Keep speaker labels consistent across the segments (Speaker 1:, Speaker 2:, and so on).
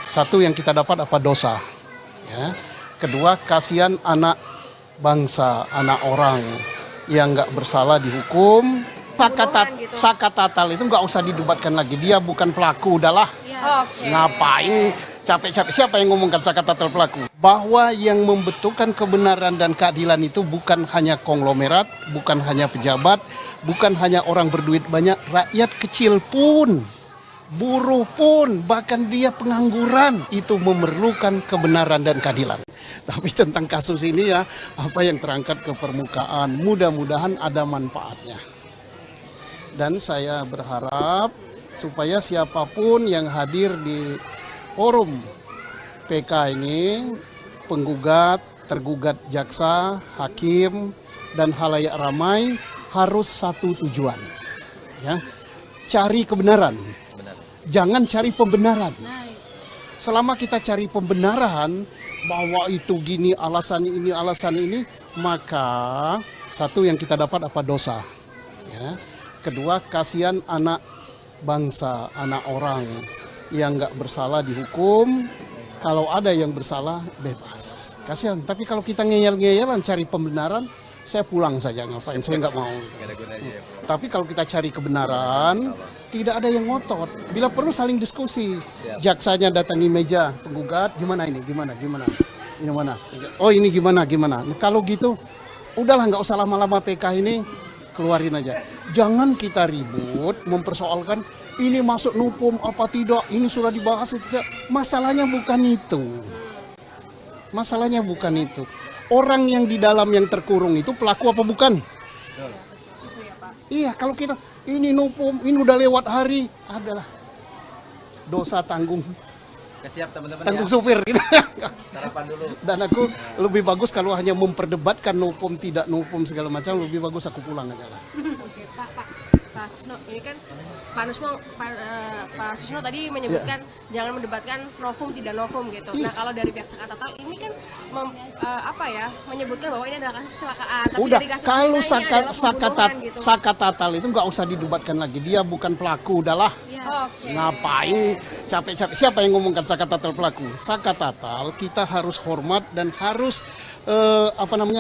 Speaker 1: Satu yang kita dapat apa dosa, ya. Kedua, kasihan anak bangsa, anak orang yang nggak bersalah dihukum. Sakatatal itu nggak usah didebatkan lagi, dia bukan pelaku, udahlah. Ngapain capek-capek, siapa yang ngomongkan sakatatal pelaku? Bahwa yang membentukkan kebenaran dan keadilan itu bukan hanya konglomerat, bukan hanya pejabat, bukan hanya orang berduit banyak, rakyat kecil pun, buruh pun, bahkan dia pengangguran itu memerlukan kebenaran dan keadilan. Tapi tentang kasus ini ya, apa yang terangkat ke permukaan, mudah-mudahan ada manfaatnya. Dan saya berharap supaya siapapun yang hadir di forum PK ini, penggugat, tergugat jaksa, hakim, dan halayak ramai harus satu tujuan, ya, cari kebenaran. Jangan cari pembenaran. Selama kita cari pembenaran bahwa itu gini, alasan ini, maka satu yang kita dapat apa dosa, ya. Kedua, kasihan anak bangsa, anak orang yang nggak bersalah dihukum. Kalau ada yang bersalah, bebas. Kasihan. Tapi kalau kita ngeyel-ngeyelan cari pembenaran, saya pulang saja, ngapain, saya nggak mau. Tapi kalau kita cari kebenaran, tidak ada yang ngotot. Bila perlu saling diskusi. Jaksanya datangi meja penggugat, gimana ini, gimana. Ini mana? Oh ini gimana. Nah, kalau gitu, udahlah nggak usah lama-lama PK ini, keluarin aja. Jangan kita ribut mempersoalkan ini masuk nupum apa tidak, ini sudah dibahas tidak. Masalahnya bukan itu. Masalahnya bukan itu. Orang yang di dalam yang terkurung itu pelaku apa bukan? Iya, kalau kita ini nupum, ini udah lewat hari, adalah dosa tanggung.
Speaker 2: Siap teman-teman,
Speaker 1: tanggung supir gitu.
Speaker 2: Sarapan dulu.
Speaker 1: Dan aku lebih bagus kalau hanya memperdebatkan nupum tidak nupum segala macam, lebih bagus aku pulang aja lah.
Speaker 3: Oke, Pak Susno, ini kan Pak Susno tadi menyebutkan jangan mendebatkan novum tidak novum gitu. Nah, kalau dari pihak Sakatatal ini kan menyebutkan bahwa ini adalah kasus kecelakaan. Tapi
Speaker 1: Udah,
Speaker 3: dari kasus
Speaker 1: kalau
Speaker 3: gitu.
Speaker 1: Sakatatal itu nggak usah didebatkan lagi, dia bukan pelaku, udahlah. Ngapain capek-capek, siapa yang ngomongkan sakatatal pelaku? Sakatatal kita harus hormat dan harus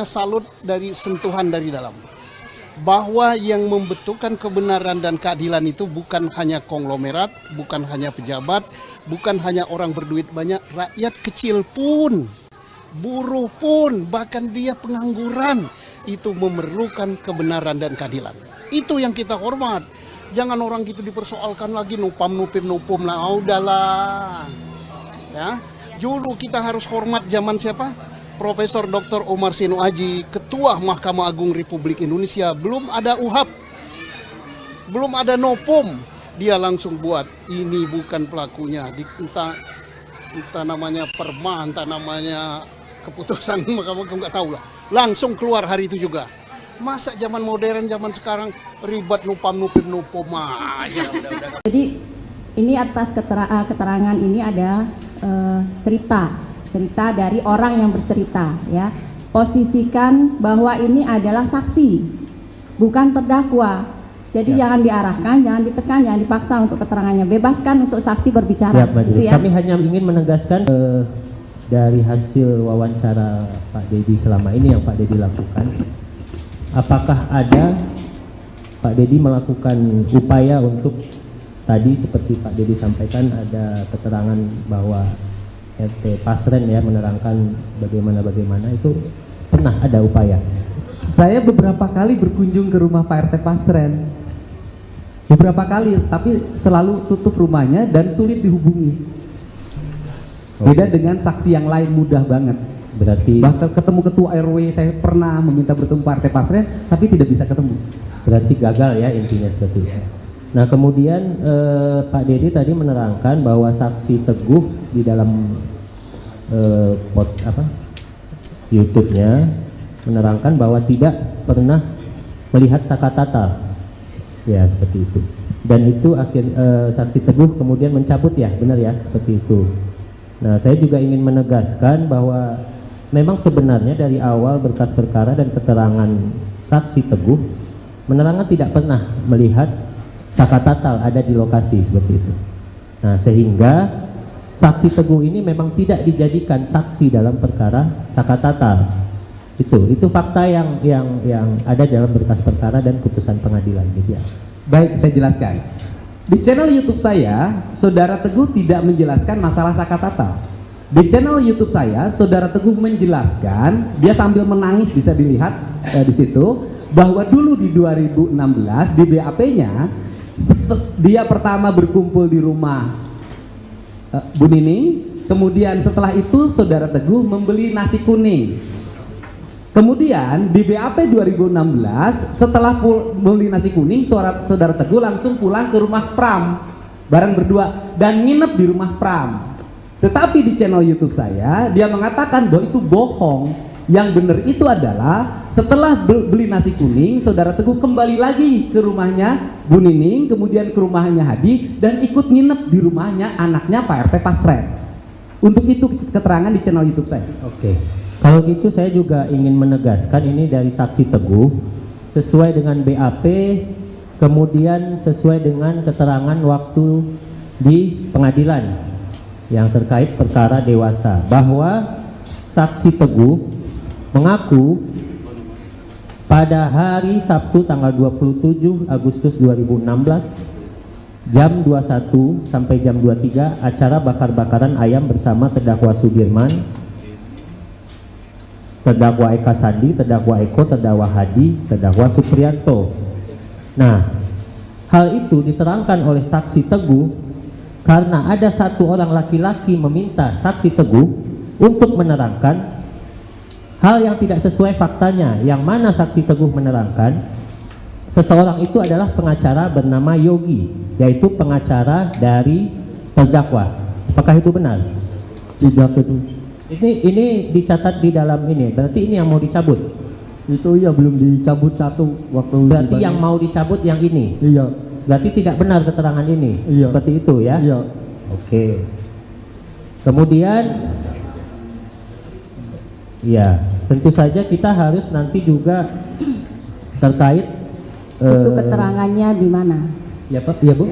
Speaker 1: salut dari sentuhan dari dalam. Bahwa yang membentukkan kebenaran dan keadilan itu bukan hanya konglomerat, bukan hanya pejabat, bukan hanya orang berduit banyak, rakyat kecil pun, buruh pun, bahkan dia pengangguran itu memerlukan kebenaran dan keadilan. Itu yang kita hormat. Jangan orang gitu dipersoalkan lagi nupum lah, udahlah. Ya, dulu kita harus hormat zaman siapa? Profesor Dr. Omar Sinu Aji, Ketua Mahkamah Agung Republik Indonesia, belum ada UHAP, belum ada nopum, dia langsung buat ini bukan pelakunya, entah namanya perma, entah namanya keputusan Mahkamah Agung, nggak tahu lah, langsung keluar hari itu juga. Masa zaman modern, zaman sekarang ribet nupum aja.
Speaker 4: Jadi ini atas keterangan ini ada cerita dari orang yang bercerita, ya. Posisikan bahwa ini adalah saksi, bukan terdakwa. Jadi jangan diarahkan, jangan ditekan, jangan dipaksa untuk keterangannya. Bebaskan untuk saksi berbicara.
Speaker 5: Gitu ya. Kami hanya ingin menegaskan dari hasil wawancara Pak Dedi selama ini yang Pak Dedi lakukan, apakah ada Pak Dedi melakukan upaya untuk tadi seperti Pak Dedi sampaikan ada keterangan bahwa RT Pasren ya menerangkan bagaimana itu pernah ada upaya?
Speaker 6: Saya beberapa kali berkunjung ke rumah Pak RT Pasren, beberapa kali, tapi selalu tutup rumahnya dan sulit dihubungi. Beda dengan saksi yang lain, mudah banget.
Speaker 5: Berarti
Speaker 6: bahkan ketemu ketua RW saya pernah meminta bertemu Pak RT Pasren tapi tidak bisa ketemu.
Speaker 5: Berarti gagal ya intinya seperti itu. Nah kemudian Pak Dedi tadi menerangkan bahwa saksi Teguh di dalam YouTube-nya menerangkan bahwa tidak pernah melihat sakatatal, ya seperti itu. Dan itu saksi Teguh kemudian mencabut ya, benar ya seperti itu. Nah saya juga ingin menegaskan bahwa memang sebenarnya dari awal berkas perkara dan keterangan saksi Teguh menerangkan tidak pernah melihat sakatatal ada di lokasi seperti itu. Nah sehingga saksi Teguh ini memang tidak dijadikan saksi dalam perkara Sakatatal. Itu fakta yang ada dalam berkas perkara dan putusan pengadilan gitu ya.
Speaker 6: Baik, saya jelaskan. Di channel YouTube saya, Saudara Teguh tidak menjelaskan masalah Sakatatal. Di channel YouTube saya, Saudara Teguh menjelaskan, dia sambil menangis bisa dilihat di situ, bahwa dulu di 2016 di BAP-nya dia pertama berkumpul di rumah Bu Nining, kemudian setelah itu Saudara Teguh membeli nasi kuning. Kemudian di BAP 2016 setelah beli nasi kuning, Saudara Teguh langsung pulang ke rumah Pram bareng berdua dan nginep di rumah Pram. Tetapi di channel YouTube saya dia mengatakan bahwa itu bohong. Yang benar itu adalah setelah beli nasi kuning, Saudara Teguh kembali lagi ke rumahnya Bu Nining, kemudian ke rumahnya Hadi dan ikut nginep di rumahnya anaknya Pak RT Pasren. Untuk itu keterangan di channel YouTube saya.
Speaker 5: Oke. Kalau gitu saya juga ingin menegaskan ini dari saksi Teguh sesuai dengan BAP, kemudian sesuai dengan keterangan waktu di pengadilan yang terkait perkara dewasa, bahwa saksi Teguh mengaku pada hari Sabtu tanggal 27 Agustus 2016 jam 21 sampai jam 23 acara bakar-bakaran ayam bersama terdakwa Sudirman, terdakwa Eka Sandi, terdakwa Eko, terdakwa Hadi, terdakwa Supriyanto. Nah, hal itu diterangkan oleh saksi Teguh karena ada satu orang laki-laki meminta saksi Teguh untuk menerangkan hal yang tidak sesuai faktanya, yang mana saksi Teguh menerangkan seseorang itu adalah pengacara bernama Yogi, yaitu pengacara dari terdakwa. Apakah itu benar?
Speaker 7: Tidak itu.
Speaker 5: Ini dicatat di dalam ini, berarti ini yang mau dicabut.
Speaker 7: Itu ya belum dicabut satu waktu.
Speaker 5: Berarti yang mau dicabut yang ini.
Speaker 7: Iya.
Speaker 5: Berarti tidak benar keterangan ini.
Speaker 7: Iya.
Speaker 5: Seperti itu ya.
Speaker 7: Iya.
Speaker 5: Oke. Kemudian ya, tentu saja kita harus nanti juga terkait
Speaker 4: Itu keterangannya di mana?
Speaker 5: ya Pak, ya Bu?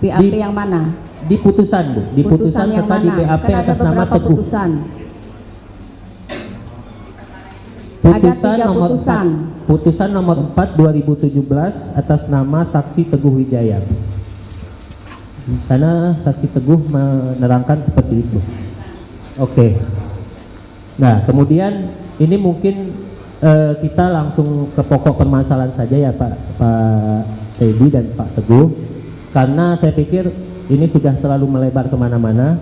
Speaker 4: BAP yang mana?
Speaker 5: Di putusan Bu, di putusan
Speaker 4: yang
Speaker 5: serta di
Speaker 4: mana?
Speaker 5: BAP
Speaker 4: Kan ada
Speaker 5: atas nama
Speaker 4: beberapa
Speaker 5: Teguh.
Speaker 4: putusan.
Speaker 5: Putusan
Speaker 4: Ada 3
Speaker 5: nomor
Speaker 4: putusan.
Speaker 5: 4, putusan nomor 4 2017 atas nama saksi Teguh Wijaya. Di sana saksi Teguh menerangkan seperti itu. Oke. Nah, kemudian ini mungkin kita langsung ke pokok permasalahan saja ya Pak Teddy dan Pak Teguh, karena saya pikir ini sudah terlalu melebar kemana-mana.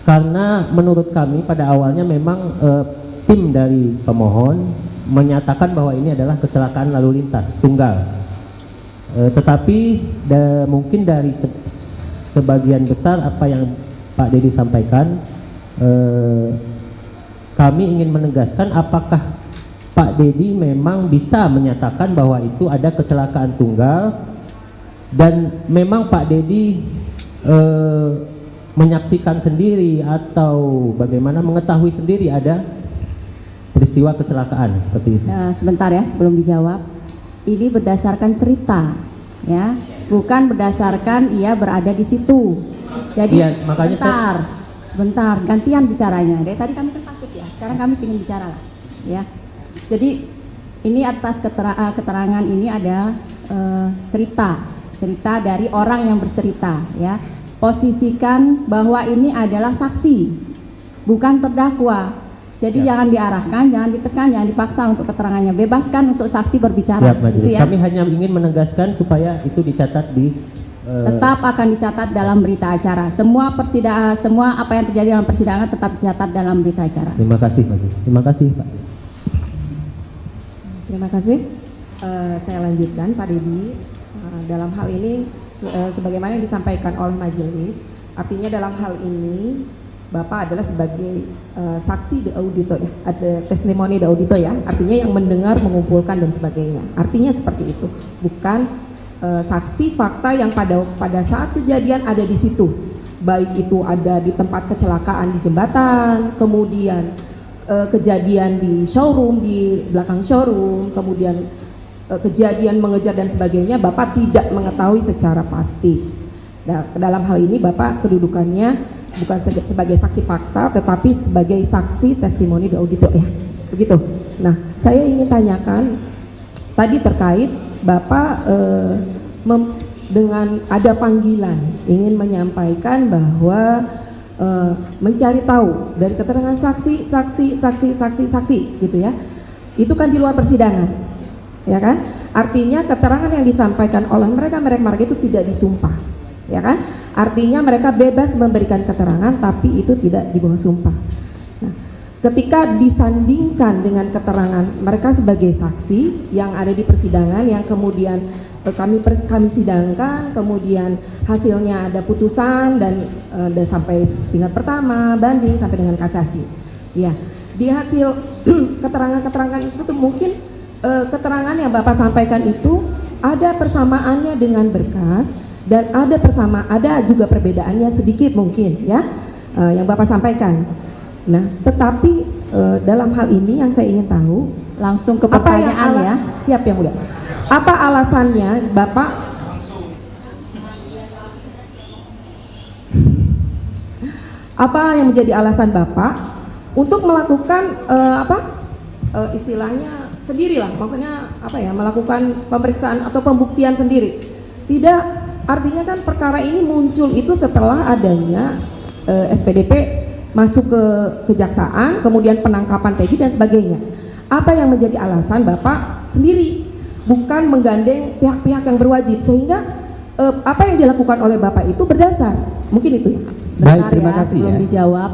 Speaker 5: Karena menurut kami pada awalnya memang tim dari pemohon menyatakan bahwa ini adalah kecelakaan lalu lintas tunggal, tetapi mungkin dari sebagian besar apa yang Pak Dedi sampaikan, kami ingin menegaskan apakah Pak Dedi memang bisa menyatakan bahwa itu ada kecelakaan tunggal dan memang Pak Dedi menyaksikan sendiri atau bagaimana mengetahui sendiri ada peristiwa kecelakaan seperti itu.
Speaker 4: Nah, sebentar ya sebelum dijawab. Ini berdasarkan cerita ya, bukan berdasarkan ia berada di situ. Jadi
Speaker 5: ya, makanya
Speaker 4: sebentar gantian bicaranya. Dari tadi kami kan pasif ya, sekarang kami ingin bicara lah ya. Jadi ini atas keterangan ini ada cerita dari orang yang bercerita ya. Posisikan bahwa ini adalah saksi, bukan terdakwa. Jadi jangan diarahkan, jangan ditekan, jangan dipaksa untuk keterangannya. Bebaskan untuk saksi berbicara. Gitu ya.
Speaker 5: Kami hanya ingin menegaskan supaya itu dicatat di
Speaker 4: tetap akan dicatat dalam berita acara. Semua persidangan, semua apa yang terjadi dalam persidangan tetap dicatat dalam berita acara.
Speaker 5: Terima kasih Pak. Terima kasih Pak.
Speaker 8: Terima kasih. Saya lanjutkan Pak Dedi. Dalam hal ini sebagaimana yang disampaikan oleh majelis, artinya dalam hal ini Bapak adalah sebagai saksi de audito ya, ada testimoni de audito ya, artinya yang mendengar, mengumpulkan dan sebagainya. Artinya seperti itu, bukan saksi fakta yang pada saat kejadian ada di situ, baik itu ada di tempat kecelakaan di jembatan, kemudian kejadian di showroom, di belakang showroom, kemudian kejadian mengejar dan sebagainya, Bapak tidak mengetahui secara pasti. Nah, dalam hal ini Bapak kedudukannya bukan sebagai saksi fakta, tetapi sebagai saksi testimoni de auditor ya, begitu. Nah, saya ingin tanyakan tadi terkait Bapak dengan ada panggilan ingin menyampaikan bahwa mencari tahu dari keterangan saksi gitu ya, itu kan di luar persidangan, ya kan? Artinya keterangan yang disampaikan oleh mereka itu tidak disumpah, ya kan? Artinya mereka bebas memberikan keterangan tapi itu tidak di bawah sumpah. Nah, ketika disandingkan dengan keterangan mereka sebagai saksi yang ada di persidangan yang kemudian kami sidangkan, kemudian hasilnya ada putusan dan sampai tingkat pertama, banding sampai dengan kasasi. Ya, di hasil keterangan-keterangan itu tuh mungkin keterangan yang Bapak sampaikan itu ada persamaannya dengan berkas dan ada juga perbedaannya sedikit mungkin ya yang Bapak sampaikan. Nah, tetapi dalam hal ini yang saya ingin tahu
Speaker 4: langsung ke pertanyaan ya.
Speaker 8: Siap yang mulia. Apa alasannya Bapak apa yang menjadi alasan Bapak untuk melakukan istilahnya sendirilah, maksudnya apa ya, melakukan pemeriksaan atau pembuktian sendiri? Tidak, artinya kan perkara ini muncul itu setelah adanya SPDP masuk ke kejaksaan, kemudian penangkapan Peggy dan sebagainya. Apa yang menjadi alasan Bapak sendiri, bukan menggandeng pihak-pihak yang berwajib, sehingga apa yang dilakukan oleh Bapak itu berdasar? Mungkin itu ya.
Speaker 6: Baik, terima kasih
Speaker 4: belum
Speaker 6: ya.
Speaker 4: dijawab.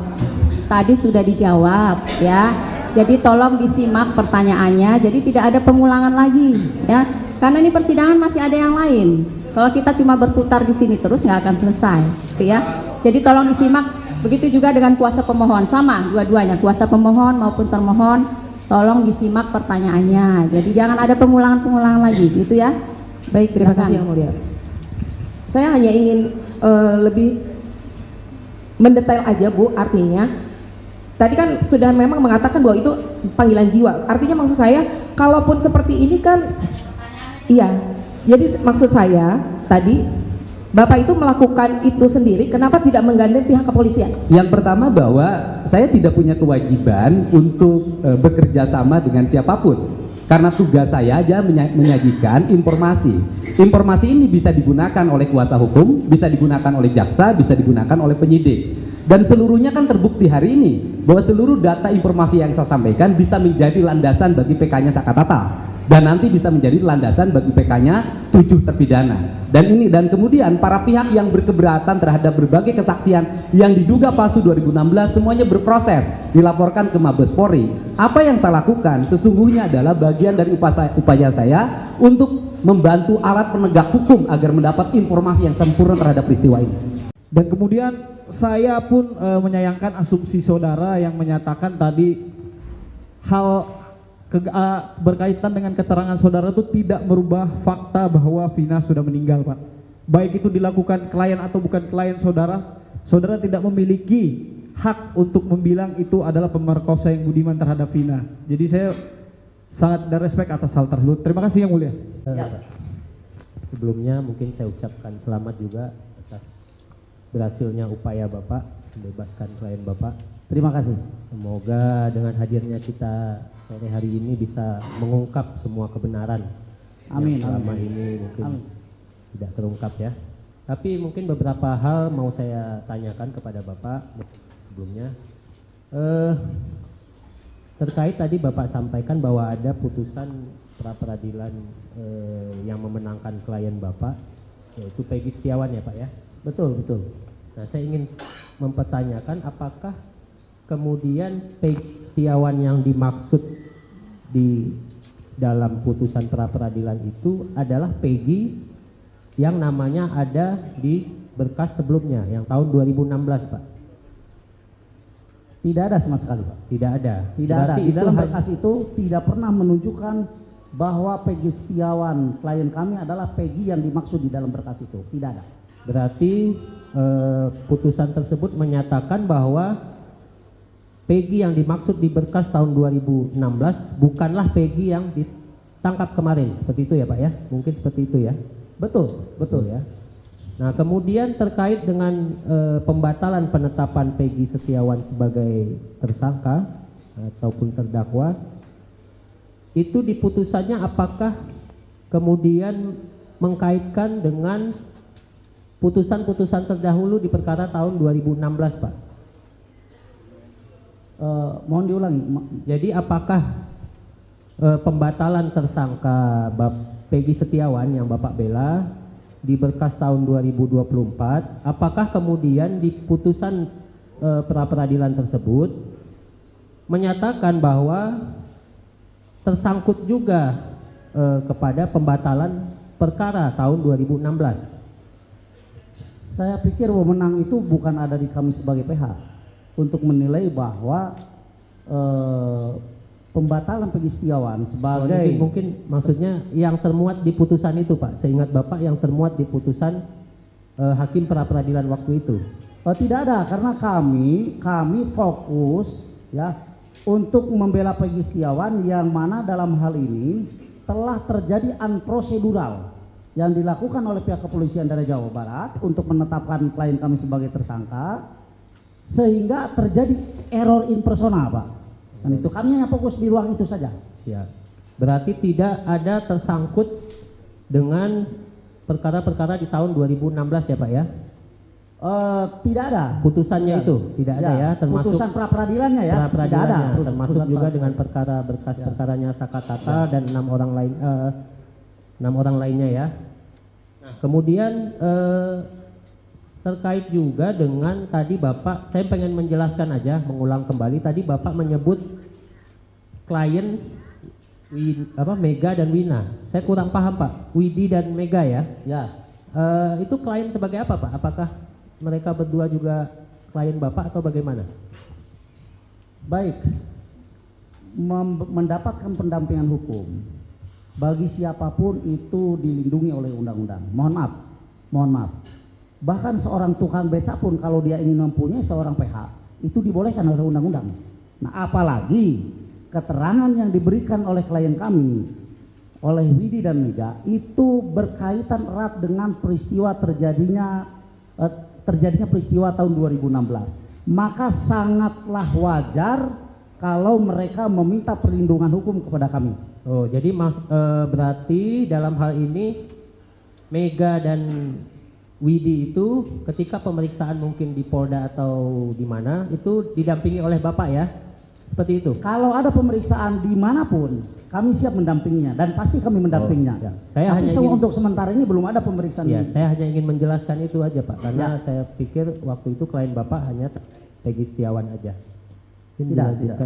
Speaker 4: Tadi sudah dijawab ya. Jadi tolong disimak pertanyaannya. Jadi tidak ada pengulangan lagi ya. Karena ini persidangan masih ada yang lain. Kalau kita cuma berputar di sini terus nggak akan selesai, gitu ya. Jadi tolong disimak. Begitu juga dengan kuasa pemohon, sama dua-duanya, kuasa pemohon maupun termohon. Tolong disimak pertanyaannya. Jadi jangan ada pengulangan-pengulangan lagi, gitu ya.
Speaker 8: Baik, terima kasih yang mulia. Saya hanya ingin lebih mendetail aja Bu, artinya tadi kan sudah memang mengatakan bahwa itu panggilan jiwa. Artinya maksud saya, kalaupun seperti ini kan, iya. Jadi maksud saya tadi, Bapak itu melakukan itu sendiri, kenapa tidak menggandeng pihak kepolisian?
Speaker 6: Yang pertama bahwa saya tidak punya kewajiban untuk bekerja sama dengan siapapun. Karena tugas saya aja menyajikan informasi. Informasi ini bisa digunakan oleh kuasa hukum, bisa digunakan oleh jaksa, bisa digunakan oleh penyidik. Dan seluruhnya kan terbukti hari ini bahwa seluruh data informasi yang saya sampaikan bisa menjadi landasan bagi PK-nya Sakatata, dan nanti bisa menjadi landasan bagi PK-nya 7 terpidana. Dan kemudian para pihak yang berkeberatan terhadap berbagai kesaksian yang diduga palsu 2016 semuanya berproses, dilaporkan ke Mabes Polri. Apa yang saya lakukan sesungguhnya adalah bagian dari upaya saya untuk membantu alat penegak hukum agar mendapat informasi yang sempurna terhadap peristiwa ini.
Speaker 9: Dan kemudian saya pun menyayangkan asumsi saudara yang menyatakan tadi hal berkaitan dengan keterangan saudara itu tidak merubah fakta bahwa Vina sudah meninggal, Pak. Baik itu dilakukan klien atau bukan klien saudara, saudara tidak memiliki hak untuk membilang itu adalah pemerkosa yang budiman terhadap Vina. Jadi saya sangat ada respect atas hal tersebut. Terima kasih yang mulia.
Speaker 5: Sebelumnya mungkin saya ucapkan selamat juga atas berhasilnya upaya Bapak membebaskan klien Bapak.
Speaker 7: Terima kasih.
Speaker 5: Semoga dengan hadirnya kita sore hari ini bisa mengungkap semua kebenaran
Speaker 7: Amin,
Speaker 5: yang selama
Speaker 7: amin.
Speaker 5: ini mungkin
Speaker 7: Amin.
Speaker 5: tidak terungkap ya. Tapi mungkin beberapa hal mau saya tanyakan kepada Bapak sebelumnya. Terkait tadi Bapak sampaikan bahwa ada putusan pra-peradilan yang memenangkan klien Bapak, yaitu Peggy Setiawan ya Pak ya?
Speaker 7: Betul, betul.
Speaker 5: Nah, saya ingin mempertanyakan apakah kemudian Peggy Setiawan yang dimaksud di dalam putusan pra-peradilan itu adalah Peggy yang namanya ada di berkas sebelumnya yang tahun 2016 Pak?
Speaker 7: Tidak ada sama sekali, Pak.
Speaker 5: Tidak ada.
Speaker 7: Tidak ada. Di dalam berkas itu tidak pernah menunjukkan bahwa Peggy Setiawan klien kami adalah Peggy yang dimaksud di dalam berkas itu. Tidak ada.
Speaker 5: Berarti putusan tersebut menyatakan bahwa Peggy yang dimaksud di berkas tahun 2016 bukanlah Peggy yang ditangkap kemarin, seperti itu ya Pak ya? Mungkin seperti itu ya?
Speaker 7: Betul, betul ya.
Speaker 5: Nah, kemudian terkait dengan pembatalan penetapan Peggy Setiawan sebagai tersangka ataupun terdakwa, itu di putusannya apakah kemudian mengkaitkan dengan putusan-putusan terdahulu di perkara tahun 2016, Pak?
Speaker 7: Mohon diulangi.
Speaker 5: Jadi apakah pembatalan tersangka Peggy Setiawan yang Bapak bela di berkas tahun 2024, apakah kemudian di putusan pra-peradilan tersebut menyatakan bahwa tersangkut juga kepada pembatalan perkara tahun 2016?
Speaker 7: Saya pikir wewenang itu bukan ada di kami sebagai pihak untuk menilai bahwa pembatalan Peggy Setiawan sebagai
Speaker 5: mungkin maksudnya yang termuat di putusan itu, Pak. Seingat Bapak yang termuat di putusan hakim pra-peradilan waktu itu.
Speaker 7: Tidak ada, karena kami fokus ya untuk membela Peggy Setiawan yang mana dalam hal ini telah terjadi unprocedural yang dilakukan oleh pihak kepolisian daerah Jawa Barat untuk menetapkan klien kami sebagai tersangka, sehingga terjadi error in persona, Pak. Dan itu kami hanya fokus di ruang itu saja.
Speaker 5: Siap. Berarti tidak ada tersangkut dengan perkara-perkara di tahun 2016 ya, Pak ya?
Speaker 7: Tidak ada.
Speaker 5: Putusannya itu tidak ada ya, termasuk
Speaker 7: putusan pra-peradilannya ya. Tidak ada.
Speaker 5: Termasuk juga dengan perkara berkas perkaranya Sakatata dan 6 orang lainnya ya. Nah, kemudian terkait juga dengan tadi Bapak, saya pengen menjelaskan aja, mengulang kembali tadi Bapak menyebut klien Mega dan Wina. Saya kurang paham, Pak. Widi dan Mega ya?
Speaker 7: Ya.
Speaker 5: Itu klien sebagai apa, Pak? Apakah mereka berdua juga klien Bapak atau bagaimana?
Speaker 7: Baik. Mendapatkan pendampingan hukum bagi siapapun itu dilindungi oleh undang-undang. Mohon maaf. Bahkan seorang tukang becak pun kalau dia ingin mempunyai seorang PH itu dibolehkan oleh undang-undang. Nah, apalagi keterangan yang diberikan oleh klien kami oleh Widi dan Mega itu berkaitan erat dengan peristiwa terjadinya peristiwa tahun 2016. Maka sangatlah wajar kalau mereka meminta perlindungan hukum kepada kami.
Speaker 5: Oh, jadi berarti dalam hal ini Mega dan Widi itu ketika pemeriksaan mungkin di Polda atau di mana itu didampingi oleh Bapak ya? Seperti itu?
Speaker 7: Kalau ada pemeriksaan dimanapun kami siap mendampinginya dan pasti kami mendampinginya. Tapi untuk sementara ini belum ada pemeriksaan.
Speaker 5: Ya, saya hanya ingin menjelaskan itu aja, Pak, karena saya pikir waktu itu klien Bapak hanya Peggy Setiawan aja.
Speaker 7: Tidak.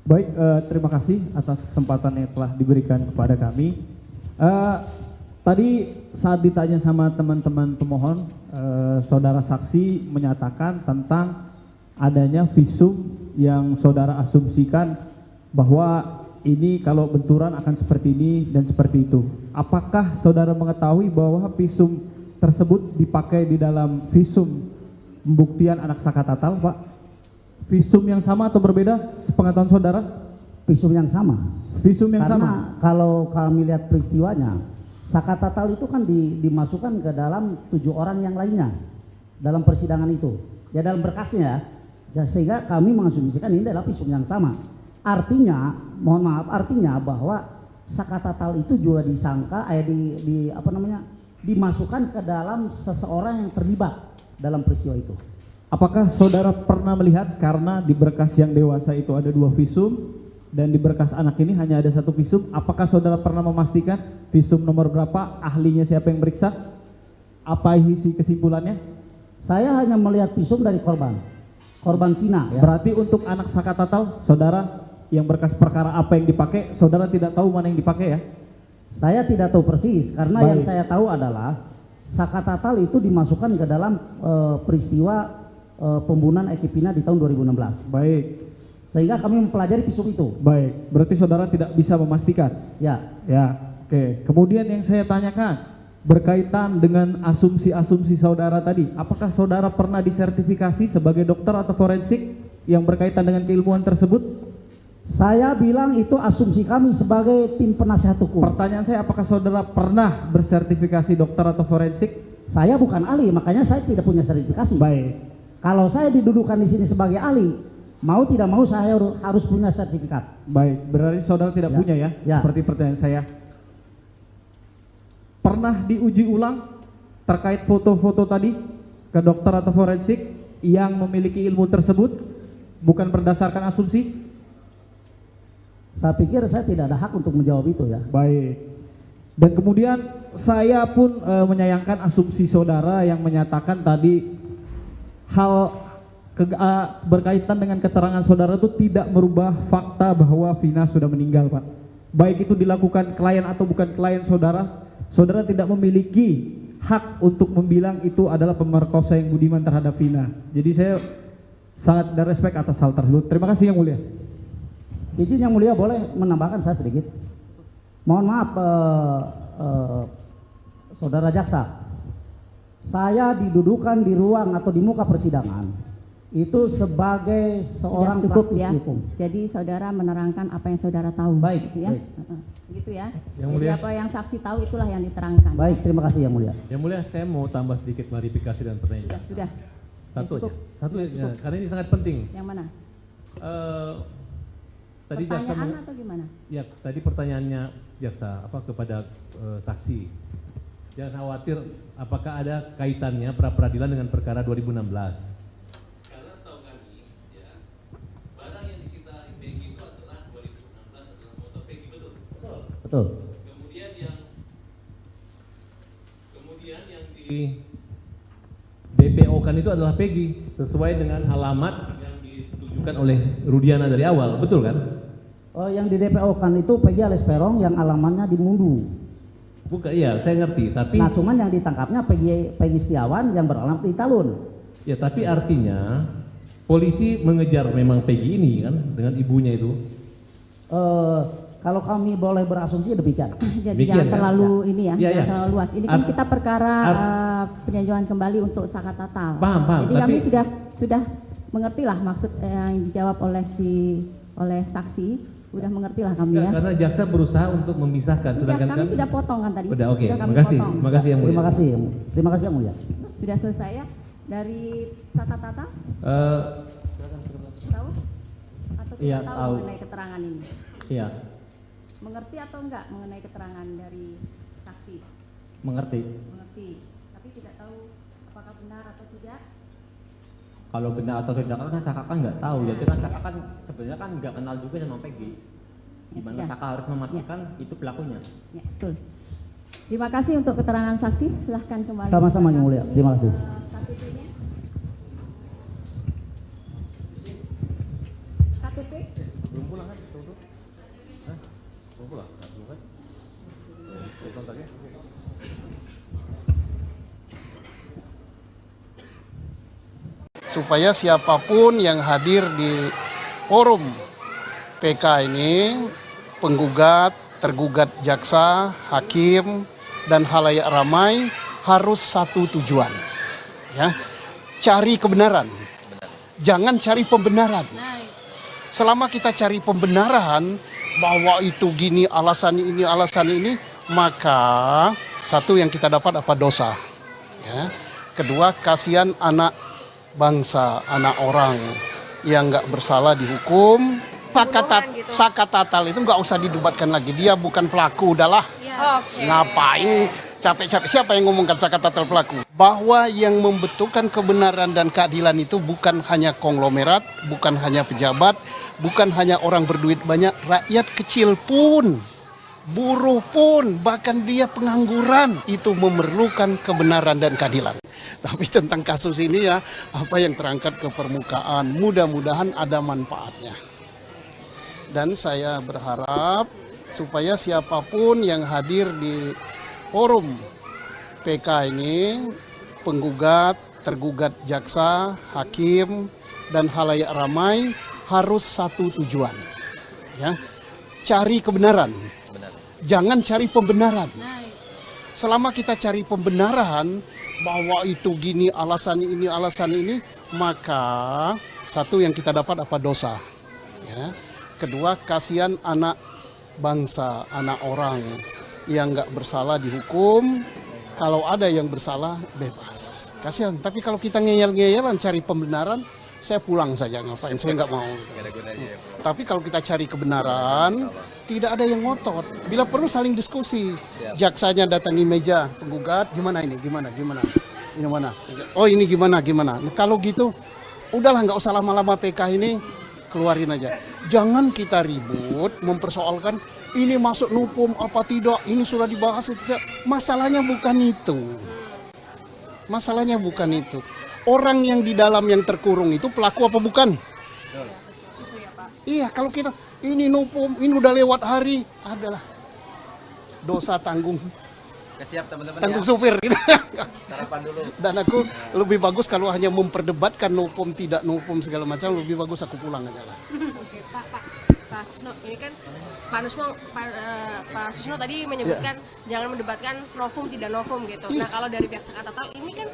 Speaker 9: Baik, terima kasih atas kesempatan yang telah diberikan kepada kami. Tadi saat ditanya sama teman-teman pemohon, saudara saksi menyatakan tentang adanya visum yang saudara asumsikan bahwa ini kalau benturan akan seperti ini dan seperti itu. Apakah saudara mengetahui bahwa visum tersebut dipakai di dalam visum pembuktian anak Sakatatal, Pak? Visum yang sama atau berbeda sepengetahuan saudara?
Speaker 7: Visum yang sama.
Speaker 9: Visum yang
Speaker 7: sama. Kalau kami lihat peristiwanya, Sakatatal itu kan dimasukkan ke dalam 7 orang yang lainnya dalam persidangan itu. Ya dalam berkasnya ya. Sehingga kami mengasumsikan ini adalah visum yang sama. Artinya, mohon maaf, artinya bahwa Sakatatal itu juga disangka dimasukkan ke dalam seseorang yang terlibat dalam peristiwa itu.
Speaker 9: Apakah saudara pernah melihat karena di berkas yang dewasa itu ada 2 visum dan di berkas anak ini hanya ada 1 visum, apakah saudara pernah memastikan visum nomor berapa, ahlinya siapa yang meriksa, apa isi kesimpulannya?
Speaker 7: Saya hanya melihat visum dari korban Vina ya.
Speaker 9: Berarti untuk anak Sakatatal, saudara yang berkas perkara apa yang dipakai, saudara tidak tahu mana yang dipakai ya?
Speaker 7: Saya tidak tahu persis, karena yang saya tahu adalah Sakatatal itu dimasukkan ke dalam peristiwa pembunuhan Eki Pina di tahun 2016.
Speaker 9: Baik.
Speaker 7: Sehingga kami mempelajari visum itu.
Speaker 9: Baik, berarti saudara tidak bisa memastikan?
Speaker 7: Ya.
Speaker 9: Ya, oke. Kemudian yang saya tanyakan, berkaitan dengan asumsi-asumsi saudara tadi, apakah saudara pernah disertifikasi sebagai dokter atau forensik yang berkaitan dengan keilmuan tersebut?
Speaker 7: Saya bilang itu asumsi kami sebagai tim penasihat hukum.
Speaker 9: Pertanyaan saya, apakah saudara pernah bersertifikasi dokter atau forensik?
Speaker 7: Saya bukan ahli, makanya saya tidak punya sertifikasi.
Speaker 9: Baik.
Speaker 7: Kalau saya didudukan di sini sebagai ahli, mau tidak mau saya harus punya sertifikat.
Speaker 9: Baik, berarti saudara tidak
Speaker 7: Ya.
Speaker 9: punya ya?
Speaker 7: Ya.
Speaker 9: Seperti pertanyaan saya. Pernah diuji ulang terkait foto-foto tadi ke dokter atau forensik yang memiliki ilmu tersebut, bukan berdasarkan asumsi?
Speaker 7: Saya pikir saya tidak ada hak untuk menjawab itu ya.
Speaker 9: Baik. Dan kemudian saya pun menyayangkan asumsi saudara yang menyatakan tadi hal berkaitan dengan keterangan saudara itu tidak merubah fakta bahwa Vina sudah meninggal, Pak. Baik itu dilakukan klien atau bukan klien saudara, saudara tidak memiliki hak untuk membilang itu adalah pemerkosa yang budiman terhadap Vina. Jadi saya sangat respect atas hal tersebut. Terima kasih Yang Mulia.
Speaker 7: Izin Yang Mulia, boleh menambahkan saya sedikit? Mohon maaf saudara jaksa, saya didudukan di ruang atau di muka persidangan itu sebagai seorang
Speaker 4: Sudah cukup
Speaker 7: praktisi
Speaker 4: ya.
Speaker 7: hukum.
Speaker 4: Jadi saudara menerangkan apa yang saudara tahu.
Speaker 7: Baik,
Speaker 4: gitu ya.
Speaker 7: baik.
Speaker 4: Gitu ya.
Speaker 2: Yang
Speaker 4: Jadi
Speaker 2: Mulia.
Speaker 4: apa yang saksi tahu itulah yang diterangkan.
Speaker 7: Baik, terima kasih Yang Mulia.
Speaker 2: Yang Mulia, saya mau tambah sedikit klarifikasi dan pertanyaan.
Speaker 4: Sudah.
Speaker 2: Satu aja.
Speaker 4: Cukup.
Speaker 2: Satu
Speaker 4: Sudah
Speaker 2: aja,
Speaker 4: cukup.
Speaker 2: karena ini sangat penting.
Speaker 4: Yang mana?
Speaker 2: Tadi jaksa
Speaker 4: Pertanyaan atau gimana?
Speaker 2: ya, tadi pertanyaannya jaksa kepada saksi. Jangan khawatir apakah ada kaitannya pra peradilan dengan perkara 2016. Karena setahu kami ya, barang yang disita Peggy itu adalah 2016 adalah motor Peggy, betul?
Speaker 7: Betul.
Speaker 2: Kemudian yang di DPO kan itu adalah Peggy sesuai dengan alamat yang ditujukan oleh Rudiana dari awal, betul kan?
Speaker 7: Yang di DPO kan itu PJ alias Peron yang alamatnya di Mundu.
Speaker 2: Bukan, iya saya ngerti, tapi
Speaker 7: Nah, cuman yang ditangkapnya Peggy Setiawan yang beralamat di Talun.
Speaker 2: ya tapi artinya polisi mengejar memang Peggy ini kan dengan ibunya itu.
Speaker 7: Kalau kami boleh berasumsi demikian.
Speaker 4: Jadi
Speaker 2: Demikian,
Speaker 4: jangan
Speaker 2: kan?
Speaker 4: terlalu ini ya,
Speaker 2: Ya,
Speaker 4: jangan
Speaker 2: ya.
Speaker 4: terlalu luas. Ini kan kita perkara peninjauan kembali untuk saka tatal.
Speaker 2: Paham,
Speaker 4: Jadi kami
Speaker 2: tapi-
Speaker 4: sudah mengerti lah maksud yang dijawab oleh saksi. Udah mengerti lah kami ya.
Speaker 2: Karena jaksa berusaha untuk memisahkan,
Speaker 4: Sudah,
Speaker 2: sedangkan
Speaker 4: kami sudah potong kan tadi.
Speaker 2: Udah, oke.
Speaker 4: Sudah kami
Speaker 2: Makasih,
Speaker 4: potong.
Speaker 2: makasih Yang Mulia.
Speaker 7: Terima kasih Yang Mulia.
Speaker 4: Sudah selesai ya dari saka tatal? Tahu? Atau tidak
Speaker 10: Iya,
Speaker 4: tahu
Speaker 10: tahu.
Speaker 4: mengenai keterangan ini?
Speaker 10: Iya,
Speaker 4: Mengerti atau enggak mengenai keterangan dari saksi?
Speaker 10: mengerti.
Speaker 4: Mengerti. Tapi tidak tahu apakah benar atau tidak?
Speaker 10: Kalau benar atau tidak kan Saka kan nggak tahu. Jadi kan Saka kan sebenarnya kan nggak kenal juga sama Peggy. Gimana
Speaker 4: sudah.
Speaker 10: Saka harus memastikan itu pelakunya.
Speaker 4: Ya, betul. Terima kasih untuk keterangan saksi. Silahkan kembali.
Speaker 7: Sama-sama Yang Mulia. Terima kasih.
Speaker 4: KTP-nya. KTP?
Speaker 2: Belum pulang kan? Belum pulang? Belum kan? Kontaknya?
Speaker 1: Supaya siapapun yang hadir di forum PK ini, penggugat, tergugat jaksa, hakim, dan halayak ramai harus satu tujuan, ya, cari kebenaran, jangan cari pembenaran. Selama kita cari pembenaran bahwa itu gini alasan ini, maka satu yang kita dapat apa dosa, ya. Kedua, kasihan anak bangsa, anak orang yang nggak bersalah dihukum. Saka tatal itu nggak usah didebatkan lagi, dia bukan pelaku, udahlah. Ngapain capek-capek, siapa yang ngomongkan saka tatal pelaku? Bahwa yang membentukkan kebenaran dan keadilan itu bukan hanya konglomerat, bukan hanya pejabat, bukan hanya orang berduit banyak, rakyat kecil pun, buruh pun, bahkan dia pengangguran itu memerlukan kebenaran dan keadilan. Tapi tentang kasus ini ya, apa yang terangkat ke permukaan, mudah-mudahan ada manfaatnya. Dan saya berharap supaya siapapun yang hadir di forum PK ini, penggugat, tergugat jaksa, hakim, dan halayak ramai harus satu tujuan, ya, cari kebenaran, jangan cari pembenaran. Selama kita cari pembenaran bahwa itu gini alasan ini, maka satu yang kita dapat apa dosa, ya. Kedua, kasihan anak bangsa, anak orang yang nggak bersalah dihukum Kalau ada yang bersalah, bebas. Kasihan. Tapi kalau kita ngeyel-ngeyelan cari pembenaran, saya pulang saja. Ngapain? Saya nggak mau. Tapi kalau kita cari kebenaran, tidak ada yang ngotot. Bila perlu saling diskusi. Jaksanya datangi meja penggugat, gimana ini? Gimana? Ini mana? Oh ini gimana? Nah, kalau gitu, udahlah nggak usah lama-lama PK ini, keluarin aja. Jangan kita ribut, mempersoalkan ini masuk nupum apa tidak, ini sudah dibahas tidak. Masalahnya bukan itu. Masalahnya bukan itu. Orang yang di dalam yang terkurung itu pelaku apa bukan? Iya, kalau kita ini nupum, ini udah lewat hari, adalah dosa tanggung.
Speaker 11: Siap teman-teman
Speaker 1: tanggung
Speaker 11: ya.
Speaker 1: supir gitu.
Speaker 11: Sarapan dulu.
Speaker 1: Dan aku lebih bagus kalau hanya memperdebatkan nupum tidak nupum segala macam, lebih bagus aku pulang aja lah.
Speaker 3: Oke, Pak Susno, ini kan Pak Susno tadi menyebutkan jangan mendebatkan novum tidak novum gitu. Nah kalau dari pihak Sakatatal ini kan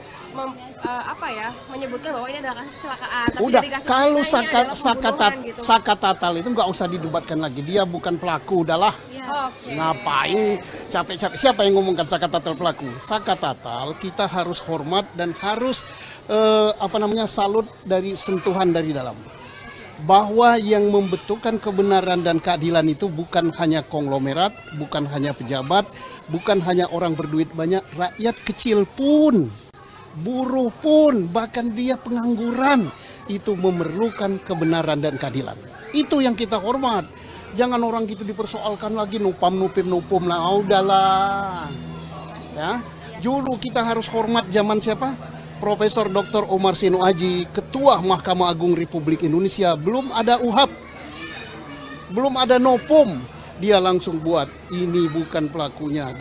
Speaker 3: menyebutkan bahwa ini adalah kasus kecelakaan. Tapi
Speaker 1: Udah,
Speaker 3: dari kasus
Speaker 1: kalau
Speaker 3: ini adalah pembunuhan gitu.
Speaker 1: Sakatatal itu nggak usah didebatkan lagi. Dia bukan pelaku, udahlah.
Speaker 3: Oke.
Speaker 1: Ngapain capek-capek? Siapa yang ngomongkan Sakatatal pelaku? Sakatatal kita harus hormat dan harus salut dari sentuhan dari dalam. Bahwa yang membentukkan kebenaran dan keadilan itu bukan hanya konglomerat, bukan hanya pejabat, bukan hanya orang berduit banyak, rakyat kecil pun, buruh pun, bahkan dia pengangguran, itu memerlukan kebenaran dan keadilan. Itu yang kita hormat. Jangan orang gitu dipersoalkan lagi nupum lah, udahlah. Ya, dulu kita harus hormat zaman siapa? Profesor Dr. Omar Seno Aji, Ketua Mahkamah Agung Republik Indonesia, belum ada UHAP, belum ada nopum, dia langsung buat ini bukan pelakunya,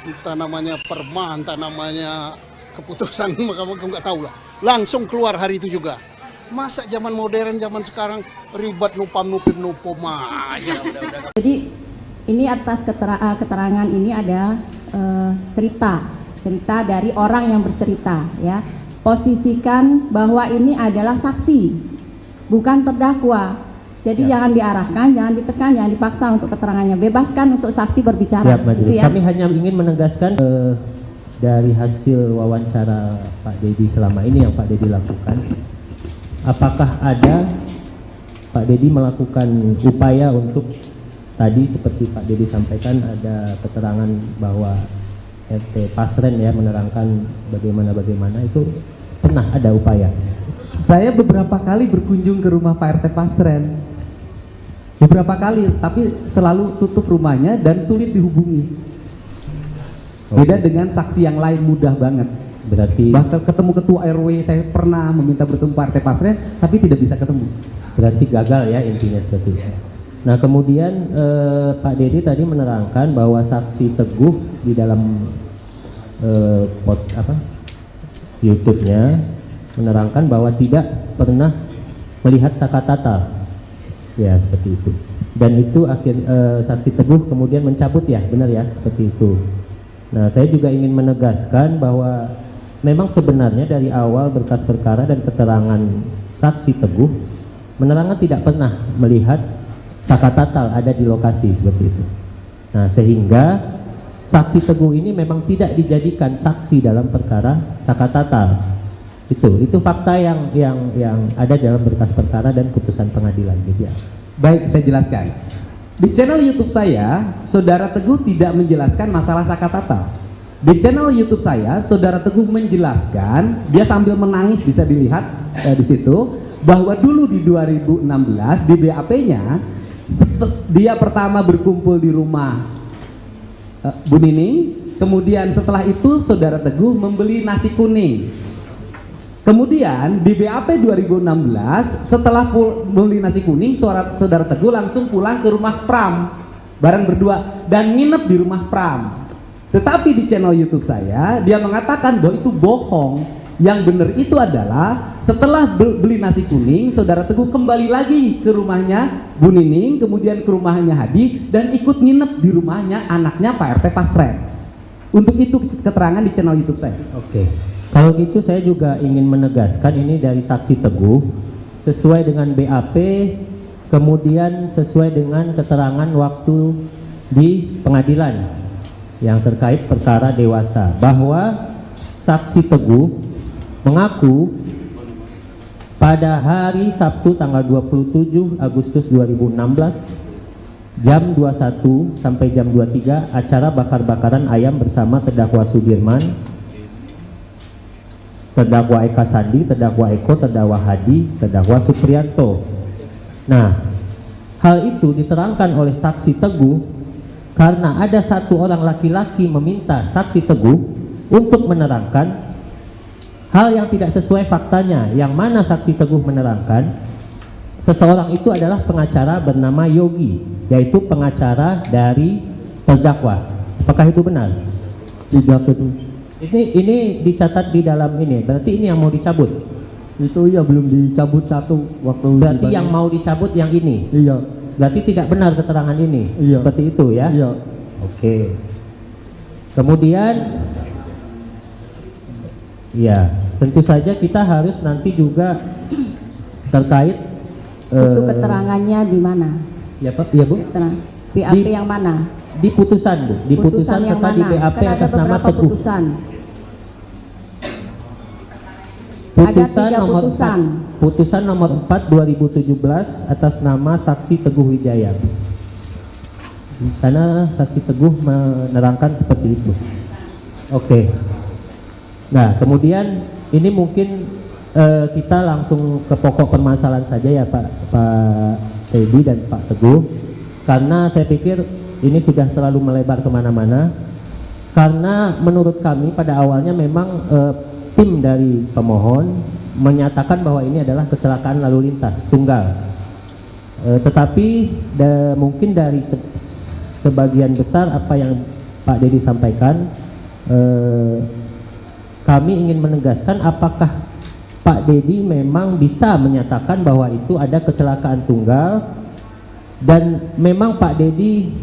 Speaker 1: entah namanya perma, entah namanya keputusan Mahkamah Agung, nggak tahu lah, langsung keluar hari itu juga. Masa zaman modern, zaman sekarang ribet nupum aja.
Speaker 4: Jadi ini atas keterangan ini ada cerita dari orang yang bercerita, ya. Posisikan bahwa ini adalah saksi, bukan terdakwa. Jadi jangan diarahkan, jangan ditekan, jangan dipaksa untuk keterangannya. Bebaskan untuk saksi berbicara.
Speaker 5: Siap, Majelis.
Speaker 4: Gitu ya.
Speaker 5: Kami hanya ingin menegaskan dari hasil wawancara Pak Dedi selama ini yang Pak Dedi lakukan, apakah ada Pak Dedi melakukan upaya untuk tadi seperti Pak Dedi sampaikan ada keterangan bahwa RT Pasren ya menerangkan bagaimana itu pernah ada upaya.
Speaker 6: Saya beberapa kali berkunjung ke rumah Pak RT Pasren, beberapa kali, tapi selalu tutup rumahnya dan sulit dihubungi. Beda dengan saksi yang lain mudah banget.
Speaker 5: Berarti
Speaker 6: bahkan ketemu ketua RW saya pernah meminta bertemu Pak RT Pasren, tapi tidak bisa ketemu.
Speaker 5: Berarti gagal ya intinya seperti itu. Nah kemudian Pak Dedi tadi menerangkan bahwa saksi Teguh di dalam YouTube-nya menerangkan bahwa tidak pernah melihat Sakatatal, ya seperti itu. Dan itu saksi Teguh kemudian mencabut ya, benar ya seperti itu. Nah saya juga ingin menegaskan bahwa memang sebenarnya dari awal berkas perkara dan keterangan saksi Teguh menerangkan tidak pernah melihat Sakatatal ada di lokasi seperti itu. Nah sehingga saksi Teguh ini memang tidak dijadikan saksi dalam perkara Sakatatal. Itu fakta yang ada dalam berkas perkara dan putusan pengadilan gitu ya.
Speaker 6: Baik, saya jelaskan. Di channel YouTube saya, Saudara Teguh tidak menjelaskan masalah Sakatatal. Di channel YouTube saya, Saudara Teguh menjelaskan, dia sambil menangis bisa dilihat di situ, bahwa dulu di 2016 di BAP-nya dia pertama berkumpul di rumah Bu Nining, kemudian setelah itu Saudara Teguh membeli nasi kuning. Kemudian di BAP 2016 setelah membeli nasi kuning, Saudara Teguh langsung pulang ke rumah Pram bareng berdua dan nginep di rumah Pram. Tetapi di channel YouTube saya dia mengatakan bahwa itu bohong. Yang benar itu adalah setelah beli nasi kuning, Saudara Teguh kembali lagi ke rumahnya Bu Nining, kemudian ke rumahnya Hadi dan ikut nginep di rumahnya anaknya Pak RT Pasren. Untuk itu keterangan di channel YouTube saya.
Speaker 5: Oke. Kalau gitu saya juga ingin menegaskan ini dari saksi Teguh sesuai dengan BAP, kemudian sesuai dengan keterangan waktu di pengadilan. yang terkait perkara dewasa, bahwa saksi Teguh mengaku pada hari Sabtu tanggal 27 Agustus 2016 jam 21 sampai jam 23 acara bakar-bakaran ayam bersama terdakwa Sudirman, terdakwa Eka Sandi, terdakwa Eko, terdakwa Hadi, terdakwa Supriyanto. Nah, hal itu diterangkan oleh saksi Teguh karena ada satu orang laki-laki meminta saksi Teguh untuk menerangkan hal yang tidak sesuai faktanya, yang mana saksi Teguh menerangkan seseorang itu adalah pengacara bernama Yogi, yaitu pengacara dari terdakwa. Apakah itu benar?
Speaker 12: Tidak, itu.
Speaker 5: Ini dicatat di dalam ini, berarti ini yang mau dicabut?
Speaker 12: Itu ya belum dicabut satu waktu.
Speaker 5: Berarti yang mau dicabut yang ini?
Speaker 12: Iya.
Speaker 5: Berarti tidak benar keterangan ini?
Speaker 12: Iya.
Speaker 5: Seperti itu ya?
Speaker 12: Iya.
Speaker 5: Oke. Kemudian, ya tentu saja kita harus nanti juga terkait
Speaker 4: itu keterangannya di mana?
Speaker 5: Ya Pak, ya Bu.
Speaker 4: BAP yang mana?
Speaker 5: Di putusan Bu, di putusan
Speaker 4: yang
Speaker 5: serta
Speaker 4: mana?
Speaker 5: di BAP
Speaker 4: Kan
Speaker 5: atas
Speaker 4: ada
Speaker 5: nama
Speaker 4: beberapa
Speaker 5: Teguh.
Speaker 4: putusan.
Speaker 5: Putusan
Speaker 4: Ada 3
Speaker 5: nomor
Speaker 4: putusan.
Speaker 5: 4, putusan nomor 4 2017 atas nama saksi Teguh Wijaya. Di sana saksi Teguh menerangkan seperti itu. Oke. Nah, kemudian ini mungkin kita langsung ke pokok permasalahan saja ya Pak Teddy dan Pak Teguh, karena saya pikir ini sudah terlalu melebar kemana-mana. Karena menurut kami pada awalnya memang tim dari pemohon menyatakan bahwa ini adalah kecelakaan lalu lintas tunggal, tetapi mungkin dari sebagian besar apa yang Pak Dedi sampaikan, kami ingin menegaskan apakah Pak Dedi memang bisa menyatakan bahwa itu ada kecelakaan tunggal dan memang Pak Dedi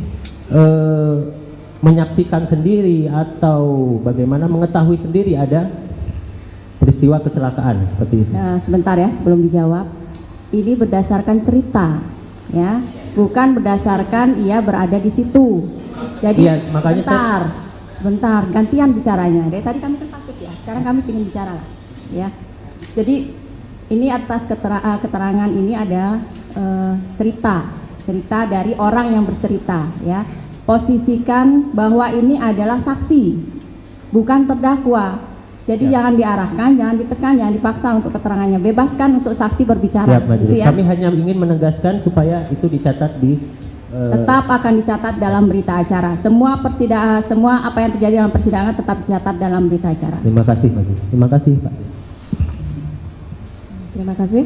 Speaker 5: menyaksikan sendiri atau bagaimana mengetahui sendiri ada peristiwa kecelakaan seperti itu.
Speaker 4: Sebentar ya sebelum dijawab. Ini berdasarkan cerita, ya, bukan berdasarkan ia berada di situ. Jadi
Speaker 5: ya, makanya
Speaker 4: sebentar, gantian bicaranya. Dari tadi kami kan pasif ya, sekarang kami ingin bicara lah, ya. Jadi ini atas keterangan ini ada cerita dari orang yang bercerita, ya. Posisikan bahwa ini adalah saksi, bukan terdakwa. Jadi jangan diarahkan, jangan ditekan, jangan dipaksa untuk keterangannya. Bebaskan untuk saksi berbicara. Gitu ya.
Speaker 5: Kami hanya ingin menegaskan supaya itu dicatat di
Speaker 4: tetap akan dicatat dalam berita acara. Semua persidangan, semua apa yang terjadi dalam persidangan tetap dicatat dalam berita acara.
Speaker 5: Terima kasih, Majelis. Terima kasih, Pak.
Speaker 8: Terima kasih.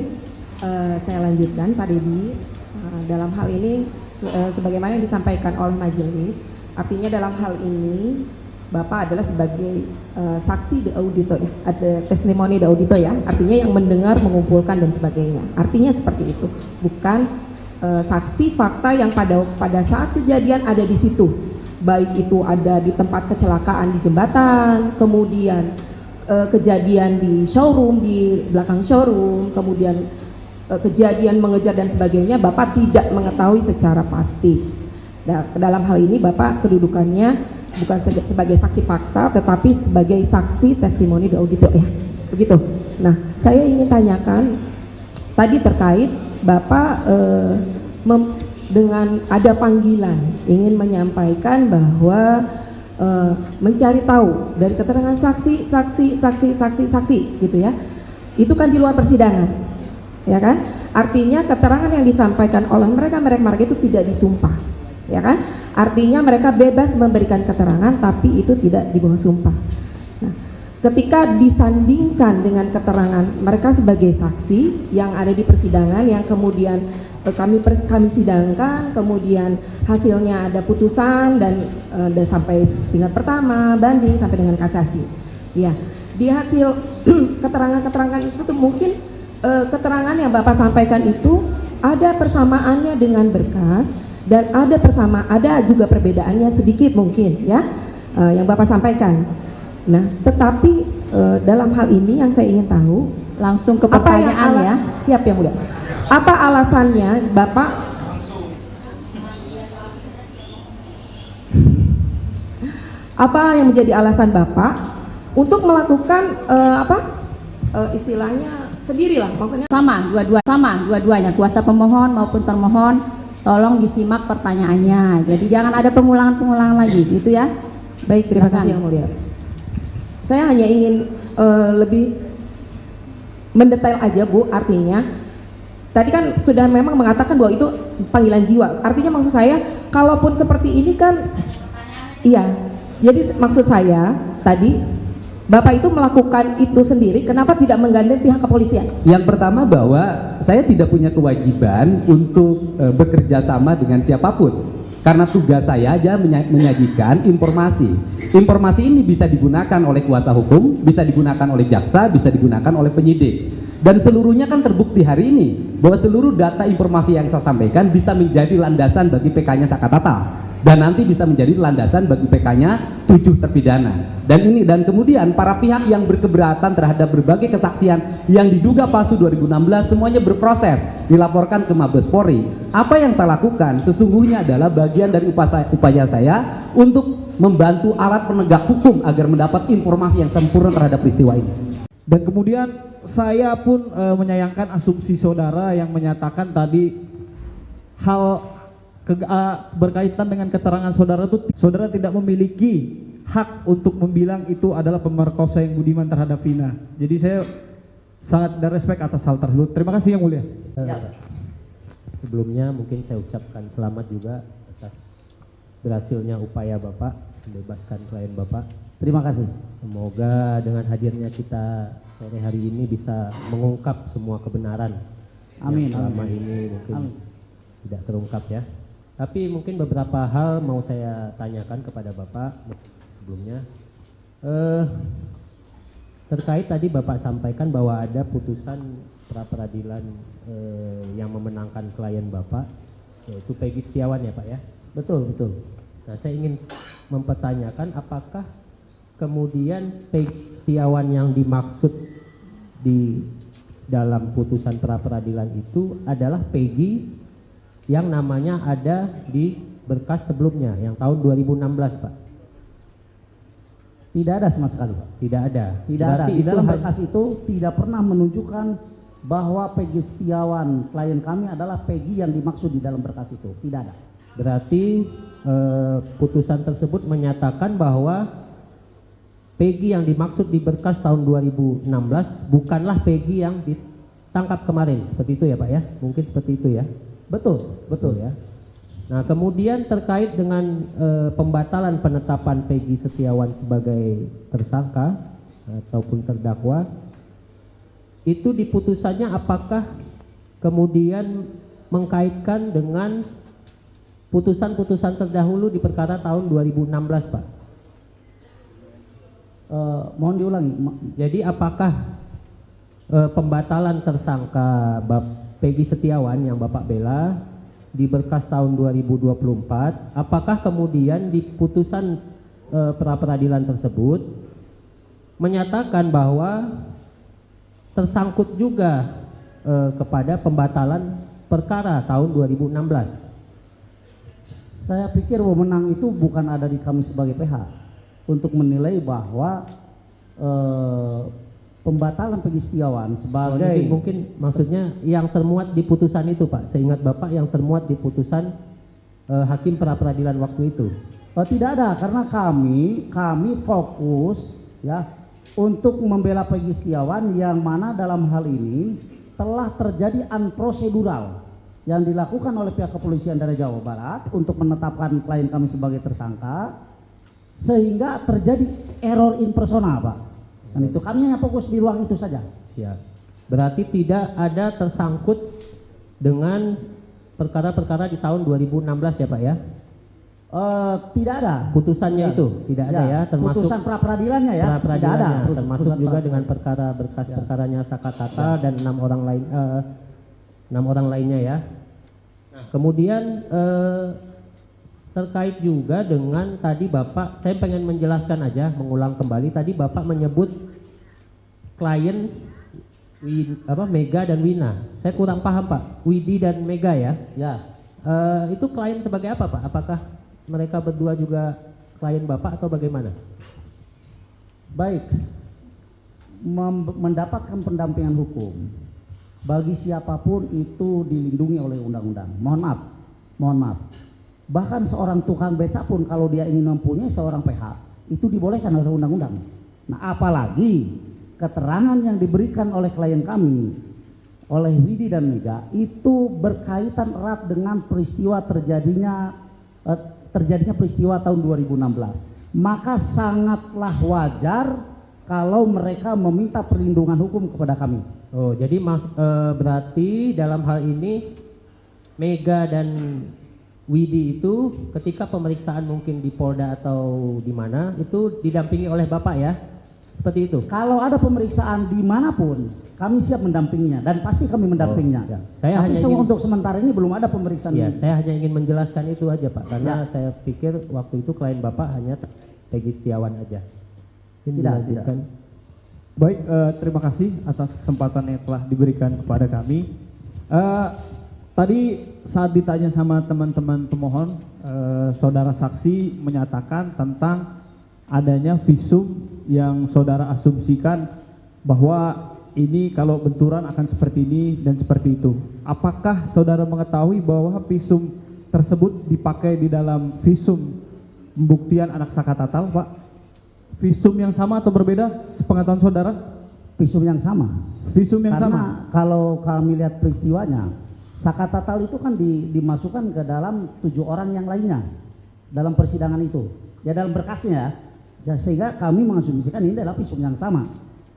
Speaker 8: Saya lanjutkan, Pak Dedi. Dalam hal ini, sebagaimana yang disampaikan oleh majelis, artinya dalam hal ini Bapak adalah sebagai saksi de audito ya, ada testimoni de audito ya, artinya yang mendengar, mengumpulkan dan sebagainya. Artinya seperti itu, bukan saksi fakta yang pada saat kejadian ada di situ, baik itu ada di tempat kecelakaan di jembatan, kemudian kejadian di showroom, di belakang showroom, kemudian kejadian mengejar dan sebagainya, Bapak tidak mengetahui secara pasti. Nah, dalam hal ini Bapak kedudukannya bukan sebagai saksi fakta, tetapi sebagai saksi testimoni de audito ya, begitu. Nah, saya ingin tanyakan tadi terkait Bapak dengan ada panggilan ingin menyampaikan bahwa mencari tahu dari keterangan saksi gitu ya, itu kan di luar persidangan, ya kan? Artinya keterangan yang disampaikan oleh mereka itu tidak disumpah, ya kan? Artinya mereka bebas memberikan keterangan tapi itu tidak di bawah sumpah. Nah, ketika disandingkan dengan keterangan mereka sebagai saksi yang ada di persidangan yang kemudian kami sidangkan, kemudian hasilnya ada putusan dan sampai tingkat pertama, banding sampai dengan kasasi. Ya, di hasil keterangan-keterangan itu tuh mungkin keterangan yang Bapak sampaikan itu ada persamaannya dengan berkas dan ada juga perbedaannya sedikit mungkin ya, yang Bapak sampaikan. Nah, tetapi dalam hal ini yang saya ingin tahu,
Speaker 4: langsung ke pertanyaan ya.
Speaker 8: Siap yang mulia. Apa alasannya Bapak Apa yang menjadi alasan Bapak untuk melakukan istilahnya sendirilah, maksudnya
Speaker 4: sama dua-duanya, kuasa pemohon maupun termohon, tolong disimak pertanyaannya. Jadi jangan ada pengulangan lagi, gitu ya.
Speaker 8: Baik, terima
Speaker 4: Silakan.
Speaker 8: kasih Yang Mulia. Saya hanya ingin lebih mendetail aja Bu, artinya tadi kan sudah memang mengatakan bahwa itu panggilan jiwa. Artinya maksud saya, kalaupun seperti ini kan, iya. Jadi maksud saya tadi, Bapak itu melakukan itu sendiri, kenapa tidak menggandeng pihak kepolisian?
Speaker 6: Yang pertama bahwa saya tidak punya kewajiban untuk bekerja sama dengan siapapun. Karena tugas saya aja menyajikan informasi. Informasi ini bisa digunakan oleh kuasa hukum, bisa digunakan oleh jaksa, bisa digunakan oleh penyidik. Dan seluruhnya kan terbukti hari ini bahwa seluruh data informasi yang saya sampaikan bisa menjadi landasan bagi PK-nya Sakatatal. Dan nanti bisa menjadi landasan bagi PK-nya 7 terpidana. Dan kemudian para pihak yang berkeberatan terhadap berbagai kesaksian yang diduga palsu 2016 semuanya berproses, dilaporkan ke Mabes Polri. Apa yang saya lakukan sesungguhnya adalah bagian dari upaya saya untuk membantu alat penegak hukum agar mendapat informasi yang sempurna terhadap peristiwa ini.
Speaker 9: Dan kemudian saya pun menyayangkan asumsi saudara yang menyatakan tadi hal berkaitan dengan keterangan saudara itu, saudara tidak memiliki hak untuk membilang itu adalah pemerkosa yang budiman terhadap Vina. Jadi saya sangat dan respect atas hal tersebut. Terima kasih Yang Mulia.
Speaker 5: Sebelumnya mungkin saya ucapkan selamat juga atas berhasilnya upaya Bapak membebaskan klien Bapak.
Speaker 7: Terima kasih.
Speaker 5: Semoga dengan hadirnya kita sore hari ini bisa mengungkap semua kebenaran
Speaker 7: Amin,
Speaker 5: yang selama
Speaker 7: amin.
Speaker 5: ini mungkin
Speaker 7: Amin.
Speaker 5: tidak terungkap ya. Tapi mungkin beberapa hal mau saya tanyakan kepada Bapak sebelumnya. Terkait tadi Bapak sampaikan bahwa ada putusan pra-peradilan yang memenangkan klien Bapak, yaitu Peggy Setiawan ya Pak ya?
Speaker 7: Betul, betul.
Speaker 5: Nah saya ingin mempertanyakan apakah kemudian Peggy Setiawan yang dimaksud di dalam putusan pra-peradilan itu adalah Peggy yang namanya ada di berkas sebelumnya yang tahun 2016 Pak?
Speaker 7: Tidak ada sama sekali Pak.
Speaker 5: Tidak ada.
Speaker 7: Tidak ada.
Speaker 5: Berarti
Speaker 7: Di dalam
Speaker 5: itu
Speaker 7: berkas itu tidak pernah menunjukkan bahwa Peggy Setiawan klien kami adalah Peggy yang dimaksud di dalam berkas itu. Tidak ada.
Speaker 5: Berarti putusan tersebut menyatakan bahwa Peggy yang dimaksud di berkas tahun 2016 bukanlah Peggy yang ditangkap kemarin. Seperti itu ya Pak ya? Mungkin seperti itu ya?
Speaker 7: Betul, betul
Speaker 5: ya. Nah kemudian terkait dengan pembatalan penetapan Peggy Setiawan sebagai tersangka ataupun terdakwa, itu di putusannya apakah kemudian mengkaitkan dengan putusan-putusan terdahulu di perkara tahun 2016 Pak?
Speaker 7: Mohon diulangi.
Speaker 5: Jadi apakah pembatalan tersangka Peggy Setiawan yang Bapak bela di berkas tahun 2024, apakah kemudian di putusan pra-peradilan tersebut menyatakan bahwa tersangkut juga kepada pembatalan perkara tahun 2016?
Speaker 7: Saya pikir wewenang itu bukan ada di kami sebagai PH untuk menilai bahwa pembatalan Peggy Setiawan sebagai
Speaker 5: mungkin maksudnya yang termuat di putusan itu Pak, seingat Bapak yang termuat di putusan hakim pra-peradilan waktu itu.
Speaker 7: Tidak ada, karena kami fokus ya untuk membela Peggy Setiawan yang mana dalam hal ini telah terjadi unprocedural yang dilakukan oleh pihak kepolisian daerah Jawa Barat untuk menetapkan klien kami sebagai tersangka sehingga terjadi error in persona Pak. Dan itu kami hanya fokus di ruang itu saja.
Speaker 5: Siap. Berarti tidak ada tersangkut dengan perkara-perkara di tahun 2016 ya Pak ya?
Speaker 7: Tidak ada.
Speaker 5: Putusannya itu tidak ada ya, termasuk
Speaker 7: putusan pra-peradilannya ya. Tidak ada.
Speaker 5: Termasuk juga dengan perkara berkas perkaranya Sakatatal dan 6 orang lainnya ya. Kemudian terkait juga dengan tadi Bapak, saya pengen menjelaskan aja, mengulang kembali tadi Bapak menyebut klien Mega dan Wina. Saya kurang paham Pak, Widi dan Mega ya?
Speaker 7: Ya.
Speaker 5: Itu klien sebagai apa Pak? Apakah mereka berdua juga klien Bapak atau bagaimana?
Speaker 7: Baik, mendapatkan pendampingan hukum bagi siapapun itu dilindungi oleh undang-undang. Mohon maaf. Bahkan seorang tukang beca pun kalau dia ingin mempunyai seorang PH itu dibolehkan oleh undang-undang. Nah, apalagi keterangan yang diberikan oleh klien kami, oleh Widi dan Mega itu berkaitan erat dengan peristiwa terjadinya peristiwa tahun 2016. Maka sangatlah wajar kalau mereka meminta perlindungan hukum kepada kami.
Speaker 5: Oh, jadi berarti dalam hal ini Mega dan Widi itu ketika pemeriksaan mungkin di Polda atau di mana itu didampingi oleh Bapak ya? Seperti itu.
Speaker 7: Kalau ada pemeriksaan dimanapun, kami siap mendampinginya dan pasti kami mendampinginya.
Speaker 5: Ya. Saya
Speaker 7: tapi
Speaker 5: hanya
Speaker 7: untuk sementara ini belum ada pemeriksaan.
Speaker 5: Ya, saya hanya ingin menjelaskan itu aja Pak, karena saya pikir waktu itu klien Bapak hanya Peggy Setiawan aja.
Speaker 7: Tidak.
Speaker 9: Baik, terima kasih atas kesempatan yang telah diberikan kepada kami. Tadi saat ditanya sama teman-teman pemohon, saudara saksi menyatakan tentang adanya visum yang saudara asumsikan bahwa ini kalau benturan akan seperti ini dan seperti itu. Apakah saudara mengetahui bahwa visum tersebut dipakai di dalam visum pembuktian anak Sakatatal, Pak? Visum yang sama atau berbeda sepengetahuan saudara?
Speaker 7: Visum yang sama.
Speaker 9: Visum yang
Speaker 7: Karena
Speaker 9: sama?
Speaker 7: kalau kami lihat peristiwanya, Sakatatal itu kan dimasukkan ke dalam 7 orang yang lainnya dalam persidangan itu. Ya dalam berkasnya ya, sehingga kami mengasumsikan ini adalah visum yang sama.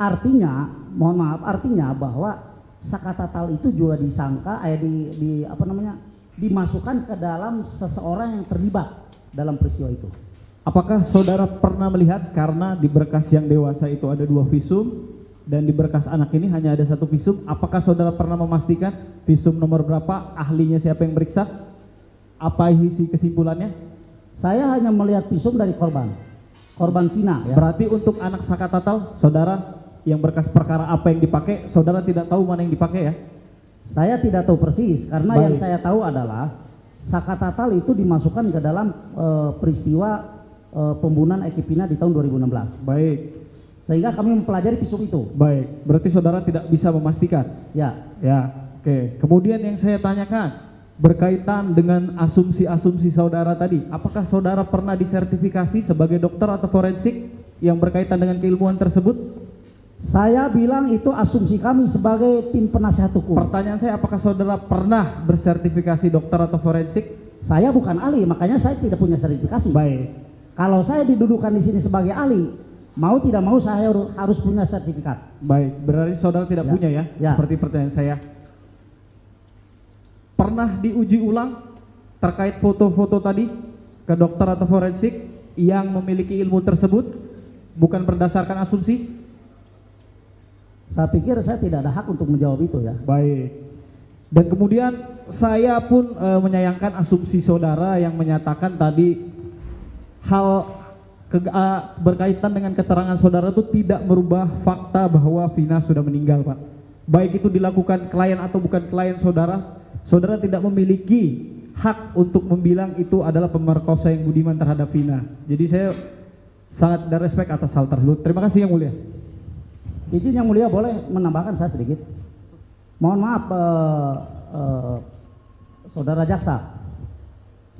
Speaker 7: Artinya, mohon maaf, artinya bahwa Sakatatal itu juga disangka dimasukkan ke dalam seseorang yang terlibat dalam peristiwa itu.
Speaker 9: Apakah saudara pernah melihat karena di berkas yang dewasa itu ada 2 visum dan di berkas anak ini hanya ada 1 visum, apakah saudara pernah memastikan visum nomor berapa, ahlinya siapa yang meriksa, apa isi kesimpulannya?
Speaker 7: Saya hanya melihat visum dari korban Vina ya.
Speaker 9: Berarti untuk anak Sakatatal, saudara yang berkas perkara apa yang dipakai, saudara tidak tahu mana yang dipakai ya?
Speaker 7: Saya tidak tahu persis karena
Speaker 9: Baik.
Speaker 7: yang saya tahu adalah Sakatatal itu dimasukkan ke dalam peristiwa pembunuhan Eki Pina di tahun 2016.
Speaker 9: Baik.
Speaker 7: Sehingga kami mempelajari visum itu.
Speaker 9: Baik, berarti saudara tidak bisa memastikan?
Speaker 7: Ya.
Speaker 9: Ya, oke. Kemudian yang saya tanyakan berkaitan dengan asumsi-asumsi saudara tadi, apakah saudara pernah disertifikasi sebagai dokter atau forensik yang berkaitan dengan keilmuan tersebut?
Speaker 7: Saya bilang itu asumsi kami sebagai tim penasihat hukum.
Speaker 9: Pertanyaan saya, apakah saudara pernah bersertifikasi dokter atau forensik?
Speaker 7: Saya bukan ahli, makanya saya tidak punya sertifikasi.
Speaker 9: Baik.
Speaker 7: Kalau saya didudukan di sini sebagai ahli, mau tidak mau saya harus punya sertifikat.
Speaker 9: Baik, berarti saudara tidak punya ya? Seperti pertanyaan saya. Pernah diuji ulang terkait foto-foto tadi ke dokter atau forensik yang memiliki ilmu tersebut, bukan berdasarkan asumsi?
Speaker 7: Saya pikir saya tidak ada hak untuk menjawab itu ya.
Speaker 9: Baik. Dan kemudian saya pun menyayangkan asumsi saudara yang menyatakan tadi berkaitan dengan keterangan saudara itu tidak merubah fakta bahwa Vina sudah meninggal, Pak. Baik itu dilakukan klien atau bukan klien saudara, saudara tidak memiliki hak untuk membilang itu adalah pemerkosa yang budiman terhadap Vina. Jadi saya sangat ada respect atas hal tersebut. Terima kasih Yang Mulia.
Speaker 7: Izin Yang Mulia boleh menambahkan saya sedikit. Mohon maaf saudara jaksa.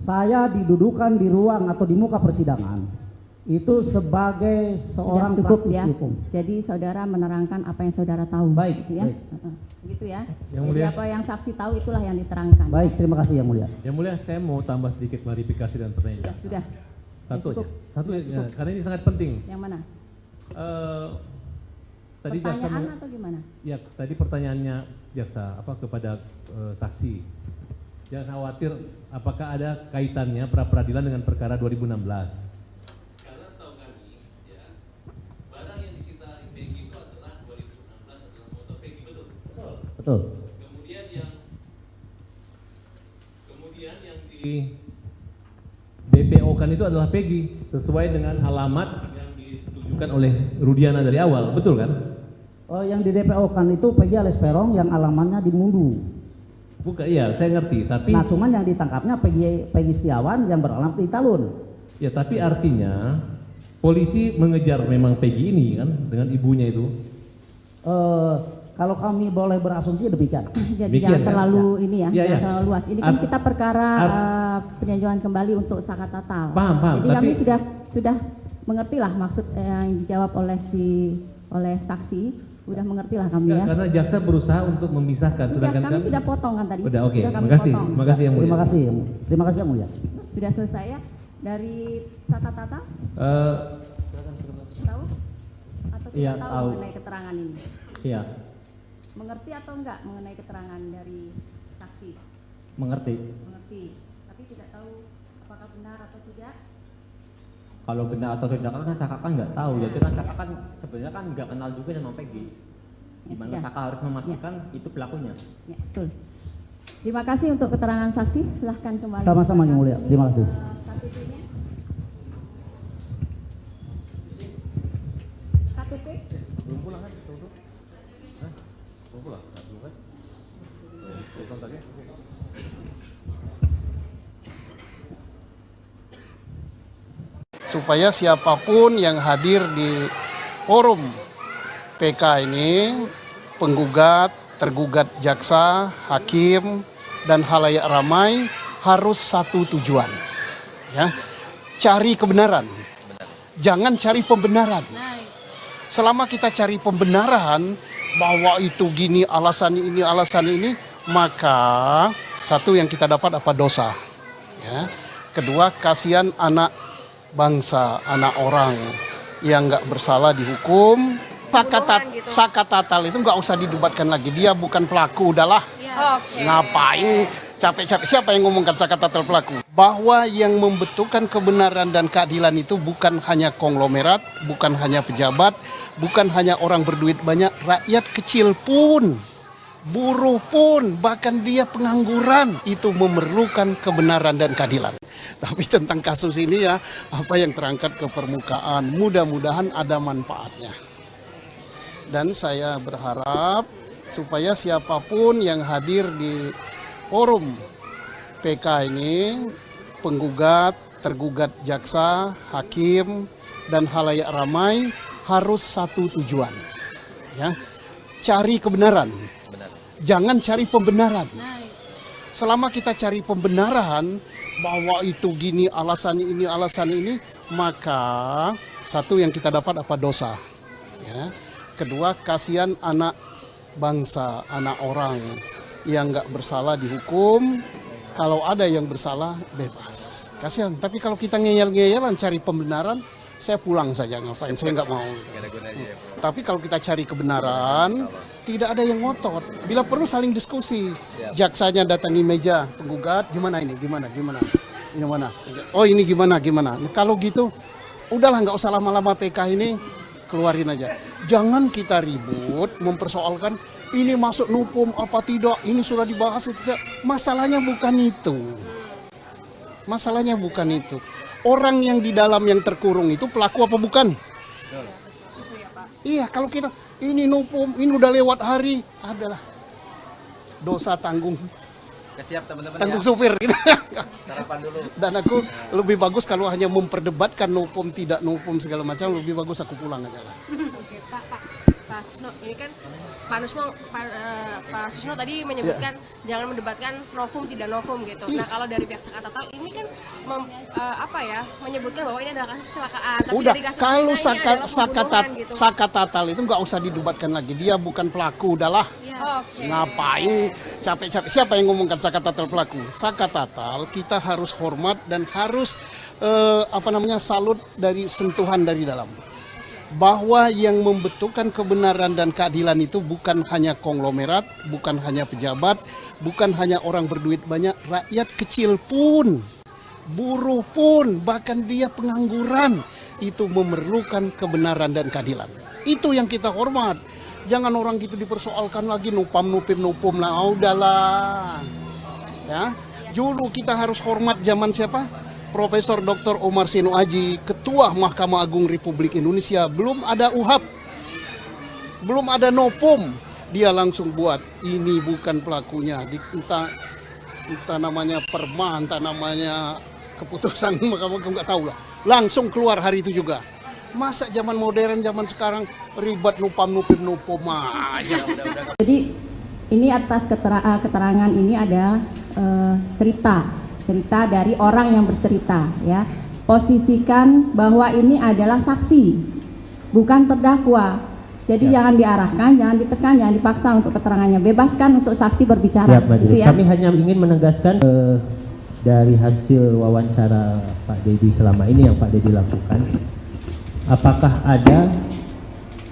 Speaker 7: Saya didudukan di ruang atau di muka persidangan itu sebagai seorang
Speaker 4: cukup
Speaker 7: praktisi
Speaker 4: ya.
Speaker 7: hukum.
Speaker 4: Jadi saudara menerangkan apa yang saudara tahu.
Speaker 7: Baik,
Speaker 4: gitu ya.
Speaker 7: baik.
Speaker 4: Gitu ya.
Speaker 2: Yang
Speaker 4: Jadi
Speaker 2: Mulia.
Speaker 4: apa yang saksi tahu itulah yang diterangkan.
Speaker 7: Baik, terima kasih Yang Mulia.
Speaker 2: Yang Mulia, saya mau tambah sedikit klarifikasi dan pertanyaan.
Speaker 4: Ya, sudah.
Speaker 2: Satu
Speaker 4: Cukup.
Speaker 2: aja. Satu
Speaker 4: Sudah
Speaker 2: ya,
Speaker 4: cukup.
Speaker 2: karena ini sangat penting.
Speaker 4: Yang mana?
Speaker 2: Tadi jaksa
Speaker 4: Pertanyaan atau gimana?
Speaker 2: Ya, tadi pertanyaannya jaksa kepada saksi. Jangan khawatir, apakah ada kaitannya pra peradilan dengan perkara 2016? Karena setahu kami, ya, barang yang disita Peggy itu adalah 2016 adalah foto Peggy, betul?
Speaker 7: Betul.
Speaker 2: Kemudian yang di DPO kan itu adalah Peggy sesuai dengan alamat yang ditujukan oleh Rudiana dari awal, betul kan?
Speaker 7: Yang di DPO kan itu Peggy alias Peron yang alamannya di Mundu.
Speaker 2: Bukan, iya saya ngerti, tapi
Speaker 7: Nah cuman yang ditangkapnya Peggy Setiawan yang beralamat di Talun.
Speaker 2: Ya, tapi artinya polisi mengejar memang Peggy ini kan dengan ibunya itu.
Speaker 7: Kalau kami boleh berasumsi demikian.
Speaker 4: Jadi
Speaker 2: Demikian,
Speaker 4: jangan
Speaker 2: kan?
Speaker 4: terlalu ini ya,
Speaker 2: Iya,
Speaker 4: jangan
Speaker 2: iya.
Speaker 4: terlalu luas. Ini kan kita perkara peninjauan kembali untuk saka tatal.
Speaker 2: Paham,
Speaker 4: Jadi kami
Speaker 2: tapi
Speaker 4: sudah mengerti lah maksud yang dijawab oleh saksi, sudah mengerti lah kami ya.
Speaker 2: karena jaksa berusaha untuk memisahkan,
Speaker 4: Sudah,
Speaker 2: sedangkan
Speaker 4: kami sudah potong kan tadi.
Speaker 2: Udah, oke.
Speaker 4: Sudah kami
Speaker 2: Makasih,
Speaker 4: potong.
Speaker 2: makasih yang mulia.
Speaker 7: Terima kasih yang mulia.
Speaker 4: Sudah selesai ya dari saka tatal? Tahu? Atau tidak
Speaker 10: Iya,
Speaker 4: tahu
Speaker 10: tahu.
Speaker 4: mengenai keterangan ini?
Speaker 10: Iya,
Speaker 4: Mengerti atau enggak mengenai keterangan dari saksi?
Speaker 10: mengerti.
Speaker 4: Mengerti, tapi tidak tahu apakah benar atau tidak.
Speaker 10: Kalau benar atau tidak kan Saka kan nggak tahu. Jadi kan Saka kan sebenarnya kan nggak kenal juga sama Peggy. Gimana
Speaker 4: Ya.
Speaker 10: Saka harus memastikan itu pelakunya.
Speaker 4: Ya, betul. Terima kasih untuk keterangan saksi. Silahkan kembali.
Speaker 7: Sama-sama yang mulia. Terima kasih.
Speaker 4: KTP-nya. KTP.
Speaker 2: Belum pulang kan? Belum pulang? Belum kan? Telepon tadi.
Speaker 1: Supaya siapapun yang hadir di forum PK ini, penggugat, tergugat jaksa, hakim, dan halayak ramai harus satu tujuan. Ya, cari kebenaran. Jangan cari pembenaran. Selama kita cari pembenaran bahwa itu gini alasan ini, maka satu yang kita dapat apa dosa. Ya. Kedua, kasihan anak bangsa, anak orang yang nggak bersalah dihukum. Saka tatal itu nggak usah didebatkan lagi. Dia bukan pelaku, udahlah. Ngapain capek-capek? Siapa yang ngomongkan saka tatal pelaku? Bahwa yang membentukkan kebenaran dan keadilan itu bukan hanya konglomerat, bukan hanya pejabat, bukan hanya orang berduit banyak, rakyat kecil pun, buruh pun, bahkan dia pengangguran itu memerlukan kebenaran dan keadilan. Tapi tentang kasus ini ya, apa yang terangkat ke permukaan, mudah-mudahan ada manfaatnya. Dan saya berharap supaya siapapun yang hadir di forum PK ini, penggugat, tergugat jaksa, hakim, dan halayak ramai harus satu tujuan. Ya, cari kebenaran. Jangan cari pembenaran. Selama kita cari pembenaran bahwa itu gini alasan ini, maka satu yang kita dapat apa dosa. Ya. Kedua, kasihan anak bangsa, anak orang yang nggak bersalah dihukum. Kalau ada yang bersalah bebas. Kasihan. Tapi kalau kita ngeyel-ngeyelan cari pembenaran, saya pulang saja, ngapain, saya nggak mau. Tapi kalau kita cari kebenaran, tidak ada yang ngotot. Bila perlu saling diskusi. Jaksanya datangi meja penggugat, gimana ini, gimana. Oh ini gimana. Nah, kalau gitu, udahlah nggak usah lama-lama PK ini, keluarin aja. Jangan kita ribut, mempersoalkan ini masuk nupum apa tidak, ini sudah dibahas itu tidak. Masalahnya bukan itu. Masalahnya bukan itu. Orang yang di dalam yang terkurung itu pelaku apa bukan? Iya, kalau kita ini nupum, ini udah lewat hari, adalah dosa tanggung.
Speaker 11: Siap teman-teman
Speaker 1: Tanggung
Speaker 11: ya.
Speaker 1: supir gitu.
Speaker 11: Sarapan dulu.
Speaker 1: Dan aku lebih bagus kalau hanya memperdebatkan nupum tidak nupum segala macam, lebih bagus aku pulang aja lah.
Speaker 3: Oke, Pak Susno, ini kan Pak Susno tadi menyebutkan jangan mendebatkan novum tidak novum gitu. Nah, kalau dari pihak Saka Tatal ini kan menyebutkan bahwa ini adalah kasus kecelakaan, tapi
Speaker 1: Udah,
Speaker 3: dari kasus
Speaker 1: kalau
Speaker 3: ini adalah pembunuhan gitu.
Speaker 1: saka tatal itu nggak usah didebatkan lagi. Dia bukan pelaku, udahlah. Ngapain capek-capek? Siapa yang ngomongkan saka tatal pelaku? Saka tatal kita harus hormat dan harus salut dari sentuhan dari dalam. Bahwa yang membentukkan kebenaran dan keadilan itu bukan hanya konglomerat, bukan hanya pejabat, bukan hanya orang berduit banyak, rakyat kecil pun, buruh pun, bahkan dia pengangguran itu memerlukan kebenaran dan keadilan. Itu yang kita hormat. Jangan orang gitu dipersoalkan lagi nupum lah, udahlah. Ya, dulu kita harus hormat zaman siapa? Profesor Dr. Omar Seno Aji, Ketua Mahkamah Agung Republik Indonesia, belum ada UHAP, belum ada nopum, dia langsung buat ini bukan pelakunya, entah namanya perma, entah namanya keputusan Mahkamah Agung, nggak tahu lah. langsung keluar hari itu juga. Masa zaman modern, zaman sekarang ribet nupam aja.
Speaker 4: Jadi ini atas keterangan ini ada cerita dari orang yang bercerita, ya. Posisikan bahwa ini adalah saksi, bukan terdakwa. Jadi jangan diarahkan, jangan ditekan, jangan dipaksa untuk keterangannya. Bebaskan untuk saksi berbicara.
Speaker 5: Siap, Majelis.
Speaker 4: Gitu ya.
Speaker 5: Kami hanya ingin menegaskan dari hasil wawancara Pak Dedi selama ini yang Pak Dedi lakukan, apakah ada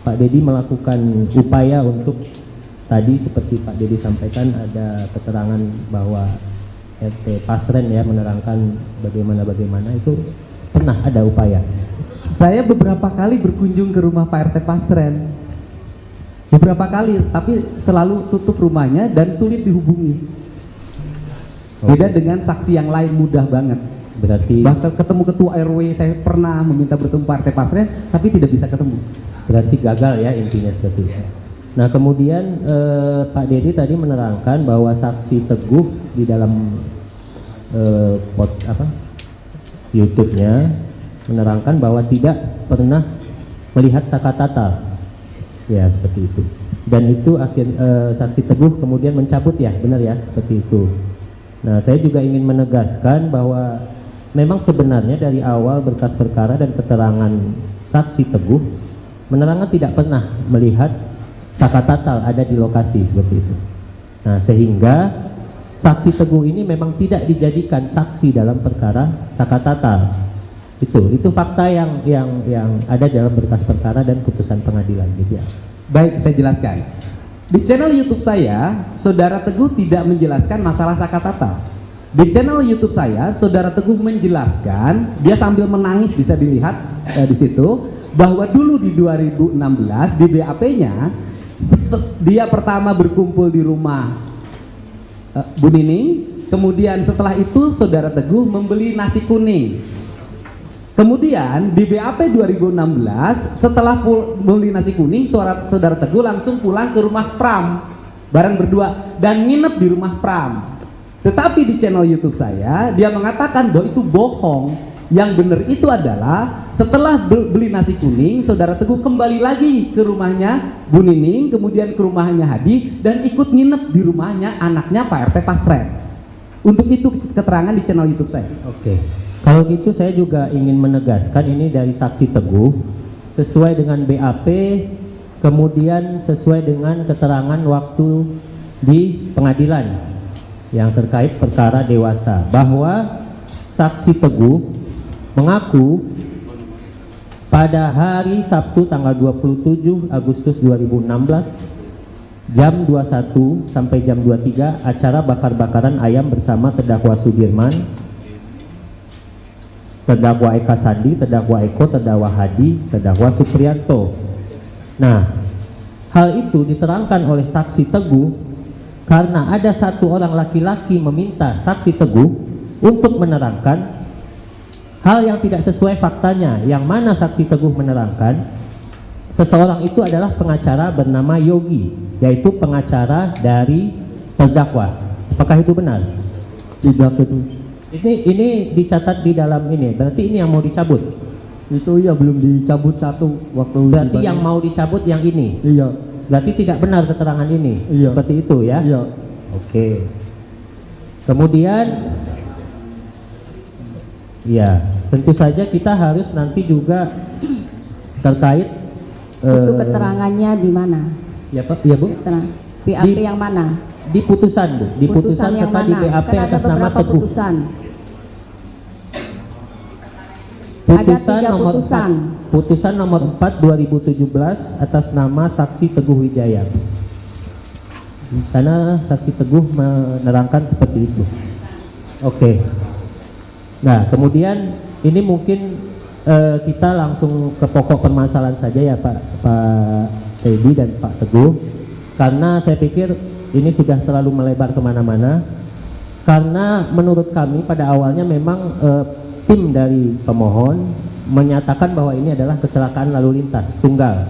Speaker 5: Pak Dedi melakukan upaya untuk tadi seperti Pak Dedi sampaikan ada keterangan bahwa RT Pasren ya menerangkan bagaimana itu pernah ada upaya?
Speaker 6: Saya beberapa kali berkunjung ke rumah Pak RT Pasren. Beberapa kali, tapi selalu tutup rumahnya dan sulit dihubungi. Beda dengan saksi yang lain mudah banget.
Speaker 5: Berarti
Speaker 6: bahkan ketemu ketua RW saya pernah meminta bertemu Pak RT Pasren tapi tidak bisa ketemu.
Speaker 5: Berarti gagal ya intinya seperti itu. Nah kemudian Pak Dedi tadi menerangkan bahwa saksi Teguh di dalam YouTube-nya menerangkan bahwa tidak pernah melihat Sakatata, ya seperti itu. Dan itu saksi Teguh kemudian mencabut ya, benar ya seperti itu. Nah saya juga ingin menegaskan bahwa memang sebenarnya dari awal berkas perkara dan keterangan saksi Teguh menerangkan tidak pernah melihat Sakatatal ada di lokasi seperti itu. Nah sehingga saksi Teguh ini memang tidak dijadikan saksi dalam perkara Sakatatal. Itu fakta yang ada dalam berkas perkara dan putusan pengadilan gitu ya.
Speaker 6: Baik, saya jelaskan. Di channel YouTube saya, Saudara Teguh tidak menjelaskan masalah Sakatatal. Di channel YouTube saya, Saudara Teguh menjelaskan, dia sambil menangis bisa dilihat di situ, bahwa dulu di 2016 di BAP-nya dia pertama berkumpul di rumah Bu Nining, kemudian setelah itu Saudara Teguh membeli nasi kuning. Kemudian di BAP 2016 setelah beli nasi kuning, Saudara Teguh langsung pulang ke rumah Pram bareng berdua dan nginep di rumah Pram. Tetapi di channel YouTube saya dia mengatakan bahwa itu bohong. Yang benar itu adalah setelah beli nasi kuning, Saudara Teguh kembali lagi ke rumahnya Bu Nining, kemudian ke rumahnya Hadi dan ikut nginep di rumahnya anaknya Pak RT Pasren. Untuk itu keterangan di channel YouTube saya.
Speaker 5: Oke. Kalau gitu saya juga ingin menegaskan ini dari saksi Teguh sesuai dengan BAP, kemudian sesuai dengan keterangan waktu di pengadilan yang terkait perkara dewasa, bahwa saksi Teguh mengaku pada hari Sabtu tanggal 27 Agustus 2016 jam 21 sampai jam 23 acara bakar-bakaran ayam bersama terdakwa Sudirman, terdakwa Eka Sandi, terdakwa Eko, terdakwa Hadi, terdakwa Supriyanto. Nah, hal itu diterangkan oleh saksi Teguh karena ada satu orang laki-laki meminta saksi Teguh untuk menerangkan hal yang tidak sesuai faktanya, yang mana saksi Teguh menerangkan seseorang itu adalah pengacara bernama Yogi, yaitu pengacara dari terdakwa. Apakah itu benar?
Speaker 12: Tidak itu.
Speaker 5: Ini dicatat di dalam ini, berarti ini yang mau dicabut?
Speaker 12: Itu ya belum dicabut satu waktu.
Speaker 5: Berarti yang mau dicabut yang ini?
Speaker 12: Iya.
Speaker 5: Berarti tidak benar keterangan ini?
Speaker 12: Iya.
Speaker 5: Seperti itu ya?
Speaker 12: Iya.
Speaker 5: Oke. Kemudian, ya tentu saja kita harus nanti juga terkait
Speaker 4: itu keterangannya di mana?
Speaker 5: Ya Pak, ya Bu?
Speaker 4: BAP yang mana?
Speaker 5: Di putusan Bu, di putusan
Speaker 4: yang
Speaker 5: serta
Speaker 4: mana?
Speaker 5: di BAP
Speaker 4: Kan
Speaker 5: atas nama Teguh.
Speaker 4: Putusan.
Speaker 5: Putusan
Speaker 4: ada 3
Speaker 5: nomor
Speaker 4: putusan.
Speaker 5: 4, putusan nomor 4 2017 atas nama saksi Teguh Wijaya. Di sana saksi Teguh menerangkan seperti itu. Oke. Nah, kemudian ini mungkin kita langsung ke pokok permasalahan saja ya Pak Teddy dan Pak Teguh, karena saya pikir ini sudah terlalu melebar kemana-mana. Karena menurut kami pada awalnya memang tim dari pemohon menyatakan bahwa ini adalah kecelakaan lalu lintas tunggal,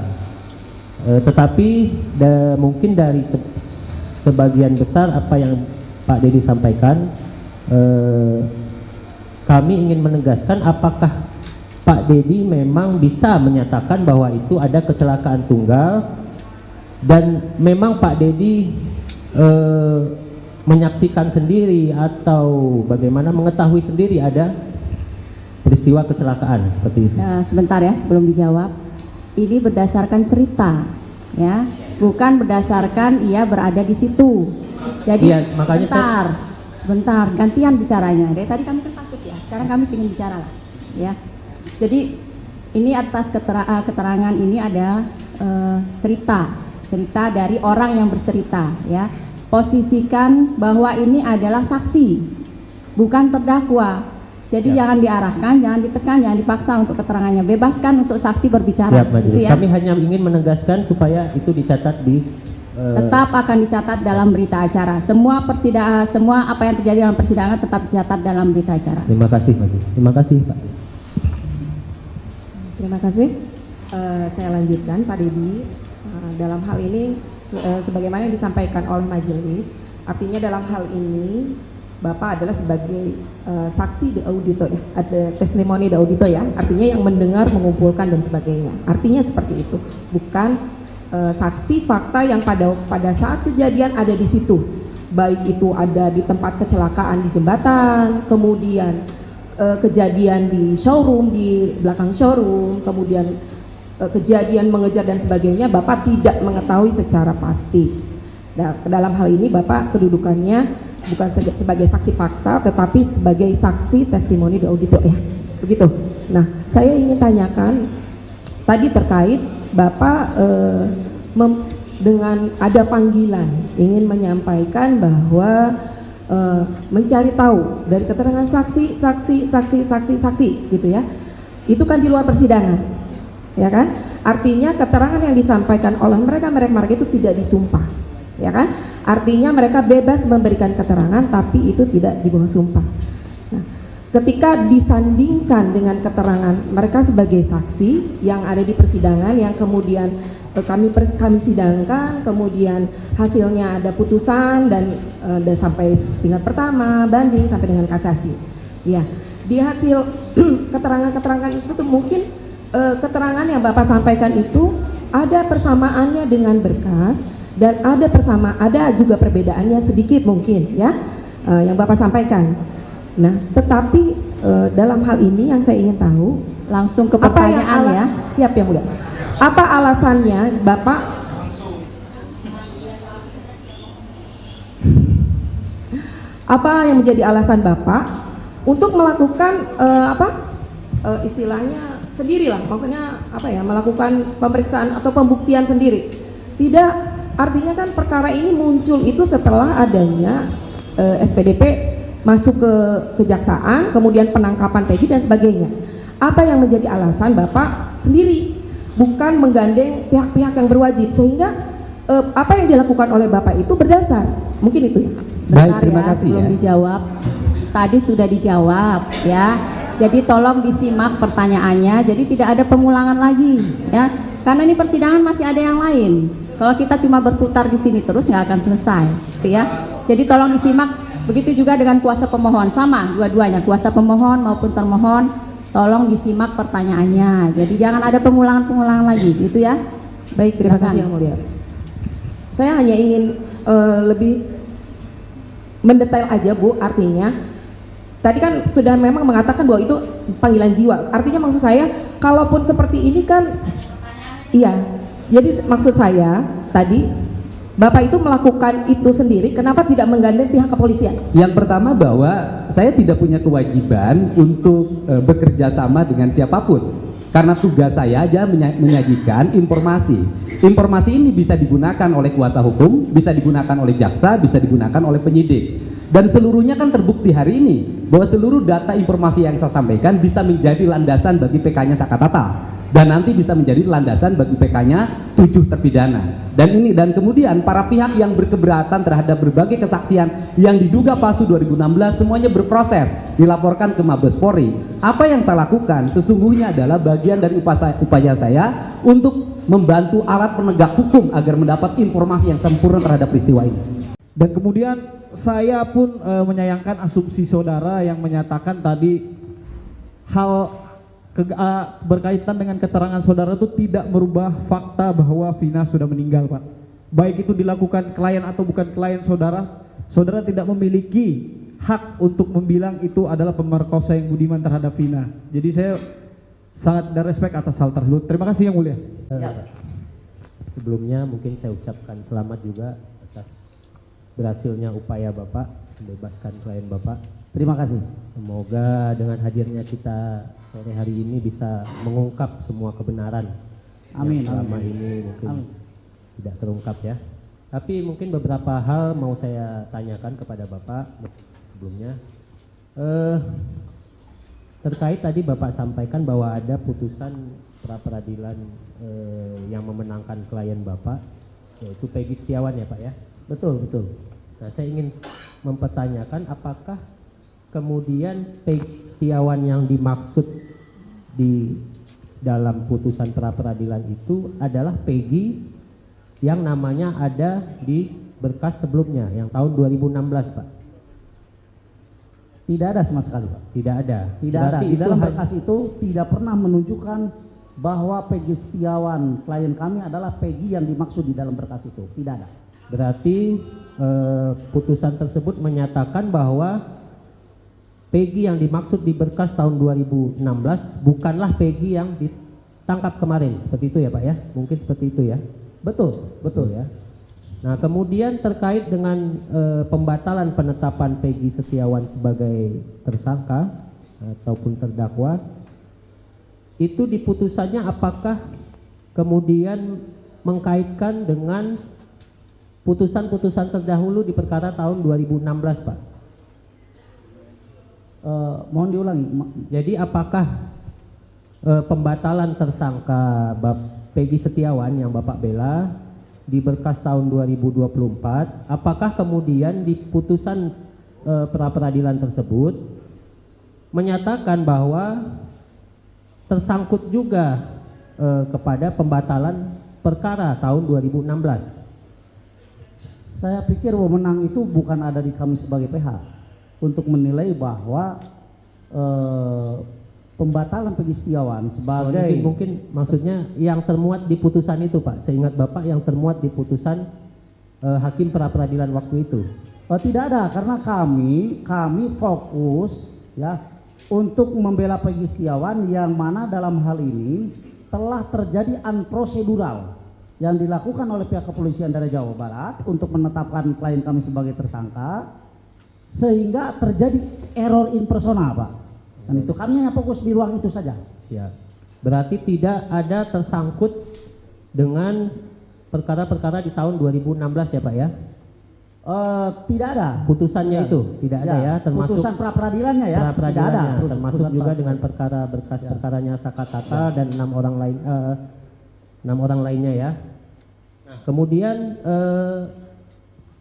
Speaker 5: tetapi mungkin dari sebagian besar apa yang Pak Dedi sampaikan, kami ingin menegaskan apakah Pak Dedi memang bisa menyatakan bahwa itu ada kecelakaan tunggal dan memang Pak Dedi menyaksikan sendiri atau bagaimana mengetahui sendiri ada peristiwa kecelakaan seperti itu.
Speaker 4: Sebentar ya sebelum dijawab. Ini berdasarkan cerita, ya, bukan berdasarkan ia berada di situ. Jadi
Speaker 5: ya, makanya
Speaker 4: sebentar, gantian bicaranya. Dari tadi kami kan pasif ya, sekarang kami ingin bicara lah, ya. Jadi ini atas keterangan ini ada cerita dari orang yang bercerita, ya. Posisikan bahwa ini adalah saksi, bukan terdakwa. Jadi jangan diarahkan, jangan ditekan, jangan dipaksa untuk keterangannya. Bebaskan untuk saksi berbicara. Gitu ya.
Speaker 5: Kami hanya ingin menegaskan supaya itu dicatat di
Speaker 4: tetap akan dicatat dalam berita acara. Semua persidangan, semua apa yang terjadi dalam persidangan tetap dicatat dalam berita acara.
Speaker 5: Terima kasih, Majelis. Terima kasih, Pak.
Speaker 8: Terima kasih. Saya lanjutkan, Pak Dedi. Dalam hal ini, sebagaimana yang disampaikan oleh majelis, artinya dalam hal ini Bapak adalah sebagai saksi de audito ya, ada testimoni de audito ya, artinya yang mendengar, mengumpulkan dan sebagainya. Artinya seperti itu, bukan saksi fakta yang pada saat kejadian ada di situ, baik itu ada di tempat kecelakaan di jembatan, kemudian kejadian di showroom, di belakang showroom, kemudian kejadian mengejar dan sebagainya, Bapak tidak mengetahui secara pasti. Nah, dalam hal ini Bapak kedudukannya bukan sebagai saksi fakta, tetapi sebagai saksi testimoni de audito ya, begitu. Nah, saya ingin tanyakan tadi terkait Bapak dengan ada panggilan ingin menyampaikan bahwa mencari tahu dari keterangan saksi gitu ya, itu kan di luar persidangan, ya kan? Artinya keterangan yang disampaikan oleh mereka itu tidak disumpah, ya kan? Artinya mereka bebas memberikan keterangan tapi itu tidak di bawah sumpah. Nah, ketika disandingkan dengan keterangan mereka sebagai saksi yang ada di persidangan yang kemudian kami sidangkan, kemudian hasilnya ada putusan dan sampai tingkat pertama, banding sampai dengan kasasi. Ya, di hasil keterangan-keterangan itu tuh mungkin keterangan yang Bapak sampaikan itu ada persamaannya dengan berkas. Dan ada juga perbedaannya sedikit mungkin ya yang Bapak sampaikan. Nah, tetapi dalam hal ini yang saya ingin tahu
Speaker 4: langsung ke pertanyaan ya.
Speaker 8: Siap yang mulia. Apa alasannya Bapak? Apa yang menjadi alasan Bapak untuk melakukan istilahnya sendirilah, maksudnya apa ya, melakukan pemeriksaan atau pembuktian sendiri? Tidak. Artinya kan perkara ini muncul itu setelah adanya SPDP masuk ke kejaksaan, kemudian penangkapan Peggy dan sebagainya. Apa yang menjadi alasan Bapak sendiri, bukan menggandeng pihak-pihak yang berwajib, sehingga apa yang dilakukan oleh Bapak itu berdasar? Mungkin itu ya.
Speaker 4: Baik, terima kasih ya. Dijawab. Tadi sudah dijawab ya. Jadi tolong disimak pertanyaannya. Jadi tidak ada pengulangan lagi ya. Karena ini persidangan masih ada yang lain. Kalau kita cuma berputar di sini terus nggak akan selesai, ya. Jadi tolong disimak. Begitu juga dengan kuasa pemohon, sama dua-duanya, kuasa pemohon maupun termohon, tolong disimak pertanyaannya. Jadi jangan ada pengulangan-pengulangan lagi, gitu ya.
Speaker 8: Baik, terima kasih yang mulia. Saya hanya ingin lebih mendetail aja Bu, artinya tadi kan sudah memang mengatakan bahwa itu panggilan jiwa. Artinya maksud saya, kalaupun seperti ini kan, iya. Jadi maksud saya tadi Bapak itu melakukan itu sendiri, kenapa tidak menggandeng pihak kepolisian?
Speaker 6: Yang pertama bahwa saya tidak punya kewajiban untuk bekerja sama dengan siapapun, karena tugas saya aja menyajikan informasi. Informasi ini bisa digunakan oleh kuasa hukum, bisa digunakan oleh jaksa, bisa digunakan oleh penyidik, dan seluruhnya kan terbukti hari ini bahwa seluruh data informasi yang saya sampaikan bisa menjadi landasan bagi PK-nya Sakatatal. Dan nanti bisa menjadi landasan bagi PK-nya 7 terpidana. Dan kemudian para pihak yang berkeberatan terhadap berbagai kesaksian yang diduga palsu 2016 semuanya berproses, dilaporkan ke Mabes Polri. Apa yang saya lakukan sesungguhnya adalah bagian dari upaya saya untuk membantu alat penegak hukum agar mendapat informasi yang sempurna terhadap peristiwa ini.
Speaker 9: Dan kemudian saya pun menyayangkan asumsi saudara yang menyatakan tadi hal berkaitan dengan keterangan saudara itu tidak merubah fakta bahwa Vina sudah meninggal, Pak. Baik itu dilakukan klien atau bukan klien saudara, saudara tidak memiliki hak untuk membilang itu adalah pemerkosa yang budiman terhadap Vina. Jadi saya sangat ada respect atas hal tersebut. Terima kasih Yang Mulia.
Speaker 5: Sebelumnya mungkin saya ucapkan selamat juga atas berhasilnya upaya Bapak membebaskan klien Bapak.
Speaker 7: Terima kasih.
Speaker 5: Semoga dengan hadirnya kita sore hari ini bisa mengungkap semua kebenaran
Speaker 7: Amin,
Speaker 5: yang selama
Speaker 7: amin.
Speaker 5: ini mungkin
Speaker 7: Amin.
Speaker 5: tidak terungkap ya. Tapi mungkin beberapa hal mau saya tanyakan kepada Bapak sebelumnya. Terkait tadi Bapak sampaikan bahwa ada putusan pra-peradilan yang memenangkan klien Bapak, yaitu Peggy Setiawan ya Pak ya?
Speaker 7: Betul, betul.
Speaker 5: Nah saya ingin mempertanyakan apakah kemudian Peggy Setiawan yang dimaksud di dalam putusan pra-peradilan itu adalah Peggy yang namanya ada di berkas sebelumnya yang tahun 2016 Pak?
Speaker 7: Tidak ada sama sekali, Pak.
Speaker 5: Tidak ada.
Speaker 7: Tidak ada. Di dalam berkas itu tidak pernah menunjukkan bahwa Peggy Setiawan klien kami adalah Peggy yang dimaksud di dalam berkas itu. Tidak ada.
Speaker 5: Berarti putusan tersebut menyatakan bahwa Peggy yang dimaksud di berkas tahun 2016 bukanlah Peggy yang ditangkap kemarin, seperti itu ya Pak ya? Mungkin seperti itu ya?
Speaker 7: Betul, betul
Speaker 5: ya. Nah kemudian terkait dengan pembatalan penetapan Peggy Setiawan sebagai tersangka ataupun terdakwa, itu di putusannya apakah kemudian mengkaitkan dengan putusan-putusan terdahulu di perkara tahun 2016 Pak?
Speaker 7: Mohon diulangi.
Speaker 5: Jadi apakah pembatalan tersangka Peggy Setiawan yang Bapak bela di berkas tahun 2024, apakah kemudian di putusan pra-peradilan tersebut menyatakan bahwa tersangkut juga kepada pembatalan perkara tahun 2016?
Speaker 7: Saya pikir wewenang itu bukan ada di kami sebagai PH untuk menilai bahwa pembatalan Peggy Setiawan sebagai
Speaker 5: mungkin maksudnya yang termuat di putusan itu Pak, seingat Bapak yang termuat di putusan hakim pra-peradilan waktu itu.
Speaker 7: Tidak ada, karena kami fokus ya untuk membela Peggy Setiawan yang mana dalam hal ini telah terjadi unprocedural yang dilakukan oleh pihak kepolisian dari Jawa Barat untuk menetapkan klien kami sebagai tersangka, sehingga terjadi error in persona Pak. Dan itu kami hanya fokus di ruang itu saja.
Speaker 5: Siap. Berarti tidak ada tersangkut dengan perkara-perkara di tahun 2016 ya Pak ya?
Speaker 7: Tidak ada.
Speaker 5: Putusannya itu tidak ada ya, termasuk
Speaker 7: putusan pra-peradilannya ya. Tidak ada.
Speaker 5: Termasuk juga dengan perkara berkas perkaranya Sakatata dan 6 orang lainnya ya. Kemudian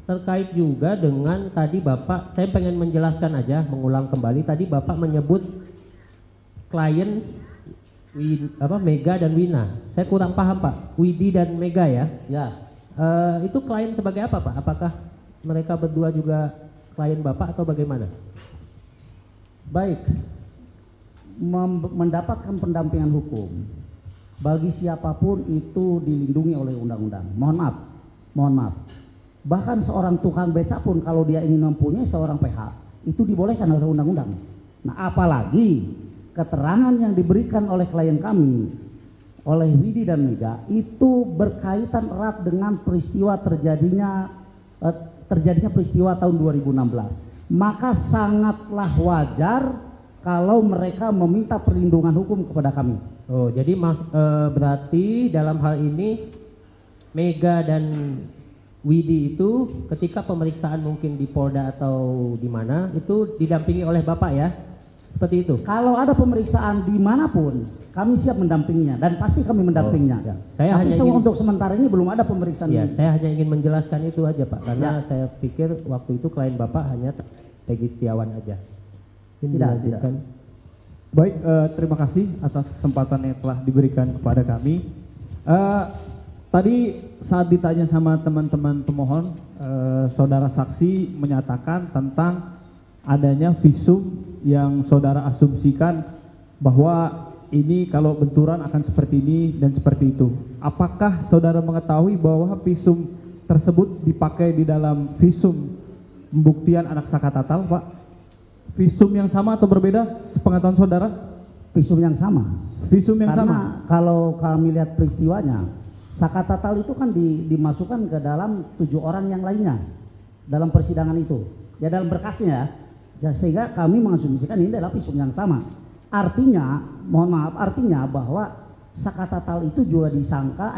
Speaker 5: terkait juga dengan tadi Bapak, saya pengen menjelaskan aja, mengulang kembali tadi Bapak menyebut klien Mega dan Wina. Saya kurang paham Pak, Widi dan Mega ya?
Speaker 7: Ya.
Speaker 5: Itu klien sebagai apa Pak? Apakah mereka berdua juga klien Bapak atau bagaimana?
Speaker 7: Baik, mendapatkan pendampingan hukum bagi siapapun itu dilindungi oleh undang-undang. Mohon maaf. Bahkan seorang tukang beca pun kalau dia ingin mempunyai seorang PH itu dibolehkan oleh undang-undang. Nah apalagi keterangan yang diberikan oleh klien kami, oleh Widi dan Mega itu berkaitan erat dengan peristiwa terjadinya peristiwa tahun 2016. Maka sangatlah wajar kalau mereka meminta perlindungan hukum kepada kami.
Speaker 5: Oh jadi berarti dalam hal ini Mega dan Widi itu ketika pemeriksaan mungkin di Polda atau di mana itu didampingi oleh Bapak ya? Seperti itu?
Speaker 7: Kalau ada pemeriksaan dimanapun kami siap mendampinginya dan pasti kami mendampinginya.
Speaker 5: Saya
Speaker 7: Tapi untuk sementara ini belum ada pemeriksaan.
Speaker 5: Ya, saya hanya ingin menjelaskan itu aja Pak, karena saya pikir waktu itu klien Bapak hanya Peggy Setiawan aja.
Speaker 7: Tidak.
Speaker 9: Baik, terima kasih atas kesempatan yang telah diberikan kepada kami. Tadi saat ditanya sama teman-teman pemohon, saudara saksi menyatakan tentang adanya visum yang saudara asumsikan bahwa ini kalau benturan akan seperti ini dan seperti itu. Apakah saudara mengetahui bahwa visum tersebut dipakai di dalam visum pembuktian anak Sakatatal, Pak? Visum yang sama atau berbeda sepengetahuan saudara?
Speaker 7: Visum yang sama.
Speaker 9: Visum yang
Speaker 7: Karena
Speaker 9: sama.
Speaker 7: kalau kami lihat peristiwanya, Sakatatal itu kan dimasukkan ke dalam 7 orang yang lainnya dalam persidangan itu. Ya dalam berkasnya ya, sehingga kami mengasumsikan ini adalah visum yang sama. Artinya, mohon maaf, artinya bahwa Sakatatal itu juga disangka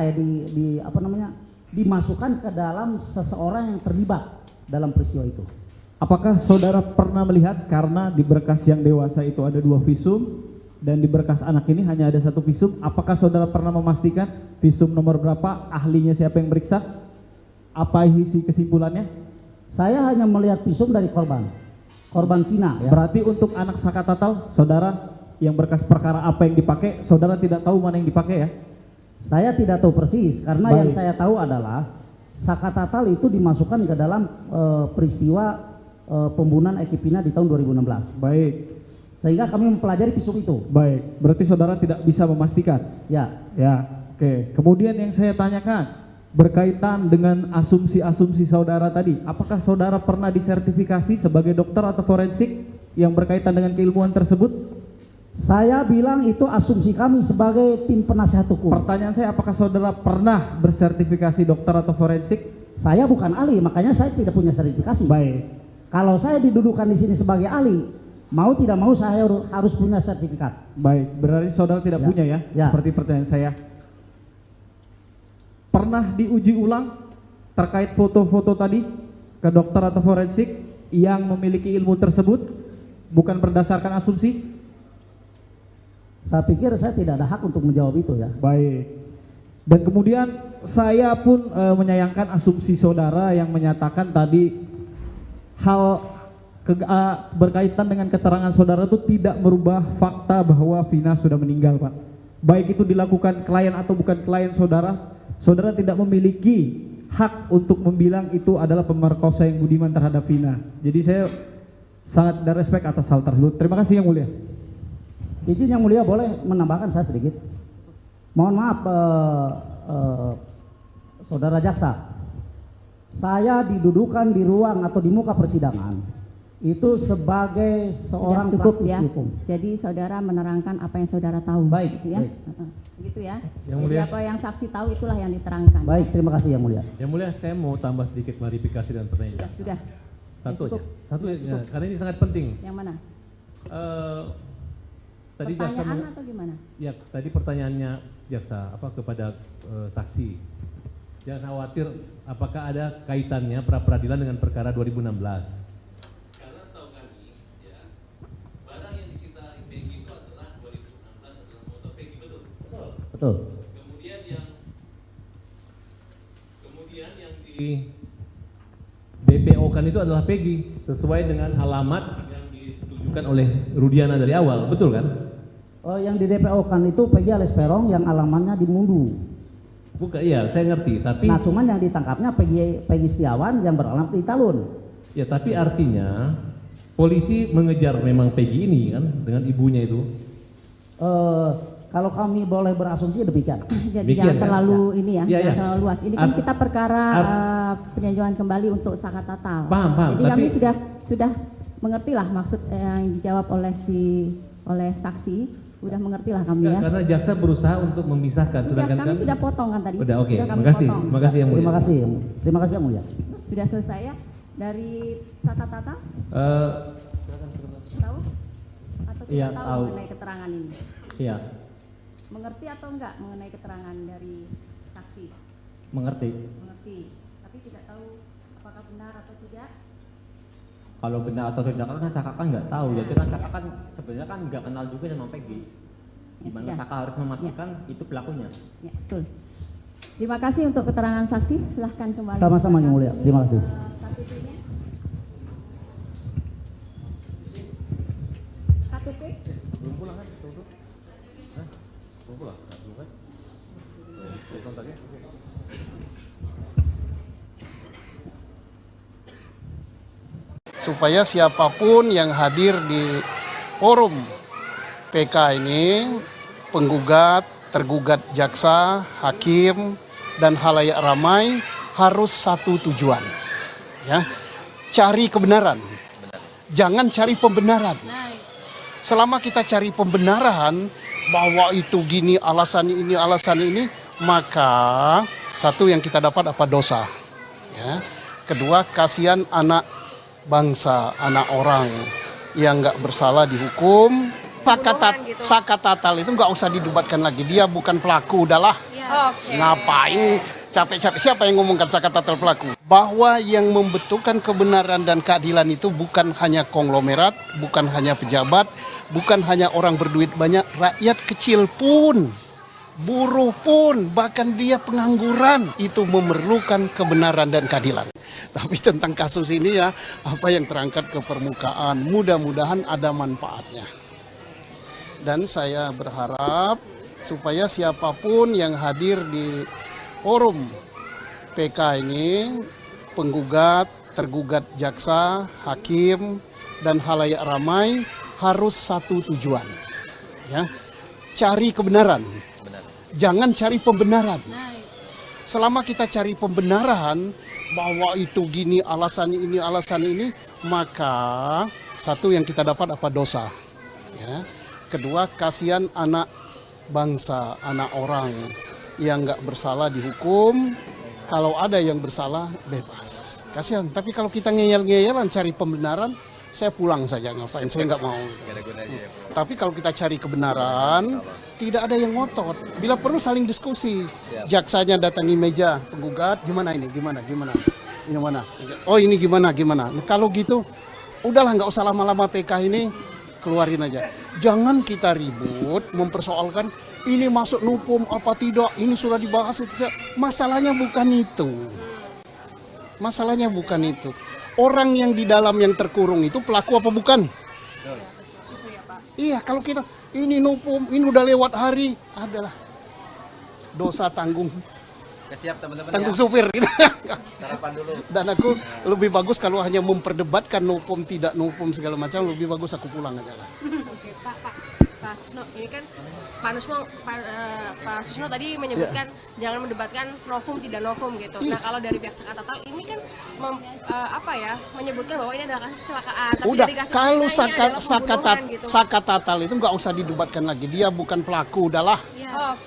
Speaker 7: dimasukkan ke dalam seseorang yang terlibat dalam peristiwa itu.
Speaker 9: Apakah saudara pernah melihat karena di berkas yang dewasa itu ada 2 visum dan di berkas anak ini hanya ada 1 visum, apakah saudara pernah memastikan visum nomor berapa, ahlinya siapa yang meriksa, apa isi kesimpulannya?
Speaker 7: Saya hanya melihat visum dari korban Vina ya.
Speaker 9: Berarti untuk anak Sakatatal, saudara yang berkas perkara apa yang dipakai, saudara tidak tahu mana yang dipakai ya?
Speaker 7: Saya tidak tahu persis karena
Speaker 9: Baik.
Speaker 7: yang saya tahu adalah Sakatatal itu dimasukkan ke dalam peristiwa pembunuhan Eki Pina di tahun 2016.
Speaker 9: Baik.
Speaker 7: Sehingga kami mempelajari visum itu.
Speaker 9: Baik, berarti saudara tidak bisa memastikan.
Speaker 7: Ya.
Speaker 9: Ya, oke. Kemudian yang saya tanyakan berkaitan dengan asumsi-asumsi saudara tadi, apakah saudara pernah disertifikasi sebagai dokter atau forensik yang berkaitan dengan keilmuan tersebut?
Speaker 7: Saya bilang itu asumsi kami sebagai tim penasihat hukum.
Speaker 9: Pertanyaan saya, apakah saudara pernah bersertifikasi dokter atau forensik?
Speaker 7: Saya bukan ahli, makanya saya tidak punya sertifikasi.
Speaker 9: Baik.
Speaker 7: Kalau saya didudukan di sini sebagai ahli, mau tidak mau saya harus punya sertifikat.
Speaker 9: Baik, berarti saudara tidak punya ya? Seperti pertanyaan saya. Pernah diuji ulang terkait foto-foto tadi ke dokter atau forensik yang memiliki ilmu tersebut, bukan berdasarkan asumsi?
Speaker 7: Saya pikir saya tidak ada hak untuk menjawab itu ya.
Speaker 9: Baik. Dan kemudian saya pun menyayangkan asumsi saudara yang menyatakan tadi hal berkaitan dengan keterangan saudara itu tidak merubah fakta bahwa Vina sudah meninggal, Pak. Baik itu dilakukan klien atau bukan klien saudara, saudara tidak memiliki hak untuk membilang itu adalah pemerkosa yang budiman terhadap Vina. Jadi saya sangat ada respect atas hal tersebut. Terima kasih Yang Mulia.
Speaker 7: Izin Yang Mulia boleh menambahkan saya sedikit. Mohon maaf saudara jaksa, saya didudukan di ruang atau di muka persidangan itu sebagai seorang
Speaker 4: cukup
Speaker 7: praktisi
Speaker 4: ya.
Speaker 7: hukum.
Speaker 4: Jadi saudara menerangkan apa yang saudara tahu.
Speaker 7: Baik,
Speaker 4: gitu ya.
Speaker 7: baik.
Speaker 4: Gitu ya.
Speaker 2: Yang
Speaker 4: Jadi
Speaker 2: Mulia.
Speaker 4: apa yang saksi tahu itulah yang diterangkan.
Speaker 7: Baik, terima kasih Yang Mulia.
Speaker 2: Yang Mulia, saya mau tambah sedikit klarifikasi dan pertanyaan.
Speaker 4: Sudah.
Speaker 2: Satu
Speaker 4: Cukup.
Speaker 2: aja. Satu aja,
Speaker 4: Cukup.
Speaker 2: karena ini sangat penting.
Speaker 4: Yang mana?
Speaker 2: Tadi jaksa
Speaker 4: Pertanyaan atau gimana?
Speaker 2: Ya, tadi pertanyaannya jaksa kepada saksi. Jangan khawatir apakah ada kaitannya pra peradilan dengan perkara 2016. Karena setahu kami ya, barang yang disita Peggy itu adalah 2016 adalah foto Peggy, betul?
Speaker 7: Betul.
Speaker 2: Kemudian yang di BPO kan itu adalah Peggy sesuai dengan alamat yang ditujukan oleh Rudiana dari awal, betul kan?
Speaker 7: Yang di DPO kan itu Peggy alias Peron yang alamatnya di Mundu.
Speaker 2: Bukan, iya saya ngerti, tapi
Speaker 7: Nah cuman yang ditangkapnya Peggy Setiawan yang beralamat di Talun.
Speaker 2: ya tapi artinya polisi mengejar memang Peggy ini kan dengan ibunya itu.
Speaker 7: Kalau kami boleh berasumsi demikian.
Speaker 4: Jadi
Speaker 2: Demikian,
Speaker 4: jangan
Speaker 2: kan?
Speaker 4: terlalu ini ya,
Speaker 2: Ya,
Speaker 4: jangan
Speaker 2: ya.
Speaker 4: terlalu luas. Ini kan kita perkara peninjauan kembali untuk Sakatatal.
Speaker 2: Paham,
Speaker 4: Jadi
Speaker 2: tapi
Speaker 4: kami sudah mengerti lah maksud yang dijawab oleh saksi. Udah mengerti lah kami ya.
Speaker 2: Karena jaksa berusaha untuk memisahkan, sedangkan
Speaker 4: Kami sudah potong kan tadi.
Speaker 2: Udah, oke.
Speaker 4: Sudah kami
Speaker 2: Makasih.
Speaker 4: potong.
Speaker 2: Makasih Yang Mulia.
Speaker 7: Terima kasih Yang Mulia.
Speaker 4: Sudah selesai ya dari Sakatatal? Tahu? Atau tidak
Speaker 10: Iya,
Speaker 4: tahu
Speaker 10: tahu.
Speaker 4: mengenai keterangan ini?
Speaker 10: Iya,
Speaker 4: Mengerti atau enggak mengenai keterangan dari saksi?
Speaker 10: mengerti.
Speaker 4: Mengerti. Tapi tidak tahu apakah benar atau tidak?
Speaker 10: Kalau benar atau tidak kan Saka kan nggak tahu. Jadi kan Saka kan sebenarnya kan nggak kenal juga sama Peggy. Gimana
Speaker 4: sudah.
Speaker 10: Saka harus memastikan itu pelakunya.
Speaker 4: Ya, betul. Terima kasih untuk keterangan saksi. Silahkan kembali.
Speaker 7: Sama-sama Yang Mulia. Terima kasih.
Speaker 4: KTP-nya. KTP?
Speaker 2: Belum pulang kan? Belum pulang? Belum kan? Kontaknya?
Speaker 1: Supaya siapapun yang hadir di forum PK ini penggugat, tergugat jaksa, hakim, dan halayak ramai harus satu tujuan. Ya, cari kebenaran. Jangan cari pembenaran. Selama kita cari pembenaran bahwa itu gini, alasan ini, maka satu yang kita dapat apa? Dosa. Ya. Kedua, kasihan anak bangsa, anak orang yang nggak bersalah dihukum. Sakatatal itu nggak usah didebatkan lagi. Dia bukan pelaku, udahlah. Ngapain capek-capek? Siapa yang ngomongkan sakatatal pelaku? Bahwa yang membentukkan kebenaran dan keadilan itu bukan hanya konglomerat, bukan hanya pejabat, bukan hanya orang berduit banyak, rakyat kecil pun, buruh pun, bahkan dia pengangguran itu memerlukan kebenaran dan keadilan. Tapi tentang kasus ini ya, apa yang terangkat ke permukaan, mudah-mudahan ada manfaatnya. Dan saya berharap supaya siapapun yang hadir di forum PK ini, penggugat, tergugat jaksa, hakim, dan halayak ramai harus satu tujuan. Ya, cari kebenaran. Jangan cari pembenaran. Selama kita cari pembenaran bahwa itu gini, alasan ini, maka satu yang kita dapat apa? Dosa. Ya. Kedua, kasihan anak bangsa, anak orang yang nggak bersalah dihukum. Kalau ada yang bersalah, bebas. Kasihan. Tapi kalau kita ngeyel-ngeyelan cari pembenaran, saya pulang saja, ngapain? Saya nggak mau. Tapi kalau kita cari kebenaran, tidak ada yang ngotot. Bila perlu saling diskusi. Jaksanya datangi meja penggugat, gimana ini, gimana? Ini mana? Oh ini gimana? Nah, kalau gitu, udahlah nggak usah lama-lama PK ini, keluarin aja. Jangan kita ribut mempersoalkan ini masuk nupum apa tidak, ini sudah dibahas itu tidak. Masalahnya bukan itu. Orang yang di dalam yang terkurung itu pelaku apa bukan? Iya, kalau kita ini nupum, ini udah lewat hari, adalah dosa tanggung.
Speaker 11: Siap teman-teman.
Speaker 1: Tanggung supir gitu.
Speaker 11: Sarapan dulu.
Speaker 1: Dan aku lebih bagus kalau hanya memperdebatkan nupum tidak nupum segala macam, lebih bagus aku pulang aja lah.
Speaker 3: Oke, Pak Susno, ini kan Pak Susno tadi menyebutkan jangan mendebatkan novum tidak novum gitu. Nah, kalau dari pihak Sakatatal ini kan menyebutkan bahwa ini adalah kasus kecelakaan. Tapi
Speaker 1: Udah,
Speaker 3: dari kasus
Speaker 1: kalau
Speaker 3: ini adalah pembunuhan gitu.
Speaker 1: Sakatatal itu nggak usah didebatkan lagi. Dia bukan pelaku, udahlah.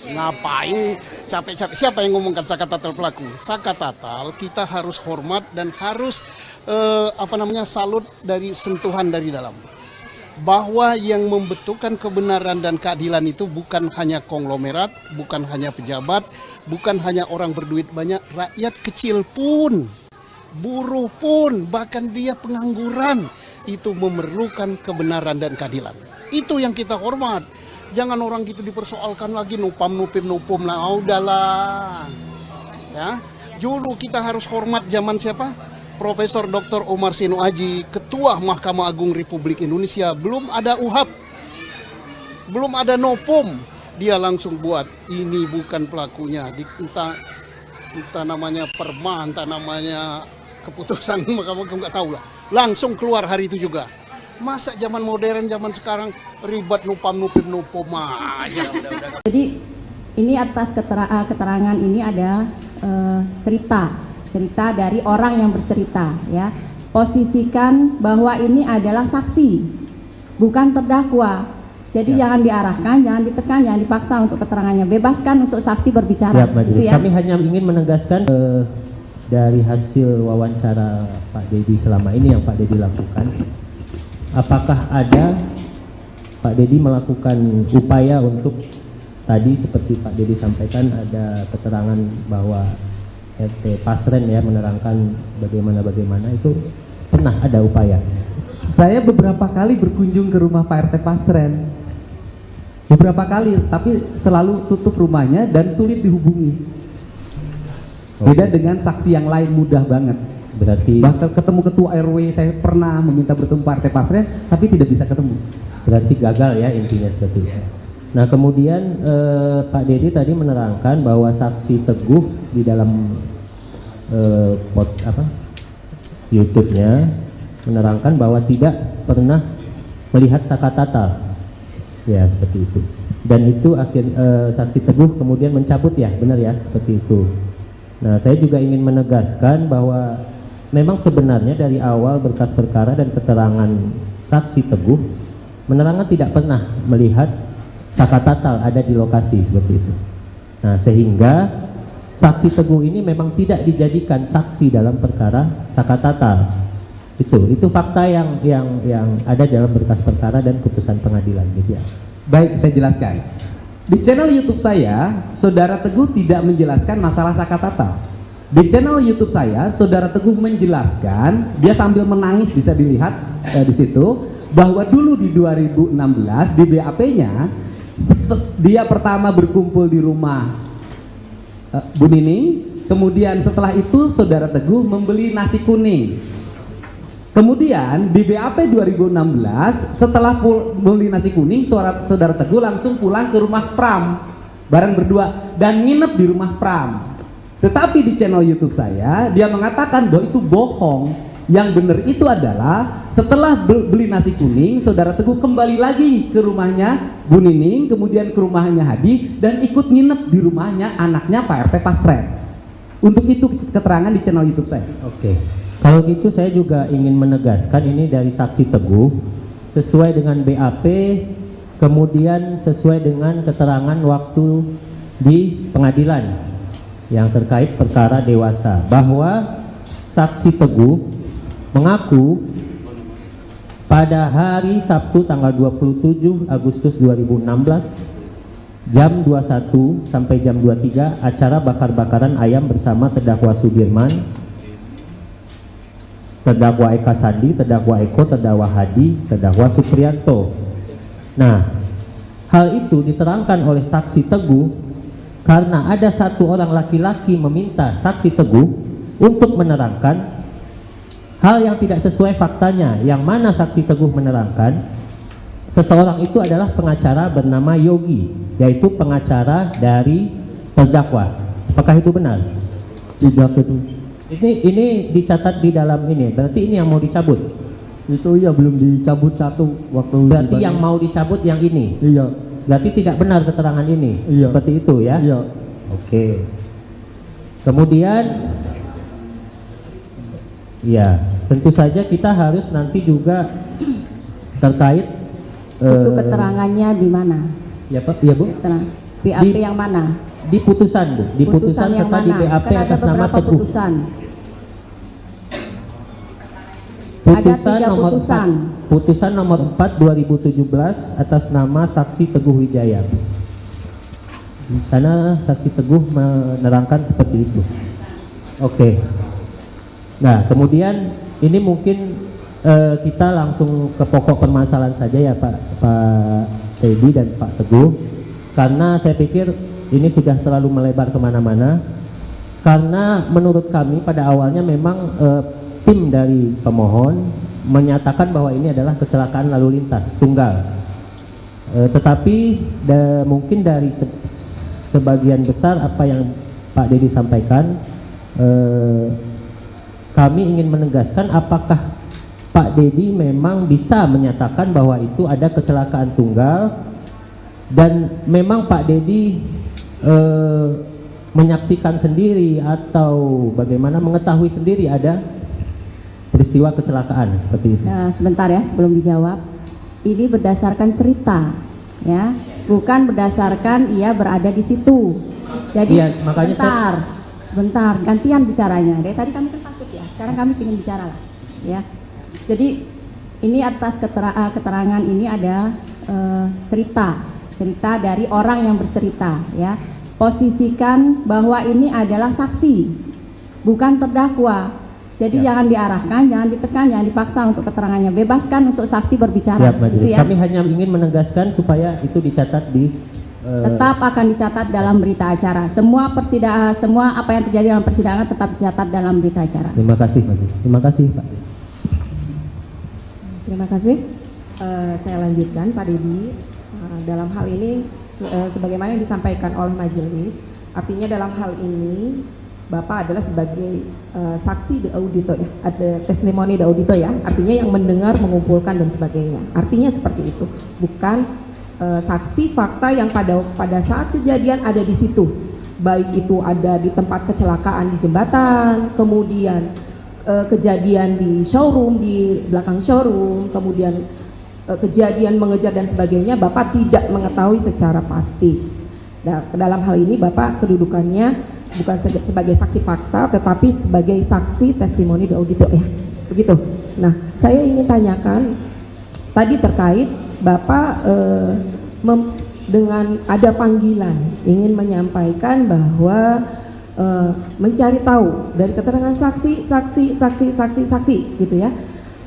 Speaker 1: Ngapain capek-capek? Siapa yang ngomongkan sakatatal pelaku? Sakatatal kita harus hormat dan harus salut dari sentuhan dari dalam. Bahwa yang membentukkan kebenaran dan keadilan itu bukan hanya konglomerat, bukan hanya pejabat, bukan hanya orang berduit banyak, rakyat kecil pun, buruh pun, bahkan dia pengangguran itu memerlukan kebenaran dan keadilan. Itu yang kita hormat. Jangan orang gitu dipersoalkan lagi nupum lah, udahlah. Ya, dulu kita harus hormat zaman siapa? Profesor Dr. Omar Seno Aji, Ketua Mahkamah Agung Republik Indonesia, belum ada UHAP, belum ada nopum, dia langsung buat ini bukan pelakunya, entah namanya perma, entah namanya keputusan Mahkamah Agung, nggak tahu lah, langsung keluar hari itu juga. Masa zaman modern, zaman sekarang ribet nupum aja.
Speaker 4: Jadi ini atas keterangan ini ada cerita dari orang yang bercerita, ya. Posisikan bahwa ini adalah saksi, bukan terdakwa. Jadi jangan diarahkan, jangan ditekan, jangan dipaksa untuk keterangannya. Bebaskan untuk saksi berbicara.
Speaker 5: Gitu ya. Kami hanya ingin menegaskan dari hasil wawancara Pak Dedi selama ini yang Pak Dedi lakukan, apakah ada Pak Dedi melakukan upaya untuk tadi seperti Pak Dedi sampaikan ada keterangan bahwa RT Pasren ya menerangkan bagaimana itu pernah ada upaya.
Speaker 6: Saya beberapa kali berkunjung ke rumah Pak RT Pasren, beberapa kali, tapi selalu tutup rumahnya dan sulit dihubungi. Beda dengan saksi yang lain mudah banget.
Speaker 5: Berarti
Speaker 6: bahkan ketemu ketua RW saya pernah meminta bertemu Pak RT Pasren tapi tidak bisa ketemu.
Speaker 5: Berarti gagal ya intinya seperti itu. Nah kemudian Pak Dedi tadi menerangkan bahwa saksi Teguh di dalam YouTube-nya menerangkan bahwa tidak pernah melihat sakatatal, ya seperti itu. dan itu saksi Teguh kemudian mencabut ya, benar ya, seperti itu. Nah, saya juga ingin menegaskan bahwa memang sebenarnya dari awal berkas perkara dan keterangan saksi Teguh, menerangkan tidak pernah melihat Saka Tatal ada di lokasi seperti itu. Nah, sehingga saksi Teguh ini memang tidak dijadikan saksi dalam perkara Saka Tatal. Itu fakta yang ada dalam berkas perkara dan putusan pengadilan gitu ya.
Speaker 6: Baik, saya jelaskan. Di channel YouTube saya, Saudara Teguh tidak menjelaskan masalah Saka Tatal. Di channel YouTube saya, Saudara Teguh menjelaskan, dia sambil menangis, bisa dilihat di situ, bahwa dulu di 2016 di BAP-nya dia pertama berkumpul di rumah Bu Nining, kemudian setelah itu Saudara Teguh membeli nasi kuning. Kemudian di BAP 2016 setelah beli nasi kuning, Saudara Teguh langsung pulang ke rumah Pram bareng berdua dan nginep di rumah Pram. Tetapi di channel YouTube saya dia mengatakan bahwa itu bohong. Yang benar itu adalah setelah beli nasi kuning, Saudara Teguh kembali lagi ke rumahnya Bu Nining, kemudian ke rumahnya Hadi dan ikut nginep di rumahnya anaknya Pak RT Pasren. Untuk itu keterangan di channel YouTube saya.
Speaker 5: Oke. Kalau gitu saya juga ingin menegaskan ini dari saksi Teguh sesuai dengan BAP, kemudian sesuai dengan keterangan waktu di pengadilan yang terkait perkara dewasa, bahwa saksi Teguh mengaku pada hari Sabtu tanggal 27 Agustus 2016 jam 21 sampai jam 23 acara bakar-bakaran ayam bersama terdakwa Sudirman, terdakwa Eka Sandi, terdakwa Eko, terdakwa Hadi, terdakwa Supriyanto. Nah, hal itu diterangkan oleh saksi Teguh karena ada satu orang laki-laki meminta saksi Teguh untuk menerangkan hal yang tidak sesuai faktanya, yang mana saksi Teguh menerangkan seseorang itu adalah pengacara bernama Yogi, yaitu pengacara dari terdakwa. Apakah itu benar?
Speaker 12: Tidak itu.
Speaker 5: Ini dicatat di dalam ini, berarti ini yang mau dicabut?
Speaker 12: Itu iya, belum dicabut satu waktu.
Speaker 5: Berarti yang mau dicabut yang ini?
Speaker 12: Iya.
Speaker 5: Berarti tidak benar keterangan ini?
Speaker 12: Iya.
Speaker 5: Seperti itu ya?
Speaker 12: Iya.
Speaker 5: Oke. Kemudian, ya tentu saja kita harus nanti juga terkait
Speaker 4: itu keterangannya di mana?
Speaker 5: Ya Pak, ya Bu?
Speaker 4: BAP yang mana?
Speaker 5: Di putusan Bu, di putusan
Speaker 4: yang
Speaker 5: serta
Speaker 4: mana?
Speaker 5: di BAP
Speaker 4: Kan
Speaker 5: atas nama Teguh.
Speaker 4: Putusan.
Speaker 5: Putusan
Speaker 4: Ada 3
Speaker 5: nomor
Speaker 4: putusan.
Speaker 5: 4, putusan nomor 4 2017 atas nama saksi Teguh Wijaya. Di sana saksi Teguh menerangkan seperti itu. Oke. Nah, kemudian ini mungkin kita langsung ke pokok permasalahan saja ya Pak Teddy dan Pak Teguh, karena saya pikir ini sudah terlalu melebar kemana-mana. Karena menurut kami pada awalnya memang tim dari pemohon menyatakan bahwa ini adalah kecelakaan lalu lintas tunggal, tetapi mungkin dari sebagian besar apa yang Pak Dedi sampaikan, kami ingin menegaskan apakah Pak Dedi memang bisa menyatakan bahwa itu ada kecelakaan tunggal dan memang Pak Dedi menyaksikan sendiri atau bagaimana mengetahui sendiri ada peristiwa kecelakaan seperti itu.
Speaker 4: Nah, sebentar ya sebelum dijawab. Ini berdasarkan cerita, ya, bukan berdasarkan ia berada di situ. Jadi
Speaker 5: ya, makanya
Speaker 4: sebentar, gantian bicaranya. Dari tadi kami kan pasif ya, sekarang kami ingin bicara lah, ya. Jadi ini atas keterangan ini ada cerita dari orang yang bercerita, ya. Posisikan bahwa ini adalah saksi, bukan terdakwa. Jadi jangan diarahkan, jangan ditekan, jangan dipaksa untuk keterangannya. Bebaskan untuk saksi berbicara.
Speaker 5: Siap, Majelis.
Speaker 4: Gitu ya.
Speaker 5: Kami hanya ingin menegaskan supaya itu dicatat di
Speaker 4: tetap akan dicatat dalam berita acara. Semua persidangan, semua apa yang terjadi dalam persidangan tetap dicatat dalam berita acara.
Speaker 5: Terima kasih, Majelis. Terima kasih, Pak.
Speaker 8: Terima kasih. Saya lanjutkan, Pak Dedi. Dalam hal ini, sebagaimana yang disampaikan oleh majelis, artinya dalam hal ini Bapak adalah sebagai saksi de audito ya, ada testimoni de audito ya, artinya yang mendengar, mengumpulkan dan sebagainya. Artinya seperti itu, bukan saksi fakta yang pada saat kejadian ada di situ, baik itu ada di tempat kecelakaan di jembatan, kemudian kejadian di showroom, di belakang showroom, kemudian kejadian mengejar dan sebagainya, Bapak tidak mengetahui secara pasti. Nah, dalam hal ini Bapak kedudukannya bukan sebagai saksi fakta, tetapi sebagai saksi testimoni de audito ya, begitu. Nah, saya ingin tanyakan tadi terkait Bapak dengan ada panggilan ingin menyampaikan bahwa mencari tahu dari keterangan saksi gitu ya,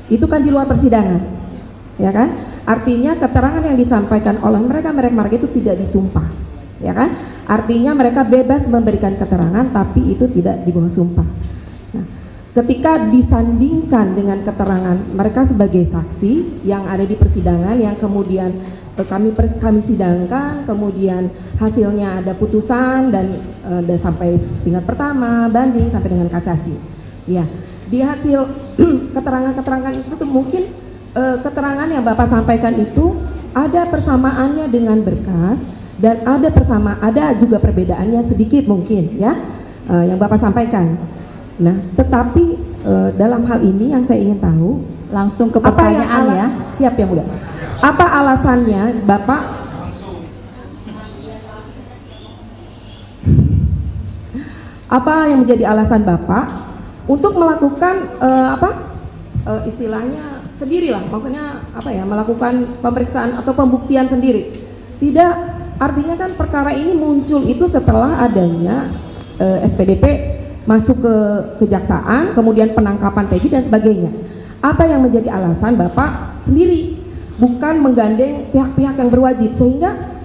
Speaker 8: itu kan di luar persidangan ya kan, artinya keterangan yang disampaikan oleh mereka itu tidak disumpah ya kan, artinya mereka bebas memberikan keterangan tapi itu tidak di bawah sumpah. Nah, ketika disandingkan dengan keterangan mereka sebagai saksi yang ada di persidangan yang kemudian kami sidangkan, kemudian hasilnya ada putusan dan sampai tingkat pertama, banding sampai dengan kasasi. Ya, di hasil keterangan-keterangan itu tuh mungkin keterangan yang Bapak sampaikan itu ada persamaannya dengan berkas dan ada juga perbedaannya sedikit mungkin ya yang Bapak sampaikan. Nah, tetapi dalam hal ini yang saya ingin tahu,
Speaker 4: langsung ke pertanyaan ya.
Speaker 8: Siap yang mulia. Apa alasannya Bapak yang menjadi alasan Bapak untuk melakukan istilahnya sendirilah, maksudnya melakukan pemeriksaan atau pembuktian sendiri? Tidak, artinya kan perkara ini muncul itu setelah adanya SPDP masuk ke kejaksaan, kemudian penangkapan Peggy dan sebagainya. Apa yang menjadi alasan Bapak sendiri, bukan menggandeng pihak-pihak yang berwajib, sehingga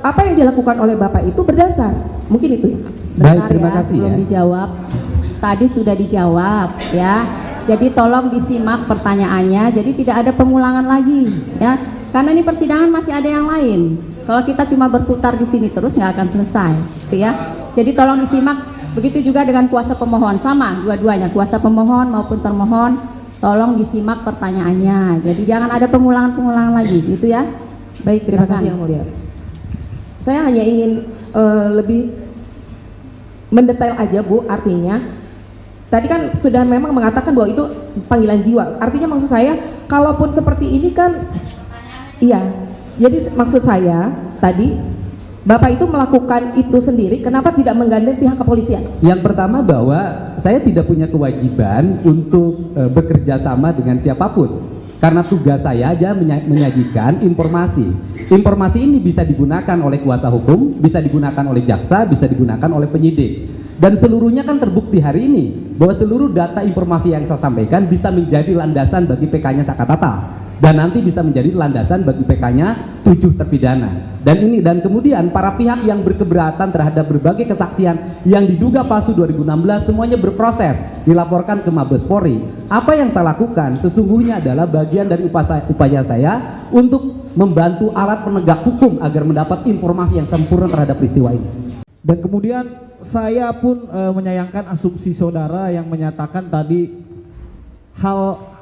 Speaker 8: apa yang dilakukan oleh Bapak itu berdasar? Mungkin itu ya.
Speaker 6: Baik, terima kasih
Speaker 4: belum
Speaker 6: ya.
Speaker 4: dijawab. Tadi sudah dijawab ya. Jadi tolong disimak pertanyaannya. Jadi tidak ada pengulangan lagi ya. Karena ini persidangan masih ada yang lain. Kalau kita cuma berputar di sini terus nggak akan selesai, gitu ya. Jadi tolong disimak. Begitu juga dengan kuasa pemohon, sama dua-duanya, kuasa pemohon maupun termohon. Tolong disimak pertanyaannya. Jadi jangan ada pengulangan-pengulangan lagi, gitu ya.
Speaker 8: Baik, terima kasih yang mulia. Saya hanya ingin lebih mendetail aja Bu, artinya tadi kan sudah memang mengatakan bahwa itu panggilan jiwa. Artinya maksud saya, kalaupun seperti ini kan, iya. Jadi maksud saya tadi Bapak itu melakukan itu sendiri, kenapa tidak menggandeng pihak kepolisian?
Speaker 6: Yang pertama bahwa saya tidak punya kewajiban untuk bekerja sama dengan siapapun. Karena tugas saya aja menyajikan informasi. Informasi ini bisa digunakan oleh kuasa hukum, bisa digunakan oleh jaksa, bisa digunakan oleh penyidik. Dan seluruhnya kan terbukti hari ini bahwa seluruh data informasi yang saya sampaikan bisa menjadi landasan bagi PK-nya Sakatata. Dan nanti bisa menjadi landasan bagi PK-nya 7 terpidana. Dan kemudian para pihak yang berkeberatan terhadap berbagai kesaksian yang diduga palsu 2016 semuanya berproses, dilaporkan ke Mabes Polri. Apa yang saya lakukan sesungguhnya adalah bagian dari upaya saya untuk membantu alat penegak hukum agar mendapat informasi yang sempurna terhadap peristiwa ini.
Speaker 9: Dan kemudian saya pun menyayangkan asumsi saudara yang menyatakan tadi hal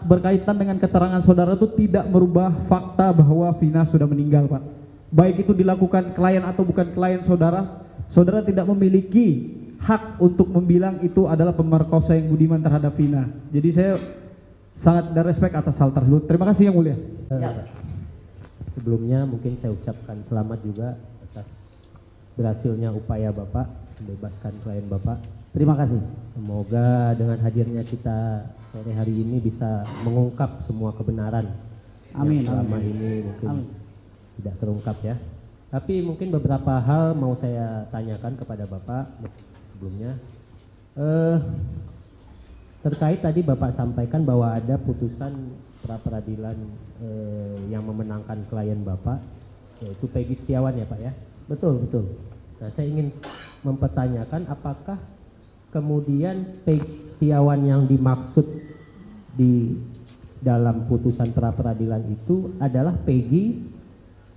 Speaker 9: berkaitan dengan keterangan saudara itu tidak merubah fakta bahwa Vina sudah meninggal, Pak. Baik itu dilakukan klien atau bukan klien saudara, saudara tidak memiliki hak untuk membilang itu adalah pemerkosa yang budiman terhadap Vina. Jadi saya sangat ada respect atas hal tersebut. Terima kasih yang mulia.
Speaker 5: Sebelumnya mungkin saya ucapkan selamat juga atas berhasilnya upaya Bapak membebaskan klien Bapak.
Speaker 7: Terima kasih.
Speaker 5: Semoga dengan hadirnya kita sore hari ini bisa mengungkap semua kebenaran
Speaker 7: amin,
Speaker 5: yang selama
Speaker 7: amin.
Speaker 5: ini mungkin
Speaker 7: amin.
Speaker 5: tidak terungkap ya. Tapi mungkin beberapa hal mau saya tanyakan kepada Bapak sebelumnya. Terkait tadi Bapak sampaikan bahwa ada putusan pra peradilan yang memenangkan klien Bapak, yaitu Peggy Setiawan ya Pak ya?
Speaker 7: Betul, betul.
Speaker 5: Nah, saya ingin mempertanyakan apakah kemudian Peggy Setiawan yang dimaksud di dalam putusan pra peradilan itu adalah Peggy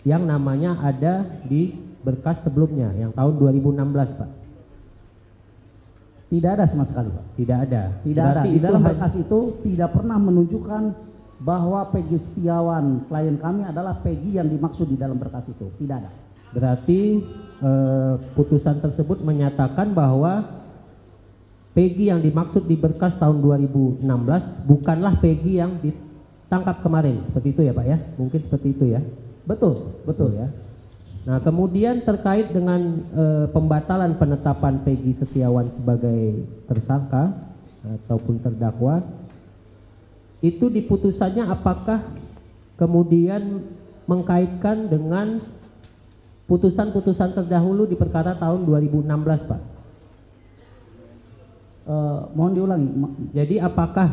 Speaker 5: yang namanya ada di berkas sebelumnya yang tahun 2016 Pak?
Speaker 7: Tidak ada sama sekali Pak.
Speaker 5: Tidak ada.
Speaker 7: Tidak ada. Di dalam berkas itu tidak pernah menunjukkan bahwa Peggy Setiawan klien kami adalah Peggy yang dimaksud di dalam berkas itu, tidak ada.
Speaker 5: Berarti putusan tersebut menyatakan bahwa Peggy yang dimaksud di berkas tahun 2016 bukanlah Peggy yang ditangkap kemarin, seperti itu ya Pak ya? Mungkin seperti itu ya?
Speaker 7: Betul, betul
Speaker 5: ya. Nah kemudian terkait dengan pembatalan penetapan Peggy Setiawan sebagai tersangka ataupun terdakwa, itu di putusannya apakah kemudian mengkaitkan dengan putusan-putusan terdahulu di perkara tahun 2016 Pak?
Speaker 7: Mohon diulangi.
Speaker 5: Jadi apakah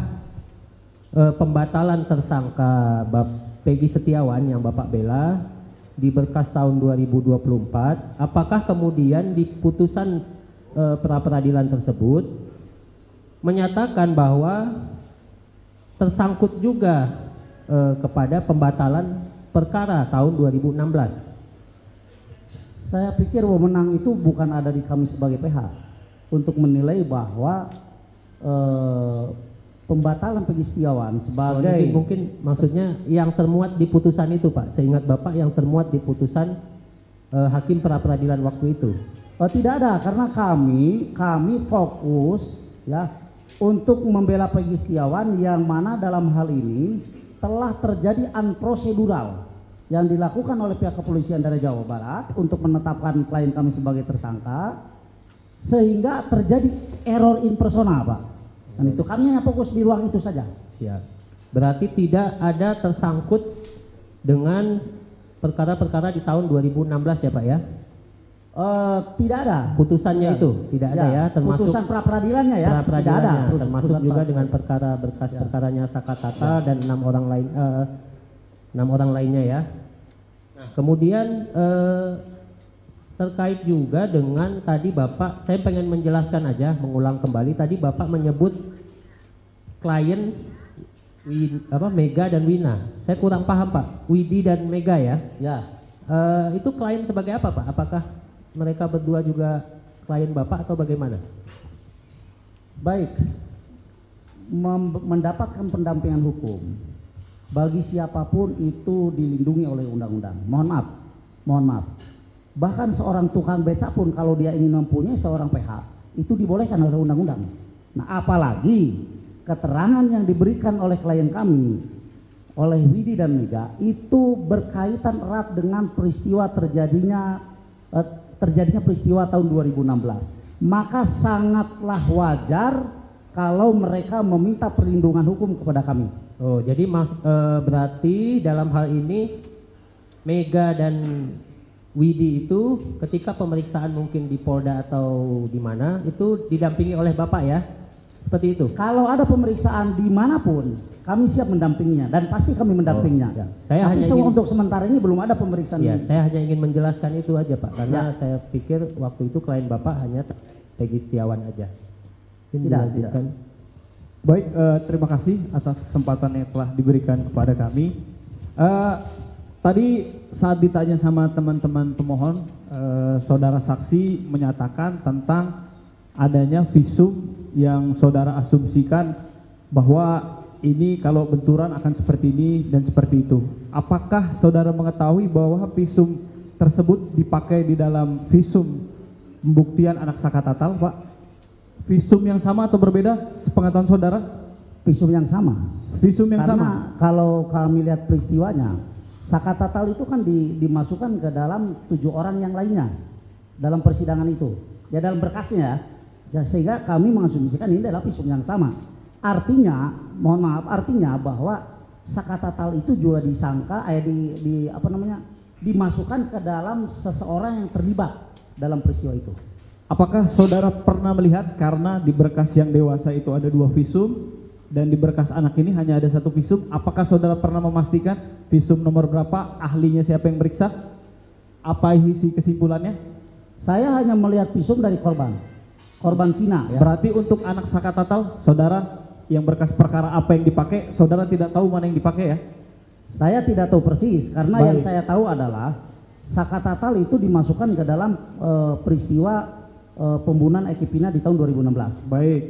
Speaker 5: pembatalan tersangka Peggy Setiawan yang Bapak bela di berkas tahun 2024, apakah kemudian di putusan pra-peradilan tersebut menyatakan bahwa tersangkut juga kepada pembatalan perkara tahun 2016?
Speaker 7: Saya pikir wewenang itu bukan ada di kami sebagai PH untuk menilai bahwa pembatalan Peggy Setiawan sebagai
Speaker 5: mungkin maksudnya yang termuat di putusan itu Pak, seingat Bapak yang termuat di putusan hakim pra-peradilan waktu itu.
Speaker 7: Tidak ada, karena kami fokus ya untuk membela Peggy Setiawan yang mana dalam hal ini telah terjadi unprocedural yang dilakukan oleh pihak kepolisian dari Jawa Barat untuk menetapkan klien kami sebagai tersangka, sehingga terjadi error in persona Pak. Dan itu kami hanya fokus di ruang itu saja.
Speaker 5: Siap. Berarti tidak ada tersangkut dengan perkara-perkara di tahun 2016 ya Pak ya?
Speaker 7: Tidak ada.
Speaker 5: Putusannya itu tidak ada ya, termasuk
Speaker 7: putusan pra-peradilannya ya.
Speaker 5: Tidak ada. Termasuk juga
Speaker 7: pra
Speaker 5: dengan perkara berkas perkaranya Sakatata dan 6 orang lainnya ya. Nah, kemudian terkait juga dengan tadi Bapak, saya pengen menjelaskan aja, mengulang kembali tadi Bapak menyebut klien Mega dan Wina. Saya kurang paham Pak, Widi dan Mega ya?
Speaker 7: Ya.
Speaker 5: Itu klien sebagai apa Pak? Apakah mereka berdua juga klien Bapak atau bagaimana?
Speaker 7: Baik, mendapatkan pendampingan hukum bagi siapapun itu dilindungi oleh undang-undang. Mohon maaf. Bahkan seorang tukang beca pun kalau dia ingin mempunyai seorang PH itu dibolehkan oleh undang-undang. Nah apalagi keterangan yang diberikan oleh klien kami, oleh Widi dan Mega itu berkaitan erat dengan peristiwa terjadinya peristiwa tahun 2016. Maka sangatlah wajar kalau mereka meminta perlindungan hukum kepada kami.
Speaker 5: Oh jadi berarti dalam hal ini Mega dan Widi itu ketika pemeriksaan mungkin di Polda atau di mana itu didampingi oleh Bapak ya? Seperti itu?
Speaker 7: Kalau ada pemeriksaan dimanapun kami siap mendampinginya dan pasti kami mendampinginya.
Speaker 5: Ya. Saya hanya
Speaker 7: untuk sementara ini belum ada pemeriksaan.
Speaker 5: Ya, saya hanya ingin menjelaskan itu aja Pak, karena saya pikir waktu itu klien Bapak hanya Peggy Setiawan aja.
Speaker 7: Tidak.
Speaker 9: Baik, terima kasih atas kesempatan yang telah diberikan kepada kami. Tadi saat ditanya sama teman-teman pemohon, saudara saksi menyatakan tentang adanya visum yang saudara asumsikan bahwa ini kalau benturan akan seperti ini dan seperti itu. Apakah saudara mengetahui bahwa visum tersebut dipakai di dalam visum pembuktian anak Sakatatal Pak? Visum yang sama atau berbeda sepengetahuan saudara?
Speaker 7: Visum yang sama.
Speaker 9: Visum yang
Speaker 7: Karena
Speaker 9: sama?
Speaker 7: kalau kami lihat peristiwanya, Sakatatal itu kan dimasukkan ke dalam 7 orang yang lainnya dalam persidangan itu. Ya dalam berkasnya ya, sehingga kami mengasumsikan ini adalah visum yang sama. Artinya, mohon maaf, artinya bahwa Sakatatal itu juga disangka dimasukkan ke dalam seseorang yang terlibat dalam peristiwa itu.
Speaker 9: Apakah saudara pernah melihat karena di berkas yang dewasa itu ada 2 visum dan di berkas anak ini hanya ada 1 visum, apakah saudara pernah memastikan visum nomor berapa, ahlinya siapa yang meriksa, apa isi kesimpulannya?
Speaker 7: Saya hanya melihat visum dari korban Vina ya.
Speaker 9: Berarti untuk anak Sakatatal, saudara yang berkas perkara apa yang dipakai, saudara tidak tahu mana yang dipakai ya?
Speaker 7: Saya tidak tahu persis, karena yang saya tahu adalah Sakatatal itu dimasukkan ke dalam peristiwa pembunuhan Eki Pina di tahun 2016.
Speaker 9: Baik.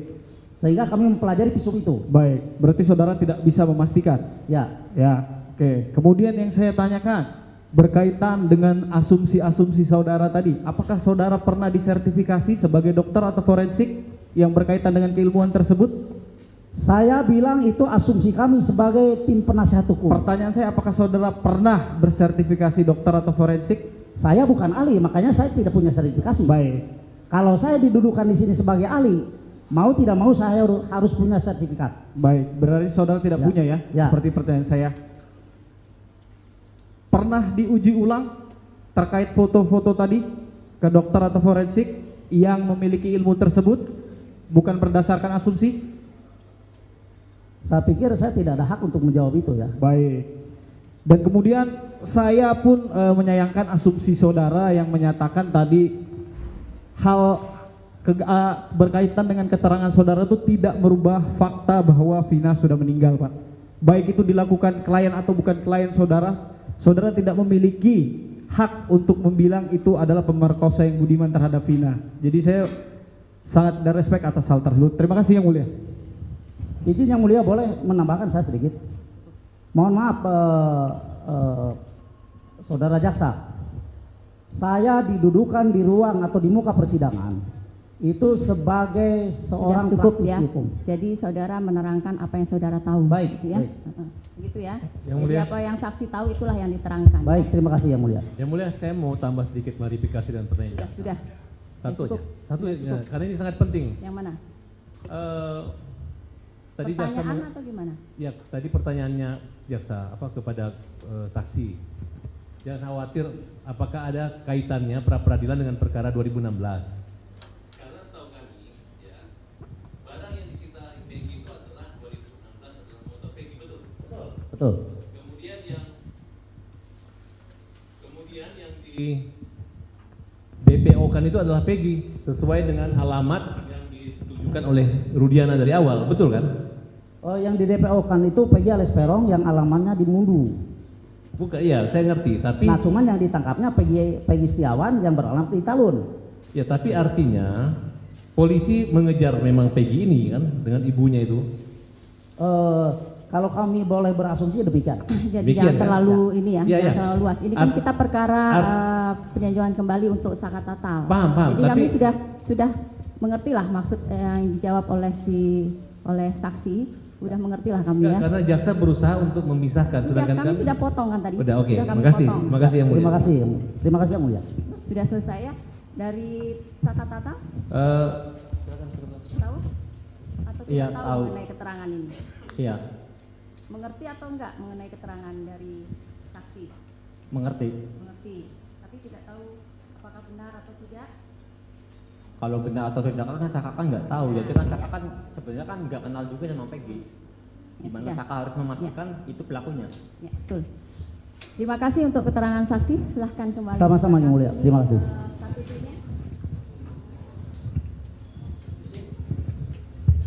Speaker 7: Sehingga kami mempelajari visum itu.
Speaker 9: Baik, berarti saudara tidak bisa memastikan.
Speaker 7: Ya.
Speaker 9: Ya, oke. Kemudian yang saya tanyakan berkaitan dengan asumsi-asumsi saudara tadi, apakah saudara pernah disertifikasi sebagai dokter atau forensik yang berkaitan dengan keilmuan tersebut?
Speaker 7: Saya bilang itu asumsi kami sebagai tim penasihat hukum.
Speaker 9: Pertanyaan saya, apakah saudara pernah bersertifikasi dokter atau forensik?
Speaker 7: Saya bukan ahli, makanya saya tidak punya sertifikasi.
Speaker 9: Baik.
Speaker 7: Kalau saya didudukan di sini sebagai ahli, mau tidak mau saya harus punya sertifikat.
Speaker 9: Baik, berarti saudara tidak punya ya? Seperti pertanyaan saya. Pernah diuji ulang terkait foto-foto tadi ke dokter atau forensik yang memiliki ilmu tersebut, bukan berdasarkan asumsi?
Speaker 7: Saya pikir saya tidak ada hak untuk menjawab itu ya.
Speaker 9: Baik. Dan kemudian saya pun menyayangkan asumsi saudara yang menyatakan tadi hal berkaitan dengan keterangan saudara itu tidak merubah fakta bahwa Vina sudah meninggal, Pak. Baik itu dilakukan klien atau bukan klien saudara, saudara tidak memiliki hak untuk membilang itu adalah pemerkosa yang budiman terhadap Vina. Jadi saya sangat ada respect atas hal tersebut. Terima kasih Yang Mulia.
Speaker 7: Izin Yang Mulia, boleh menambahkan saya sedikit? Mohon maaf saudara jaksa, saya didudukan di ruang atau di muka persidangan itu sebagai seorang
Speaker 4: cukup
Speaker 7: praktisi
Speaker 4: ya.
Speaker 7: hukum.
Speaker 4: Jadi saudara menerangkan apa yang saudara tahu.
Speaker 7: Baik,
Speaker 4: gitu ya.
Speaker 7: baik.
Speaker 4: Begitu ya.
Speaker 2: Yang
Speaker 4: Jadi
Speaker 2: Mulia.
Speaker 4: apa yang saksi tahu itulah yang diterangkan.
Speaker 7: Baik, terima kasih Yang Mulia.
Speaker 2: Yang Mulia, saya mau tambah sedikit klarifikasi dan pertanyaan.
Speaker 4: Sudah.
Speaker 2: Satu
Speaker 4: Cukup.
Speaker 2: aja. Satu
Speaker 4: Sudah
Speaker 2: aja,
Speaker 4: cukup.
Speaker 2: karena ini sangat penting.
Speaker 4: Yang mana?
Speaker 2: Tadi jaksa
Speaker 4: Pertanyaan atau gimana?
Speaker 2: ya tadi pertanyaannya jaksa kepada saksi. Jangan khawatir apakah ada kaitannya pra peradilan dengan perkara 2016. Karena setahu kami ya, barang yang disita Peggy itu adalah 2016 adalah foto Peggy, betul?
Speaker 7: Betul.
Speaker 2: Kemudian yang di DPO kan itu adalah Peggy sesuai dengan alamat yang ditujukan oleh Rudiana dari awal, betul kan?
Speaker 7: Yang di DPO kan itu Peggy alias Peron yang alamannya di Mundu.
Speaker 2: Bukan, iya saya ngerti, tapi
Speaker 7: Nah cuman yang ditangkapnya Peggy Setiawan yang beralamat di Talun.
Speaker 2: ya tapi artinya polisi mengejar memang Peggy ini kan dengan ibunya itu.
Speaker 7: Kalau kami boleh berasumsi demikian.
Speaker 4: Jadi
Speaker 2: Demikian,
Speaker 4: jangan
Speaker 2: kan?
Speaker 4: terlalu ini ya,
Speaker 2: Iya,
Speaker 4: jangan
Speaker 2: iya.
Speaker 4: terlalu luas. Ini kan kita perkara peninjauan kembali untuk saka tatal.
Speaker 2: Paham,
Speaker 4: Jadi kami
Speaker 2: tapi-
Speaker 4: sudah mengerti lah maksud yang dijawab oleh saksi. Udah mengerti lah kami ya.
Speaker 2: Karena jaksa berusaha untuk memisahkan,
Speaker 4: Sudah,
Speaker 2: sedangkan
Speaker 4: kami sudah potong kan tadi.
Speaker 2: Udah, oke.
Speaker 4: Sudah kami
Speaker 2: Makasih,
Speaker 4: potong.
Speaker 2: makasih Yang Mulia.
Speaker 7: Terima kasih Yang Mulia.
Speaker 4: Sudah selesai ya dari saka tatal? Tahu? Atau tidak
Speaker 10: Iya,
Speaker 4: tahu
Speaker 10: tahu.
Speaker 4: mengenai keterangan ini?
Speaker 10: Iya,
Speaker 4: Mengerti atau enggak mengenai keterangan dari saksi?
Speaker 10: mengerti.
Speaker 4: Mengerti, tapi tidak tahu apakah benar atau tidak.
Speaker 10: Kalau benar atau tidak kan Saka kan nggak tahu. Jadi kan Saka kan sebenarnya kan nggak kenal juga sama Peggy. Gimana
Speaker 4: sudah.
Speaker 10: Saka harus memastikan itu pelakunya.
Speaker 4: Ya, betul. Terima kasih untuk keterangan saksi. Silahkan kembali.
Speaker 7: Sama-sama Yang Mulia. Terima kasih.
Speaker 4: KTP-nya.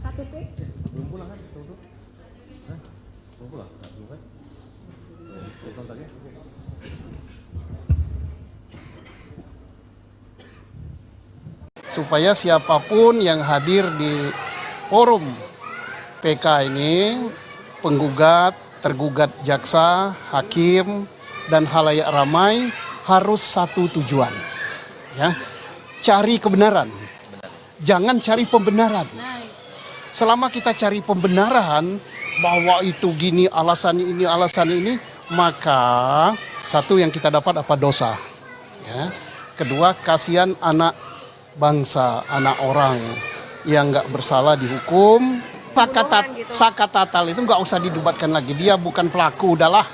Speaker 4: KTP?
Speaker 2: Belum pulang kan? Hah? Belum pulang? Belum kan? Kontaknya?
Speaker 1: Supaya siapapun yang hadir di forum PK ini, penggugat, tergugat jaksa, hakim, dan halayak ramai harus satu tujuan, ya, cari kebenaran, jangan cari pembenaran. Selama kita cari pembenaran bahwa itu gini alasan ini, maka satu yang kita dapat apa dosa, ya. Kedua, kasihan anak bangsa, anak orang yang nggak bersalah dihukum. Saka tatal itu nggak usah didebatkan lagi, dia bukan pelaku, udahlah.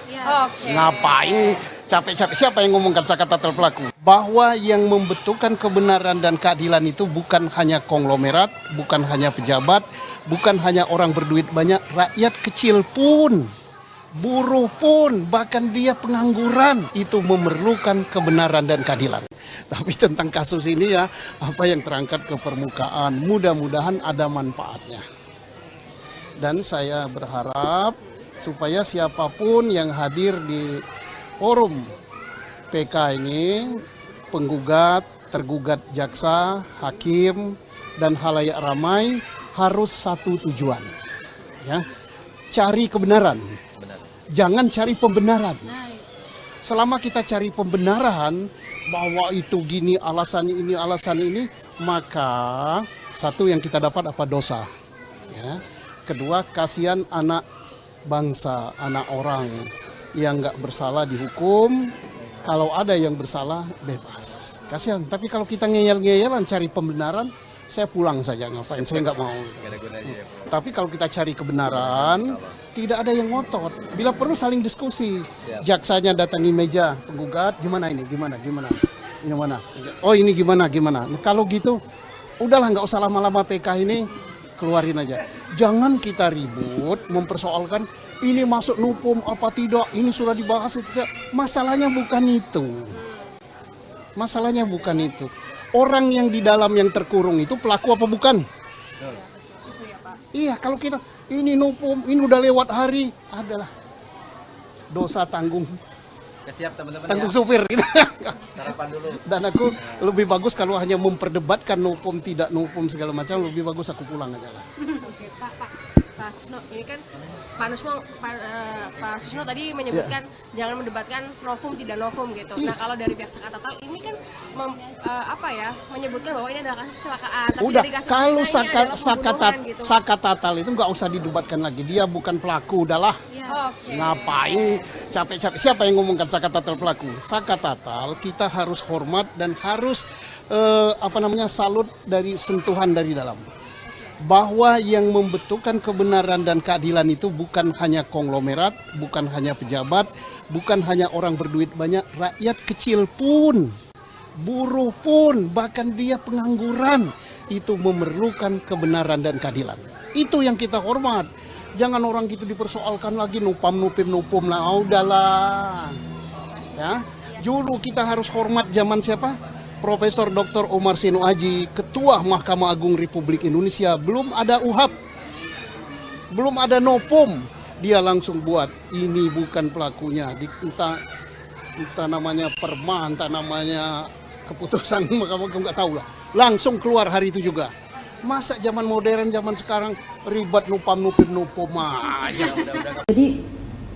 Speaker 1: Ngapain capek-capek, siapa yang ngomongkan saka tatal pelaku? Bahwa yang membentukkan kebenaran dan keadilan itu bukan hanya konglomerat, bukan hanya pejabat, bukan hanya orang berduit banyak, rakyat kecil pun, buruh pun, bahkan dia pengangguran itu memerlukan kebenaran dan keadilan. Tapi tentang kasus ini ya, apa yang terangkat ke permukaan, mudah-mudahan ada manfaatnya. Dan saya berharap supaya siapapun yang hadir di forum PK ini, penggugat, tergugat jaksa, hakim, dan halayak ramai harus satu tujuan, ya, cari kebenaran, jangan cari pembenaran. Selama kita cari pembenaran bahwa itu gini alasan ini, maka satu yang kita dapat apa? Dosa, ya. Kedua, kasihan anak bangsa, anak orang yang nggak bersalah dihukum. Kalau ada yang bersalah bebas, kasihan. Tapi kalau kita ngeyel-ngeyelan cari pembenaran, saya pulang saja, ngapain, saya nggak mau. Tapi kalau kita cari kebenaran, tidak ada yang ngotot. Bila perlu saling diskusi. Jaksanya datangi meja penggugat, gimana ini, gimana, ini mana? Oh ini gimana. Nah, kalau gitu, udahlah nggak usah lama-lama PK ini, keluarin aja. Jangan kita ribut mempersoalkan ini masuk nupum apa tidak, ini sudah dibahas tidak. Masalahnya bukan itu. Masalahnya bukan itu. Orang yang di dalam yang terkurung itu pelaku apa bukan? Iya, kalau kita ini nupum, ini udah lewat hari, adalah dosa tanggung.
Speaker 11: Siap teman-teman,
Speaker 1: tanggung
Speaker 11: ya.
Speaker 1: supir gitu.
Speaker 11: Sarapan dulu.
Speaker 1: Dan aku lebih bagus kalau hanya memperdebatkan nupum tidak nupum segala macam, lebih bagus aku pulang aja lah.
Speaker 3: Oke, Pak Susno, ini kan Pak Susno tadi menyebutkan jangan mendebatkan novum tidak novum gitu. Nah, kalau dari pihak Sakatatal ini kan menyebutkan bahwa ini adalah kasus kecelakaan. Tapi
Speaker 1: Udah,
Speaker 3: dari kasus
Speaker 1: kalau
Speaker 3: ini adalah pembunuhan gitu.
Speaker 1: Sakatatal itu nggak usah didebatkan lagi. Dia bukan pelaku, udahlah.
Speaker 3: Oke.
Speaker 1: Ngapain capek-capek? Siapa yang ngomongkan Sakatatal pelaku? Sakatatal kita harus hormat dan harus salut dari sentuhan dari dalam. Bahwa yang membentukkan kebenaran dan keadilan itu bukan hanya konglomerat, bukan hanya pejabat, bukan hanya orang berduit banyak, rakyat kecil pun, buruh pun, bahkan dia pengangguran, itu memerlukan kebenaran dan keadilan. Itu yang kita hormat. Jangan orang gitu dipersoalkan lagi nupum lah, udahlah. Ya, dulu kita harus hormat zaman siapa? Profesor Dr. Omar Seno Aji, Ketua Mahkamah Agung Republik Indonesia, belum ada UHAP, belum ada novum, dia langsung buat ini bukan pelakunya, entah namanya perma, entah namanya keputusan Mahkamah Agung, nggak tahu lah, langsung keluar hari itu juga. Masa zaman modern, zaman sekarang ribet nupum aja.
Speaker 4: Jadi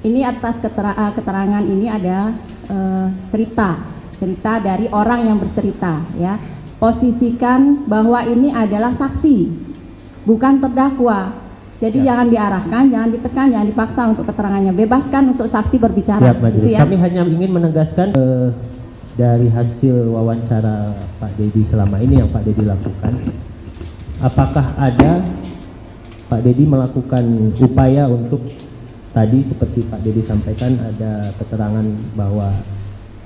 Speaker 4: ini atas keterangan ini ada cerita dari orang yang bercerita, ya. Posisikan bahwa ini adalah saksi, bukan terdakwa. Jadi jangan diarahkan, jangan ditekan, jangan dipaksa untuk keterangannya. Bebaskan untuk saksi berbicara. Gitu ya.
Speaker 5: Kami hanya ingin menegaskan dari hasil wawancara Pak Dedi selama ini yang Pak Dedi lakukan, apakah ada Pak Dedi melakukan upaya untuk tadi seperti Pak Dedi sampaikan ada keterangan bahwa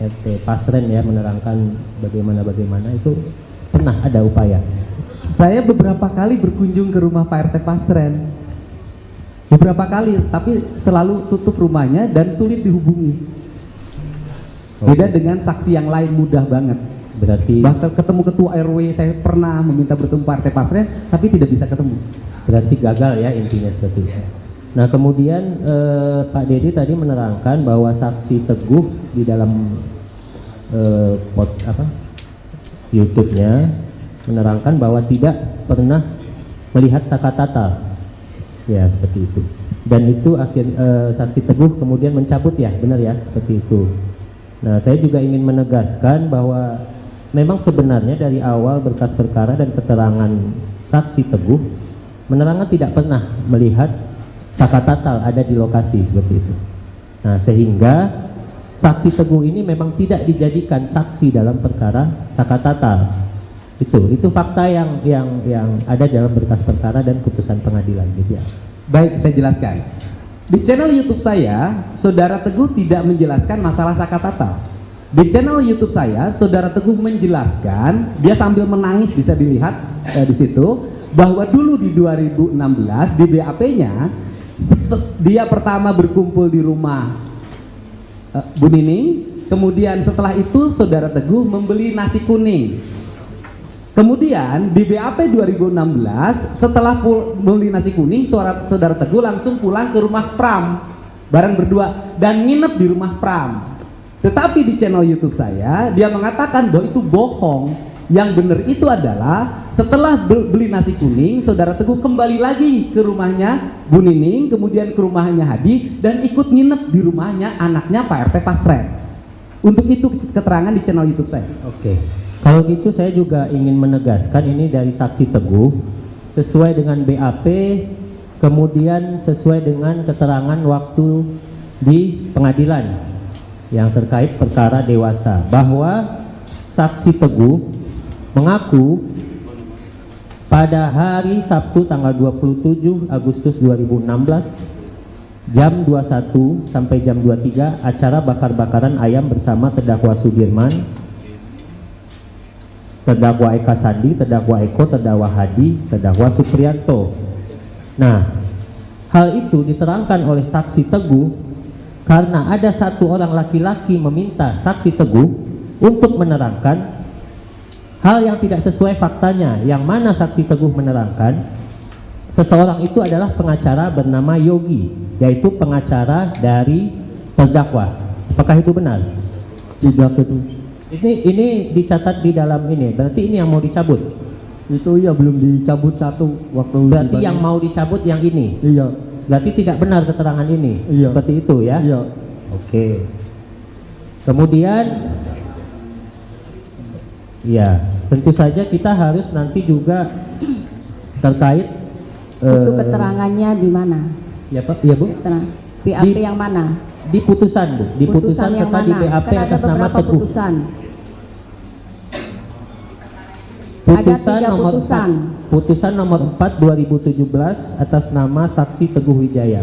Speaker 5: RT Pasren ya menerangkan bagaimana itu pernah ada upaya.
Speaker 6: Saya beberapa kali berkunjung ke rumah Pak RT Pasren, beberapa kali, tapi selalu tutup rumahnya dan sulit dihubungi. Beda dengan saksi yang lain mudah banget.
Speaker 5: Berarti
Speaker 6: bahkan ketemu ketua RW saya pernah meminta bertemu Pak RT Pasren, tapi tidak bisa ketemu.
Speaker 5: Berarti gagal ya intinya seperti itu. Nah kemudian Pak Dedi tadi menerangkan bahwa saksi Teguh di dalam YouTube-nya menerangkan bahwa tidak pernah melihat Sakatatal, ya seperti itu. Dan itu saksi Teguh kemudian mencabut ya, benar ya seperti itu. Nah saya juga ingin menegaskan bahwa memang sebenarnya dari awal berkas perkara dan keterangan saksi Teguh menerangkan tidak pernah melihat Sakatatal ada di lokasi seperti itu. Nah sehingga saksi Teguh ini memang tidak dijadikan saksi dalam perkara Sakatatal. Itu fakta yang ada dalam berkas perkara dan putusan pengadilan gitu ya.
Speaker 6: Baik, saya jelaskan. Di channel YouTube saya, Saudara Teguh tidak menjelaskan masalah Sakatatal. Di channel YouTube saya, Saudara Teguh menjelaskan, dia sambil menangis bisa dilihat di situ, bahwa dulu di 2016 di BAP-nya dia pertama berkumpul di rumah Bu Nining, kemudian setelah itu Saudara Teguh membeli nasi kuning. Kemudian di BAP 2016 setelah membeli nasi kuning, Saudara Teguh langsung pulang ke rumah Pram bareng berdua dan nginep di rumah Pram. Tetapi di channel YouTube saya dia mengatakan bahwa itu bohong, Yang benar itu adalah setelah beli nasi kuning, saudara Teguh kembali lagi ke rumahnya Bu Nining, kemudian ke rumahnya Hadi, dan ikut nginep di rumahnya anaknya Pak RT Pasren. Untuk itu keterangan di channel YouTube saya.
Speaker 5: Oke. Kalau gitu saya juga ingin menegaskan ini dari saksi Teguh sesuai dengan BAP, kemudian sesuai dengan keterangan waktu di pengadilan yang terkait perkara dewasa, bahwa saksi Teguh mengaku pada hari Sabtu tanggal 27 Agustus 2016 jam 21 sampai jam 23 acara bakar-bakaran ayam bersama terdakwa Sudirman, terdakwa Eka Sandi, terdakwa Eko, terdakwa Hadi, terdakwa Supriyanto. Nah, hal itu diterangkan oleh saksi Teguh karena ada satu orang laki-laki meminta saksi Teguh untuk menerangkan hal yang tidak sesuai faktanya, yang mana saksi Teguh menerangkan seseorang itu adalah pengacara bernama Yogi, yaitu pengacara dari terdakwa. Apakah itu benar?
Speaker 12: Tidak itu.
Speaker 5: Ini dicatat di dalam ini, berarti ini yang mau dicabut?
Speaker 12: Itu iya belum dicabut satu waktu.
Speaker 5: Berarti yang mau dicabut yang ini?
Speaker 12: Iya.
Speaker 5: Berarti tidak benar keterangan ini?
Speaker 12: Iya.
Speaker 5: Seperti itu ya?
Speaker 12: Iya.
Speaker 5: Oke. Kemudian ya, tentu saja kita harus nanti juga terkait
Speaker 4: Itu keterangannya di mana?
Speaker 5: Ya Pak, ya Bu.
Speaker 4: BAP yang mana?
Speaker 5: Di putusan Bu, di putusan
Speaker 4: yang
Speaker 5: serta di
Speaker 4: mana?
Speaker 5: BAP
Speaker 4: Kan ada
Speaker 5: atas nama
Speaker 4: beberapa
Speaker 5: Teguh.
Speaker 4: putusan.
Speaker 5: Putusan
Speaker 4: Ada 3
Speaker 5: nomor
Speaker 4: putusan.
Speaker 5: 4, putusan nomor 4 2017 atas nama saksi Teguh Wijaya.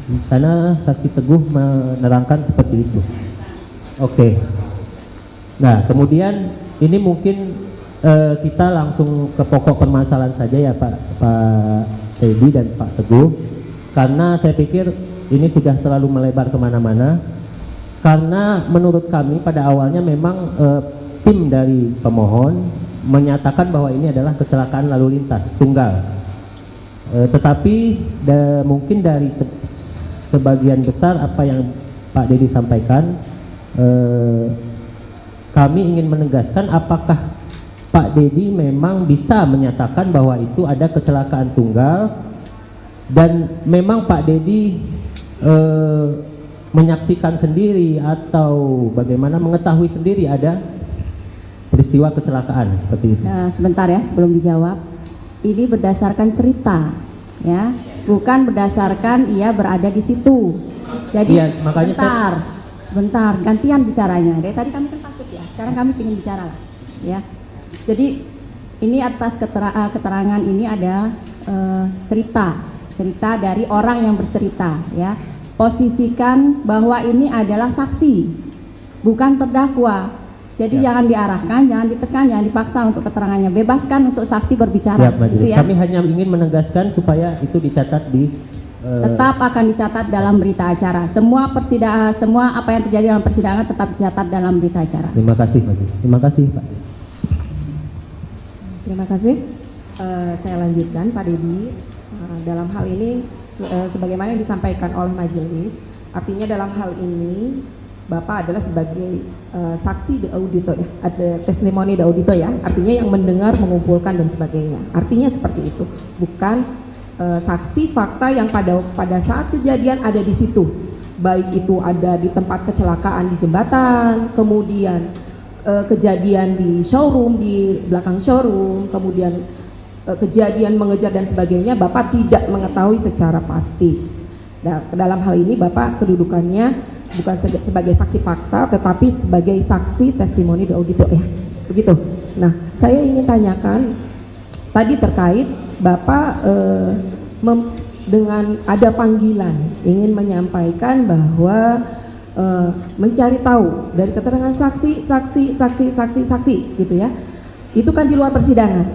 Speaker 5: Di sana saksi Teguh menerangkan seperti itu. Oke. Nah, kemudian ini mungkin kita langsung ke pokok permasalahan saja ya Pak Teddy dan Pak Teguh, karena saya pikir ini sudah terlalu melebar kemana-mana. Karena menurut kami pada awalnya memang tim dari pemohon menyatakan bahwa ini adalah kecelakaan lalu lintas tunggal, tetapi mungkin dari sebagian besar apa yang Pak Dedi sampaikan, kami ingin menegaskan apakah Pak Dedi memang bisa menyatakan bahwa itu ada kecelakaan tunggal, dan memang Pak Dedi menyaksikan sendiri atau bagaimana mengetahui sendiri ada peristiwa kecelakaan seperti itu.
Speaker 4: Nah, sebentar ya sebelum dijawab. Ini berdasarkan cerita, ya, bukan berdasarkan ia berada di situ. Jadi
Speaker 5: ya, makanya
Speaker 4: sebentar, gantian bicaranya. Dari tadi kami kan pasif ya, sekarang kami ingin bicara lah, ya. Jadi ini atas keterangan ini ada cerita dari orang yang bercerita, ya. Posisikan bahwa ini adalah saksi, bukan terdakwa. Jadi jangan diarahkan, jangan ditekan, jangan dipaksa untuk keterangannya. Bebaskan untuk saksi berbicara.
Speaker 5: Siap, Majelis.
Speaker 4: Gitu ya.
Speaker 5: Kami hanya ingin menegaskan supaya itu dicatat di
Speaker 4: tetap akan dicatat dalam berita acara. Semua persidangan, semua apa yang terjadi dalam persidangan tetap dicatat dalam berita acara.
Speaker 5: Terima kasih, Majelis. Terima kasih, Pak.
Speaker 8: Terima kasih. Saya lanjutkan, Pak Dedi. Dalam hal ini, sebagaimana yang disampaikan oleh majelis, artinya dalam hal ini Bapak adalah sebagai saksi de audito ya, ada testimoni de audito ya, artinya yang mendengar, mengumpulkan dan sebagainya. Artinya seperti itu, bukan saksi fakta yang pada saat kejadian ada di situ, baik itu ada di tempat kecelakaan di jembatan, kemudian kejadian di showroom, di belakang showroom, kemudian kejadian mengejar dan sebagainya, Bapak tidak mengetahui secara pasti. Nah, dalam hal ini Bapak kedudukannya bukan sebagai saksi fakta, tetapi sebagai saksi testimoni de audito ya, begitu. Nah, saya ingin tanyakan tadi terkait Bapak dengan ada panggilan ingin menyampaikan bahwa mencari tahu dari keterangan saksi gitu ya, itu kan di luar persidangan,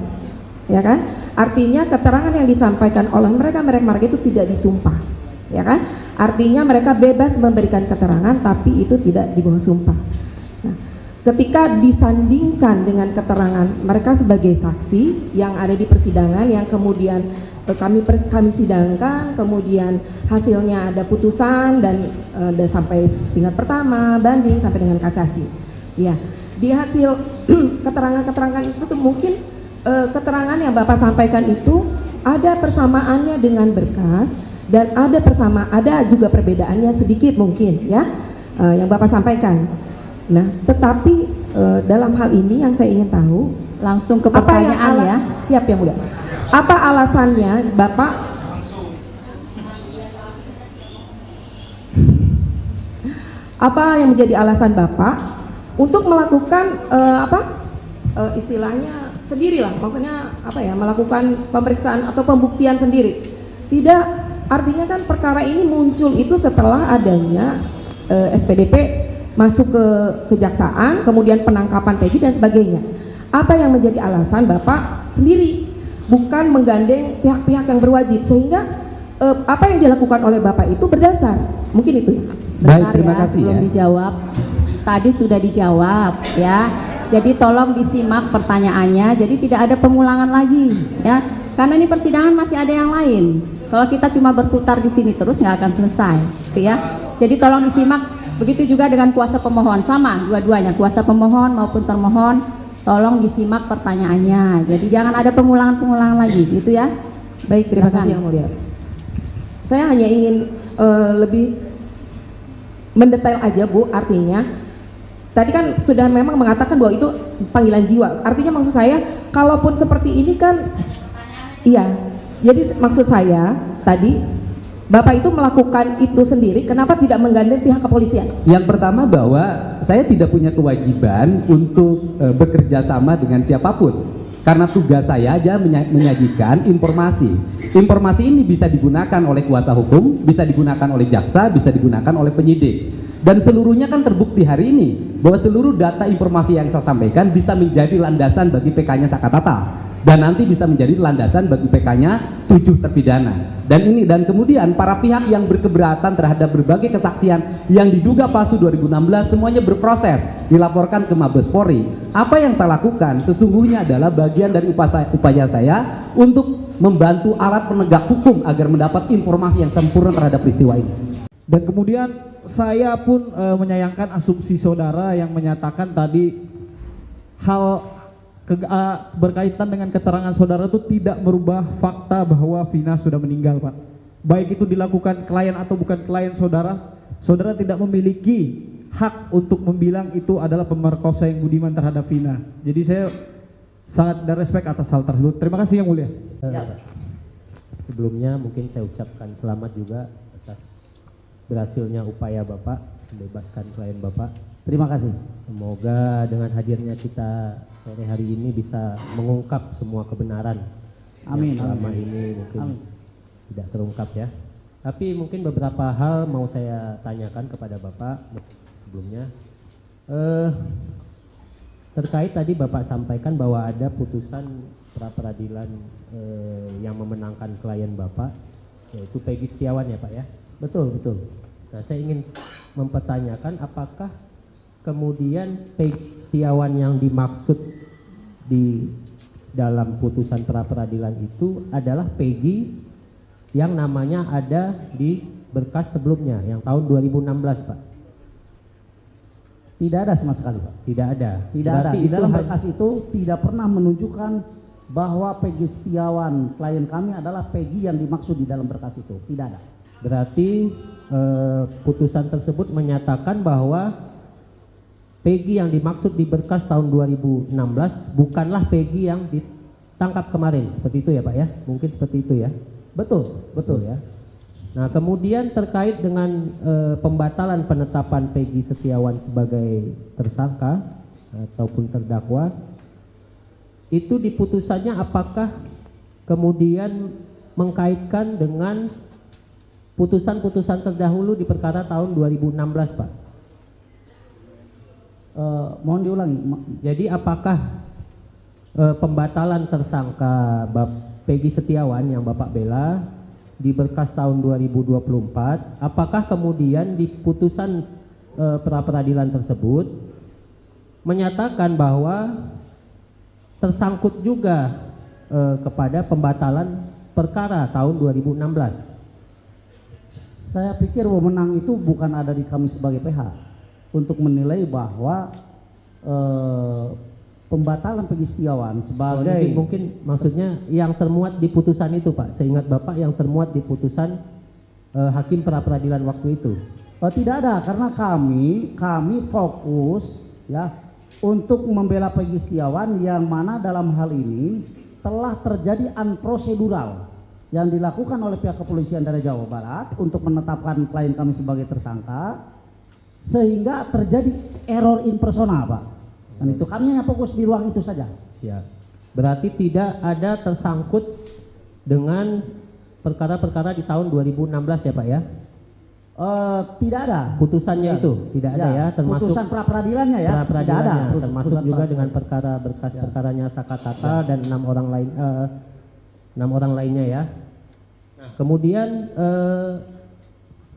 Speaker 8: ya kan? Artinya keterangan yang disampaikan oleh mereka itu tidak disumpah, ya kan? Artinya mereka bebas memberikan keterangan, tapi itu tidak di bawah sumpah. Nah, ketika disandingkan dengan keterangan mereka sebagai saksi yang ada di persidangan, yang kemudian kami sidangkan, kemudian hasilnya ada putusan dan sampai tingkat pertama, banding sampai dengan kasasi. Ya, di hasil keterangan-keterangan itu tuh mungkin keterangan yang Bapak sampaikan itu ada persamaannya dengan berkas dan ada juga perbedaannya sedikit mungkin ya yang Bapak sampaikan. Nah, tetapi dalam hal ini yang saya ingin tahu,
Speaker 4: langsung ke pertanyaan ya.
Speaker 8: Siap yang mulia. Apa alasannya Bapak apa yang menjadi alasan Bapak untuk melakukan istilahnya sendirilah, maksudnya apa ya, melakukan pemeriksaan atau pembuktian sendiri? Tidak, artinya kan perkara ini muncul itu setelah adanya SPDP masuk ke kejaksaan, kemudian penangkapan Peggy dan sebagainya. Apa yang menjadi alasan Bapak sendiri, bukan menggandeng pihak-pihak yang berwajib, sehingga apa yang dilakukan oleh Bapak itu berdasar? Mungkin itu ya.
Speaker 6: Baik, terima kasih
Speaker 4: sebelum
Speaker 6: ya.
Speaker 4: dijawab, tadi sudah dijawab ya. Jadi tolong disimak pertanyaannya, jadi tidak ada pengulangan lagi ya. Karena ini persidangan masih ada yang lain. Kalau kita cuma berputar di sini terus nggak akan selesai, ya. Jadi tolong disimak. Begitu juga dengan kuasa pemohon, sama dua-duanya, kuasa pemohon maupun termohon, tolong disimak pertanyaannya. Jadi jangan ada pengulangan-pengulangan lagi, gitu ya.
Speaker 8: Baik, terima kasih yang mulia. Saya hanya ingin lebih mendetail aja Bu, artinya tadi kan sudah memang mengatakan bahwa itu panggilan jiwa. Artinya maksud saya, kalaupun seperti ini kan, iya. Jadi maksud saya tadi Bapak itu melakukan itu sendiri, kenapa tidak menggandeng pihak kepolisian?
Speaker 6: Yang pertama bahwa saya tidak punya kewajiban untuk bekerja sama dengan siapapun. Karena tugas saya aja menyajikan informasi. Informasi ini bisa digunakan oleh kuasa hukum, bisa digunakan oleh jaksa, bisa digunakan oleh penyidik. Dan seluruhnya kan terbukti hari ini bahwa seluruh data informasi yang saya sampaikan bisa menjadi landasan bagi PK-nya Sakatata. Dan nanti bisa menjadi landasan bagi PK-nya 7 terpidana. Dan kemudian para pihak yang berkeberatan terhadap berbagai kesaksian yang diduga palsu 2016 semuanya berproses, dilaporkan ke Mabes Polri. Apa yang saya lakukan sesungguhnya adalah bagian dari upaya saya untuk membantu alat penegak hukum agar mendapat informasi yang sempurna terhadap peristiwa ini.
Speaker 9: Dan kemudian saya pun menyayangkan asumsi saudara yang menyatakan tadi hal berkaitan dengan keterangan saudara itu tidak merubah fakta bahwa Vina sudah meninggal, Pak. Baik itu dilakukan klien atau bukan klien saudara, saudara tidak memiliki hak untuk membilang itu adalah pemerkosa yang budiman terhadap Vina. Jadi saya sangat respect atas hal tersebut. Terima kasih yang mulia.
Speaker 5: Sebelumnya mungkin saya ucapkan selamat juga atas berhasilnya upaya Bapak membebaskan klien Bapak.
Speaker 7: Terima kasih.
Speaker 5: Semoga dengan hadirnya kita sore hari ini bisa mengungkap semua kebenaran
Speaker 7: amin,
Speaker 5: yang selama
Speaker 7: amin.
Speaker 5: ini mungkin
Speaker 7: Amin.
Speaker 5: tidak terungkap ya. Tapi mungkin beberapa hal mau saya tanyakan kepada Bapak sebelumnya. Terkait tadi Bapak sampaikan bahwa ada putusan pra-peradilan yang memenangkan klien Bapak, yaitu Peggy Setiawan ya Pak ya?
Speaker 7: Betul, betul.
Speaker 5: Nah, saya ingin mempertanyakan apakah kemudian Peggy Setiawan yang dimaksud di dalam putusan pra-peradilan itu adalah Peggy yang namanya ada di berkas sebelumnya yang tahun 2016 Pak?
Speaker 7: Tidak ada sama sekali Pak.
Speaker 5: Tidak ada?
Speaker 7: Tidak ada. Di dalam berkas itu tidak pernah menunjukkan bahwa Peggy Setiawan klien kami adalah Peggy yang dimaksud di dalam berkas itu. Tidak ada.
Speaker 5: Berarti putusan tersebut menyatakan bahwa Peggy yang dimaksud di berkas tahun 2016 bukanlah Peggy yang ditangkap kemarin, seperti itu ya Pak ya? Mungkin seperti itu ya?
Speaker 7: Betul, betul
Speaker 5: ya. Nah kemudian terkait dengan pembatalan penetapan Peggy Setiawan sebagai tersangka ataupun terdakwa, itu di putusannya apakah kemudian mengkaitkan dengan putusan-putusan terdahulu di perkara tahun 2016 Pak?
Speaker 7: Mohon diulangi.
Speaker 5: Jadi apakah pembatalan tersangka Peggy Setiawan yang Bapak bela di berkas tahun 2024, apakah kemudian di putusan pra-peradilan tersebut menyatakan bahwa tersangkut juga kepada pembatalan perkara tahun 2016?
Speaker 7: Saya pikir wewenang itu bukan ada di kami sebagai PH untuk menilai bahwa pembatalan Peggy Setiawan sebagai
Speaker 5: mungkin maksudnya yang termuat di putusan itu Pak, seingat Bapak yang termuat di putusan hakim pra peradilan waktu itu.
Speaker 7: Tidak ada, karena kami fokus ya untuk membela Peggy Setiawan yang mana dalam hal ini telah terjadi unprocedural yang dilakukan oleh pihak kepolisian dari Jawa Barat untuk menetapkan klien kami sebagai tersangka, sehingga terjadi error in persona Pak. Dan itu kami hanya fokus di ruang itu saja.
Speaker 5: Siap. Berarti tidak ada tersangkut dengan perkara-perkara di tahun 2016 ya Pak ya?
Speaker 7: Tidak ada.
Speaker 5: Putusannya itu tidak ada ya, termasuk
Speaker 7: putusan pra peradilannya ya. Tidak ada.
Speaker 5: Termasuk juga dengan perkara berkas perkaranya Saka Tata dan 6 orang lainnya ya. Nah, kemudian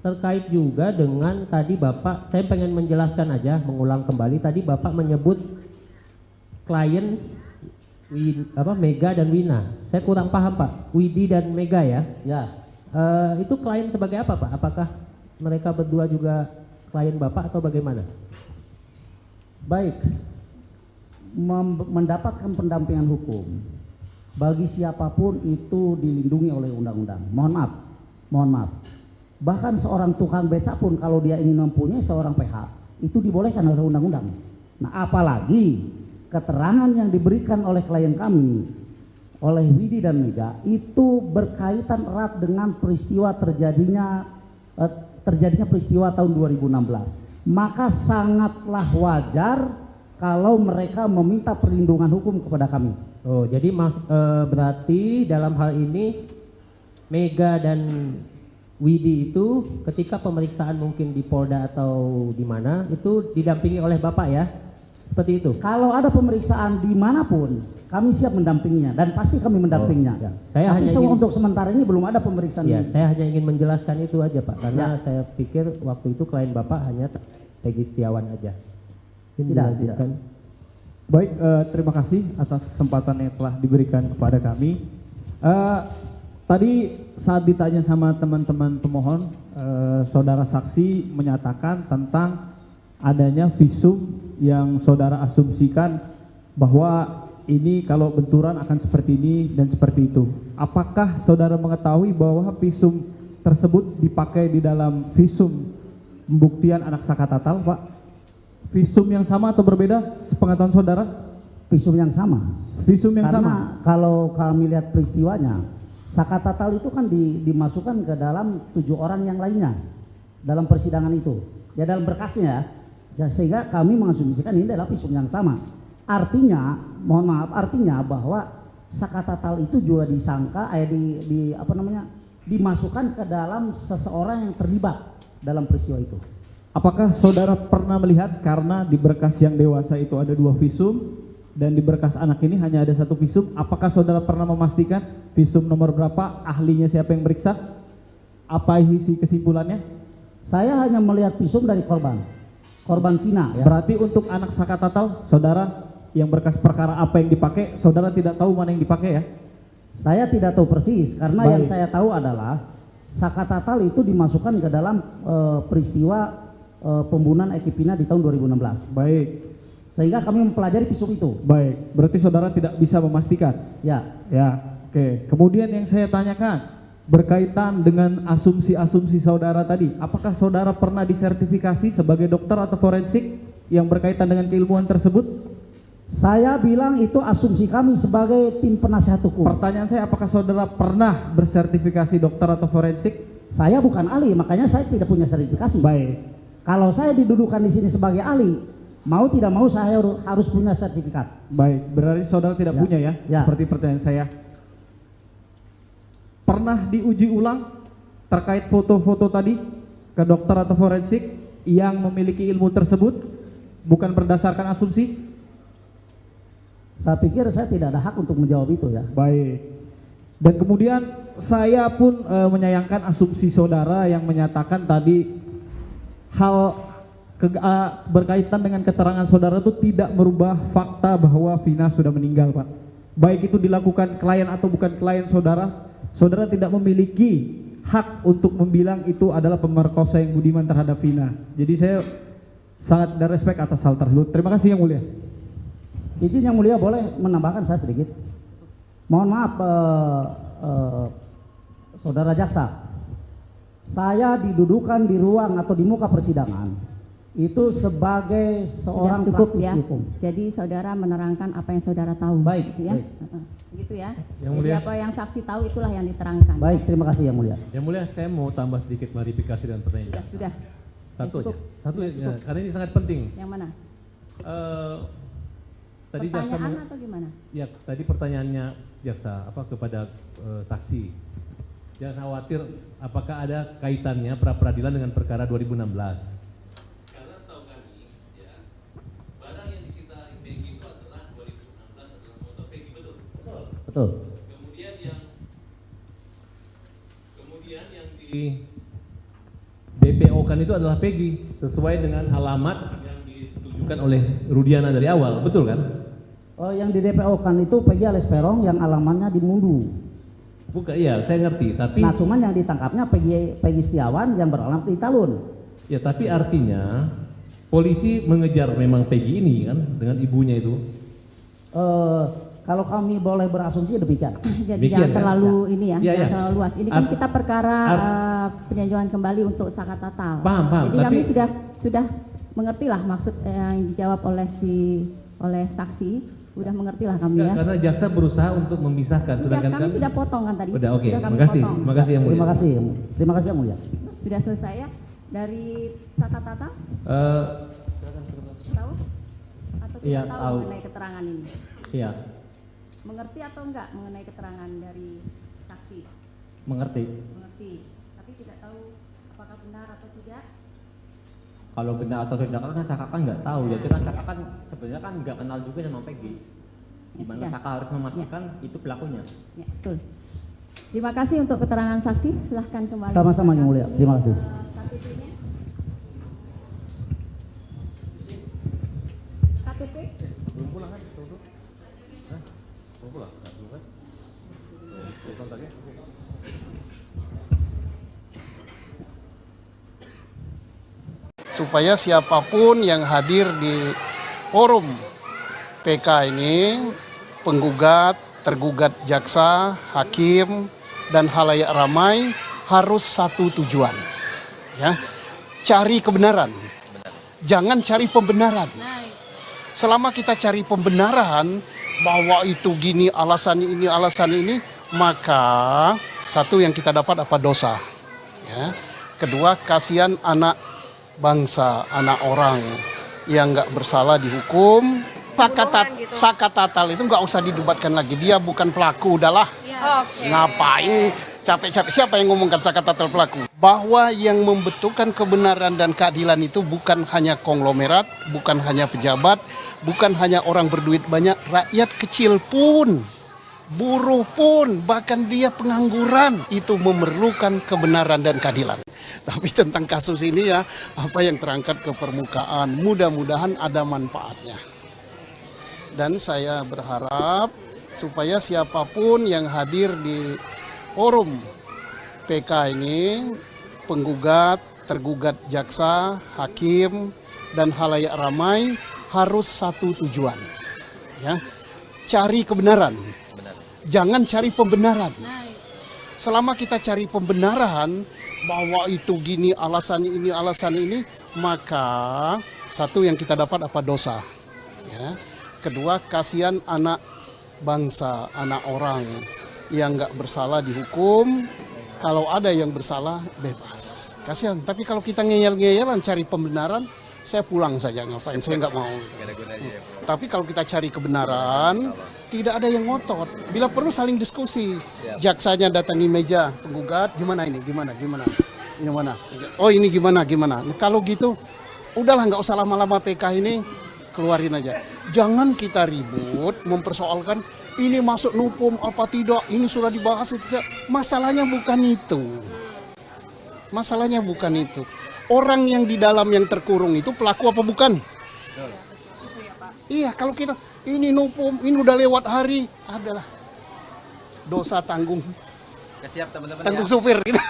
Speaker 5: terkait juga dengan tadi Bapak, saya pengen menjelaskan aja, mengulang kembali tadi Bapak menyebut klien Mega dan Wina. Saya kurang paham Pak, Widi dan Mega ya.
Speaker 7: Ya.
Speaker 5: Itu klien sebagai apa Pak? Apakah mereka berdua juga klien Bapak atau bagaimana?
Speaker 7: Baik, mendapatkan pendampingan hukum bagi siapapun itu dilindungi oleh undang-undang. Mohon maaf. Bahkan seorang tukang beca pun kalau dia ingin mempunyai seorang PH itu dibolehkan oleh undang-undang. Nah, apalagi keterangan yang diberikan oleh klien kami, oleh Widi dan Mega itu berkaitan erat dengan peristiwa terjadinya peristiwa tahun 2016. Maka sangatlah wajar kalau mereka meminta perlindungan hukum kepada kami.
Speaker 5: Oh, jadi berarti dalam hal ini Mega dan Widi itu ketika pemeriksaan mungkin di Polda atau di mana itu didampingi oleh Bapak ya? Seperti itu?
Speaker 7: Kalau ada pemeriksaan dimanapun kami siap mendampinginya dan pasti kami mendampinginya.
Speaker 5: Ya. Saya
Speaker 7: tapi
Speaker 5: hanya
Speaker 7: untuk sementara ini belum ada pemeriksaan.
Speaker 5: Ya, saya hanya ingin menjelaskan itu aja Pak, karena saya pikir waktu itu klien Bapak hanya Peggy Setiawan aja.
Speaker 7: Tidak.
Speaker 9: Baik, terima kasih atas kesempatan yang telah diberikan kepada kami. Tadi saat ditanya sama teman-teman pemohon, saudara saksi menyatakan tentang adanya visum yang saudara asumsikan bahwa ini kalau benturan akan seperti ini dan seperti itu. Apakah saudara mengetahui bahwa visum tersebut dipakai di dalam visum pembuktian anak Saka Tatal, Pak? Visum yang sama atau berbeda sepengetahuan saudara?
Speaker 7: Visum yang sama.
Speaker 9: Visum yang
Speaker 7: Karena
Speaker 9: sama.
Speaker 7: Kalau kami lihat peristiwanya, Saka Tatal itu kan dimasukkan ke dalam 7 orang yang lainnya dalam persidangan itu. Ya dalam berkasnya ya, sehingga kami mengasumsikan ini adalah visum yang sama. Artinya, mohon maaf, artinya bahwa Saka Tatal itu juga disangka dimasukkan ke dalam seseorang yang terlibat dalam peristiwa itu.
Speaker 9: Apakah saudara pernah melihat karena di berkas yang dewasa itu ada 2 visum dan di berkas anak ini hanya ada 1 visum, apakah saudara pernah memastikan visum nomor berapa, ahlinya siapa yang meriksa, apa isi kesimpulannya?
Speaker 7: Saya hanya melihat visum dari korban Vina ya.
Speaker 9: Berarti untuk anak Saka Tatal, saudara yang berkas perkara apa yang dipakai, saudara tidak tahu mana yang dipakai ya?
Speaker 7: Saya tidak tahu persis, karena
Speaker 9: Baik.
Speaker 7: yang saya tahu adalah Saka Tatal itu dimasukkan ke dalam peristiwa pembunuhan Eki Pina di tahun 2016.
Speaker 9: Baik.
Speaker 7: Sehingga kami mempelajari visum itu.
Speaker 9: Baik, berarti saudara tidak bisa memastikan?
Speaker 7: Ya.
Speaker 9: Ya, oke. Kemudian yang saya tanyakan, berkaitan dengan asumsi-asumsi saudara tadi, apakah saudara pernah disertifikasi sebagai dokter atau forensik yang berkaitan dengan keilmuan tersebut?
Speaker 7: Saya bilang itu asumsi kami sebagai tim penasihat hukum.
Speaker 9: Pertanyaan saya, apakah saudara pernah bersertifikasi dokter atau forensik?
Speaker 7: Saya bukan ahli, makanya saya tidak punya sertifikasi.
Speaker 9: Baik.
Speaker 7: Kalau saya didudukan di sini sebagai ahli, mau tidak mau saya harus punya sertifikat.
Speaker 9: Baik, berarti saudara tidak punya ya? Seperti pertanyaan saya. Pernah diuji ulang terkait foto-foto tadi ke dokter atau forensik yang memiliki ilmu tersebut, bukan berdasarkan asumsi?
Speaker 7: Saya pikir saya tidak ada hak untuk menjawab itu ya.
Speaker 9: Baik. Dan kemudian saya pun menyayangkan asumsi saudara yang menyatakan tadi hal berkaitan dengan keterangan saudara itu tidak merubah fakta bahwa Vina sudah meninggal, Pak. Baik itu dilakukan klien atau bukan klien saudara, saudara tidak memiliki hak untuk membilang itu adalah pemerkosa yang budiman terhadap Vina. Jadi sangat dan respect atas hal tersebut. Terima kasih Yang Mulia.
Speaker 7: Izin Yang Mulia boleh menambahkan saya sedikit. Mohon maaf Saudara Jaksa, saya didudukan di ruang atau di muka persidangan itu sebagai seorang
Speaker 4: cukup
Speaker 7: praktisi
Speaker 4: ya.
Speaker 7: hukum.
Speaker 4: Jadi saudara menerangkan apa yang saudara tahu.
Speaker 7: Baik,
Speaker 4: gitu ya.
Speaker 7: baik.
Speaker 4: Gitu ya.
Speaker 2: Yang
Speaker 4: Jadi
Speaker 2: Mulia.
Speaker 4: apa yang saksi tahu itulah yang diterangkan.
Speaker 7: Baik, terima kasih Yang Mulia.
Speaker 2: Yang Mulia, saya mau tambah sedikit klarifikasi dan pertanyaan.
Speaker 4: Sudah.
Speaker 2: Satu
Speaker 4: Cukup.
Speaker 2: aja. Satu
Speaker 4: Sudah
Speaker 2: aja,
Speaker 4: cukup.
Speaker 2: karena ini sangat penting.
Speaker 4: Yang mana?
Speaker 2: Tadi jaksa
Speaker 4: Pertanyaan atau gimana?
Speaker 2: ya tadi pertanyaannya jaksa kepada saksi. Jangan khawatir apakah ada kaitannya pra peradilan dengan perkara 2016. Karena setahu kami ya barang yang disita Peggy itu adalah 2016 adalah motor Peggy, betul?
Speaker 7: Betul.
Speaker 2: Kemudian yang di DPO kan itu adalah Peggy sesuai dengan alamat yang ditujukan oleh Rudiana dari awal, betul kan?
Speaker 7: Yang di DPO kan itu Peggy alias Peron yang alamatnya di Mundu.
Speaker 2: Bukan, iya saya ngerti, tapi
Speaker 7: Nah cuman yang ditangkapnya Peggy Setiawan yang beralamat di Talun.
Speaker 2: ya tapi artinya polisi mengejar memang Peggy ini kan dengan ibunya itu.
Speaker 7: Kalau kami boleh berasumsi demikian.
Speaker 4: Jadi
Speaker 2: Demikian,
Speaker 4: jangan
Speaker 2: kan?
Speaker 4: terlalu ini ya,
Speaker 2: Iya,
Speaker 4: jangan
Speaker 2: iya.
Speaker 4: terlalu luas. Ini kan kita perkara peninjauan kembali untuk syakat tatal.
Speaker 2: Paham,
Speaker 4: Jadi kami
Speaker 2: tapi-
Speaker 4: sudah mengerti lah maksud yang dijawab oleh saksi. Udah mengerti lah kami ya.
Speaker 2: Karena jaksa berusaha untuk memisahkan,
Speaker 4: Sudah,
Speaker 2: sedangkan
Speaker 4: kami sudah potong kan tadi.
Speaker 2: Udah, oke.
Speaker 4: Sudah kami
Speaker 2: Makasih,
Speaker 4: potong.
Speaker 2: makasih Yang Mulia.
Speaker 7: Terima kasih Yang Mulia.
Speaker 4: Sudah selesai ya dari syakat tatal? Tahu? Atau tidak
Speaker 10: Iya,
Speaker 4: tahu
Speaker 10: tahu.
Speaker 4: mengenai keterangan ini?
Speaker 10: Iya,
Speaker 4: Mengerti atau enggak mengenai keterangan dari saksi?
Speaker 10: mengerti.
Speaker 4: Mengerti. Tapi tidak tahu apakah benar atau tidak?
Speaker 10: Kalau benar atau tidak kan Saka kan nggak tahu. Jadi kan Saka kan sebenarnya kan nggak kenal juga sama Peggy. Gimana
Speaker 4: sudah.
Speaker 10: Saka harus memastikan itu pelakunya.
Speaker 4: Ya, betul. Terima kasih untuk keterangan saksi. Silahkan kembali.
Speaker 7: Sama-sama Yang Mulia. Terima kasih.
Speaker 4: KTP-nya. KTP?
Speaker 2: Belum pulang kan? Belum pulang? Belum kan? Kontak ya?
Speaker 1: Supaya siapapun yang hadir di forum PK ini, penggugat, tergugat jaksa, hakim, dan halayak ramai harus satu tujuan. Ya, cari kebenaran. Jangan cari pembenaran. Selama kita cari pembenaran bahwa itu gini alasan ini, maka satu yang kita dapat apa dosa. Ya. Kedua, kasihan anak bangsa, anak orang yang nggak bersalah dihukum. Syakat tatal itu nggak usah didebatkan lagi. Dia bukan pelaku, udahlah. Ngapain capek-capek? Siapa yang ngomongkan syakat tatal pelaku? Bahwa yang membentukkan kebenaran dan keadilan itu bukan hanya konglomerat, bukan hanya pejabat, bukan hanya orang berduit banyak, rakyat kecil pun, buruh pun, bahkan dia pengangguran itu memerlukan kebenaran dan keadilan. Tapi tentang kasus ini ya, apa yang terangkat ke permukaan, mudah-mudahan ada manfaatnya. Dan saya berharap supaya siapapun yang hadir di forum PK ini, penggugat, tergugat jaksa, hakim, dan halayak ramai harus satu tujuan. Ya, cari kebenaran. Jangan cari pembenaran. Selama kita cari pembenaran bahwa itu gini alasan ini, maka satu yang kita dapat apa dosa. Ya. Kedua, kasihan anak bangsa, anak orang yang nggak bersalah dihukum. Kalau ada yang bersalah, bebas. Kasihan. Tapi kalau kita ngeyel-ngeyelan cari pembenaran, saya pulang saja, ngapain, saya nggak mau. Tapi kalau kita cari kebenaran, tidak ada yang ngotot. Bila perlu saling diskusi. Jaksanya datangi meja penggugat, gimana ini, gimana. Oh ini gimana. Nah, kalau gitu, udahlah nggak usah lama-lama PK ini, keluarin aja. Jangan kita ribut, mempersoalkan ini masuk nupum apa tidak, ini sudah dibahas tidak. Masalahnya bukan itu. Masalahnya bukan itu. Orang yang di dalam yang terkurung itu pelaku apa bukan? Iya, kalau kita ini nupum, ini udah lewat hari, adalah dosa tanggung.
Speaker 11: Siap teman-teman
Speaker 1: tanggung
Speaker 11: ya.
Speaker 1: supir gitu.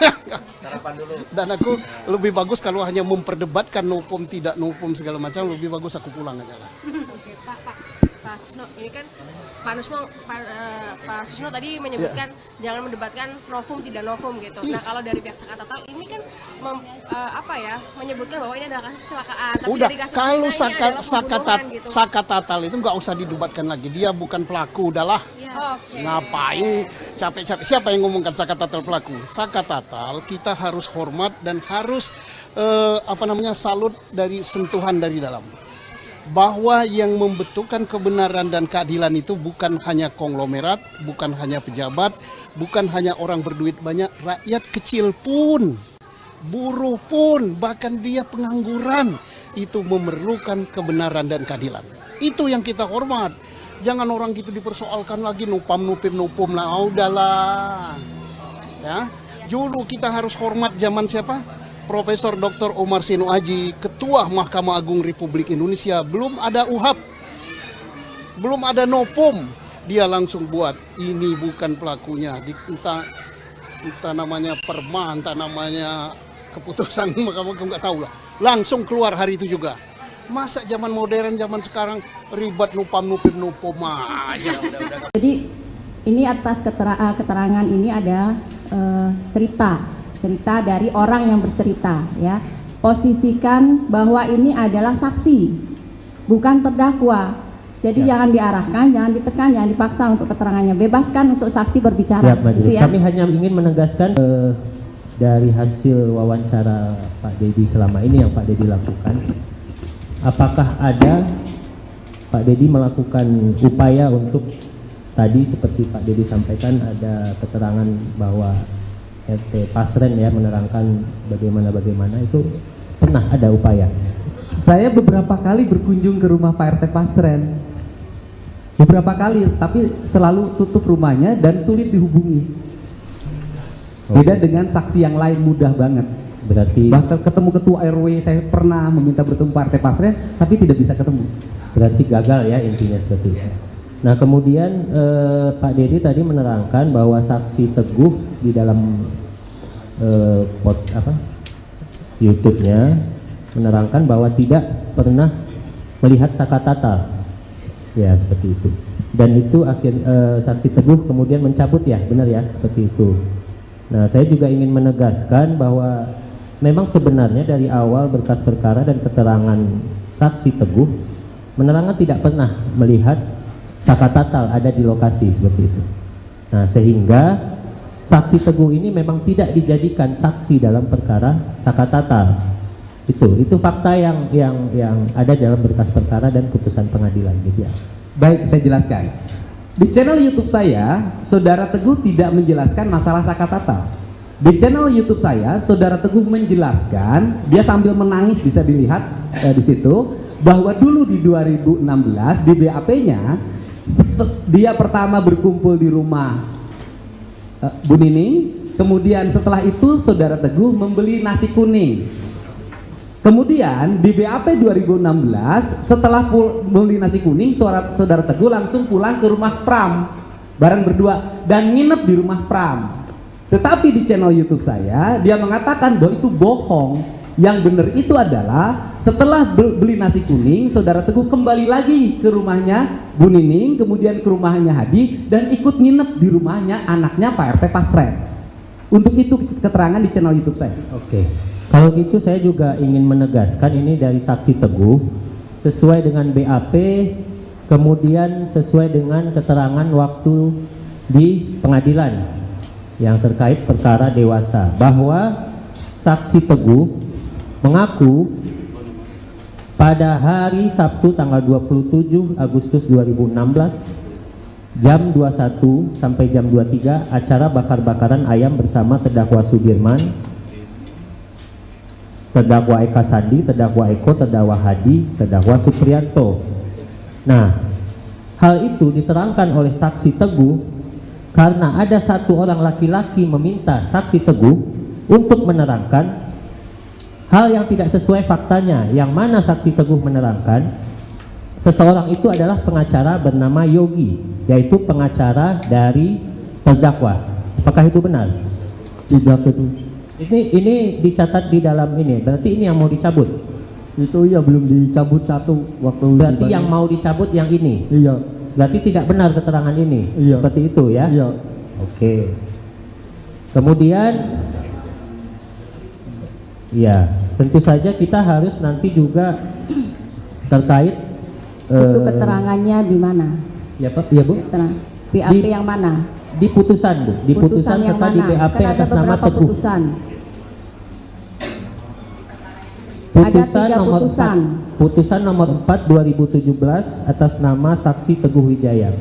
Speaker 11: Sarapan dulu.
Speaker 1: Dan aku lebih bagus kalau hanya memperdebatkan nopom tidak nopom segala macam, lebih bagus aku pulang aja lah.
Speaker 3: Oke, Pak Susno, ini kan Pak Susno tadi menyebutkan jangan mendebatkan novum tidak novum gitu. Nah, kalau dari pihak Sakatatal ini kan menyebutkan bahwa ini adalah kasus kecelakaan. Tapi
Speaker 1: Udah,
Speaker 3: dari kasus
Speaker 1: kalau
Speaker 3: ini adalah pembunuhan gitu.
Speaker 1: Sakatatal itu nggak usah didebatkan lagi. Dia bukan pelaku, udahlah.
Speaker 3: Oke.
Speaker 1: Ngapain capek-capek? Siapa yang ngomongkan Sakatatal pelaku? Sakatatal kita harus hormat dan harus salut dari sentuhan dari dalam. Bahwa yang membentukkan kebenaran dan keadilan itu bukan hanya konglomerat, bukan hanya pejabat, bukan hanya orang berduit banyak, rakyat kecil pun, buruh pun, bahkan dia pengangguran itu memerlukan kebenaran dan keadilan. Itu yang kita hormat. Jangan orang gitu dipersoalkan lagi nopom lah, udahlah. Ya, dulu kita harus hormat zaman siapa? Profesor Dr. Omar Seno Aji, Ketua Mahkamah Agung Republik Indonesia, belum ada UHAP, belum ada nopom, dia langsung buat ini bukan pelakunya, entah namanya perma, entah namanya keputusan Mahkamah Agung, nggak tahu lah, langsung keluar hari itu juga. Masa zaman modern, zaman sekarang ribet nopom aja.
Speaker 4: Jadi ini atas keterangan ini ada cerita dari orang yang bercerita, ya. Posisikan bahwa ini adalah saksi, bukan terdakwa. Jadi jangan diarahkan, jangan ditekan, jangan dipaksa untuk keterangannya. Bebaskan untuk saksi berbicara.
Speaker 5: Siap, Majelis.
Speaker 4: Gitu ya.
Speaker 5: Kami hanya ingin menegaskan dari hasil wawancara Pak Dedi selama ini yang Pak Dedi lakukan, apakah ada Pak Dedi melakukan upaya untuk tadi seperti Pak Dedi sampaikan ada keterangan bahwa RT Pasren ya menerangkan bagaimana itu pernah ada upaya.
Speaker 6: Saya beberapa kali berkunjung ke rumah Pak RT Pasren, beberapa kali, tapi selalu tutup rumahnya dan sulit dihubungi. Beda dengan saksi yang lain mudah banget.
Speaker 5: Berarti
Speaker 6: bahkan ketemu ketua RW saya pernah meminta bertemu Pak RT Pasren, tapi tidak bisa ketemu.
Speaker 5: Berarti gagal ya intinya seperti itu. Nah kemudian Pak Dedi tadi menerangkan bahwa saksi Teguh di dalam YouTube-nya menerangkan bahwa tidak pernah melihat Sakatatal, ya seperti itu. Dan itu saksi Teguh kemudian mencabut ya, benar ya seperti itu. Nah saya juga ingin menegaskan bahwa memang sebenarnya dari awal berkas perkara dan keterangan saksi Teguh menerangkan tidak pernah melihat Sakatatal ada di lokasi seperti itu. Nah sehingga saksi Teguh ini memang tidak dijadikan saksi dalam perkara Sakatatal. Itu fakta yang ada dalam berkas perkara dan putusan pengadilan gitu ya.
Speaker 6: Baik, saya jelaskan. Di channel YouTube saya, Saudara Teguh tidak menjelaskan masalah Sakatatal. Di channel YouTube saya, Saudara Teguh menjelaskan, dia sambil menangis bisa dilihat di situ, bahwa dulu di 2016 di BAP-nya dia pertama berkumpul di rumah Bu Nining, kemudian setelah itu Saudara Teguh membeli nasi kuning. Kemudian di BAP 2016 setelah membeli nasi kuning, Saudara Teguh langsung pulang ke rumah Pram bareng berdua dan nginep di rumah Pram. Tetapi di channel YouTube saya dia mengatakan bahwa itu bohong. Yang benar itu adalah setelah beli nasi kuning, Saudara Teguh kembali lagi ke rumahnya Bu Nining, kemudian ke rumahnya Hadi, dan ikut nginep di rumahnya anaknya Pak RT Pasren. Untuk itu keterangan di channel YouTube saya.
Speaker 5: Oke. Kalau gitu saya juga ingin menegaskan ini dari saksi Teguh sesuai dengan BAP, kemudian sesuai dengan keterangan waktu di pengadilan yang terkait perkara dewasa, bahwa saksi Teguh mengaku pada hari Sabtu tanggal 27 Agustus 2016 jam 21 sampai jam 23 acara bakar-bakaran ayam bersama terdakwa Sudirman, terdakwa Eka Sandi, terdakwa Eko, terdakwa Hadi, terdakwa Supriyanto. Nah, hal itu diterangkan oleh saksi Teguh karena ada satu orang laki-laki meminta saksi Teguh untuk menerangkan hal yang tidak sesuai faktanya, yang mana saksi Teguh menerangkan seseorang itu adalah pengacara bernama Yogi, yaitu pengacara dari terdakwa. Apakah itu benar?
Speaker 12: Tidak itu.
Speaker 5: Ini dicatat di dalam ini. Berarti ini yang mau dicabut.
Speaker 12: Itu iya belum dicabut satu waktu.
Speaker 5: Berarti yang mau dicabut yang ini.
Speaker 12: Iya.
Speaker 5: Berarti tidak benar keterangan ini.
Speaker 12: Iya.
Speaker 5: Seperti itu ya.
Speaker 12: Iya.
Speaker 5: Oke. Kemudian ya, tentu saja kita harus nanti juga terkait
Speaker 4: Itu keterangannya di mana?
Speaker 5: ya Pak, ya Bu.
Speaker 4: BAP yang mana?
Speaker 5: Di putusan Bu, di putusan
Speaker 4: yang
Speaker 5: serta di
Speaker 4: mana?
Speaker 5: BAP
Speaker 4: Kan ada
Speaker 5: atas nama
Speaker 4: beberapa
Speaker 5: Teguh.
Speaker 4: putusan.
Speaker 5: Putusan
Speaker 4: Ada 3
Speaker 5: nomor
Speaker 4: putusan.
Speaker 5: 4, putusan nomor 4 2017 atas nama Saksi Teguh Wijaya.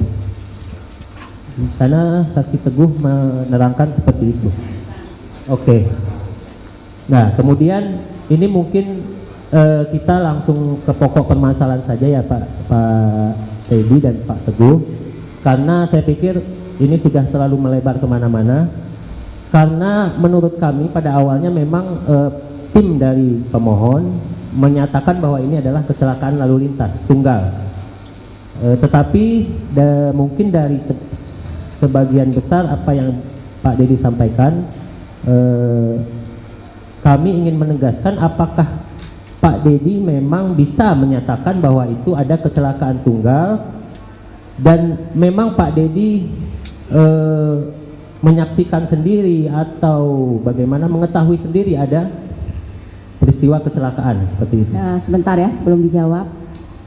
Speaker 5: Di sana Saksi Teguh menerangkan seperti itu. Oke. Nah, kemudian ini mungkin kita langsung ke pokok permasalahan saja ya Pak Teddy dan Pak Teguh, karena saya pikir ini sudah terlalu melebar kemana-mana. Karena menurut kami pada awalnya memang tim dari pemohon menyatakan bahwa ini adalah kecelakaan lalu lintas tunggal, tetapi mungkin dari sebagian besar apa yang Pak Dedi sampaikan, kami ingin menegaskan apakah Pak Dedi memang bisa menyatakan bahwa itu ada kecelakaan tunggal dan memang Pak Dedi menyaksikan sendiri atau bagaimana mengetahui sendiri ada peristiwa kecelakaan seperti itu.
Speaker 4: Sebentar ya, sebelum dijawab.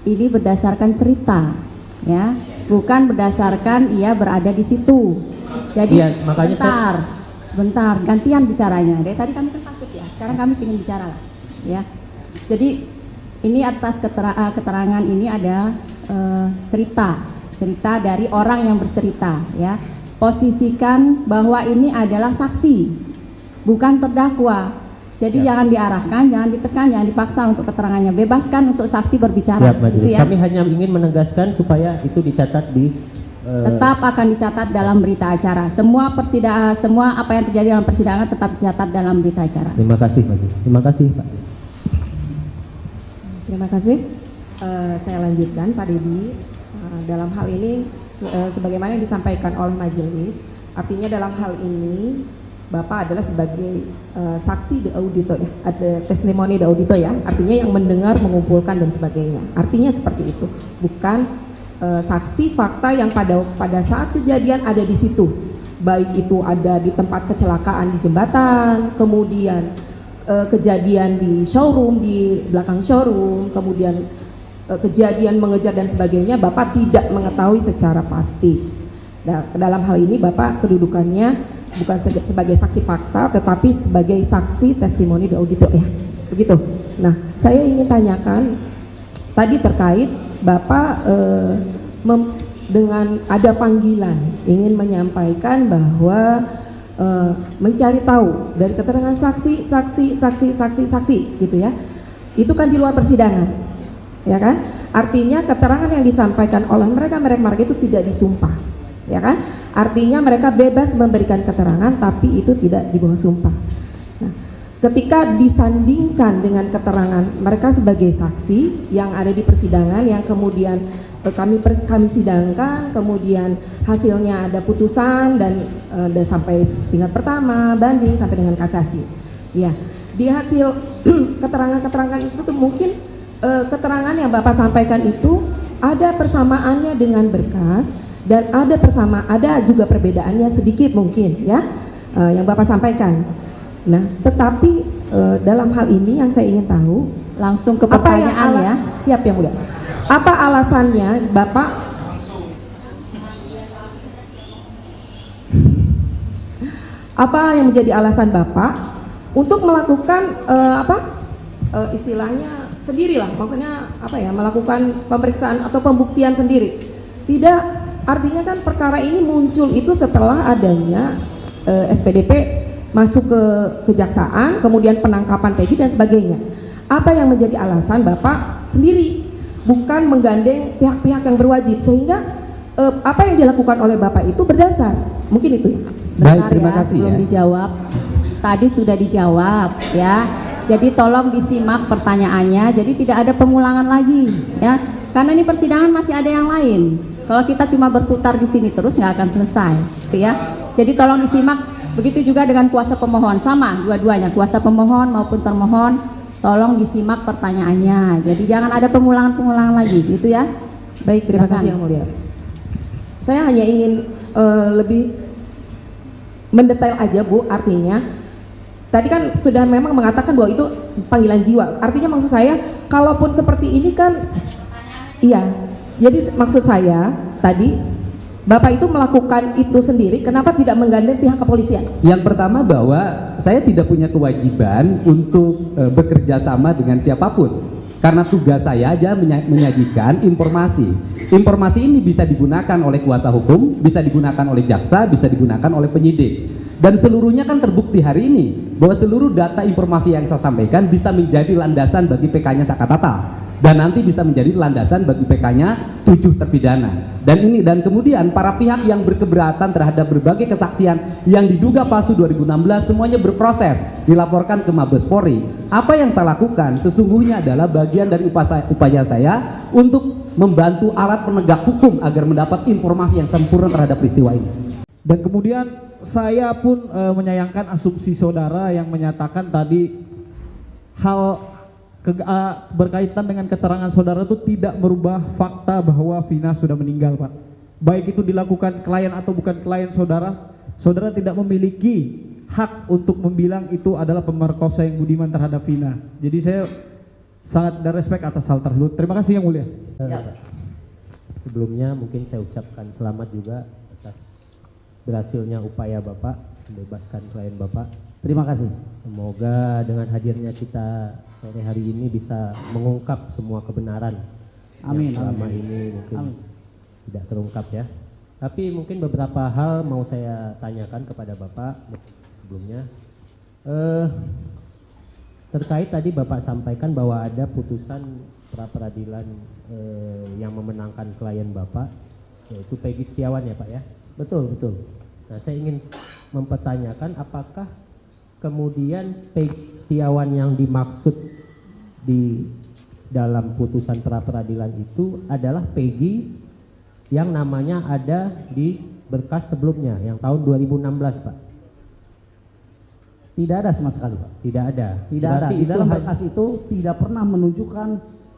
Speaker 4: Ini berdasarkan cerita, ya, bukan berdasarkan ia berada di situ. Jadi
Speaker 5: ya, makanya
Speaker 4: sebentar, gantian bicaranya. Dari tadi kami kan pasif ya, sekarang kami ingin bicara lah, ya. Jadi ini atas keterangan ini ada cerita dari orang yang bercerita, ya. Posisikan bahwa ini adalah saksi, bukan terdakwa. Jadi jangan diarahkan, jangan ditekan, jangan dipaksa untuk keterangannya. Bebaskan untuk saksi berbicara. Gitu ya.
Speaker 5: Kami hanya ingin menegaskan supaya itu dicatat di
Speaker 4: tetap akan dicatat dalam berita acara. Semua persidangan, semua apa yang terjadi dalam persidangan tetap dicatat dalam berita acara.
Speaker 5: Terima kasih Pak. Terima kasih Pak.
Speaker 8: Terima kasih. Saya lanjutkan Pak Dedi. Dalam hal ini sebagaimana yang disampaikan oleh majelis, artinya dalam hal ini Bapak adalah sebagai saksi de audito ya, ada testimoni de audito ya, artinya yang mendengar, mengumpulkan dan sebagainya. Artinya seperti itu, bukan saksi fakta yang pada saat kejadian ada di situ, baik itu ada di tempat kecelakaan di jembatan, kemudian kejadian di showroom, di belakang showroom, kemudian kejadian mengejar dan sebagainya, Bapak tidak mengetahui secara pasti. Nah, dalam hal ini Bapak kedudukannya bukan sebagai saksi fakta, tetapi sebagai saksi testimoni de audito ya, begitu. Nah, saya ingin tanyakan tadi terkait Bapak dengan ada panggilan ingin menyampaikan bahwa mencari tahu dari keterangan saksi gitu ya, itu kan di luar persidangan, ya kan? Artinya keterangan yang disampaikan oleh mereka itu tidak disumpah, ya kan? Artinya mereka bebas memberikan keterangan tapi itu tidak di bawah sumpah. Nah, ketika disandingkan dengan keterangan mereka sebagai saksi yang ada di persidangan yang kemudian kami sidangkan, kemudian hasilnya ada putusan dan sampai tingkat pertama, banding sampai dengan kasasi. Ya, di hasil keterangan-keterangan itu tuh mungkin keterangan yang Bapak sampaikan itu ada persamaannya dengan berkas dan ada juga perbedaannya sedikit mungkin ya, yang Bapak sampaikan. Nah, tetapi dalam hal ini yang saya ingin tahu,
Speaker 4: langsung ke pertanyaan ya.
Speaker 8: Siap yang mulia. Apa alasannya Bapak yang menjadi alasan Bapak untuk melakukan istilahnya sendirilah, maksudnya melakukan pemeriksaan atau pembuktian sendiri? Tidak, artinya kan perkara ini muncul itu setelah adanya SPDP masuk ke kejaksaan, kemudian penangkapan Peggy dan sebagainya. Apa yang menjadi alasan Bapak sendiri, bukan menggandeng pihak-pihak yang berwajib, sehingga apa yang dilakukan oleh Bapak itu berdasar? Mungkin itu ya.
Speaker 4: Baik, terima kasih ya. Belum dijawab. Tadi sudah dijawab ya. Jadi tolong disimak pertanyaannya. Jadi tidak ada pengulangan lagi ya. Karena ini persidangan masih ada yang lain. Kalau kita cuma berputar di sini terus nggak akan selesai, ya. Jadi tolong disimak Begitu juga dengan kuasa pemohon, sama dua-duanya, kuasa pemohon maupun termohon, tolong disimak pertanyaannya. Jadi jangan ada pengulangan-pengulangan lagi, gitu ya.
Speaker 8: Baik, terima
Speaker 4: Silakan.
Speaker 8: kasih Yang Mulia. Saya hanya ingin lebih mendetail aja Bu, artinya tadi kan sudah memang mengatakan bahwa itu panggilan jiwa. Artinya maksud saya, kalaupun seperti ini kan, iya. Jadi maksud saya tadi, Bapak itu melakukan itu sendiri, kenapa tidak menggandeng pihak kepolisian?
Speaker 6: Yang pertama bahwa saya tidak punya kewajiban untuk bekerja sama dengan siapapun. Karena tugas saya aja menyajikan informasi. Informasi ini bisa digunakan oleh kuasa hukum, bisa digunakan oleh jaksa, bisa digunakan oleh penyidik. Dan seluruhnya kan terbukti hari ini bahwa seluruh data informasi yang saya sampaikan bisa menjadi landasan bagi PK-nya Sakatata. Dan nanti bisa menjadi landasan bagi PK-nya 7 terpidana. Dan kemudian para pihak yang berkeberatan terhadap berbagai kesaksian yang diduga palsu 2016 semuanya berproses, dilaporkan ke Mabes Polri. Apa yang saya lakukan sesungguhnya adalah bagian dari upaya saya untuk membantu alat penegak hukum agar mendapat informasi yang sempurna terhadap peristiwa ini.
Speaker 9: Dan kemudian saya pun menyayangkan asumsi saudara yang menyatakan tadi hal berkaitan dengan keterangan saudara itu tidak merubah fakta bahwa Vina sudah meninggal, Pak. Baik itu dilakukan klien atau bukan klien saudara, saudara tidak memiliki hak untuk membilang itu adalah pemerkosa yang budiman terhadap Vina. Jadi saya sangat ada respect atas hal tersebut. Terima kasih Yang Mulia.
Speaker 5: Sebelumnya mungkin saya ucapkan selamat juga atas berhasilnya upaya Bapak membebaskan klien Bapak.
Speaker 7: Terima kasih.
Speaker 5: Semoga dengan hadirnya kita sore hari ini bisa mengungkap semua kebenaran
Speaker 7: Amin,
Speaker 5: yang selama
Speaker 7: amin.
Speaker 5: ini mungkin
Speaker 7: Amin.
Speaker 5: tidak terungkap ya. Tapi mungkin beberapa hal mau saya tanyakan kepada Bapak sebelumnya. Terkait tadi Bapak sampaikan bahwa ada putusan pra peradilan yang memenangkan klien Bapak, yaitu Peggy Setiawan ya Pak ya?
Speaker 7: Betul, betul.
Speaker 5: Nah saya ingin mempertanyakan apakah kemudian Peggy Setiawan yang dimaksud di dalam putusan pra peradilan itu adalah Peggy yang namanya ada di berkas sebelumnya yang tahun 2016 Pak?
Speaker 7: Tidak ada sama sekali Pak.
Speaker 5: Tidak ada.
Speaker 7: Tidak ada. Di dalam berkas itu tidak pernah menunjukkan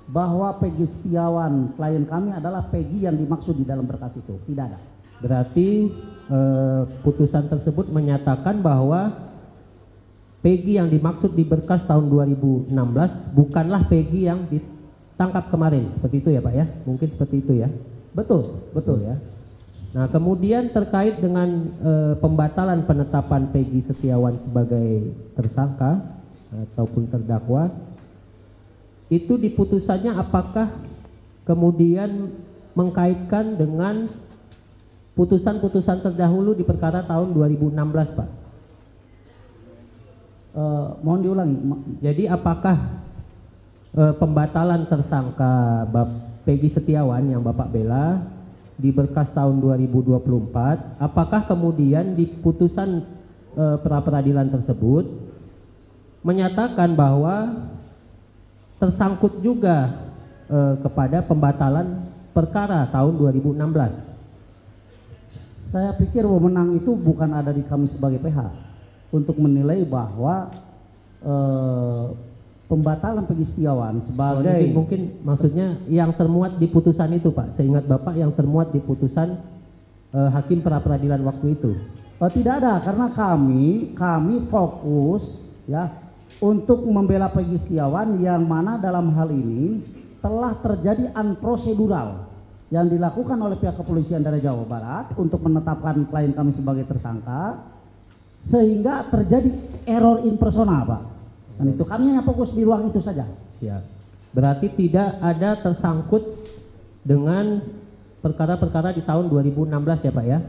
Speaker 7: bahwa Peggy Setiawan klien kami adalah Peggy yang dimaksud di dalam berkas itu. Tidak ada.
Speaker 5: Berarti putusan tersebut menyatakan bahwa Peggy yang dimaksud di berkas tahun 2016 bukanlah Peggy yang ditangkap kemarin, seperti itu ya Pak ya? Mungkin seperti itu ya?
Speaker 7: Betul, betul
Speaker 5: ya. Nah kemudian terkait dengan pembatalan penetapan Peggy Setiawan sebagai tersangka ataupun terdakwa, itu di putusannya apakah kemudian mengkaitkan dengan putusan-putusan terdahulu di perkara tahun 2016 Pak?
Speaker 7: Mohon diulangi.
Speaker 5: Jadi apakah pembatalan tersangka Peggy Setiawan yang Bapak bela di berkas tahun 2024, apakah kemudian di putusan pra peradilan tersebut menyatakan bahwa tersangkut juga kepada pembatalan perkara tahun 2016?
Speaker 7: Saya pikir wewenang itu bukan ada di kami sebagai PH untuk menilai bahwa pembatalan Peggy Setiawan sebagai
Speaker 5: mungkin maksudnya yang termuat di putusan itu Pak, seingat Bapak yang termuat di putusan hakim pra peradilan waktu itu.
Speaker 7: Tidak ada, karena kami fokus ya untuk membela Peggy Setiawan yang mana dalam hal ini telah terjadi unprocedural yang dilakukan oleh pihak kepolisian daerah Jawa Barat untuk menetapkan klien kami sebagai tersangka, sehingga terjadi error in persona Pak. Dan itu kami hanya fokus di ruang itu saja.
Speaker 5: Siap. Berarti tidak ada tersangkut dengan perkara-perkara di tahun 2016 ya Pak ya?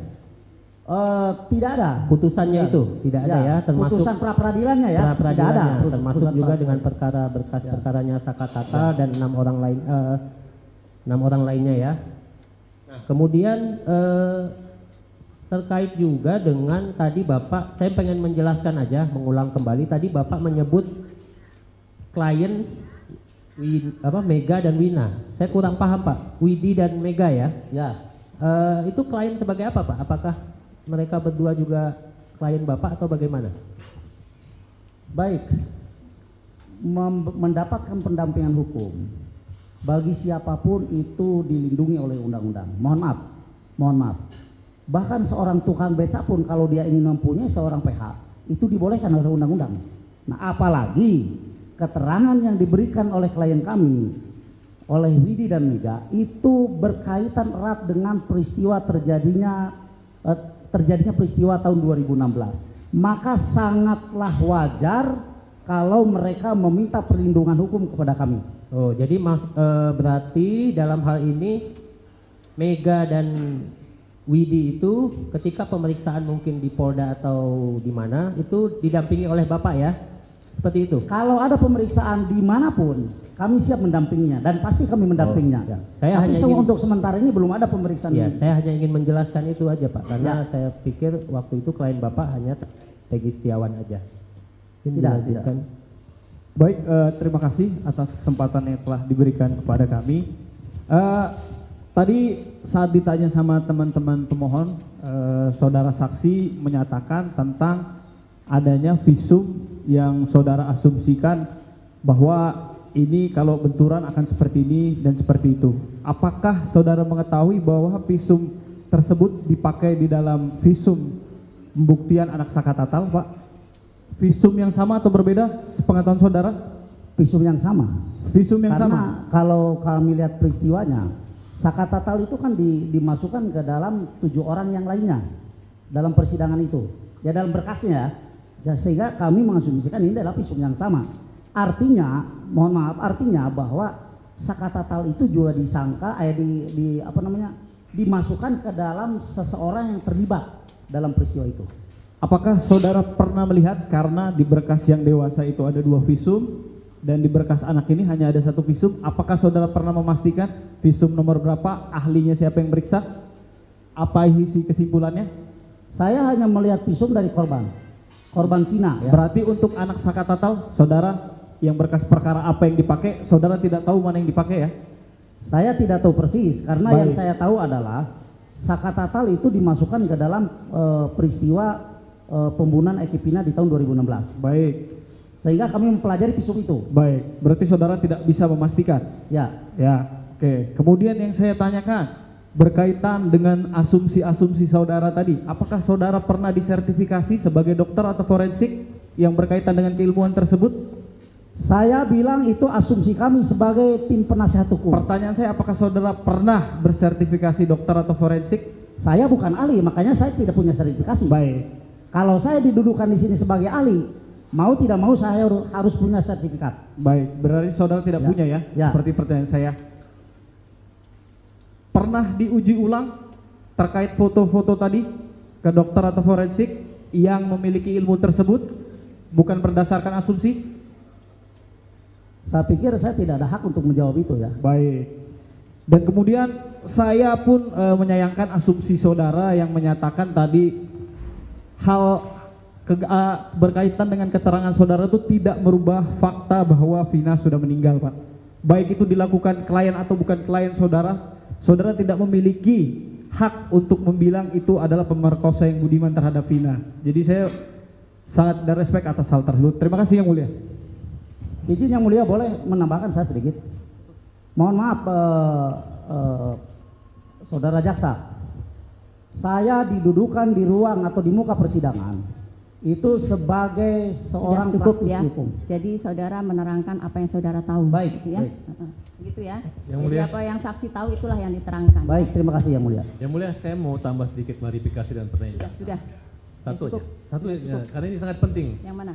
Speaker 7: Tidak ada.
Speaker 5: Putusannya itu tidak ada ya, termasuk
Speaker 7: putusan pra peradilannya ya.
Speaker 5: Tidak ada. Termasuk juga dengan
Speaker 7: perkara
Speaker 5: berkas perkaranya Sakatata dan 6 orang lainnya ya. Nah, kemudian terkait juga dengan tadi Bapak, saya pengen menjelaskan aja, mengulang kembali tadi Bapak menyebut klien Mega dan Wina. Saya kurang paham Pak, Widi dan Mega ya?
Speaker 7: Ya.
Speaker 5: Itu klien sebagai apa Pak? Apakah mereka berdua juga klien Bapak atau bagaimana?
Speaker 7: Baik, mendapatkan pendampingan hukum bagi siapapun itu dilindungi oleh undang-undang. Mohon maaf. Bahkan seorang tukang becak pun kalau dia ingin mempunyai seorang PH itu dibolehkan oleh undang-undang. Nah, apalagi keterangan yang diberikan oleh klien kami, oleh Widi dan Mega itu berkaitan erat dengan peristiwa terjadinya peristiwa tahun 2016. Maka sangatlah wajar kalau mereka meminta perlindungan hukum kepada kami.
Speaker 5: Oh, jadi berarti dalam hal ini Mega dan Widi itu ketika pemeriksaan mungkin di Polda atau di mana itu didampingi oleh Bapak ya? Seperti itu?
Speaker 7: Kalau ada pemeriksaan dimanapun kami siap mendampinginya dan pasti kami mendampinginya.
Speaker 5: Ya. Saya
Speaker 7: tapi
Speaker 5: hanya
Speaker 7: untuk sementara ini belum ada pemeriksaan.
Speaker 5: Ya, saya hanya ingin menjelaskan itu aja Pak, karena saya pikir waktu itu klien Bapak hanya Peggy Setiawan aja.
Speaker 7: Tidak.
Speaker 9: Baik, terima kasih atas kesempatan yang telah diberikan kepada kami. Tadi saat ditanya sama teman-teman pemohon, saudara saksi menyatakan tentang adanya visum yang saudara asumsikan bahwa ini kalau benturan akan seperti ini dan seperti itu. Apakah saudara mengetahui bahwa visum tersebut dipakai di dalam visum pembuktian anak Sakatatal, Pak? Visum yang sama atau berbeda sepengetahuan saudara?
Speaker 7: Visum yang sama.
Speaker 9: Visum yang
Speaker 7: sama. Kalau kami lihat peristiwanya, Sakatatal itu kan dimasukkan ke dalam 7 orang yang lainnya dalam persidangan itu. Ya dalam berkasnya ya, sehingga kami mengasumsikan ini adalah visum yang sama. Artinya, mohon maaf, artinya bahwa Sakatatal itu juga disangka dimasukkan ke dalam seseorang yang terlibat dalam peristiwa itu.
Speaker 9: Apakah saudara pernah melihat karena di berkas yang dewasa itu ada 2 visum dan di berkas anak ini hanya ada 1 visum, apakah saudara pernah memastikan visum nomor berapa, ahlinya siapa yang meriksa, apa isi kesimpulannya?
Speaker 7: Saya hanya melihat visum dari korban Vina ya.
Speaker 9: Berarti untuk anak Sakatatal, saudara yang berkas perkara apa yang dipakai, saudara tidak tahu mana yang dipakai ya?
Speaker 7: Saya tidak tahu persis, karena yang saya tahu adalah Sakatatal itu dimasukkan ke dalam peristiwa pembunuhan Eki Pina di tahun 2016.
Speaker 9: Baik.
Speaker 7: Sehingga kami mempelajari visum itu.
Speaker 9: Baik, berarti saudara tidak bisa memastikan?
Speaker 7: Ya.
Speaker 9: Ya, oke. Kemudian yang saya tanyakan, berkaitan dengan asumsi-asumsi saudara tadi, apakah saudara pernah disertifikasi sebagai dokter atau forensik yang berkaitan dengan keilmuan tersebut?
Speaker 7: Saya bilang itu asumsi kami sebagai tim penasihat hukum.
Speaker 9: Pertanyaan saya, apakah saudara pernah bersertifikasi dokter atau forensik?
Speaker 7: Saya bukan ahli, makanya saya tidak punya sertifikasi.
Speaker 9: Baik.
Speaker 7: Kalau saya didudukan di sini sebagai ahli, mau tidak mau saya harus punya sertifikat.
Speaker 9: Baik, berarti saudara tidak punya ya? Seperti pertanyaan saya. Pernah diuji ulang terkait foto-foto tadi ke dokter atau forensik yang memiliki ilmu tersebut, bukan berdasarkan asumsi?
Speaker 7: Saya pikir saya tidak ada hak untuk menjawab itu ya.
Speaker 9: Baik. Dan kemudian saya pun menyayangkan asumsi saudara yang menyatakan tadi hal berkaitan dengan keterangan saudara itu tidak merubah fakta bahwa Vina sudah meninggal, Pak. Baik itu dilakukan klien atau bukan klien saudara, saudara tidak memiliki hak untuk membilang itu adalah pemerkosa yang budiman terhadap Vina. Jadi saya sangat ada respect atas hal tersebut. Terima kasih Yang Mulia.
Speaker 7: Izin Yang Mulia, boleh menambahkan saya sedikit? Mohon maaf saudara jaksa, saya didudukan di ruang atau di muka persidangan itu sebagai seorang
Speaker 4: cukup
Speaker 7: praktisi
Speaker 4: ya.
Speaker 7: hukum.
Speaker 4: Jadi saudara menerangkan apa yang saudara tahu.
Speaker 7: Baik,
Speaker 4: gitu ya.
Speaker 7: baik.
Speaker 4: Gitu ya.
Speaker 2: Yang
Speaker 4: Jadi
Speaker 2: Mulia.
Speaker 4: apa yang saksi tahu itulah yang diterangkan.
Speaker 7: Baik, terima kasih Yang Mulia.
Speaker 2: Yang Mulia, saya mau tambah sedikit klarifikasi dan pertanyaan.
Speaker 4: Sudah.
Speaker 2: Satu aja. Satu
Speaker 4: Sudah
Speaker 2: ya,
Speaker 4: cukup.
Speaker 2: karena ini sangat penting.
Speaker 4: Yang mana?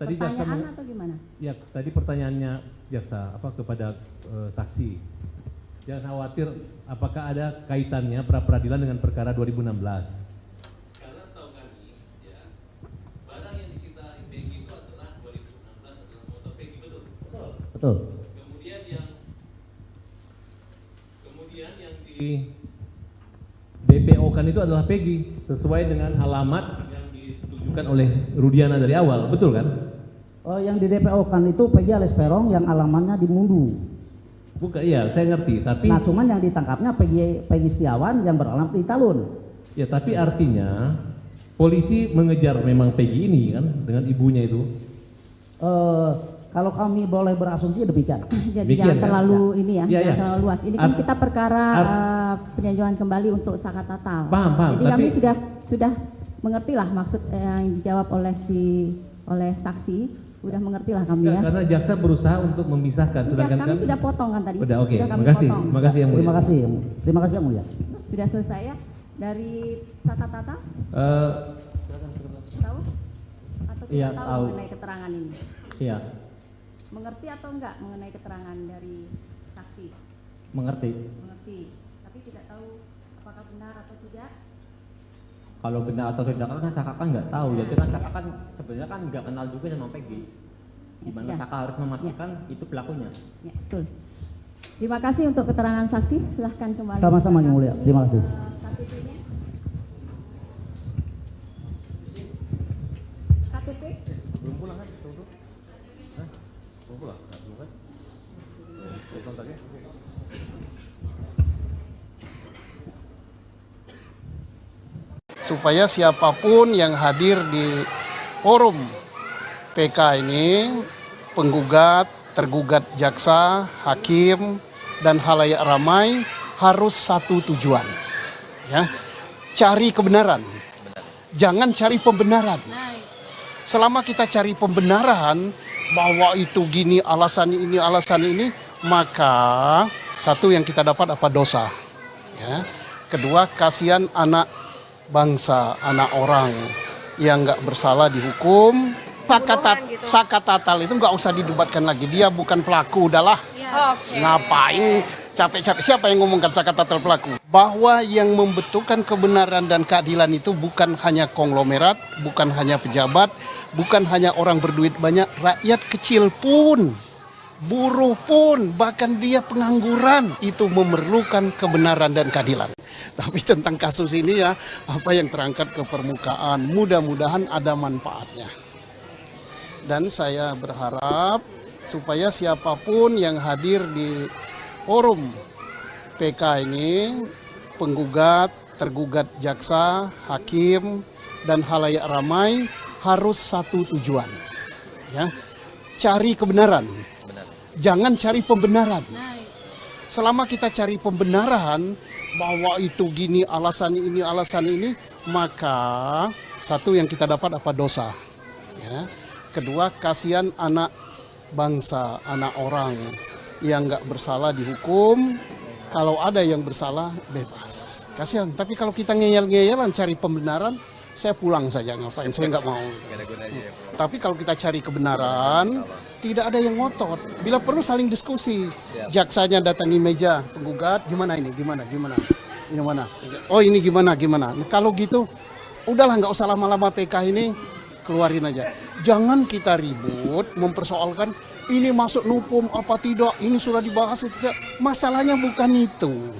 Speaker 2: Tadi jaksa
Speaker 4: Pertanyaan atau gimana?
Speaker 2: Ya, tadi pertanyaannya jaksa kepada saksi. Jangan khawatir apakah ada kaitannya pra peradilan dengan perkara 2016. Karena setahu kami, ya, barang yang disita Peggy itu adalah 2016 adalah motor Peggy, betul?
Speaker 7: Betul.
Speaker 2: Kemudian yang di DPO kan itu adalah Peggy sesuai dengan alamat yang ditujukan oleh Rudiana dari awal, betul kan?
Speaker 7: Yang di DPO kan itu Peggy alias Peron yang alamannya di Mundu.
Speaker 2: Bukan, iya saya ngerti, tapi
Speaker 7: Nah cuman yang ditangkapnya Peggy Setiawan yang beralamat di Talun.
Speaker 2: Ya, tapi artinya polisi mengejar memang Peggy ini kan dengan ibunya itu.
Speaker 7: Kalau kami boleh berasumsi demikian.
Speaker 4: Jadi
Speaker 2: Demikian,
Speaker 4: jangan
Speaker 2: kan?
Speaker 4: terlalu ini ya,
Speaker 2: Iya,
Speaker 4: jangan
Speaker 2: iya.
Speaker 4: terlalu luas. Ini kan kita perkara peninjauan kembali untuk saka tatal.
Speaker 2: Paham,
Speaker 4: Jadi kami
Speaker 2: tapi
Speaker 4: sudah mengerti lah maksud yang dijawab oleh saksi, sudah mengerti lah kami ya.
Speaker 2: karena jaksa berusaha untuk memisahkan,
Speaker 4: Sudah,
Speaker 2: sedangkan
Speaker 4: kami sudah potong kan tadi.
Speaker 2: Udah, oke.
Speaker 4: Sudah kami
Speaker 2: Makasih.
Speaker 4: potong.
Speaker 2: Makasih yang mulia.
Speaker 7: Terima kasih yang mulia.
Speaker 4: Sudah selesai ya dari saka tatal? Tahu? Atau tidak
Speaker 10: Iya,
Speaker 4: tahu
Speaker 10: tahu.
Speaker 4: mengenai keterangan ini?
Speaker 10: Iya,
Speaker 4: Mengerti atau enggak mengenai keterangan dari saksi?
Speaker 10: mengerti.
Speaker 4: Mengerti. Tapi tidak tahu apakah benar atau tidak?
Speaker 10: Kalau benar atau tidak kan Saka kan nggak tahu. Jadi kan Saka kan sebenarnya kan nggak kenal juga sama Peggy. Gimana
Speaker 4: sudah.
Speaker 10: Saka harus memastikan itu pelakunya.
Speaker 4: Ya, betul. Terima kasih untuk keterangan saksi. Silahkan kembali.
Speaker 7: Sama-sama yang mulia. Terima kasih.
Speaker 4: KTP-nya. KTP?
Speaker 2: belum pulang kan? Belum pulang? Belum kan? Kontaknya?
Speaker 1: Supaya siapapun yang hadir di forum PK ini, penggugat, tergugat jaksa, hakim, dan halayak ramai harus satu tujuan. Ya, cari kebenaran. Jangan cari pembenaran. Selama kita cari pembenaran bahwa itu gini, alasan ini, maka satu yang kita dapat apa dosa. Ya. Kedua, kasihan anak bangsa, anak orang yang nggak bersalah dihukum. Saka tatal itu nggak usah didebatkan lagi. Dia bukan pelaku, udahlah. Ngapain capek-capek? Siapa yang ngomongkan saka tatal pelaku? Bahwa yang membentukkan kebenaran dan keadilan itu bukan hanya konglomerat, bukan hanya pejabat, bukan hanya orang berduit banyak, rakyat kecil pun, buruh pun, bahkan dia pengangguran itu memerlukan kebenaran dan keadilan. Tapi tentang kasus ini ya, apa yang terangkat ke permukaan, mudah-mudahan ada manfaatnya. Dan saya berharap supaya siapapun yang hadir di forum PK ini, penggugat, tergugat jaksa, hakim, dan halayak ramai harus satu tujuan. Ya, cari kebenaran. Jangan cari pembenaran. Selama kita cari pembenaran bahwa itu gini, alasan ini, maka satu yang kita dapat apa dosa. Ya. Kedua, kasihan anak bangsa, anak orang yang nggak bersalah dihukum. Kalau ada yang bersalah, bebas. Kasihan. Tapi kalau kita ngeyel-ngeyelan cari pembenaran, saya pulang saja, ngapain, saya nggak mau. Tapi kalau kita cari kebenaran, tidak ada yang ngotot. Bila perlu saling diskusi. Jaksanya datangi meja penggugat, gimana ini, gimana? Ini mana? Oh ini gimana? Nah, kalau gitu, udahlah nggak usah lama-lama PK ini, keluarin aja. Jangan kita ribut, mempersoalkan ini masuk nupum apa tidak, ini sudah dibahas tidak. Masalahnya bukan itu.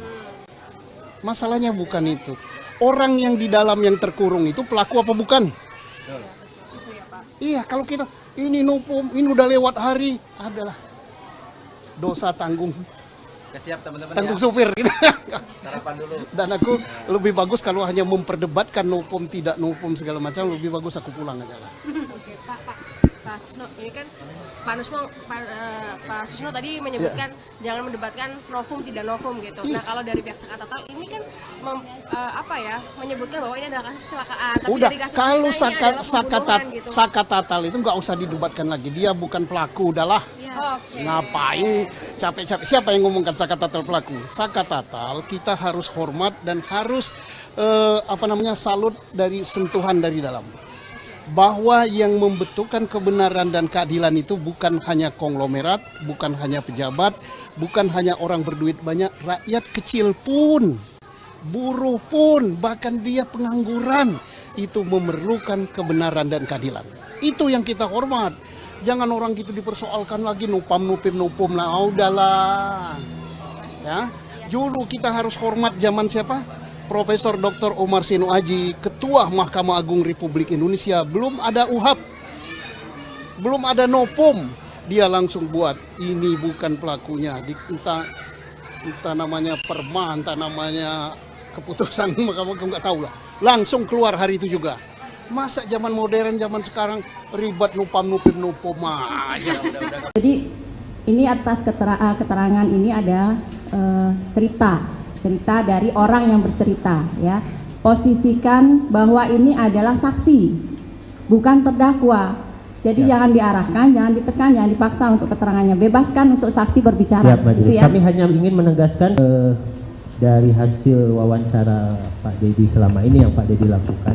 Speaker 1: Masalahnya bukan itu. Orang yang di dalam yang terkurung itu pelaku apa bukan? Iya, kalau kita ini nupum, ini udah lewat hari, adalah dosa tanggung.
Speaker 11: Siap teman-teman
Speaker 1: Tanggung
Speaker 11: ya.
Speaker 1: supir gitu.
Speaker 11: Sarapan dulu.
Speaker 1: Dan aku lebih bagus kalau hanya memperdebatkan nupum tidak nupum segala macam, lebih bagus aku pulang aja lah.
Speaker 3: Oke, Pak Susno, ini kan Pak Susno tadi menyebutkan jangan mendebatkan novum tidak novum gitu. Nah, kalau dari pihak Saka Tatal ini kan menyebutkan bahwa ini adalah kasus kecelakaan. Tapi
Speaker 1: Udah,
Speaker 3: dari kasus
Speaker 1: kalau
Speaker 3: ini adalah pembunuhan gitu.
Speaker 1: saka tatal itu nggak usah didebatkan lagi. Dia bukan pelaku, udahlah. Ngapain capek-capek? Siapa yang ngomongkan saka tatal pelaku? Saka tatal kita harus hormat dan harus salut dari sentuhan dari dalam. Bahwa yang membentukkan kebenaran dan keadilan itu bukan hanya konglomerat, bukan hanya pejabat, bukan hanya orang berduit banyak, rakyat kecil pun, buruh pun, bahkan dia pengangguran itu memerlukan kebenaran dan keadilan. Itu yang kita hormat. Jangan orang gitu dipersoalkan lagi nupum lah, udahlah. Ya, dulu kita harus hormat zaman siapa? Profesor Dr. Omar Seno Aji, Ketua Mahkamah Agung Republik Indonesia, belum ada UHAP, belum ada nopum, dia langsung buat ini bukan pelakunya, entah namanya perma, entah namanya keputusan Mahkamah Agung, nggak tahu lah. langsung keluar hari itu juga. Masa zaman modern, zaman sekarang ribet nupam aja.
Speaker 4: Jadi ini atas keterangan ini ada cerita dari orang yang bercerita, ya. Posisikan bahwa ini adalah saksi, bukan terdakwa. Jadi jangan diarahkan, jangan ditekan, jangan dipaksa untuk keterangannya. Bebaskan untuk saksi berbicara.
Speaker 5: Gitu ya.
Speaker 4: Ya.
Speaker 5: Kami hanya ingin menegaskan dari hasil wawancara Pak Dedi selama ini yang Pak Dedi lakukan,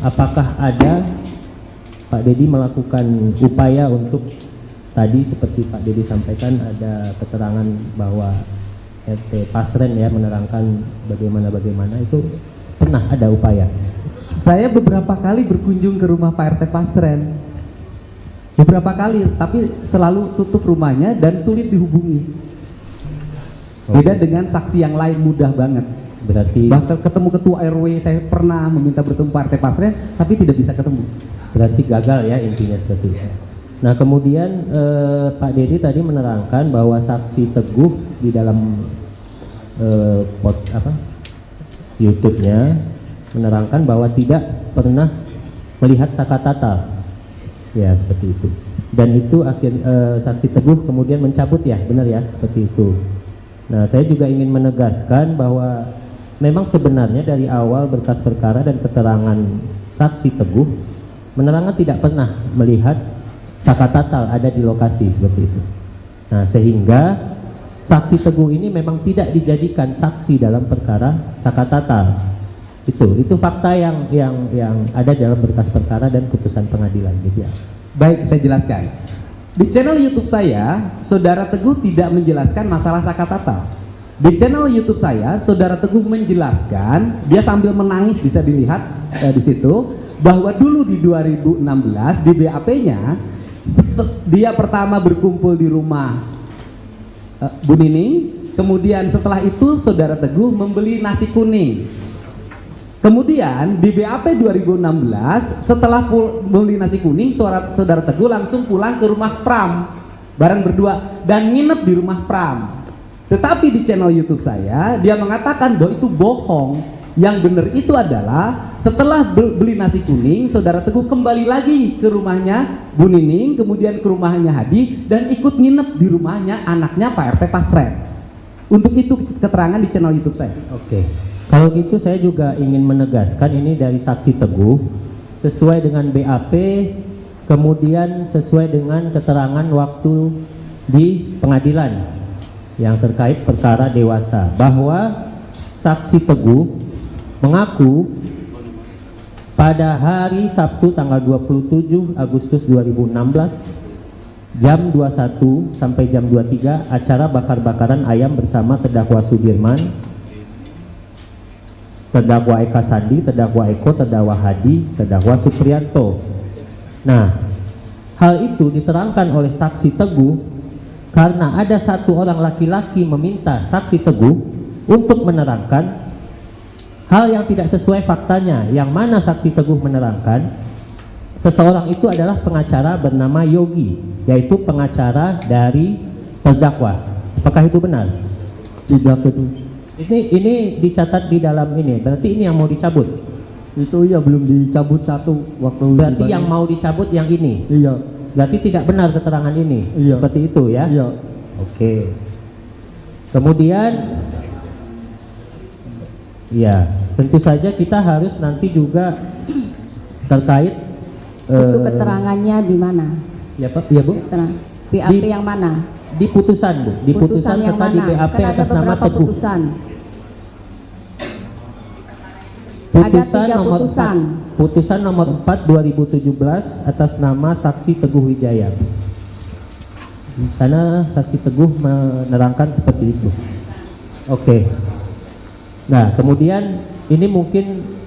Speaker 5: apakah ada Pak Dedi melakukan upaya untuk tadi seperti Pak Dedi sampaikan ada keterangan bahwa RT Pasren ya menerangkan bagaimana itu pernah ada upaya?
Speaker 6: Saya beberapa kali berkunjung ke rumah Pak RT Pasren, beberapa kali, tapi selalu tutup rumahnya dan sulit dihubungi. Beda dengan saksi yang lain mudah banget.
Speaker 5: Berarti
Speaker 6: bahkan ketemu ketua RW saya pernah meminta bertemu Pak RT Pasren tapi tidak bisa ketemu.
Speaker 5: Berarti gagal ya intinya seperti itu. Nah kemudian Pak Dedi tadi menerangkan bahwa saksi Teguh di dalam YouTube-nya menerangkan bahwa tidak pernah melihat Sakatatal, ya seperti itu. Dan itu saksi Teguh kemudian mencabut ya, benar ya seperti itu. Nah saya juga ingin menegaskan bahwa memang sebenarnya dari awal berkas perkara dan keterangan saksi Teguh menerangkan tidak pernah melihat Sakatatal ada di lokasi seperti itu. Nah sehingga saksi Teguh ini memang tidak dijadikan saksi dalam perkara Sakatatal. Itu fakta yang ada dalam berkas perkara dan putusan pengadilan gitu ya.
Speaker 6: Baik, saya jelaskan. Di channel YouTube saya, Saudara Teguh tidak menjelaskan masalah Sakatatal. Di channel YouTube saya, Saudara Teguh menjelaskan, dia sambil menangis bisa dilihat di situ, bahwa dulu di 2016 di BAP-nya dia pertama berkumpul di rumah Bu Nining, kemudian setelah itu Saudara Teguh membeli nasi kuning. Kemudian di BAP 2016 setelah beli nasi kuning, Saudara Teguh langsung pulang ke rumah Pram bareng berdua dan nginep di rumah Pram. Tetapi di channel YouTube saya dia mengatakan bahwa itu bohong. Yang benar itu adalah setelah beli nasi kuning, Saudara Teguh kembali lagi ke rumahnya Bu Nining, kemudian ke rumahnya Hadi dan ikut nginep di rumahnya anaknya Pak RT Pasren. Untuk itu keterangan di channel YouTube saya.
Speaker 5: Oke. Kalau gitu saya juga ingin menegaskan ini dari saksi Teguh sesuai dengan BAP, kemudian sesuai dengan keterangan waktu di pengadilan yang terkait perkara dewasa, bahwa saksi Teguh mengaku pada hari Sabtu tanggal 27 Agustus 2016 jam 21 sampai jam 23 acara bakar-bakaran ayam bersama terdakwa Sudirman, terdakwa Eka Sandi, terdakwa Eko, terdakwa Hadi, terdakwa Supriyanto. Nah, hal itu diterangkan oleh saksi Teguh karena ada satu orang laki-laki meminta saksi Teguh untuk menerangkan hal yang tidak sesuai faktanya, yang mana saksi Teguh menerangkan seseorang itu adalah pengacara bernama Yogi, yaitu pengacara dari terdakwa. Apakah itu benar?
Speaker 12: Tidak itu.
Speaker 5: Ini dicatat di dalam ini, berarti ini yang mau dicabut?
Speaker 12: Itu iya belum dicabut satu waktu.
Speaker 5: Berarti yang mau dicabut yang ini?
Speaker 12: Iya.
Speaker 5: Berarti tidak benar keterangan ini?
Speaker 12: Iya.
Speaker 5: Seperti itu ya?
Speaker 12: Iya.
Speaker 5: Oke. Kemudian, ya tentu saja kita harus nanti juga terkait
Speaker 4: itu keterangannya di mana?
Speaker 5: Ya Pak, ya Bu?
Speaker 4: BAP yang mana?
Speaker 5: Di putusan Bu, di putusan
Speaker 4: yang
Speaker 5: serta
Speaker 4: mana?
Speaker 5: di BAP
Speaker 4: Kan
Speaker 5: atas nama Teguh.
Speaker 4: Putusan.
Speaker 5: Putusan
Speaker 4: Ada 3
Speaker 5: nomor
Speaker 4: putusan.
Speaker 5: 4, putusan nomor 4 2017 atas nama saksi Teguh Wijaya. Di sana saksi Teguh menerangkan seperti itu. Oke. Nah, kemudian ini mungkin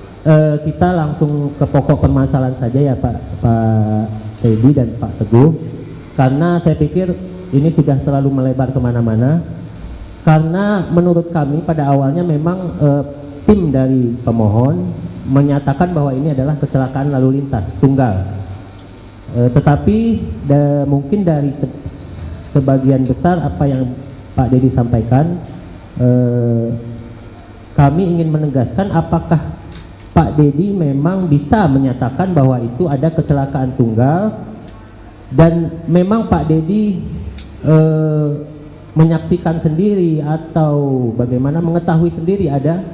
Speaker 5: kita langsung ke pokok permasalahan saja ya Pak Teddy dan Pak Teguh, karena saya pikir ini sudah terlalu melebar kemana-mana. Karena menurut kami pada awalnya memang tim dari pemohon menyatakan bahwa ini adalah kecelakaan lalu lintas tunggal, tetapi mungkin dari sebagian besar apa yang Pak Dedi sampaikan, kami ingin menegaskan apakah Pak Dedi memang bisa menyatakan bahwa itu ada kecelakaan tunggal dan memang Pak Dedi menyaksikan sendiri atau bagaimana mengetahui sendiri ada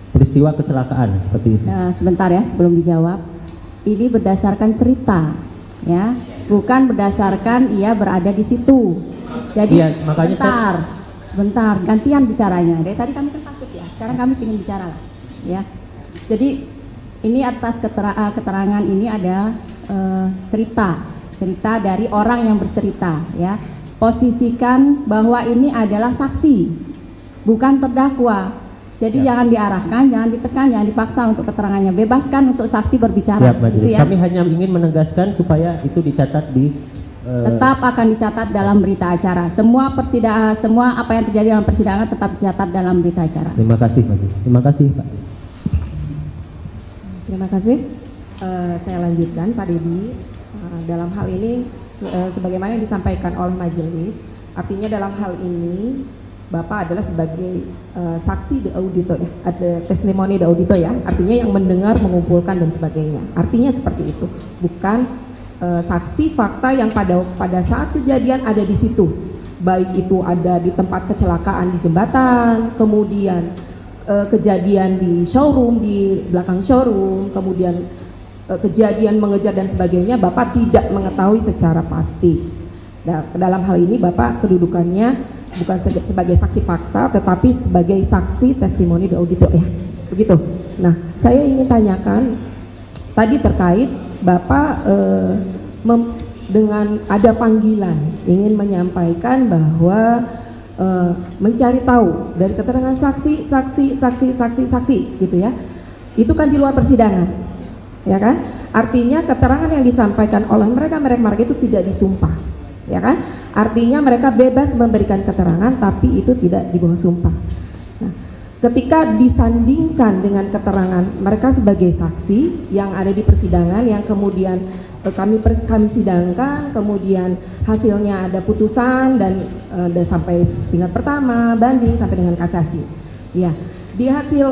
Speaker 5: peristiwa kecelakaan seperti itu?
Speaker 4: Nah, sebentar ya sebelum dijawab. Ini berdasarkan cerita, ya, bukan berdasarkan ia berada di situ. Jadi
Speaker 5: ya, makanya
Speaker 4: sebentar, gantian bicaranya. Dari tadi kami kan pasif ya, sekarang kami ingin bicara lah, ya. Jadi ini atas keterangan ini ada cerita dari orang yang bercerita, ya. Posisikan bahwa ini adalah saksi, bukan terdakwa. Jadi jangan diarahkan, jangan ditekan, jangan dipaksa untuk keterangannya. Bebaskan untuk saksi berbicara.
Speaker 5: Gitu ya. Kami hanya ingin menegaskan supaya itu dicatat di
Speaker 4: tetap akan dicatat dalam berita acara. Semua persidangan, semua apa yang terjadi dalam persidangan tetap dicatat dalam berita acara.
Speaker 5: Terima kasih, Pak. Terima kasih, Pak.
Speaker 8: Terima kasih. Saya lanjutkan, Pak Dedi. Dalam hal ini, sebagaimana yang disampaikan oleh majelis, artinya dalam hal ini Bapak adalah sebagai saksi de audito ya, ada testimoni de audito ya, artinya yang mendengar, mengumpulkan dan sebagainya. Artinya seperti itu, bukan saksi fakta yang pada saat kejadian ada di situ, baik itu ada di tempat kecelakaan di jembatan, kemudian kejadian di showroom, di belakang showroom, kemudian kejadian mengejar dan sebagainya, Bapak tidak mengetahui secara pasti. Nah, dalam hal ini Bapak kedudukannya bukan sebagai saksi fakta, tetapi sebagai saksi testimoni de audito ya, begitu. Nah, saya ingin tanyakan tadi terkait Bapak dengan ada panggilan ingin menyampaikan bahwa mencari tahu dari keterangan saksi gitu ya, itu kan di luar persidangan, ya kan? Artinya keterangan yang disampaikan oleh mereka itu tidak disumpah, ya kan? Artinya mereka bebas memberikan keterangan tapi itu tidak di bawah sumpah. Nah, ketika disandingkan dengan keterangan mereka sebagai saksi yang ada di persidangan yang kemudian kami sidangkan, kemudian hasilnya ada putusan dan sampai tingkat pertama, banding sampai dengan kasasi. Ya, di hasil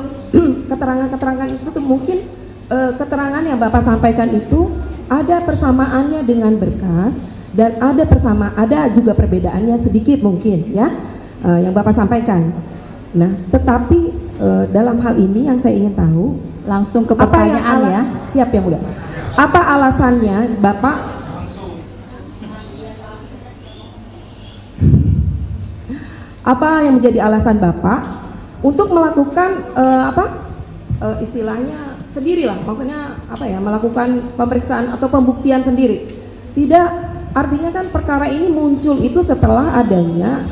Speaker 8: keterangan-keterangan itu tuh mungkin keterangan yang Bapak sampaikan itu ada persamaannya dengan berkas dan ada juga perbedaannya sedikit mungkin ya, yang Bapak sampaikan. Nah, tetapi dalam hal ini yang saya ingin tahu,
Speaker 4: langsung ke pertanyaan ya.
Speaker 8: Siap yang mulia. Apa alasannya Bapak apa yang menjadi alasan Bapak untuk melakukan istilahnya sendirilah, maksudnya apa ya, melakukan pemeriksaan atau pembuktian sendiri? Tidak, artinya kan perkara ini muncul itu setelah adanya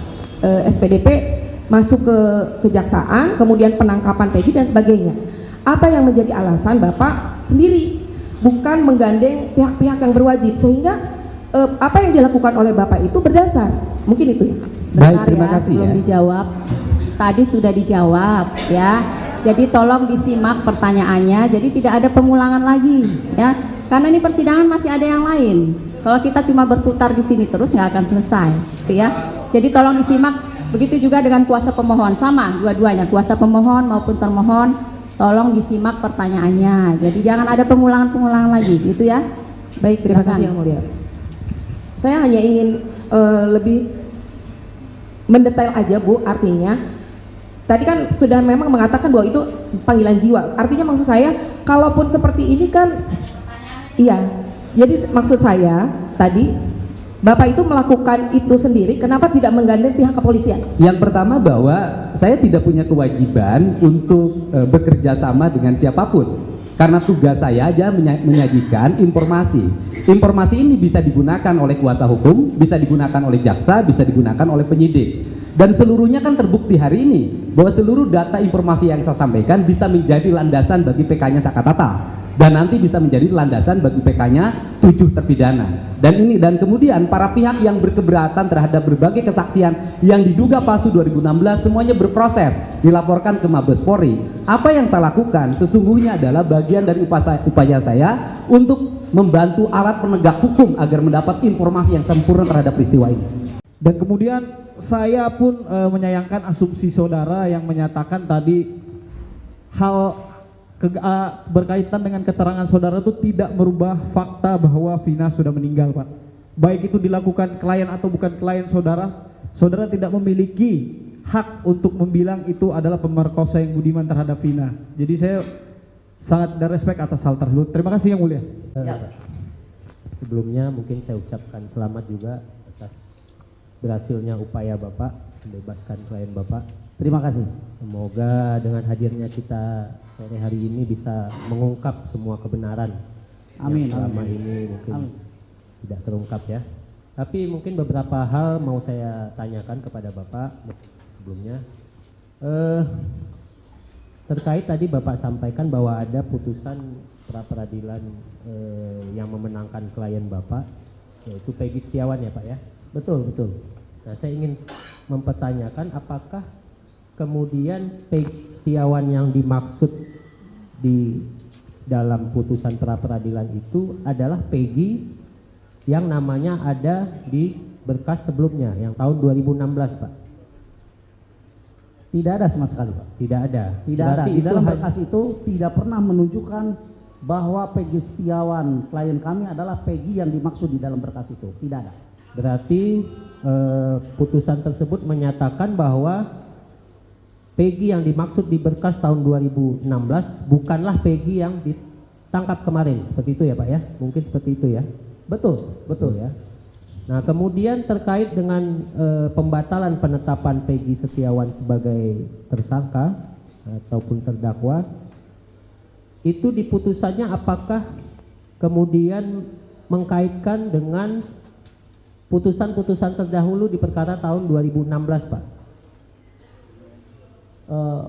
Speaker 8: SPDP masuk ke kejaksaan, kemudian penangkapan Peggy dan sebagainya. Apa yang menjadi alasan Bapak sendiri, bukan menggandeng pihak-pihak yang berwajib, sehingga apa yang dilakukan oleh Bapak itu berdasar? Mungkin itu ya.
Speaker 4: Baik, terima kasih ya. Dijawab. Tadi sudah dijawab ya. Jadi tolong disimak pertanyaannya. Jadi tidak ada pengulangan lagi ya. Karena ini persidangan masih ada yang lain. Kalau kita cuma berputar di sini terus nggak akan selesai, ya. Jadi tolong disimak. Begitu juga dengan kuasa pemohon, sama dua-duanya, kuasa pemohon maupun termohon. Tolong disimak pertanyaannya. Jadi jangan ada pengulangan-pengulangan lagi, gitu ya.
Speaker 8: Baik, terima kasih yang mulia. Saya hanya ingin lebih mendetail aja Bu, artinya tadi kan sudah memang mengatakan bahwa itu panggilan jiwa. Artinya maksud saya, kalaupun seperti ini kan, iya. Jadi maksud saya tadi Bapak itu melakukan itu sendiri, kenapa tidak menggandeng pihak kepolisian?
Speaker 6: Yang pertama bahwa saya tidak punya kewajiban untuk bekerja sama dengan siapapun. Karena tugas saya aja menyajikan informasi. Informasi ini bisa digunakan oleh kuasa hukum, bisa digunakan oleh jaksa, bisa digunakan oleh penyidik. Dan seluruhnya kan terbukti hari ini bahwa seluruh data informasi yang saya sampaikan bisa menjadi landasan bagi PK-nya Sakatata. Dan nanti bisa menjadi landasan bagi PK-nya 7 terpidana. Dan kemudian para pihak yang berkeberatan terhadap berbagai kesaksian yang diduga palsu 2016 semuanya berproses, dilaporkan ke Mabes Polri. Apa yang saya lakukan sesungguhnya adalah bagian dari upaya saya untuk membantu alat penegak hukum agar mendapat informasi yang sempurna terhadap peristiwa ini.
Speaker 9: Dan kemudian saya pun menyayangkan asumsi saudara yang menyatakan tadi hal berkaitan dengan keterangan saudara itu tidak merubah fakta bahwa Vina sudah meninggal, Pak. Baik itu dilakukan klien atau bukan klien saudara, saudara tidak memiliki hak untuk membilang itu adalah pemerkosa yang budiman terhadap Vina. Jadi saya sangat ada respect atas hal tersebut. Terima kasih Yang Mulia.
Speaker 5: Sebelumnya mungkin saya ucapkan selamat juga atas berhasilnya upaya Bapak membebaskan klien Bapak.
Speaker 7: Terima kasih.
Speaker 5: Semoga dengan hadirnya kita sore hari ini bisa mengungkap semua kebenaran
Speaker 7: Amin,
Speaker 5: yang selama
Speaker 7: amin.
Speaker 5: ini mungkin
Speaker 7: Amin.
Speaker 5: tidak terungkap ya. Tapi mungkin beberapa hal mau saya tanyakan kepada Bapak sebelumnya. Terkait tadi Bapak sampaikan bahwa ada putusan pra-peradilan yang memenangkan klien Bapak, yaitu Peggy Setiawan ya Pak ya?
Speaker 7: Betul, betul.
Speaker 5: Nah saya ingin mempertanyakan apakah kemudian Peggy Setiawan yang dimaksud di dalam putusan pra-peradilan itu adalah Peggy yang namanya ada di berkas sebelumnya yang tahun 2016 Pak?
Speaker 7: Tidak ada sama sekali, Pak.
Speaker 5: Tidak ada.
Speaker 7: Tidak ada. Di dalam berkas itu tidak pernah menunjukkan bahwa Peggy Setiawan klien kami adalah Peggy yang dimaksud di dalam berkas itu. Tidak ada.
Speaker 5: Berarti putusan tersebut menyatakan bahwa Peggy yang dimaksud di berkas tahun 2016 bukanlah Peggy yang ditangkap kemarin. Seperti itu ya Pak ya? Mungkin seperti itu ya?
Speaker 7: Betul, betul
Speaker 5: ya. Nah kemudian terkait dengan pembatalan penetapan Peggy Setiawan sebagai tersangka ataupun terdakwa, itu di putusannya apakah kemudian mengkaitkan dengan putusan-putusan terdahulu di perkara tahun 2016 Pak?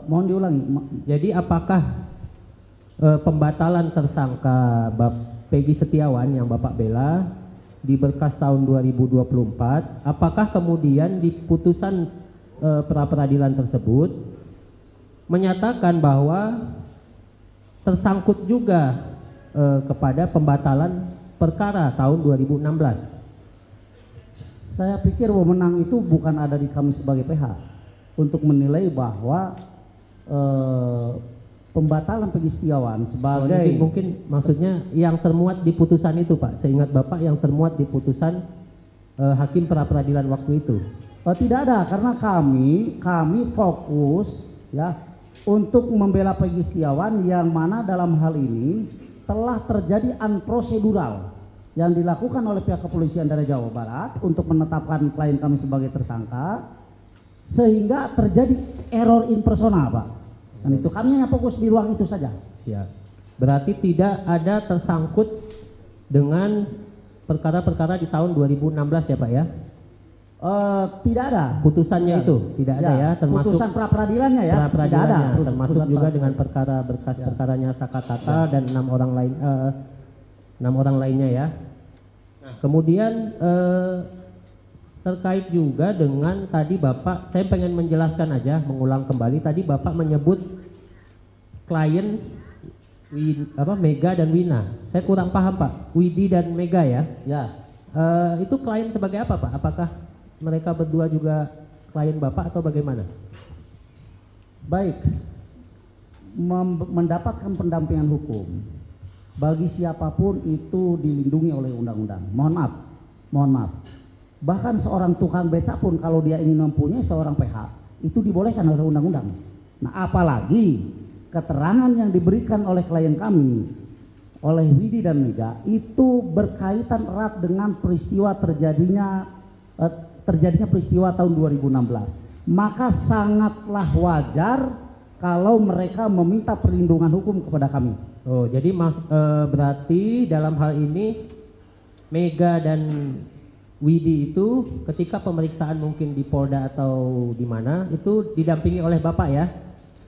Speaker 7: Mohon diulangi.
Speaker 5: Jadi apakah pembatalan tersangka Peggy Setiawan yang Bapak bela di berkas tahun 2024, apakah kemudian di putusan pra-peradilan tersebut menyatakan bahwa tersangkut juga kepada pembatalan perkara tahun 2016?
Speaker 7: Saya pikir wewenang itu bukan ada di kami sebagai PH untuk menilai bahwa pembatalan Peggy Setiawan sebagai
Speaker 5: mungkin maksudnya yang termuat di putusan itu Pak, seingat Bapak yang termuat di putusan hakim pra-peradilan waktu itu.
Speaker 7: Tidak ada, karena kami fokus ya untuk membela Peggy Setiawan yang mana dalam hal ini telah terjadi unprocedural yang dilakukan oleh pihak kepolisian dari Jawa Barat untuk menetapkan klien kami sebagai tersangka, sehingga terjadi error in persona Pak. Dan itu kami hanya fokus di ruang itu saja.
Speaker 5: Siap. Berarti tidak ada tersangkut dengan perkara-perkara di tahun 2016 ya Pak ya?
Speaker 7: Tidak ada.
Speaker 5: Putusannya itu tidak ada ya, termasuk
Speaker 7: putusan pra-peradilannya ya.
Speaker 5: Tidak ada. Termasuk juga
Speaker 7: pra
Speaker 5: dengan perkara berkas perkaranya Sakatata dan 6 orang lainnya ya. Nah, kemudian terkait juga dengan tadi Bapak, saya pengen menjelaskan aja, mengulang kembali tadi Bapak menyebut klien Mega dan Wina. Saya kurang paham Pak, Widi dan Mega ya?
Speaker 7: Ya.
Speaker 5: Itu klien sebagai apa Pak? Apakah mereka berdua juga klien Bapak atau bagaimana?
Speaker 7: Baik, mendapatkan pendampingan hukum bagi siapapun itu dilindungi oleh undang-undang. Mohon maaf. Bahkan seorang tukang beca pun kalau dia ingin mempunyai seorang PH itu dibolehkan oleh undang-undang. Nah apalagi keterangan yang diberikan oleh klien kami, oleh Widi dan Mega itu berkaitan erat dengan peristiwa terjadinya peristiwa tahun 2016. Maka sangatlah wajar kalau mereka meminta perlindungan hukum kepada kami.
Speaker 5: Oh jadi berarti dalam hal ini Mega dan Widi itu ketika pemeriksaan mungkin di Polda atau di mana itu didampingi oleh Bapak ya?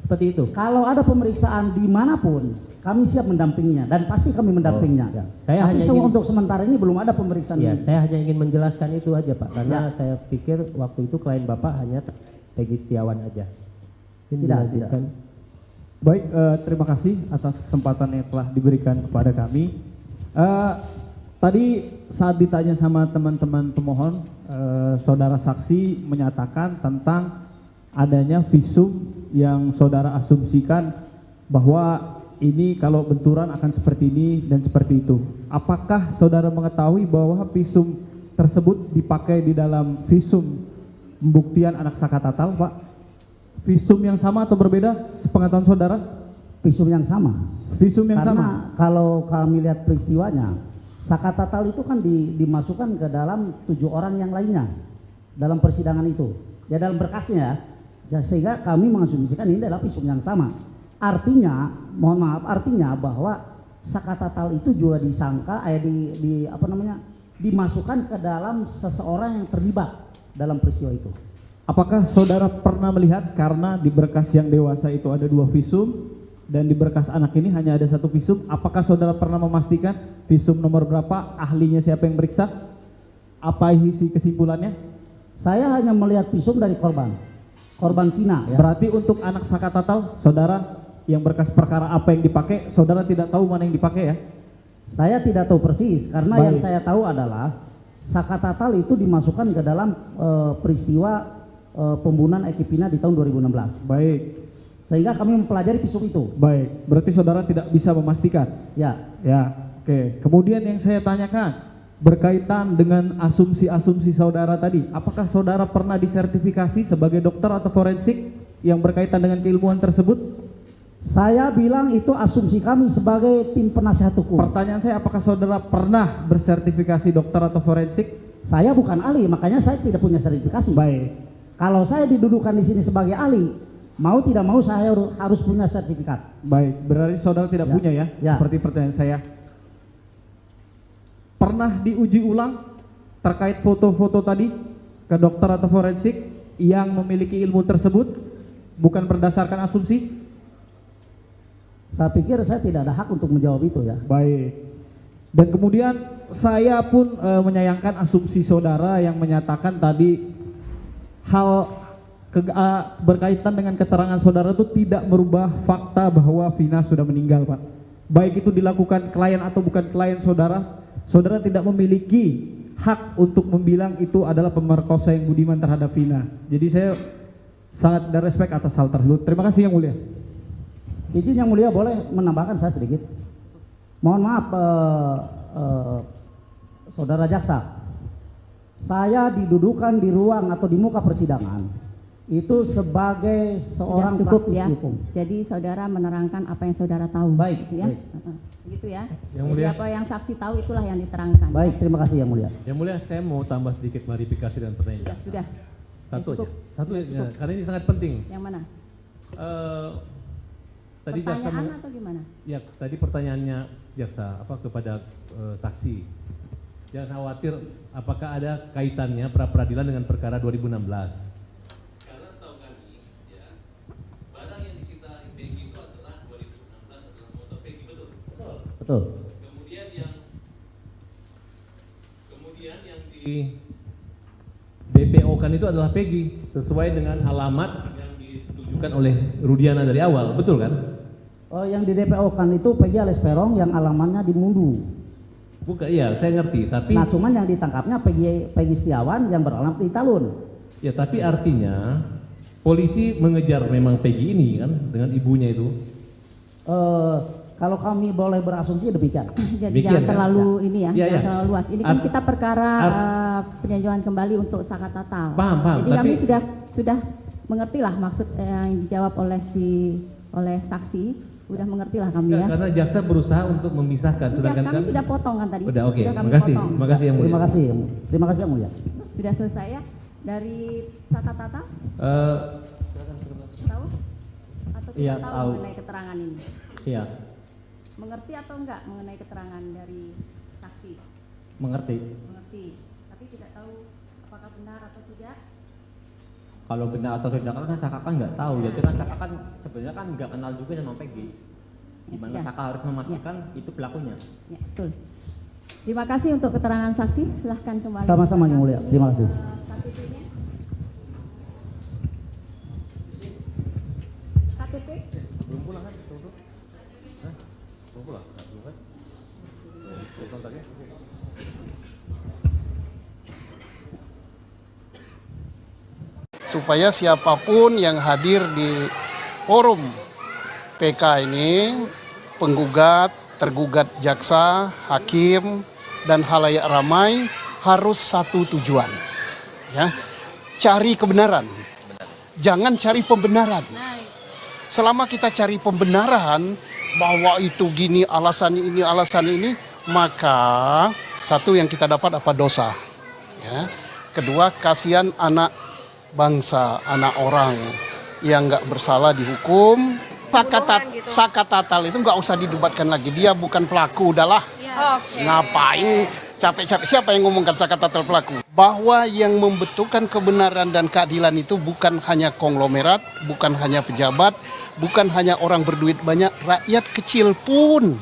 Speaker 5: Seperti itu?
Speaker 7: Kalau ada pemeriksaan dimanapun kami siap mendampinginya dan pasti kami mendampinginya.
Speaker 5: Ya. Saya
Speaker 7: tapi
Speaker 5: hanya
Speaker 7: untuk sementara ini belum ada pemeriksaan.
Speaker 5: Ya, saya hanya ingin menjelaskan itu aja Pak, karena saya pikir waktu itu klien Bapak hanya Peggy Setiawan aja.
Speaker 7: Tidak.
Speaker 9: Baik, terima kasih atas kesempatan yang telah diberikan kepada kami. Tadi saat ditanya sama teman-teman pemohon, saudara saksi menyatakan tentang adanya visum yang saudara asumsikan bahwa ini kalau benturan akan seperti ini dan seperti itu. Apakah saudara mengetahui bahwa visum tersebut dipakai di dalam visum pembuktian anak Sakatatal, Pak? Visum yang sama atau berbeda sepengetahuan saudara?
Speaker 7: Visum yang sama.
Speaker 9: Visum yang sama?
Speaker 7: Karena kalau kami lihat peristiwanya, Sakatatal itu kan dimasukkan ke dalam 7 orang yang lainnya dalam persidangan itu. Ya dalam berkasnya ya, sehingga kami mengasumsikan ini adalah visum yang sama. Artinya, mohon maaf, artinya bahwa Sakatatal itu juga disangka dimasukkan ke dalam seseorang yang terlibat dalam peristiwa itu.
Speaker 9: Apakah saudara pernah melihat karena di berkas yang dewasa itu ada 2 visum dan di berkas anak ini hanya ada 1 visum, apakah saudara pernah memastikan visum nomor berapa, ahlinya siapa yang meriksa, apa isi kesimpulannya?
Speaker 7: Saya hanya melihat visum dari korban Vina ya.
Speaker 9: Berarti untuk anak Sakatatal, saudara yang berkas perkara apa yang dipakai, saudara tidak tahu mana yang dipakai ya?
Speaker 7: Saya tidak tahu persis, karena
Speaker 9: Baik.
Speaker 7: yang saya tahu adalah Sakatatal itu dimasukkan ke dalam peristiwa pembunuhan Eki Pina di tahun 2016.
Speaker 9: Baik.
Speaker 7: Sehingga kami mempelajari visum itu.
Speaker 9: Baik, berarti saudara tidak bisa memastikan?
Speaker 7: Ya.
Speaker 9: Ya, oke. Kemudian yang saya tanyakan, berkaitan dengan asumsi-asumsi saudara tadi, apakah saudara pernah disertifikasi sebagai dokter atau forensik yang berkaitan dengan keilmuan tersebut?
Speaker 7: Saya bilang itu asumsi kami sebagai tim penasihat hukum.
Speaker 9: Pertanyaan saya, apakah saudara pernah bersertifikasi dokter atau forensik?
Speaker 7: Saya bukan ahli, makanya saya tidak punya sertifikasi.
Speaker 9: Baik.
Speaker 7: Kalau saya didudukan di sini sebagai ahli, mau tidak mau saya harus punya sertifikat.
Speaker 9: Baik, berarti saudara tidak punya ya?
Speaker 7: Ya.
Speaker 9: Seperti pertanyaan saya. Pernah diuji ulang terkait foto-foto tadi ke dokter atau forensik yang memiliki ilmu tersebut, bukan berdasarkan asumsi?
Speaker 7: Saya pikir saya tidak ada hak untuk menjawab itu ya.
Speaker 9: Baik. Dan kemudian saya pun menyayangkan asumsi saudara yang menyatakan tadi hal berkaitan dengan keterangan saudara itu tidak merubah fakta bahwa Vina sudah meninggal, Pak. Baik itu dilakukan klien atau bukan klien saudara, saudara tidak memiliki hak untuk membilang itu adalah pemerkosa yang budiman terhadap Vina. Jadi saya sangat ada respect atas hal tersebut. Terima kasih Yang Mulia.
Speaker 7: Izin Yang Mulia, boleh menambahkan saya sedikit? Mohon maaf saudara jaksa, saya didudukan di ruang atau di muka persidangan itu sebagai seorang
Speaker 4: Sudah cukup
Speaker 7: praktisi
Speaker 4: ya.
Speaker 7: hukum.
Speaker 4: Jadi saudara menerangkan apa yang saudara tahu.
Speaker 7: Baik,
Speaker 4: gitu ya.
Speaker 7: baik.
Speaker 4: Gitu ya.
Speaker 2: Yang
Speaker 4: Jadi
Speaker 2: Mulia.
Speaker 4: apa yang saksi tahu itulah yang diterangkan.
Speaker 7: Baik, terima kasih Yang Mulia.
Speaker 2: Yang Mulia, saya mau tambah sedikit klarifikasi dan pertanyaan.
Speaker 4: Sudah.
Speaker 2: Satu
Speaker 4: Cukup.
Speaker 2: aja. Satu
Speaker 4: Sudah
Speaker 2: ya,
Speaker 4: cukup.
Speaker 2: karena ini sangat penting.
Speaker 4: Yang mana?
Speaker 2: Tadi jaksa
Speaker 4: Pertanyaan atau gimana?
Speaker 2: ya tadi pertanyaannya jaksa kepada saksi. Jangan khawatir apakah ada kaitannya pra peradilan dengan perkara 2016. Karena setahu kami ya, barang yang disita Peggy itu adalah 2016 adalah motor Peggy, betul?
Speaker 7: Betul.
Speaker 2: Kemudian yang di DPO kan itu adalah Peggy sesuai dengan alamat yang ditujukan oleh Rudiana dari awal, betul kan?
Speaker 7: Yang di DPO kan itu Peggy alias Peron yang alamannya di Mundu.
Speaker 2: Bukan, iya saya ngerti, tapi
Speaker 7: Nah cuman yang ditangkapnya Peggy Setiawan yang beralamat di Talun.
Speaker 2: ya tapi artinya polisi mengejar memang Peggy ini kan dengan ibunya itu.
Speaker 7: Kalau kami boleh berasumsi demikian.
Speaker 4: Jadi
Speaker 2: Demikian,
Speaker 4: jangan
Speaker 2: kan?
Speaker 4: terlalu ini ya,
Speaker 2: Iya,
Speaker 4: jangan
Speaker 2: iya.
Speaker 4: terlalu luas. Ini kan kita perkara peninjauan kembali untuk Sakatatal.
Speaker 2: Paham,
Speaker 4: Jadi
Speaker 2: tapi
Speaker 4: kami sudah mengerti lah maksud yang dijawab oleh saksi. Udah mengerti lah kami ya.
Speaker 2: karena jaksa berusaha untuk memisahkan,
Speaker 4: Sudah,
Speaker 2: sedangkan
Speaker 4: kami sudah potong kan tadi.
Speaker 2: Udah, oke.
Speaker 4: Sudah kami
Speaker 2: Makasih,
Speaker 4: potong.
Speaker 2: makasih Yang Mulia.
Speaker 7: Terima kasih Yang Mulia.
Speaker 4: Sudah selesai ya dari Sakatatal? Tahu? Atau tidak
Speaker 10: Iya,
Speaker 4: tahu
Speaker 10: tahu.
Speaker 4: mengenai keterangan ini?
Speaker 10: Iya,
Speaker 4: Mengerti atau enggak mengenai keterangan dari saksi?
Speaker 10: mengerti.
Speaker 4: Mengerti. Tapi tidak tahu apakah benar atau tidak?
Speaker 10: Kalau benar atau tidak kan Saka kan nggak tahu. Jadi kan Saka kan sebenarnya kan nggak kenal juga sama Peggy. Gimana
Speaker 4: sudah.
Speaker 10: Saka harus memastikan itu pelakunya.
Speaker 4: Ya, betul. Terima kasih untuk keterangan saksi. Silahkan kembali.
Speaker 7: Sama-sama Yang Mulia. Terima kasih.
Speaker 4: KTP-nya. KTP?
Speaker 2: Belum pulang kan? Hah? Belum pulang? Belum kan? Kontaknya?
Speaker 1: Supaya siapapun yang hadir di forum PK ini penggugat, tergugat jaksa, hakim, dan halayak ramai harus satu tujuan. Ya, cari kebenaran. Jangan cari pembenaran. Selama kita cari pembenaran bahwa itu gini, alasan ini, maka satu yang kita dapat apa? Dosa. Ya. Kedua, kasihan anak bangsa, anak orang yang nggak bersalah dihukum. Sakatatal itu nggak usah didebatkan lagi. Dia bukan pelaku, udahlah. Ngapain capek-capek? Siapa yang ngomongkan sakatatal pelaku? Bahwa yang membentukkan kebenaran dan keadilan itu bukan hanya konglomerat, bukan hanya pejabat, bukan hanya orang berduit banyak, rakyat kecil pun,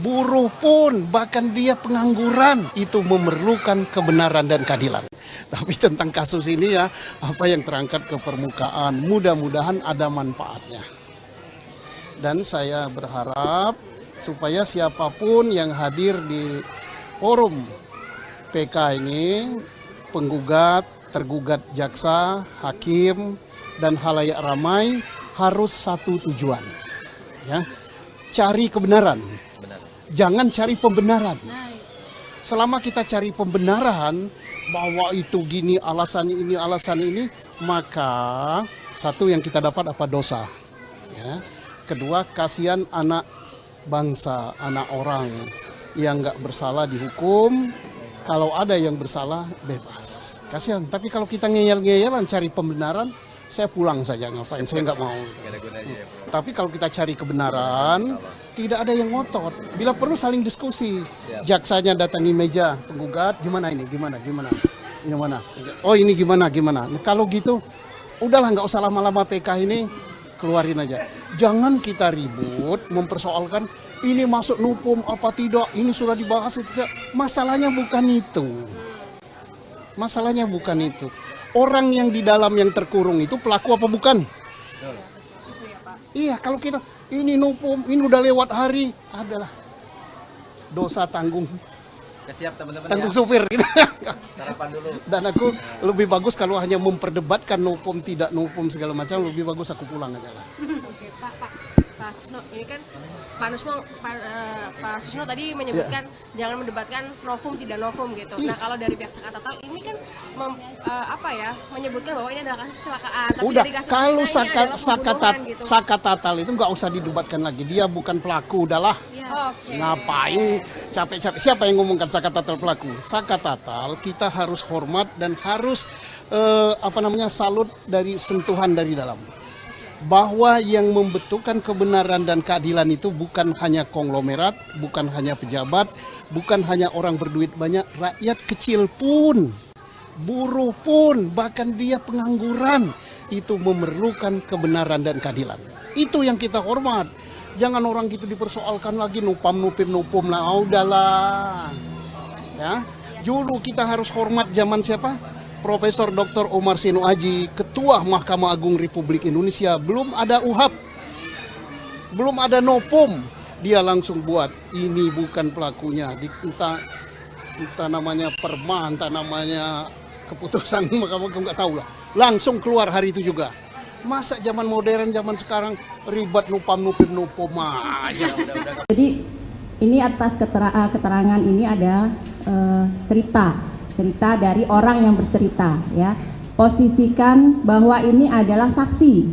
Speaker 1: buruh pun, bahkan dia pengangguran itu memerlukan kebenaran dan keadilan. Tapi tentang kasus ini ya, apa yang terangkat ke permukaan, mudah-mudahan ada manfaatnya. Dan saya berharap supaya siapapun yang hadir di forum PK ini, penggugat, tergugat jaksa, hakim, dan halayak ramai harus satu tujuan. Ya, cari kebenaran. Jangan cari pembenaran. Selama kita cari pembenaran bahwa itu gini, alasan ini, maka satu yang kita dapat apa? Dosa. Ya. Kedua, kasihan anak bangsa, anak orang yang nggak bersalah dihukum. Kalau ada yang bersalah, bebas. Kasihan. Tapi kalau kita ngeyel-ngeyelan cari pembenaran, saya pulang saja, ngapain? Saya nggak mau. Tapi kalau kita cari kebenaran, tidak ada yang ngotot. Bila perlu saling diskusi. Jaksanya datangi meja penggugat, gimana ini? Gimana? Oh ini gimana? Nah, kalau gitu, udahlah nggak usah lama-lama PK ini, keluarin aja. Jangan kita ribut mempersoalkan ini masuk nupum apa tidak, ini sudah dibahas tidak. Masalahnya bukan itu. Masalahnya bukan itu. Orang yang di dalam yang terkurung itu pelaku apa bukan? Iya, kalau kita ini nupum, ini udah lewat hari, adalah dosa tanggung.
Speaker 11: Siap teman-teman
Speaker 1: tanggung
Speaker 11: ya.
Speaker 1: Supir gitu.
Speaker 11: Sarapan dulu.
Speaker 1: Dan aku lebih bagus kalau hanya memperdebatkan nupum tidak nupum segala macam, lebih bagus aku pulang aja lah.
Speaker 3: Oke, Pak Susno, ini kan Pak Susno tadi menyebutkan jangan mendebatkan novum tidak novum gitu. Nah, kalau dari pihak Sakatatal ini kan menyebutkan bahwa ini adalah kasus kecelakaan. Tapi
Speaker 1: Udah,
Speaker 3: dari kasus
Speaker 1: kalau
Speaker 3: ini adalah pembunuhan gitu.
Speaker 1: Sakatatal itu nggak usah didebatkan lagi. Dia bukan pelaku, udahlah. Ngapain capek-capek? Siapa yang ngomongkan Sakatatal pelaku? Sakatatal kita harus hormat dan harus salut dari sentuhan dari dalam. Bahwa yang membentukkan kebenaran dan keadilan itu bukan hanya konglomerat, bukan hanya pejabat, bukan hanya orang berduit banyak, rakyat kecil pun, buruh pun, bahkan dia pengangguran itu memerlukan kebenaran dan keadilan. Itu yang kita hormat. Jangan orang gitu dipersoalkan lagi nupum lah, udahlah. Ya, dulu kita harus hormat zaman siapa? Profesor Dr. Omar Seno Aji, Ketua Mahkamah Agung Republik Indonesia, belum ada UHAP, belum ada nopum, dia langsung buat ini bukan pelakunya, entah namanya perma, entah namanya keputusan Mahkamah Agung, nggak tahu lah, langsung keluar hari itu juga. Masa zaman modern, zaman sekarang ribet nupum aja.
Speaker 4: Jadi ini atas keterangan ini ada cerita dari orang yang bercerita, ya. Posisikan bahwa ini adalah saksi,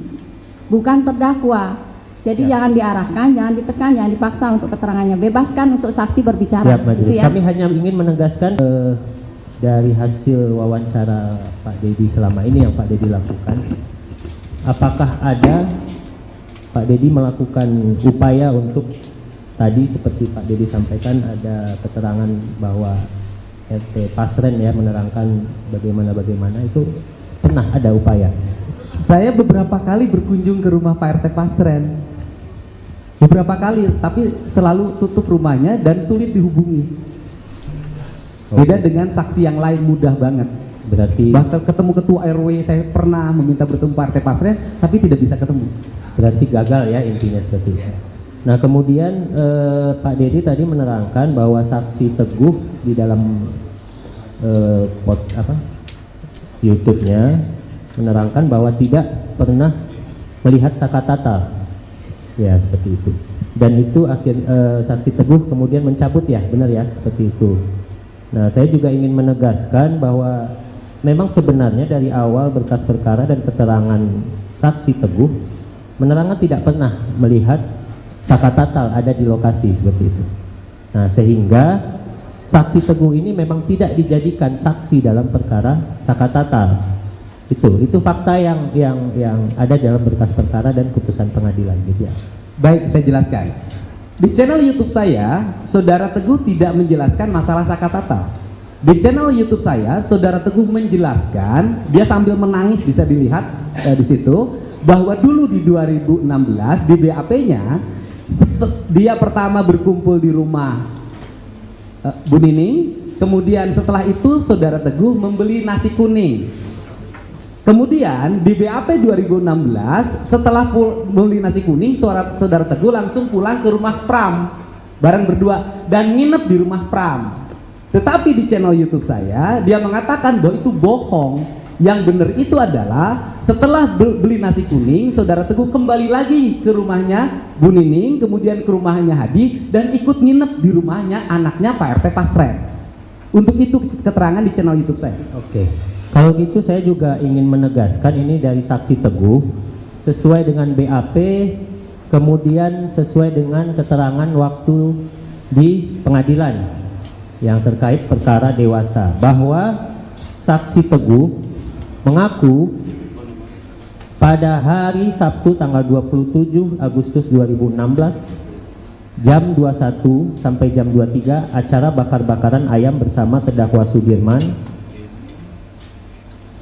Speaker 4: bukan terdakwa. Jadi jangan diarahkan, jangan ditekan, jangan dipaksa untuk keterangannya. Bebaskan untuk saksi berbicara. Gitu ya.
Speaker 5: Kami hanya ingin menegaskan dari hasil wawancara Pak Dedi selama ini yang Pak Dedi lakukan, apakah ada Pak Dedi melakukan upaya untuk tadi seperti Pak Dedi sampaikan ada keterangan bahwa RT Pasren ya menerangkan bagaimana itu pernah ada upaya.
Speaker 6: Saya beberapa kali berkunjung ke rumah Pak RT Pasren, beberapa kali, tapi selalu tutup rumahnya dan sulit dihubungi. Beda dengan saksi yang lain mudah banget.
Speaker 5: Berarti
Speaker 6: bahkan ketemu ketua RW saya pernah meminta bertemu Pak RT Pasren, tapi tidak bisa ketemu.
Speaker 5: Berarti gagal ya intinya seperti itu. Nah kemudian Pak Dedi tadi menerangkan bahwa saksi Teguh di dalam YouTube-nya menerangkan bahwa tidak pernah melihat Sakatatal, ya seperti itu. dan itu saksi Teguh kemudian mencabut ya, benar ya, seperti itu. Nah, saya juga ingin menegaskan bahwa memang sebenarnya dari awal berkas perkara dan keterangan saksi Teguh, menerangkan tidak pernah melihat Saka Tatal ada di lokasi seperti itu. Nah, sehingga saksi Teguh ini memang tidak dijadikan saksi dalam perkara Saka Tatal. Itu fakta yang ada dalam berkas perkara dan putusan pengadilan gitu ya.
Speaker 6: Baik, saya jelaskan. Di channel YouTube saya, Saudara Teguh tidak menjelaskan masalah Saka Tatal. Di channel YouTube saya, Saudara Teguh menjelaskan, dia sambil menangis bisa dilihat di situ, bahwa dulu di 2016 di BAP-nya dia pertama berkumpul di rumah Bu Nining, kemudian setelah itu Saudara Teguh membeli nasi kuning. Kemudian di BAP 2016 setelah beli nasi kuning, Saudara Teguh langsung pulang ke rumah Pram bareng berdua dan nginep di rumah Pram. Tetapi di channel YouTube saya dia mengatakan bahwa itu bohong. Yang benar itu adalah setelah beli nasi kuning, Saudara Teguh kembali lagi ke rumahnya Bu Nining, kemudian ke rumahnya Hadi dan ikut nginep di rumahnya anaknya Pak RT Pasren. Untuk itu keterangan di channel YouTube saya.
Speaker 5: Oke. Kalau gitu saya juga ingin menegaskan ini dari saksi Teguh sesuai dengan BAP, kemudian sesuai dengan keterangan waktu di pengadilan yang terkait perkara dewasa, bahwa saksi Teguh mengaku pada hari Sabtu tanggal 27 Agustus 2016 jam 21 sampai jam 23 acara bakar-bakaran ayam bersama terdakwa Sudirman,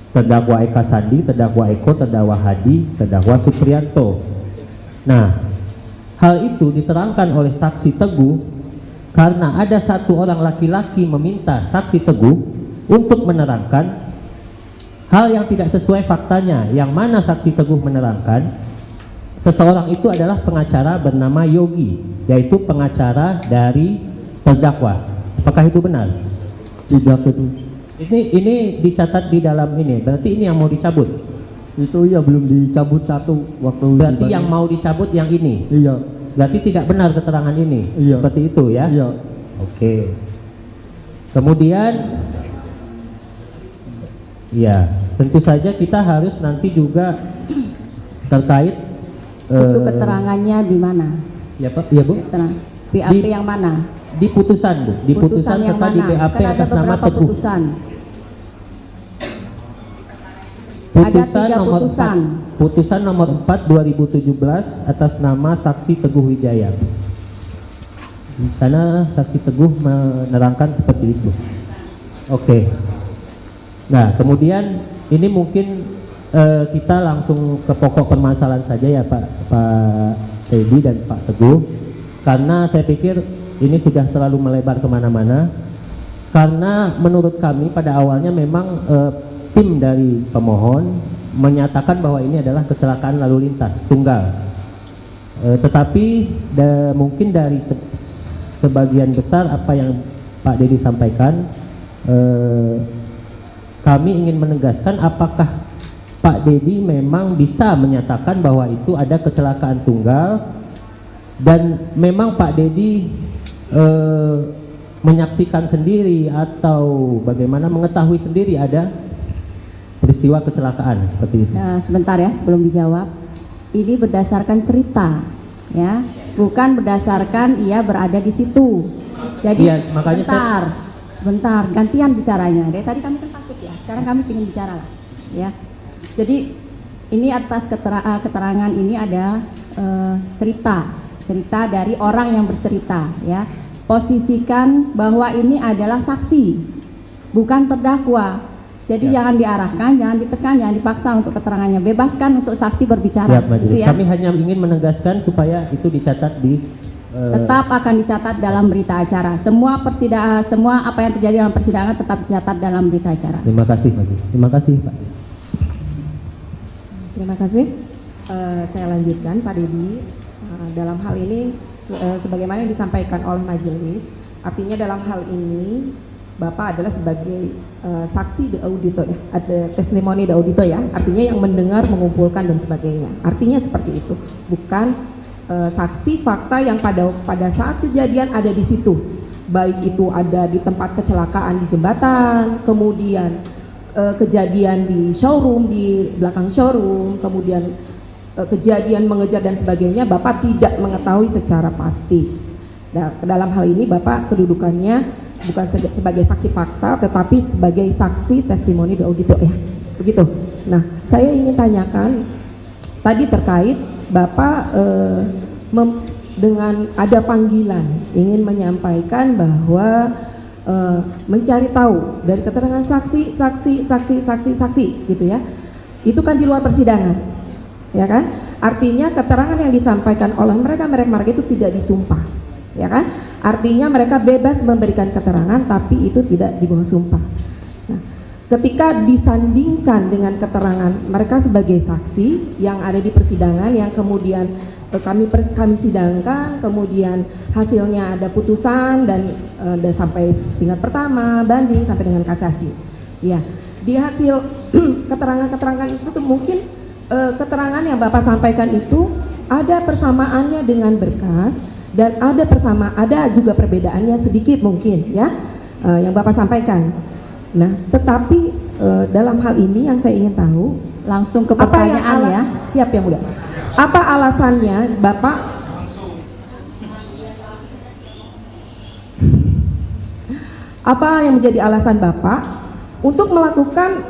Speaker 5: terdakwa Eka Sandi, terdakwa Eko, terdakwa Hadi, terdakwa Supriyanto. Nah, hal itu diterangkan oleh saksi Teguh karena ada satu orang laki-laki meminta saksi Teguh untuk menerangkan hal yang tidak sesuai faktanya, yang mana saksi Teguh menerangkan seseorang itu adalah pengacara bernama Yogi, yaitu pengacara dari terdakwa. Apakah itu benar?
Speaker 12: Tidak itu.
Speaker 5: Ini dicatat di dalam ini, berarti ini yang mau dicabut?
Speaker 12: Itu iya, belum dicabut satu waktu.
Speaker 5: Berarti yang mau dicabut yang ini?
Speaker 12: Iya.
Speaker 5: Berarti tidak benar keterangan ini?
Speaker 12: Iya.
Speaker 5: Seperti itu ya?
Speaker 12: Iya.
Speaker 5: Oke. Kemudian, ya tentu saja kita harus nanti juga terkait
Speaker 4: itu keterangannya di mana?
Speaker 5: Ya Pak, ya Bu?
Speaker 4: BAP yang mana?
Speaker 5: Di putusan Bu, di putusan serta di BAP
Speaker 4: kan
Speaker 5: atas nama Teguh.
Speaker 4: Putusan.
Speaker 5: Putusan
Speaker 4: ada 3
Speaker 5: nomor
Speaker 4: putusan.
Speaker 5: 4, putusan nomor 4 2017 atas nama saksi Teguh Wijaya. Di sana saksi Teguh menerangkan seperti itu. Oke. Nah, kemudian ini mungkin kita langsung ke pokok permasalahan saja ya Pak Teddy dan Pak Teguh, karena saya pikir ini sudah terlalu melebar kemana-mana. Karena menurut kami pada awalnya memang tim dari pemohon menyatakan bahwa ini adalah kecelakaan lalu lintas tunggal, tetapi mungkin dari sebagian besar apa yang Pak Dedi sampaikan, kami ingin menegaskan apakah Pak Dedi memang bisa menyatakan bahwa itu ada kecelakaan tunggal dan memang Pak Dedi menyaksikan sendiri atau bagaimana mengetahui sendiri ada peristiwa kecelakaan seperti itu.
Speaker 4: Sebentar ya, sebelum dijawab, ini berdasarkan cerita ya, bukan berdasarkan ia berada di situ. Jadi
Speaker 5: ya, makanya
Speaker 4: sebentar gantian bicaranya. Dari tadi kami kan pasif ya, sekarang kami ingin bicara lah ya. Jadi ini atas keterangan ini ada cerita dari orang yang bercerita ya. Posisikan bahwa ini adalah saksi, bukan terdakwa. Jadi jangan diarahkan, jangan ditekan, jangan dipaksa untuk keterangannya. Bebaskan untuk saksi berbicara.
Speaker 5: Gitu ya. Kami hanya ingin menegaskan supaya itu dicatat di
Speaker 4: tetap akan dicatat dalam berita acara. Semua persidangan, semua apa yang terjadi dalam persidangan tetap dicatat dalam berita acara.
Speaker 5: Terima kasih Pak. Terima kasih Pak.
Speaker 8: Terima kasih. Saya lanjutkan Pak Dedi. Dalam hal ini sebagaimana yang disampaikan oleh majelis, artinya dalam hal ini Bapak adalah sebagai saksi de audito ya, ada testimoni de audito ya, artinya yang mendengar, mengumpulkan dan sebagainya. Artinya seperti itu, bukan saksi fakta yang pada saat kejadian ada di situ, baik itu ada di tempat kecelakaan di jembatan, kemudian kejadian di showroom, di belakang showroom, kemudian kejadian mengejar dan sebagainya, Bapak tidak mengetahui secara pasti. Nah, dalam hal ini Bapak kedudukannya bukan sebagai saksi fakta, tetapi sebagai saksi testimoni de auditor ya, begitu. Nah, saya ingin tanyakan tadi terkait Bapak dengan ada panggilan ingin menyampaikan bahwa mencari tahu dari keterangan saksi gitu ya, itu kan di luar persidangan, ya kan? Artinya keterangan yang disampaikan oleh mereka itu tidak disumpah, ya kan? Artinya mereka bebas memberikan keterangan, tapi itu tidak di bawah sumpah. Nah, ketika disandingkan dengan keterangan mereka sebagai saksi yang ada di persidangan, yang kemudian kami sidangkan, kemudian hasilnya ada putusan dan sampai tingkat pertama, banding sampai dengan kasasi. Ya, di hasil keterangan-keterangan itu tuh mungkin keterangan yang Bapak sampaikan itu ada persamaannya dengan berkas dan ada juga perbedaannya sedikit mungkin ya, yang Bapak sampaikan. Nah, tetapi dalam hal ini yang saya ingin tahu,
Speaker 4: langsung ke pertanyaan ya.
Speaker 8: Siap yang mulia. Apa alasannya Bapak yang menjadi alasan Bapak untuk melakukan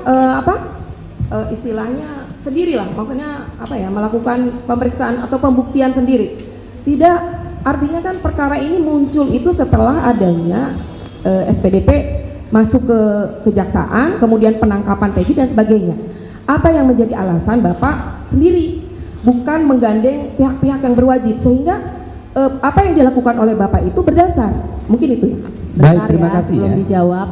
Speaker 8: istilahnya sendirilah, maksudnya melakukan pemeriksaan atau pembuktian sendiri? Tidak, artinya kan perkara ini muncul itu setelah adanya SPDP masuk ke kejaksaan, kemudian penangkapan Peggy dan sebagainya. Apa yang menjadi alasan Bapak sendiri, bukan menggandeng pihak-pihak yang berwajib, sehingga apa yang dilakukan oleh Bapak itu berdasar? Mungkin itu ya.
Speaker 6: Baik, terima kasih
Speaker 4: belum
Speaker 6: ya.
Speaker 4: dijawab.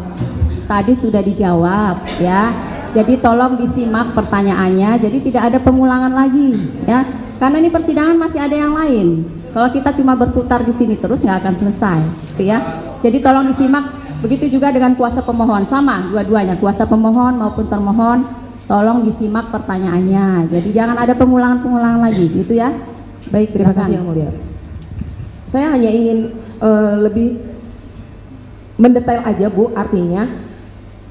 Speaker 4: Tadi sudah dijawab ya. Jadi tolong disimak pertanyaannya. Jadi tidak ada pengulangan lagi ya. Karena ini persidangan masih ada yang lain. Kalau kita cuma berputar di sini terus nggak akan selesai, gitu ya. Jadi tolong disimak. Begitu juga dengan kuasa pemohon, sama dua-duanya, kuasa pemohon maupun termohon, tolong disimak pertanyaannya. Jadi jangan ada pengulangan-pengulangan lagi, gitu ya.
Speaker 8: Baik, terima kasih yang mulia. Saya hanya ingin lebih mendetail aja Bu, artinya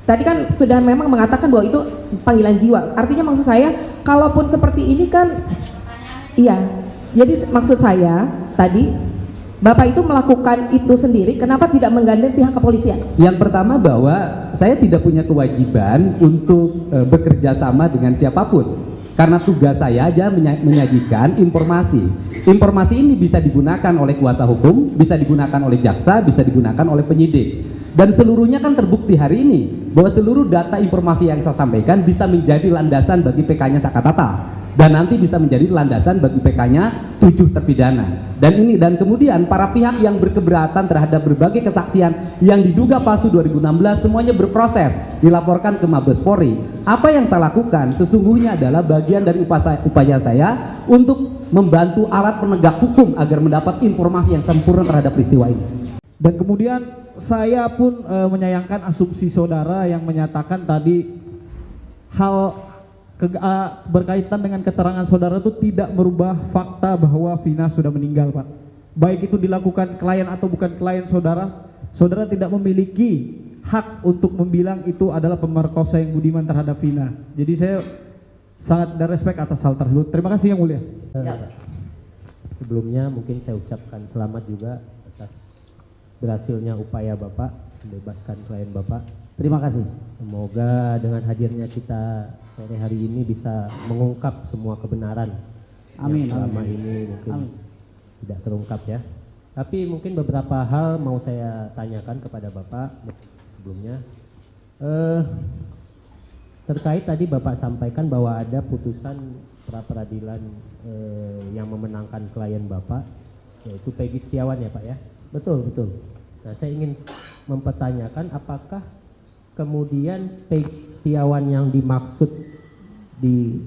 Speaker 8: tadi kan sudah memang mengatakan bahwa itu panggilan jiwa. Artinya maksud saya, kalaupun seperti ini kan, iya. Jadi maksud saya tadi, Bapak itu melakukan itu sendiri, kenapa tidak menggandeng pihak kepolisian?
Speaker 6: Yang pertama bahwa saya tidak punya kewajiban untuk bekerja sama dengan siapapun, karena tugas saya aja menyajikan informasi. Informasi ini bisa digunakan oleh kuasa hukum, bisa digunakan oleh jaksa, bisa digunakan oleh penyidik, dan seluruhnya kan terbukti hari ini bahwa seluruh data informasi yang saya sampaikan bisa menjadi landasan bagi PK-nya Sakatata, dan nanti bisa menjadi landasan bagi PK-nya 7 terpidana. Dan kemudian para pihak yang berkeberatan terhadap berbagai kesaksian yang diduga palsu 2016 semuanya berproses, dilaporkan ke Mabes Polri. Apa yang saya lakukan sesungguhnya adalah bagian dari upaya saya untuk membantu alat penegak hukum agar mendapat informasi yang sempurna terhadap peristiwa ini.
Speaker 9: Dan kemudian saya pun menyayangkan asumsi saudara yang menyatakan tadi hal berkaitan dengan keterangan saudara itu tidak merubah fakta bahwa Vina sudah meninggal, Pak. Baik itu dilakukan klien atau bukan klien saudara, saudara tidak memiliki hak untuk membilang itu adalah pemerkosa yang budiman terhadap Vina. Jadi saya sangat ada respect atas hal tersebut. Terima kasih yang mulia.
Speaker 5: Sebelumnya mungkin saya ucapkan selamat juga atas berhasilnya upaya Bapak membebaskan klien Bapak.
Speaker 7: Terima kasih.
Speaker 5: Semoga dengan hadirnya kita sore hari ini bisa mengungkap semua kebenaran
Speaker 7: Amin,
Speaker 5: yang selama
Speaker 7: amin.
Speaker 5: ini mungkin
Speaker 7: Amin.
Speaker 5: tidak terungkap ya. Tapi mungkin beberapa hal mau saya tanyakan kepada Bapak sebelumnya. Terkait tadi Bapak sampaikan bahwa ada putusan pra peradilan yang memenangkan klien Bapak, yaitu Peggy Setiawan ya Pak ya?
Speaker 7: Betul, betul.
Speaker 5: Nah, saya ingin mempertanyakan apakah kemudian Peggy Setiawan yang dimaksud di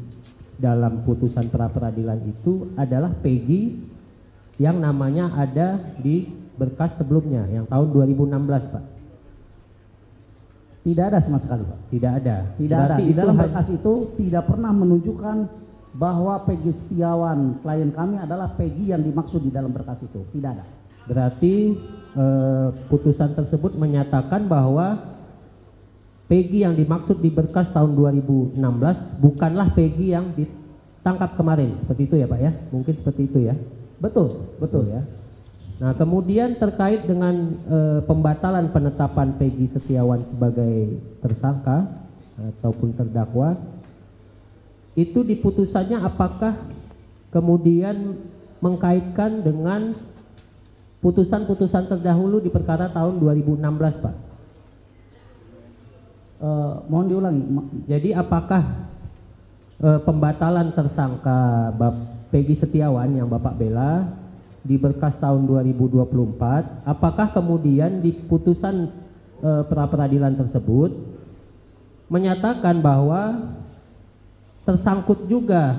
Speaker 5: dalam putusan pra peradilan itu adalah Peggy yang namanya ada di berkas sebelumnya yang tahun 2016 Pak?
Speaker 7: Tidak ada sama sekali Pak.
Speaker 5: Tidak ada.
Speaker 7: Tidak ada. Di dalam berkas itu tidak pernah menunjukkan bahwa Peggy Setiawan klien kami adalah Peggy yang dimaksud di dalam berkas itu. Tidak ada.
Speaker 5: Berarti putusan tersebut menyatakan bahwa Peggy yang dimaksud di berkas tahun 2016 bukanlah Peggy yang ditangkap kemarin. Seperti itu ya Pak ya? Mungkin seperti itu ya?
Speaker 7: Betul, betul ya.
Speaker 5: Nah kemudian terkait dengan pembatalan penetapan Peggy Setiawan sebagai tersangka ataupun terdakwa, itu di putusannya apakah kemudian mengkaitkan dengan putusan-putusan terdahulu di perkara tahun 2016 Pak?
Speaker 7: Mohon diulangi.
Speaker 5: Jadi apakah pembatalan tersangka Peggy Setiawan yang Bapak bela di berkas tahun 2024, apakah kemudian di putusan pra-peradilan tersebut menyatakan bahwa tersangkut juga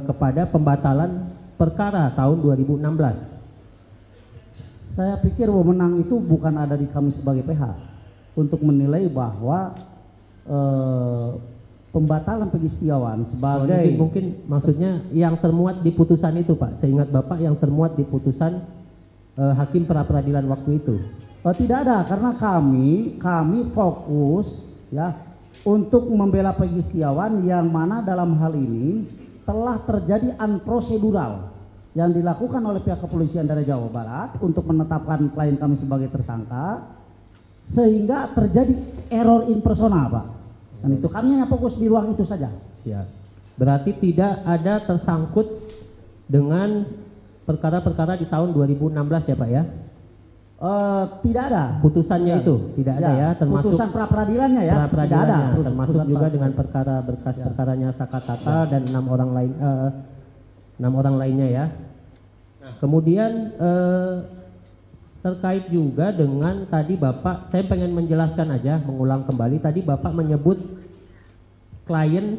Speaker 5: kepada pembatalan perkara tahun 2016?
Speaker 7: Saya pikir wewenang itu bukan ada di kami sebagai PH untuk menilai bahwa pembatalan Peggy Setiawan sebagai
Speaker 5: mungkin maksudnya yang termuat di putusan itu Pak, seingat Bapak yang termuat di putusan hakim pra-peradilan waktu itu.
Speaker 7: Tidak ada, karena kami fokus ya untuk membela Peggy Setiawan yang mana dalam hal ini telah terjadi unprocedural yang dilakukan oleh pihak kepolisian daerah Jawa Barat untuk menetapkan klien kami sebagai tersangka, sehingga terjadi error in persona Pak. Dan itu kami hanya fokus di ruang itu saja.
Speaker 5: Siap. Berarti tidak ada tersangkut dengan perkara-perkara di tahun 2016 ya Pak ya?
Speaker 7: Tidak ada.
Speaker 5: Putusannya itu tidak ada ya, termasuk
Speaker 7: putusan pra-peradilannya ya. Tidak ada.
Speaker 5: Termasuk juga dengan perkara berkas perkaranya Sakatata dan 6 orang lainnya ya. Kemudian terkait juga dengan tadi Bapak, saya pengen menjelaskan aja, mengulang kembali tadi Bapak menyebut klien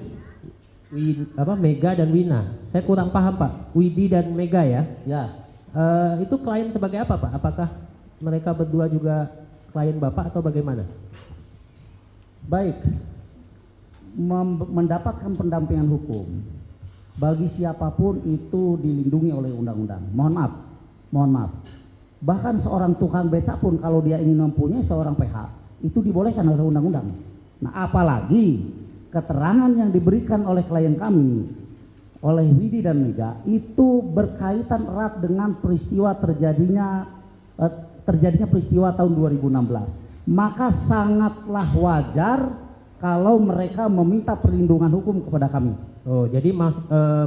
Speaker 5: Mega dan Wina. Saya kurang paham Pak, Widi dan Mega ya.
Speaker 7: Ya.
Speaker 5: Itu klien sebagai apa Pak? Apakah mereka berdua juga klien Bapak atau bagaimana?
Speaker 7: Baik, mendapatkan pendampingan hukum bagi siapapun itu dilindungi oleh undang-undang. Mohon maaf. Bahkan seorang tukang becak pun kalau dia ingin mempunyai seorang PH itu dibolehkan oleh undang-undang. Nah, apalagi keterangan yang diberikan oleh klien kami, oleh Widi dan Mega itu berkaitan erat dengan peristiwa terjadinya peristiwa tahun 2016. Maka sangatlah wajar kalau mereka meminta perlindungan hukum kepada kami.
Speaker 5: Oh, jadi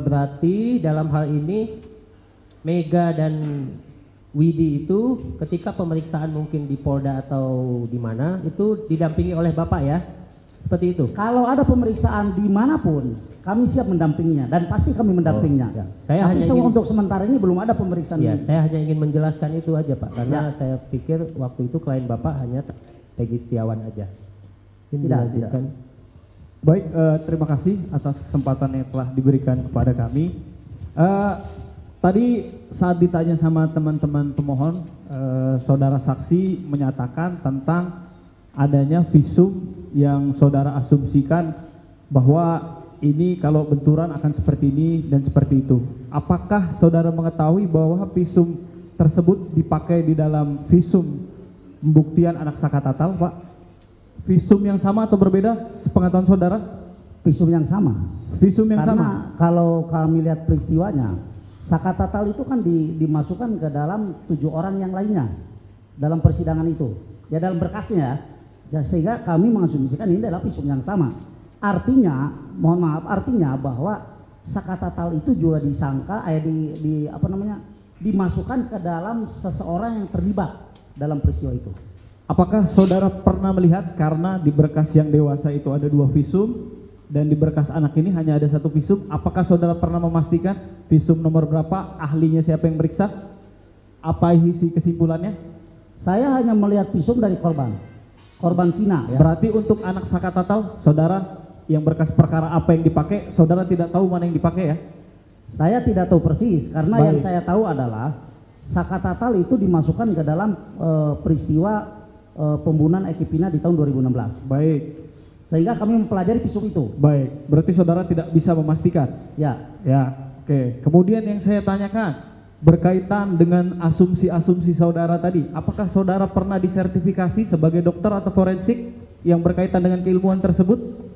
Speaker 5: berarti dalam hal ini Mega dan Widi itu ketika pemeriksaan mungkin di Polda atau di mana itu didampingi oleh Bapak ya? Seperti itu?
Speaker 7: Kalau ada pemeriksaan dimanapun kami siap mendampinginya dan pasti kami mendampinginya.
Speaker 5: Ya. Saya
Speaker 7: tapi
Speaker 5: hanya
Speaker 7: untuk sementara ini belum ada pemeriksaan.
Speaker 5: Ya, saya hanya ingin menjelaskan itu aja Pak, karena saya pikir waktu itu klien Bapak hanya Peggy Setiawan aja.
Speaker 7: Tidak.
Speaker 9: Baik, terima kasih atas kesempatan yang telah diberikan kepada kami. Tadi saat ditanya sama teman-teman pemohon, saudara saksi menyatakan tentang adanya visum yang saudara asumsikan bahwa ini kalau benturan akan seperti ini dan seperti itu. Apakah saudara mengetahui bahwa visum tersebut dipakai di dalam visum pembuktian anak Sakatatal Pak? Visum yang sama atau berbeda sepengetahuan saudara?
Speaker 7: Visum yang sama.
Speaker 9: Visum yang
Speaker 7: Karena
Speaker 9: sama.
Speaker 7: kalau kami lihat peristiwanya, Sakatatal itu kan dimasukkan ke dalam 7 orang yang lainnya dalam persidangan itu. Ya dalam berkasnya ya. Sehingga kami mengasumsikan ini adalah visum yang sama. Artinya, mohon maaf, artinya bahwa Sakatatal itu juga disangka dimasukkan ke dalam seseorang yang terlibat dalam peristiwa itu.
Speaker 9: Apakah saudara pernah melihat karena di berkas yang dewasa itu ada 2 visum dan di berkas anak ini hanya ada 1 visum, apakah saudara pernah memastikan visum nomor berapa, ahlinya siapa yang meriksa, apa isi kesimpulannya?
Speaker 7: Saya hanya melihat visum dari korban Vina ya.
Speaker 9: Berarti untuk anak Sakatatal, saudara yang berkas perkara apa yang dipakai, saudara tidak tahu mana yang dipakai ya?
Speaker 7: Saya tidak tahu persis, karena yang saya tahu adalah Sakatatal itu dimasukkan ke dalam peristiwa pembunuhan Eki Pina di tahun 2016.
Speaker 9: Baik.
Speaker 7: Sehingga kami mempelajari visum itu.
Speaker 9: Baik, berarti saudara tidak bisa memastikan.
Speaker 7: Ya.
Speaker 9: Ya, oke. Kemudian yang saya tanyakan berkaitan dengan asumsi-asumsi saudara tadi, apakah saudara pernah disertifikasi sebagai dokter atau forensik yang berkaitan dengan keilmuan tersebut?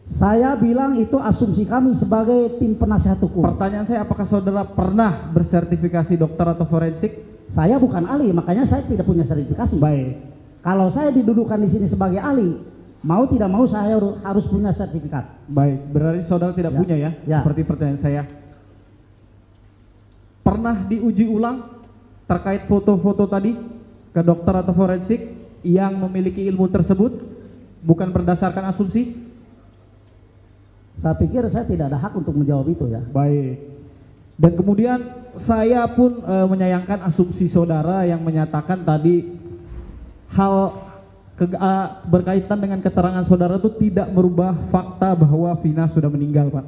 Speaker 7: Saya bilang itu asumsi kami sebagai tim penasihat hukum.
Speaker 9: Pertanyaan saya, apakah saudara pernah bersertifikasi dokter atau forensik?
Speaker 7: Saya bukan ahli, makanya saya tidak punya sertifikasi.
Speaker 9: Baik.
Speaker 7: Kalau saya didudukan di sini sebagai ahli, mau tidak mau saya harus punya sertifikat.
Speaker 9: Baik, berarti saudara tidak punya ya? Seperti pertanyaan saya. Pernah diuji ulang terkait foto-foto tadi ke dokter atau forensik yang memiliki ilmu tersebut, bukan berdasarkan asumsi?
Speaker 7: Saya pikir saya tidak ada hak untuk menjawab itu ya.
Speaker 9: Baik. Dan kemudian saya pun menyayangkan asumsi saudara yang menyatakan tadi hal berkaitan dengan keterangan saudara itu tidak merubah fakta bahwa Vina sudah meninggal, Pak.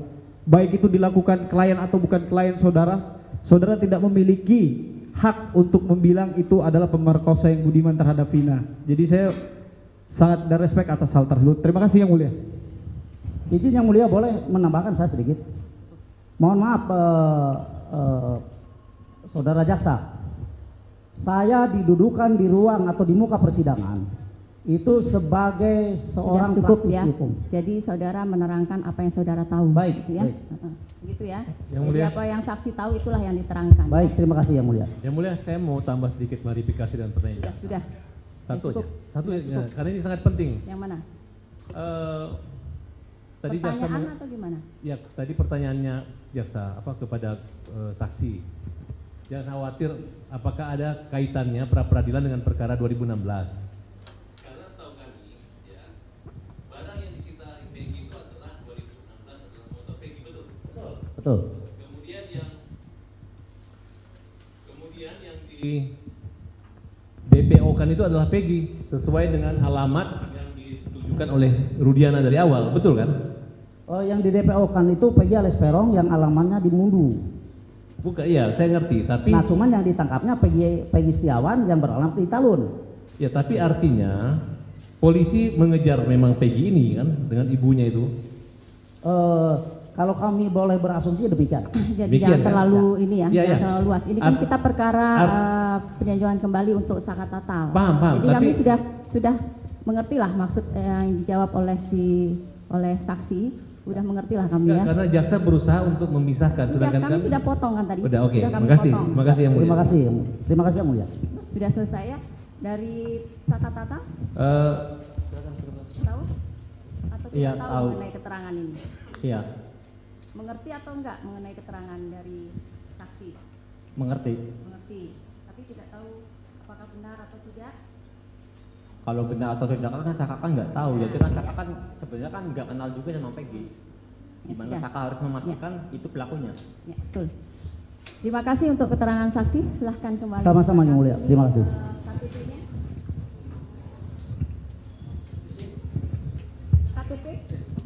Speaker 9: Baik itu dilakukan klien atau bukan klien saudara, saudara tidak memiliki hak untuk membilang itu adalah pemerkosa yang budiman terhadap Vina. Jadi saya sangat ada respect atas hal tersebut. Terima kasih Yang Mulia.
Speaker 7: Izin Yang Mulia, boleh menambahkan saya sedikit? Mohon maaf saudara jaksa, saya didudukan di ruang atau di muka persidangan itu sebagai seorang
Speaker 4: cukup
Speaker 7: praktisi
Speaker 4: ya.
Speaker 7: hukum.
Speaker 4: Jadi saudara menerangkan apa yang saudara tahu.
Speaker 7: Baik,
Speaker 4: gitu ya.
Speaker 7: baik.
Speaker 4: Gitu ya.
Speaker 2: Yang
Speaker 4: Jadi
Speaker 2: Mulia.
Speaker 4: apa yang saksi tahu itulah yang diterangkan.
Speaker 7: Baik, terima kasih Yang Mulia.
Speaker 2: Yang Mulia, saya mau tambah sedikit klarifikasi dengan pertanyaan.
Speaker 4: Sudah.
Speaker 2: Satu aja.
Speaker 4: Cukup.
Speaker 2: Satu
Speaker 4: Sudah
Speaker 2: aja,
Speaker 4: cukup.
Speaker 2: karena ini sangat penting.
Speaker 4: Yang mana?
Speaker 2: Tadi jaksa
Speaker 4: Pertanyaan atau gimana?
Speaker 2: Ya, tadi pertanyaannya jaksa kepada saksi. Jangan khawatir apakah ada kaitannya pra peradilan dengan perkara 2016. Karena setahu kami, ya, barang yang disita Peggy itu adalah 2016 adalah motor Peggy, betul?
Speaker 7: Betul.
Speaker 2: Kemudian yang di DPO kan itu adalah Peggy sesuai dengan alamat yang ditujukan oleh Rudiana dari awal, betul kan?
Speaker 7: Yang di DPO kan itu Peggy alias Peron yang alamatnya di Mundu.
Speaker 2: Bukan, iya saya ngerti, tapi
Speaker 7: Nah cuman yang ditangkapnya Peggy Setiawan yang beralamat di Talun.
Speaker 2: ya tapi artinya polisi mengejar memang Peggy ini kan dengan ibunya itu.
Speaker 7: Kalau kami boleh berasumsi demikian.
Speaker 4: Jadi
Speaker 2: Demikian,
Speaker 4: jangan
Speaker 2: kan?
Speaker 4: terlalu ini ya,
Speaker 2: Ya,
Speaker 4: jangan
Speaker 2: ya.
Speaker 4: terlalu luas. Ini kan kita perkara peninjauan kembali untuk saka tatal.
Speaker 2: Paham,
Speaker 4: Jadi kami
Speaker 2: tapi
Speaker 4: sudah mengerti lah maksud yang dijawab oleh saksi. Udah mengerti lah kami ya.
Speaker 2: karena jaksa berusaha untuk memisahkan,
Speaker 4: Sudah,
Speaker 2: sedangkan
Speaker 4: kami sudah potong kan tadi.
Speaker 2: Udah, oke.
Speaker 4: Sudah kami
Speaker 2: Makasih.
Speaker 4: potong.
Speaker 2: Makasih Yang Mulia.
Speaker 7: Terima kasih Yang Mulia.
Speaker 4: Sudah selesai ya dari saka tatal? Tahu? Atau tidak
Speaker 10: Iya,
Speaker 4: tahu
Speaker 10: tahu.
Speaker 4: mengenai keterangan ini?
Speaker 10: Iya,
Speaker 4: Mengerti atau enggak mengenai keterangan dari saksi?
Speaker 10: mengerti.
Speaker 4: Mengerti. Tapi tidak tahu apakah benar atau tidak?
Speaker 10: Kalau benar atau tidak kan Saka kan nggak tahu. Jadi kan Saka kan sebenarnya kan nggak kenal juga sama Peggy. Gimana
Speaker 4: sudah.
Speaker 10: Saka harus memastikan itu pelakunya.
Speaker 4: Ya, betul. Terima kasih untuk keterangan saksi. Silahkan kembali.
Speaker 7: Sama-sama Yang Mulia. Terima kasih.
Speaker 4: KTP-nya. KTP?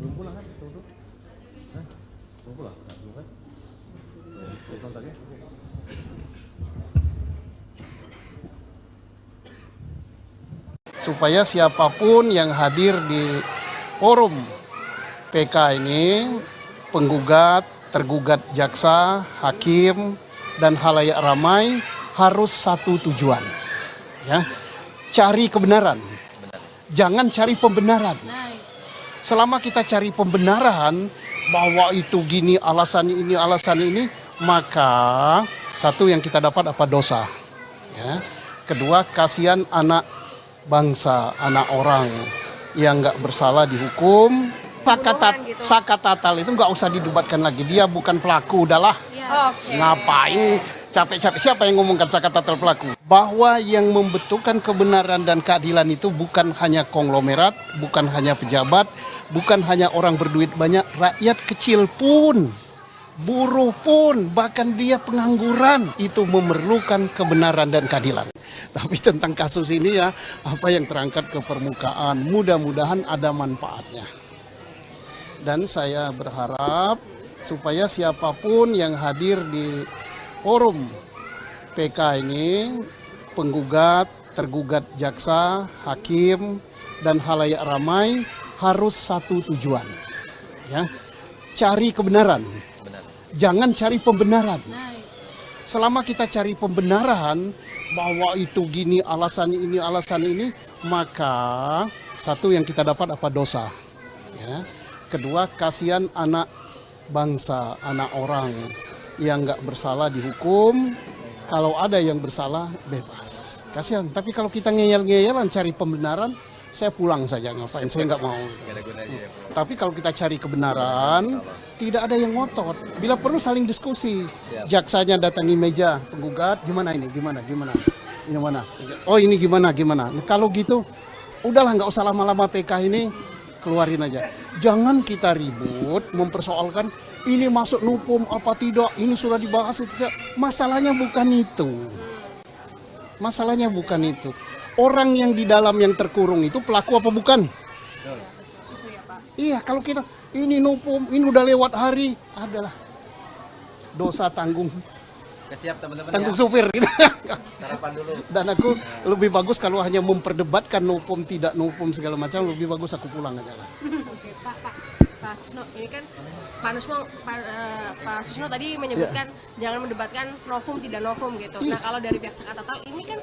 Speaker 2: Belum pulang kan? Belum pulang? Belum kan? Kontaknya?
Speaker 1: Supaya siapapun yang hadir di forum PK ini, penggugat, tergugat jaksa, hakim, dan halayak ramai harus satu tujuan. Ya, cari kebenaran. Jangan cari pembenaran. Selama kita cari pembenaran bahwa itu gini, alasan ini, maka satu yang kita dapat apa dosa. Ya. Kedua, kasihan anak bangsa, anak orang yang nggak bersalah dihukum. Saka tatal itu nggak usah didebatkan lagi. Dia bukan pelaku, udahlah. Ngapain capek-capek? Siapa yang ngomongkan saka tatal pelaku? Bahwa yang membentukkan kebenaran dan keadilan itu bukan hanya konglomerat, bukan hanya pejabat, bukan hanya orang berduit banyak, rakyat kecil pun, buruh pun, bahkan dia pengangguran itu memerlukan kebenaran dan keadilan. Tapi tentang kasus ini ya, apa yang terangkat ke permukaan, mudah-mudahan ada manfaatnya. Dan saya berharap supaya siapapun yang hadir di forum PK ini, penggugat, tergugat jaksa, hakim, dan halayak ramai harus satu tujuan, ya, cari kebenaran, jangan cari pembenaran. Selama kita cari pembenaran bahwa itu gini alasan ini, maka satu yang kita dapat apa? Dosa, ya. Kedua, kasihan anak bangsa, anak orang yang nggak bersalah dihukum. Kalau ada yang bersalah bebas, kasihan. Tapi kalau kita ngeyel-ngeyelan cari pembenaran, saya pulang saja, ngapain, saya nggak mau. Tapi kalau kita cari kebenaran, tidak ada yang ngotot. Bila perlu saling diskusi. Jaksanya datangi meja penggugat, gimana ini, gimana, ini mana? Oh ini gimana. Nah, kalau gitu, udahlah nggak usah lama-lama PK ini, keluarin aja. Jangan kita ribut mempersoalkan ini masuk nupum apa tidak, ini sudah dibahas tidak. Masalahnya bukan itu. Masalahnya bukan itu. Orang yang di dalam yang terkurung itu pelaku apa bukan? Iya, kalau kita ini nupum, ini udah lewat hari, adalah dosa tanggung.
Speaker 11: Siap teman-teman.
Speaker 1: Tanggung supir gitu.
Speaker 11: Sarapan dulu.
Speaker 1: Dan aku lebih bagus kalau hanya memperdebatkan nupum tidak nupum segala macam, lebih bagus aku pulang aja lah.
Speaker 3: Oke, Pak Susno, ini kan Pak Susno tadi menyebutkan jangan mendebatkan novum tidak novum gitu. Nah, kalau dari pihak Sakatatal ini kan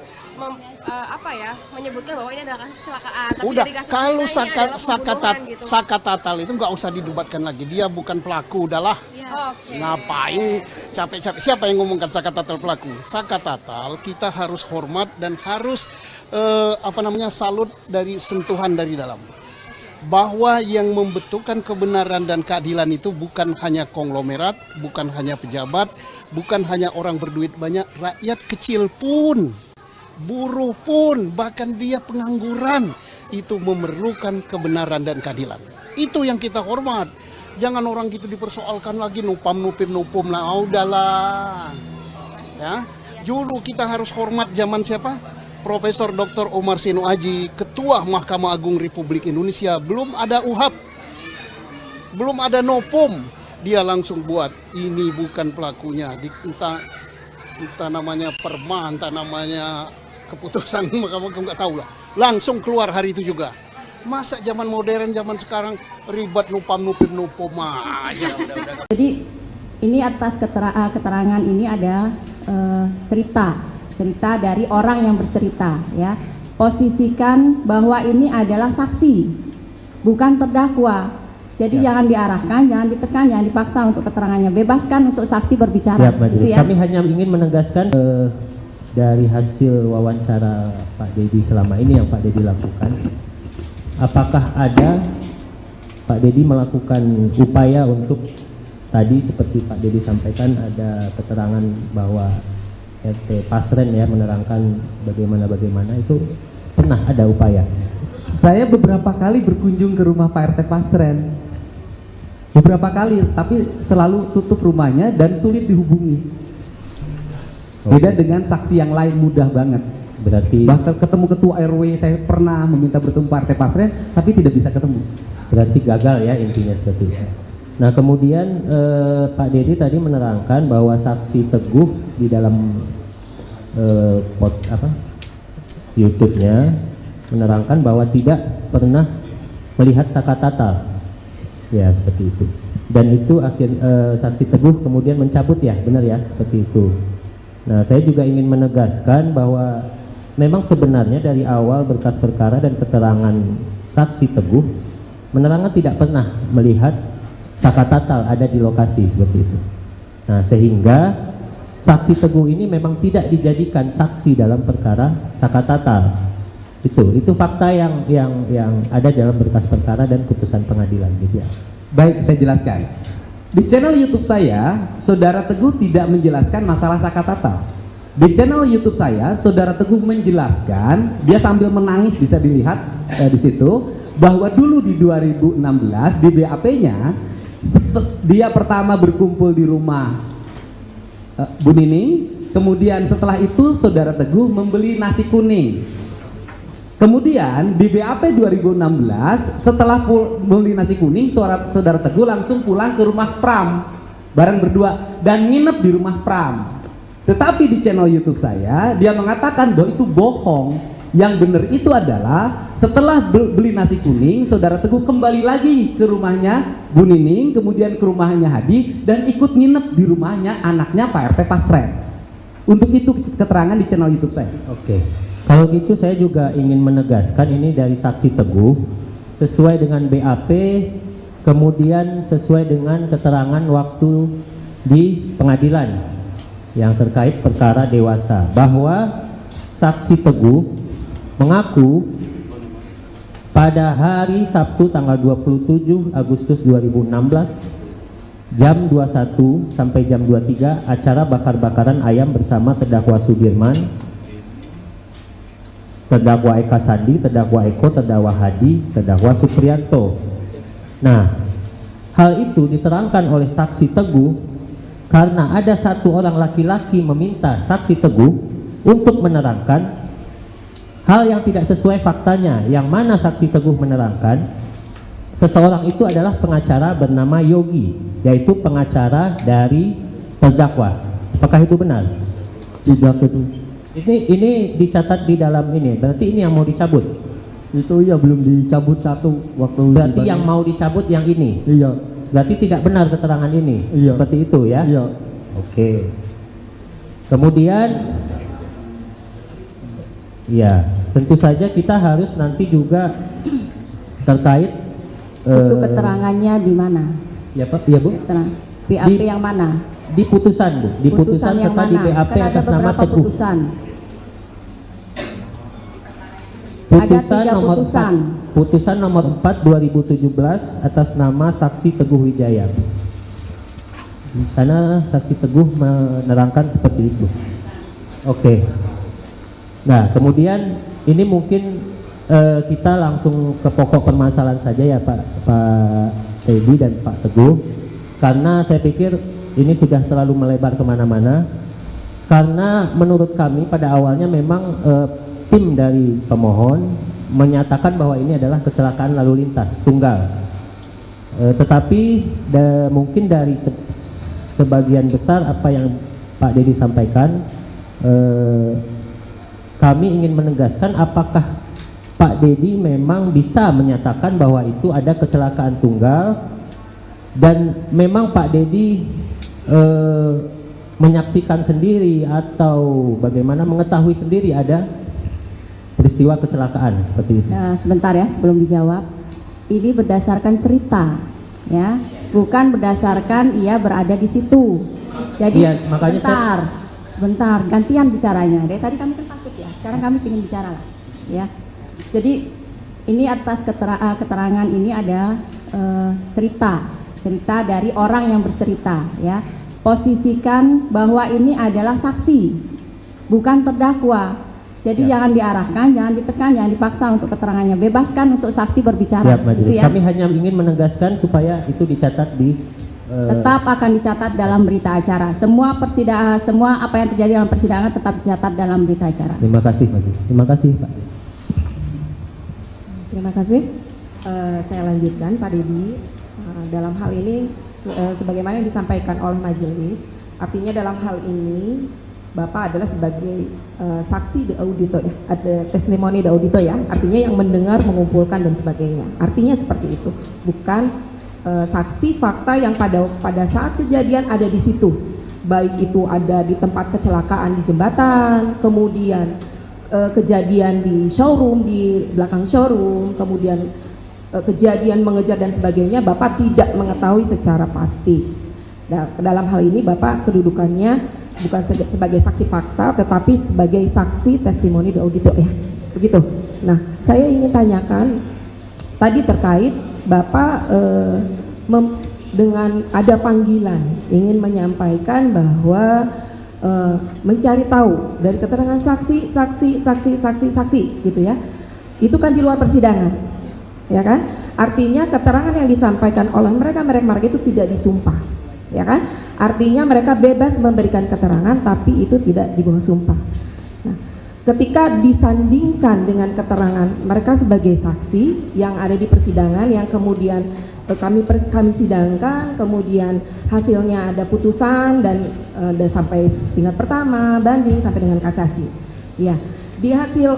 Speaker 3: menyebutkan bahwa ini adalah kasus kecelakaan. Tapi
Speaker 1: Udah,
Speaker 3: dari kasus
Speaker 1: kalau
Speaker 3: ini adalah pembunuhan gitu.
Speaker 1: Sakatatal itu nggak usah didebatkan lagi. Dia bukan pelaku, udahlah.
Speaker 3: Oke.
Speaker 1: Ngapain capek-capek? Siapa yang ngomongkan Sakatatal pelaku? Sakatatal kita harus hormat dan harus salut dari sentuhan dari dalam. Bahwa yang membentukkan kebenaran dan keadilan itu bukan hanya konglomerat, bukan hanya pejabat, bukan hanya orang berduit banyak, rakyat kecil pun, buruh pun, bahkan dia pengangguran, itu memerlukan kebenaran dan keadilan. Itu yang kita hormat. Jangan orang gitu dipersoalkan lagi nupum lah, udahlah. Ya, dulu kita harus hormat zaman siapa? Profesor Dr. Omar Seno Aji, Ketua Mahkamah Agung Republik Indonesia, belum ada UHAP, belum ada nopum, dia langsung buat ini bukan pelakunya, entah namanya perma, entah namanya keputusan Mahkamah Agung, nggak tahu lah, langsung keluar hari itu juga. Masa zaman modern, zaman sekarang ribet nupum aja.
Speaker 4: Jadi ini atas keterangan ini ada cerita dari orang yang bercerita, ya. Posisikan bahwa ini adalah saksi, bukan terdakwa. Jadi jangan diarahkan, jangan ditekan, jangan dipaksa untuk keterangannya. Bebaskan untuk saksi berbicara. Gitu ya.
Speaker 5: Kami hanya ingin menegaskan dari hasil wawancara Pak Dedi selama ini yang Pak Dedi lakukan, apakah ada Pak Dedi melakukan upaya untuk tadi seperti Pak Dedi sampaikan ada keterangan bahwa RT Pasren ya menerangkan bagaimana itu pernah ada upaya.
Speaker 6: Saya beberapa kali berkunjung ke rumah Pak RT Pasren, beberapa kali, tapi selalu tutup rumahnya dan sulit dihubungi. Beda dengan saksi yang lain mudah banget.
Speaker 5: Berarti
Speaker 6: bahkan ketemu ketua RW saya pernah meminta bertemu Pak RT Pasren tapi tidak bisa ketemu.
Speaker 5: Berarti gagal ya intinya seperti itu. Nah kemudian Pak Dedi tadi menerangkan bahwa saksi Teguh di dalam YouTube-nya menerangkan bahwa tidak pernah melihat Sakatatal, ya seperti itu. Dan itu saksi Teguh kemudian mencabut ya, benar ya seperti itu. Nah saya juga ingin menegaskan bahwa memang sebenarnya dari awal berkas perkara dan keterangan saksi Teguh menerangkan tidak pernah melihat Sakatatal ada di lokasi seperti itu. Nah sehingga saksi Teguh ini memang tidak dijadikan saksi dalam perkara Sakatatal. Itu fakta yang ada dalam berkas perkara dan putusan pengadilan gitu ya.
Speaker 6: Baik, saya jelaskan. Di channel YouTube saya, Saudara Teguh tidak menjelaskan masalah Sakatatal. Di channel YouTube saya, Saudara Teguh menjelaskan, dia sambil menangis bisa dilihat di situ, bahwa dulu di 2016 di BAP-nya dia pertama berkumpul di rumah Bu Nining, kemudian setelah itu Saudara Teguh membeli nasi kuning. Kemudian di BAP 2016 setelah membeli nasi kuning, Saudara Teguh langsung pulang ke rumah Pram bareng berdua dan nginep di rumah Pram. Tetapi di channel YouTube saya dia mengatakan bahwa itu bohong. Yang benar itu adalah setelah beli nasi kuning, saudara Teguh kembali lagi ke rumahnya Bu Nining, kemudian ke rumahnya Hadi, dan ikut nginep di rumahnya anaknya Pak RT Pasren. Untuk itu keterangan di channel YouTube saya.
Speaker 5: Oke. Kalau gitu saya juga ingin menegaskan ini dari saksi Teguh sesuai dengan BAP, kemudian sesuai dengan keterangan waktu di pengadilan yang terkait perkara dewasa, bahwa saksi Teguh mengaku pada hari Sabtu tanggal 27 Agustus 2016 jam 21 sampai jam 23 acara bakar-bakaran ayam bersama terdakwa Sudirman, terdakwa Eka Sandi, terdakwa Eko, terdakwa Hadi, terdakwa Supriyanto. Nah, hal itu diterangkan oleh saksi Teguh karena ada satu orang laki-laki meminta saksi Teguh untuk menerangkan hal yang tidak sesuai faktanya, yang mana saksi Teguh menerangkan seseorang itu adalah pengacara bernama Yogi, yaitu pengacara dari terdakwa. Apakah itu benar?
Speaker 12: Tidak itu.
Speaker 5: Ini dicatat di dalam ini, berarti ini yang mau dicabut?
Speaker 12: Itu iya belum dicabut satu waktu.
Speaker 5: Berarti yang mau dicabut yang ini?
Speaker 12: Iya.
Speaker 5: Berarti tidak benar keterangan ini?
Speaker 12: Iya.
Speaker 5: Seperti itu ya?
Speaker 12: Iya.
Speaker 5: Oke. Kemudian ya, tentu saja kita harus nanti juga terkait
Speaker 4: itu keterangannya di mana?
Speaker 5: Ya Pak, ya Bu.
Speaker 4: BAP yang mana?
Speaker 5: Di putusan Bu, di putusan
Speaker 4: yang
Speaker 5: serta
Speaker 4: mana?
Speaker 5: di BAP
Speaker 4: Kan ada
Speaker 5: atas nama
Speaker 4: beberapa
Speaker 5: Teguh.
Speaker 4: putusan.
Speaker 5: Putusan
Speaker 4: Ada 3
Speaker 5: nomor
Speaker 4: putusan.
Speaker 5: 4, putusan nomor 4 2017 atas nama saksi Teguh Wijaya. Di sana saksi Teguh menerangkan seperti itu. Oke. Nah, kemudian ini mungkin kita langsung ke pokok permasalahan saja ya Pak Teddy dan Pak Teguh, karena saya pikir ini sudah terlalu melebar kemana-mana. Karena menurut kami pada awalnya memang tim dari pemohon menyatakan bahwa ini adalah kecelakaan lalu lintas tunggal, tetapi mungkin dari sebagian besar apa yang Pak Dedi sampaikan, kami ingin menegaskan apakah Pak Dedi memang bisa menyatakan bahwa itu ada kecelakaan tunggal, dan memang Pak Dedi menyaksikan sendiri atau bagaimana mengetahui sendiri ada peristiwa kecelakaan seperti itu.
Speaker 4: Nah, sebentar ya sebelum dijawab. Ini berdasarkan cerita, ya, bukan berdasarkan ia berada di situ. Jadi
Speaker 5: ya, makanya
Speaker 4: sebentar, gantian bicaranya. Dari tadi kami kan pasif ya, sekarang kami ingin bicara lah, ya. Jadi ini atas keterangan ini ada cerita dari orang yang bercerita, ya. Posisikan bahwa ini adalah saksi, bukan terdakwa. Jadi jangan diarahkan, jangan ditekan, jangan dipaksa untuk keterangannya. Bebaskan untuk saksi berbicara.
Speaker 5: Siap, Majelis.
Speaker 4: Gitu ya.
Speaker 5: Kami hanya ingin menegaskan supaya itu dicatat di
Speaker 4: tetap akan dicatat dalam berita acara. Semua persidangan, semua apa yang terjadi dalam persidangan tetap dicatat dalam berita acara.
Speaker 5: Terima kasih, Majelis. Terima kasih, Pak.
Speaker 8: Terima kasih. Saya lanjutkan, Pak Dedi. Dalam hal ini, sebagaimana yang disampaikan oleh majelis, artinya dalam hal ini Bapak adalah sebagai saksi de audito, ada testimoni de audito ya, artinya yang mendengar, mengumpulkan dan sebagainya. Artinya seperti itu, bukan saksi fakta yang pada saat kejadian ada di situ, baik itu ada di tempat kecelakaan di jembatan, kemudian kejadian di showroom, di belakang showroom, kemudian kejadian mengejar dan sebagainya, Bapak tidak mengetahui secara pasti. Nah, dalam hal ini Bapak kedudukannya bukan sebagai saksi fakta, tetapi sebagai saksi testimoni de audito ya, begitu. Nah, saya ingin tanyakan tadi terkait Bapak dengan ada panggilan ingin menyampaikan bahwa mencari tahu dari keterangan saksi gitu ya, itu kan di luar persidangan, ya kan? Artinya keterangan yang disampaikan oleh mereka itu tidak disumpah, ya kan? Artinya mereka bebas memberikan keterangan, tapi itu tidak di bawah sumpah. Nah, ketika disandingkan dengan keterangan mereka sebagai saksi yang ada di persidangan, yang kemudian kami sidangkan, kemudian hasilnya ada putusan dan sampai tingkat pertama, banding sampai dengan kasasi. Ya, di hasil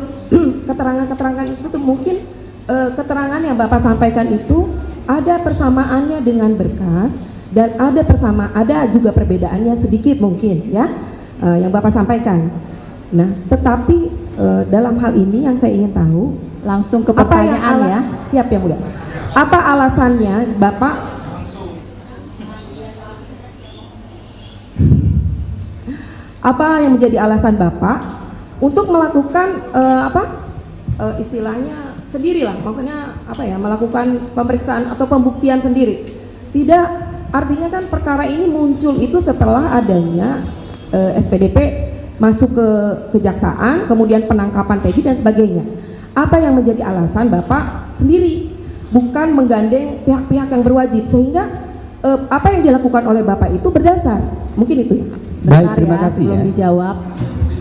Speaker 8: keterangan-keterangan itu tuh mungkin keterangan yang Bapak sampaikan itu ada persamaannya dengan berkas dan ada juga perbedaannya sedikit mungkin ya yang Bapak sampaikan. Nah, tetapi dalam hal ini yang saya ingin tahu
Speaker 4: langsung ke pertanyaan ya.
Speaker 8: Siap yang mulia. Apa alasannya Bapak apa yang menjadi alasan Bapak untuk melakukan istilahnya sendirilah, maksudnya apa ya, melakukan pemeriksaan atau pembuktian sendiri? Tidak, artinya kan perkara ini muncul itu setelah adanya SPDP masuk ke kejaksaan, kemudian penangkapan Peggy dan sebagainya. Apa yang menjadi alasan Bapak sendiri, bukan menggandeng pihak-pihak yang berwajib, sehingga apa yang dilakukan oleh Bapak itu berdasar? Mungkin itu ya.
Speaker 4: Baik, terima kasih ya. Dijawab.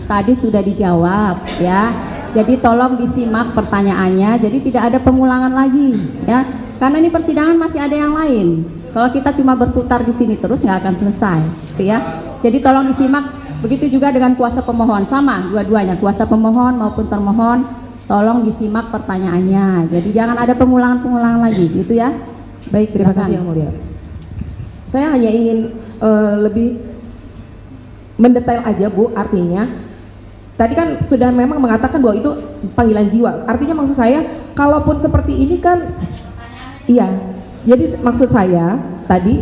Speaker 4: Tadi sudah dijawab ya. Jadi tolong disimak pertanyaannya. Jadi tidak ada pengulangan lagi ya. Karena ini persidangan masih ada yang lain. Kalau kita cuma berputar di sini terus nggak akan selesai, gitu ya. Jadi tolong disimak. Begitu juga dengan kuasa pemohon, sama dua-duanya, kuasa pemohon maupun termohon. Tolong disimak pertanyaannya. Jadi jangan ada pengulangan-pengulangan lagi, gitu ya.
Speaker 8: Baik, terima kasih yang mulia. Saya hanya ingin lebih mendetail aja Bu, artinya tadi kan sudah memang mengatakan bahwa itu panggilan jiwa. Artinya maksud saya, kalaupun seperti ini kan, iya. Jadi maksud saya tadi,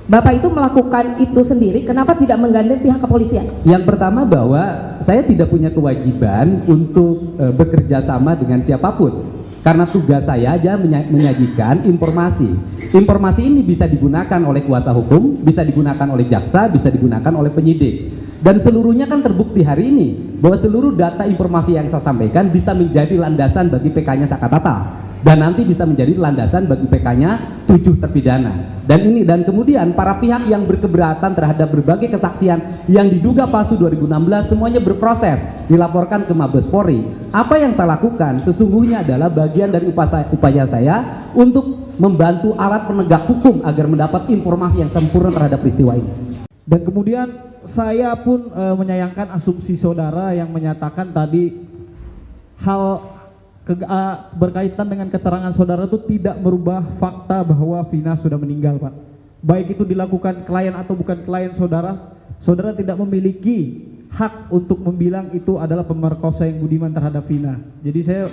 Speaker 8: Bapak itu melakukan itu sendiri, kenapa tidak menggandeng pihak kepolisian?
Speaker 6: Yang pertama bahwa saya tidak punya kewajiban untuk bekerja sama dengan siapapun. Karena tugas saya aja menyajikan informasi. Informasi ini bisa digunakan oleh kuasa hukum, bisa digunakan oleh jaksa, bisa digunakan oleh penyidik. Dan seluruhnya kan terbukti hari ini bahwa seluruh data informasi yang saya sampaikan bisa menjadi landasan bagi PK-nya Sakatata, dan nanti bisa menjadi landasan bagi PK-nya 7 terpidana. Dan kemudian para pihak yang berkeberatan terhadap berbagai kesaksian yang diduga palsu 2016 semuanya berproses, dilaporkan ke Mabes Polri. Apa yang saya lakukan sesungguhnya adalah bagian dari upaya saya untuk membantu alat penegak hukum agar mendapat informasi yang sempurna terhadap peristiwa ini.
Speaker 9: Dan kemudian saya pun menyayangkan asumsi saudara yang menyatakan tadi hal berkaitan dengan keterangan saudara itu tidak merubah fakta bahwa Vina sudah meninggal, Pak. Baik itu dilakukan klien atau bukan klien saudara, saudara tidak memiliki hak untuk membilang itu adalah pemerkosa yang budiman terhadap Vina. Jadi saya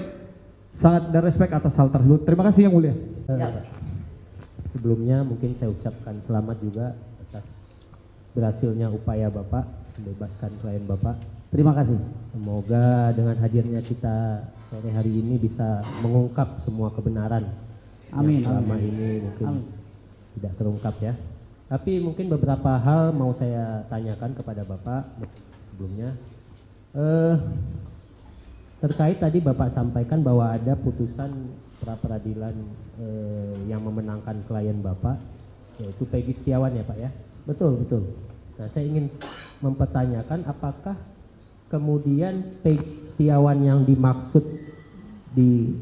Speaker 9: sangat respect atas hal tersebut. Terima kasih yang mulia.
Speaker 5: Sebelumnya mungkin saya ucapkan selamat juga atas berhasilnya upaya Bapak membebaskan klien Bapak.
Speaker 7: Terima kasih.
Speaker 5: Semoga dengan hadirnya kita sore hari ini bisa mengungkap semua kebenaran
Speaker 7: amin,
Speaker 5: yang selama
Speaker 7: amin.
Speaker 5: ini mungkin tidak terungkap ya. Tapi mungkin beberapa hal mau saya tanyakan kepada Bapak sebelumnya. Terkait tadi Bapak sampaikan bahwa ada putusan pra-peradilan yang memenangkan klien Bapak, yaitu Peggy Setiawan ya Pak ya?
Speaker 7: Betul, betul.
Speaker 5: Nah, saya ingin mempertanyakan apakah kemudian Peggy Setiawan yang dimaksud di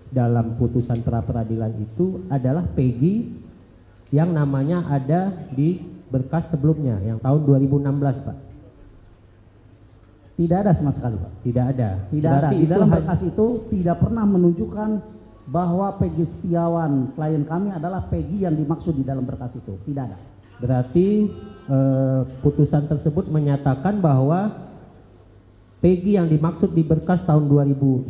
Speaker 5: dalam putusan pra-peradilan itu adalah Peggy yang namanya ada di berkas sebelumnya yang tahun 2016 Pak?
Speaker 7: Tidak ada sama sekali Pak.
Speaker 5: Tidak ada.
Speaker 7: Tidak ada. Di dalam berkas itu tidak pernah menunjukkan bahwa Peggy Setiawan klien kami adalah Peggy yang dimaksud di dalam berkas itu. Tidak ada.
Speaker 5: Berarti putusan tersebut menyatakan bahwa Peggy yang dimaksud di berkas tahun 2016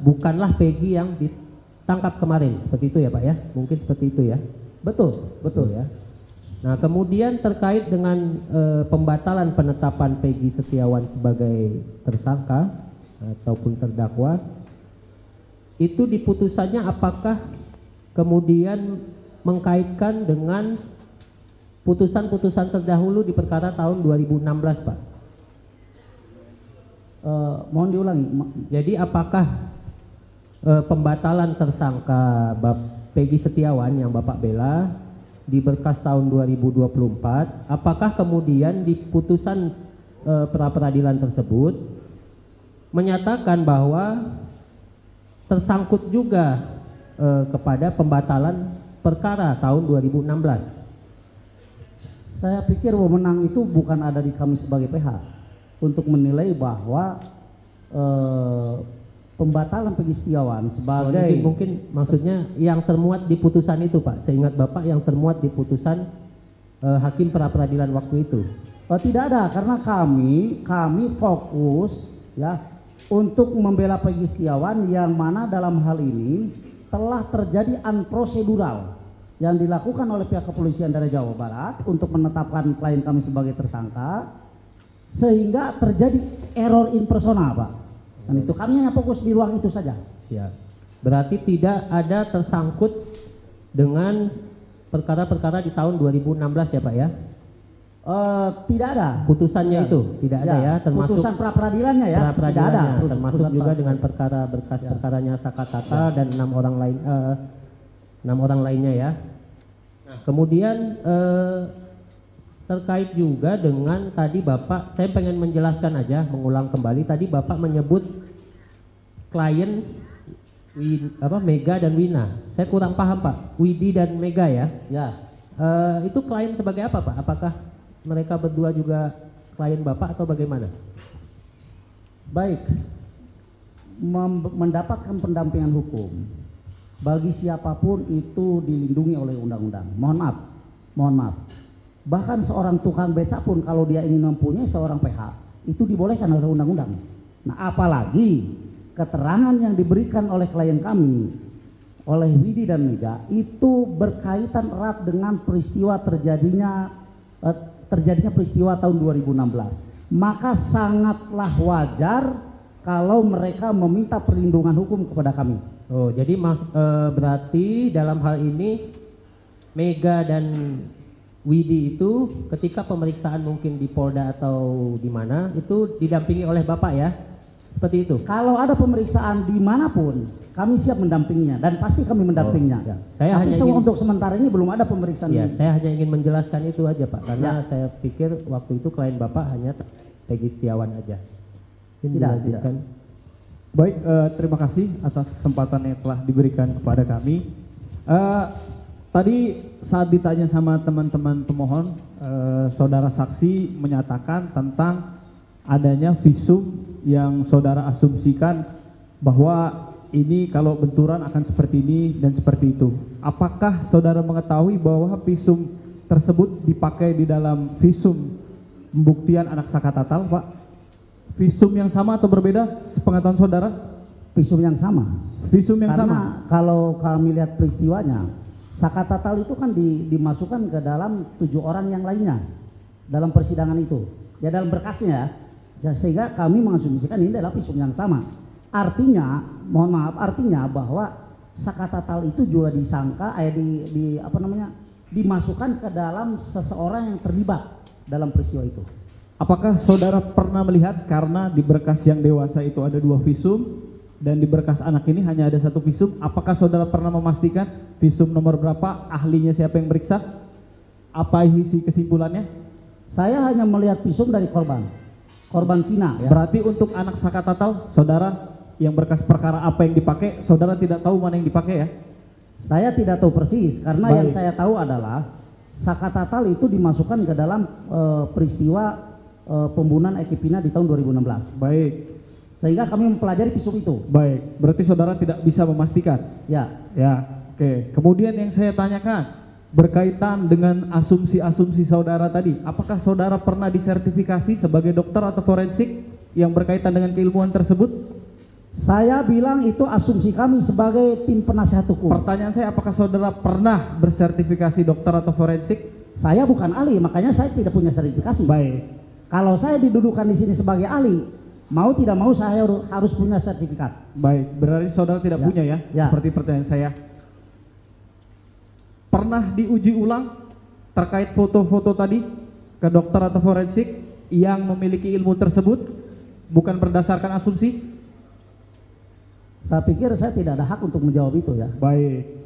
Speaker 5: bukanlah Peggy yang ditangkap kemarin, seperti itu ya Pak ya? Mungkin seperti itu ya?
Speaker 7: Betul, betul
Speaker 5: ya. Nah kemudian terkait dengan pembatalan penetapan Peggy Setiawan sebagai tersangka ataupun terdakwa, itu di putusannya apakah kemudian mengkaitkan dengan putusan-putusan terdahulu di perkara tahun 2016 Pak?
Speaker 7: Mohon diulangi.
Speaker 5: Jadi apakah pembatalan tersangka Peggy Setiawan yang Bapak bela di berkas tahun 2024, apakah kemudian di putusan pra-peradilan tersebut menyatakan bahwa tersangkut juga kepada pembatalan perkara tahun 2016?
Speaker 7: Saya pikir wewenang itu bukan ada di kami sebagai PH untuk menilai bahwa pembatalan Peggy Setiawan sebagai
Speaker 5: Jadi mungkin maksudnya yang termuat di putusan itu Pak, seingat Bapak yang termuat di putusan hakim pra peradilan waktu itu.
Speaker 7: Tidak ada, karena kami fokus ya untuk membela Peggy Setiawan yang mana dalam hal ini telah terjadi unprocedural yang dilakukan oleh pihak kepolisian dari Jawa Barat untuk menetapkan klien kami sebagai tersangka, sehingga terjadi error in persona, Pak. Dan itu kami hanya fokus di ruang itu saja.
Speaker 5: Siap. Berarti tidak ada tersangkut dengan perkara-perkara di tahun 2016 ya Pak ya?
Speaker 7: Tidak ada.
Speaker 5: Putusannya itu tidak ada ya, termasuk
Speaker 7: putusan pra peradilannya ya. Tidak ada.
Speaker 5: Termasuk juga dengan perkara berkas perkaranya Saka Tatal dan 6 orang lainnya ya. Nah, kemudian terkait juga dengan tadi Bapak, saya pengen menjelaskan aja, mengulang kembali tadi Bapak menyebut klien Mega dan Wina. Saya kurang paham Pak. Widi dan Mega ya.
Speaker 7: Ya.
Speaker 5: Itu klien sebagai apa Pak? Apakah mereka berdua juga klien Bapak atau bagaimana?
Speaker 7: Baik. Mendapatkan pendampingan hukum bagi siapapun itu dilindungi oleh undang-undang. Mohon maaf. Bahkan seorang tukang beca pun kalau dia ingin mempunyai seorang PH itu dibolehkan oleh undang-undang. Nah, apalagi keterangan yang diberikan oleh klien kami, oleh Widi dan Mega, itu berkaitan erat dengan peristiwa terjadinya peristiwa tahun 2016. Maka sangatlah wajar kalau mereka meminta perlindungan hukum kepada kami.
Speaker 5: Oh, jadi berarti dalam hal ini Mega dan Widi itu ketika pemeriksaan mungkin di Polda atau di mana itu didampingi oleh Bapak ya? Seperti itu.
Speaker 7: Kalau ada pemeriksaan dimanapun, kami siap mendampinginya dan pasti kami mendampinginya.
Speaker 5: Ya. Saya
Speaker 7: tapi
Speaker 5: hanya
Speaker 7: untuk sementara ini belum ada pemeriksaan.
Speaker 5: Ya, saya hanya ingin menjelaskan itu aja Pak, karena saya pikir waktu itu klien Bapak hanya Peggy Setiawan aja.
Speaker 7: Tidak.
Speaker 9: Baik, terima kasih atas kesempatan yang telah diberikan kepada kami. Tadi saat ditanya sama teman-teman pemohon, saudara saksi menyatakan tentang adanya visum yang saudara asumsikan bahwa ini kalau benturan akan seperti ini dan seperti itu. Apakah saudara mengetahui bahwa visum tersebut dipakai di dalam visum pembuktian anak Saka Tatal, Pak? Visum yang sama atau berbeda sepengetahuan saudara?
Speaker 7: Visum yang sama.
Speaker 9: Visum yang
Speaker 7: Karena
Speaker 9: sama?
Speaker 7: Kalau kami lihat peristiwanya, Saka Tatal itu kan dimasukkan ke dalam 7 orang yang lainnya dalam persidangan itu. Ya dalam berkasnya ya, sehingga kami mengasumsikan ini adalah visum yang sama. Artinya, mohon maaf, artinya bahwa Saka Tatal itu juga disangka dimasukkan ke dalam seseorang yang terlibat dalam peristiwa itu.
Speaker 9: Apakah saudara pernah melihat karena di berkas yang dewasa itu ada 2 visum dan di berkas anak ini hanya ada 1 visum, apakah saudara pernah memastikan visum nomor berapa, ahlinya siapa yang meriksa, apa isi kesimpulannya?
Speaker 7: Saya hanya melihat visum dari korban Vina ya.
Speaker 9: Berarti untuk anak Saka Tatal, saudara yang berkas perkara apa yang dipakai, saudara tidak tahu mana yang dipakai ya?
Speaker 7: Saya tidak tahu persis, karena
Speaker 9: Baik.
Speaker 7: yang saya tahu adalah Saka Tatal itu dimasukkan ke dalam peristiwa pembunuhan Eki Pina di tahun 2016.
Speaker 9: Baik.
Speaker 7: Sehingga kami mempelajari visum itu.
Speaker 9: Baik, berarti saudara tidak bisa memastikan?
Speaker 7: Ya.
Speaker 9: Ya, oke. Kemudian yang saya tanyakan, berkaitan dengan asumsi-asumsi saudara tadi, apakah saudara pernah disertifikasi sebagai dokter atau forensik yang berkaitan dengan keilmuan tersebut?
Speaker 7: Saya bilang itu asumsi kami sebagai tim penasihat hukum.
Speaker 9: Pertanyaan saya, apakah saudara pernah bersertifikasi dokter atau forensik?
Speaker 7: Saya bukan ahli, makanya saya tidak punya sertifikasi.
Speaker 9: Baik.
Speaker 7: Kalau saya didudukan di sini sebagai ahli, mau tidak mau saya harus punya sertifikat.
Speaker 9: Baik, berarti saudara tidak punya ya? Seperti pertanyaan saya. Pernah diuji ulang terkait foto-foto tadi ke dokter atau forensik yang memiliki ilmu tersebut, bukan berdasarkan asumsi?
Speaker 7: Saya pikir saya tidak ada hak untuk menjawab itu ya.
Speaker 9: Baik.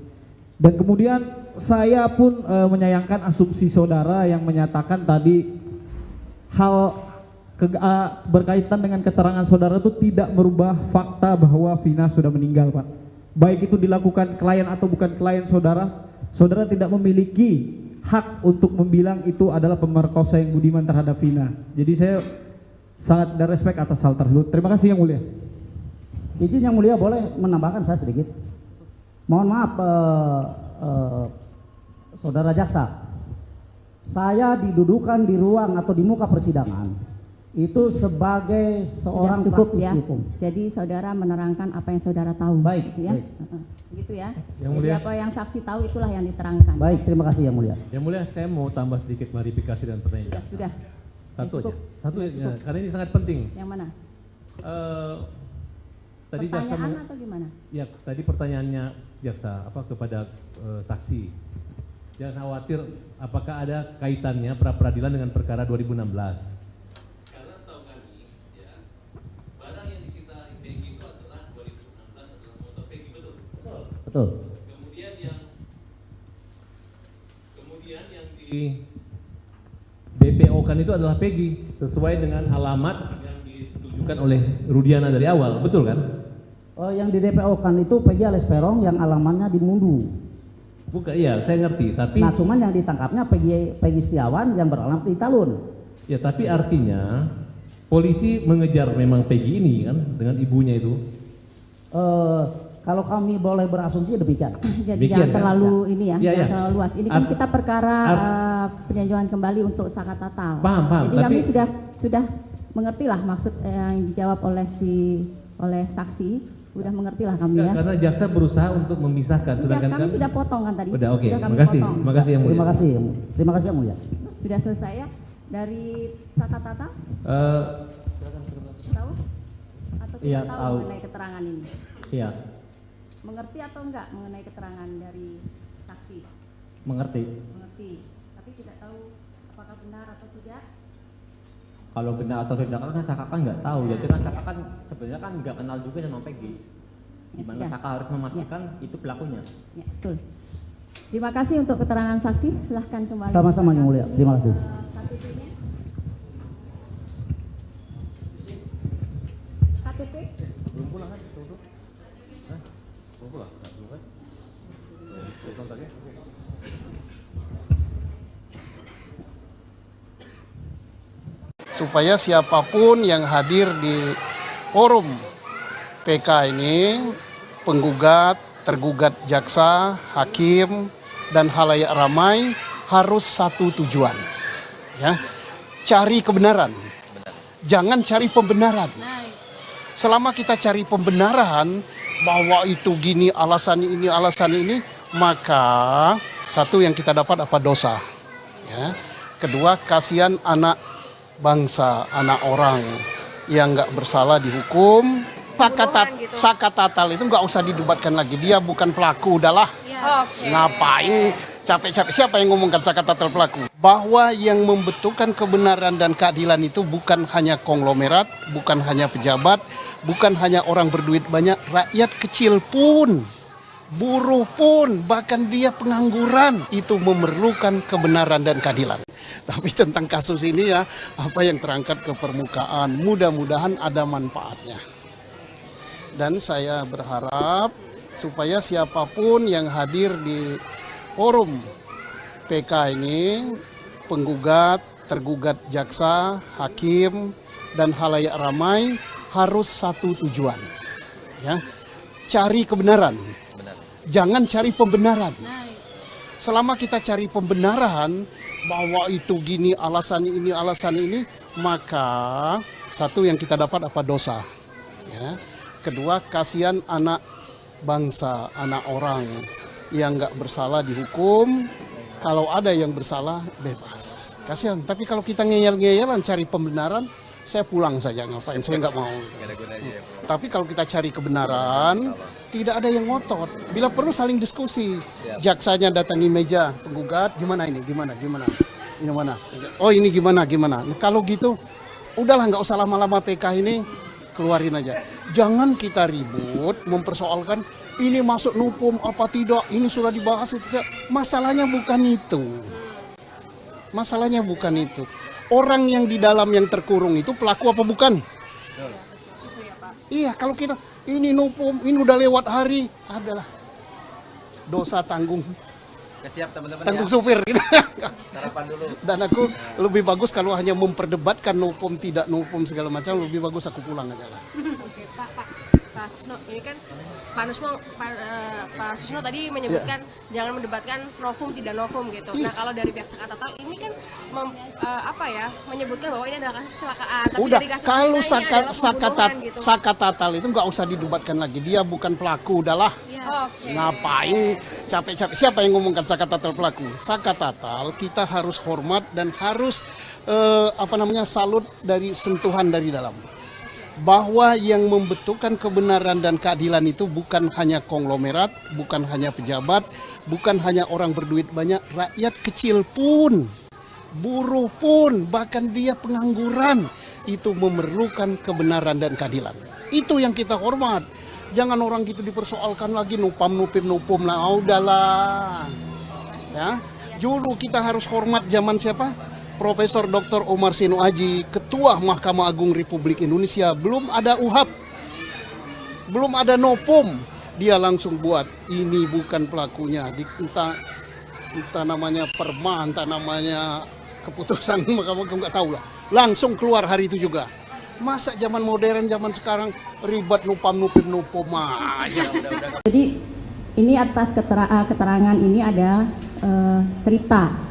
Speaker 9: Dan kemudian saya pun menyayangkan asumsi saudara yang menyatakan tadi hal berkaitan dengan keterangan saudara itu tidak merubah fakta bahwa Vina sudah meninggal, Pak. Baik itu dilakukan klien atau bukan klien saudara, saudara tidak memiliki hak untuk membilang itu adalah pemerkosa yang budiman terhadap Vina. Jadi saya sangat respect atas hal tersebut. Terima kasih Yang Mulia.
Speaker 7: Izin Yang Mulia boleh menambahkan saya sedikit. Mohon maaf Saudara Jaksa. Saya didudukan di ruang atau di muka persidangan itu sebagai seorang
Speaker 4: Sudah cukup
Speaker 7: praktisi
Speaker 4: ya.
Speaker 7: hukum.
Speaker 4: Jadi saudara menerangkan apa yang saudara tahu.
Speaker 7: Baik,
Speaker 4: gitu ya.
Speaker 7: baik.
Speaker 4: Gitu ya.
Speaker 2: Yang
Speaker 4: Jadi
Speaker 2: Mulia.
Speaker 4: apa yang saksi tahu itulah yang diterangkan.
Speaker 7: Baik, terima kasih Yang Mulia.
Speaker 2: Yang Mulia, saya mau tambah sedikit klarifikasi dan pertanyaan.
Speaker 4: Sudah.
Speaker 2: Satu
Speaker 4: Cukup.
Speaker 2: aja. Satu
Speaker 4: Sudah
Speaker 2: aja,
Speaker 4: cukup.
Speaker 2: karena ini sangat penting.
Speaker 4: Yang mana?
Speaker 2: Tadi jaksa
Speaker 4: Pertanyaan atau gimana?
Speaker 2: ya tadi pertanyaannya jaksa kepada saksi. Jangan khawatir apakah ada kaitannya pra peradilan dengan perkara 2016. Karena setahu kami ya barang yang disita Peggy itu adalah 2016 adalah motor Peggy, betul?
Speaker 7: Betul.
Speaker 2: Kemudian yang di DPO kan itu adalah Peggy sesuai dengan alamat yang ditujukan oleh Rudiana dari awal, betul kan?
Speaker 7: Yang di DPO kan itu Peggy alias Peron yang alamannya di Mundu.
Speaker 2: Bukan, iya saya ngerti, tapi
Speaker 7: Nah, cuman yang ditangkapnya Peggy Setiawan yang beralamat di Talun.
Speaker 2: ya tapi artinya polisi mengejar memang Peggy ini kan dengan ibunya itu.
Speaker 7: Kalau kami boleh berasumsi demikian.
Speaker 4: Jadi
Speaker 2: Demikian,
Speaker 4: jangan
Speaker 2: kan?
Speaker 4: terlalu ini ya,
Speaker 2: Iya,
Speaker 4: jangan
Speaker 2: iya.
Speaker 4: terlalu luas. Ini kan kita perkara peninjauan kembali untuk saka tatal.
Speaker 2: Paham,
Speaker 4: Jadi kami
Speaker 2: tapi-
Speaker 4: sudah mengerti lah maksud yang dijawab oleh saksi. Udah mengerti lah kami ya.
Speaker 2: Karena jaksa berusaha untuk memisahkan,
Speaker 4: Sudah,
Speaker 2: sedangkan
Speaker 4: kami sudah potong kan tadi.
Speaker 2: Udah, oke.
Speaker 4: Sudah kami
Speaker 2: Makasih,
Speaker 4: potong.
Speaker 2: makasih yang mulia.
Speaker 7: Terima kasih Yang Mulia.
Speaker 4: Sudah selesai ya dari saka tatal? Tahu? Atau tidak
Speaker 5: Iya,
Speaker 4: tahu
Speaker 5: tahu.
Speaker 4: mengenai keterangan ini?
Speaker 5: Iya,
Speaker 4: Mengerti atau enggak mengenai keterangan dari saksi?
Speaker 5: mengerti.
Speaker 4: Mengerti. Tapi tidak tahu apakah benar atau tidak?
Speaker 10: Kalau benar atau tidak kan Saka kan nggak tahu. Jadi kan Saka kan sebenarnya kan nggak kenal juga sama Peggy. Gimana
Speaker 4: sudah.
Speaker 10: Saka harus memastikan itu pelakunya.
Speaker 4: Ya, betul. Terima kasih untuk keterangan saksi. Silahkan kembali.
Speaker 7: Sama-sama Yang Mulia. Terima kasih.
Speaker 4: KTP-nya. KTP?
Speaker 2: Belum pulang kan? Belum pulang? Belum kan? Kontaknya?
Speaker 1: Supaya siapapun yang hadir di forum PK ini, penggugat, tergugat jaksa, hakim, dan halayak ramai harus satu tujuan, ya, cari kebenaran, jangan cari pembenaran. Selama kita cari pembenaran bahwa itu gini alasan ini, maka satu yang kita dapat apa dosa, ya. Kedua, kasihan anak bangsa, anak orang yang nggak bersalah dihukum. Saka tatal itu nggak usah didebatkan lagi, dia bukan pelaku, udahlah. Ngapain capek-capek, siapa yang ngomongkan saka tatal pelaku? Bahwa yang membentukkan kebenaran dan keadilan itu bukan hanya konglomerat, bukan hanya pejabat, bukan hanya orang berduit banyak, rakyat kecil pun, buruh pun, bahkan dia pengangguran itu memerlukan kebenaran dan keadilan. Tapi tentang kasus ini ya, apa yang terangkat ke permukaan, mudah-mudahan ada manfaatnya. Dan saya berharap supaya siapapun yang hadir di forum PK ini, penggugat, tergugat jaksa, hakim, dan halayak ramai harus satu tujuan, ya, cari kebenaran, jangan cari pembenaran. Selama kita cari pembenaran bahwa itu gini alasan ini, maka satu yang kita dapat apa dosa, ya. Kedua, kasihan anak bangsa, anak orang yang nggak bersalah dihukum. Kalau ada yang bersalah bebas, kasihan. Tapi kalau kita ngeyel-ngeyelan cari pembenaran, saya pulang saja, ngapain, saya nggak mau. Tapi kalau kita cari kebenaran, tidak ada yang ngotot. Bila perlu saling diskusi. Jaksanya datangi meja penggugat, gimana ini, gimana. Oh ini gimana. Nah, kalau gitu, udahlah nggak usah lama-lama PK ini, keluarin aja. Jangan kita ribut mempersoalkan ini masuk nupum apa tidak, ini sudah dibahas tidak. Masalahnya bukan itu. Masalahnya bukan itu. Orang yang di dalam yang terkurung itu pelaku apa bukan? Iya, kalau kita ini nupum, ini udah lewat hari, adalah dosa tanggung.
Speaker 11: Siap teman-teman
Speaker 1: Tanggung
Speaker 11: ya.
Speaker 1: supir gitu.
Speaker 11: Sarapan dulu.
Speaker 1: Dan aku lebih bagus kalau hanya memperdebatkan nupum tidak nupum segala macam, lebih bagus aku pulang aja lah.
Speaker 3: Oke, Pak. Pak Susno, ini kan Pak Susno tadi menyebutkan jangan mendebatkan novum tidak novum gitu. Nah kalau dari pihak Sakatatal ini kan menyebutkan bahwa ini adalah kasus kecelakaan. Tapi
Speaker 1: Udah,
Speaker 3: dari kasus
Speaker 1: kalau
Speaker 3: ini adalah pembunuhan gitu.
Speaker 1: Sakatatal itu nggak usah didebatkan lagi. Dia bukan pelaku, udahlah.
Speaker 3: Oke.
Speaker 1: Ngapain capek-capek? Siapa yang ngomongkan Sakatatal pelaku? Sakatatal kita harus hormat dan harus salut dari sentuhan dari dalam. Bahwa yang membentukkan kebenaran dan keadilan itu bukan hanya konglomerat, bukan hanya pejabat, bukan hanya orang berduit banyak, rakyat kecil pun, buruh pun, bahkan dia pengangguran itu memerlukan kebenaran dan keadilan. Itu yang kita hormat. Jangan orang gitu dipersoalkan lagi nupum lah, udahlah. Ya, dulu kita harus hormat zaman siapa? Profesor Dr. Omar Seno Aji, Ketua Mahkamah Agung Republik Indonesia, belum ada UHAP, belum ada novum, dia langsung buat ini bukan pelakunya, entah namanya perma, entah namanya keputusan Mahkamah Agung, nggak tahu lah, langsung keluar hari itu juga. Masa zaman modern, zaman sekarang ribet nupum aja.
Speaker 4: Jadi ini atas keterangan ini ada cerita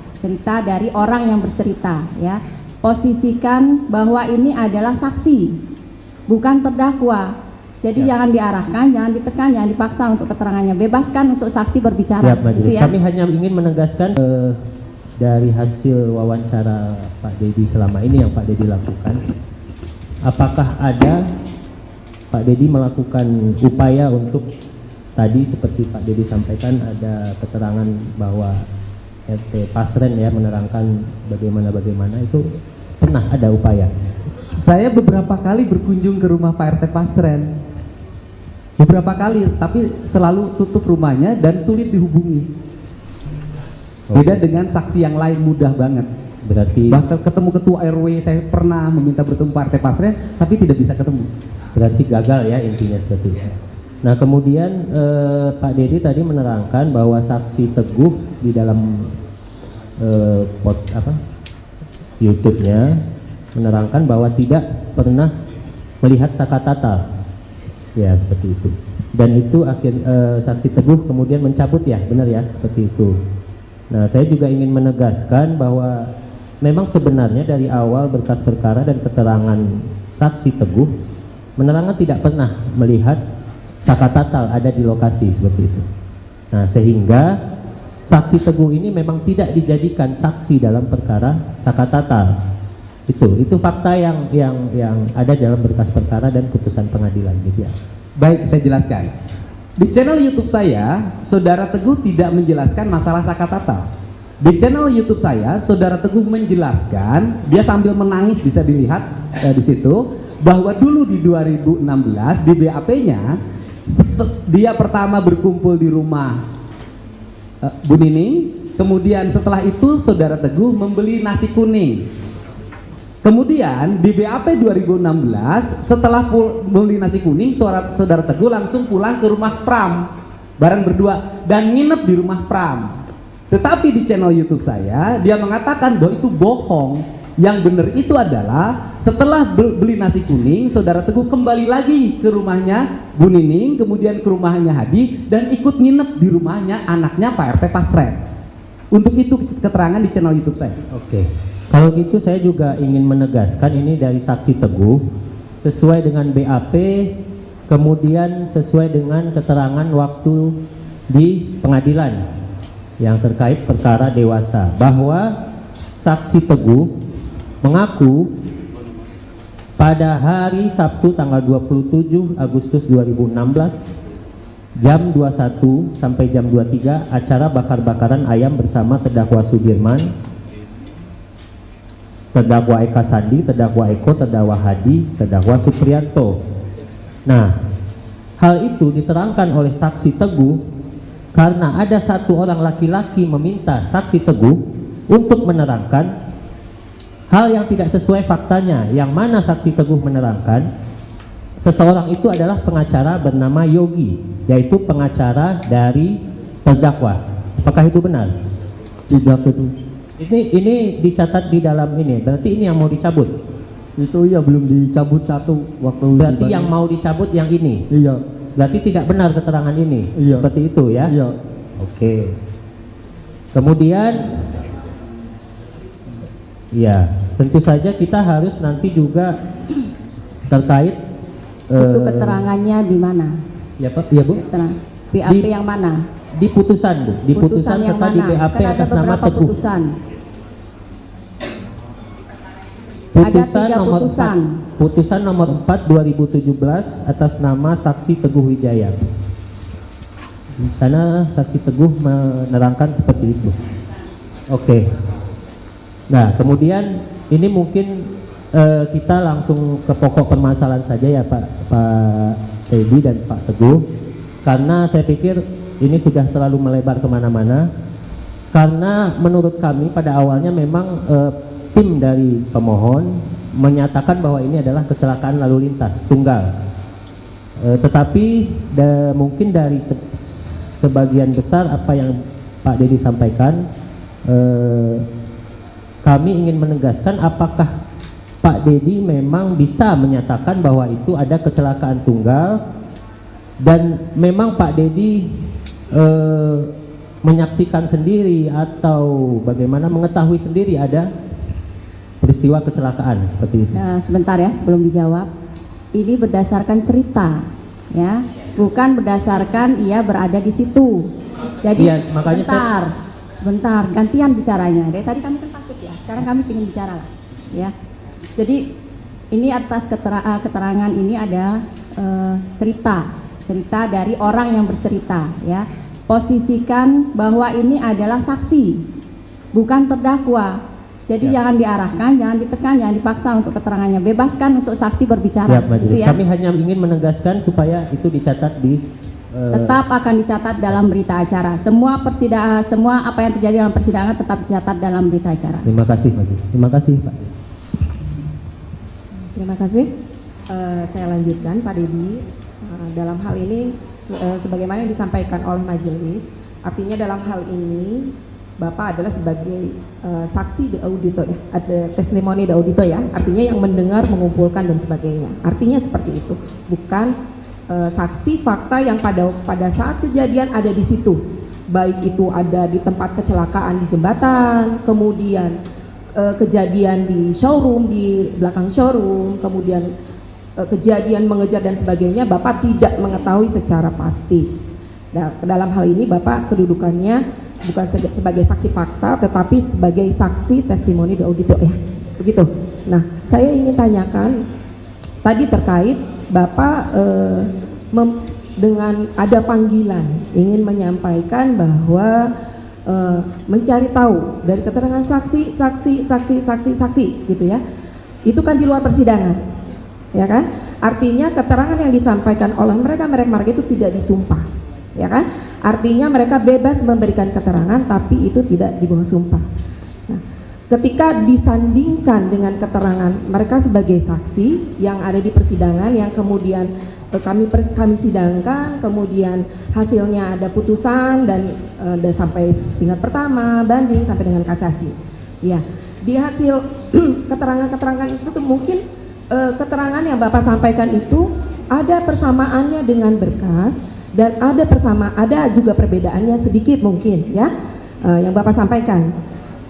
Speaker 4: dari orang yang bercerita, ya. Posisikan bahwa ini adalah saksi, bukan terdakwa. Jadi jangan diarahkan, jangan ditekan, jangan dipaksa untuk keterangannya. Bebaskan untuk saksi berbicara.
Speaker 5: Siap, Majelis.
Speaker 4: Gitu ya.
Speaker 5: Kami hanya ingin menegaskan dari hasil wawancara Pak Dedi selama ini yang Pak Dedi lakukan, apakah ada Pak Dedi melakukan upaya untuk tadi seperti Pak Dedi sampaikan ada keterangan bahwa RT Pasren ya menerangkan bagaimana itu pernah ada upaya.
Speaker 6: Saya beberapa kali berkunjung ke rumah Pak RT Pasren, beberapa kali, tapi selalu tutup rumahnya dan sulit dihubungi. Beda dengan saksi yang lain mudah banget.
Speaker 5: Berarti
Speaker 6: bahkan ketemu ketua RW saya pernah meminta bertemu Pak RT Pasren, tapi tidak bisa ketemu.
Speaker 5: Berarti gagal ya intinya seperti itu. Nah kemudian Pak Dedi tadi menerangkan bahwa saksi Teguh di dalam YouTube-nya menerangkan bahwa tidak pernah melihat Sakatatal, ya seperti itu. Dan itu saksi Teguh kemudian mencabut ya, benar ya seperti itu. Nah saya juga ingin menegaskan bahwa memang sebenarnya dari awal berkas perkara dan keterangan saksi Teguh menerangkan tidak pernah melihat Sakatatal ada di lokasi seperti itu. Nah sehingga saksi Teguh ini memang tidak dijadikan saksi dalam perkara Sakatatal. Itu fakta yang ada dalam berkas perkara dan putusan pengadilan gitu ya.
Speaker 6: Baik, saya jelaskan. Di channel YouTube saya, Saudara Teguh tidak menjelaskan masalah Sakatatal. Di channel YouTube saya, Saudara Teguh menjelaskan, dia sambil menangis bisa dilihat di situ, bahwa dulu di 2016 di BAP-nya dia pertama berkumpul di rumah Bu Nining, kemudian setelah itu Saudara Teguh membeli nasi kuning. Kemudian di BAP 2016 setelah beli nasi kuning, Saudara Teguh langsung pulang ke rumah Pram bareng berdua dan nginep di rumah Pram. Tetapi di channel YouTube saya dia mengatakan bahwa itu bohong. Yang benar itu adalah setelah beli nasi kuning, Saudara Teguh kembali lagi ke rumahnya Bu Nining, kemudian ke rumahnya Hadi dan ikut nginep di rumahnya anaknya Pak RT Pasren. Untuk itu keterangan di channel YouTube saya.
Speaker 5: Oke. Kalau gitu saya juga ingin menegaskan ini dari saksi Teguh sesuai dengan BAP, kemudian sesuai dengan keterangan waktu di pengadilan yang terkait perkara dewasa, bahwa saksi Teguh mengaku pada hari Sabtu tanggal 27 Agustus 2016 jam 21 sampai jam 23 acara bakar-bakaran ayam bersama terdakwa Sudirman, terdakwa Eka Sandi, terdakwa Eko, terdakwa Hadi, terdakwa Supriyanto. Nah, hal itu diterangkan oleh saksi Teguh karena ada satu orang laki-laki meminta saksi Teguh untuk menerangkan hal yang tidak sesuai faktanya, yang mana saksi Teguh menerangkan seseorang itu adalah pengacara bernama Yogi, yaitu pengacara dari terdakwa. Apakah itu benar?
Speaker 12: Tidak itu.
Speaker 5: Ini dicatat di dalam ini, berarti ini yang mau dicabut.
Speaker 12: Itu iya belum dicabut satu waktu.
Speaker 5: Berarti yang mau dicabut yang ini?
Speaker 12: Iya.
Speaker 5: Berarti tidak benar keterangan ini?
Speaker 12: Iya.
Speaker 5: Seperti itu ya?
Speaker 12: Iya.
Speaker 5: Oke. Kemudian, ya tentu saja kita harus nanti juga terkait
Speaker 4: Itu keterangannya di mana?
Speaker 5: Ya Pak, ya Bu?
Speaker 4: BAP yang mana?
Speaker 5: Di putusan Bu, di putusan
Speaker 4: yang
Speaker 5: serta
Speaker 4: mana?
Speaker 5: di BAP
Speaker 4: Kan ada
Speaker 5: atas nama
Speaker 4: beberapa
Speaker 5: Teguh.
Speaker 4: putusan.
Speaker 5: Putusan
Speaker 4: Ada 3
Speaker 5: nomor
Speaker 4: putusan.
Speaker 5: 4, putusan nomor 4 2017 atas nama Saksi Teguh Wijaya. Di sana Saksi Teguh menerangkan seperti itu. Oke. Nah, kemudian ini mungkin kita langsung ke pokok permasalahan saja ya Pak Teddy dan Pak Teguh, karena saya pikir ini sudah terlalu melebar kemana-mana. Karena menurut kami pada awalnya memang tim dari pemohon menyatakan bahwa ini adalah kecelakaan lalu lintas tunggal, tetapi mungkin dari sebagian besar apa yang Pak Dedi sampaikan, kami ingin menegaskan apakah Pak Dedi memang bisa menyatakan bahwa itu ada kecelakaan tunggal dan memang Pak Dedi menyaksikan sendiri atau bagaimana mengetahui sendiri ada peristiwa kecelakaan seperti itu.
Speaker 4: Nah, sebentar ya sebelum dijawab. Ini berdasarkan cerita, ya, bukan berdasarkan ia berada di situ. Jadi
Speaker 5: ya, makanya
Speaker 4: sebentar, gantian bicaranya. Dari tadi kami kan pasif ya, sekarang kami ingin bicara lah, ya. Jadi ini atas keterangan ini ada cerita dari orang yang bercerita, ya. Posisikan bahwa ini adalah saksi, bukan terdakwa. Jadi jangan diarahkan, jangan ditekan, jangan dipaksa untuk keterangannya. Bebaskan untuk saksi berbicara. Gitu ya.
Speaker 5: Kami hanya ingin menegaskan supaya itu dicatat di
Speaker 4: tetap akan dicatat dalam berita acara. Semua persidangan, semua apa yang terjadi dalam persidangan tetap dicatat dalam berita acara.
Speaker 5: Terima kasih, Pak. Terima kasih, Pak.
Speaker 8: Terima kasih. Saya lanjutkan, Pak Dedi. Dalam hal ini, sebagaimana yang disampaikan oleh majelis, artinya dalam hal ini Bapak adalah sebagai saksi de audito ya, ada testimoni de audito ya, artinya yang mendengar, mengumpulkan dan sebagainya. Artinya seperti itu, bukan saksi fakta yang pada saat kejadian ada di situ, baik itu ada di tempat kecelakaan di jembatan, kemudian kejadian di showroom, di belakang showroom, kemudian kejadian mengejar dan sebagainya, Bapak tidak mengetahui secara pasti. Nah, dalam hal ini Bapak kedudukannya bukan sebagai saksi fakta, tetapi sebagai saksi testimoni de audito ya, begitu. Nah, saya ingin tanyakan tadi terkait Bapak dengan ada panggilan ingin menyampaikan bahwa mencari tahu dari keterangan saksi gitu ya, itu kan di luar persidangan, ya kan? Artinya keterangan yang disampaikan oleh mereka itu tidak disumpah, ya kan? Artinya mereka bebas memberikan keterangan tapi itu tidak di bawah sumpah. Nah, ketika disandingkan dengan keterangan mereka sebagai saksi yang ada di persidangan yang kemudian kami sidangkan, kemudian hasilnya ada putusan dan sampai tingkat pertama, banding sampai dengan kasasi. Ya, di hasil keterangan-keterangan itu tuh mungkin keterangan yang Bapak sampaikan itu ada persamaannya dengan berkas dan ada juga perbedaannya sedikit mungkin ya, yang Bapak sampaikan.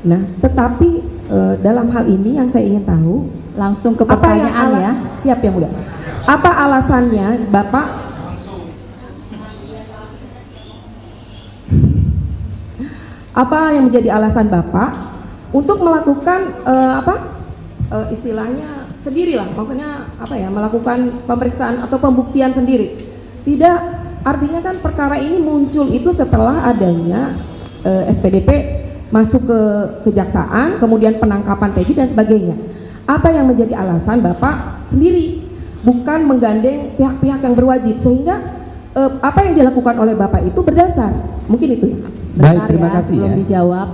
Speaker 8: Nah, tetapi dalam hal ini yang saya ingin tahu,
Speaker 4: langsung ke pertanyaan ya.
Speaker 8: Siap yang mulia. Apa alasannya Bapak yang menjadi alasan Bapak untuk melakukan istilahnya sendirilah, maksudnya melakukan pemeriksaan atau pembuktian sendiri? Tidak, artinya kan perkara ini muncul itu setelah adanya SPDP masuk ke kejaksaan, kemudian penangkapan Peggy dan sebagainya. Apa yang menjadi alasan Bapak sendiri, bukan menggandeng pihak-pihak yang berwajib, sehingga apa yang dilakukan oleh Bapak itu berdasar, mungkin itu ya.
Speaker 4: Baik, terima kasih ya. Belum dijawab,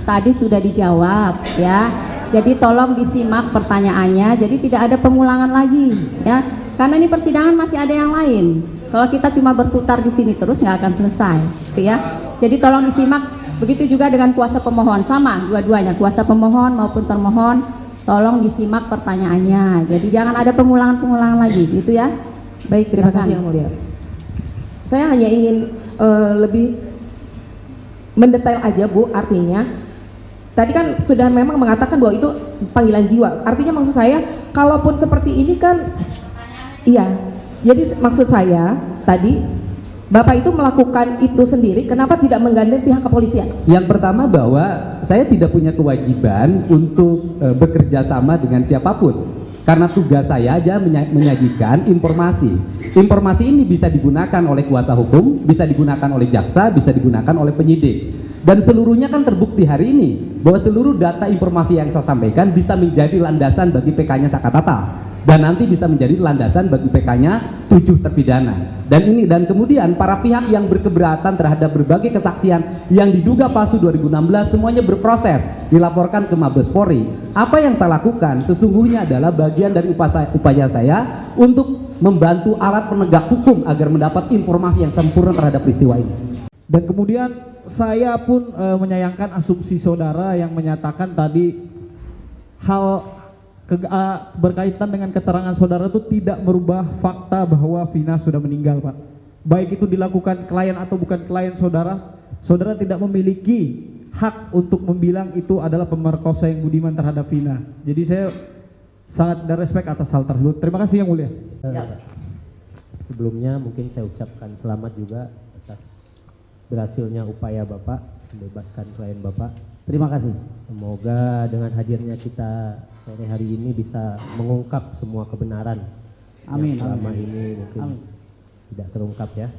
Speaker 4: tadi sudah dijawab ya. Jadi tolong disimak pertanyaannya, jadi tidak ada pengulangan lagi ya. Karena ini persidangan masih ada yang lain. Kalau kita cuma berputar di sini terus nggak akan selesai, ya. Jadi tolong disimak. Begitu juga dengan kuasa pemohon, sama dua-duanya, kuasa pemohon maupun termohon tolong disimak pertanyaannya. Jadi jangan ada pengulangan-pengulangan lagi, gitu ya.
Speaker 8: Baik, terima
Speaker 4: Silakan.
Speaker 8: kasih Yang Mulia. Saya hanya ingin lebih mendetail aja Bu, artinya tadi kan sudah memang mengatakan bahwa itu panggilan jiwa. Artinya maksud saya, kalaupun seperti ini kan, iya. Jadi maksud saya tadi, Bapak itu melakukan itu sendiri, kenapa tidak menggandeng pihak kepolisian?
Speaker 6: Yang pertama bahwa saya tidak punya kewajiban untuk bekerja sama dengan siapapun. Karena tugas saya aja menyajikan informasi. Informasi ini bisa digunakan oleh kuasa hukum, bisa digunakan oleh jaksa, bisa digunakan oleh penyidik. Dan seluruhnya kan terbukti hari ini bahwa seluruh data informasi yang saya sampaikan bisa menjadi landasan bagi PK-nya Sakatatal. Dan nanti bisa menjadi landasan bagi PK-nya 7 terpidana. Dan kemudian para pihak yang berkeberatan terhadap berbagai kesaksian yang diduga palsu 2016 semuanya berproses, dilaporkan ke Mabes Polri. Apa yang saya lakukan sesungguhnya adalah bagian dari upaya saya untuk membantu alat penegak hukum agar mendapat informasi yang sempurna terhadap peristiwa ini.
Speaker 9: Dan kemudian saya pun menyayangkan asumsi saudara yang menyatakan tadi hal berkaitan dengan keterangan saudara itu tidak merubah fakta bahwa Vina sudah meninggal, Pak. Baik itu dilakukan klien atau bukan klien saudara, saudara tidak memiliki hak untuk membilang itu adalah pemerkosa yang budiman terhadap Vina. Jadi saya sangat ada respect atas hal tersebut. Terima kasih Yang Mulia.
Speaker 5: Sebelumnya mungkin saya ucapkan selamat juga atas berhasilnya upaya Bapak membebaskan klien Bapak.
Speaker 7: Terima kasih.
Speaker 5: Semoga dengan hadirnya kita sore hari ini bisa mengungkap semua kebenaran
Speaker 7: Amin,
Speaker 5: yang selama
Speaker 7: amin.
Speaker 5: ini mungkin
Speaker 7: Amin.
Speaker 5: tidak terungkap ya.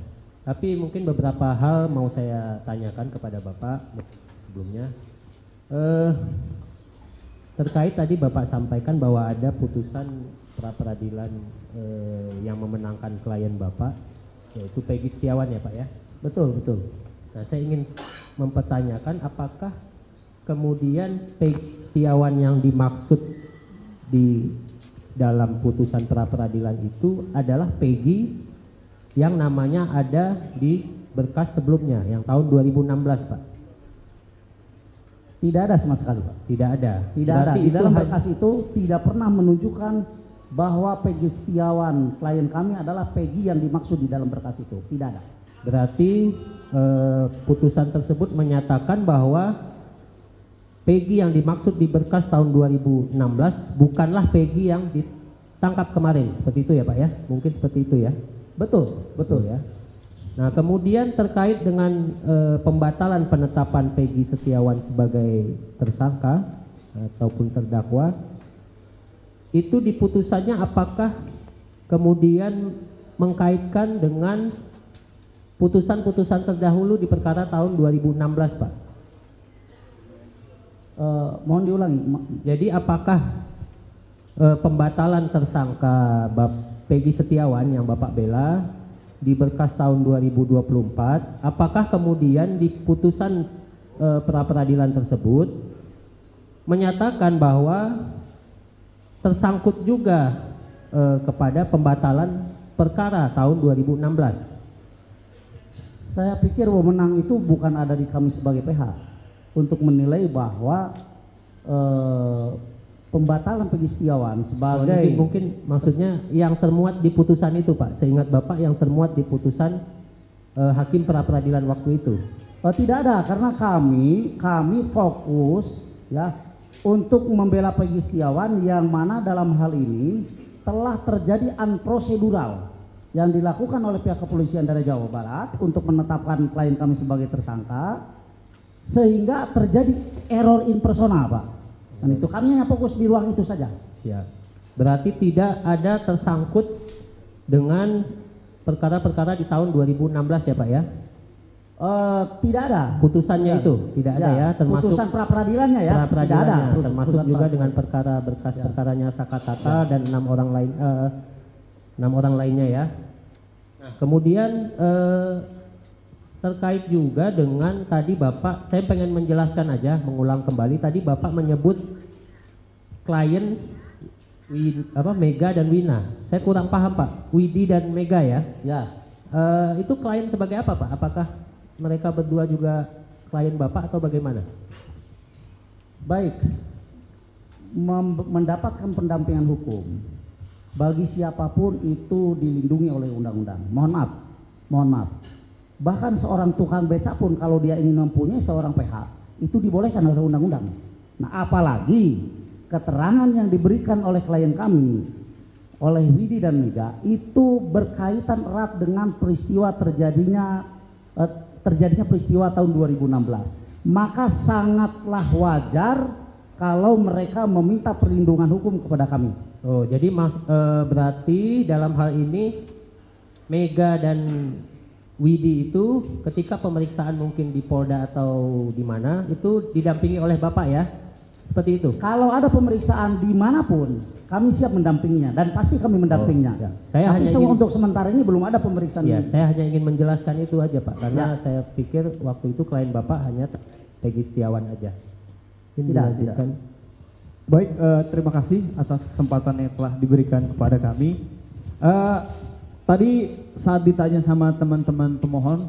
Speaker 5: Tapi mungkin beberapa hal mau saya tanyakan kepada Bapak sebelumnya. Terkait tadi Bapak sampaikan bahwa ada putusan pra-peradilan yang memenangkan klien Bapak, yaitu Peggy Setiawan ya Pak ya?
Speaker 7: Betul, betul.
Speaker 5: Nah saya ingin mempertanyakan apakah kemudian Peggy Setiawan yang dimaksud di dalam putusan pra-peradilan itu adalah Peggy yang namanya ada di berkas sebelumnya yang tahun 2016 Pak?
Speaker 7: Tidak ada sama sekali Pak.
Speaker 5: Tidak ada.
Speaker 7: Tidak ada. Di dalam berkas itu tidak pernah menunjukkan bahwa Peggy Setiawan klien kami adalah Peggy yang dimaksud di dalam berkas itu. Tidak ada.
Speaker 5: Berarti putusan tersebut menyatakan bahwa Peggy yang dimaksud di berkas tahun 2016 bukanlah Peggy yang ditangkap kemarin, seperti itu ya Pak ya? Mungkin seperti itu ya?
Speaker 7: Betul, betul
Speaker 5: ya. Nah kemudian terkait dengan pembatalan penetapan Peggy Setiawan sebagai tersangka ataupun terdakwa, itu di putusannya apakah kemudian mengkaitkan dengan putusan-putusan terdahulu di perkara tahun 2016 Pak?
Speaker 7: Mohon diulangi.
Speaker 5: Jadi apakah pembatalan tersangka Peggy Setiawan yang Bapak bela di berkas tahun 2024, apakah kemudian di putusan pra-peradilan tersebut menyatakan bahwa tersangkut juga kepada pembatalan perkara tahun 2016?
Speaker 7: Saya pikir wewenang itu bukan ada di kami sebagai PH untuk menilai bahwa pembatalan Peggy Setiawan sebagai
Speaker 5: mungkin maksudnya yang termuat di putusan itu Pak, seingat Bapak yang termuat di putusan hakim pra-peradilan waktu itu.
Speaker 7: Tidak ada, karena kami fokus ya untuk membela Peggy Setiawan yang mana dalam hal ini telah terjadi unprosedural yang dilakukan oleh pihak kepolisian daerah Jawa Barat untuk menetapkan klien kami sebagai tersangka, sehingga terjadi error in persona Pak. Dan itu kami hanya fokus di ruang itu saja.
Speaker 5: Siap. Berarti tidak ada tersangkut dengan perkara-perkara di tahun 2016 ya Pak ya?
Speaker 7: Tidak ada.
Speaker 5: Putusannya itu tidak ada ya, termasuk
Speaker 7: putusan pra-peradilannya ya. Tidak ada.
Speaker 5: Termasuk juga dengan perkara berkas perkaranya Sakatata dan 6 orang lainnya ya. Nah, kemudian terkait juga dengan tadi Bapak, saya pengen menjelaskan aja, mengulang kembali tadi Bapak menyebut klien Mega dan Wina. Saya kurang paham Pak, Widi dan Mega ya?
Speaker 7: Ya.
Speaker 5: Itu klien sebagai apa Pak? Apakah mereka berdua juga klien Bapak atau bagaimana?
Speaker 7: Baik. mendapatkan pendampingan hukum bagi siapapun itu dilindungi oleh undang-undang. Mohon maaf. Bahkan seorang tukang becak pun kalau dia ingin mempunyai seorang PH itu dibolehkan oleh undang-undang. Nah, apalagi keterangan yang diberikan oleh klien kami, oleh Widi dan Mega itu berkaitan erat dengan peristiwa terjadinya peristiwa tahun 2016. Maka sangatlah wajar kalau mereka meminta perlindungan hukum kepada kami.
Speaker 5: Oh, jadi berarti dalam hal ini Mega dan Widi itu ketika pemeriksaan mungkin di Polda atau di mana itu didampingi oleh Bapak ya? Seperti itu?
Speaker 7: Kalau ada pemeriksaan dimanapun kami siap mendampinginya dan pasti kami mendampinginya.
Speaker 5: Ya. Saya
Speaker 7: Tapi
Speaker 5: hanya
Speaker 7: untuk sementara ini belum ada pemeriksaan.
Speaker 5: Ya, saya hanya ingin menjelaskan itu aja Pak, karena saya pikir waktu itu klien Bapak hanya Peggy Setiawan aja.
Speaker 7: Tidak.
Speaker 9: Baik, terima kasih atas kesempatan yang telah diberikan kepada kami. Tadi saat ditanya sama teman-teman pemohon,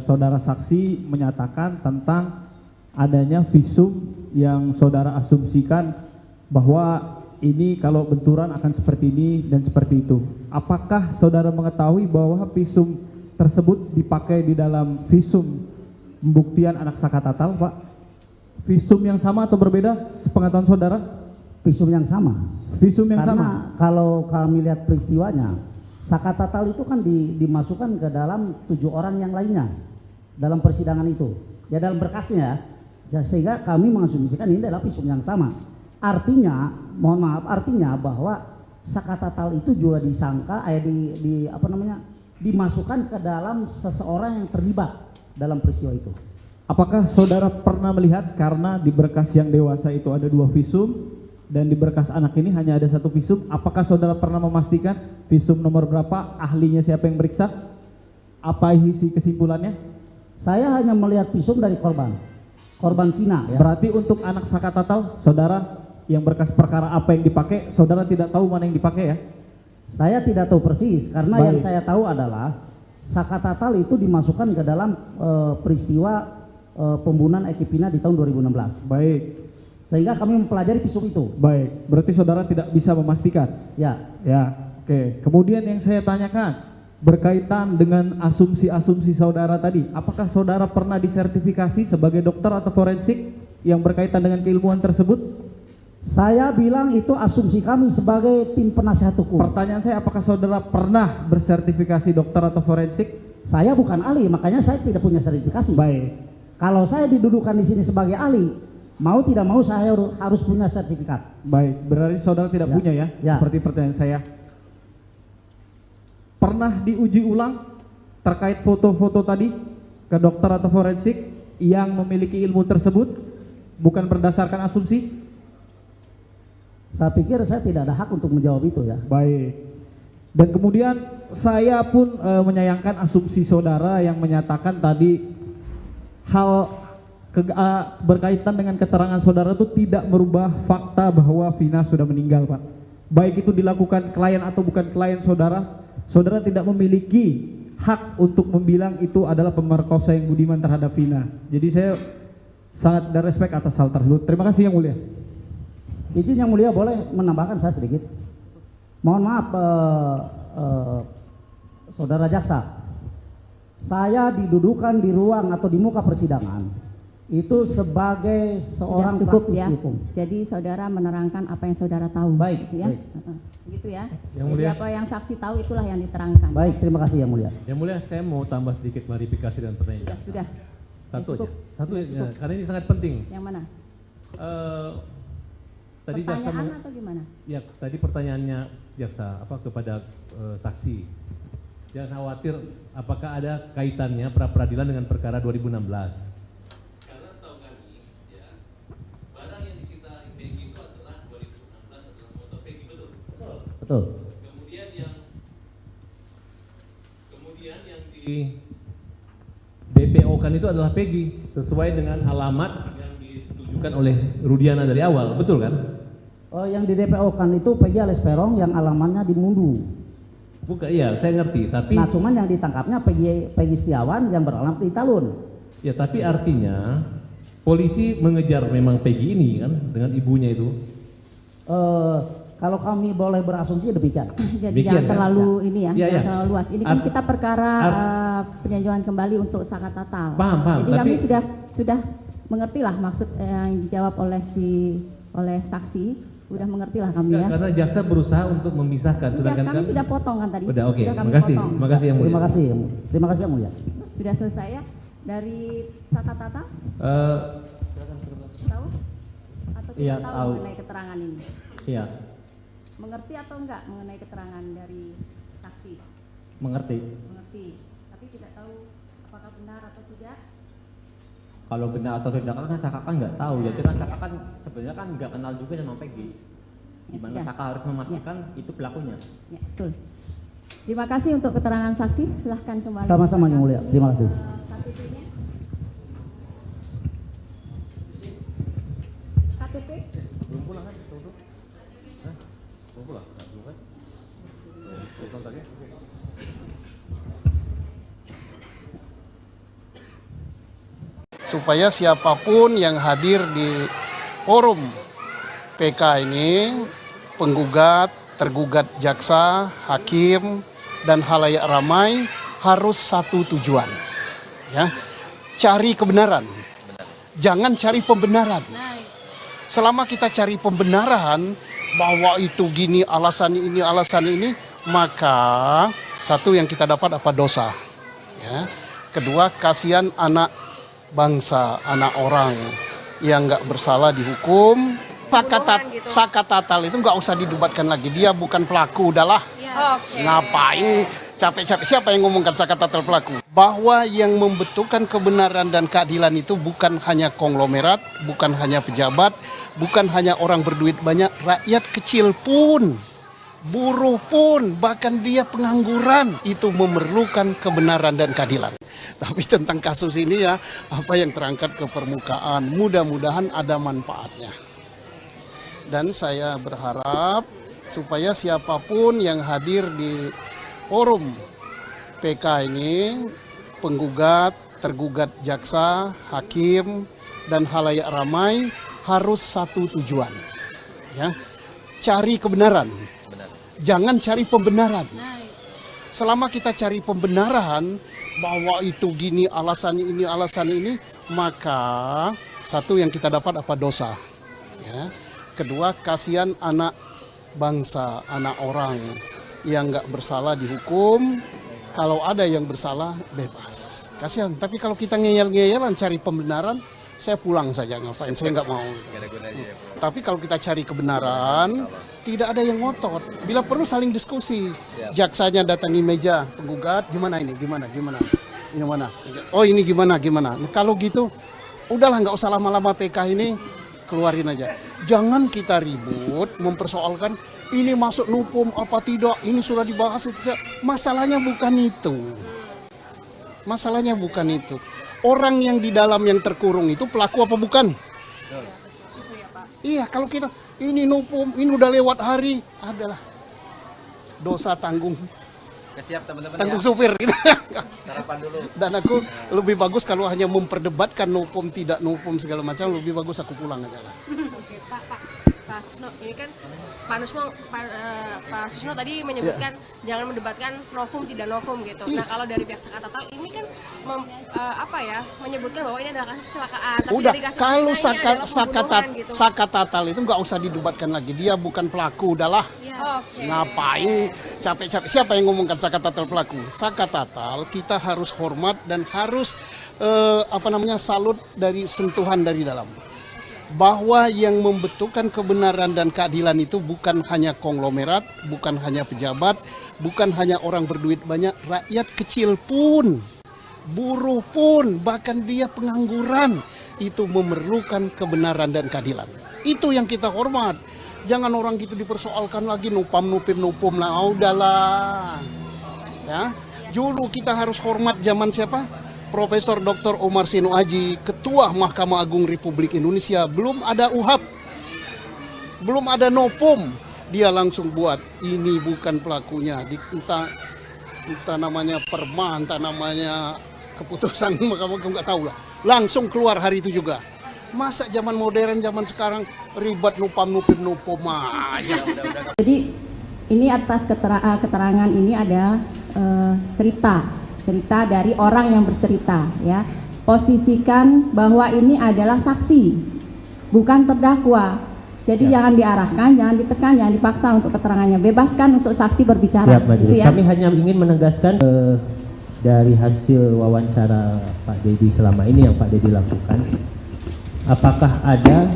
Speaker 9: saudara saksi menyatakan tentang adanya visum yang saudara asumsikan bahwa ini kalau benturan akan seperti ini dan seperti itu. Apakah saudara mengetahui bahwa visum tersebut dipakai di dalam visum pembuktian anak Sakatatal, Pak? Visum yang sama atau berbeda sepengetahuan saudara?
Speaker 7: Visum yang sama.
Speaker 9: Visum yang
Speaker 7: Karena
Speaker 9: sama.
Speaker 7: kalau kami lihat peristiwanya, Sakatatal itu kan dimasukkan ke dalam 7 orang yang lainnya dalam persidangan itu. Ya dalam berkasnya ya, sehingga kami mengasumsikan ini adalah visum yang sama. Artinya, mohon maaf, artinya bahwa Sakatatal itu juga disangka dimasukkan ke dalam seseorang yang terlibat dalam peristiwa itu.
Speaker 9: Apakah saudara pernah melihat karena di berkas yang dewasa itu ada 2 visum dan di berkas anak ini hanya ada 1 visum, apakah saudara pernah memastikan visum nomor berapa, ahlinya siapa yang meriksa, apa isi kesimpulannya?
Speaker 7: Saya hanya melihat visum dari korban Vina ya.
Speaker 9: Berarti untuk anak Sakatatal, saudara yang berkas perkara apa yang dipakai, saudara tidak tahu mana yang dipakai ya?
Speaker 7: Saya tidak tahu persis, karena yang saya tahu adalah Sakatatal itu dimasukkan ke dalam peristiwa pembunuhan Eki Pina di tahun 2016.
Speaker 9: Baik.
Speaker 7: Sehingga kami mempelajari visum itu.
Speaker 9: Baik, berarti saudara tidak bisa memastikan?
Speaker 7: Ya.
Speaker 9: Ya, oke. Kemudian yang saya tanyakan, berkaitan dengan asumsi-asumsi saudara tadi, apakah saudara pernah disertifikasi sebagai dokter atau forensik yang berkaitan dengan keilmuan tersebut?
Speaker 7: Saya bilang itu asumsi kami sebagai tim penasihat hukum.
Speaker 9: Pertanyaan saya, apakah saudara pernah bersertifikasi dokter atau forensik?
Speaker 7: Saya bukan ahli, makanya saya tidak punya sertifikasi.
Speaker 9: Baik.
Speaker 7: Kalau saya didudukan di sini sebagai ahli, mau tidak mau saya harus punya sertifikat.
Speaker 9: Baik, berarti saudara tidak punya ya? Seperti pertanyaan saya. Pernah diuji ulang terkait foto-foto tadi ke dokter atau forensik yang memiliki ilmu tersebut, bukan berdasarkan asumsi?
Speaker 7: Saya pikir saya tidak ada hak untuk menjawab itu ya.
Speaker 9: Baik. Dan kemudian saya pun menyayangkan asumsi saudara yang menyatakan tadi hal berkaitan dengan keterangan saudara itu tidak merubah fakta bahwa Vina sudah meninggal, Pak. Baik itu dilakukan klien atau bukan klien saudara, saudara tidak memiliki hak untuk membilang itu adalah pemerkosa yang budiman terhadap Vina. Jadi saya sangat ada respect atas hal tersebut. Terima kasih Yang Mulia.
Speaker 7: Izin Yang Mulia boleh menambahkan saya sedikit. Mohon maaf saudara jaksa. Saya didudukan di ruang atau di muka persidangan itu sebagai seorang
Speaker 4: cukup
Speaker 7: praktisi
Speaker 4: ya.
Speaker 7: hukum.
Speaker 4: Jadi saudara menerangkan apa yang saudara tahu.
Speaker 7: Baik,
Speaker 4: gitu ya.
Speaker 7: baik.
Speaker 4: Gitu ya.
Speaker 2: Yang
Speaker 4: Jadi
Speaker 2: Mulia.
Speaker 4: apa yang saksi tahu itulah yang diterangkan.
Speaker 7: Baik, terima kasih Yang Mulia.
Speaker 2: Yang Mulia, saya mau tambah sedikit klarifikasi dengan pertanyaan.
Speaker 4: Sudah.
Speaker 2: Satu
Speaker 4: Cukup.
Speaker 2: aja. Satu
Speaker 4: Sudah
Speaker 2: aja,
Speaker 4: cukup.
Speaker 2: karena ini sangat penting.
Speaker 4: Yang mana?
Speaker 2: Tadi jaksa
Speaker 4: Pertanyaan atau gimana?
Speaker 2: Ya, tadi pertanyaannya jaksa kepada saksi. Jangan khawatir apakah ada kaitannya pra peradilan dengan perkara 2016. Karena setahu kami, ya, barang yang disita Peggy itu adalah 2016 adalah foto Peggy, betul?
Speaker 7: Betul.
Speaker 2: Kemudian yang di DPO kan itu adalah Peggy sesuai dengan alamat yang ditujukan oleh Rudiana dari awal, betul kan?
Speaker 7: Yang di DPO kan itu Peggy alias Peron yang alamatnya di Mundu.
Speaker 2: Bukan, iya saya ngerti, tapi
Speaker 7: Nah cuman yang ditangkapnya Peggy Setiawan yang beralamat di Talun.
Speaker 2: ya tapi artinya polisi mengejar memang Peggy ini kan dengan ibunya itu.
Speaker 7: Kalau kami boleh berasumsi demikian.
Speaker 4: Jadi
Speaker 2: Demikian,
Speaker 4: jangan
Speaker 2: kan?
Speaker 4: terlalu ini ya,
Speaker 2: Iya,
Speaker 4: jangan
Speaker 2: iya.
Speaker 4: terlalu luas. Ini kan kita perkara peninjauan kembali untuk saka tatal.
Speaker 2: Paham,
Speaker 4: Jadi kami
Speaker 2: tapi-
Speaker 4: sudah mengerti lah maksud yang dijawab oleh saksi, sudah mengerti lah kami ya.
Speaker 2: Karena jaksa berusaha untuk memisahkan,
Speaker 4: Sudah,
Speaker 2: sedangkan
Speaker 4: kami sudah potong kan tadi.
Speaker 2: Udah, oke.
Speaker 4: Sudah kami
Speaker 2: Makasih.
Speaker 4: potong.
Speaker 2: Makasih yang mulia.
Speaker 7: Terima kasih yang mulia.
Speaker 4: Sudah selesai ya dari saka tatal? Tahu? Atau tidak
Speaker 10: Iya,
Speaker 4: tahu
Speaker 10: tahu.
Speaker 4: mengenai keterangan ini?
Speaker 10: Iya,
Speaker 4: Mengerti atau enggak mengenai keterangan dari saksi?
Speaker 10: mengerti.
Speaker 4: Mengerti. Tapi tidak tahu apakah benar atau tidak?
Speaker 10: Kalau benar atau tidak kan Saka kan nggak tahu. Jadi kan Saka kan sebenarnya kan nggak kenal juga sama Peggy. Gimana
Speaker 4: sudah.
Speaker 10: Saka harus memastikan itu pelakunya.
Speaker 4: Ya, betul. Terima kasih untuk keterangan saksi. Silahkan kembali.
Speaker 7: Sama-sama yang mulia. Terima kasih.
Speaker 4: KTP-nya. KTP?
Speaker 2: Belum pulang kan? Hah? Belum pulang? Belum kan? Kontaknya?
Speaker 1: Supaya siapapun yang hadir di forum PK ini, penggugat, tergugat jaksa, hakim, dan halayak ramai harus satu tujuan. Ya, cari kebenaran. Jangan cari pembenaran. Selama kita cari pembenaran bahwa itu gini alasan ini, maka satu yang kita dapat apa dosa. Ya. Kedua, kasihan anak bangsa, anak orang yang nggak bersalah dihukum. Saka tatal itu nggak usah didebatkan lagi. Dia bukan pelaku, udahlah. Ngapain capek-capek? Siapa yang ngomongkan saka tatal pelaku? Bahwa yang membentukkan kebenaran dan keadilan itu bukan hanya konglomerat, bukan hanya pejabat, bukan hanya orang berduit banyak, rakyat kecil pun, buruh pun, bahkan dia pengangguran itu memerlukan kebenaran dan keadilan. Tapi tentang kasus ini ya, apa yang terangkat ke permukaan, mudah-mudahan ada manfaatnya. Dan saya berharap supaya siapapun yang hadir di forum PK ini, penggugat, tergugat jaksa, hakim, dan halayak ramai harus satu tujuan. Ya, cari kebenaran. Jangan cari pembenaran. Selama kita cari pembenaran bahwa itu gini alasan ini, maka satu yang kita dapat apa dosa. Ya. Kedua, kasihan anak bangsa, anak orang yang nggak bersalah dihukum. Kalau ada yang bersalah, bebas. Kasihan. Tapi kalau kita ngeyel-ngeyelan cari pembenaran, saya pulang saja, ngapain? Saya nggak mau. Tapi kalau kita cari kebenaran, tidak ada yang ngotot. Bila perlu saling diskusi. Jaksanya datangi meja penggugat, gimana ini? Gimana? Ini mana? Oh ini gimana? Nah, kalau gitu, udahlah nggak usah lama-lama PK ini, keluarin aja. Jangan kita ribut mempersoalkan ini masuk nupum apa tidak, ini sudah dibahas itu tidak. Masalahnya bukan itu. Masalahnya bukan itu. Orang yang di dalam yang terkurung itu pelaku apa bukan? Iya, kalau kita ini nupum, ini udah lewat hari, adalah dosa tanggung.
Speaker 11: Siap teman-teman
Speaker 1: Tanggung
Speaker 11: ya.
Speaker 1: supir gitu.
Speaker 11: Sarapan dulu.
Speaker 1: Dan aku lebih bagus kalau hanya memperdebatkan nupum tidak nupum segala macam, lebih bagus aku pulang aja lah.
Speaker 3: Oke, Pak Susno, ini kan Pak Susno tadi menyebutkan jangan mendebatkan novum tidak novum gitu. Nah, kalau dari pihak Saka Tatal ini kan menyebutkan bahwa ini adalah kasus kecelakaan, tapi
Speaker 1: Udah,
Speaker 3: dari kasus
Speaker 1: kalau
Speaker 3: ini adalah pembunuhan gitu.
Speaker 1: saka tatal itu nggak usah didebatkan lagi. Dia bukan pelaku, udahlah. Ngapain capek-capek? Siapa yang ngomongkan saka tatal pelaku? Saka tatal kita harus hormat dan harus salut dari sentuhan dari dalam. Bahwa yang membentukkan kebenaran dan keadilan itu bukan hanya konglomerat, bukan hanya pejabat, bukan hanya orang berduit banyak, rakyat kecil pun, buruh pun, bahkan dia pengangguran itu memerlukan kebenaran dan keadilan. Itu yang kita hormat. Jangan orang gitu dipersoalkan lagi nupum lah, udahlah. Ya, dulu kita harus hormat zaman siapa? Profesor Dr. Omar Sinu Aji, Ketua Mahkamah Agung Republik Indonesia, belum ada UHAP, belum ada nopum, dia langsung buat ini bukan pelakunya, entah namanya perma, entah namanya keputusan Mahkamah Agung, nggak tahu lah, langsung keluar hari itu juga. Masa zaman modern, zaman sekarang ribet nupam aja.
Speaker 4: Jadi ini atas keterangan ini ada cerita dari orang yang bercerita, ya. Posisikan bahwa ini adalah saksi, bukan terdakwa. Jadi jangan diarahkan, jangan ditekan, jangan dipaksa untuk keterangannya. Bebaskan untuk saksi berbicara.
Speaker 5: Siap, Majelis.
Speaker 4: Gitu ya.
Speaker 5: Kami hanya ingin menegaskan dari hasil wawancara Pak Dedi selama ini yang Pak Dedi lakukan, apakah ada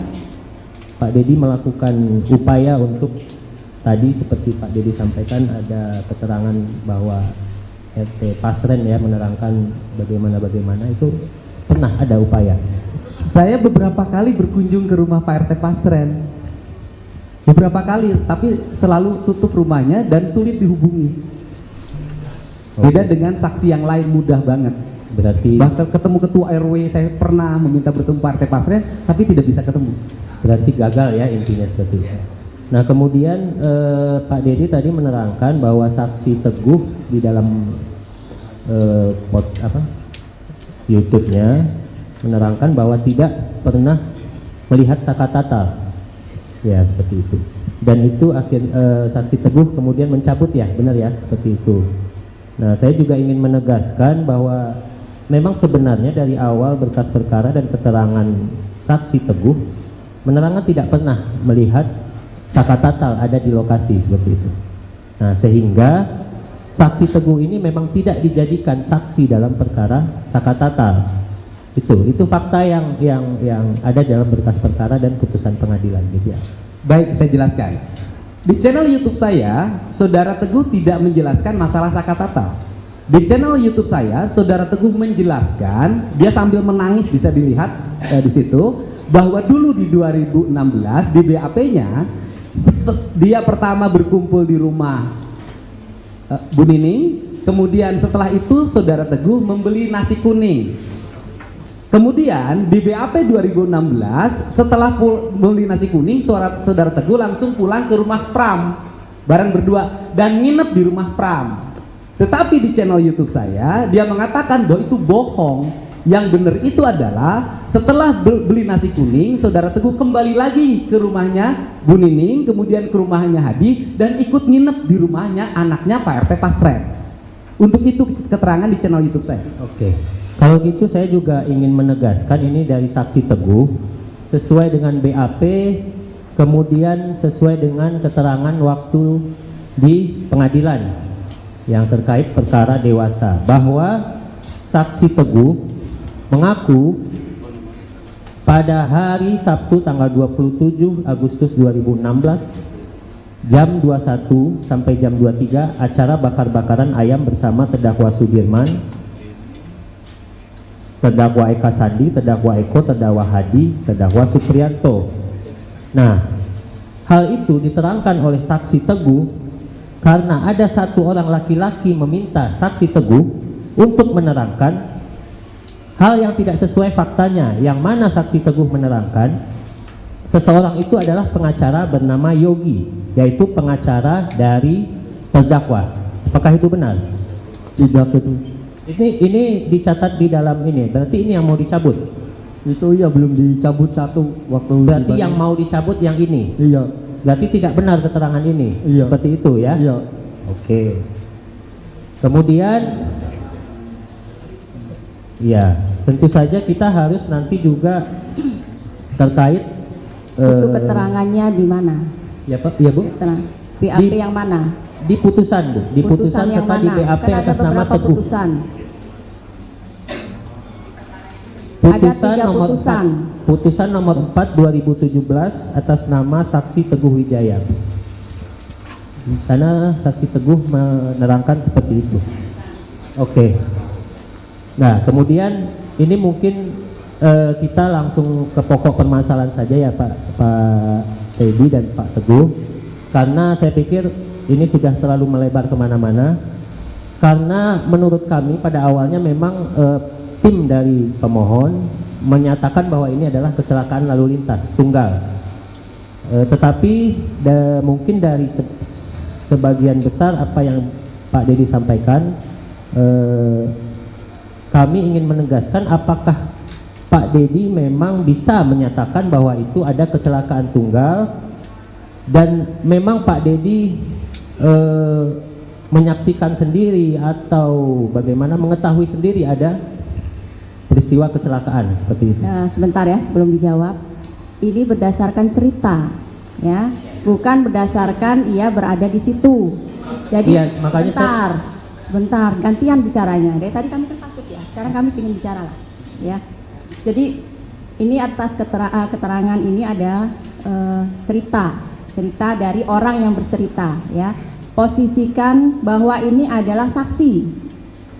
Speaker 5: Pak Dedi melakukan upaya untuk tadi seperti Pak Dedi sampaikan ada keterangan bahwa RT Pasren ya menerangkan bagaimana itu pernah ada upaya?
Speaker 6: Saya beberapa kali berkunjung ke rumah Pak RT Pasren. Beberapa kali, tapi selalu tutup rumahnya dan sulit dihubungi. Beda dengan saksi yang lain mudah banget.
Speaker 5: Berarti
Speaker 6: bahkan ketemu ketua RW saya pernah meminta bertemu Pak RT Pasren tapi tidak bisa ketemu.
Speaker 5: Berarti gagal ya intinya seperti itu. Nah kemudian Pak Dedi tadi menerangkan bahwa saksi Teguh di dalam YouTube-nya menerangkan bahwa tidak pernah melihat Sakatata, ya seperti itu. Dan itu saksi Teguh kemudian mencabut ya, benar ya seperti itu. Nah saya juga ingin menegaskan bahwa memang sebenarnya dari awal berkas perkara dan keterangan saksi Teguh menerangkan tidak pernah melihat Sakatatal ada di lokasi seperti itu. Nah sehingga saksi Teguh ini memang tidak dijadikan saksi dalam perkara Sakatatal. Itu fakta yang ada dalam berkas perkara dan putusan pengadilan gitu ya.
Speaker 6: Baik, saya jelaskan. Di channel YouTube saya, Saudara Teguh tidak menjelaskan masalah Sakatatal. Di channel YouTube saya, Saudara Teguh menjelaskan, dia sambil menangis bisa dilihat di situ, bahwa dulu di 2016 di BAP-nya dia pertama berkumpul di rumah Bu Nining, kemudian setelah itu Saudara Teguh membeli nasi kuning. Kemudian di BAP 2016 setelah beli nasi kuning, Saudara Teguh langsung pulang ke rumah Pram bareng berdua dan nginep di rumah Pram. Tetapi di channel YouTube saya dia mengatakan bahwa itu bohong. Yang benar itu adalah setelah beli nasi kuning, Saudara Teguh kembali lagi ke rumahnya Bu Nining, kemudian ke rumahnya Hadi dan ikut nginep di rumahnya anaknya Pak RT Pasren. Untuk itu keterangan di channel YouTube saya.
Speaker 5: Oke. Kalau gitu saya juga ingin menegaskan ini dari saksi Teguh sesuai dengan BAP, kemudian sesuai dengan keterangan waktu di pengadilan yang terkait perkara dewasa, bahwa saksi Teguh mengaku pada hari Sabtu tanggal 27 Agustus 2016 jam 21 sampai jam 23 acara bakar-bakaran ayam bersama terdakwa Sudirman, terdakwa Eka Sandi, terdakwa Eko, terdakwa Hadi, terdakwa Supriyanto. Nah, hal itu diterangkan oleh saksi Teguh karena ada satu orang laki-laki meminta saksi Teguh untuk menerangkan hal yang tidak sesuai faktanya, yang mana saksi Teguh menerangkan seseorang itu adalah pengacara bernama Yogi, yaitu pengacara dari terdakwa. Apakah itu benar?
Speaker 12: Tidak itu.
Speaker 5: Ini dicatat di dalam ini, berarti ini yang mau dicabut?
Speaker 12: Itu ya belum dicabut satu waktu.
Speaker 5: Berarti yang mau dicabut yang ini?
Speaker 12: Iya.
Speaker 5: Berarti tidak benar keterangan ini?
Speaker 12: Iya.
Speaker 5: Seperti itu ya?
Speaker 12: Iya.
Speaker 5: Oke. Kemudian, ya tentu saja kita harus nanti juga terkait
Speaker 4: Itu keterangannya di mana?
Speaker 5: Ya Pak, ya Bu?
Speaker 4: BAP yang mana?
Speaker 5: Di putusan Bu, di putusan
Speaker 4: yang
Speaker 5: serta di
Speaker 4: mana?
Speaker 5: BAP
Speaker 4: Kan
Speaker 5: atas
Speaker 4: ada
Speaker 5: nama
Speaker 4: beberapa
Speaker 5: Teguh.
Speaker 4: putusan.
Speaker 5: Putusan
Speaker 4: Ada 3
Speaker 5: nomor
Speaker 4: putusan.
Speaker 5: 4, putusan nomor 4 2017 atas nama saksi Teguh Wijaya. Di sana saksi Teguh menerangkan seperti itu. Oke. Nah, kemudian ini mungkin kita langsung ke pokok permasalahan saja ya Pak Teddy dan Pak Teguh, karena saya pikir ini sudah terlalu melebar kemana-mana. Karena menurut kami pada awalnya memang tim dari pemohon menyatakan bahwa ini adalah kecelakaan lalu lintas tunggal, tetapi mungkin dari sebagian besar apa yang Pak Dedi sampaikan, kami ingin menegaskan apakah Pak Dedi memang bisa menyatakan bahwa itu ada kecelakaan tunggal dan memang Pak Dedi menyaksikan sendiri atau bagaimana mengetahui sendiri ada peristiwa kecelakaan seperti itu.
Speaker 4: Sebentar ya sebelum dijawab. Ini berdasarkan cerita, ya, bukan berdasarkan ia berada di situ. Jadi
Speaker 5: ya, makanya
Speaker 4: sebentar, gantian bicaranya. Dari tadi kami kan pasif ya, sekarang kami ingin bicara lah, ya. Jadi ini atas keterangan ini ada cerita dari orang yang bercerita, ya. Posisikan bahwa ini adalah saksi,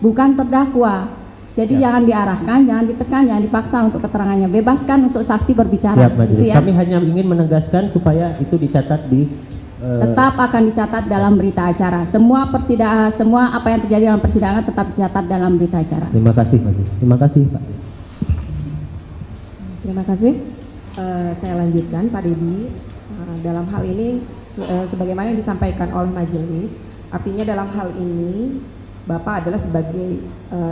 Speaker 4: bukan terdakwa. Jadi jangan diarahkan, jangan ditekan, jangan dipaksa untuk keterangannya. Bebaskan untuk saksi berbicara. Gitu ya.
Speaker 5: Kami hanya ingin menegaskan supaya itu dicatat di
Speaker 4: tetap akan dicatat dalam berita acara. Semua persidangan, semua apa yang terjadi dalam persidangan tetap dicatat dalam berita acara.
Speaker 5: Terima kasih, Majelis. Terima kasih, Pak.
Speaker 8: Terima kasih. Saya lanjutkan, Pak Dedi. Dalam hal ini, sebagaimana yang disampaikan oleh majelis, artinya dalam hal ini Bapak adalah sebagai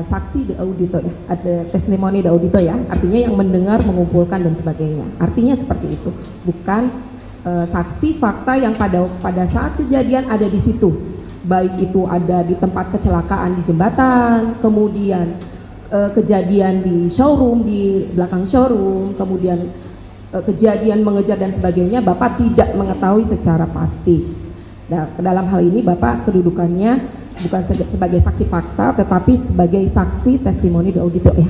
Speaker 8: saksi de audito ya, ada testimoni de audito ya, artinya yang mendengar, mengumpulkan dan sebagainya. Artinya seperti itu, bukan saksi fakta yang pada saat kejadian ada di situ, baik itu ada di tempat kecelakaan di jembatan, kemudian kejadian di showroom, di belakang showroom, kemudian kejadian mengejar dan sebagainya, Bapak tidak mengetahui secara pasti. Nah, dalam hal ini Bapak kedudukannya bukan sebagai saksi fakta, tetapi sebagai saksi testimoni de audito ya,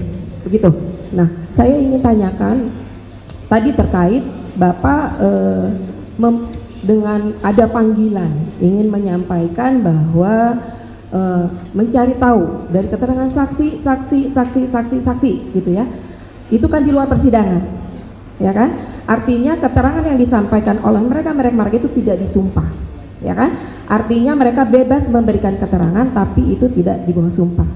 Speaker 8: begitu. Nah, saya ingin tanyakan tadi terkait Bapak dengan ada panggilan ingin menyampaikan bahwa mencari tahu dari keterangan saksi gitu ya, itu kan di luar persidangan, ya kan? Artinya keterangan yang disampaikan oleh mereka itu tidak disumpah, ya kan? Artinya mereka bebas memberikan keterangan tapi itu tidak di bawah sumpah.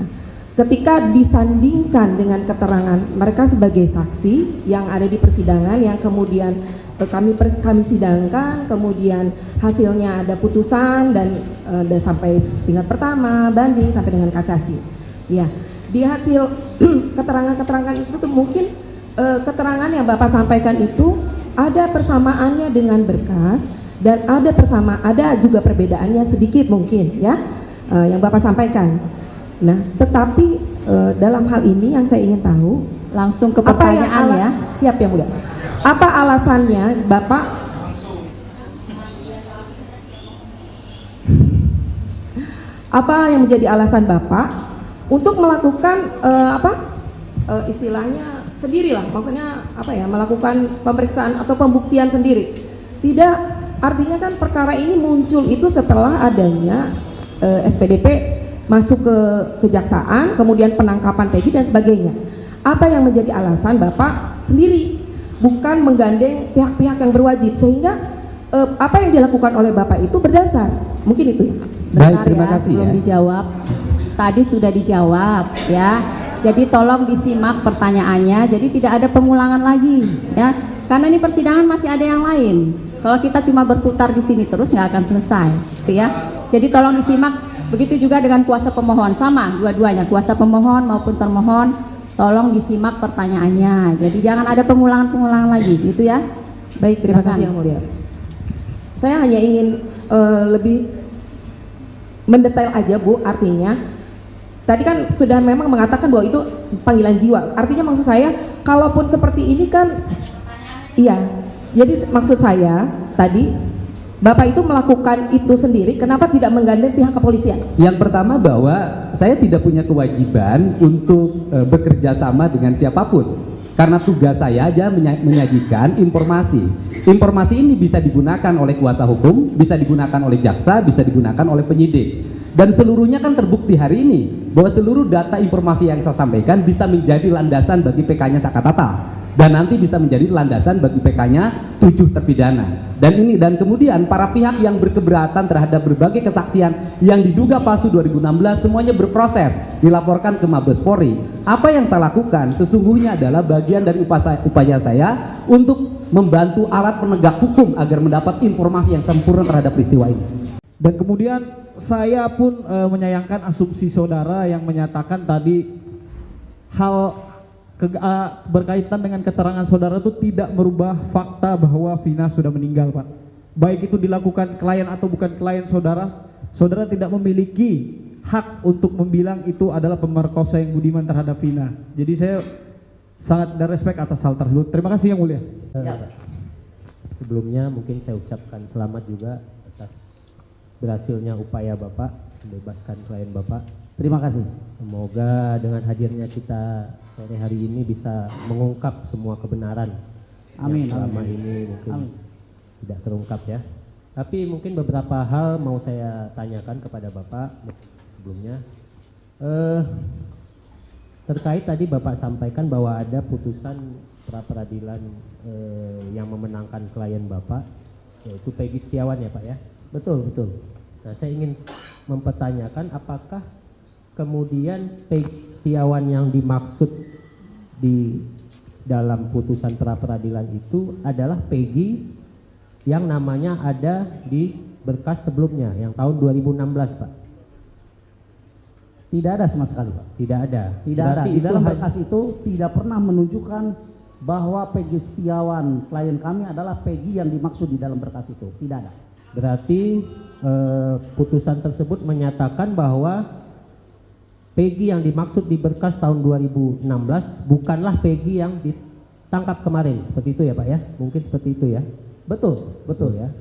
Speaker 8: Nah, ketika disandingkan dengan keterangan mereka sebagai saksi yang ada di persidangan yang kemudian kami sidangkan, kemudian hasilnya ada putusan dan sampai tingkat pertama, banding sampai dengan kasasi. Ya, di hasil keterangan-keterangan itu tuh mungkin keterangan yang Bapak sampaikan itu ada persamaannya dengan berkas dan ada juga perbedaannya sedikit mungkin ya, yang Bapak sampaikan. Nah, tetapi dalam hal ini yang saya ingin tahu,
Speaker 4: langsung ke pertanyaan ya.
Speaker 8: Siap yang mulia. Apa alasannya Bapak apa yang menjadi alasan Bapak untuk melakukan istilahnya sendirilah, maksudnya apa ya, melakukan pemeriksaan atau pembuktian sendiri? Tidak. Artinya kan perkara ini muncul itu setelah adanya SPDP masuk ke kejaksaan, kemudian penangkapan Peggy dan sebagainya. Apa yang menjadi alasan Bapak sendiri, bukan menggandeng pihak-pihak yang berwajib, sehingga apa yang dilakukan oleh Bapak itu berdasar? Mungkin itu ya.
Speaker 4: Baik, terima kasih ya. Dijawab. Tadi sudah dijawab ya. Jadi tolong disimak pertanyaannya. Jadi tidak ada pengulangan lagi ya. Karena ini persidangan masih ada yang lain. Kalau kita cuma berputar di sini terus nggak akan selesai, gitu ya. Jadi tolong disimak. Begitu juga dengan kuasa pemohon, sama dua-duanya, kuasa pemohon maupun termohon, tolong disimak pertanyaannya. Jadi jangan ada pengulangan-pengulangan lagi, gitu ya.
Speaker 8: Baik, terima kasih yang mulia. Saya hanya ingin lebih mendetail aja Bu, artinya tadi kan sudah memang mengatakan bahwa itu panggilan jiwa. Artinya maksud saya, kalaupun seperti ini kan, iya. Jadi maksud saya tadi Bapak itu melakukan itu sendiri, kenapa tidak menggandeng pihak kepolisian?
Speaker 6: Yang pertama bahwa saya tidak punya kewajiban untuk bekerja sama dengan siapapun, karena tugas saya aja menyajikan informasi. Informasi ini bisa digunakan oleh kuasa hukum, bisa digunakan oleh jaksa, bisa digunakan oleh penyidik, dan seluruhnya kan terbukti hari ini bahwa seluruh data informasi yang saya sampaikan bisa menjadi landasan bagi PK-nya Sakatatal. Dan nanti bisa menjadi landasan bagi PK-nya 7 terpidana. Dan kemudian para pihak yang berkeberatan terhadap berbagai kesaksian yang diduga palsu 2016 semuanya berproses, dilaporkan ke Mabes Polri. Apa yang saya lakukan sesungguhnya adalah bagian dari upaya saya untuk membantu alat penegak hukum agar mendapat informasi yang sempurna terhadap peristiwa ini.
Speaker 9: Dan kemudian saya pun menyayangkan asumsi saudara yang menyatakan tadi hal berkaitan dengan keterangan saudara itu tidak merubah fakta bahwa Vina sudah meninggal, Pak. Baik itu dilakukan klien atau bukan klien saudara, saudara tidak memiliki hak untuk membilang itu adalah pemerkosa yang budiman terhadap Vina. Jadi saya sangat ada respect atas hal tersebut. Terima kasih Yang Mulia.
Speaker 5: Sebelumnya mungkin saya ucapkan selamat juga atas berhasilnya upaya Bapak membebaskan klien Bapak.
Speaker 7: Terima kasih.
Speaker 5: Semoga dengan hadirnya kita sore hari ini bisa mengungkap semua kebenaran
Speaker 7: Amin,
Speaker 5: yang selama
Speaker 7: amin.
Speaker 5: ini mungkin
Speaker 7: Amin.
Speaker 5: tidak terungkap ya. Tapi mungkin beberapa hal mau saya tanyakan kepada Bapak sebelumnya. Terkait tadi Bapak sampaikan bahwa ada putusan pra-peradilan yang memenangkan klien Bapak, yaitu Peggy Setiawan ya Pak ya?
Speaker 7: Betul, betul.
Speaker 5: Nah saya ingin mempertanyakan apakah kemudian Peggy Setiawan yang dimaksud di dalam putusan pra-peradilan itu adalah Peggy yang namanya ada di berkas sebelumnya yang tahun 2016 Pak?
Speaker 7: Tidak ada sama sekali, Pak.
Speaker 5: Tidak ada.
Speaker 7: Tidak ada. Di dalam berkas itu tidak pernah menunjukkan bahwa Peggy Setiawan klien kami adalah Peggy yang dimaksud di dalam berkas itu. Tidak ada.
Speaker 5: Berarti putusan tersebut menyatakan bahwa Peggy yang dimaksud di berkas tahun 2016 bukanlah Peggy yang ditangkap kemarin, seperti itu ya Pak ya? Mungkin seperti itu ya?
Speaker 7: Betul, betul
Speaker 5: ya.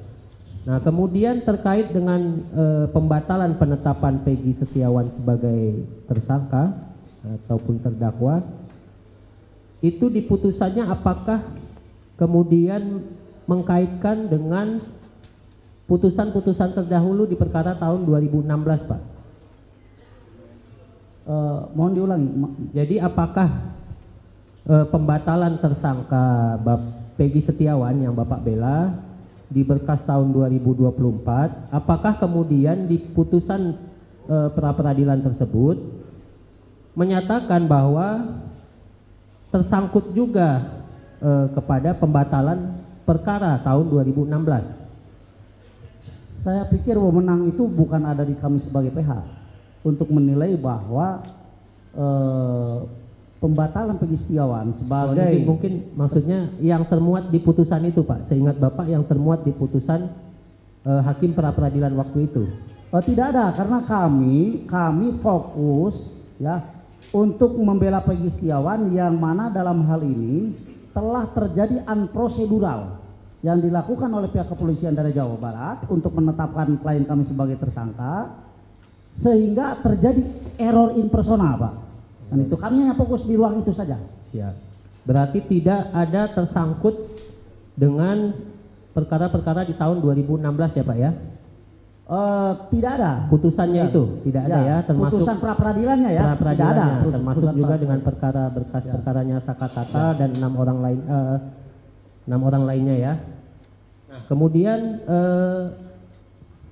Speaker 5: Nah kemudian terkait dengan pembatalan penetapan Peggy Setiawan sebagai tersangka ataupun terdakwa, itu di putusannya apakah kemudian mengkaitkan dengan putusan-putusan terdahulu di perkara tahun 2016 Pak?
Speaker 7: Mohon diulangi.
Speaker 5: Jadi apakah pembatalan tersangka Peggy Setiawan yang Bapak bela di berkas tahun 2024, apakah kemudian di putusan pra-peradilan tersebut menyatakan bahwa tersangkut juga kepada pembatalan perkara tahun 2016?
Speaker 7: Saya pikir wewenang itu bukan ada di kami sebagai PH untuk menilai bahwa pembatalan Peggy Setiawan sebagai
Speaker 5: mungkin maksudnya yang termuat di putusan itu Pak, seingat Bapak yang termuat di putusan hakim pra-peradilan waktu itu.
Speaker 7: Tidak ada, karena kami fokus ya untuk membela Peggy Setiawan yang mana dalam hal ini telah terjadi unprocedural yang dilakukan oleh pihak kepolisian dari Jawa Barat untuk menetapkan klien kami sebagai tersangka, sehingga terjadi error in persona Pak. Dan itu kami hanya fokus di ruang itu saja.
Speaker 5: Siap. Berarti tidak ada tersangkut dengan perkara-perkara di tahun 2016 ya Pak ya?
Speaker 7: Tidak ada.
Speaker 5: Putusannya itu tidak ada ya, termasuk
Speaker 7: putusan pra-peradilannya ya.
Speaker 5: Tidak ada. Termasuk
Speaker 7: putusan
Speaker 5: juga dengan perkara berkas perkaranya Sakatata dan 6 orang lainnya ya. Nah, kemudian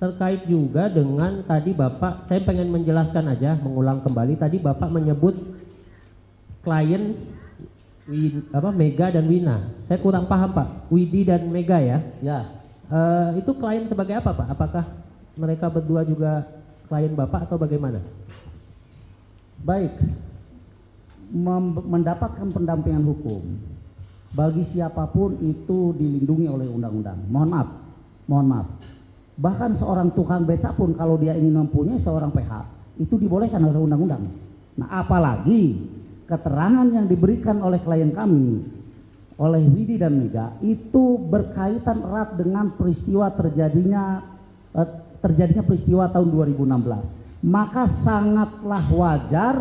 Speaker 5: terkait juga dengan tadi Bapak, saya pengen menjelaskan aja, mengulang kembali tadi Bapak menyebut klien Mega dan Wina. Saya kurang paham Pak, Widi dan Mega ya?
Speaker 7: Ya.
Speaker 5: Itu klien sebagai apa Pak? Apakah mereka berdua juga klien Bapak atau bagaimana?
Speaker 7: Baik, mendapatkan pendampingan hukum bagi siapapun itu dilindungi oleh undang-undang. Mohon maaf. Bahkan seorang tukang beca pun kalau dia ingin mempunyai seorang PH itu dibolehkan oleh undang-undang. Nah apalagi keterangan yang diberikan oleh klien kami, oleh Widi dan Mega itu berkaitan erat dengan peristiwa terjadinya peristiwa tahun 2016. Maka sangatlah wajar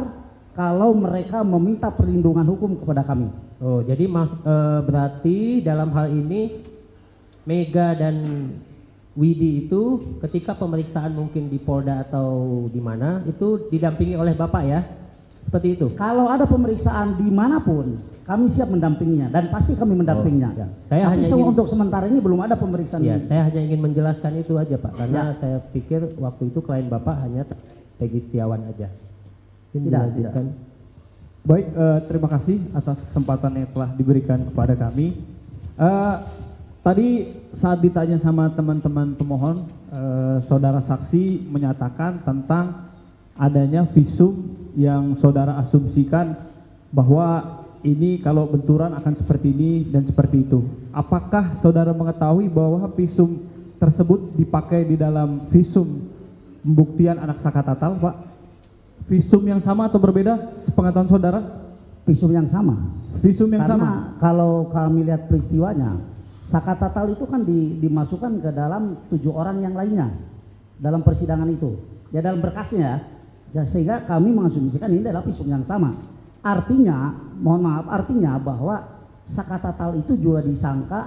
Speaker 7: kalau mereka meminta perlindungan hukum kepada kami.
Speaker 5: Oh jadi berarti dalam hal ini Mega dan Widi itu ketika pemeriksaan mungkin di Polda atau di mana itu didampingi oleh Bapak ya? Seperti itu?
Speaker 7: Kalau ada pemeriksaan dimanapun kami siap mendampinginya dan pasti kami mendampinginya.
Speaker 5: Saya
Speaker 7: Tapi
Speaker 5: hanya
Speaker 7: untuk sementara ini belum ada pemeriksaan.
Speaker 5: Ya, saya hanya ingin menjelaskan itu aja Pak, karena saya pikir waktu itu klien Bapak hanya Peggy Setiawan aja.
Speaker 7: Tidak.
Speaker 9: Baik, terima kasih atas kesempatan yang telah diberikan kepada kami. Tadi saat ditanya sama teman-teman pemohon, saudara saksi menyatakan tentang adanya visum yang saudara asumsikan bahwa ini kalau benturan akan seperti ini dan seperti itu. Apakah saudara mengetahui bahwa visum tersebut dipakai di dalam visum pembuktian anak Sakatatal, Pak? Visum yang sama atau berbeda sepengetahuan saudara?
Speaker 7: Visum yang sama.
Speaker 9: Visum yang
Speaker 7: Karena
Speaker 9: sama.
Speaker 7: kalau kami lihat peristiwanya, Sakatatal itu kan dimasukkan ke dalam 7 orang yang lainnya dalam persidangan itu. Ya dalam berkasnya ya, sehingga kami mengasumsikan ini adalah visum yang sama. Artinya, mohon maaf, artinya bahwa Sakatatal itu juga disangka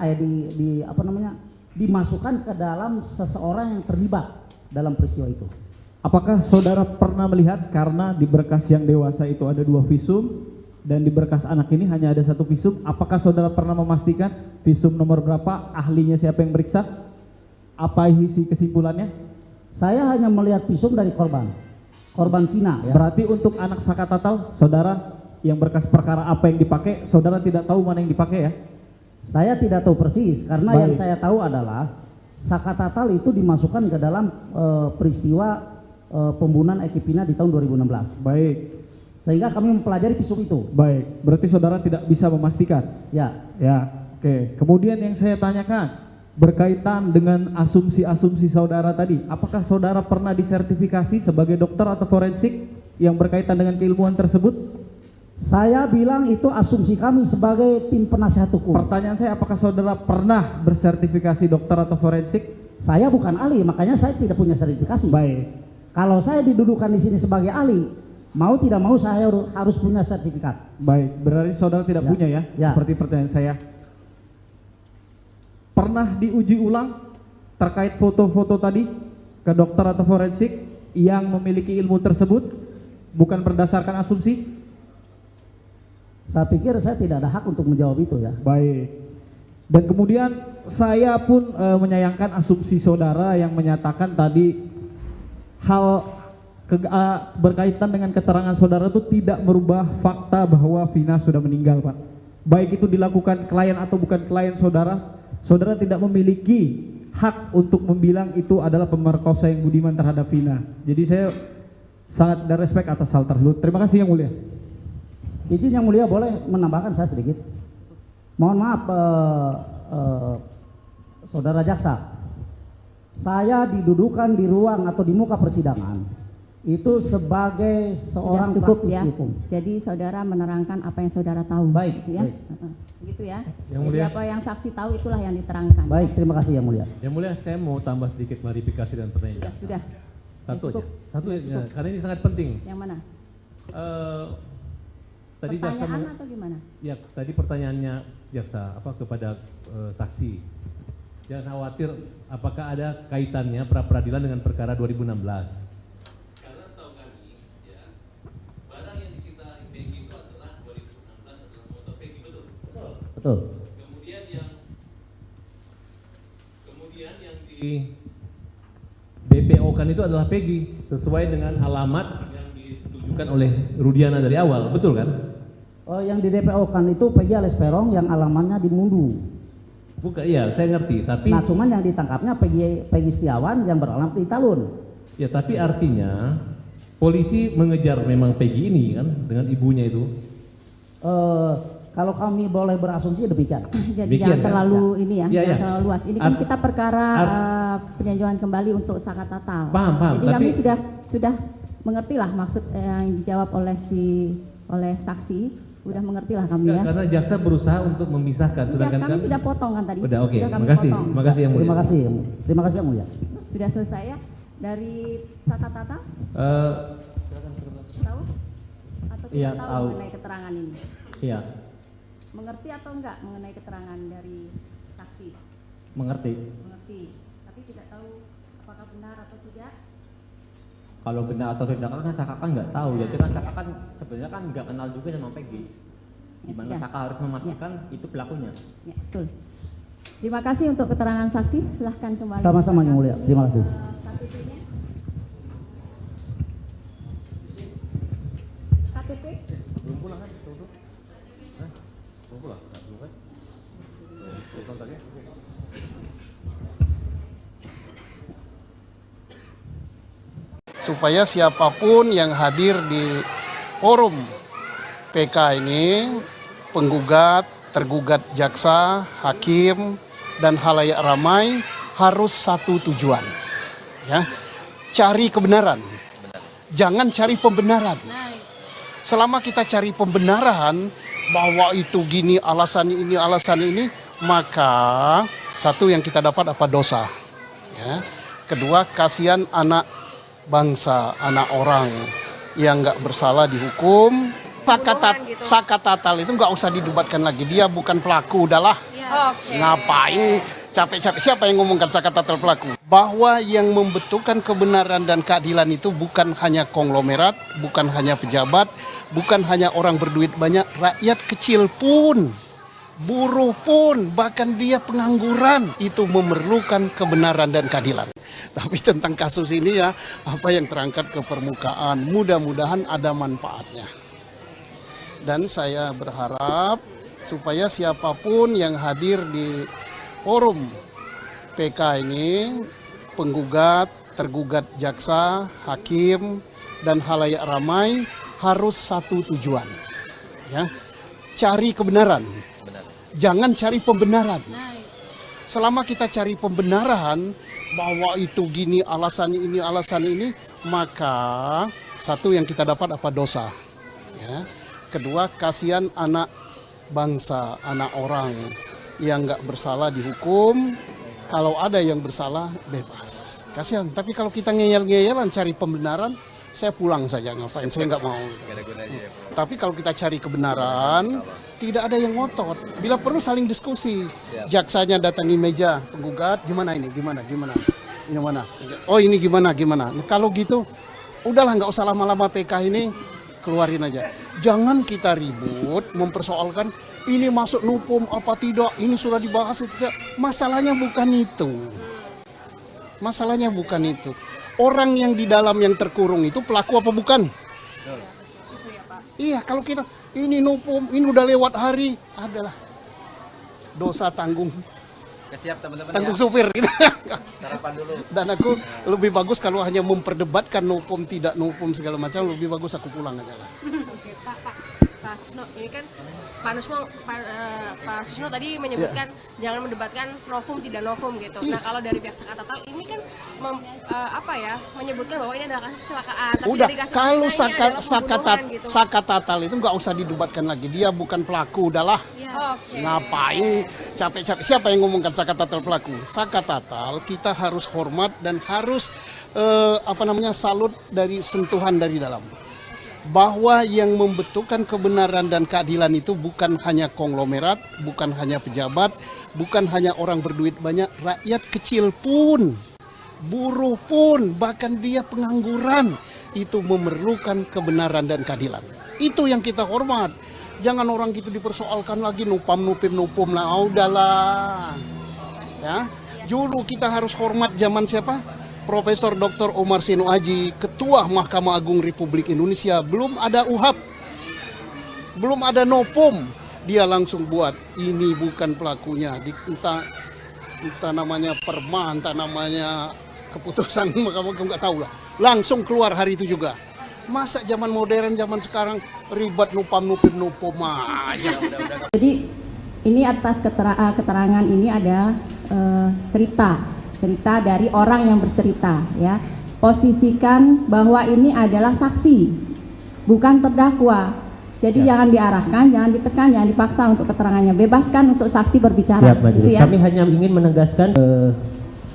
Speaker 7: dimasukkan ke dalam seseorang yang terlibat dalam peristiwa itu.
Speaker 9: Apakah saudara pernah melihat karena di berkas yang dewasa itu ada 2 visum dan di berkas anak ini hanya ada 1 visum, apakah saudara pernah memastikan visum nomor berapa, ahlinya siapa yang meriksa, apa isi kesimpulannya?
Speaker 7: Saya hanya melihat visum dari korban Vina ya.
Speaker 9: Berarti untuk anak Sakatatal, saudara yang berkas perkara apa yang dipakai, saudara tidak tahu mana yang dipakai ya?
Speaker 7: Saya tidak tahu persis karena
Speaker 9: Baik.
Speaker 7: yang saya tahu adalah Sakatatal itu dimasukkan ke dalam peristiwa pembunuhan Eki Pina di tahun 2016.
Speaker 9: Baik.
Speaker 7: Sehingga kami mempelajari visum itu.
Speaker 9: Baik, berarti saudara tidak bisa memastikan.
Speaker 7: Ya.
Speaker 9: Ya, oke. Kemudian yang saya tanyakan berkaitan dengan asumsi-asumsi saudara tadi, apakah saudara pernah disertifikasi sebagai dokter atau forensik yang berkaitan dengan keilmuan tersebut?
Speaker 7: Saya bilang itu asumsi kami sebagai tim penasihat hukum.
Speaker 9: Pertanyaan saya, apakah saudara pernah bersertifikasi dokter atau forensik?
Speaker 7: Saya bukan ahli, makanya saya tidak punya sertifikasi.
Speaker 9: Baik.
Speaker 7: Kalau saya didudukan di sini sebagai ahli, mau tidak mau saya harus punya sertifikat.
Speaker 9: Baik, berarti saudara tidak punya ya?
Speaker 7: Ya.
Speaker 9: Seperti pertanyaan saya. Pernah diuji ulang terkait foto-foto tadi ke dokter atau forensik yang memiliki ilmu tersebut, bukan berdasarkan asumsi?
Speaker 7: Saya pikir saya tidak ada hak untuk menjawab itu ya.
Speaker 9: Baik. Dan kemudian saya pun menyayangkan asumsi saudara yang menyatakan tadi hal berkaitan dengan keterangan saudara itu tidak merubah fakta bahwa Vina sudah meninggal, Pak. Baik itu dilakukan klien atau bukan klien saudara, saudara tidak memiliki hak untuk membilang itu adalah pemerkosa yang budiman terhadap Vina. Jadi saya sangat ada respect atas hal tersebut. Terima kasih Yang Mulia.
Speaker 7: Izin Yang Mulia boleh menambahkan saya sedikit. Mohon maaf saudara jaksa, saya didudukan di ruang atau di muka persidangan itu sebagai seorang
Speaker 4: cukup
Speaker 7: praktisi
Speaker 4: ya.
Speaker 7: hukum.
Speaker 4: Jadi saudara menerangkan apa yang saudara tahu.
Speaker 7: Baik,
Speaker 4: gitu ya.
Speaker 7: baik.
Speaker 4: Gitu ya.
Speaker 2: Yang
Speaker 4: Jadi
Speaker 2: Mulia.
Speaker 4: apa yang saksi tahu itulah yang diterangkan.
Speaker 7: Baik, terima kasih Yang Mulia.
Speaker 2: Yang Mulia, saya mau tambah sedikit klarifikasi dan pertanyaan.
Speaker 4: Sudah.
Speaker 2: Satu
Speaker 4: Cukup.
Speaker 2: aja. Satu aja, karena ini sangat penting.
Speaker 4: Yang mana?
Speaker 2: Tadi jaksa
Speaker 4: Pertanyaan atau gimana?
Speaker 2: Ya, tadi pertanyaannya jaksa kepada saksi. Jangan khawatir, apakah ada kaitannya pra peradilan dengan perkara 2016? Karena setahu kami, ya, barang yang disita Peggy itu adalah 2016 adalah foto Peggy, betul?
Speaker 7: Betul.
Speaker 2: Kemudian yang di BPO kan itu adalah Peggy sesuai dengan alamat yang ditujukan oleh Rudiana dari awal, betul kan?
Speaker 7: Yang di DPO kan itu Peggy alias Peron yang alamatnya di Mundu.
Speaker 2: Bukan, iya saya ngerti, tapi
Speaker 7: Nah cuman yang ditangkapnya Peggy Setiawan yang beralamat di Talun.
Speaker 2: ya tapi artinya polisi mengejar memang Peggy ini kan dengan ibunya itu.
Speaker 7: Kalau kami boleh berasumsi demikian.
Speaker 4: Jadi
Speaker 2: Demikian,
Speaker 4: jangan
Speaker 2: kan?
Speaker 4: terlalu ini ya,
Speaker 2: Ya,
Speaker 4: jangan
Speaker 2: ya.
Speaker 4: terlalu luas. Ini kan kita perkara peninjauan kembali untuk Sakatatal.
Speaker 2: Paham,
Speaker 4: Jadi kami
Speaker 2: tapi
Speaker 4: sudah mengerti lah maksud yang dijawab oleh saksi. Udah mengerti lah kami ya.
Speaker 2: karena jaksa berusaha untuk memisahkan, sedangkan
Speaker 4: Kami sudah potong kan tadi.
Speaker 2: Udah, oke.
Speaker 4: Sudah kami
Speaker 2: Makasih.
Speaker 4: potong.
Speaker 2: Makasih Yang Mulia.
Speaker 7: Terima kasih Yang Mulia.
Speaker 4: Sudah selesai ya dari Sakatatal? Tahu? Atau tidak
Speaker 10: Iya,
Speaker 4: tahu
Speaker 10: tahu.
Speaker 4: mengenai keterangan ini?
Speaker 10: Iya,
Speaker 4: Mengerti atau enggak mengenai keterangan dari saksi?
Speaker 10: mengerti.
Speaker 4: Mengerti. Tapi tidak tahu apakah benar atau tidak?
Speaker 10: Kalau benar atau tidak kan Saka kan nggak tahu. Jadi kan Saka kan sebenarnya kan nggak kenal juga sama Peggy. Gimana
Speaker 4: sudah.
Speaker 10: Saka harus memastikan itu pelakunya.
Speaker 4: Ya, betul. Terima kasih untuk keterangan saksi. Silahkan kembali.
Speaker 7: Sama-sama Yang Mulia. Terima kasih.
Speaker 4: KTP-nya. KTP?
Speaker 2: belum pulang kan? Belum pulang? Belum kan? Kontaknya?
Speaker 1: Supaya siapapun yang hadir di forum PK ini penggugat, tergugat jaksa, hakim, dan halayak ramai harus satu tujuan. Ya, cari kebenaran. Jangan cari pembenaran. Selama kita cari pembenaran bahwa itu gini, alasan ini, maka satu yang kita dapat apa? Dosa. Ya. Kedua, kasihan anak bangsa, anak orang yang nggak bersalah dihukum. Sakatatal itu nggak usah didebatkan lagi. Dia bukan pelaku, udahlah. Ngapain capek-capek? Siapa yang ngomongkan sakatatal pelaku? Bahwa yang membentukkan kebenaran dan keadilan itu bukan hanya konglomerat, bukan hanya pejabat, bukan hanya orang berduit banyak, rakyat kecil pun, buruh pun, bahkan dia pengangguran itu memerlukan kebenaran dan keadilan. Tapi tentang kasus ini ya, apa yang terangkat ke permukaan, mudah-mudahan ada manfaatnya. Dan saya berharap supaya siapapun yang hadir di forum PK ini, penggugat, tergugat jaksa, hakim, dan halayak ramai harus satu tujuan. Ya, cari kebenaran. Jangan cari pembenaran. Selama kita cari pembenaran bahwa itu gini, alasan ini, maka satu yang kita dapat apa? Dosa. Ya. Kedua, kasihan anak bangsa, anak orang yang nggak bersalah dihukum. Kalau ada yang bersalah, bebas. Kasihan. Tapi kalau kita ngeyel-ngeyelan cari pembenaran, saya pulang saja, ngapain? Saya nggak mau. Tapi kalau kita cari kebenaran, tidak ada yang ngotot. Bila perlu saling diskusi. Jaksanya datangi meja penggugat, gimana ini? Gimana? Ini mana? Oh ini gimana? Nah, kalau gitu, udahlah nggak usah lama-lama PK ini, keluarin aja. Jangan kita ribut mempersoalkan ini masuk nupum apa tidak, ini sudah dibahas tidak. Masalahnya bukan itu. Orang yang di dalam yang terkurung itu pelaku apa bukan? Iya, kalau kita ini nupum, ini udah lewat hari, adalah dosa tanggung.
Speaker 11: Siap teman-teman
Speaker 1: tanggung
Speaker 11: ya.
Speaker 1: Supir gitu.
Speaker 11: Sarapan dulu.
Speaker 1: Dan aku lebih bagus kalau hanya memperdebatkan nupum tidak nupum segala macam, lebih bagus aku pulang aja lah.
Speaker 3: Oke, Pak Susno, ini kan Pak Susno tadi menyebutkan jangan mendebatkan novum tidak novum gitu. Nah, kalau dari pihak Sakatatal ini kan menyebutkan bahwa ini adalah kasus kecelakaan. Tapi
Speaker 1: Udah,
Speaker 3: dari kasus
Speaker 1: kalau
Speaker 3: ini adalah pembunuhan gitu.
Speaker 1: Sakatatal itu nggak usah didebatkan lagi. Dia bukan pelaku, udahlah. Ngapain capek-capek? Siapa yang ngomongkan sakatatal pelaku? Sakatatal kita harus hormat dan harus salut dari sentuhan dari dalam. Bahwa yang membentukkan kebenaran dan keadilan itu bukan hanya konglomerat, bukan hanya pejabat, bukan hanya orang berduit banyak, rakyat kecil pun, buruh pun, bahkan dia pengangguran itu memerlukan kebenaran dan keadilan. Itu yang kita hormat. Jangan orang gitu dipersoalkan lagi nupum lah, udahlah. Ya, dulu kita harus hormat zaman siapa? Profesor Dr. Omar Seno Aji, Ketua Mahkamah Agung Republik Indonesia, belum ada UHAP, belum ada nopum, dia langsung buat ini bukan pelakunya, entah namanya perma, entah namanya keputusan Mahkamah Agung, nggak tahu lah, langsung keluar hari itu juga. Masa zaman modern, zaman sekarang ribet nupum aja.
Speaker 4: Jadi ini atas keterangan ini ada cerita dari orang yang bercerita, ya. Posisikan bahwa ini adalah saksi, bukan terdakwa. Jadi jangan diarahkan, jangan ditekan, jangan dipaksa untuk keterangannya. Bebaskan untuk saksi berbicara.
Speaker 5: Gitu ya. Kami hanya ingin menegaskan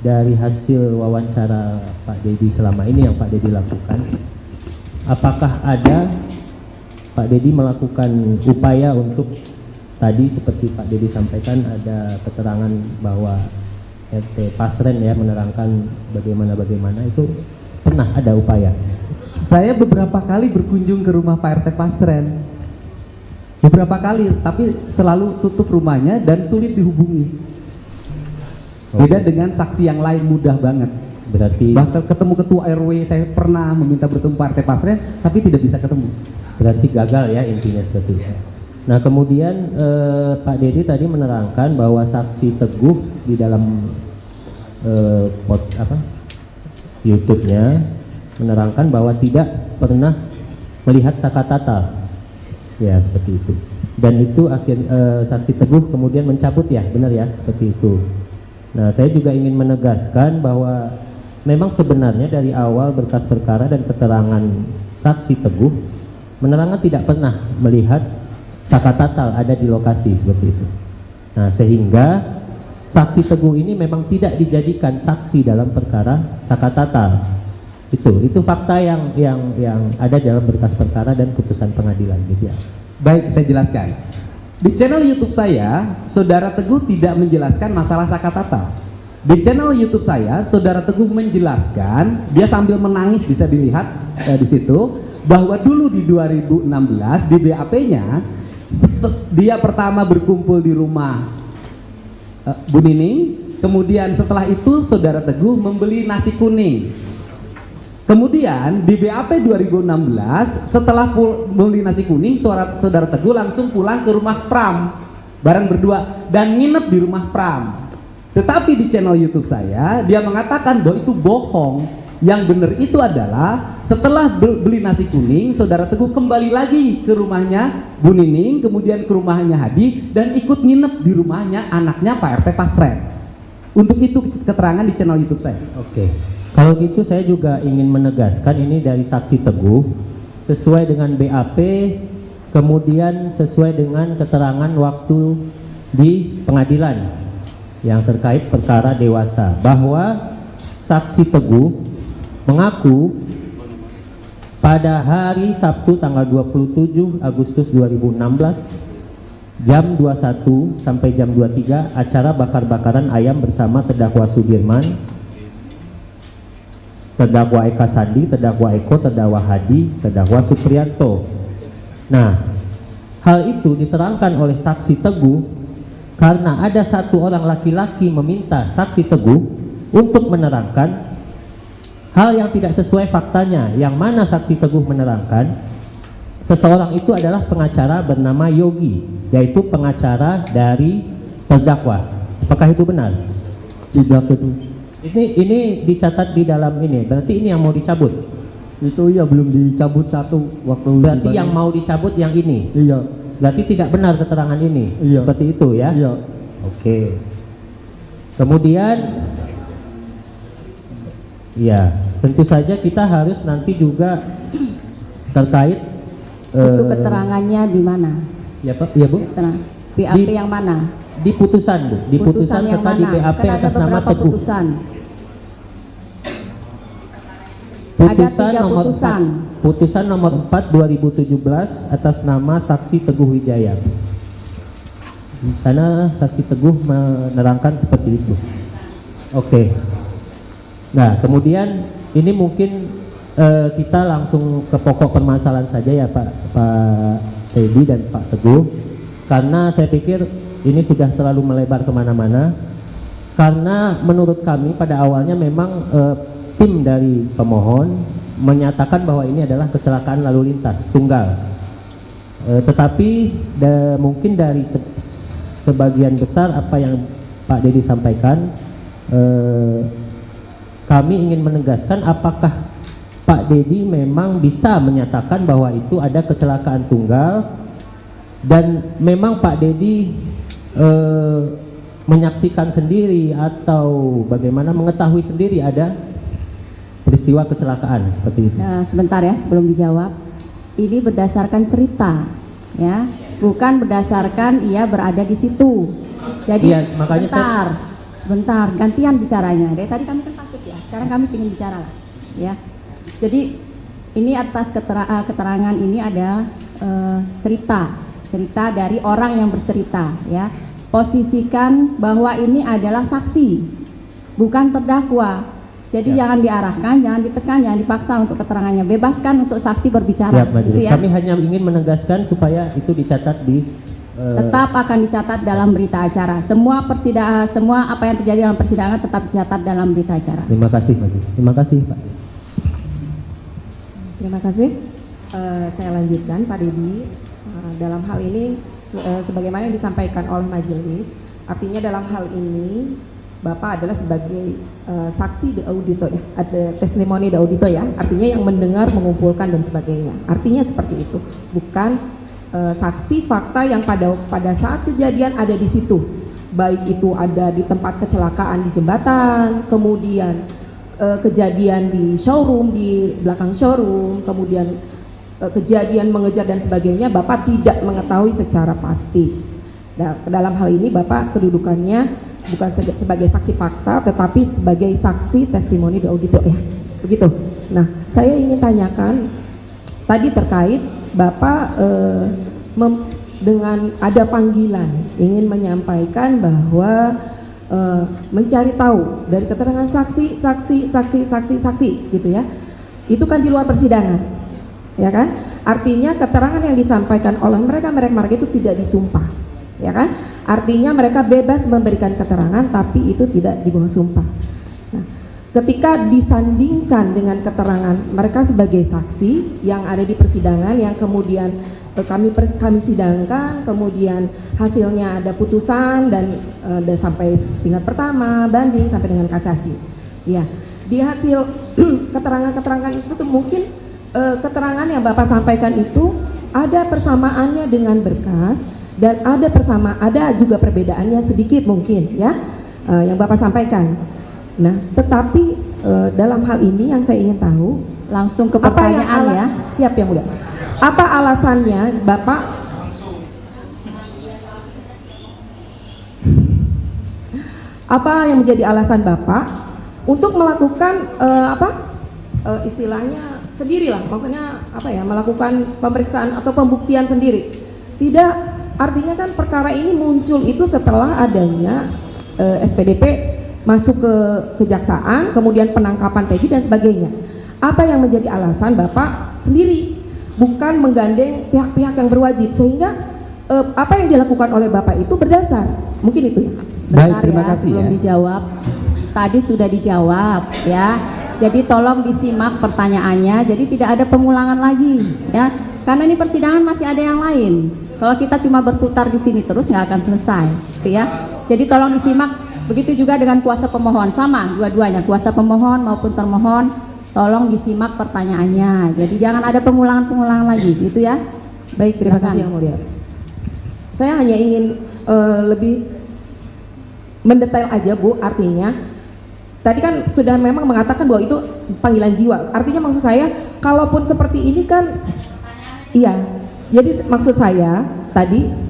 Speaker 5: dari hasil wawancara Pak Dedi selama ini yang Pak Dedi lakukan, apakah ada Pak Dedi melakukan upaya untuk tadi seperti Pak Dedi sampaikan ada keterangan bahwa RT Pasren ya menerangkan bagaimana itu pernah ada upaya.
Speaker 6: Saya beberapa kali berkunjung ke rumah Pak RT Pasren, beberapa kali, tapi selalu tutup rumahnya dan sulit dihubungi. Beda dengan saksi yang lain mudah banget.
Speaker 5: Berarti
Speaker 6: bahkan ketemu ketua RW saya pernah meminta bertemu Pak RT Pasren tapi tidak bisa ketemu.
Speaker 5: Berarti gagal ya intinya seperti itu. Nah kemudian Pak Dedi tadi menerangkan bahwa saksi Teguh di dalam YouTube-nya menerangkan bahwa tidak pernah melihat Sakatatal, ya seperti itu. dan itu saksi Teguh kemudian mencabut ya, benar ya, seperti itu. Nah, saya juga ingin menegaskan bahwa memang sebenarnya dari awal berkas perkara dan keterangan saksi Teguh, menerangkan tidak pernah melihat Saka Tatal ada di lokasi seperti itu. Nah, sehingga saksi Teguh ini memang tidak dijadikan saksi dalam perkara Saka Tatal. Itu fakta yang ada dalam berkas perkara dan putusan pengadilan gitu ya.
Speaker 6: Baik, saya jelaskan. Di channel YouTube saya, Saudara Teguh tidak menjelaskan masalah Saka Tatal. Di channel YouTube saya, Saudara Teguh menjelaskan, dia sambil menangis bisa dilihat di situ, bahwa dulu di 2016 di BAP-nya dia pertama berkumpul di rumah Bu Nining, kemudian setelah itu Saudara Teguh membeli nasi kuning. Kemudian di BAP 2016 setelah beli nasi kuning, Saudara Teguh langsung pulang ke rumah Pram bareng berdua dan nginep di rumah Pram. Tetapi di channel YouTube saya dia mengatakan bahwa itu bohong. Yang benar itu adalah setelah beli nasi kuning, Saudara Teguh kembali lagi ke rumahnya Bu Nining, kemudian ke rumahnya Hadi dan ikut nginep di rumahnya anaknya Pak RT Pasren. Untuk itu keterangan di channel YouTube saya.
Speaker 5: Oke. Kalau gitu saya juga ingin menegaskan ini dari saksi Teguh sesuai dengan BAP, kemudian sesuai dengan keterangan waktu di pengadilan yang terkait perkara dewasa, bahwa saksi Teguh mengaku pada hari Sabtu tanggal 27 Agustus 2016 jam 21 sampai jam 23 acara bakar-bakaran ayam bersama terdakwa Sudirman, terdakwa Eka Sandi, terdakwa Eko, terdakwa Hadi, terdakwa Supriyanto. Nah, hal itu diterangkan oleh saksi Teguh karena ada satu orang laki-laki meminta saksi Teguh untuk menerangkan hal yang tidak sesuai faktanya, yang mana saksi Teguh menerangkan seseorang itu adalah pengacara bernama Yogi, yaitu pengacara dari terdakwa. Apakah itu benar?
Speaker 12: Tidak itu.
Speaker 5: Ini dicatat di dalam ini, berarti ini yang mau dicabut?
Speaker 12: Itu iya, belum dicabut satu waktu.
Speaker 5: Berarti yang mau dicabut yang ini?
Speaker 12: Iya.
Speaker 5: Berarti tidak benar keterangan ini?
Speaker 12: Iya.
Speaker 5: Seperti itu ya?
Speaker 12: Iya.
Speaker 5: Oke. Kemudian ya, tentu saja kita harus nanti juga terkait
Speaker 4: itu keterangannya di mana?
Speaker 5: Ya Pak, ya Bu?
Speaker 4: BAP yang mana?
Speaker 5: Di putusan Bu, di putusan
Speaker 4: yang
Speaker 5: serta
Speaker 4: mana?
Speaker 5: di BAP
Speaker 4: Kan
Speaker 5: atas
Speaker 4: ada
Speaker 5: nama
Speaker 4: beberapa
Speaker 5: Teguh.
Speaker 4: putusan.
Speaker 5: Putusan
Speaker 4: Ada 3
Speaker 5: nomor
Speaker 4: putusan.
Speaker 5: 4, putusan nomor 4 2017 atas nama saksi Teguh Wijaya. Di sana saksi Teguh menerangkan seperti itu. Oke. Nah, kemudian ini mungkin kita langsung ke pokok permasalahan saja ya Pak Teddy dan Pak Teguh, karena saya pikir ini sudah terlalu melebar kemana-mana. Karena menurut kami pada awalnya memang tim dari pemohon menyatakan bahwa ini adalah kecelakaan lalu lintas tunggal, tetapi mungkin dari sebagian besar apa yang Pak Dedi sampaikan, kami ingin menegaskan apakah Pak Dedi memang bisa menyatakan bahwa itu ada kecelakaan tunggal dan memang Pak Dedi menyaksikan sendiri atau bagaimana mengetahui sendiri ada peristiwa kecelakaan seperti itu.
Speaker 4: Nah, sebentar ya sebelum dijawab. Ini berdasarkan cerita, ya, bukan berdasarkan ia berada di situ. Jadi
Speaker 5: ya, makanya
Speaker 4: sebentar, gantian bicaranya. Dari tadi kami kan pasif ya, sekarang kami ingin bicara lah, ya. Jadi ini atas keterangan ini ada cerita dari orang yang bercerita, ya. Posisikan bahwa ini adalah saksi, bukan terdakwa. Jadi jangan diarahkan, jangan ditekan, jangan dipaksa untuk keterangannya. Bebaskan untuk saksi berbicara.
Speaker 5: Ya, gitu ya. Kami hanya ingin menegaskan supaya itu dicatat di
Speaker 4: tetap akan dicatat dalam berita acara. Semua persidangan, semua apa yang terjadi dalam persidangan tetap dicatat dalam berita acara.
Speaker 5: Terima kasih, Majelis. Terima kasih, Pak.
Speaker 8: Terima kasih. Saya lanjutkan, Pak Dedi. Dalam hal ini, sebagaimana yang disampaikan oleh majelis, artinya dalam hal ini Bapak adalah sebagai saksi de audito ya, ada testimoni de audito ya, artinya yang mendengar, mengumpulkan dan sebagainya. Artinya seperti itu, bukan saksi fakta yang pada saat kejadian ada di situ, baik itu ada di tempat kecelakaan di jembatan, kemudian kejadian di showroom, di belakang showroom, kemudian kejadian mengejar dan sebagainya, Bapak tidak mengetahui secara pasti. Nah, dalam hal ini Bapak kedudukannya bukan sebagai saksi fakta, tetapi sebagai saksi testimoni di auditor ya, begitu. Nah, saya ingin tanyakan tadi terkait Bapak dengan ada panggilan ingin menyampaikan bahwa mencari tahu dari keterangan saksi gitu ya, itu kan di luar persidangan, ya kan? Artinya keterangan yang disampaikan oleh mereka itu tidak disumpah, ya kan? Artinya mereka bebas memberikan keterangan tapi itu tidak di bawah sumpah. Nah, ketika disandingkan dengan keterangan mereka sebagai saksi yang ada di persidangan yang kemudian kami sidangkan, kemudian hasilnya ada putusan dan sampai tingkat pertama, banding sampai dengan kasasi. Ya, di hasil keterangan-keterangan itu tuh mungkin keterangan yang Bapak sampaikan itu ada persamaannya dengan berkas dan ada juga perbedaannya sedikit mungkin ya yang Bapak sampaikan. Nah, tetapi dalam hal ini yang saya ingin tahu,
Speaker 4: langsung ke pertanyaan ya.
Speaker 8: Siap yang mulia. Apa alasannya Bapak yang menjadi alasan Bapak untuk melakukan istilahnya sendirilah, maksudnya melakukan pemeriksaan atau pembuktian sendiri? Tidak, artinya kan perkara ini muncul itu setelah adanya SPDP masuk ke kejaksaan, kemudian penangkapan Peggy dan sebagainya. Apa yang menjadi alasan Bapak sendiri, bukan menggandeng pihak-pihak yang berwajib, sehingga apa yang dilakukan oleh Bapak itu berdasar? Mungkin itu ya.
Speaker 4: Baik, terima kasih. Belum dijawab. Tadi sudah dijawab ya. Jadi tolong disimak pertanyaannya. Jadi tidak ada pengulangan lagi ya. Karena ini persidangan masih ada yang lain. Kalau kita cuma berputar di sini terus nggak akan selesai, gitu ya. Jadi tolong disimak. Begitu juga dengan kuasa pemohon, sama dua-duanya, kuasa pemohon maupun termohon. Tolong disimak pertanyaannya. Jadi jangan ada pengulangan-pengulangan lagi, gitu ya.
Speaker 8: Baik, terima kasih yang mulia. Saya hanya ingin lebih mendetail aja Bu, artinya tadi kan sudah memang mengatakan bahwa itu panggilan jiwa. Artinya maksud saya, kalaupun seperti ini kan, iya. Jadi maksud saya tadi,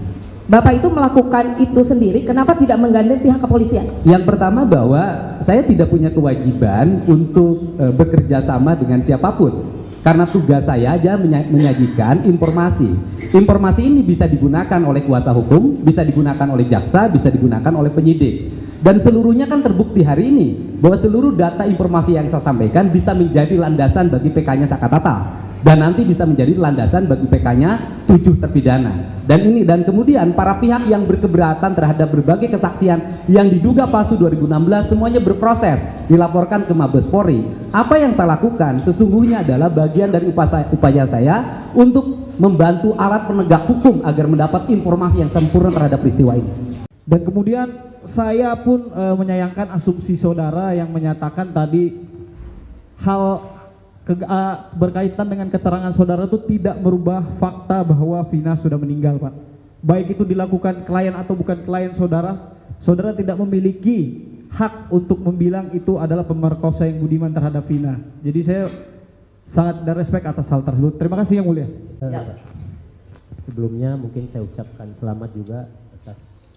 Speaker 8: Bapak itu melakukan itu sendiri, kenapa tidak menggandeng pihak kepolisian?
Speaker 6: Yang pertama bahwa saya tidak punya kewajiban untuk bekerja sama dengan siapapun. Karena tugas saya aja menyajikan informasi. Informasi ini bisa digunakan oleh kuasa hukum, bisa digunakan oleh jaksa, bisa digunakan oleh penyidik. Dan seluruhnya kan terbukti hari ini bahwa seluruh data informasi yang saya sampaikan bisa menjadi landasan bagi PK-nya Sakatata. Dan nanti bisa menjadi landasan bagi PK-nya 7 terpidana. Dan kemudian para pihak yang berkeberatan terhadap berbagai kesaksian yang diduga palsu 2016 semuanya berproses, dilaporkan ke Mabes Polri. Apa yang saya lakukan sesungguhnya adalah bagian dari upaya saya untuk membantu alat penegak hukum agar mendapat informasi yang sempurna terhadap peristiwa ini.
Speaker 9: Dan kemudian saya pun menyayangkan asumsi saudara yang menyatakan tadi hal berkaitan dengan keterangan saudara itu tidak merubah fakta bahwa Vina sudah meninggal, Pak. Baik itu dilakukan klien atau bukan klien saudara, saudara tidak memiliki hak untuk membilang itu adalah pemerkosa yang budiman terhadap Vina. Jadi saya sangat respect atas hal tersebut. Terima kasih yang mulia.
Speaker 5: Sebelumnya mungkin saya ucapkan selamat juga atas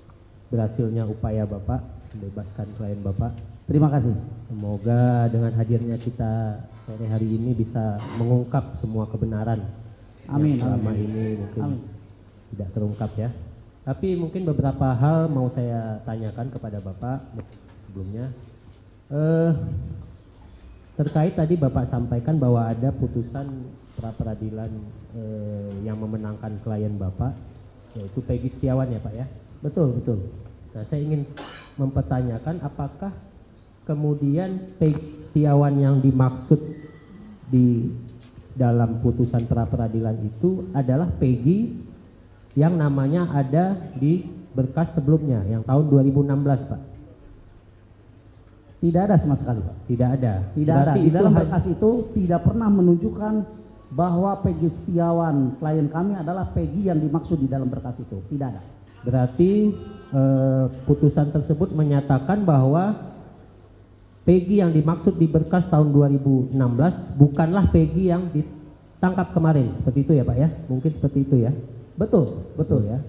Speaker 5: berhasilnya upaya Bapak membebaskan klien Bapak.
Speaker 7: Terima kasih.
Speaker 5: Semoga dengan hadirnya kita sore hari ini bisa mengungkap semua kebenaran
Speaker 7: amin,
Speaker 5: yang selama
Speaker 7: amin.
Speaker 5: ini mungkin
Speaker 7: amin.
Speaker 5: tidak terungkap ya. Tapi mungkin beberapa hal mau saya tanyakan kepada Bapak sebelumnya. Terkait tadi Bapak sampaikan bahwa ada putusan pra-peradilan yang memenangkan klien Bapak, yaitu Peggy Setiawan ya Pak ya?
Speaker 7: Betul, betul.
Speaker 5: Nah, saya ingin mempertanyakan apakah kemudian Peggy Setiawan yang dimaksud di dalam putusan pra-peradilan itu adalah Peggy yang namanya ada di berkas sebelumnya yang tahun 2016 Pak?
Speaker 7: Tidak ada sama sekali Pak.
Speaker 5: Tidak ada.
Speaker 7: Tidak ada. Di dalam berkas itu tidak pernah menunjukkan bahwa Peggy Setiawan klien kami adalah Peggy yang dimaksud di dalam berkas itu, tidak ada.
Speaker 5: Berarti putusan tersebut menyatakan bahwa Peggy yang dimaksud di berkas tahun 2016 bukanlah Peggy yang ditangkap kemarin, seperti itu ya Pak ya? Mungkin seperti itu ya?
Speaker 7: Betul, betul
Speaker 5: ya.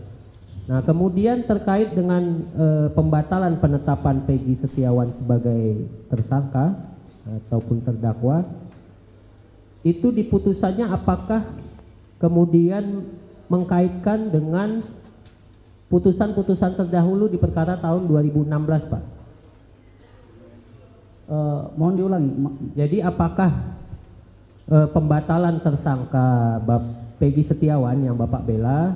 Speaker 5: Nah kemudian terkait dengan pembatalan penetapan Peggy Setiawan sebagai tersangka ataupun terdakwa, itu di putusannya apakah kemudian mengkaitkan dengan putusan-putusan terdahulu di perkara tahun 2016 Pak?
Speaker 7: Mohon diulangi.
Speaker 5: Jadi apakah pembatalan tersangka Peggy Setiawan yang Bapak bela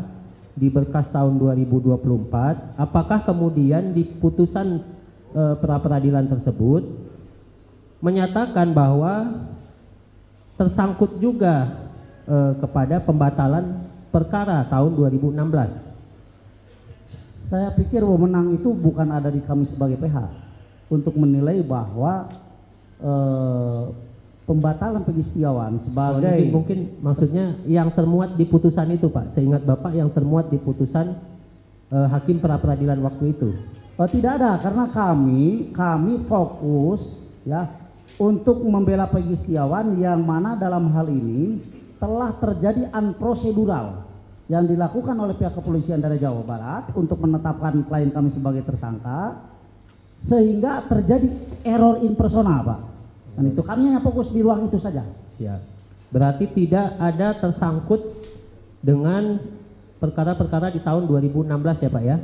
Speaker 5: di berkas tahun 2024, apakah kemudian di putusan pra-peradilan tersebut menyatakan bahwa tersangkut juga kepada pembatalan perkara tahun 2016?
Speaker 7: Saya pikir wewenang itu bukan ada di kami sebagai PH untuk menilai bahwa pembatalan Peggy Setiawan sebagai
Speaker 5: mungkin maksudnya yang termuat di putusan itu Pak, seingat Bapak yang termuat di putusan hakim pra-peradilan waktu itu.
Speaker 7: Tidak ada, karena kami fokus ya untuk membela Peggy Setiawan yang mana dalam hal ini telah terjadi unprocedural yang dilakukan oleh pihak kepolisian dari Jawa Barat untuk menetapkan klien kami sebagai tersangka, sehingga terjadi error in persona Pak. Dan itu kami hanya fokus di ruang itu saja.
Speaker 5: Siap. Berarti tidak ada tersangkut dengan perkara-perkara di tahun 2016 ya Pak ya?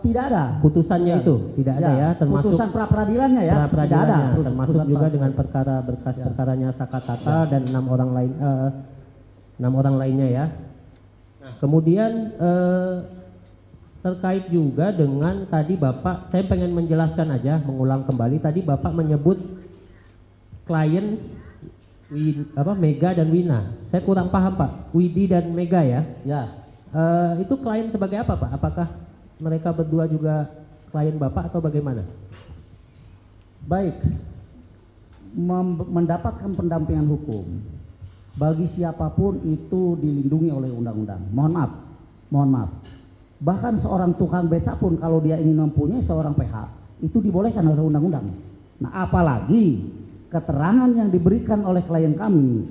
Speaker 7: Tidak ada.
Speaker 5: Putusannya itu tidak ada ya, termasuk
Speaker 7: putusan pra-peradilannya ya. Tidak ada.
Speaker 5: Termasuk juga dengan perkara berkas perkaranya Sakatata dan 6 orang lainnya ya. Nah, kemudian terkait juga dengan tadi Bapak, saya pengen menjelaskan aja, mengulang kembali tadi Bapak menyebut klien Mega dan Wina. Saya kurang paham Pak, Widi dan Mega ya.
Speaker 7: Ya.
Speaker 5: Itu klien sebagai apa Pak? Apakah mereka berdua juga klien Bapak atau bagaimana?
Speaker 7: Baik, mendapatkan pendampingan hukum bagi siapapun itu dilindungi oleh undang-undang. Mohon maaf. Bahkan seorang tukang beca pun kalau dia ingin mempunyai seorang PH itu dibolehkan oleh undang-undang. Nah, apalagi keterangan yang diberikan oleh klien kami,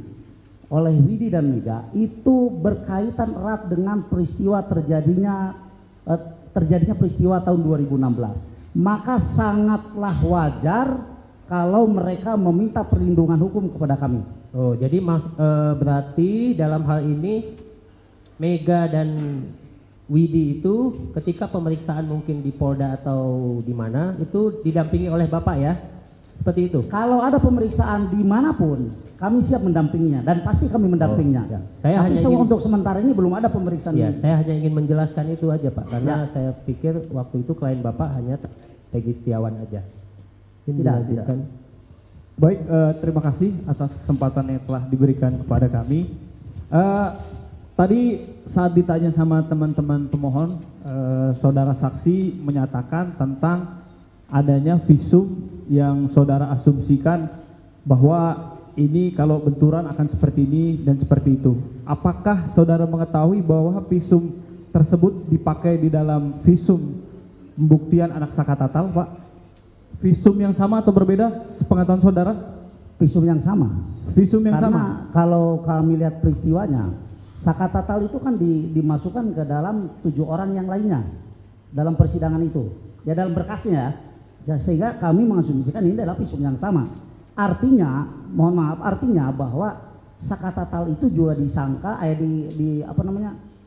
Speaker 7: oleh Widi dan Mega, itu berkaitan erat dengan peristiwa terjadinya peristiwa tahun 2016. Maka sangatlah wajar kalau mereka meminta perlindungan hukum kepada kami.
Speaker 5: Oh, jadi berarti dalam hal ini Mega dan Widi itu ketika pemeriksaan mungkin di Polda atau di mana itu didampingi oleh Bapak ya? Seperti itu?
Speaker 7: Kalau ada pemeriksaan dimanapun kami siap mendampinginya dan pasti kami mendampinginya.
Speaker 5: Ya. Saya
Speaker 7: tapi
Speaker 5: hanya
Speaker 7: untuk sementara ini belum ada pemeriksaan.
Speaker 5: Ya, saya hanya ingin menjelaskan itu aja Pak, karena saya pikir waktu itu klien Bapak hanya Peggy Setiawan aja.
Speaker 7: Tidak.
Speaker 9: Baik, terima kasih atas kesempatan yang telah diberikan kepada kami. Tadi saat ditanya sama teman-teman pemohon, saudara saksi menyatakan tentang adanya visum yang saudara asumsikan bahwa ini kalau benturan akan seperti ini dan seperti itu. Apakah saudara mengetahui bahwa visum tersebut dipakai di dalam visum pembuktian anak Sakatatal Pak? Visum yang sama atau berbeda sepengetahuan saudara?
Speaker 7: Visum yang sama.
Speaker 9: Visum yang
Speaker 7: sama. Karena kalau kami lihat peristiwanya, Sakatatal itu kan dimasukkan ke dalam 7 orang yang lainnya dalam persidangan itu. Ya dalam berkasnya ya, sehingga kami mengasumsikan ini adalah visum yang sama. Artinya, mohon maaf, artinya bahwa Sakatatal itu juga disangka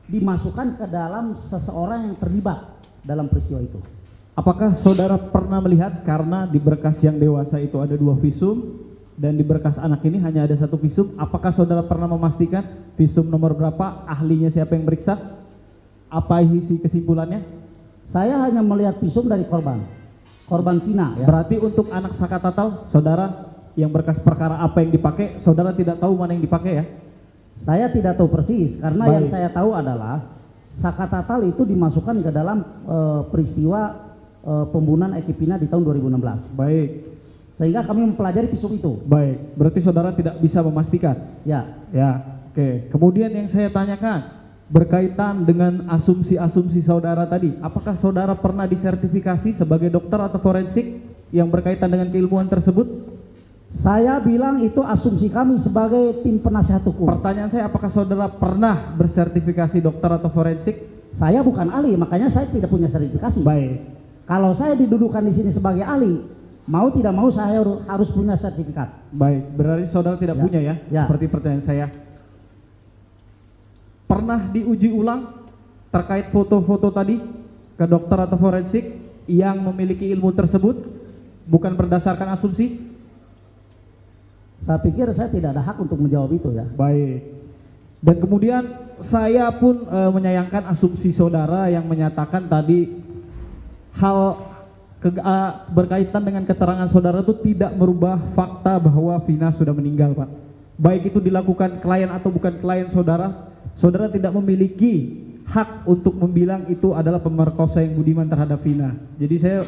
Speaker 7: dimasukkan ke dalam seseorang yang terlibat dalam peristiwa itu.
Speaker 9: Apakah saudara pernah melihat karena di berkas yang dewasa itu ada 2 visum dan di berkas anak ini hanya ada 1 visum, apakah saudara pernah memastikan visum nomor berapa, ahlinya siapa yang meriksa, apa isi kesimpulannya?
Speaker 7: Saya hanya melihat visum dari korban Vina ya.
Speaker 9: Berarti untuk anak Sakatatal, saudara yang berkas perkara apa yang dipakai, saudara tidak tahu mana yang dipakai ya?
Speaker 7: Saya tidak tahu persis, karena yang saya tahu adalah Sakatatal itu dimasukkan ke dalam peristiwa pembunuhan Eki Pina di tahun 2016.
Speaker 9: Baik.
Speaker 7: Sehingga kami mempelajari visum itu.
Speaker 9: Baik, berarti saudara tidak bisa memastikan.
Speaker 7: Ya.
Speaker 9: Ya, oke. Kemudian yang saya tanyakan berkaitan dengan asumsi-asumsi saudara tadi, apakah saudara pernah disertifikasi sebagai dokter atau forensik yang berkaitan dengan keilmuan tersebut?
Speaker 7: Saya bilang itu asumsi kami sebagai tim penasihat hukum.
Speaker 9: Pertanyaan saya, apakah saudara pernah bersertifikasi dokter atau forensik?
Speaker 7: Saya bukan ahli, makanya saya tidak punya sertifikasi.
Speaker 9: Baik.
Speaker 7: Kalau saya didudukan di sini sebagai ahli, mau tidak mau saya harus punya sertifikat.
Speaker 9: Baik, berarti saudara tidak punya ya? Seperti pertanyaan saya. Pernah diuji ulang terkait foto-foto tadi ke dokter atau forensik yang memiliki ilmu tersebut, bukan berdasarkan asumsi?
Speaker 7: Saya pikir saya tidak ada hak untuk menjawab itu ya.
Speaker 9: Baik. Dan kemudian saya pun menyayangkan asumsi saudara yang menyatakan tadi hal berkaitan dengan keterangan saudara itu tidak merubah fakta bahwa Vina sudah meninggal, Pak. Baik itu dilakukan klien atau bukan klien saudara, saudara tidak memiliki hak untuk membilang itu adalah pemerkosa yang budiman terhadap Vina. Jadi saya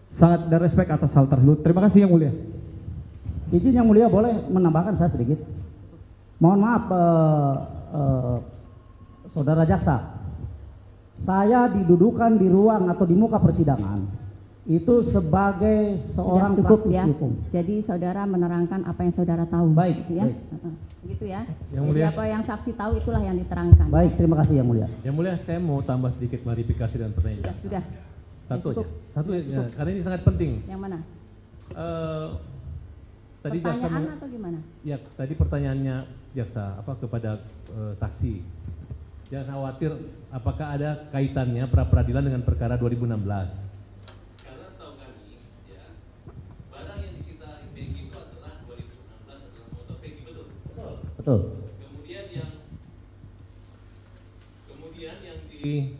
Speaker 9: sangat respect atas hal tersebut. Terima kasih Yang Mulia.
Speaker 7: Izin Yang Mulia, boleh menambahkan saya sedikit? Mohon maaf saudara jaksa, saya didudukan di ruang atau di muka persidangan itu sebagai seorang
Speaker 4: cukup
Speaker 7: praktisi
Speaker 4: ya.
Speaker 7: hukum.
Speaker 4: Jadi saudara menerangkan apa yang saudara tahu.
Speaker 7: Baik,
Speaker 4: gitu ya.
Speaker 7: baik.
Speaker 4: Gitu ya.
Speaker 2: Yang
Speaker 4: Jadi
Speaker 2: Mulia.
Speaker 4: apa yang saksi tahu itulah yang diterangkan.
Speaker 7: Baik, terima kasih Yang Mulia.
Speaker 2: Yang Mulia, saya mau tambah sedikit klarifikasi dan pertanyaan.
Speaker 4: Sudah.
Speaker 2: Satu
Speaker 4: Cukup.
Speaker 2: aja. Satu
Speaker 4: Ya,
Speaker 2: ya,
Speaker 4: cukup.
Speaker 2: karena ini sangat penting.
Speaker 4: Yang mana?
Speaker 2: Tadi jaksa
Speaker 4: Pertanyaan atau gimana?
Speaker 2: Ya, tadi pertanyaannya jaksa kepada saksi. Jangan khawatir, apakah ada kaitannya pra peradilan dengan perkara 2016? Karena setahu kami, ya, barang yang disita Peggy itu adalah 2016 adalah motor Peggy, betul?
Speaker 7: Betul.
Speaker 2: Kemudian yang di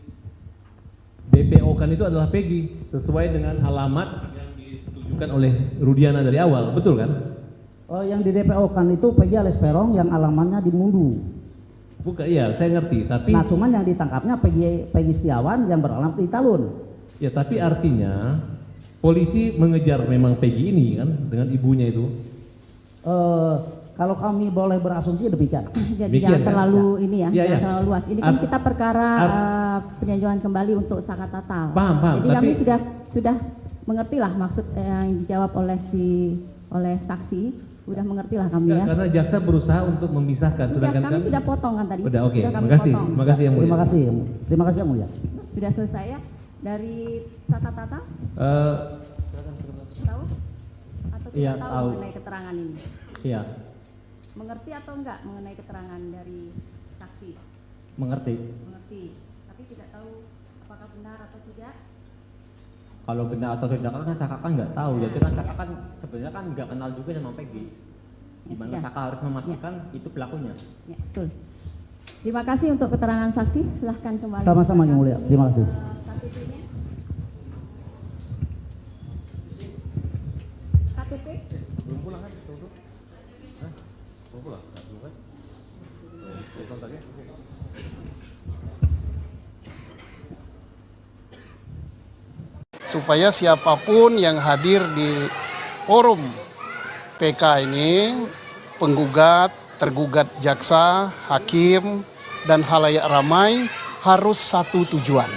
Speaker 2: DPO kan itu adalah Peggy sesuai dengan alamat yang ditujukan oleh Rudiana dari awal, betul kan?
Speaker 7: Yang di DPO kan itu Peggy alias Peron yang alamannya di Mundu.
Speaker 2: Bukan, iya saya ngerti, tapi
Speaker 7: Nah cuman yang ditangkapnya Peggy Setiawan yang beralamat di Talun.
Speaker 2: ya tapi artinya polisi mengejar memang Peggy ini kan dengan ibunya itu.
Speaker 7: Kalau kami boleh berasumsi demikian.
Speaker 4: Jadi
Speaker 2: Demikian,
Speaker 4: jangan
Speaker 2: kan?
Speaker 4: terlalu ini ya,
Speaker 2: Ya,
Speaker 4: jangan
Speaker 2: ya.
Speaker 4: terlalu luas. Ini kan kita perkara peninjauan kembali untuk saka tatal.
Speaker 2: Paham,
Speaker 4: Jadi kami
Speaker 2: tapi-
Speaker 4: sudah mengertilah maksud yang dijawab oleh saksi. Udah mengertilah kami ya.
Speaker 2: Karena jaksa berusaha untuk memisahkan,
Speaker 4: Sudah,
Speaker 2: sedangkan
Speaker 4: kami
Speaker 2: kan
Speaker 4: sudah potong kan tadi.
Speaker 2: Udah, oke.
Speaker 4: Sudah kami
Speaker 2: Makasih,
Speaker 4: potong.
Speaker 2: makasih Yang Mulia.
Speaker 7: Terima kasih Yang Mulia.
Speaker 4: Sudah selesai ya dari saka tatal? Tahu? Atau tidak
Speaker 10: Iya,
Speaker 4: tahu
Speaker 10: tahu.
Speaker 4: mengenai keterangan ini?
Speaker 10: Iya,
Speaker 4: Mengerti atau enggak mengenai keterangan dari saksi?
Speaker 10: mengerti.
Speaker 4: Mengerti. Tapi tidak tahu apakah benar atau tidak?
Speaker 10: Kalau benar atau tidak kan Saka kan nggak tahu. Jadi kan Saka kan sebenarnya kan nggak kenal juga sama Peggy. Gimana
Speaker 4: sudah.
Speaker 10: Saka harus memastikan itu pelakunya.
Speaker 4: Ya, betul. Terima kasih untuk keterangan saksi. Silahkan kembali.
Speaker 7: Sama-sama Yang Mulia. Terima kasih.
Speaker 4: KTP-nya. KTP?
Speaker 2: belum pulang kan? Hah? Belum pulang? Belum kan? Belum tadi?
Speaker 1: Supaya siapapun yang hadir di forum PK ini, penggugat, tergugat jaksa, hakim, dan halayak ramai harus satu tujuan,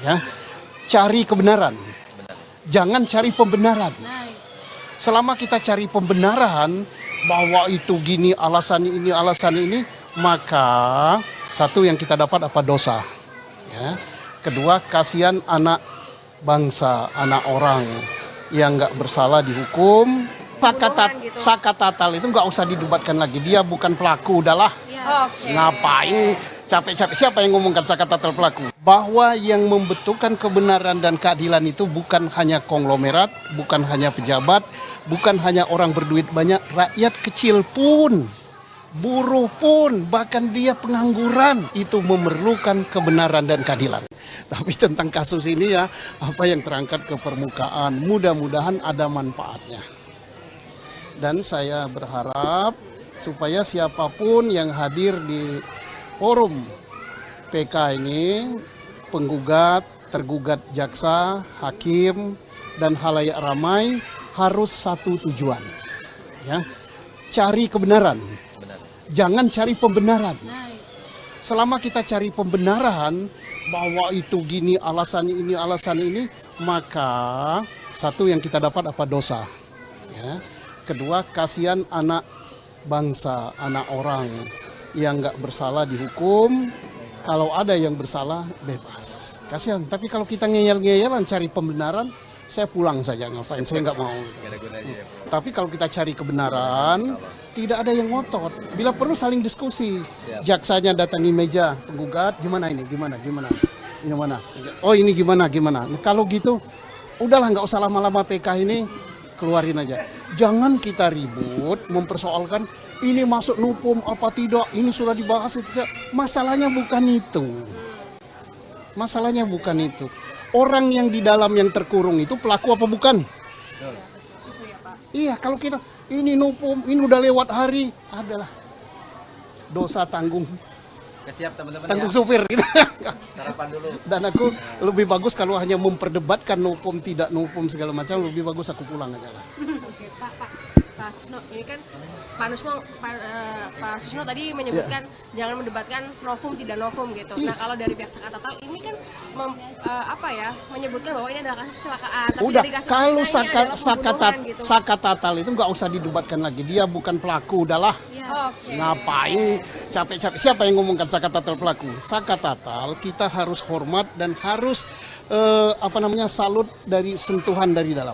Speaker 1: ya, cari kebenaran, jangan cari pembenaran. Selama kita cari pembenaran bahwa itu gini alasan ini, maka satu yang kita dapat apa dosa, ya. Kedua, kasihan anak bangsa, anak orang yang nggak bersalah dihukum. Saka tatal itu nggak usah didebatkan lagi, dia bukan pelaku, udahlah. Ngapain capek-capek, siapa yang ngomongkan saka tatal pelaku? Bahwa yang membentukkan kebenaran dan keadilan itu bukan hanya konglomerat, bukan hanya pejabat, bukan hanya orang berduit banyak, rakyat kecil pun, buruh pun, bahkan dia pengangguran itu memerlukan kebenaran dan keadilan. Tapi tentang kasus ini ya, apa yang terangkat ke permukaan, mudah-mudahan ada manfaatnya. Dan saya berharap supaya siapapun yang hadir di forum PK ini, penggugat, tergugat jaksa, hakim, dan halayak ramai harus satu tujuan, ya, cari kebenaran, jangan cari pembenaran. Selama kita cari pembenaran bahwa itu gini alasan ini, maka satu yang kita dapat apa? Dosa, ya. Kedua, kasihan anak bangsa, anak orang yang nggak bersalah dihukum. Kalau ada yang bersalah bebas, kasihan. Tapi kalau kita ngeyel-ngeyelan cari pembenaran, saya pulang saja, ngapain, saya nggak mau. Tapi kalau kita cari kebenaran, tidak ada yang ngotot. Bila perlu saling diskusi. Jaksanya datangi meja penggugat, gimana ini, gimana. Oh ini gimana. Nah, kalau gitu, udahlah nggak usah lama-lama PK ini, keluarin aja. Jangan kita ribut mempersoalkan ini masuk nupum apa tidak, ini sudah dibahas tidak. Masalahnya bukan itu. Masalahnya bukan itu. Orang yang di dalam yang terkurung itu pelaku apa bukan? Iya, kalau kita ini nupum, ini udah lewat hari, adalah dosa tanggung.
Speaker 11: Siap teman-teman,
Speaker 1: tanggung
Speaker 11: ya.
Speaker 1: supir gitu.
Speaker 11: Sarapan dulu.
Speaker 1: Dan aku lebih bagus kalau hanya memperdebatkan nupum tidak nupum segala macam, lebih bagus aku pulang aja lah.
Speaker 3: Oke, Pak Susno, ini kan Pak Susno tadi menyebutkan jangan mendebatkan novum tidak novum gitu. Nah, kalau dari pihak Sakatatal ini kan menyebutkan bahwa ini adalah kasus kecelakaan. Tapi
Speaker 1: Udah,
Speaker 3: dari kasus
Speaker 1: kalau
Speaker 3: ini adalah pembunuhan gitu.
Speaker 1: Sakatatal itu nggak usah didebatkan lagi. Dia bukan pelaku, udahlah.
Speaker 3: Oke.
Speaker 1: Ngapain capek-capek? Siapa yang ngomongkan Sakatatal pelaku? Sakatatal kita harus hormat dan harus salut dari sentuhan dari dalam.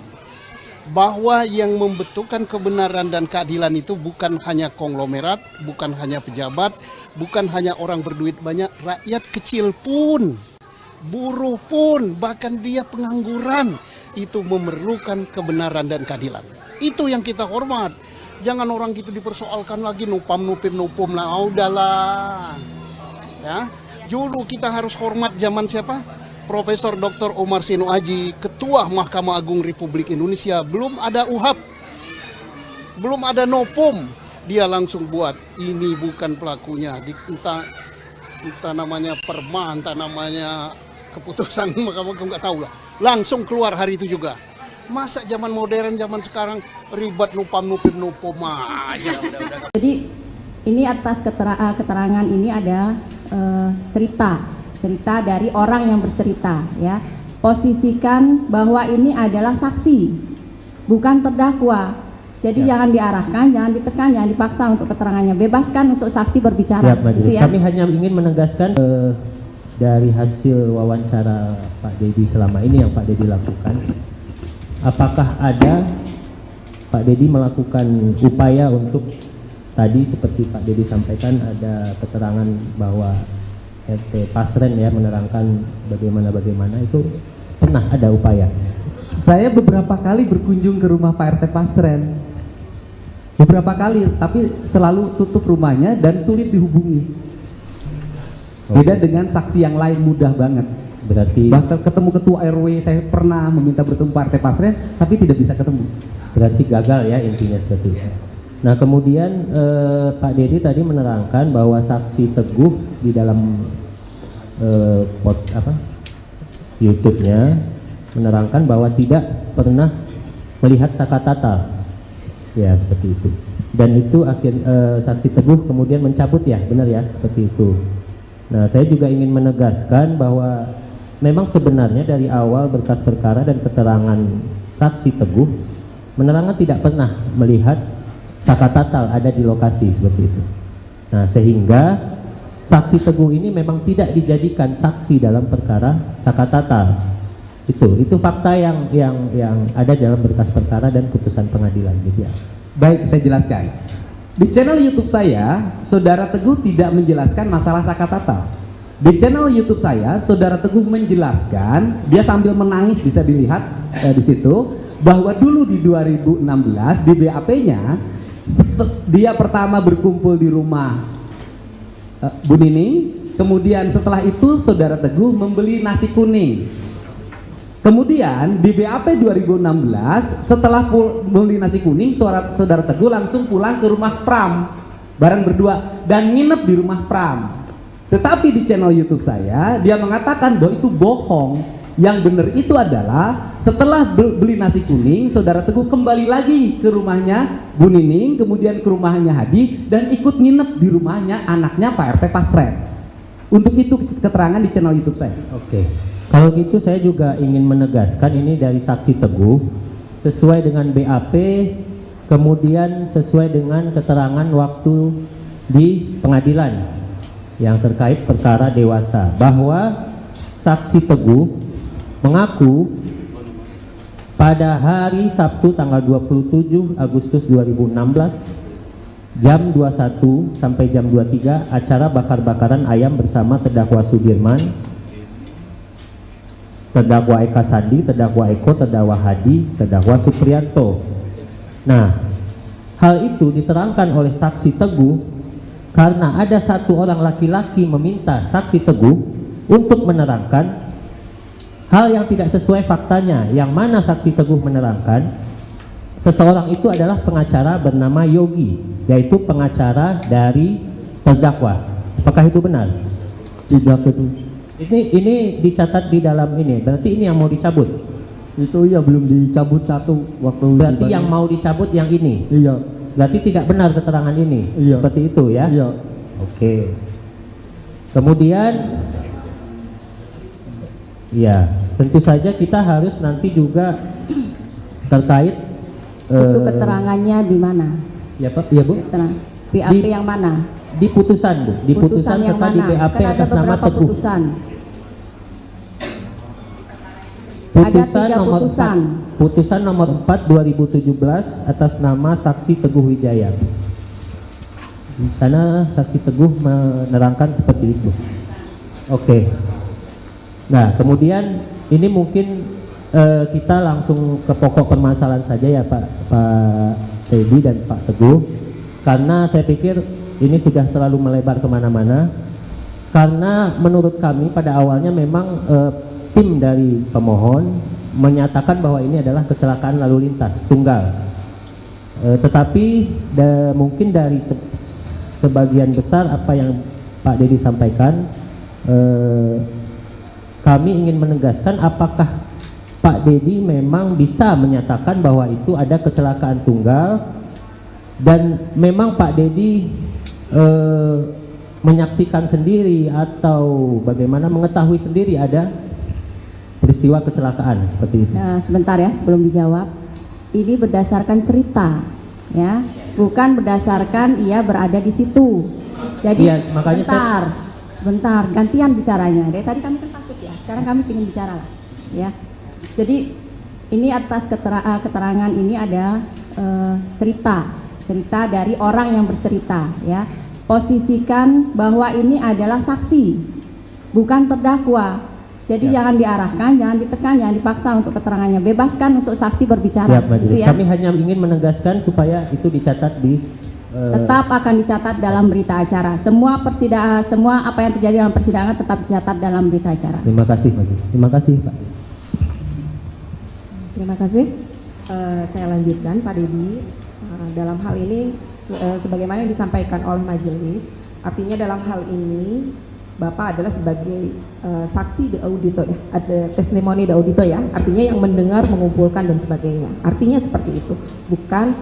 Speaker 1: Bahwa yang membentukkan kebenaran dan keadilan itu bukan hanya konglomerat, bukan hanya pejabat, bukan hanya orang berduit banyak, rakyat kecil pun, buruh pun, bahkan dia pengangguran, itu memerlukan kebenaran dan keadilan. Itu yang kita hormat. Jangan orang gitu dipersoalkan lagi nupum lah, udahlah. Ya, dulu kita harus hormat zaman siapa? Profesor Dr. Omar Seno Aji, Ketua Mahkamah Agung Republik Indonesia, belum ada UHAP, belum ada nopum, dia langsung buat ini bukan pelakunya, entah namanya perma, entah namanya keputusan Mahkamah Agung, nggak tahu lah, langsung keluar hari itu juga. Masa zaman modern, zaman sekarang ribet nupum aja.
Speaker 4: Jadi ini atas keterangan ini ada cerita dari orang yang bercerita, ya. Posisikan bahwa ini adalah saksi, bukan terdakwa. Jadi jangan diarahkan, jangan ditekan, jangan dipaksa untuk keterangannya. Bebaskan untuk saksi berbicara.
Speaker 5: Siap, Majelis.
Speaker 4: Gitu ya.
Speaker 5: Kami hanya ingin menegaskan dari hasil wawancara Pak Dedi selama ini yang Pak Dedi lakukan, apakah ada Pak Dedi melakukan upaya untuk tadi seperti Pak Dedi sampaikan ada keterangan bahwa RT Pasren ya menerangkan bagaimana itu pernah ada upaya.
Speaker 6: Saya beberapa kali berkunjung ke rumah Pak RT Pasren, beberapa kali, tapi selalu tutup rumahnya dan sulit dihubungi. Beda dengan saksi yang lain mudah banget.
Speaker 5: Berarti
Speaker 6: bahkan ketemu ketua RW saya pernah meminta bertemu Pak RT Pasren, tapi tidak bisa ketemu.
Speaker 5: Berarti gagal ya intinya seperti itu. Nah kemudian Pak Dedi tadi menerangkan bahwa saksi Teguh di dalam YouTube-nya menerangkan bahwa tidak pernah melihat Sakatatal, ya seperti itu. Dan itu saksi Teguh kemudian mencabut ya, benar ya seperti itu. Nah saya juga ingin menegaskan bahwa memang sebenarnya dari awal berkas perkara dan keterangan saksi Teguh menerangkan tidak pernah melihat Sakatatal ada di lokasi seperti itu. Nah sehingga saksi Teguh ini memang tidak dijadikan saksi dalam perkara Sakatatal. Itu fakta yang ada dalam berkas perkara dan putusan pengadilan gitu ya.
Speaker 6: Baik, saya jelaskan. Di channel YouTube saya, Saudara Teguh tidak menjelaskan masalah Sakatatal. Di channel YouTube saya, Saudara Teguh menjelaskan, dia sambil menangis bisa dilihat di situ, bahwa dulu di 2016 di BAP-nya dia pertama berkumpul di rumah Bu Nining, kemudian setelah itu Saudara Teguh membeli nasi kuning. Kemudian di BAP 2016 setelah beli nasi kuning, Saudara Teguh langsung pulang ke rumah Pram bareng berdua dan nginep di rumah Pram. Tetapi di channel YouTube saya dia mengatakan bahwa itu bohong. Yang benar itu adalah setelah beli nasi kuning, saudara Teguh kembali lagi ke rumahnya Bu Nining, kemudian ke rumahnya Hadi, dan ikut nginep di rumahnya anaknya Pak RT Pasren. Untuk itu keterangan di channel YouTube saya.
Speaker 5: Oke. Kalau gitu saya juga ingin menegaskan ini dari saksi Teguh sesuai dengan BAP, kemudian sesuai dengan keterangan waktu di pengadilan yang terkait perkara dewasa, bahwa saksi Teguh mengaku pada hari Sabtu tanggal 27 Agustus 2016 jam 21 sampai jam 23 acara bakar-bakaran ayam bersama terdakwa Sudirman, terdakwa Eka Sandi, terdakwa Eko, terdakwa Hadi, terdakwa Supriyanto. Nah, hal itu diterangkan oleh saksi Teguh karena ada satu orang laki-laki meminta saksi Teguh untuk menerangkan hal yang tidak sesuai faktanya, yang mana saksi Teguh menerangkan seseorang itu adalah pengacara bernama Yogi, yaitu pengacara dari terdakwa. Apakah itu benar?
Speaker 12: Tidak itu.
Speaker 5: Ini dicatat di dalam ini, berarti ini yang mau dicabut?
Speaker 12: Itu ya belum dicabut satu waktu.
Speaker 5: Berarti yang mau dicabut yang ini?
Speaker 12: Iya.
Speaker 5: Berarti tidak benar keterangan ini?
Speaker 12: Iya.
Speaker 5: Seperti itu ya?
Speaker 12: Iya.
Speaker 5: Oke. Kemudian ya, tentu saja kita harus nanti juga terkait
Speaker 4: Itu keterangannya di mana?
Speaker 5: Ya Pak, ya Bu.
Speaker 4: BAP yang mana?
Speaker 5: Di putusan Bu, di putusan
Speaker 4: yang
Speaker 5: serta di
Speaker 4: mana?
Speaker 5: BAP
Speaker 4: Kan ada
Speaker 5: atas nama
Speaker 4: beberapa
Speaker 5: Teguh.
Speaker 4: putusan.
Speaker 5: Putusan
Speaker 4: Ada 3
Speaker 5: nomor
Speaker 4: putusan.
Speaker 5: 4, putusan nomor 4 2017 atas nama saksi Teguh Wijaya. Di sana saksi Teguh menerangkan seperti itu. Oke. Nah, kemudian ini mungkin kita langsung ke pokok permasalahan saja ya Pak Teddy dan Pak Teguh, karena saya pikir ini sudah terlalu melebar kemana-mana. Karena menurut kami pada awalnya memang tim dari pemohon menyatakan bahwa ini adalah kecelakaan lalu lintas tunggal, tetapi mungkin dari sebagian besar apa yang Pak Dedi sampaikan, kami ingin menegaskan apakah Pak Dedi memang bisa menyatakan bahwa itu ada kecelakaan tunggal dan memang Pak Dedi menyaksikan sendiri atau bagaimana mengetahui sendiri ada peristiwa kecelakaan seperti itu.
Speaker 4: Nah, sebentar ya sebelum dijawab. Ini berdasarkan cerita, ya, bukan berdasarkan ia berada di situ. Jadi
Speaker 5: ya, makanya
Speaker 4: sebentar, gantian bicaranya. Dari tadi kami kan pasif ya, sekarang kami ingin bicara lah, ya. Jadi ini atas keterangan ini ada cerita dari orang yang bercerita, ya. Posisikan bahwa ini adalah saksi, bukan terdakwa. Jadi jangan diarahkan, jangan ditekan, jangan dipaksa untuk keterangannya. Bebaskan untuk saksi berbicara.
Speaker 5: Siap, Majelis.
Speaker 4: Gitu ya.
Speaker 5: Kami hanya ingin menegaskan supaya itu dicatat di
Speaker 4: tetap akan dicatat dalam berita acara. Semua persidangan, semua apa yang terjadi dalam persidangan tetap dicatat dalam berita acara.
Speaker 5: Terima kasih, Majelis. Terima kasih, Pak.
Speaker 8: Terima kasih. Saya lanjutkan, Pak Dedi. Dalam hal ini, sebagaimana yang disampaikan oleh majelis, artinya dalam hal ini Bapak adalah sebagai saksi de audito ya, ada testimoni de audito ya, artinya yang mendengar, mengumpulkan dan sebagainya. Artinya seperti itu, bukan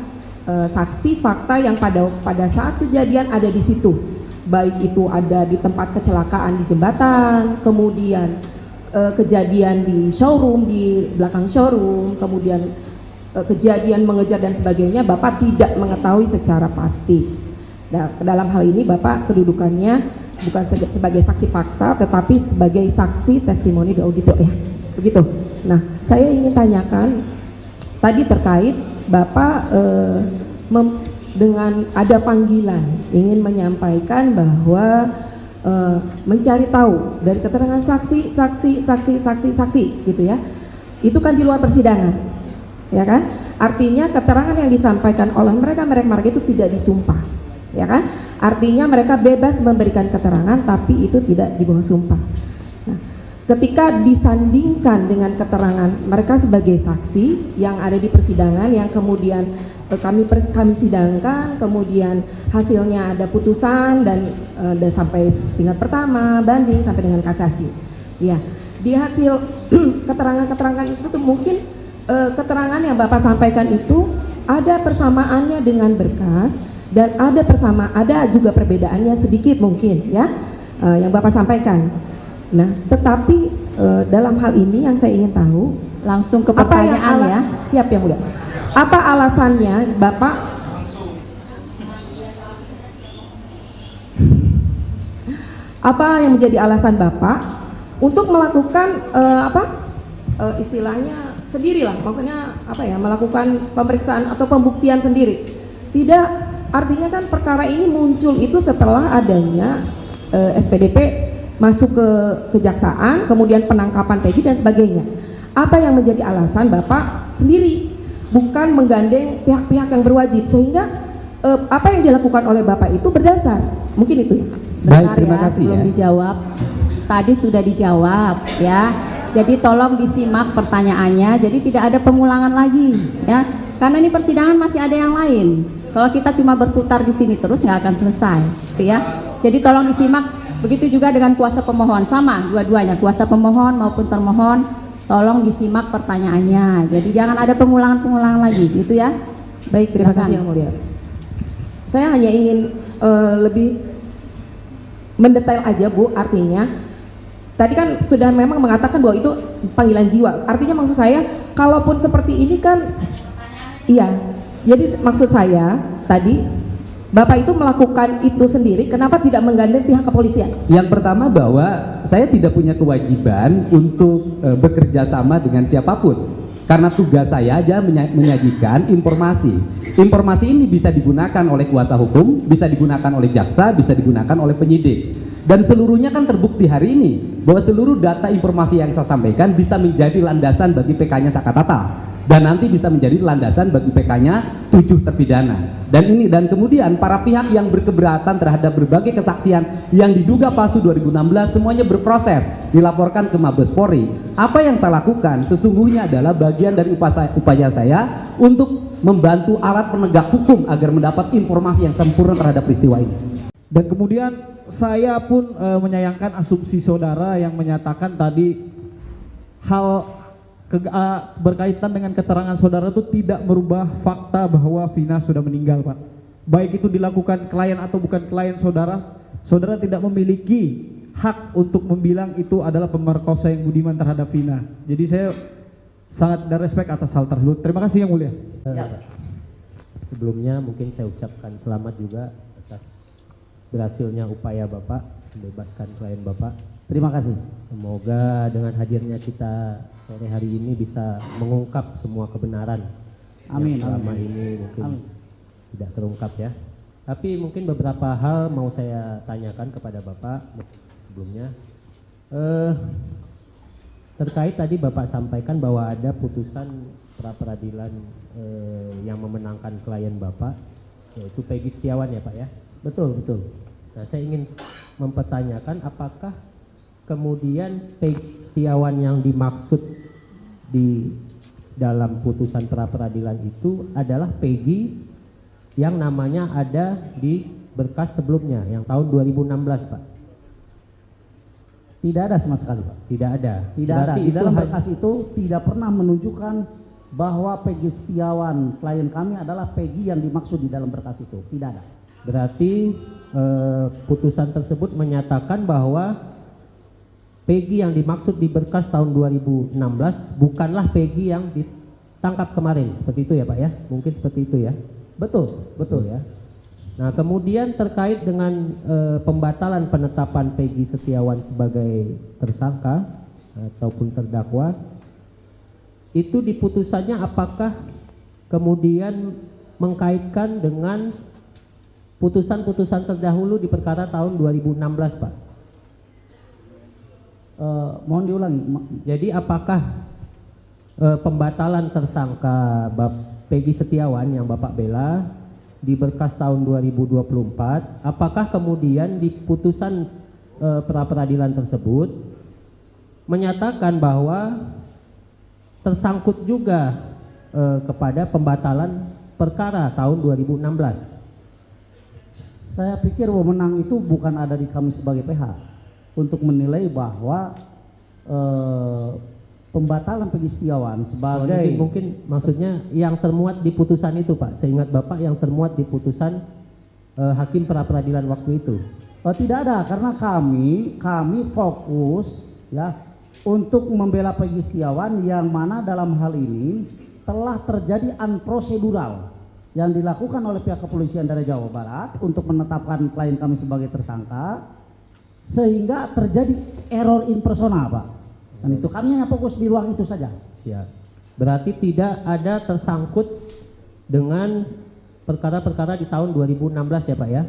Speaker 8: saksi fakta yang pada saat kejadian ada di situ, baik itu ada di tempat kecelakaan di jembatan, kemudian kejadian di showroom, di belakang showroom, kemudian kejadian mengejar dan sebagainya, Bapak tidak mengetahui secara pasti. Nah, dalam hal ini Bapak kedudukannya bukan sebagai saksi fakta, tetapi sebagai saksi testimoni de audito ya, begitu. Nah, saya ingin tanyakan tadi terkait Bapak dengan ada panggilan ingin menyampaikan bahwa mencari tahu dari keterangan saksi gitu ya, itu kan di luar persidangan, ya kan? Artinya keterangan yang disampaikan oleh mereka itu tidak disumpah, ya kan? Artinya mereka bebas memberikan keterangan tapi itu tidak di bawah sumpah. Nah, ketika disandingkan dengan keterangan mereka sebagai saksi yang ada di persidangan yang kemudian kami sidangkan, kemudian hasilnya ada putusan dan sampai tingkat pertama, banding sampai dengan kasasi. Ya, di hasil keterangan-keterangan itu tuh mungkin keterangan yang Bapak sampaikan itu ada persamaannya dengan berkas dan ada juga perbedaannya sedikit mungkin ya yang Bapak sampaikan. Nah, tetapi dalam hal ini yang saya ingin tahu,
Speaker 4: langsung ke pertanyaan ya.
Speaker 8: Siap yang mulia. Apa alasannya Bapak apa yang menjadi alasan Bapak untuk melakukan istilahnya sendirilah, maksudnya apa ya, melakukan pemeriksaan atau pembuktian sendiri? Tidak, artinya kan perkara ini muncul itu setelah adanya SPDP masuk ke kejaksaan, kemudian penangkapan Peggy dan sebagainya. Apa yang menjadi alasan Bapak sendiri, bukan menggandeng pihak-pihak yang berwajib, sehingga apa yang dilakukan oleh Bapak itu berdasar? Mungkin itu ya.
Speaker 4: Baik, terima kasih belum dijawab. Tadi sudah dijawab ya. Jadi tolong disimak pertanyaannya. Jadi tidak ada pengulangan lagi ya. Karena ini persidangan masih ada yang lain. Kalau kita cuma berputar di sini terus nggak akan selesai, ya. Jadi tolong disimak. Begitu juga dengan kuasa pemohon, sama dua-duanya, kuasa pemohon maupun termohon. Tolong disimak pertanyaannya. Jadi jangan ada pengulangan-pengulangan lagi, gitu ya.
Speaker 8: Baik, terima kasih yang mulia. Saya hanya ingin lebih mendetail aja Bu, artinya tadi kan sudah memang mengatakan bahwa itu panggilan jiwa, artinya maksud saya kalaupun seperti ini kan iya, jadi maksud saya tadi Bapak itu melakukan itu sendiri, kenapa tidak menggandeng pihak kepolisian?
Speaker 6: Yang pertama bahwa saya tidak punya kewajiban untuk bekerja sama dengan siapapun, karena tugas saya aja menyajikan informasi. Informasi ini bisa digunakan oleh kuasa hukum, bisa digunakan oleh jaksa, bisa digunakan oleh penyidik. Dan seluruhnya kan terbukti hari ini bahwa seluruh data informasi yang saya sampaikan bisa menjadi landasan bagi PK-nya Sakatatal, dan nanti bisa menjadi landasan bagi PK-nya 7 terpidana. Dan kemudian para pihak yang berkeberatan terhadap berbagai kesaksian yang diduga palsu 2016 semuanya berproses, dilaporkan ke Mabes Polri. Apa yang saya lakukan sesungguhnya adalah bagian dari upaya saya untuk membantu alat penegak hukum agar mendapat informasi yang sempurna terhadap peristiwa ini.
Speaker 9: Dan kemudian saya pun menyayangkan asumsi saudara yang menyatakan tadi hal berkaitan dengan keterangan saudara itu tidak merubah fakta bahwa Vina sudah meninggal, Pak. Baik itu dilakukan klien atau bukan klien saudara, saudara tidak memiliki hak untuk membilang itu adalah pemerkosa yang budiman terhadap Vina. Jadi saya sangat ada respect atas hal tersebut. Terima kasih yang mulia.
Speaker 5: Sebelumnya mungkin saya ucapkan selamat juga atas berhasilnya upaya Bapak membebaskan klien Bapak.
Speaker 7: Terima kasih.
Speaker 5: Semoga dengan hadirnya kita sore hari ini bisa mengungkap semua kebenaran
Speaker 7: amin,
Speaker 5: yang selama
Speaker 7: amin.
Speaker 5: ini mungkin tidak terungkap ya. Tapi mungkin beberapa hal mau saya tanyakan kepada Bapak sebelumnya. Terkait tadi Bapak sampaikan bahwa ada putusan pra-peradilan yang memenangkan klien Bapak, yaitu Peggy Setiawan ya Pak ya?
Speaker 7: Betul, betul.
Speaker 5: Nah, saya ingin mempertanyakan apakah kemudian Peggy Setiawan yang dimaksud di dalam putusan pra-peradilan itu adalah Peggy yang namanya ada di berkas sebelumnya yang tahun 2016 Pak?
Speaker 7: Tidak ada sama sekali Pak.
Speaker 5: Tidak ada.
Speaker 7: Tidak ada. Di dalam berkas itu tidak pernah menunjukkan bahwa Peggy Setiawan klien kami adalah Peggy yang dimaksud di dalam berkas itu. Tidak ada.
Speaker 5: Berarti putusan tersebut menyatakan bahwa Peggy yang dimaksud di berkas tahun 2016 bukanlah Peggy yang ditangkap kemarin. Seperti itu ya Pak ya? Mungkin seperti itu ya?
Speaker 7: Betul, betul
Speaker 5: ya. Nah, kemudian terkait dengan pembatalan penetapan Peggy Setiawan sebagai tersangka ataupun terdakwa, itu di putusannya apakah kemudian mengkaitkan dengan putusan-putusan terdahulu di perkara tahun 2016 Pak?
Speaker 7: Mohon diulangi.
Speaker 5: Jadi apakah pembatalan tersangka Peggy Setiawan yang Bapak bela di berkas tahun 2024, apakah kemudian di putusan pra-peradilan tersebut menyatakan bahwa tersangkut juga kepada pembatalan perkara tahun 2016?
Speaker 7: Saya pikir wewenang itu bukan ada di kami sebagai PH untuk menilai bahwa pembatalan Peggy Setiawan sebagai
Speaker 5: jadi mungkin maksudnya yang termuat di putusan itu Pak, seingat Bapak yang termuat di putusan hakim pra peradilan waktu itu.
Speaker 7: Tidak ada, karena kami fokus ya untuk membela Peggy Setiawan yang mana dalam hal ini telah terjadi unprocedural yang dilakukan oleh pihak kepolisian dari Jawa Barat untuk menetapkan klien kami sebagai tersangka, sehingga terjadi error in persona Pak. Dan itu kami hanya fokus di ruang itu saja.
Speaker 5: Siap. Berarti tidak ada tersangkut dengan perkara-perkara di tahun 2016 ya Pak ya?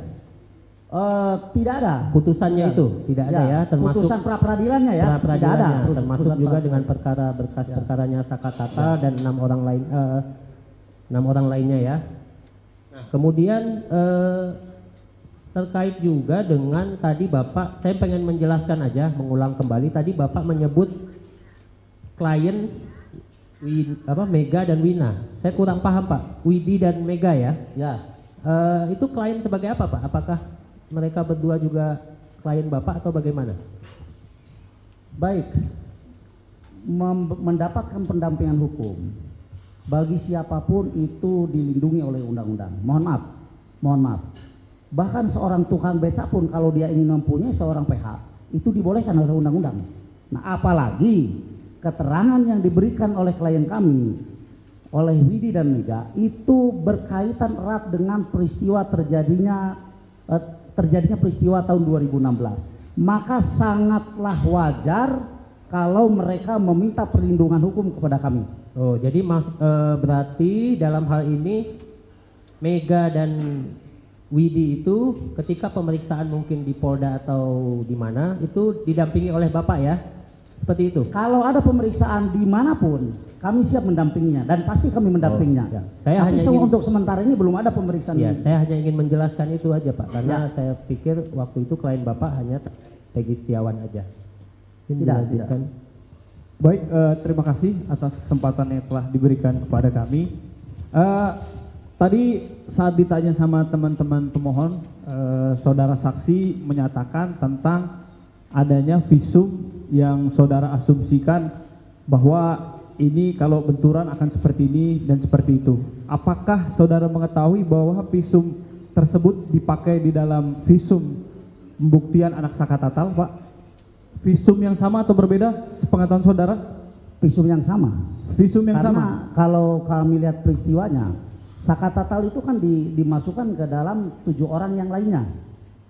Speaker 7: Tidak ada.
Speaker 5: Putusannya itu tidak ada ya, termasuk
Speaker 7: putusan pra peradilannya ya. Tidak ada.
Speaker 5: Termasuk juga dengan perkara berkas perkaranya Sakatata dan 6 orang lainnya ya. Nah, kemudian terkait juga dengan tadi Bapak, saya pengen menjelaskan aja, mengulang kembali tadi Bapak menyebut klien Mega dan Wina. Saya kurang paham Pak, Widi dan Mega ya.
Speaker 7: Ya.
Speaker 5: Itu klien sebagai apa Pak? Apakah mereka berdua juga klien Bapak atau bagaimana?
Speaker 7: Baik, mendapatkan pendampingan hukum bagi siapapun itu dilindungi oleh undang-undang. Mohon maaf. Bahkan seorang tukang becak pun kalau dia ingin mempunyai seorang PH itu dibolehkan oleh undang-undang. Nah, apalagi keterangan yang diberikan oleh klien kami, oleh Widi dan Mega itu berkaitan erat dengan peristiwa terjadinya peristiwa tahun 2016. Maka sangatlah wajar kalau mereka meminta perlindungan hukum kepada kami.
Speaker 5: Oh, jadi berarti dalam hal ini Mega dan Widi itu ketika pemeriksaan mungkin di Polda atau di mana itu didampingi oleh Bapak ya? Seperti itu?
Speaker 7: Kalau ada pemeriksaan dimanapun kami siap mendampinginya dan pasti kami mendampinginya.
Speaker 5: Ya. Saya
Speaker 7: tapi
Speaker 5: hanya
Speaker 7: untuk sementara ini belum ada pemeriksaan.
Speaker 5: Ya, saya hanya ingin menjelaskan itu aja Pak, karena saya pikir waktu itu klien Bapak hanya Peggy Setiawan aja.
Speaker 7: Tidak.
Speaker 9: Baik, terima kasih atas kesempatan yang telah diberikan kepada kami. Tadi saat ditanya sama teman-teman pemohon, saudara saksi menyatakan tentang adanya visum yang saudara asumsikan bahwa ini kalau benturan akan seperti ini dan seperti itu. Apakah saudara mengetahui bahwa visum tersebut dipakai di dalam visum pembuktian anak Sakatatal, Pak? Visum yang sama atau berbeda sepengetahuan saudara?
Speaker 7: Visum yang sama.
Speaker 9: Visum yang
Speaker 7: sama. Kalau kami lihat peristiwanya, Sakatatal itu kan dimasukkan ke dalam 7 orang yang lainnya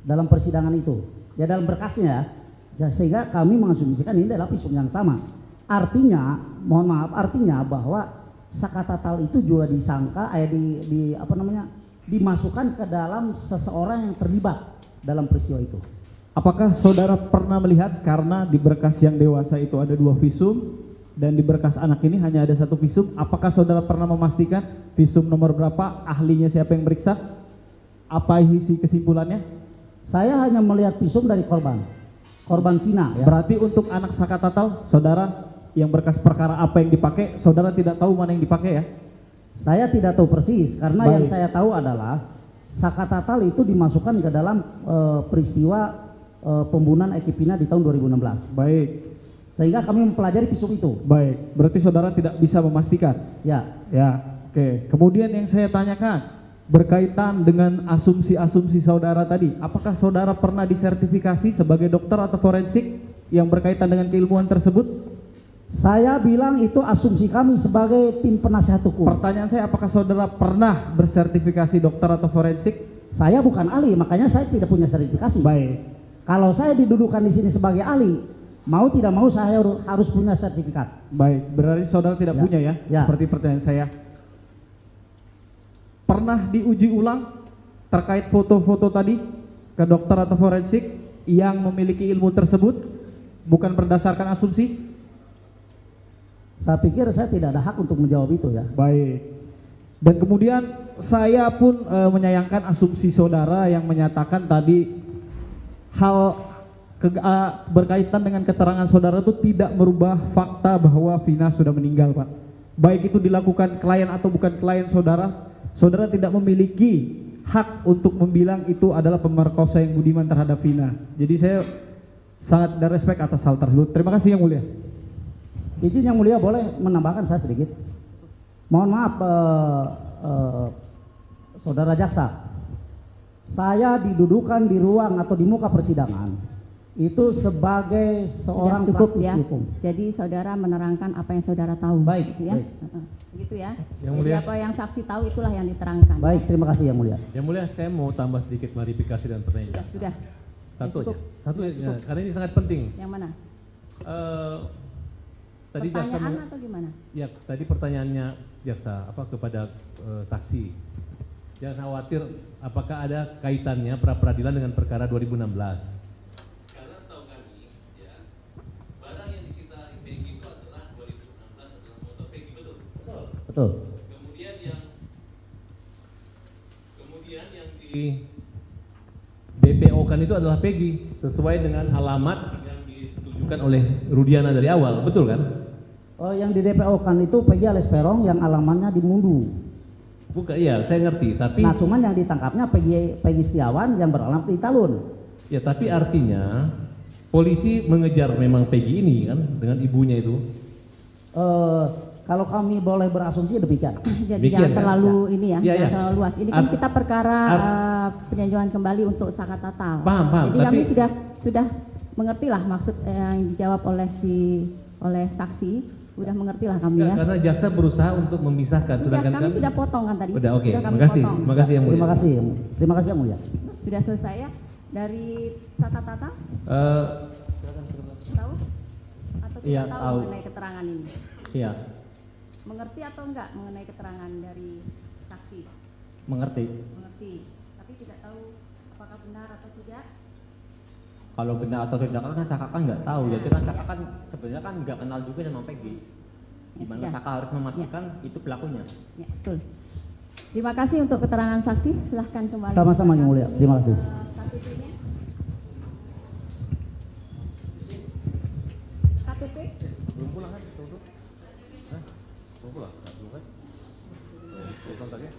Speaker 7: dalam persidangan itu. Ya dalam berkasnya ya. Sehingga kami mengasumsikan ini adalah visum yang sama. Artinya, mohon maaf, artinya bahwa Sakatatal itu juga disangka dimasukkan ke dalam seseorang yang terlibat dalam peristiwa itu.
Speaker 9: Apakah saudara pernah melihat karena di berkas yang dewasa itu ada 2 visum dan di berkas anak ini hanya ada 1 visum, apakah saudara pernah memastikan visum nomor berapa, ahlinya siapa yang meriksa, apa isi kesimpulannya?
Speaker 7: Saya hanya melihat visum dari korban Vina ya.
Speaker 9: Berarti untuk anak Sakatatal, saudara yang berkas perkara apa yang dipakai, saudara tidak tahu mana yang dipakai ya?
Speaker 7: Saya tidak tahu persis, karena yang saya tahu adalah Sakatatal itu dimasukkan ke dalam peristiwa pembunuhan Eki Pina di tahun 2016.
Speaker 9: Baik.
Speaker 7: Sehingga kami mempelajari visum itu.
Speaker 9: Baik, berarti saudara tidak bisa memastikan?
Speaker 7: Ya.
Speaker 9: Ya, oke. Kemudian yang saya tanyakan, berkaitan dengan asumsi-asumsi saudara tadi, apakah saudara pernah disertifikasi sebagai dokter atau forensik yang berkaitan dengan keilmuan tersebut?
Speaker 7: Saya bilang itu asumsi kami sebagai tim penasihat hukum.
Speaker 9: Pertanyaan saya, apakah saudara pernah bersertifikasi dokter atau forensik?
Speaker 7: Saya bukan ahli, makanya saya tidak punya sertifikasi.
Speaker 9: Baik.
Speaker 7: Kalau saya didudukan di sini sebagai ahli, mau tidak mau saya harus punya sertifikat.
Speaker 9: Baik, berarti saudara tidak punya ya? Seperti pertanyaan saya. Pernah diuji ulang terkait foto-foto tadi ke dokter atau forensik yang memiliki ilmu tersebut, bukan berdasarkan asumsi?
Speaker 7: Saya pikir saya tidak ada hak untuk menjawab itu ya.
Speaker 9: Baik. Dan kemudian saya pun menyayangkan asumsi saudara yang menyatakan tadi hal berkaitan dengan keterangan saudara itu tidak merubah fakta bahwa Vina sudah meninggal, Pak. Baik itu dilakukan klien atau bukan klien saudara, saudara tidak memiliki hak untuk membilang itu adalah pemerkosa yang budiman terhadap Vina. Jadi sangat dan respect atas hal tersebut. Terima kasih Yang Mulia.
Speaker 7: Izin Yang Mulia, boleh menambahkan saya sedikit? Mohon maaf Saudara Jaksa, saya didudukan di ruang atau di muka persidangan itu sebagai seorang
Speaker 4: cukup
Speaker 7: praktisi
Speaker 4: ya.
Speaker 7: hukum.
Speaker 4: Jadi saudara menerangkan apa yang saudara tahu.
Speaker 7: Baik,
Speaker 4: gitu ya.
Speaker 7: baik.
Speaker 4: Gitu ya.
Speaker 2: Yang
Speaker 4: Jadi
Speaker 2: Mulia.
Speaker 4: apa yang saksi tahu itulah yang diterangkan.
Speaker 7: Baik, terima kasih Yang Mulia.
Speaker 2: Yang Mulia, saya mau tambah sedikit klarifikasi dan pertanyaan.
Speaker 4: Sudah.
Speaker 2: Satu
Speaker 4: Cukup.
Speaker 2: aja. Satu
Speaker 4: Sudah
Speaker 2: aja.
Speaker 4: cukup.
Speaker 2: Karena ini sangat penting.
Speaker 4: Yang mana?
Speaker 2: Tadi jaksa
Speaker 4: Pertanyaan atau gimana?
Speaker 2: ya tadi pertanyaannya jaksa kepada saksi. Jangan khawatir apakah ada kaitannya pra peradilan dengan perkara 2016. Karena setahu kami ya barang yang disita Peggy itu adalah 2016 adalah motor Peggy, betul?
Speaker 7: Betul.
Speaker 2: Kemudian yang di BPO kan itu adalah Peggy sesuai dengan alamat yang ditujukan oleh Rudiana dari awal, betul kan?
Speaker 7: Yang di DPO kan itu Peggy alias Peron yang alamannya di Mundu.
Speaker 2: Bukan, iya saya ngerti, tapi
Speaker 7: Nah, cuman yang ditangkapnya Peggy Setiawan yang beralamat di Talun.
Speaker 2: ya tapi artinya polisi mengejar memang Peggy ini kan dengan ibunya itu.
Speaker 7: Kalau kami boleh berasumsi demikian.
Speaker 4: Jadi
Speaker 2: Demikian,
Speaker 4: jangan
Speaker 2: kan?
Speaker 4: terlalu ini ya,
Speaker 2: Iya,
Speaker 4: jangan
Speaker 2: iya.
Speaker 4: terlalu luas. Ini kan kita perkara peninjauan kembali untuk saka tatal.
Speaker 2: Paham,
Speaker 4: Jadi kami
Speaker 2: tapi
Speaker 4: sudah mengerti lah maksud yang dijawab oleh saksi. Udah mengerti lah kami ya.
Speaker 2: karena jaksa berusaha untuk memisahkan,
Speaker 4: Sudah,
Speaker 2: sedangkan
Speaker 4: kami sudah potong kan tadi.
Speaker 2: Udah, oke.
Speaker 4: Sudah kami
Speaker 2: Makasih.
Speaker 4: potong.
Speaker 2: Makasih Yang Mulia.
Speaker 7: Terima kasih. Terima kasih Yang Mulia.
Speaker 4: Sudah selesai ya dari saka tatal? Tahu? Atau tidak
Speaker 10: Iya,
Speaker 4: tahu
Speaker 10: tahu.
Speaker 4: mengenai keterangan ini?
Speaker 10: Iya,
Speaker 4: Mengerti atau enggak mengenai keterangan dari saksi?
Speaker 10: mengerti.
Speaker 4: Mengerti. Tapi tidak tahu apakah benar atau tidak?
Speaker 10: Kalau benar atau tidak kan Saka kan nggak tahu. Jadi kan Saka kan sebenarnya kan nggak kenal juga sama Peggy. Gimana
Speaker 4: Ya.
Speaker 10: Saka harus memastikan itu pelakunya.
Speaker 4: Ya, betul. Terima kasih untuk keterangan saksi. Silahkan kembali.
Speaker 7: Sama-sama Yang Mulia. Terima kasih.
Speaker 4: KTP-nya. KTP?
Speaker 2: Belum pulang kan? Belum pulang? Belum kan? Kontaknya?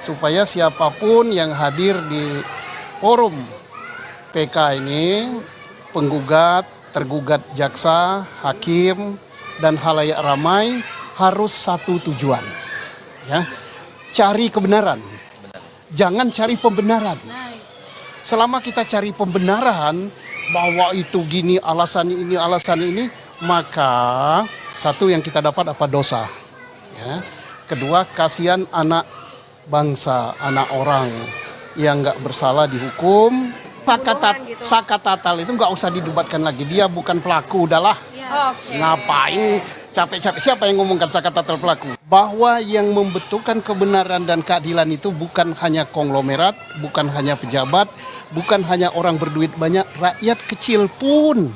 Speaker 1: Supaya siapapun yang hadir di forum PK ini, penggugat, tergugat jaksa, hakim, dan halayak ramai harus satu tujuan. Ya, cari kebenaran. Jangan cari pembenaran. Selama kita cari pembenaran bahwa itu gini, alasan ini, maka satu yang kita dapat apa dosa. Ya. Kedua, kasihan anak bangsa, anak orang yang nggak bersalah dihukum. Saka tatal itu nggak usah didebatkan lagi. Dia bukan pelaku, udahlah. Ngapain capek-capek? Siapa yang ngomongkan saka tatal pelaku? Bahwa yang membentukkan kebenaran dan keadilan itu bukan hanya konglomerat, bukan hanya pejabat, bukan hanya orang berduit banyak, rakyat kecil pun,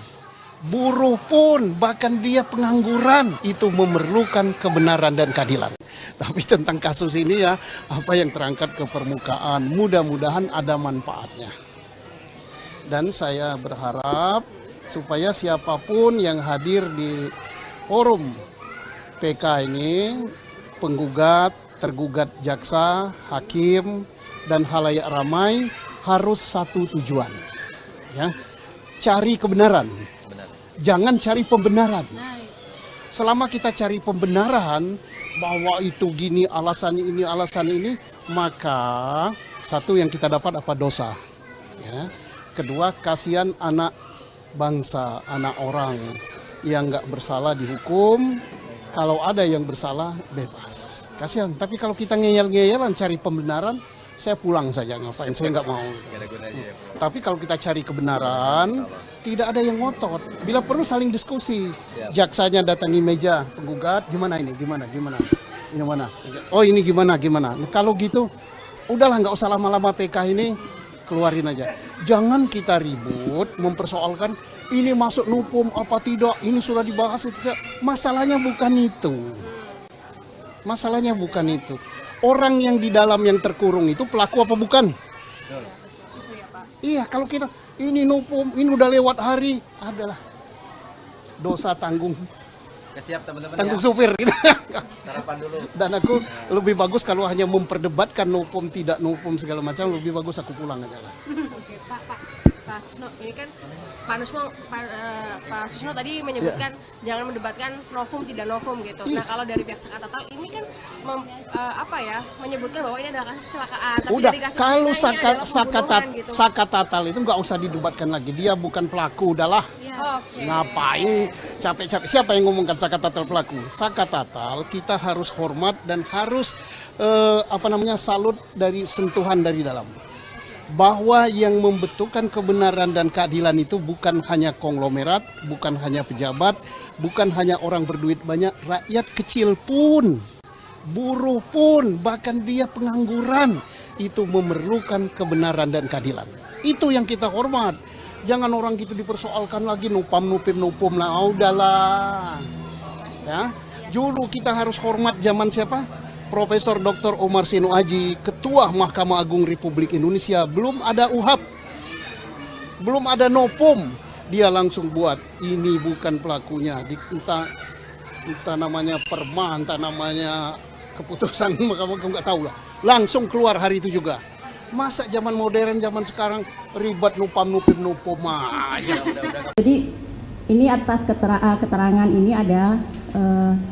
Speaker 1: buruh pun, bahkan dia pengangguran itu memerlukan kebenaran dan keadilan. Tapi tentang kasus ini ya, apa yang terangkat ke permukaan, mudah-mudahan ada manfaatnya. Dan saya berharap supaya siapapun yang hadir di forum PK ini, penggugat, tergugat jaksa, hakim, dan halayak ramai harus satu tujuan. Ya, cari kebenaran. Jangan cari pembenaran. Selama kita cari pembenaran bahwa itu gini, alasan ini, maka satu yang kita dapat apa dosa. Ya. Kedua, kasihan anak bangsa, anak orang yang nggak bersalah dihukum. Kalau ada yang bersalah, bebas. Kasihan. Tapi kalau kita ngeyel-ngeyelan cari pembenaran, saya pulang saja, ngapain, saya nggak mau. Tapi kalau kita cari kebenaran, tidak ada yang ngotot. Bila perlu saling diskusi. Jaksanya datangi meja penggugat, gimana ini, gimana? Ini mana? Oh ini gimana? Nah, kalau gitu, udahlah nggak usah lama-lama PK ini, keluarin aja. Jangan kita ribut, mempersoalkan ini masuk nupum apa tidak, ini sudah dibahas itu tidak. Masalahnya bukan itu. Masalahnya bukan itu. Orang yang di dalam yang terkurung itu pelaku apa bukan? Iya, kalau kita ini nupum, ini udah lewat hari, adalah dosa tanggung.
Speaker 11: Oke, siap teman-teman
Speaker 1: tanggung
Speaker 11: ya.
Speaker 1: supir gitu.
Speaker 11: Sarapan dulu.
Speaker 1: Dan aku lebih bagus kalau hanya memperdebatkan nopom tidak nopom segala macam, lebih bagus aku pulang aja lah.
Speaker 3: Oke, Pak Susno, ini kan Pak Susno tadi menyebutkan jangan mendebatkan novum tidak novum gitu. Nah, kalau dari pihak Sakatatal ini kan menyebutkan bahwa ini adalah kasus kecelakaan. Tapi
Speaker 1: Udah,
Speaker 3: dari kasus
Speaker 1: kalau
Speaker 3: ini adalah pembunuhan gitu.
Speaker 1: Sakatatal itu nggak usah didebatkan lagi. Dia bukan pelaku, udahlah.
Speaker 3: Oke.
Speaker 1: Ngapain capek-capek? Siapa yang ngomongkan Sakatatal pelaku? Sakatatal kita harus hormat dan harus salut dari sentuhan dari dalam. Bahwa yang membentukkan kebenaran dan keadilan itu bukan hanya konglomerat, bukan hanya pejabat, bukan hanya orang berduit banyak, rakyat kecil pun, buruh pun, bahkan dia pengangguran itu memerlukan kebenaran dan keadilan. Itu yang kita hormat. Jangan orang gitu dipersoalkan lagi nupom lah, udahlah. Ya, dulu kita harus hormat zaman siapa? Profesor Dr. Omar Seno Aji, Ketua Mahkamah Agung Republik Indonesia, belum ada UHAP, belum ada nopom, dia langsung buat ini bukan pelakunya, entah namanya perma, entah namanya keputusan Mahkamah Agung, nggak tahu lah, langsung keluar hari itu juga. Masa zaman modern, zaman sekarang ribet nopom aja.
Speaker 4: Jadi ini atas keterangan ini ada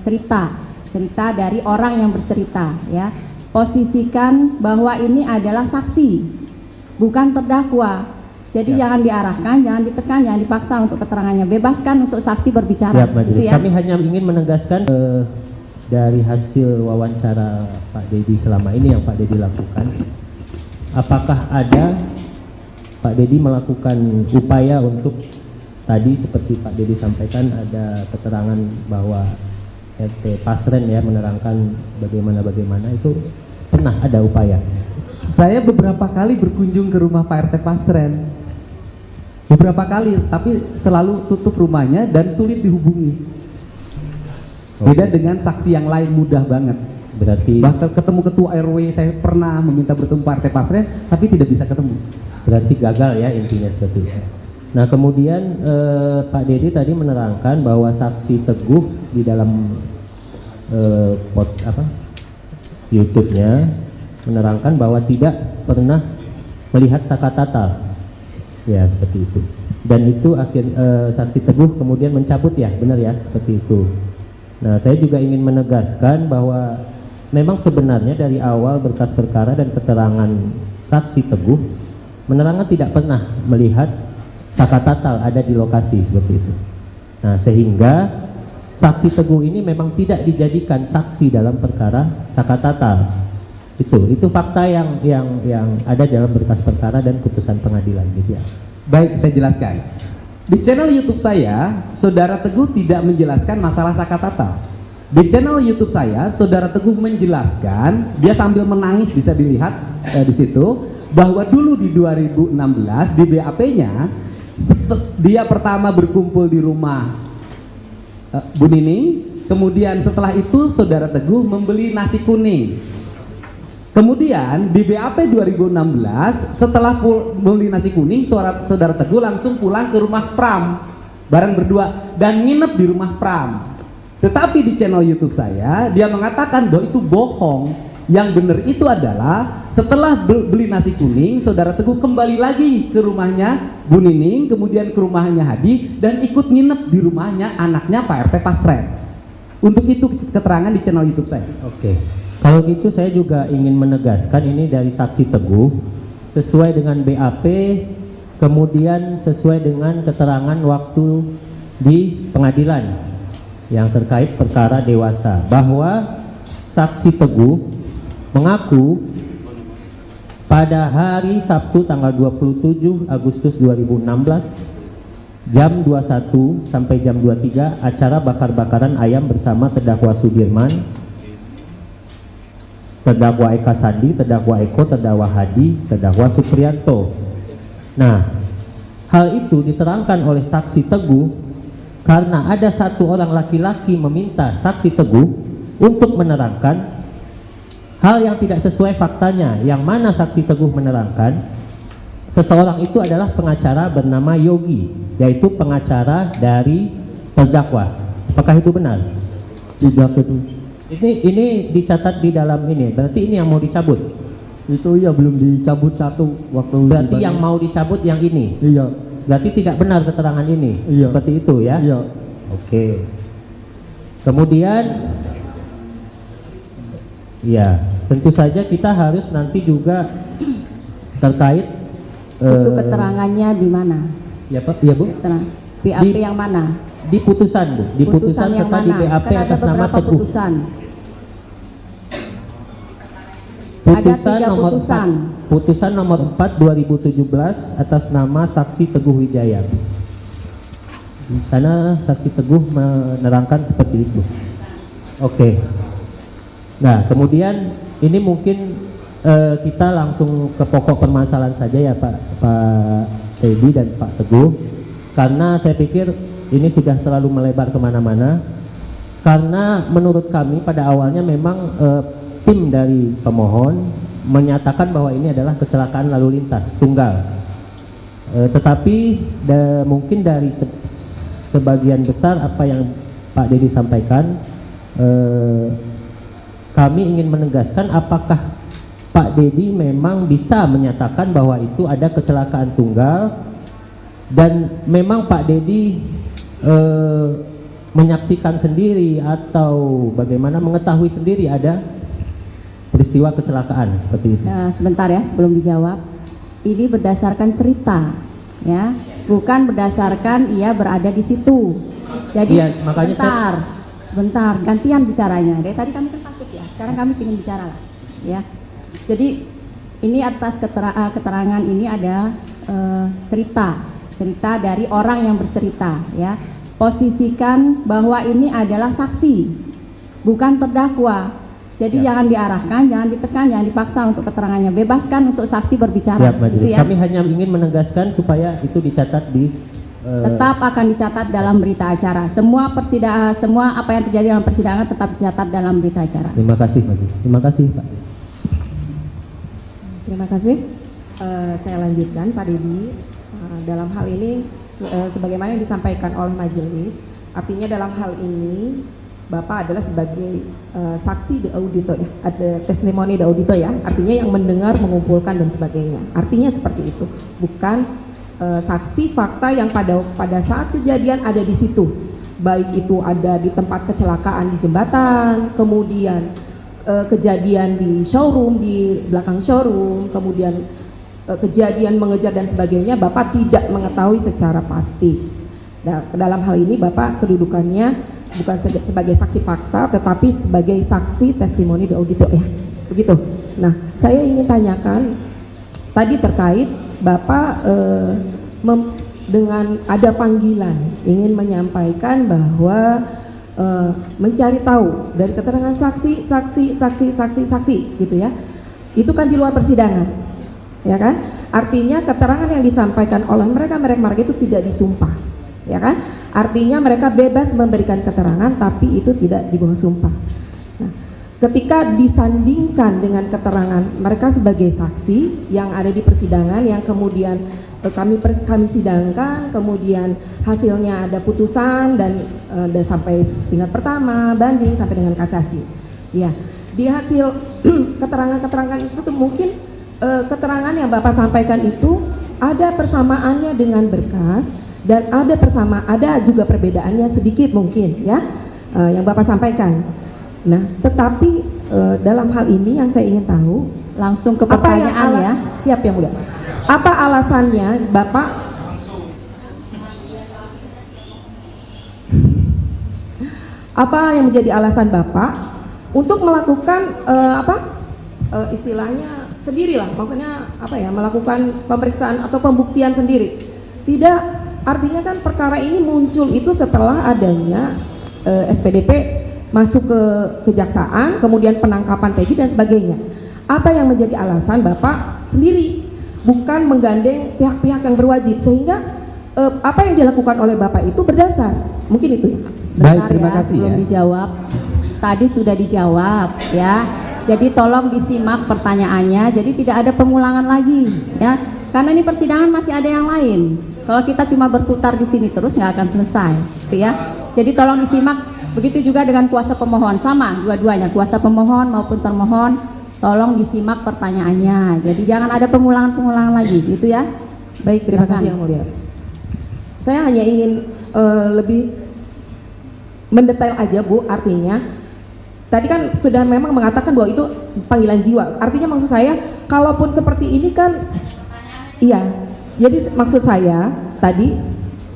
Speaker 4: cerita dari orang yang bercerita, ya. Posisikan bahwa ini adalah saksi, bukan terdakwa. Jadi jangan diarahkan, jangan ditekan, jangan dipaksa untuk keterangannya. Bebaskan untuk saksi berbicara.
Speaker 5: Majelis.
Speaker 4: Gitu ya.
Speaker 5: Kami hanya ingin menegaskan dari hasil wawancara Pak Dedi selama ini yang Pak Dedi lakukan, apakah ada Pak Dedi melakukan upaya untuk tadi seperti Pak Dedi sampaikan ada keterangan bahwa RT Pasren ya menerangkan bagaimana itu pernah ada upaya.
Speaker 6: Saya beberapa kali berkunjung ke rumah Pak RT Pasren, beberapa kali, tapi selalu tutup rumahnya dan sulit dihubungi. Beda dengan saksi yang lain mudah banget.
Speaker 5: Berarti
Speaker 6: bahkan ketemu ketua RW saya pernah meminta bertemu Pak RT Pasren tapi tidak bisa ketemu.
Speaker 5: Berarti gagal ya intinya seperti itu. Nah kemudian Pak Dedi tadi menerangkan bahwa saksi Teguh di dalam YouTube-nya menerangkan bahwa tidak pernah melihat Sakatatal, ya seperti itu. Dan itu saksi Teguh kemudian mencabut ya, benar ya seperti itu. Nah saya juga ingin menegaskan bahwa memang sebenarnya dari awal berkas perkara dan keterangan saksi Teguh menerangkan tidak pernah melihat Sakatatal ada di lokasi seperti itu. Nah sehingga saksi Teguh ini memang tidak dijadikan saksi dalam perkara Sakatatal. Itu fakta yang ada dalam berkas perkara dan putusan pengadilan gitu ya.
Speaker 6: Baik, saya jelaskan. Di channel YouTube saya, Saudara Teguh tidak menjelaskan masalah Sakatatal. Di channel YouTube saya, Saudara Teguh menjelaskan, dia sambil menangis bisa dilihat di situ, bahwa dulu di 2016 di BAP-nya dia pertama berkumpul di rumah Bu Nining, kemudian setelah itu Saudara Teguh membeli nasi kuning. Kemudian di BAP 2016 setelah membeli nasi kuning, Saudara Teguh langsung pulang ke rumah Pram bareng berdua dan nginep di rumah Pram. Tetapi di channel YouTube saya dia mengatakan bahwa itu bohong. Yang benar itu adalah setelah beli nasi kuning, Saudara Teguh kembali lagi ke rumahnya Bu Nining, kemudian ke rumahnya Hadi dan ikut nginep di rumahnya anaknya Pak RT Pasren. Untuk itu keterangan di channel YouTube saya.
Speaker 5: Oke. Kalau gitu saya juga ingin menegaskan ini dari saksi Teguh sesuai dengan BAP, kemudian sesuai dengan keterangan waktu di pengadilan yang terkait perkara dewasa, bahwa saksi Teguh mengaku pada hari Sabtu tanggal 27 Agustus 2016 jam 21 sampai jam 23 acara bakar-bakaran ayam bersama terdakwa Sudirman, terdakwa Eka Sandi, terdakwa Eko, terdakwa Hadi, terdakwa Supriyanto. Nah, hal itu diterangkan oleh saksi Teguh karena ada satu orang laki-laki meminta saksi Teguh untuk menerangkan hal yang tidak sesuai faktanya, yang mana saksi Teguh menerangkan seseorang itu adalah pengacara bernama Yogi, yaitu pengacara dari terdakwa. Apakah itu benar?
Speaker 12: Tidak itu.
Speaker 5: Ini dicatat di dalam ini. Berarti ini yang mau dicabut.
Speaker 12: Itu iya belum dicabut satu waktu.
Speaker 5: Berarti yang mau dicabut yang ini.
Speaker 12: Iya.
Speaker 5: Berarti tidak benar keterangan ini.
Speaker 12: Iya.
Speaker 5: Seperti itu ya.
Speaker 12: Iya.
Speaker 5: Oke. Kemudian ya, tentu saja kita harus nanti juga terkait
Speaker 4: Itu keterangannya di mana?
Speaker 5: ya Pak, ya Bu.
Speaker 4: BAP yang mana?
Speaker 5: Di putusan Bu, di putusan
Speaker 4: yang
Speaker 5: serta di
Speaker 4: mana?
Speaker 5: BAP
Speaker 4: Kan ada
Speaker 5: atas nama
Speaker 4: beberapa
Speaker 5: Teguh.
Speaker 4: putusan.
Speaker 5: Putusan
Speaker 4: Ada 3
Speaker 5: nomor
Speaker 4: putusan.
Speaker 5: 4, putusan nomor 4 2017 atas nama Saksi Teguh Wijaya. Di sana Saksi Teguh menerangkan seperti itu. Oke. Nah, kemudian ini mungkin kita langsung ke pokok permasalahan saja ya Pak Teddy dan Pak Teguh, karena saya pikir ini sudah terlalu melebar kemana-mana. Karena menurut kami pada awalnya memang tim dari pemohon menyatakan bahwa ini adalah kecelakaan lalu lintas tunggal, tetapi mungkin dari sebagian besar apa yang Pak Dedi sampaikan, kami ingin menegaskan apakah Pak Dedi memang bisa menyatakan bahwa itu ada kecelakaan tunggal dan memang Pak Dedi menyaksikan sendiri atau bagaimana mengetahui sendiri ada peristiwa kecelakaan seperti itu.
Speaker 4: Nah, sebentar ya sebelum dijawab. Ini berdasarkan cerita, ya, bukan berdasarkan ia berada di situ. Jadi
Speaker 5: ya, makanya
Speaker 4: sebentar, gantian bicaranya. Dari tadi kami kan pasif ya, sekarang kami ingin bicara lah, ya. Jadi ini atas keterangan ini ada cerita dari orang yang bercerita, ya. Posisikan bahwa ini adalah saksi, bukan terdakwa. Jadi jangan diarahkan, jangan ditekan, jangan dipaksa untuk keterangannya. Bebaskan untuk saksi berbicara.
Speaker 5: Ya, gitu ya. Kami hanya ingin menegaskan supaya itu dicatat di
Speaker 4: tetap akan dicatat dalam berita acara. Semua persidangan, semua apa yang terjadi dalam persidangan tetap dicatat dalam berita acara.
Speaker 5: Terima kasih, Majelis. Terima kasih, Pak.
Speaker 8: Terima kasih. Saya lanjutkan, Pak Dedi. Dalam hal ini, sebagaimana yang disampaikan oleh majelis, artinya dalam hal ini Bapak adalah sebagai saksi de audito ya, ada testimoni de audito ya, artinya yang mendengar, mengumpulkan dan sebagainya. Artinya seperti itu, bukan saksi fakta yang pada saat kejadian ada di situ, baik itu ada di tempat kecelakaan di jembatan, kemudian kejadian di showroom, di belakang showroom, kemudian kejadian mengejar dan sebagainya, Bapak tidak mengetahui secara pasti. Nah, dalam hal ini Bapak kedudukannya bukan sebagai saksi fakta, tetapi sebagai saksi testimoni de audito ya, begitu. Nah, saya ingin tanyakan tadi terkait Bapak dengan ada panggilan ingin menyampaikan bahwa mencari tahu dari keterangan saksi gitu ya, itu kan di luar persidangan, ya kan? Artinya keterangan yang disampaikan oleh mereka itu tidak disumpah, ya kan? Artinya mereka bebas memberikan keterangan, tapi itu tidak di bawah sumpah. Nah, ketika disandingkan dengan keterangan mereka sebagai saksi yang ada di persidangan, yang kemudian kami sidangkan, kemudian hasilnya ada putusan dan sampai tingkat pertama, banding sampai dengan kasasi. Ya, di hasil keterangan-keterangan itu tuh mungkin keterangan yang Bapak sampaikan itu ada persamaannya dengan berkas dan ada juga perbedaannya sedikit mungkin ya, yang Bapak sampaikan. Nah, tetapi dalam hal ini yang saya ingin tahu,
Speaker 4: langsung ke pertanyaan ya.
Speaker 8: Siap yang mulia. Apa alasannya Bapak apa yang menjadi alasan Bapak untuk melakukan istilahnya sendirilah, maksudnya apa ya, melakukan pemeriksaan atau pembuktian sendiri? Tidak, artinya kan perkara ini muncul itu setelah adanya SPDP masuk ke kejaksaan, kemudian penangkapan Peggy dan sebagainya. Apa yang menjadi alasan Bapak sendiri, bukan menggandeng pihak-pihak yang berwajib, sehingga apa yang dilakukan oleh Bapak itu berdasar, mungkin itu ya.
Speaker 4: Baik, terima kasih ya. Dijawab. Tadi sudah dijawab ya. Jadi tolong disimak pertanyaannya. Jadi tidak ada pengulangan lagi ya. Karena ini persidangan masih ada yang lain. Kalau kita cuma berputar di sini terus nggak akan selesai, gitu ya. Jadi tolong disimak. Begitu juga dengan kuasa pemohon, sama dua-duanya, kuasa pemohon maupun termohon, tolong disimak pertanyaannya. Jadi jangan ada pengulangan-pengulangan lagi, gitu ya.
Speaker 8: Baik, terima
Speaker 4: Silakan.
Speaker 8: kasih Yang Mulia. Saya hanya ingin lebih mendetail aja Bu, artinya tadi kan sudah memang mengatakan bahwa itu panggilan jiwa. Artinya maksud saya, kalaupun seperti ini kan, iya. Jadi maksud saya tadi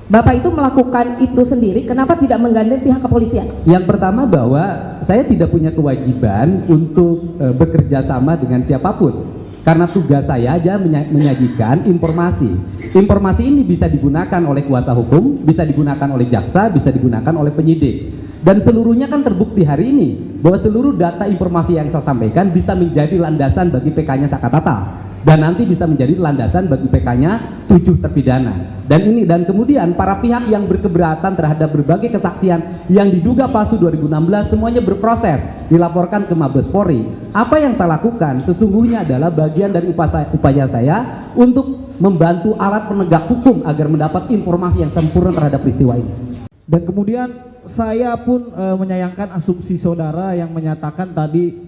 Speaker 8: Bapak itu melakukan itu sendiri, kenapa tidak menggandeng pihak kepolisian?
Speaker 6: Yang pertama bahwa saya tidak punya kewajiban untuk bekerja sama dengan siapapun. Karena tugas saya aja menyajikan informasi. Informasi ini bisa digunakan oleh kuasa hukum, bisa digunakan oleh jaksa, bisa digunakan oleh penyidik. Dan seluruhnya kan terbukti hari ini bahwa seluruh data informasi yang saya sampaikan bisa menjadi landasan bagi PK-nya Sakatata. Dan nanti bisa menjadi landasan bagi PK-nya 7 terpidana. Dan kemudian para pihak yang berkeberatan terhadap berbagai kesaksian yang diduga palsu 2016 semuanya berproses, dilaporkan ke Mabes Polri. Apa yang saya lakukan sesungguhnya adalah bagian dari upaya saya untuk membantu alat penegak hukum agar mendapat informasi yang sempurna terhadap peristiwa ini.
Speaker 9: Dan kemudian saya pun menyayangkan asumsi saudara yang menyatakan tadi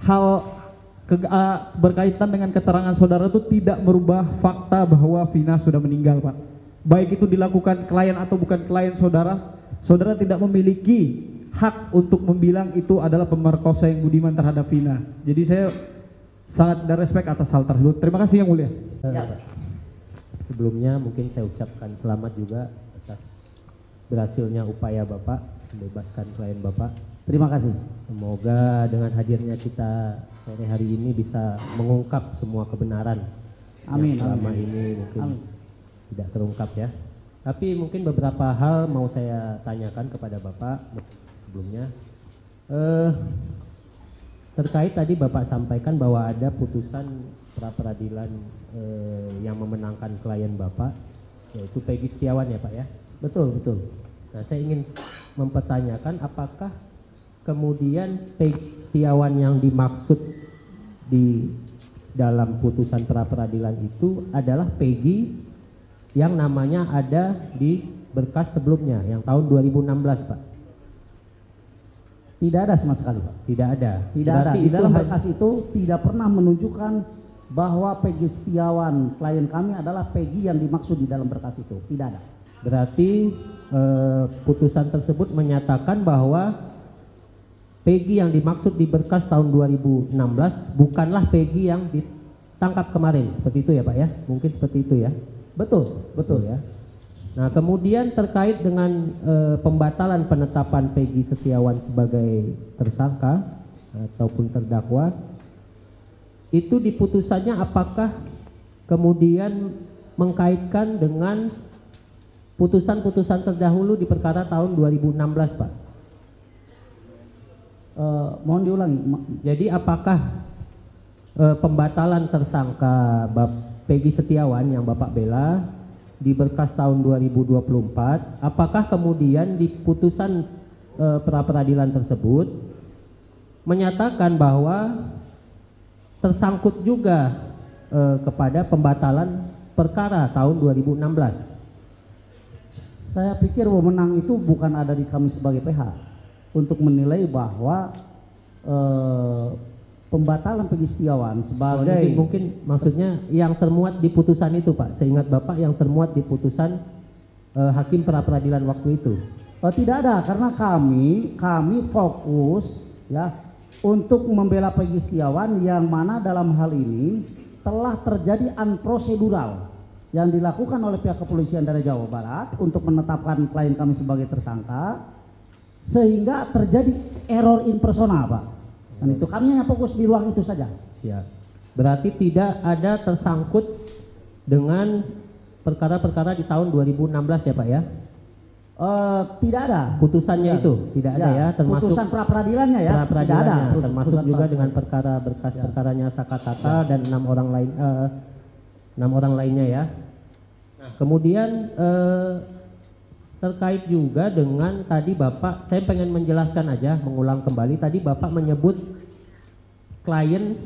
Speaker 9: hal berkaitan dengan keterangan saudara itu tidak merubah fakta bahwa Vina sudah meninggal, Pak. Baik itu dilakukan klien atau bukan klien saudara, saudara tidak memiliki hak untuk membilang itu adalah pemerkosa yang budiman terhadap Vina. Jadi saya sangat respect atas hal tersebut. Terima kasih Yang Mulia.
Speaker 5: Sebelumnya mungkin saya ucapkan selamat juga atas berhasilnya upaya Bapak membebaskan klien Bapak.
Speaker 7: Terima kasih.
Speaker 5: Semoga dengan hadirnya kita sore hari ini bisa mengungkap semua kebenaran
Speaker 7: Amin,
Speaker 5: yang selama
Speaker 7: amin.
Speaker 5: ini mungkin
Speaker 7: Amin.
Speaker 5: tidak terungkap ya. Tapi mungkin beberapa hal mau saya tanyakan kepada Bapak sebelumnya. Terkait tadi Bapak sampaikan bahwa ada putusan pra-peradilan yang memenangkan klien Bapak, yaitu Peggy Setiawan ya Pak ya?
Speaker 7: Betul, betul.
Speaker 5: Nah saya ingin mempertanyakan apakah kemudian Peggy Setiawan yang dimaksud di dalam putusan pra-peradilan itu adalah Peggy yang namanya ada di berkas sebelumnya yang tahun 2016 Pak?
Speaker 7: Tidak ada sama sekali, Pak.
Speaker 5: Tidak ada.
Speaker 7: Tidak ada. Di dalam berkas itu tidak pernah menunjukkan bahwa Peggy Setiawan klien kami adalah Peggy yang dimaksud di dalam berkas itu. Tidak ada.
Speaker 5: Berarti putusan tersebut menyatakan bahwa Peggy yang dimaksud di berkas tahun 2016 bukanlah Peggy yang ditangkap kemarin, seperti itu ya Pak ya? Mungkin seperti itu ya?
Speaker 7: Betul, betul
Speaker 5: ya. Nah kemudian terkait dengan pembatalan penetapan Peggy Setiawan sebagai tersangka ataupun terdakwa, itu di putusannya apakah kemudian mengkaitkan dengan putusan-putusan terdahulu di perkara tahun 2016 Pak?
Speaker 7: Mohon diulangi.
Speaker 5: Jadi apakah pembatalan tersangka Peggy Setiawan yang Bapak bela di berkas tahun 2024, apakah kemudian di putusan pra-peradilan tersebut menyatakan bahwa tersangkut juga kepada pembatalan perkara tahun 2016?
Speaker 7: Saya pikir wewenang itu bukan ada di kami sebagai PH untuk menilai bahwa pembatalan Peggy Setiawan sebagai
Speaker 5: mungkin maksudnya yang termuat di putusan itu Pak, seingat Bapak yang termuat di putusan hakim pra-peradilan waktu itu.
Speaker 7: Tidak ada, karena kami fokus ya untuk membela Peggy Setiawan yang mana dalam hal ini telah terjadi unprocedural yang dilakukan oleh pihak kepolisian dari Jawa Barat untuk menetapkan klien kami sebagai tersangka, sehingga terjadi error in persona Pak. Dan itu kami hanya fokus di ruang itu saja.
Speaker 5: Siap. Berarti tidak ada tersangkut dengan perkara-perkara di tahun 2016 ya Pak ya?
Speaker 7: Tidak ada.
Speaker 5: Putusannya itu tidak ada ya, termasuk
Speaker 7: putusan pra-peradilannya ya. Tidak ada.
Speaker 5: Termasuk juga dengan perkara berkas perkaranya Sakatata dan 6 orang lainnya ya. Nah, kemudian terkait juga dengan tadi Bapak, saya pengen menjelaskan aja, mengulang kembali tadi Bapak menyebut klien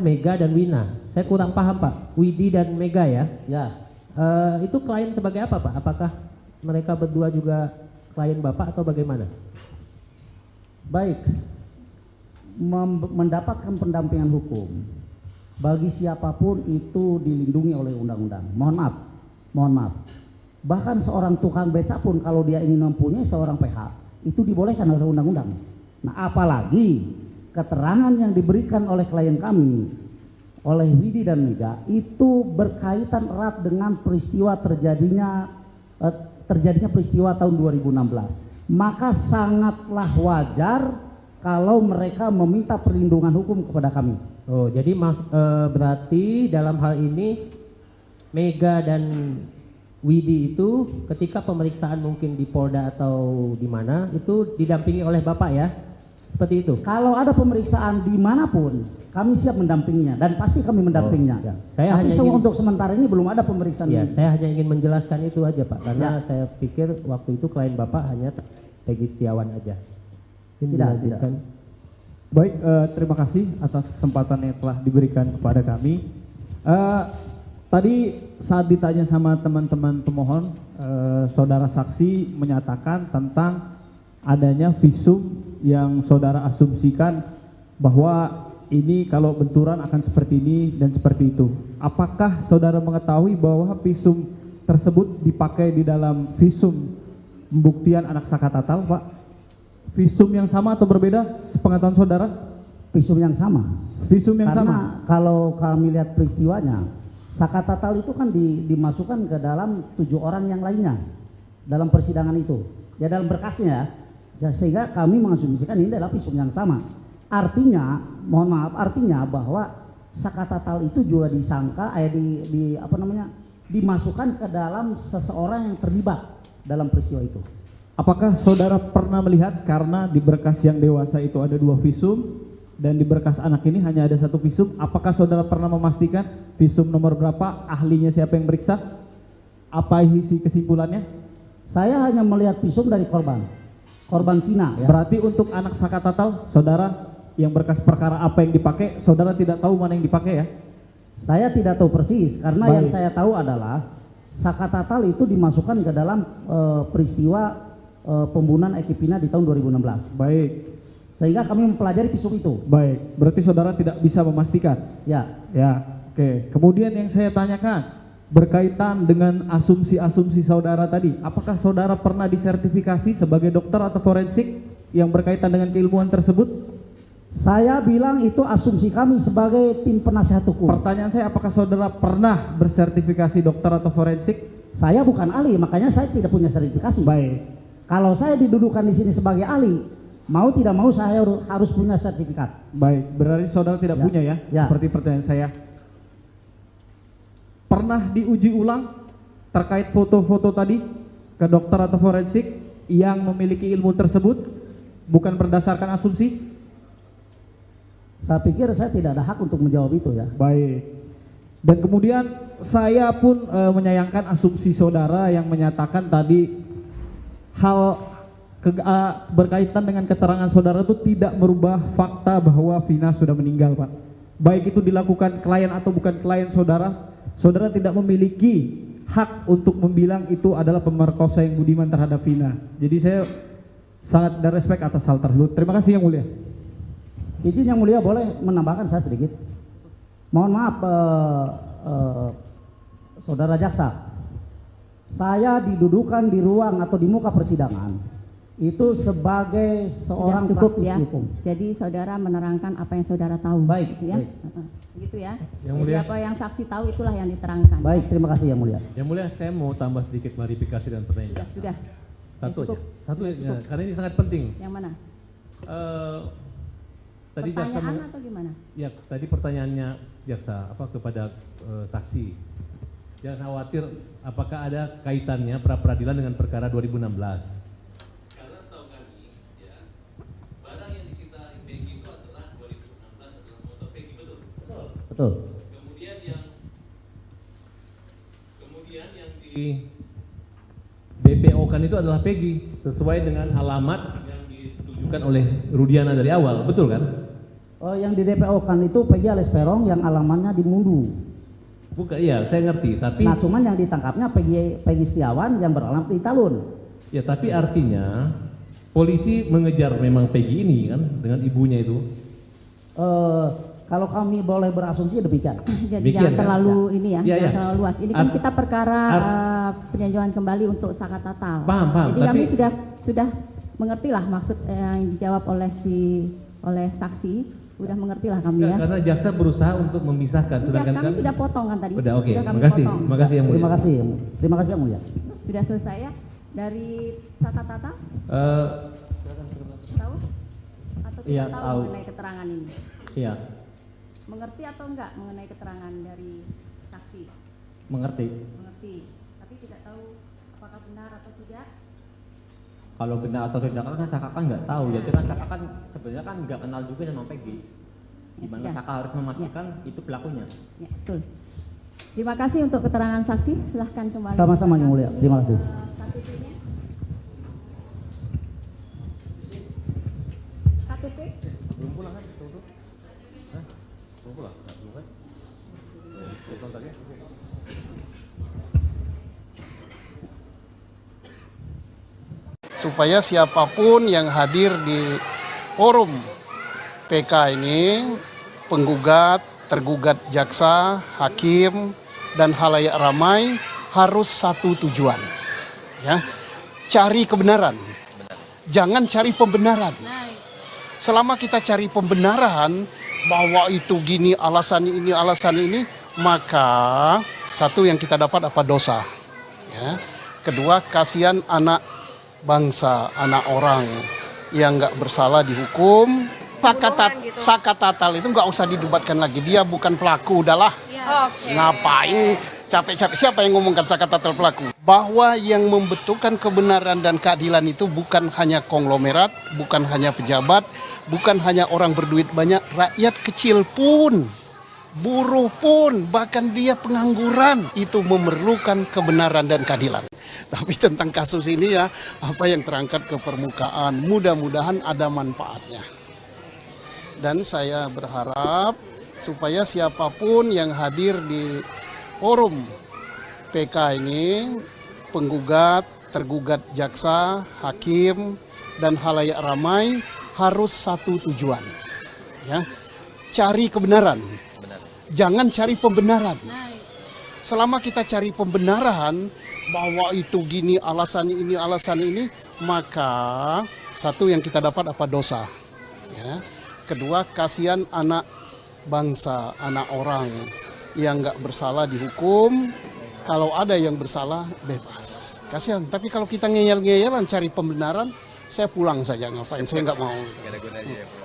Speaker 5: Mega dan Wina. Saya kurang paham Pak, Widi dan Mega ya?
Speaker 7: Ya.
Speaker 5: Itu klien sebagai apa Pak? Apakah mereka berdua juga klien Bapak atau bagaimana?
Speaker 7: Baik, mendapatkan pendampingan hukum bagi siapapun itu dilindungi oleh undang-undang. Mohon maaf. Bahkan seorang tukang beca pun kalau dia ingin mempunyai seorang PH itu dibolehkan oleh undang-undang. Nah, apalagi keterangan yang diberikan oleh klien kami, oleh Widi dan Mega itu berkaitan erat dengan peristiwa terjadinya peristiwa tahun 2016. Maka sangatlah wajar kalau mereka meminta perlindungan hukum kepada kami.
Speaker 5: Oh, jadi berarti dalam hal ini Mega dan Widi itu ketika pemeriksaan mungkin di Polda atau di mana itu didampingi oleh Bapak ya? Seperti itu?
Speaker 7: Kalau ada pemeriksaan dimanapun kami siap mendampinginya dan pasti kami mendampinginya.
Speaker 5: Ya. Saya
Speaker 7: Tapi
Speaker 5: hanya ingin,
Speaker 7: untuk sementara ini belum ada pemeriksaan.
Speaker 5: Ya, saya hanya ingin menjelaskan itu aja Pak, karena
Speaker 7: Ya.
Speaker 5: saya pikir waktu itu klien Bapak hanya Peggy Setiawan aja.
Speaker 7: Tidak.
Speaker 9: Baik, terima kasih atas kesempatan yang telah diberikan kepada kami. Tadi saat ditanya sama teman-teman pemohon, saudara saksi menyatakan tentang adanya visum yang saudara asumsikan bahwa ini kalau benturan akan seperti ini dan seperti itu. Apakah saudara mengetahui bahwa visum tersebut dipakai di dalam visum pembuktian anak Sakatatal, Pak? Visum yang sama atau berbeda sepengetahuan saudara?
Speaker 7: Visum yang sama.
Speaker 9: Visum yang
Speaker 7: Karena
Speaker 9: sama.
Speaker 7: kalau kami lihat peristiwanya, Sakatatal itu kan dimasukkan ke dalam 7 orang yang lainnya dalam persidangan itu. Ya dalam berkasnya, sehingga kami mengasumsikan ini adalah visum yang sama. Artinya, mohon maaf, artinya bahwa Sakatatal itu juga disangka dimasukkan ke dalam seseorang yang terlibat dalam peristiwa itu.
Speaker 9: Apakah saudara pernah melihat karena di berkas yang dewasa itu ada 2 visum dan di berkas anak ini hanya ada 1 visum, apakah saudara pernah memastikan visum nomor berapa, ahlinya siapa yang meriksa, apa isi kesimpulannya?
Speaker 7: Saya hanya melihat visum dari korban Vina. Ya.
Speaker 9: Berarti untuk anak Sakatatal, saudara yang berkas perkara apa yang dipakai, saudara tidak tahu mana yang dipakai ya?
Speaker 7: Saya tidak tahu persis karena
Speaker 9: Baik.
Speaker 7: yang saya tahu adalah Sakatatal itu dimasukkan ke dalam peristiwa pembunuhan Eki Pina di tahun 2016.
Speaker 9: Baik.
Speaker 7: Sehingga kami mempelajari visum itu.
Speaker 9: Baik, berarti saudara tidak bisa memastikan?
Speaker 7: Ya.
Speaker 9: Ya, oke. Kemudian yang saya tanyakan berkaitan dengan asumsi-asumsi saudara tadi, apakah saudara pernah disertifikasi sebagai dokter atau forensik yang berkaitan dengan keilmuan tersebut?
Speaker 7: Saya bilang itu asumsi kami sebagai tim penasihat hukum.
Speaker 9: Pertanyaan saya, apakah saudara pernah bersertifikasi dokter atau forensik?
Speaker 7: Saya bukan ahli, makanya saya tidak punya sertifikasi.
Speaker 9: Baik.
Speaker 7: Kalau saya didudukan di sini sebagai ahli, mau tidak mau saya harus punya sertifikat.
Speaker 9: Baik, berarti saudara tidak punya ya? Seperti pertanyaan saya. Pernah diuji ulang terkait foto-foto tadi ke dokter atau forensik yang memiliki ilmu tersebut, bukan berdasarkan asumsi?
Speaker 7: Saya pikir saya tidak ada hak untuk menjawab itu ya.
Speaker 9: Baik. Dan kemudian saya pun menyayangkan asumsi saudara yang menyatakan tadi hal berkaitan dengan keterangan saudara itu tidak merubah fakta bahwa Vina sudah meninggal, Pak. Baik itu dilakukan klien atau bukan klien saudara, saudara tidak memiliki hak untuk membilang itu adalah pemerkosa yang budiman terhadap Vina. Jadi saya sangat respect atas hal tersebut. Terima kasih Yang Mulia.
Speaker 7: Izin Yang Mulia boleh menambahkan saya sedikit. Mohon maaf saudara jaksa. Saya didudukan di ruang atau di muka persidangan itu sebagai seorang
Speaker 4: cukup
Speaker 7: praktisi
Speaker 4: ya.
Speaker 7: hukum.
Speaker 4: Jadi saudara menerangkan apa yang saudara tahu.
Speaker 7: Baik,
Speaker 4: gitu ya.
Speaker 7: baik.
Speaker 4: Gitu ya.
Speaker 2: Yang
Speaker 4: Jadi
Speaker 2: Mulia.
Speaker 4: apa yang saksi tahu itulah yang diterangkan.
Speaker 7: Baik, terima kasih Yang Mulia.
Speaker 2: Yang Mulia, saya mau tambah sedikit klarifikasi dan pertanyaan.
Speaker 4: Sudah.
Speaker 2: Satu
Speaker 4: Cukup.
Speaker 2: aja. Satu
Speaker 4: Sudah
Speaker 2: aja,
Speaker 4: cukup.
Speaker 2: karena ini sangat penting.
Speaker 4: Yang mana?
Speaker 2: Tadi jaksa
Speaker 4: Pertanyaan atau gimana?
Speaker 2: Ya, tadi pertanyaannya jaksa kepada saksi. Jangan khawatir, apakah ada kaitannya pra peradilan dengan perkara 2016? Karena setahu kami, ya, barang yang disita Peggy itu adalah 2016 adalah foto Peggy, betul?
Speaker 7: Betul.
Speaker 2: Kemudian yang di BPO kan itu adalah Peggy sesuai dengan alamat yang ditujukan oleh Rudiana dari awal, betul kan?
Speaker 7: Yang di DPO kan itu Peggy alias Peron yang alamannya di Mundu.
Speaker 2: Bukan, iya saya ngerti, tapi
Speaker 7: Nah, cuman yang ditangkapnya Peggy Setiawan yang beralamat di Talun.
Speaker 2: ya tapi artinya polisi mengejar memang Peggy ini kan dengan ibunya itu.
Speaker 7: Kalau kami boleh berasumsi demikian.
Speaker 4: Jadi
Speaker 2: Demikian,
Speaker 4: jangan
Speaker 2: kan?
Speaker 4: terlalu ini ya,
Speaker 2: Ya,
Speaker 4: jangan
Speaker 2: ya.
Speaker 4: terlalu luas. Ini kan kita perkara peninjauan kembali untuk saka tatal.
Speaker 2: Paham,
Speaker 4: Jadi kami
Speaker 2: tapi-
Speaker 4: sudah mengerti lah maksud yang dijawab oleh saksi, sudah mengerti lah kami ya.
Speaker 2: Karena jaksa berusaha untuk memisahkan,
Speaker 4: Sudah,
Speaker 2: sedangkan
Speaker 4: kami sudah potong kan tadi.
Speaker 2: Udah, oke.
Speaker 4: Sudah kami
Speaker 2: Makasih,
Speaker 4: potong.
Speaker 2: makasih yang mulia.
Speaker 7: Terima kasih yang mulia.
Speaker 4: Sudah selesai ya dari saka tatal? Tahu? Atau tidak
Speaker 10: Iya,
Speaker 4: tahu
Speaker 10: tahu.
Speaker 4: mengenai keterangan ini?
Speaker 10: Iya,
Speaker 4: Mengerti atau enggak mengenai keterangan dari saksi?
Speaker 10: mengerti.
Speaker 4: Mengerti, tapi tidak tahu apakah benar atau tidak.
Speaker 10: Kalau benar atau tidak kan Saka kan nggak tahu. Jadi kan Saka kan sebenarnya kan nggak kenal juga sama Peggy. Gimana
Speaker 4: sudah.
Speaker 10: Saka harus memastikan itu pelakunya.
Speaker 4: Ya, betul. Terima kasih untuk keterangan saksi. Silahkan kembali.
Speaker 7: Sama-sama yang mulia. Terima kasih.
Speaker 4: KTP-nya. KTP?
Speaker 2: belum pulang kan? Belum pulang? Belum kan? Belum tadi.
Speaker 1: Supaya siapapun yang hadir di forum PK ini, penggugat, tergugat jaksa, hakim, dan halayak ramai harus satu tujuan. Ya, cari kebenaran. Jangan cari pembenaran. Selama kita cari pembenaran bahwa itu gini, alasan ini, maka satu yang kita dapat apa dosa. Ya. Kedua, kasihan anak bangsa, anak orang yang nggak bersalah dihukum. Saka tatal itu nggak usah didebatkan lagi. Dia bukan pelaku, udahlah. Ngapain capek-capek? Siapa yang ngomongkan saka tatal pelaku? Bahwa yang membentukkan kebenaran dan keadilan itu bukan hanya konglomerat, bukan hanya pejabat, bukan hanya orang berduit banyak, rakyat kecil pun, buruh pun, bahkan dia pengangguran itu memerlukan kebenaran dan keadilan. Tapi tentang kasus ini ya, apa yang terangkat ke permukaan, mudah-mudahan ada manfaatnya. Dan saya berharap supaya siapapun yang hadir di forum PK ini, penggugat, tergugat jaksa, hakim, dan halayak ramai harus satu tujuan. Ya, cari kebenaran. Jangan cari pembenaran. Selama kita cari pembenaran bahwa itu gini, alasan ini, maka satu yang kita dapat apa dosa. Ya. Kedua, kasihan anak bangsa, anak orang yang nggak bersalah dihukum. Kalau ada yang bersalah, bebas. Kasihan. Tapi kalau kita ngeyel-ngeyelan cari pembenaran, saya pulang saja, ngapain, saya nggak mau.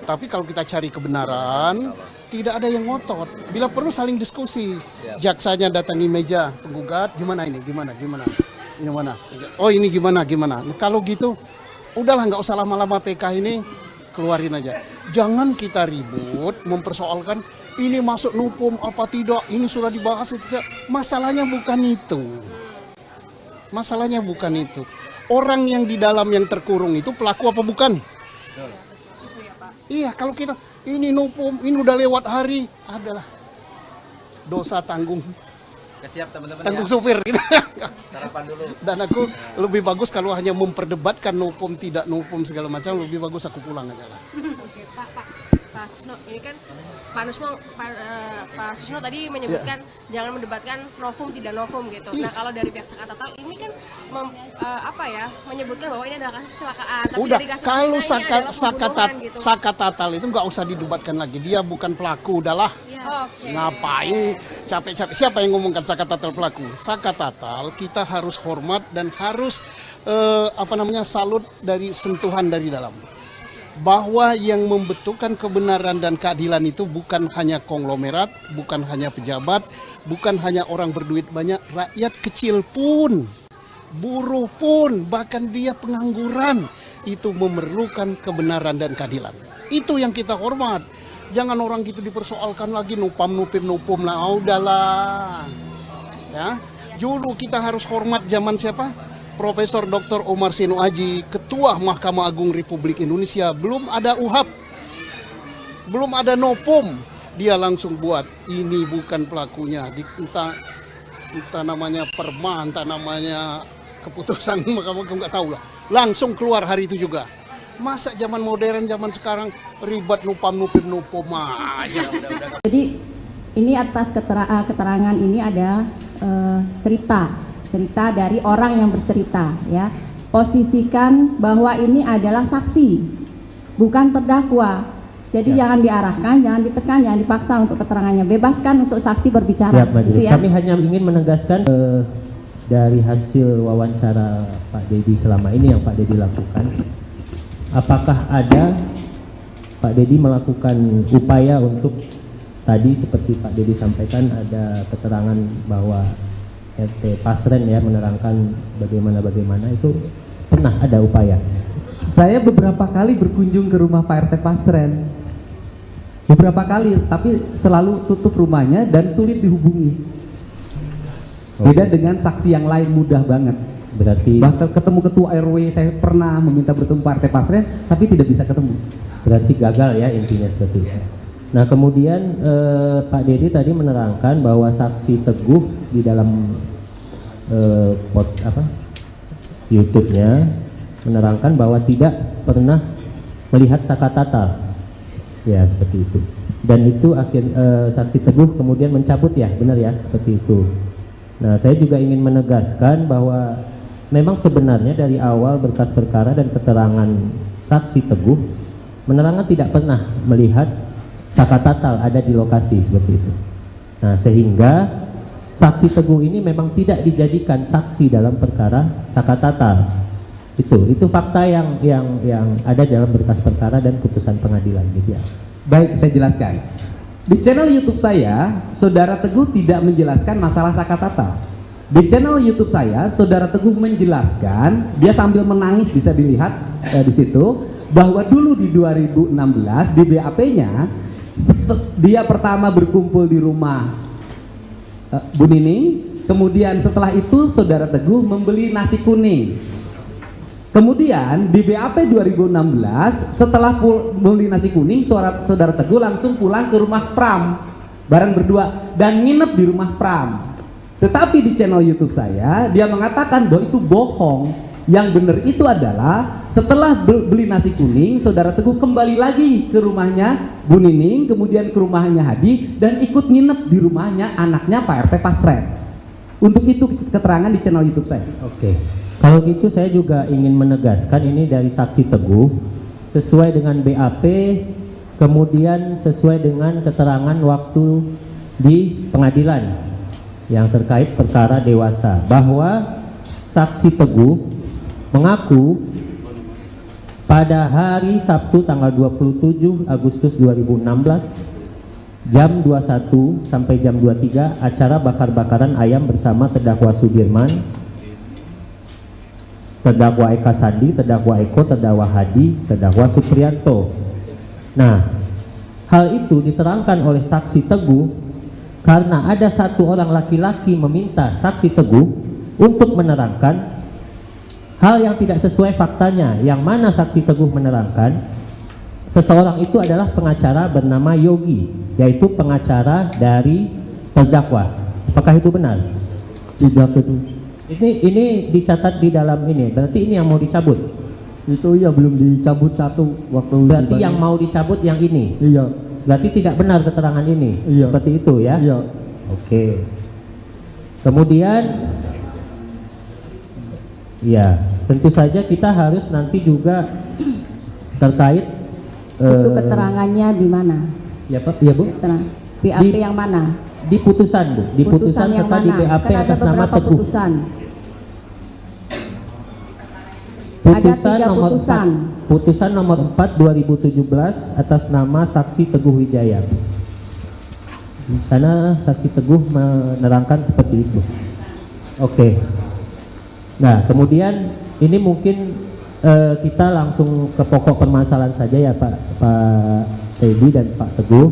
Speaker 1: Tapi kalau kita cari kebenaran, tidak ada yang ngotot. Bila perlu saling diskusi. Jaksanya datangi meja penggugat, gimana ini, gimana. Ini mana? Oh ini gimana. Nah, kalau gitu, udahlah nggak usah lama-lama PK ini, keluarin aja. Jangan kita ribut, mempersoalkan ini masuk nupum apa tidak, ini sudah dibahas tidak. Masalahnya bukan itu. Masalahnya bukan itu. Orang yang di dalam yang terkurung itu pelaku apa bukan? Iya, kalau kita ini nupum, ini udah lewat hari, adalah dosa tanggung.
Speaker 11: Siap teman-teman
Speaker 1: Tanggung
Speaker 11: ya.
Speaker 1: supir gitu.
Speaker 11: Sarapan dulu.
Speaker 1: Dan aku lebih bagus kalau hanya memperdebatkan nupum tidak nupum segala macam, lebih bagus aku pulang aja lah.
Speaker 3: Oke, Pak Susno, ini kan Pak Susno tadi menyebutkan jangan mendebatkan novum tidak novum gitu. Nah, kalau dari pihak Saka Tatal ini kan menyebutkan bahwa ini adalah kasus kecelakaan. Tapi
Speaker 1: Udah,
Speaker 3: dari kasus
Speaker 1: kalau
Speaker 3: ini adalah pembunuhan gitu.
Speaker 1: saka tatal itu nggak usah didebatkan lagi. Dia bukan pelaku, udahlah. Ngapain capek-capek? Siapa yang ngomongkan saka tatal pelaku? Saka tatal kita harus hormat dan harus salut dari sentuhan dari dalam. Bahwa yang membentukkan kebenaran dan keadilan itu bukan hanya konglomerat, bukan hanya pejabat, bukan hanya orang berduit banyak, rakyat kecil pun, buruh pun, bahkan dia pengangguran itu memerlukan kebenaran dan keadilan. Itu yang kita hormat. Jangan orang gitu dipersoalkan lagi nupum lah, udahlah. Ya, dulu kita harus hormat zaman siapa? Profesor Dr. Omar Seno Aji, Ketua Mahkamah Agung Republik Indonesia. Belum ada UHAP, belum ada nopum, dia langsung buat ini bukan pelakunya, entah namanya perma, entah namanya keputusan mahkamah, nggak tahu lah, langsung keluar hari itu juga. Masa zaman modern, zaman sekarang ribet nupam aja.
Speaker 4: Jadi ini atas keterangan ini ada cerita dari orang yang bercerita, ya. Posisikan bahwa ini adalah saksi, bukan terdakwa. Jadi jangan diarahkan, jangan ditekan, jangan dipaksa untuk keterangannya. Bebaskan untuk saksi berbicara. Gitu ya.
Speaker 5: Kami hanya ingin menegaskan dari hasil wawancara Pak Dedi selama ini yang Pak Dedi lakukan, apakah ada Pak Dedi melakukan upaya untuk tadi seperti Pak Dedi sampaikan ada keterangan bahwa RT Pasren ya menerangkan bagaimana itu pernah ada upaya?
Speaker 6: Saya beberapa kali berkunjung ke rumah Pak RT Pasren, beberapa kali, tapi selalu tutup rumahnya dan sulit dihubungi. Beda dengan saksi yang lain mudah banget.
Speaker 5: Berarti
Speaker 6: bahkan ketemu ketua RW saya pernah meminta bertemu Pak RT Pasren tapi tidak bisa ketemu.
Speaker 5: Berarti gagal ya intinya seperti itu. Nah kemudian Pak Dedi tadi menerangkan bahwa saksi Teguh di dalam YouTube-nya menerangkan bahwa tidak pernah melihat Sakatatal, ya seperti itu. Dan itu saksi Teguh kemudian mencabut ya, benar ya seperti itu. Nah saya juga ingin menegaskan bahwa memang sebenarnya dari awal berkas perkara dan keterangan saksi Teguh menerangkan tidak pernah melihat Sakatatal ada di lokasi seperti itu. Nah sehingga saksi Teguh ini memang tidak dijadikan saksi dalam perkara Sakatatal. Itu fakta yang ada dalam berkas perkara dan putusan pengadilan gitu ya.
Speaker 6: Baik, saya jelaskan. Di channel YouTube saya, Saudara Teguh tidak menjelaskan masalah Sakatatal. Di channel YouTube saya, Saudara Teguh menjelaskan, dia sambil menangis bisa dilihat di situ, bahwa dulu di 2016 di BAP-nya dia pertama berkumpul di rumah Bu Nining, kemudian setelah itu Saudara Teguh membeli nasi kuning. Kemudian di BAP 2016 setelah membeli nasi kuning, Saudara Teguh langsung pulang ke rumah Pram bareng berdua dan nginep di rumah Pram. Tetapi di channel YouTube saya dia mengatakan bahwa itu bohong. Yang benar itu adalah setelah beli nasi kuning, Saudara Teguh kembali lagi ke rumahnya Bu Nining, kemudian ke rumahnya Hadi dan ikut nginep di rumahnya anaknya Pak RT Pasren. Untuk itu keterangan di channel YouTube saya.
Speaker 5: Oke. Kalau gitu saya juga ingin menegaskan ini dari saksi Teguh sesuai dengan BAP, kemudian sesuai dengan keterangan waktu di pengadilan yang terkait perkara dewasa, bahwa saksi Teguh mengaku pada hari Sabtu tanggal 27 Agustus 2016 jam 21 sampai jam 23 acara bakar-bakaran ayam bersama terdakwa Sudirman, terdakwa Eka Sandi, terdakwa Eko, terdakwa Hadi, terdakwa Supriyanto. Nah, hal itu diterangkan oleh saksi Teguh karena ada satu orang laki-laki meminta saksi Teguh untuk menerangkan hal yang tidak sesuai faktanya, yang mana saksi Teguh menerangkan seseorang itu adalah pengacara bernama Yogi, yaitu pengacara dari terdakwa. Apakah itu benar?
Speaker 12: Tidak itu.
Speaker 5: Ini dicatat di dalam ini, berarti ini yang mau dicabut?
Speaker 12: Itu iya belum dicabut satu waktu.
Speaker 5: Berarti yang mau dicabut yang ini?
Speaker 12: Iya.
Speaker 5: Berarti tidak benar keterangan ini?
Speaker 12: Iya.
Speaker 5: Seperti itu ya?
Speaker 12: Iya.
Speaker 5: Oke. Kemudian ya, tentu saja kita harus nanti juga terkait
Speaker 4: itu keterangannya di mana?
Speaker 5: Ya Pak, ya Bu.
Speaker 4: BAP yang mana?
Speaker 5: Di putusan Bu, di putusan
Speaker 4: yang
Speaker 5: serta
Speaker 4: mana?
Speaker 5: di BAP
Speaker 4: Kan
Speaker 5: atas nama Teguh.
Speaker 4: Putusan.
Speaker 5: Putusan
Speaker 4: Ada 3
Speaker 5: nomor
Speaker 4: putusan.
Speaker 5: 4, putusan nomor 4 2017 atas nama saksi Teguh Wijaya. Di sana saksi Teguh menerangkan seperti itu. Oke. Nah, kemudian ini mungkin kita langsung ke pokok permasalahan saja ya Pak Teddy dan Pak Teguh,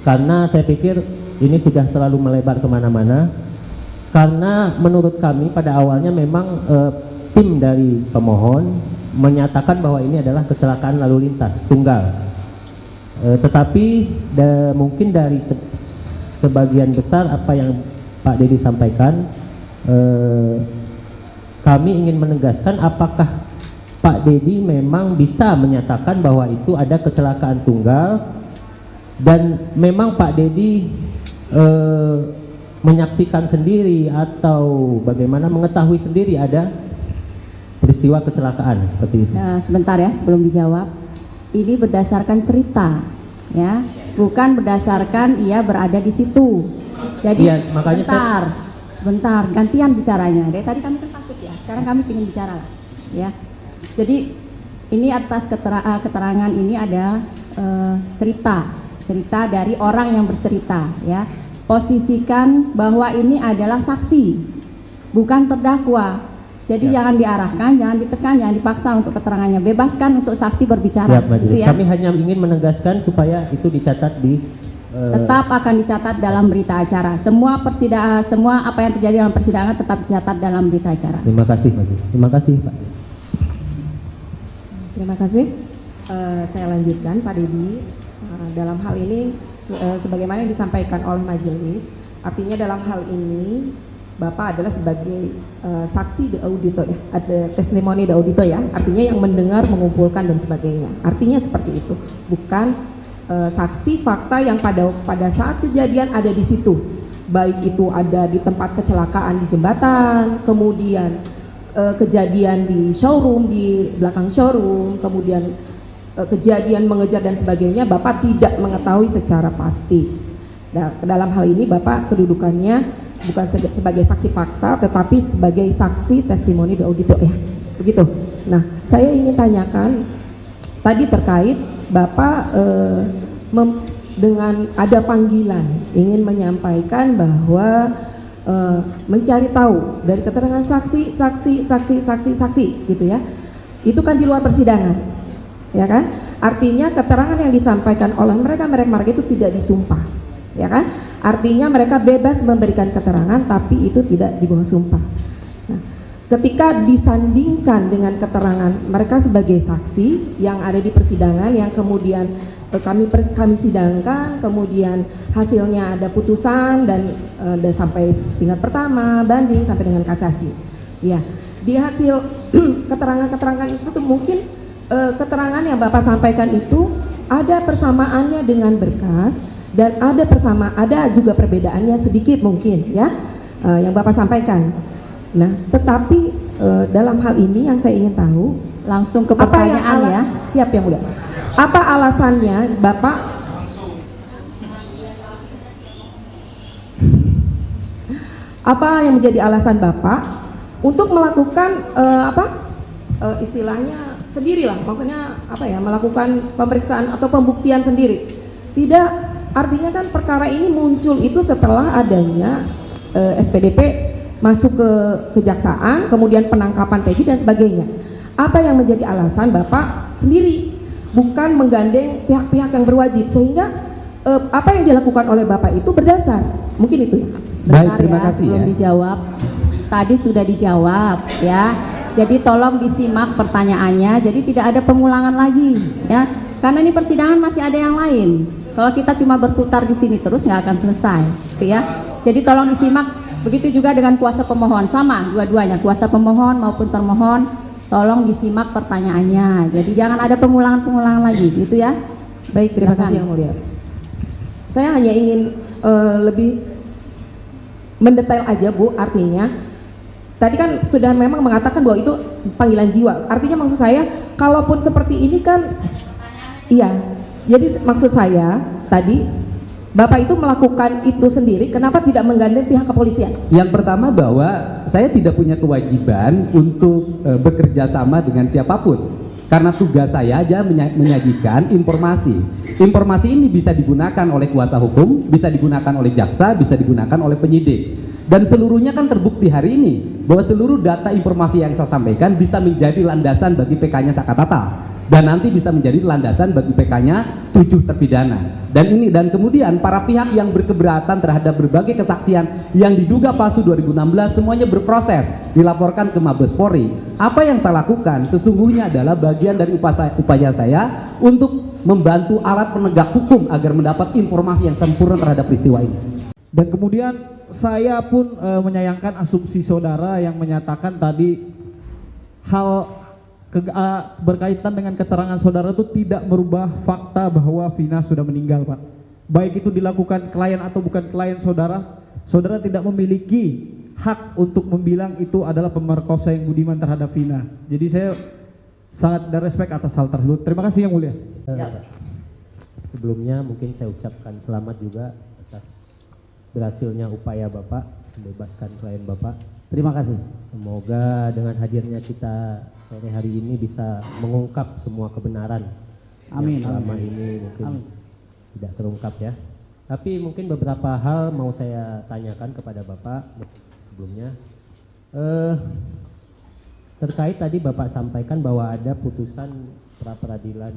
Speaker 5: karena saya pikir ini sudah terlalu melebar kemana-mana. Karena menurut kami pada awalnya memang tim dari pemohon menyatakan bahwa ini adalah kecelakaan lalu lintas tunggal. Tetapi mungkin dari sebagian besar apa yang Pak Dedi sampaikan, kami ingin menegaskan apakah Pak Dedi memang bisa menyatakan bahwa itu ada kecelakaan tunggal dan memang Pak Dedi menyaksikan sendiri atau bagaimana mengetahui sendiri ada peristiwa kecelakaan seperti itu.
Speaker 4: Sebentar ya, sebelum dijawab. Ini berdasarkan cerita, ya, bukan berdasarkan ia berada di situ. Jadi
Speaker 5: ya, makanya
Speaker 4: sebentar, gantian bicaranya. Dari tadi kami kan pasif ya, sekarang kami ingin bicara lah, ya. Jadi ini atas keterangan ini ada cerita dari orang yang bercerita, ya. Posisikan bahwa ini adalah saksi, bukan terdakwa. Jadi jangan diarahkan, jangan ditekan, jangan dipaksa untuk keterangannya. Bebaskan untuk saksi berbicara.
Speaker 5: Siap, Majelis.
Speaker 4: Gitu ya.
Speaker 5: Kami hanya ingin menegaskan supaya itu dicatat di
Speaker 4: tetap akan dicatat dalam berita acara. Semua persidangan, semua apa yang terjadi dalam persidangan tetap dicatat dalam berita acara.
Speaker 5: Terima kasih, Majelis. Terima kasih, Pak.
Speaker 8: Terima kasih. Saya lanjutkan, Pak Dedi. Dalam hal ini, sebagaimana yang disampaikan oleh majelis, artinya dalam hal ini Bapak adalah sebagai saksi de audito ya, ada testimoni de audito ya, artinya yang mendengar, mengumpulkan dan sebagainya. Artinya seperti itu, bukan saksi fakta yang pada saat kejadian ada di situ, baik itu ada di tempat kecelakaan di jembatan, kemudian kejadian di showroom, di belakang showroom, kemudian kejadian mengejar dan sebagainya, Bapak tidak mengetahui secara pasti. Nah, dalam hal ini Bapak kedudukannya bukan sebagai saksi fakta, tetapi sebagai saksi testimoni de audito ya, begitu. Nah, saya ingin tanyakan tadi terkait Bapak dengan ada panggilan ingin menyampaikan bahwa mencari tahu dari keterangan saksi gitu ya, itu kan di luar persidangan, ya kan? Artinya keterangan yang disampaikan oleh mereka itu tidak disumpah, ya kan? Artinya mereka bebas memberikan keterangan tapi itu tidak di bawah sumpah. Nah, ketika disandingkan dengan keterangan mereka sebagai saksi yang ada di persidangan yang kemudian kami sidangkan, kemudian hasilnya ada putusan dan sampai tingkat pertama, banding sampai dengan kasasi. Ya, di hasil keterangan-keterangan itu tuh mungkin keterangan yang Bapak sampaikan itu ada persamaannya dengan berkas dan ada juga perbedaannya sedikit mungkin ya, yang Bapak sampaikan. Nah, tetapi dalam hal ini yang saya ingin tahu,
Speaker 4: langsung ke pertanyaan ya.
Speaker 8: Siap yang mulia. Apa alasannya Bapak yang menjadi alasan Bapak untuk melakukan istilahnya sendirilah, maksudnya melakukan pemeriksaan atau pembuktian sendiri? Tidak, artinya kan perkara ini muncul itu setelah adanya SPDP masuk ke kejaksaan, kemudian penangkapan Peggy dan sebagainya. Apa yang menjadi alasan Bapak sendiri, bukan menggandeng pihak-pihak yang berwajib, sehingga apa yang dilakukan oleh Bapak itu berdasar? Mungkin itu ya.
Speaker 6: Baik, terima kasih
Speaker 4: sebelum
Speaker 6: ya.
Speaker 4: Dijawab, tadi sudah dijawab ya. Jadi tolong disimak pertanyaannya, jadi tidak ada pengulangan lagi ya. Karena ini persidangan masih ada yang lain. Kalau kita cuma berputar di sini terus nggak akan selesai, gitu ya. Jadi tolong disimak. Begitu juga dengan kuasa pemohon, sama dua-duanya, kuasa pemohon maupun termohon, tolong disimak pertanyaannya. Jadi jangan ada pengulangan-pengulangan lagi, gitu ya.
Speaker 8: Baik, terima kasih yang mulia. Saya hanya ingin lebih mendetail aja Bu, artinya tadi kan sudah memang mengatakan bahwa itu panggilan jiwa. Artinya maksud saya, kalaupun seperti ini kan, iya. Jadi maksud saya tadi Bapak itu melakukan itu sendiri, kenapa tidak menggandeng pihak kepolisian?
Speaker 6: Yang pertama bahwa saya tidak punya kewajiban untuk bekerja sama dengan siapapun. Karena tugas saya aja menyajikan informasi. Informasi ini bisa digunakan oleh kuasa hukum, bisa digunakan oleh jaksa, bisa digunakan oleh penyidik. Dan seluruhnya kan terbukti hari ini bahwa seluruh data informasi yang saya sampaikan bisa menjadi landasan bagi PK-nya Sakatata. Dan nanti bisa menjadi landasan bagi PK-nya 7 terpidana. Dan kemudian para pihak yang berkeberatan terhadap berbagai kesaksian yang diduga palsu 2016 semuanya berproses, dilaporkan ke Mabes Polri. Apa yang saya lakukan sesungguhnya adalah bagian dari upaya saya untuk membantu alat penegak hukum agar mendapat informasi yang sempurna terhadap peristiwa ini.
Speaker 9: Dan kemudian saya pun menyayangkan asumsi saudara yang menyatakan tadi hal berkaitan dengan keterangan saudara itu tidak merubah fakta bahwa Vina sudah meninggal, Pak. Baik itu dilakukan klien atau bukan klien saudara, saudara tidak memiliki hak untuk membilang itu adalah pemerkosa yang budiman terhadap Vina. Jadi saya sangat ada respect atas hal tersebut. Terima kasih Yang Mulia.
Speaker 5: Sebelumnya mungkin saya ucapkan selamat juga atas berhasilnya upaya Bapak membebaskan klien Bapak.
Speaker 7: Terima kasih.
Speaker 5: Semoga dengan hadirnya kita sore hari ini bisa mengungkap semua kebenaran
Speaker 7: Amin,
Speaker 5: yang selama
Speaker 7: amin.
Speaker 5: ini mungkin
Speaker 7: Amin.
Speaker 5: tidak terungkap ya. Tapi mungkin beberapa hal mau saya tanyakan kepada Bapak sebelumnya. Terkait tadi Bapak sampaikan bahwa ada putusan pra peradilan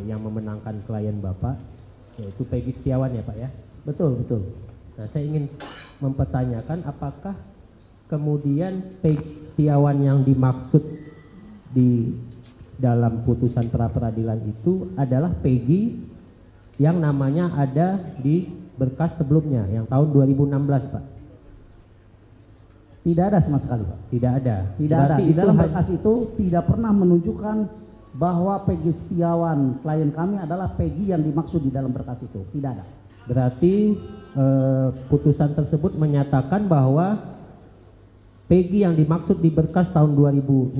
Speaker 5: yang memenangkan klien Bapak, yaitu Peggy Setiawan ya Pak ya?
Speaker 7: Betul, betul.
Speaker 5: Nah saya ingin mempertanyakan apakah kemudian Peggy Setiawan yang dimaksud di dalam putusan pra peradilan itu adalah Peggy yang namanya ada di berkas sebelumnya yang tahun 2016 Pak?
Speaker 7: Tidak ada sama sekali, Pak.
Speaker 5: Tidak ada.
Speaker 7: Tidak ada. Di dalam berkas itu tidak pernah menunjukkan bahwa Peggy Setiawan klien kami adalah Peggy yang dimaksud di dalam berkas itu. Tidak ada.
Speaker 5: Berarti putusan tersebut menyatakan bahwa Peggy yang dimaksud di berkas tahun 2016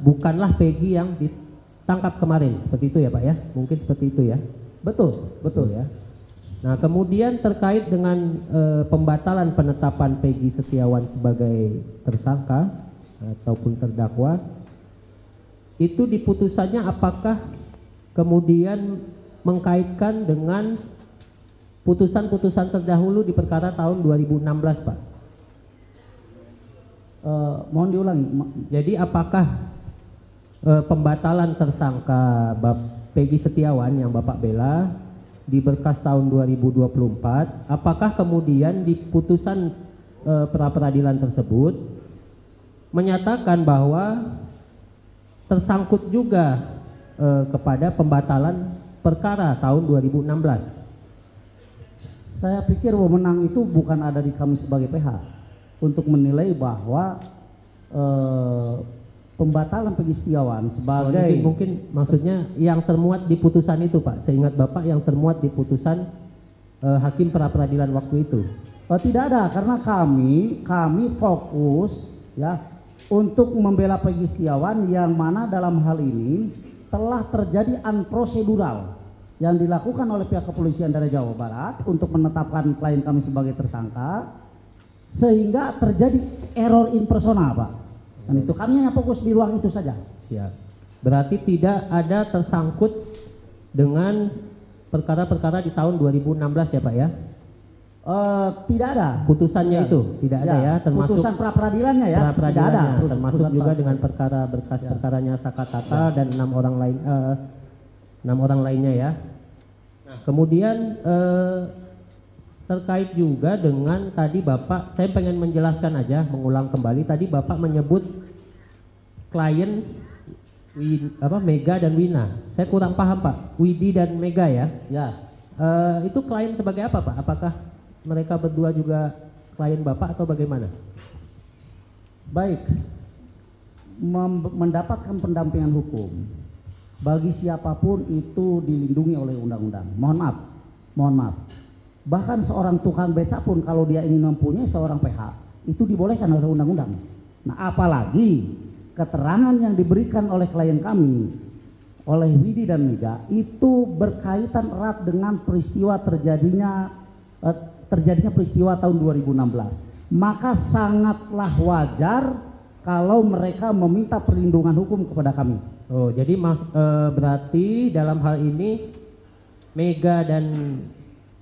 Speaker 5: bukanlah Peggy yang ditangkap kemarin. Seperti itu ya Pak ya? Mungkin seperti itu ya?
Speaker 7: Betul, betul
Speaker 5: ya. Nah kemudian terkait dengan pembatalan penetapan Peggy Setiawan sebagai tersangka ataupun terdakwa, itu di putusannya apakah kemudian mengkaitkan dengan putusan-putusan terdahulu di perkara tahun 2016 Pak?
Speaker 7: Mohon diulangi.
Speaker 5: Jadi apakah pembatalan tersangka Peggy Setiawan yang Bapak bela di berkas tahun 2024, apakah kemudian di putusan pra peradilan tersebut menyatakan bahwa tersangkut juga kepada pembatalan perkara tahun 2016?
Speaker 7: Saya pikir wewenang itu bukan ada di kami sebagai PH untuk menilai bahwa pembatalan Peggy Setiawan sebagai
Speaker 5: mungkin maksudnya yang termuat di putusan itu Pak, seingat Bapak yang termuat di putusan hakim pra peradilan waktu itu.
Speaker 7: Tidak ada, karena kami fokus ya untuk membela Peggy Setiawan yang mana dalam hal ini telah terjadi unprocedural yang dilakukan oleh pihak kepolisian dari Jawa Barat untuk menetapkan klien kami sebagai tersangka sehingga terjadi error in persona Pak. Dan itu kami hanya fokus di ruang itu saja.
Speaker 5: Siap. Berarti tidak ada tersangkut dengan perkara-perkara di tahun 2016 ya Pak ya?
Speaker 7: Tidak ada.
Speaker 5: Putusannya itu tidak ada ya, termasuk
Speaker 7: putusan pra peradilannya ya.
Speaker 5: Tidak ada. Termasuk
Speaker 7: Putusan
Speaker 5: juga dengan perkara berkas perkaranya Sakatata dan 6 orang lainnya ya. Nah, kemudian terkait juga dengan tadi Bapak, saya pengen menjelaskan aja, mengulang kembali tadi Bapak menyebut klien Mega dan Wina. Saya kurang paham Pak, Widi dan Mega ya?
Speaker 7: Ya.
Speaker 5: Itu klien sebagai apa Pak? Apakah mereka berdua juga klien Bapak atau bagaimana?
Speaker 7: Baik, mendapatkan pendampingan hukum bagi siapapun itu dilindungi oleh undang-undang. Mohon maaf. Bahkan seorang tukang beca pun kalau dia ingin mempunyai seorang PH itu dibolehkan oleh undang-undang. Nah apalagi keterangan yang diberikan oleh klien kami oleh Widi dan Mega itu berkaitan erat dengan peristiwa terjadinya peristiwa tahun 2016. Maka sangatlah wajar kalau mereka meminta perlindungan hukum kepada kami.
Speaker 5: Oh jadi berarti dalam hal ini Mega dan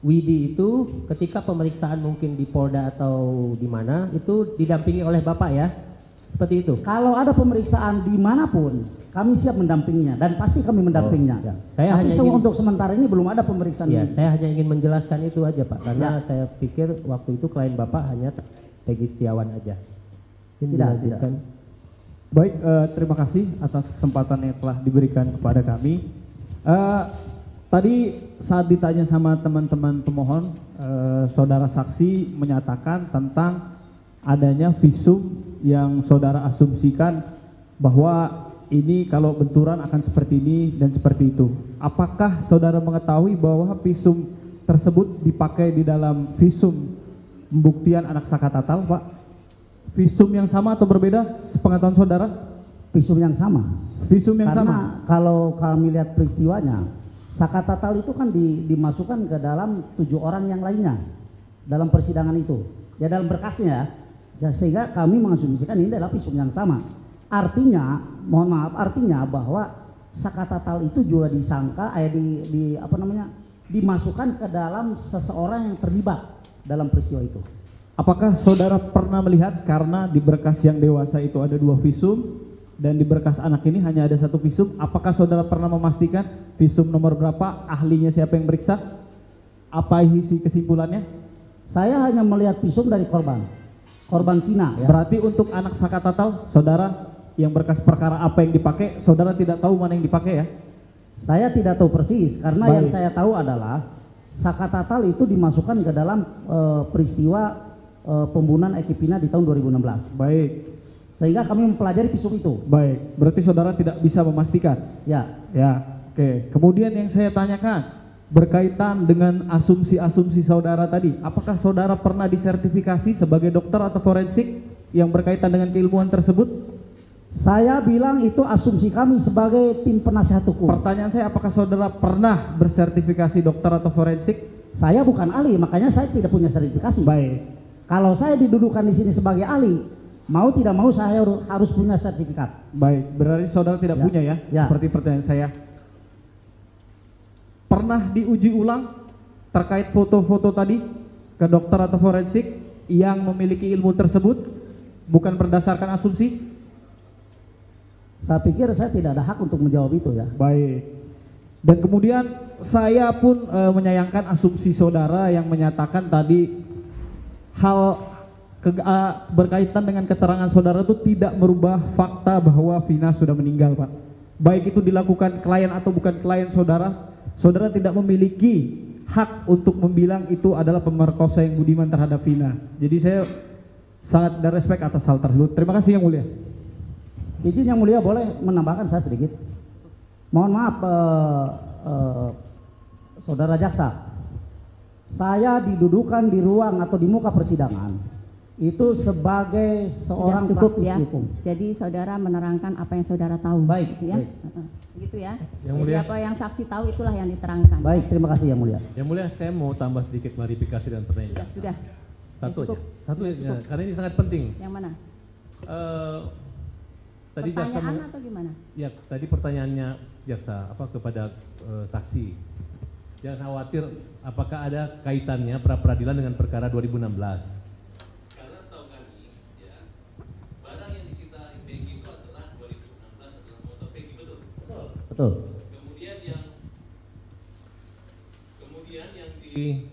Speaker 5: Widi itu ketika pemeriksaan mungkin di Polda atau di mana itu didampingi oleh Bapak ya? Seperti itu?
Speaker 7: Kalau ada pemeriksaan dimanapun kami siap mendampinginya dan pasti kami mendampinginya.
Speaker 5: Saya
Speaker 7: tapi
Speaker 5: hanya
Speaker 7: untuk sementara ini belum ada pemeriksaan.
Speaker 5: Ya, saya hanya ingin menjelaskan itu aja Pak, karena saya pikir waktu itu klien Bapak hanya Peggy Setiawan aja.
Speaker 7: Tidak.
Speaker 9: Baik, terima kasih atas kesempatan yang telah diberikan kepada kami. Tadi saat ditanya sama teman-teman pemohon, saudara saksi menyatakan tentang adanya visum yang saudara asumsikan bahwa ini kalau benturan akan seperti ini dan seperti itu. Apakah saudara mengetahui bahwa visum tersebut dipakai di dalam visum pembuktian anak Sakatatal, Pak? Visum yang sama atau berbeda sepengetahuan saudara?
Speaker 7: Visum yang sama.
Speaker 9: Visum yang
Speaker 7: Karena
Speaker 9: sama.
Speaker 7: kalau kami lihat peristiwanya, Sakatatal itu kan dimasukkan ke dalam 7 orang yang lainnya dalam persidangan itu. Ya dalam berkasnya ya, sehingga kami mengasumsikan ini adalah visum yang sama. Artinya, mohon maaf, artinya bahwa Sakatatal itu juga disangka dimasukkan ke dalam seseorang yang terlibat dalam peristiwa itu.
Speaker 9: Apakah saudara pernah melihat karena di berkas yang dewasa itu ada 2 visum dan di berkas anak ini hanya ada 1 visum, apakah saudara pernah memastikan visum nomor berapa, ahlinya siapa yang meriksa, apa isi kesimpulannya?
Speaker 7: Saya hanya melihat visum dari korban Vina ya.
Speaker 9: Berarti untuk anak Sakatatal, saudara yang berkas perkara apa yang dipakai, saudara tidak tahu mana yang dipakai ya?
Speaker 7: Saya tidak tahu persis karena
Speaker 9: Baik.
Speaker 7: yang saya tahu adalah Sakatatal itu dimasukkan ke dalam peristiwa pembunuhan Eki Vina di tahun 2016.
Speaker 9: Baik.
Speaker 7: Sehingga kami mempelajari visum itu.
Speaker 9: Baik, berarti saudara tidak bisa memastikan.
Speaker 7: Ya.
Speaker 9: Ya, oke. Kemudian yang saya tanyakan berkaitan dengan asumsi-asumsi saudara tadi, apakah saudara pernah disertifikasi sebagai dokter atau forensik yang berkaitan dengan keilmuan tersebut?
Speaker 7: Saya bilang itu asumsi kami sebagai tim penasihat hukum.
Speaker 9: Pertanyaan saya, apakah saudara pernah bersertifikasi dokter atau forensik?
Speaker 7: Saya bukan ahli, makanya saya tidak punya sertifikasi.
Speaker 9: Baik.
Speaker 7: Kalau saya didudukan di sini sebagai ahli, mau tidak mau saya harus punya sertifikat.
Speaker 9: Baik, berarti saudara tidak punya ya?
Speaker 7: Ya.
Speaker 9: Seperti pertanyaan saya. Pernah diuji ulang terkait foto-foto tadi ke dokter atau forensik yang memiliki ilmu tersebut, bukan berdasarkan asumsi?
Speaker 7: Saya pikir saya tidak ada hak untuk menjawab itu ya.
Speaker 9: Baik. Dan kemudian saya pun menyayangkan asumsi saudara yang menyatakan tadi hal berkaitan dengan keterangan saudara itu tidak merubah fakta bahwa Vina sudah meninggal, Pak. Baik itu dilakukan klien atau bukan klien saudara, saudara tidak memiliki hak untuk membilang itu adalah pemerkosa yang budiman terhadap Vina. Jadi saya sangat ada respect atas hal tersebut. Terima kasih Yang Mulia.
Speaker 7: Izin Yang Mulia boleh menambahkan saya sedikit. Mohon maaf saudara jaksa, saya didudukan di ruang atau di muka persidangan itu sebagai seorang
Speaker 4: Sudah cukup
Speaker 7: praktisi
Speaker 4: ya.
Speaker 7: hukum.
Speaker 4: Jadi saudara menerangkan apa yang saudara tahu.
Speaker 7: Baik,
Speaker 4: gitu ya.
Speaker 7: baik.
Speaker 4: Gitu ya.
Speaker 2: Yang
Speaker 4: Jadi
Speaker 2: Mulia.
Speaker 4: apa yang saksi tahu itulah yang diterangkan.
Speaker 7: Baik, terima kasih Yang Mulia.
Speaker 2: Yang Mulia, saya mau tambah sedikit klarifikasi dan pertanyaan.
Speaker 4: Sudah.
Speaker 2: Satu
Speaker 4: cukup.
Speaker 2: aja. Satu
Speaker 4: Sudah
Speaker 2: aja,
Speaker 4: cukup.
Speaker 2: karena ini sangat penting.
Speaker 4: Yang mana?
Speaker 2: Tadi jaksa
Speaker 4: Pertanyaan atau gimana?
Speaker 2: ya tadi pertanyaannya jaksa kepada saksi. Jangan khawatir apakah ada kaitannya pra peradilan dengan perkara 2016. Karena setahu kami ya, barang yang disita Peggy itu adalah 2016 adalah motor Peggy, betul?
Speaker 7: Betul.
Speaker 2: Kemudian yang di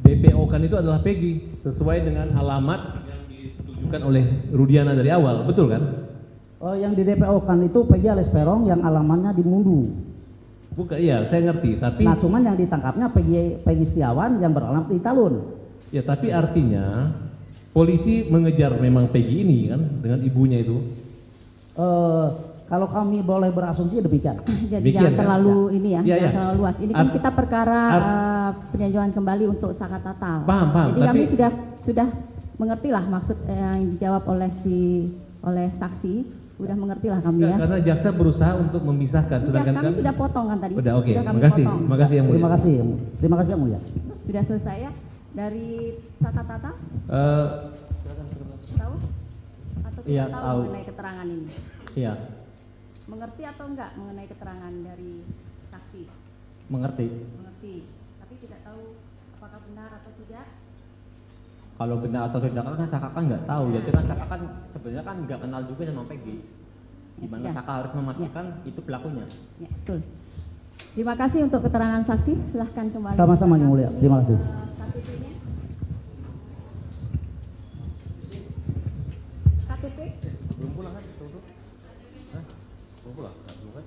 Speaker 2: DPO kan itu adalah Peggy sesuai dengan alamat yang ditujukan oleh Rudiana dari awal, betul kan?
Speaker 7: Yang di DPO kan itu Peggy alias Peron yang alamatnya di Mundu.
Speaker 2: Bukan, iya saya ngerti, tapi
Speaker 7: Nah cuman yang ditangkapnya Peggy Setiawan yang beralamat di Talun.
Speaker 2: ya tapi artinya polisi mengejar memang Peggy ini kan dengan ibunya itu.
Speaker 7: Kalau kami boleh berasumsi demikian.
Speaker 4: Jadi
Speaker 2: Demikian,
Speaker 4: jangan
Speaker 2: kan?
Speaker 4: terlalu ini ya,
Speaker 2: Iya,
Speaker 4: jangan
Speaker 2: iya.
Speaker 4: terlalu luas. Ini kan kita perkara peninjauan kembali untuk Sakatatal.
Speaker 2: Paham,
Speaker 4: Jadi kami
Speaker 2: tapi-
Speaker 4: sudah mengerti lah maksud yang dijawab oleh saksi. Sudah mengerti lah kami ya.
Speaker 2: Karena jaksa berusaha untuk memisahkan,
Speaker 4: Sudah,
Speaker 2: sedangkan
Speaker 4: kami sudah potong kan tadi.
Speaker 2: Udah, oke.
Speaker 4: Sudah kami
Speaker 2: Makasih,
Speaker 4: potong.
Speaker 2: makasih Yang Mulia.
Speaker 7: Terima kasih Yang Mulia.
Speaker 4: Sudah selesai ya dari Sakatatal? Tahu? Atau tidak
Speaker 10: Iya,
Speaker 4: tahu
Speaker 10: tahu.
Speaker 4: mengenai keterangan ini?
Speaker 10: Iya,
Speaker 4: Mengerti atau enggak mengenai keterangan dari saksi?
Speaker 10: mengerti.
Speaker 4: Mengerti. Tapi tidak tahu apakah benar atau tidak?
Speaker 10: Kalau benar atau tidak kan Saka kan nggak tahu. Jadi kan Saka kan sebenarnya kan nggak kenal juga sama Peggy. Gimana
Speaker 4: sudah.
Speaker 10: Saka harus memastikan itu pelakunya.
Speaker 4: Ya, betul. Terima kasih untuk keterangan saksi. Silahkan kembali.
Speaker 7: Sama-sama Yang Mulia. Terima kasih.
Speaker 4: KTP-nya. KTP?
Speaker 2: Belum pulang kan? Belum pulang? Belum kan?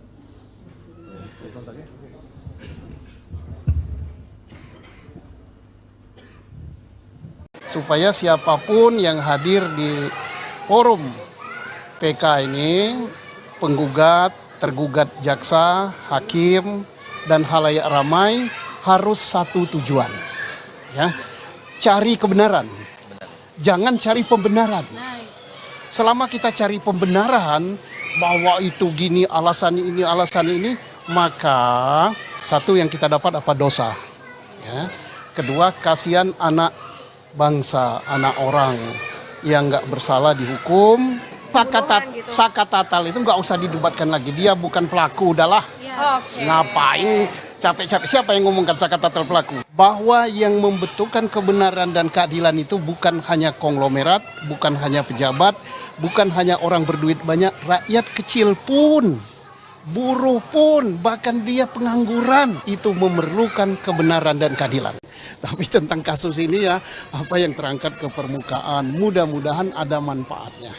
Speaker 1: supaya siapapun yang hadir di forum PK ini, penggugat, tergugat jaksa, hakim, dan halayak ramai harus satu tujuan, ya, cari kebenaran, jangan cari pembenaran. Selama kita cari pembenaran bahwa itu gini alasan ini, maka satu yang kita dapat apa? Dosa, ya. Kedua, kasihan anak bangsa, anak orang yang nggak bersalah dihukum. Sakatatal itu nggak usah didebatkan lagi, dia bukan pelaku, udahlah. Ngapain capek-capek, siapa yang ngomongkan sakatatal pelaku? Bahwa yang membentukkan kebenaran dan keadilan itu bukan hanya konglomerat, bukan hanya pejabat, bukan hanya orang berduit banyak, rakyat kecil pun, buruh pun, bahkan dia pengangguran itu memerlukan kebenaran dan keadilan. Tapi tentang kasus ini ya, apa yang terangkat ke permukaan, mudah-mudahan ada manfaatnya.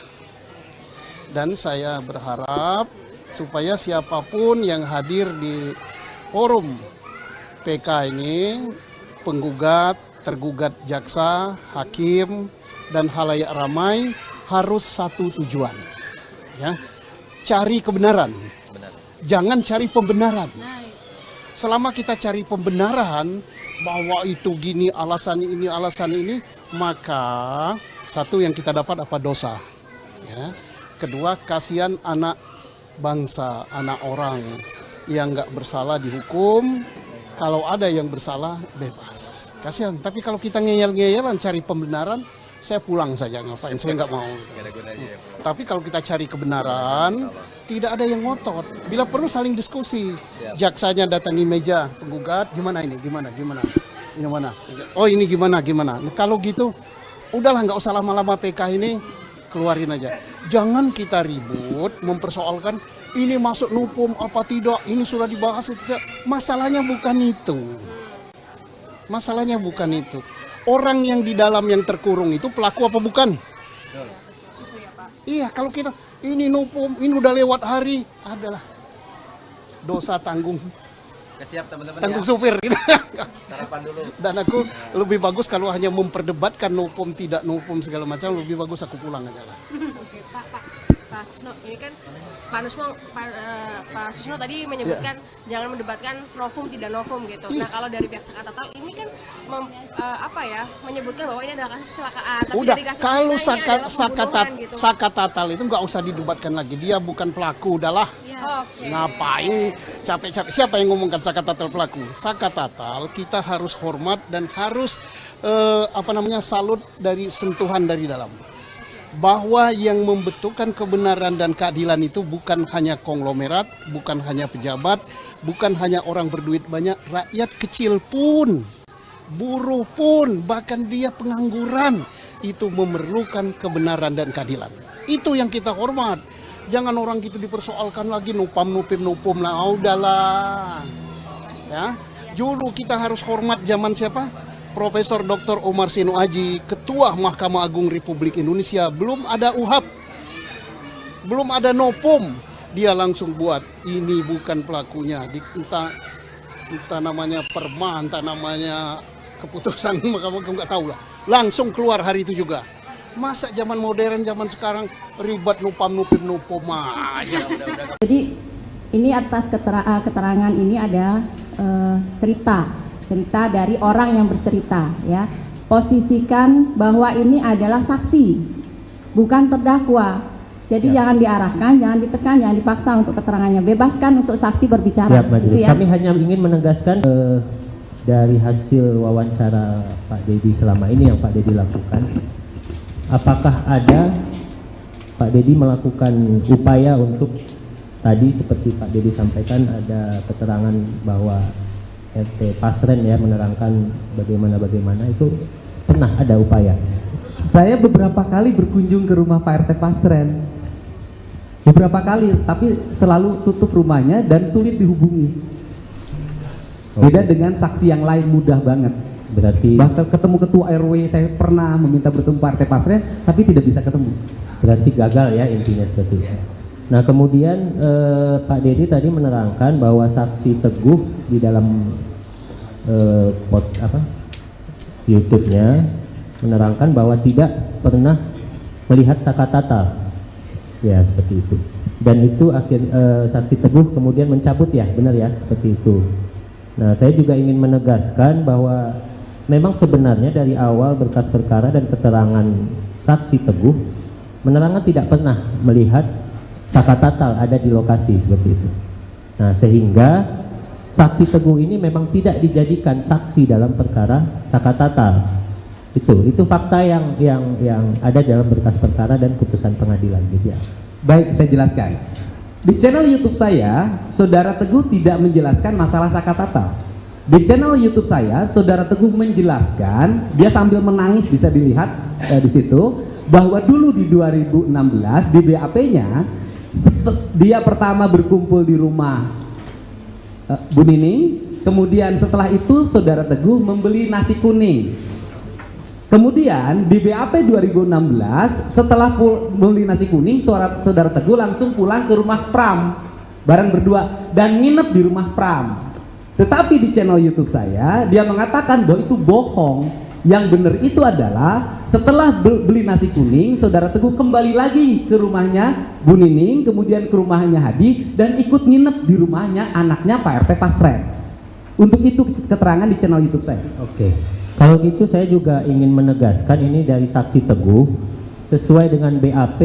Speaker 1: Dan saya berharap supaya siapapun yang hadir di forum PK ini, penggugat, tergugat jaksa, hakim, dan halayak ramai harus satu tujuan, ya, cari kebenaran, jangan cari pembenaran. Selama kita cari pembenaran bahwa itu gini alasan ini, maka satu yang kita dapat apa? Dosa, ya. Kedua, kasihan anak bangsa, anak orang yang nggak bersalah dihukum. Kalau ada yang bersalah, bebas. Kasihan. Tapi kalau kita ngeyel-ngeyelan cari pembenaran, saya pulang saja, ngapain? Saya nggak mau. Tapi kalau kita cari kebenaran, tidak ada yang ngotot. Bila perlu saling diskusi. Jaksanya datangi meja penggugat, gimana ini? Gimana? Oh ini gimana? Nah, kalau gitu, udahlah nggak usah lama-lama PK ini, keluarin aja. Jangan kita ribut mempersoalkan ini masuk nupum apa tidak, ini sudah dibahas tidak. Masalahnya bukan itu. Masalahnya bukan itu. Orang yang di dalam yang terkurung itu pelaku apa bukan? Iya, kalau kita ini nupum, ini udah lewat hari, adalah dosa tanggung.
Speaker 11: Siap teman-teman,
Speaker 1: tanggung
Speaker 11: ya.
Speaker 1: supir gitu.
Speaker 11: Sarapan dulu.
Speaker 1: Dan aku lebih bagus kalau hanya memperdebatkan nupum tidak nupum segala macam, lebih bagus aku pulang aja lah.
Speaker 3: Oke, Pak Susno, ini kan Pak Susno tadi menyebutkan jangan mendebatkan novum tidak novum gitu. Nah, kalau dari pihak Sakatatal ini kan menyebutkan bahwa ini adalah kasus kecelakaan. Tapi
Speaker 1: Udah,
Speaker 3: dari kasus
Speaker 1: kalau
Speaker 3: ini adalah pembunuhan gitu.
Speaker 1: Sakatatal itu nggak usah didebatkan lagi, dia bukan pelaku, udahlah. Ngapain capek-capek, siapa yang ngomongkan sakatatal pelaku? Sakatatal kita harus hormat dan harus salut dari sentuhan dari dalam. Bahwa yang membentukkan kebenaran dan keadilan itu bukan hanya konglomerat, bukan hanya pejabat, bukan hanya orang berduit banyak, rakyat kecil pun, buruh pun, bahkan dia pengangguran itu memerlukan kebenaran dan keadilan. Itu yang kita hormat. Jangan orang gitu dipersoalkan lagi nupum lah, udahlah. Ya, dulu kita harus hormat zaman siapa? Profesor Dr. Omar Sinu Aji, Ketua Mahkamah Agung Republik Indonesia, belum ada UHAP, belum ada nopum, dia langsung buat ini bukan pelakunya, entah namanya perma, entah namanya keputusan Mahkamah Agung, nggak tahu lah, langsung keluar hari itu juga. Masa zaman modern, zaman sekarang ribet nupum aja.
Speaker 4: Jadi ini atas keterangan ini ada cerita dari orang yang bercerita, ya. Posisikan bahwa ini adalah saksi, bukan terdakwa. Jadi jangan diarahkan, jangan ditekan, jangan dipaksa untuk keterangannya. Bebaskan untuk saksi berbicara.
Speaker 5: Gitu ya. Kami hanya ingin menegaskan dari hasil wawancara Pak Dedi selama ini yang Pak Dedi lakukan, apakah ada Pak Dedi melakukan upaya untuk tadi seperti Pak Dedi sampaikan ada keterangan bahwa RT Pasren ya menerangkan bagaimana itu pernah ada upaya.
Speaker 6: Saya beberapa kali berkunjung ke rumah Pak RT Pasren, beberapa kali, tapi selalu tutup rumahnya dan sulit dihubungi. Beda dengan saksi yang lain, mudah banget.
Speaker 5: Berarti
Speaker 6: bahkan ketemu ketua RW saya pernah meminta bertemu Pak RT Pasren, tapi tidak bisa ketemu.
Speaker 5: Berarti gagal ya intinya seperti itu. Nah kemudian Pak Dedi tadi menerangkan bahwa saksi Teguh di dalam YouTube-nya menerangkan bahwa tidak pernah melihat sakatatal, ya seperti itu. Dan itu saksi Teguh kemudian mencabut, ya benar ya, seperti itu. Nah, saya juga ingin menegaskan bahwa memang sebenarnya dari awal berkas perkara dan keterangan saksi Teguh menerangkan tidak pernah melihat sakatatal ada di lokasi, seperti itu. Nah, sehingga saksi Teguh ini memang tidak dijadikan saksi dalam perkara sakatatal. Itu fakta yang ada dalam berkas perkara dan putusan pengadilan, gitu ya.
Speaker 6: Baik, saya jelaskan. Di channel YouTube saya, Saudara Teguh tidak menjelaskan masalah sakatatal. Di channel YouTube saya, Saudara Teguh menjelaskan, dia sambil menangis, bisa dilihat di situ, bahwa dulu di 2016 di BAP-nya dia pertama berkumpul di rumah Bu Nining, kemudian setelah itu Saudara Teguh membeli nasi kuning. Kemudian di BAP 2016 setelah beli nasi kuning, Saudara Teguh langsung pulang ke rumah Pram bareng berdua dan nginep di rumah Pram. Tetapi di channel YouTube saya dia mengatakan bahwa itu bohong. Yang benar itu adalah setelah beli nasi kuning, Saudara Teguh kembali lagi ke rumahnya Bu Nining, kemudian ke rumahnya Hadi dan ikut nginep di rumahnya anaknya Pak RT Pasren. Untuk itu keterangan di channel YouTube saya.
Speaker 5: Oke. Kalau gitu saya juga ingin menegaskan ini dari saksi Teguh sesuai dengan BAP,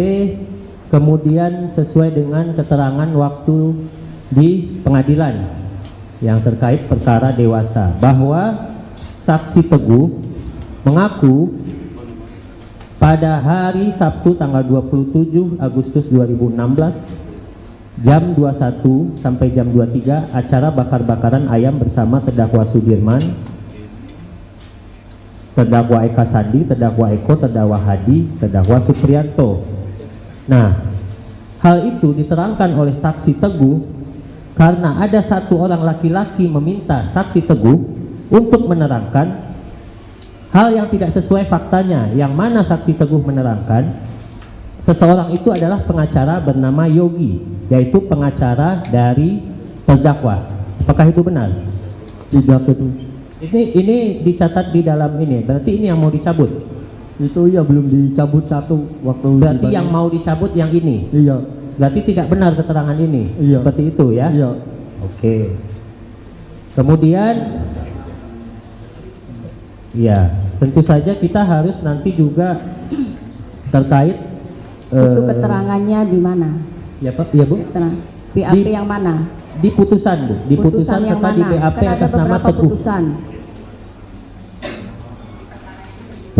Speaker 5: kemudian sesuai dengan keterangan waktu di pengadilan yang terkait perkara dewasa, bahwa saksi Teguh mengaku pada hari Sabtu tanggal 27 Agustus 2016 jam 21 sampai jam 23 acara bakar-bakaran ayam bersama terdakwa Sudirman, terdakwa Eka Sandi, terdakwa Eko, terdakwa Hadi, terdakwa Supriyanto. Nah, hal itu diterangkan oleh saksi Teguh karena ada satu orang laki-laki meminta saksi Teguh untuk menerangkan hal yang tidak sesuai faktanya, yang mana saksi Teguh menerangkan seseorang itu adalah pengacara bernama Yogi, yaitu pengacara dari terdakwa. Apakah itu benar?
Speaker 12: Tidak itu.
Speaker 5: Ini dicatat di dalam ini, berarti ini yang mau dicabut?
Speaker 12: Itu ya belum dicabut satu waktu.
Speaker 5: Berarti yang mau dicabut yang ini?
Speaker 12: Iya.
Speaker 5: Berarti tidak benar keterangan ini?
Speaker 12: Iya.
Speaker 5: Seperti itu ya?
Speaker 12: Iya.
Speaker 5: Oke. Kemudian, ya tentu saja kita harus nanti juga terkait
Speaker 4: itu keterangannya di mana?
Speaker 5: Ya Pak, ya Bu?
Speaker 4: BAP yang mana?
Speaker 5: Di putusan Bu, di putusan
Speaker 4: yang
Speaker 5: serta
Speaker 4: mana?
Speaker 5: di BAP
Speaker 4: Kan ada
Speaker 5: atas nama
Speaker 4: beberapa
Speaker 5: Teguh.
Speaker 4: putusan.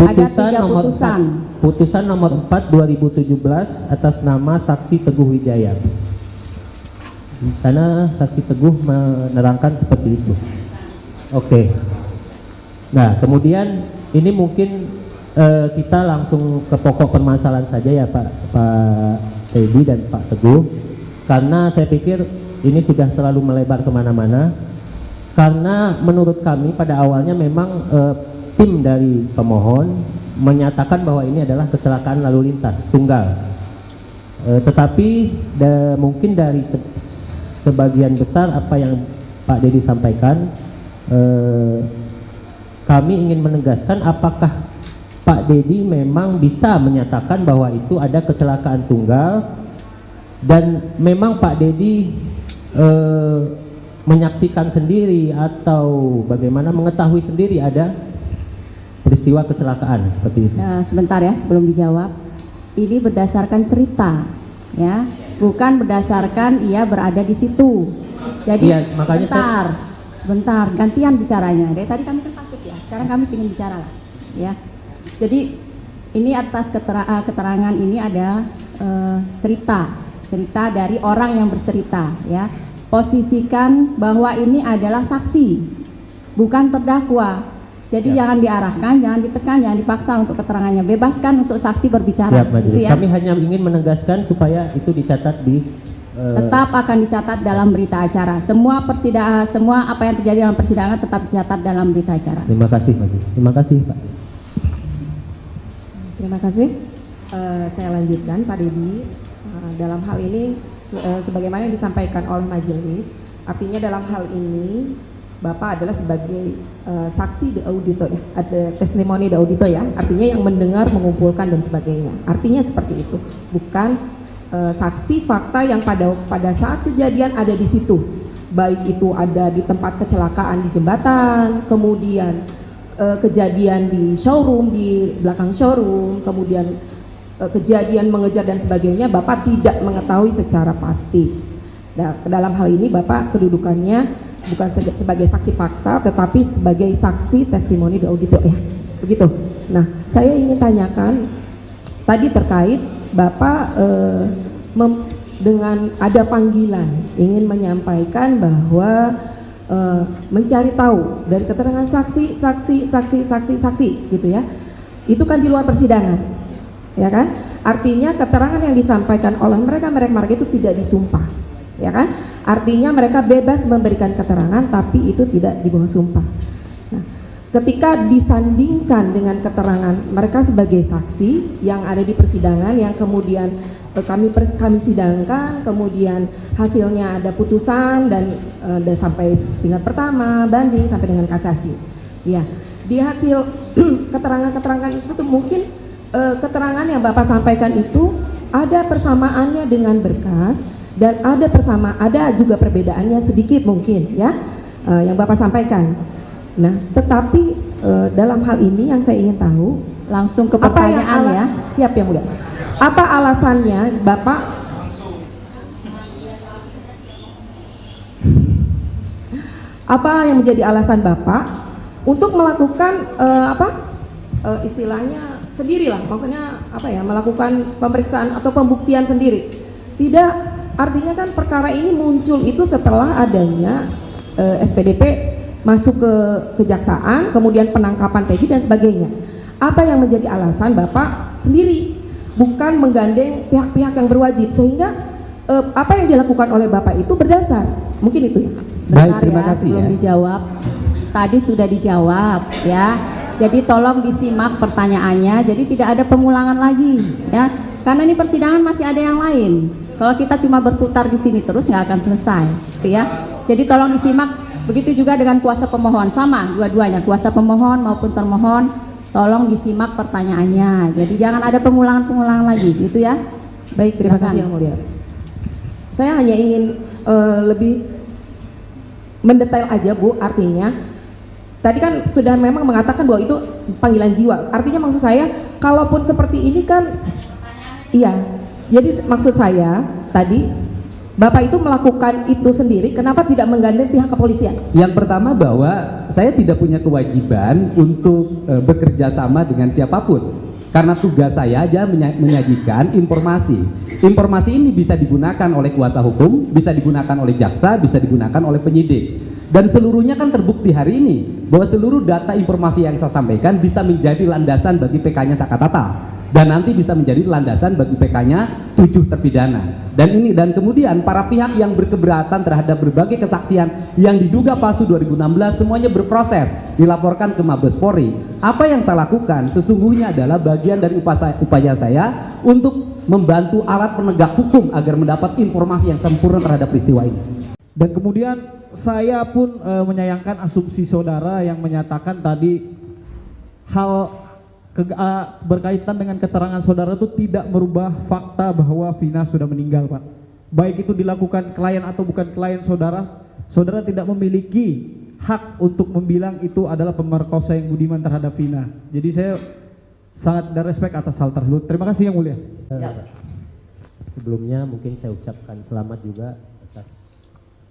Speaker 5: Putusan
Speaker 4: Ada 3
Speaker 5: nomor
Speaker 4: putusan.
Speaker 5: 4, putusan nomor 4 2017 atas nama saksi Teguh Wijaya. Di sana saksi Teguh menerangkan seperti itu. Oke. Nah, kemudian ini mungkin kita langsung ke pokok permasalahan saja ya Pak Teddy dan Pak Teguh, karena saya pikir ini sudah terlalu melebar kemana-mana. Karena menurut kami pada awalnya memang tim dari pemohon menyatakan bahwa ini adalah kecelakaan lalu lintas tunggal, tetapi mungkin dari sebagian besar apa yang Pak Dedi sampaikan, kami ingin menegaskan apakah Pak Dedi memang bisa menyatakan bahwa itu ada kecelakaan tunggal dan memang Pak Dedi menyaksikan sendiri atau bagaimana mengetahui sendiri ada peristiwa kecelakaan seperti itu.
Speaker 4: Nah, sebentar ya sebelum dijawab. Ini berdasarkan cerita, ya, bukan berdasarkan ia berada di situ. Jadi
Speaker 5: ya, makanya
Speaker 4: sebentar, gantian bicaranya. Dari tadi kami kan pasif ya, sekarang kami ingin bicara lah, ya. Jadi ini atas keterangan ini ada cerita dari orang yang bercerita, ya. Posisikan bahwa ini adalah saksi, bukan terdakwa. Jadi jangan diarahkan, jangan ditekan, jangan dipaksa untuk keterangannya. Bebaskan untuk saksi berbicara.
Speaker 5: Siap, Majelis.
Speaker 4: Gitu ya.
Speaker 5: Kami hanya ingin menegaskan supaya itu dicatat di
Speaker 4: tetap akan dicatat dalam berita acara. Semua persidangan, semua apa yang terjadi dalam persidangan tetap dicatat dalam berita acara.
Speaker 5: Terima kasih, Majelis. Terima kasih, Pak.
Speaker 8: Terima kasih. Saya lanjutkan, Pak Dedi. Dalam hal ini, sebagaimana yang disampaikan oleh majelis, artinya dalam hal ini Bapak adalah sebagai saksi de audito ya, ada testimoni de audito ya, artinya yang mendengar, mengumpulkan dan sebagainya. Artinya seperti itu, bukan saksi fakta yang pada saat kejadian ada di situ, baik itu ada di tempat kecelakaan di jembatan, kemudian kejadian di showroom, di belakang showroom, kemudian kejadian mengejar dan sebagainya, Bapak tidak mengetahui secara pasti. Nah, dalam hal ini Bapak kedudukannya bukan sebagai saksi fakta, tetapi sebagai saksi testimoni de audito ya, begitu. Nah, saya ingin tanyakan tadi terkait Bapak dengan ada panggilan ingin menyampaikan bahwa mencari tahu dari keterangan saksi gitu ya, itu kan di luar persidangan, ya kan? Artinya keterangan yang disampaikan oleh mereka itu tidak disumpah, ya kan? Artinya mereka bebas memberikan keterangan tapi itu tidak di bawah sumpah. Nah, ketika disandingkan dengan keterangan mereka sebagai saksi yang ada di persidangan yang kemudian kami sidangkan, kemudian hasilnya ada putusan dan sampai tingkat pertama, banding sampai dengan kasasi. Ya, di hasil keterangan-keterangan itu tuh mungkin keterangan yang Bapak sampaikan itu ada persamaannya dengan berkas dan ada juga perbedaannya sedikit mungkin ya, yang Bapak sampaikan. Nah, tetapi dalam hal ini yang saya ingin tahu,
Speaker 4: langsung ke pertanyaan ya.
Speaker 8: Siap yang mulia. Apa alasannya Bapak yang menjadi alasan Bapak untuk melakukan istilahnya sendirilah, maksudnya melakukan pemeriksaan atau pembuktian sendiri? Tidak, artinya kan perkara ini muncul itu setelah adanya SPDP masuk ke kejaksaan, kemudian penangkapan Peggy dan sebagainya. Apa yang menjadi alasan Bapak sendiri, bukan menggandeng pihak-pihak yang berwajib, sehingga apa yang dilakukan oleh Bapak itu berdasar? Mungkin itu ya.
Speaker 6: Baik, terima kasih
Speaker 4: belum
Speaker 6: ya.
Speaker 4: dijawab. Tadi sudah dijawab ya. Jadi tolong disimak pertanyaannya. Jadi tidak ada pengulangan lagi ya. Karena ini persidangan masih ada yang lain. Kalau kita cuma berputar di sini terus nggak akan selesai, gitu ya. Jadi tolong disimak. Begitu juga dengan kuasa pemohon, sama dua-duanya, kuasa pemohon maupun termohon, tolong disimak pertanyaannya. Jadi jangan ada pengulangan lagi, gitu ya.
Speaker 8: Baik, terima kasih yang mulia. Saya hanya ingin lebih mendetail aja Bu, artinya tadi kan sudah memang mengatakan bahwa itu panggilan jiwa. Artinya maksud saya, kalaupun seperti ini kan, iya. Jadi maksud saya tadi Bapak itu melakukan itu sendiri, kenapa tidak menggandeng pihak kepolisian?
Speaker 6: Yang pertama bahwa saya tidak punya kewajiban untuk bekerja sama dengan siapapun, karena tugas saya aja menyajikan informasi. Informasi ini bisa digunakan oleh kuasa hukum, bisa digunakan oleh jaksa, bisa digunakan oleh penyidik, dan seluruhnya kan terbukti hari ini bahwa seluruh data informasi yang saya sampaikan bisa menjadi landasan bagi PK-nya Sakatata, dan nanti bisa menjadi landasan bagi PK-nya 7 terpidana. Dan kemudian para pihak yang berkeberatan terhadap berbagai kesaksian yang diduga palsu 2016 semuanya berproses, dilaporkan ke Mabes Polri. Apa yang saya lakukan sesungguhnya adalah bagian dari upaya saya untuk membantu alat penegak hukum agar mendapat informasi yang sempurna terhadap peristiwa ini.
Speaker 9: Dan kemudian saya pun menyayangkan asumsi saudara yang menyatakan tadi hal berkaitan dengan keterangan saudara itu tidak merubah fakta bahwa Vina sudah meninggal, Pak. Baik itu dilakukan klien atau bukan klien saudara, saudara tidak memiliki hak untuk membilang itu adalah pemerkosa yang budiman terhadap Vina. Jadi saya sangat ada respect atas hal tersebut. Terima kasih yang mulia.
Speaker 5: Sebelumnya mungkin saya ucapkan selamat juga atas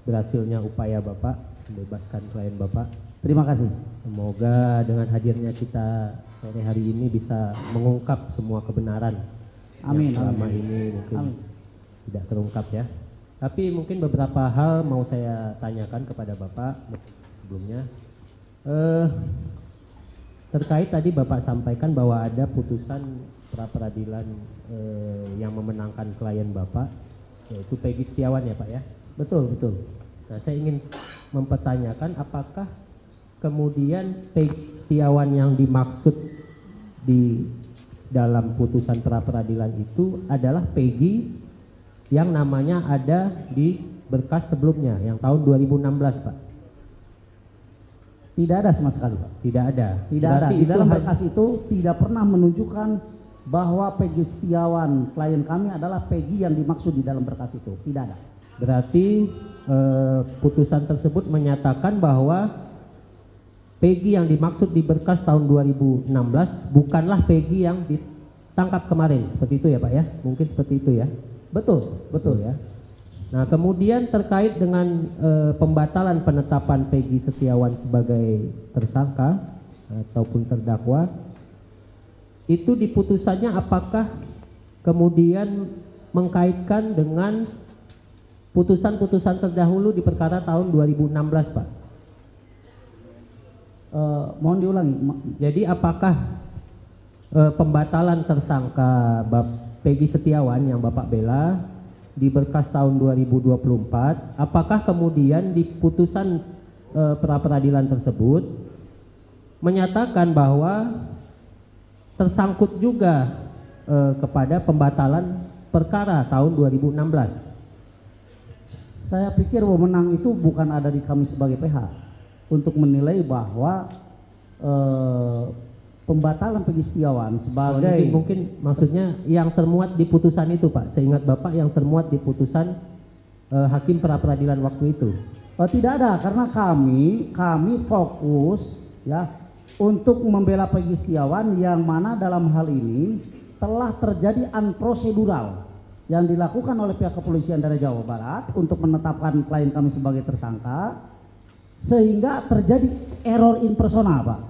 Speaker 5: berhasilnya upaya Bapak membebaskan klien Bapak.
Speaker 7: Terima kasih.
Speaker 5: Semoga dengan hadirnya kita sore hari ini bisa mengungkap semua kebenaran
Speaker 7: Amin,
Speaker 5: yang selama
Speaker 7: amin.
Speaker 5: ini mungkin
Speaker 7: Amin.
Speaker 5: tidak terungkap ya. Tapi mungkin beberapa hal mau saya tanyakan kepada Bapak sebelumnya. Terkait tadi Bapak sampaikan bahwa ada putusan pra peradilan yang memenangkan klien Bapak, yaitu Peggy Setiawan ya Pak ya?
Speaker 7: Betul, betul.
Speaker 5: Nah, saya ingin mempertanyakan apakah kemudian Peggy Setiawan yang dimaksud di dalam putusan pra peradilan itu adalah Peggy yang namanya ada di berkas sebelumnya yang tahun 2016 Pak.
Speaker 7: Tidak ada sama sekali, Pak.
Speaker 5: Tidak ada.
Speaker 7: Tidak ada. Di dalam berkas itu tidak pernah menunjukkan bahwa Peggy Setiawan klien kami adalah Peggy yang dimaksud di dalam berkas itu. Tidak ada.
Speaker 5: Berarti putusan tersebut menyatakan bahwa Peggy yang dimaksud di berkas tahun 2016 bukanlah Peggy yang ditangkap kemarin. Seperti itu ya Pak ya? Mungkin seperti itu ya?
Speaker 7: Betul, betul
Speaker 5: ya. Nah kemudian terkait dengan pembatalan penetapan Peggy Setiawan sebagai tersangka ataupun terdakwa, itu di putusannya apakah kemudian mengkaitkan dengan putusan-putusan terdahulu di perkara tahun 2016 Pak?
Speaker 7: Mohon diulangi.
Speaker 5: Jadi apakah pembatalan tersangka Peggy Setiawan yang Bapak bela di berkas tahun 2024, apakah kemudian di putusan pra-peradilan tersebut menyatakan bahwa tersangkut juga kepada pembatalan perkara tahun 2016?
Speaker 7: Saya pikir wewenang itu bukan ada di kami sebagai PH untuk menilai bahwa pembatalan Peggy Setiawan sebagai
Speaker 5: mungkin maksudnya yang termuat di putusan itu Pak, seingat Bapak yang termuat di putusan hakim pra-peradilan waktu itu.
Speaker 7: Tidak ada, karena kami fokus ya untuk membela Peggy Setiawan yang mana dalam hal ini telah terjadi unprocedural yang dilakukan oleh pihak kepolisian daerah Jawa Barat untuk menetapkan klien kami sebagai tersangka, sehingga terjadi error in persona Pak.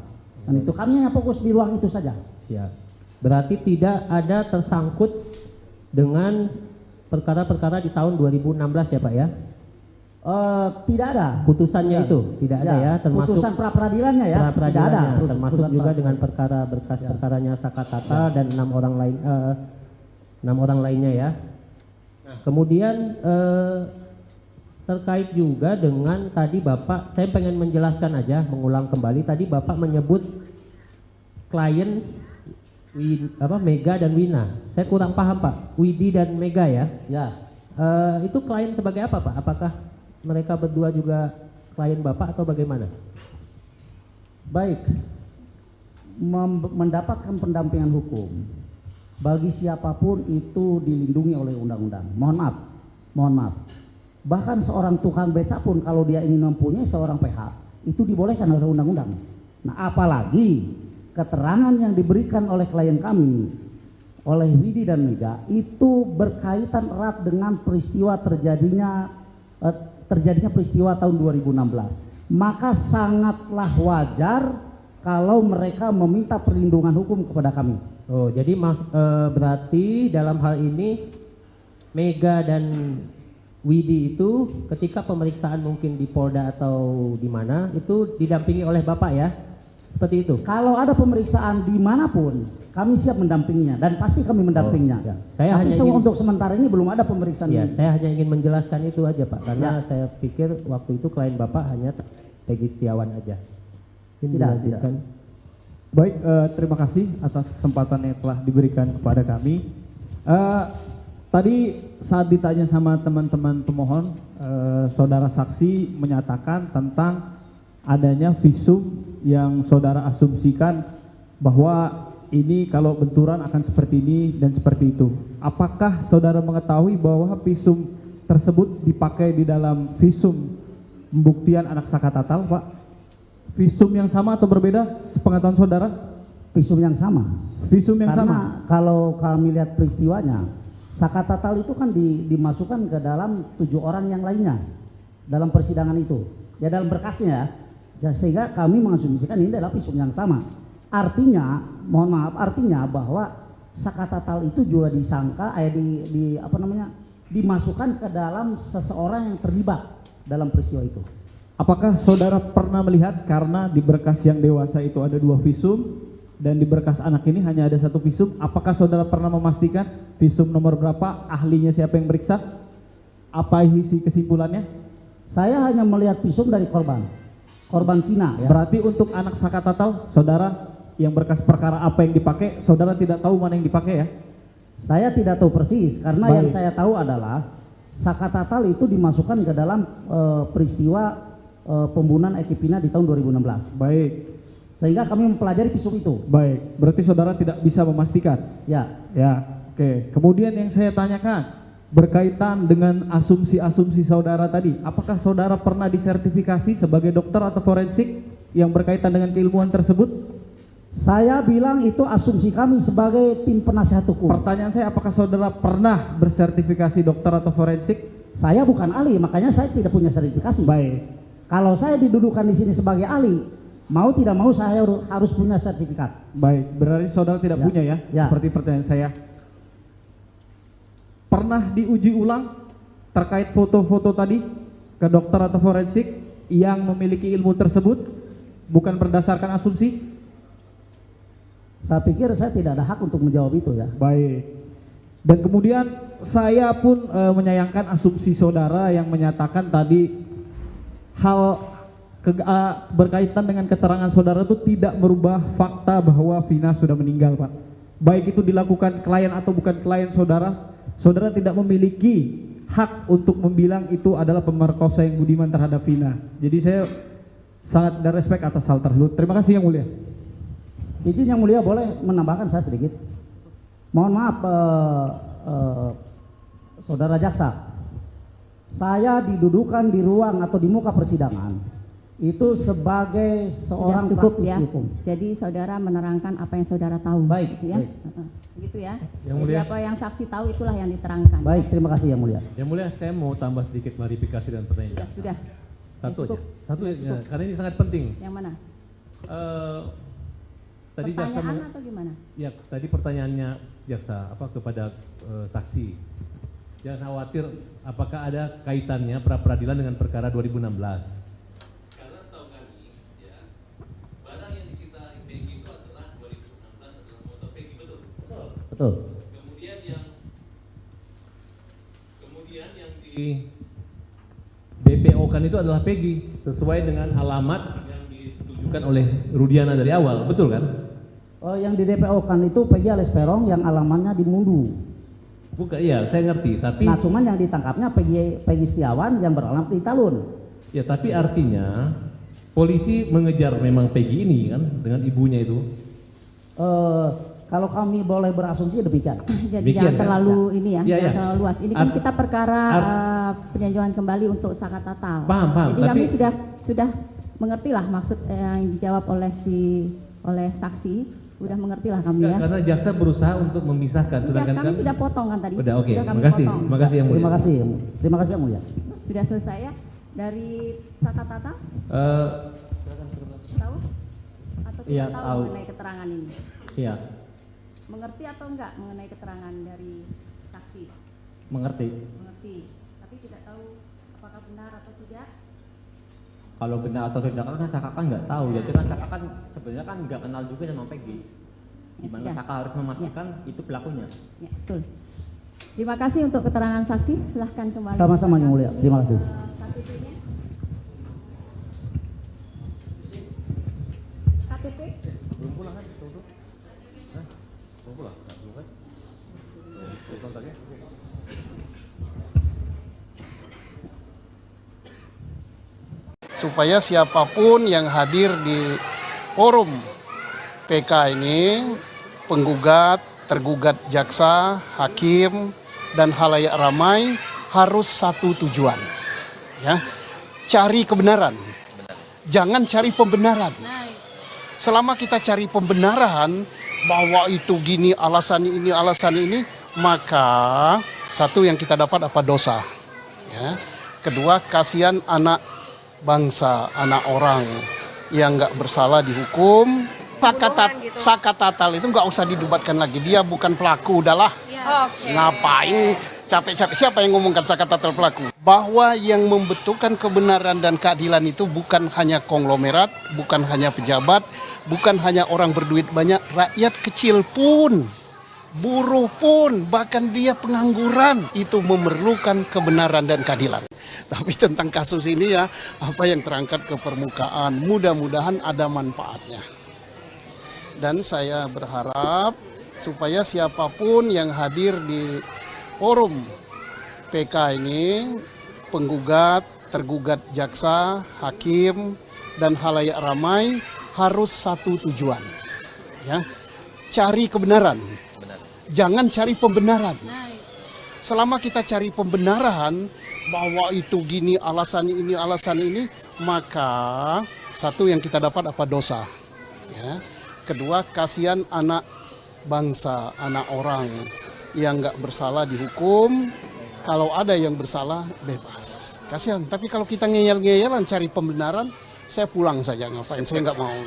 Speaker 7: Dan itu kami hanya fokus di ruang itu saja.
Speaker 5: Siap. Berarti tidak ada tersangkut dengan perkara-perkara di tahun 2016 ya Pak ya?
Speaker 7: Tidak ada.
Speaker 5: Putusannya itu tidak ada ya, termasuk
Speaker 7: putusan pra-peradilannya ya. Tidak ada.
Speaker 5: Termasuk juga dengan perkara berkas perkaranya Sakatata dan 6 orang lainnya ya. Kemudian terkait juga dengan tadi Bapak, saya pengen menjelaskan aja, mengulang kembali tadi Bapak menyebut klien Mega dan Wina. Saya kurang paham Pak, Widi dan Mega ya?
Speaker 7: Ya.
Speaker 5: Itu klien sebagai apa Pak? Apakah mereka berdua juga klien Bapak atau bagaimana?
Speaker 7: Baik, mendapatkan pendampingan hukum bagi siapapun itu dilindungi oleh undang-undang. Mohon maaf. Bahkan seorang tukang becak pun kalau dia ingin mempunyai seorang PH itu dibolehkan oleh undang-undang. Nah apalagi keterangan yang diberikan oleh klien kami, oleh Widi dan Mega itu berkaitan erat dengan peristiwa terjadinya peristiwa tahun 2016. Maka sangatlah wajar kalau mereka meminta perlindungan hukum kepada kami.
Speaker 5: Oh jadi berarti dalam hal ini Mega dan Widi itu ketika pemeriksaan mungkin di Polda atau di mana itu didampingi oleh Bapak ya? Seperti itu?
Speaker 7: Kalau ada pemeriksaan dimanapun kami siap mendampinginya dan pasti kami mendampinginya. Tapi untuk sementara ini belum ada pemeriksaan.
Speaker 5: Ya, saya hanya ingin menjelaskan itu aja Pak, karena saya pikir waktu itu klien Bapak hanya Peggy Setiawan aja.
Speaker 7: Tidak.
Speaker 9: Baik, terima kasih atas kesempatan yang telah diberikan kepada kami. Tadi saat ditanya sama teman-teman pemohon, saudara saksi menyatakan tentang adanya visum yang saudara asumsikan bahwa ini kalau benturan akan seperti ini dan seperti itu. Apakah saudara mengetahui bahwa visum tersebut dipakai di dalam visum pembuktian anak Sakatatal Pak? Visum yang sama atau berbeda sepengetahuan saudara?
Speaker 7: Visum yang sama.
Speaker 9: Visum yang
Speaker 7: sama. Kalau kami lihat peristiwanya, Sakatatal itu kan dimasukkan ke dalam 7 orang yang lainnya dalam persidangan itu. Ya dalam berkasnya ya. Sehingga kami mengasumsikan ini adalah visum yang sama. Artinya, mohon maaf, artinya bahwa Sakatatal itu juga disangka dimasukkan ke dalam seseorang yang terlibat dalam peristiwa itu.
Speaker 9: Apakah saudara pernah melihat karena di berkas yang dewasa itu ada 2 visum dan di berkas anak ini hanya ada 1 visum, apakah saudara pernah memastikan visum nomor berapa, ahlinya siapa yang meriksa, apa isi kesimpulannya?
Speaker 7: Saya hanya melihat visum dari korban Vina ya.
Speaker 9: Berarti untuk anak Sakatatal, saudara yang berkas perkara apa yang dipakai, saudara tidak tahu mana yang dipakai ya?
Speaker 7: Saya tidak tahu persis, karena yang saya tahu adalah Sakatatal itu dimasukkan ke dalam peristiwa pembunuhan Eki Pina di tahun 2016.
Speaker 9: Baik.
Speaker 7: Sehingga kami mempelajari visum itu.
Speaker 9: Baik. Berarti saudara tidak bisa memastikan.
Speaker 7: Ya.
Speaker 9: Ya. Oke. Kemudian yang saya tanyakan berkaitan dengan asumsi-asumsi saudara tadi, apakah saudara pernah disertifikasi sebagai dokter atau forensik yang berkaitan dengan keilmuan tersebut?
Speaker 7: Saya bilang itu asumsi kami sebagai tim penasihat hukum.
Speaker 9: Pertanyaan saya, apakah saudara pernah bersertifikasi dokter atau forensik?
Speaker 7: Saya bukan ahli, makanya saya tidak punya sertifikasi.
Speaker 9: Baik.
Speaker 7: Kalau saya didudukan di sini sebagai ahli, mau tidak mau saya harus punya sertifikat.
Speaker 9: Baik, berarti saudara tidak punya ya?
Speaker 7: Ya.
Speaker 9: Seperti pertanyaan saya. Pernah diuji ulang terkait foto-foto tadi ke dokter atau forensik yang memiliki ilmu tersebut, bukan berdasarkan asumsi?
Speaker 7: Saya pikir saya tidak ada hak untuk menjawab itu ya.
Speaker 9: Baik. Dan kemudian saya pun menyayangkan asumsi saudara yang menyatakan tadi hal berkaitan dengan keterangan saudara itu tidak merubah fakta bahwa Vina sudah meninggal, Pak. Baik itu dilakukan klien atau bukan klien saudara, saudara tidak memiliki hak untuk membilang itu adalah pemerkosa yang budiman terhadap Vina. Jadi saya sangat ada respect atas hal tersebut. Terima kasih Yang Mulia.
Speaker 7: Izin Yang Mulia, boleh menambahkan saya sedikit? Mohon maaf saudara jaksa, saya didudukan di ruang atau di muka persidangan itu sebagai seorang
Speaker 4: cukup
Speaker 7: praktisi
Speaker 4: ya.
Speaker 7: hukum.
Speaker 4: Jadi saudara menerangkan apa yang saudara tahu.
Speaker 7: Baik,
Speaker 4: gitu ya.
Speaker 7: baik.
Speaker 4: Gitu ya.
Speaker 2: Yang
Speaker 4: Jadi
Speaker 2: Mulia.
Speaker 4: apa yang saksi tahu itulah yang diterangkan.
Speaker 7: Baik, terima kasih Yang Mulia.
Speaker 2: Yang Mulia, saya mau tambah sedikit klarifikasi dengan pertanyaan.
Speaker 4: Sudah.
Speaker 2: Satu
Speaker 4: Cukup.
Speaker 2: aja. Satu
Speaker 4: Sudah
Speaker 2: aja,
Speaker 4: cukup.
Speaker 2: karena ini sangat penting.
Speaker 4: Yang mana?
Speaker 2: Tadi jaksa
Speaker 4: Pertanyaan atau gimana?
Speaker 2: ya tadi pertanyaannya jaksa kepada saksi. Jangan khawatir apakah ada kaitannya pra peradilan dengan perkara 2016. Karena setahu kami ya, barang yang disita Peggy itu adalah 2016 adalah motor Peggy, betul?
Speaker 7: Betul.
Speaker 2: Kemudian yang di DPO kan itu adalah Peggy sesuai dengan alamat yang ditujukan oleh Rudiana dari awal, betul kan?
Speaker 7: Yang di DPO kan itu Peggy alias Peron yang alamannya di Mundu.
Speaker 2: Bukan, iya saya ngerti, tapi
Speaker 7: Nah, cuman yang ditangkapnya Peggy Setiawan yang beralamat di Talun.
Speaker 2: ya tapi artinya polisi mengejar memang Peggy ini kan dengan ibunya itu.
Speaker 7: Kalau kami boleh berasumsi demikian.
Speaker 4: Jadi
Speaker 2: Demikian,
Speaker 4: jangan
Speaker 2: kan?
Speaker 4: terlalu ini ya,
Speaker 2: Iya,
Speaker 4: jangan
Speaker 2: iya.
Speaker 4: terlalu luas. Ini kan kita perkara peninjauan kembali untuk saka tatal.
Speaker 2: Paham,
Speaker 4: Jadi kami
Speaker 2: tapi
Speaker 4: sudah mengerti lah maksud yang dijawab oleh saksi. Udah mengerti lah kami ya.
Speaker 2: karena jaksa berusaha untuk memisahkan,
Speaker 4: Sudah,
Speaker 2: sedangkan
Speaker 4: kami sudah potong kan tadi.
Speaker 2: Udah, oke.
Speaker 4: Sudah kami
Speaker 2: Makasih.
Speaker 4: potong.
Speaker 2: Makasih Yang Mulia.
Speaker 7: Terima kasih Yang Mulia.
Speaker 4: Sudah selesai ya dari saka tatal? Tahu? Atau tidak
Speaker 10: Iya,
Speaker 4: tahu
Speaker 10: tahu.
Speaker 4: mengenai keterangan ini?
Speaker 10: Iya,
Speaker 4: Mengerti atau enggak mengenai keterangan dari saksi?
Speaker 10: mengerti.
Speaker 4: Mengerti. Tapi tidak tahu apakah benar atau tidak?
Speaker 10: Kalau benar atau tidak kan Saka kan nggak tahu. Jadi kan Saka kan sebenarnya kan nggak kenal juga sama Peggy. Gimana
Speaker 4: sudah.
Speaker 10: Saka harus memastikan itu pelakunya.
Speaker 4: Ya, betul. Terima kasih untuk keterangan saksi. Silahkan kembali.
Speaker 7: Sama-sama Yang Mulia. Terima kasih.
Speaker 4: KTP-nya. KTP?
Speaker 2: belum pulang kan? Belum pulang? Belum kan? Kontaknya?
Speaker 1: Supaya siapapun yang hadir di forum PK ini, penggugat, tergugat jaksa, hakim, dan halayak ramai harus satu tujuan, ya, cari kebenaran, jangan cari pembenaran. Selama kita cari pembenaran bahwa itu gini alasan ini, maka satu yang kita dapat apa dosa, ya. Kedua, kasihan anak bangsa, anak orang yang nggak bersalah dihukum. Saka tatal itu nggak usah didebatkan lagi, dia bukan pelaku, udahlah. Ngapain capek-capek, siapa yang ngomongkan saka tatal pelaku? Bahwa yang membentukkan kebenaran dan keadilan itu bukan hanya konglomerat, bukan hanya pejabat, bukan hanya orang berduit banyak, rakyat kecil pun, buruh pun, bahkan dia pengangguran itu memerlukan kebenaran dan keadilan. Tapi tentang kasus ini ya, apa yang terangkat ke permukaan, mudah-mudahan ada manfaatnya. Dan saya berharap supaya siapapun yang hadir di forum PK ini, penggugat, tergugat jaksa, hakim, dan halayak ramai harus satu tujuan, ya, cari kebenaran, jangan cari pembenaran. Selama kita cari pembenaran bahwa itu gini alasan ini, maka satu yang kita dapat apa? Dosa, ya. Kedua, kasihan anak bangsa, anak orang yang nggak bersalah dihukum. Kalau ada yang bersalah, bebas. Kasihan. Tapi kalau kita ngeyel-ngeyelan cari pembenaran, saya pulang saja, ngapain? Saya nggak mau.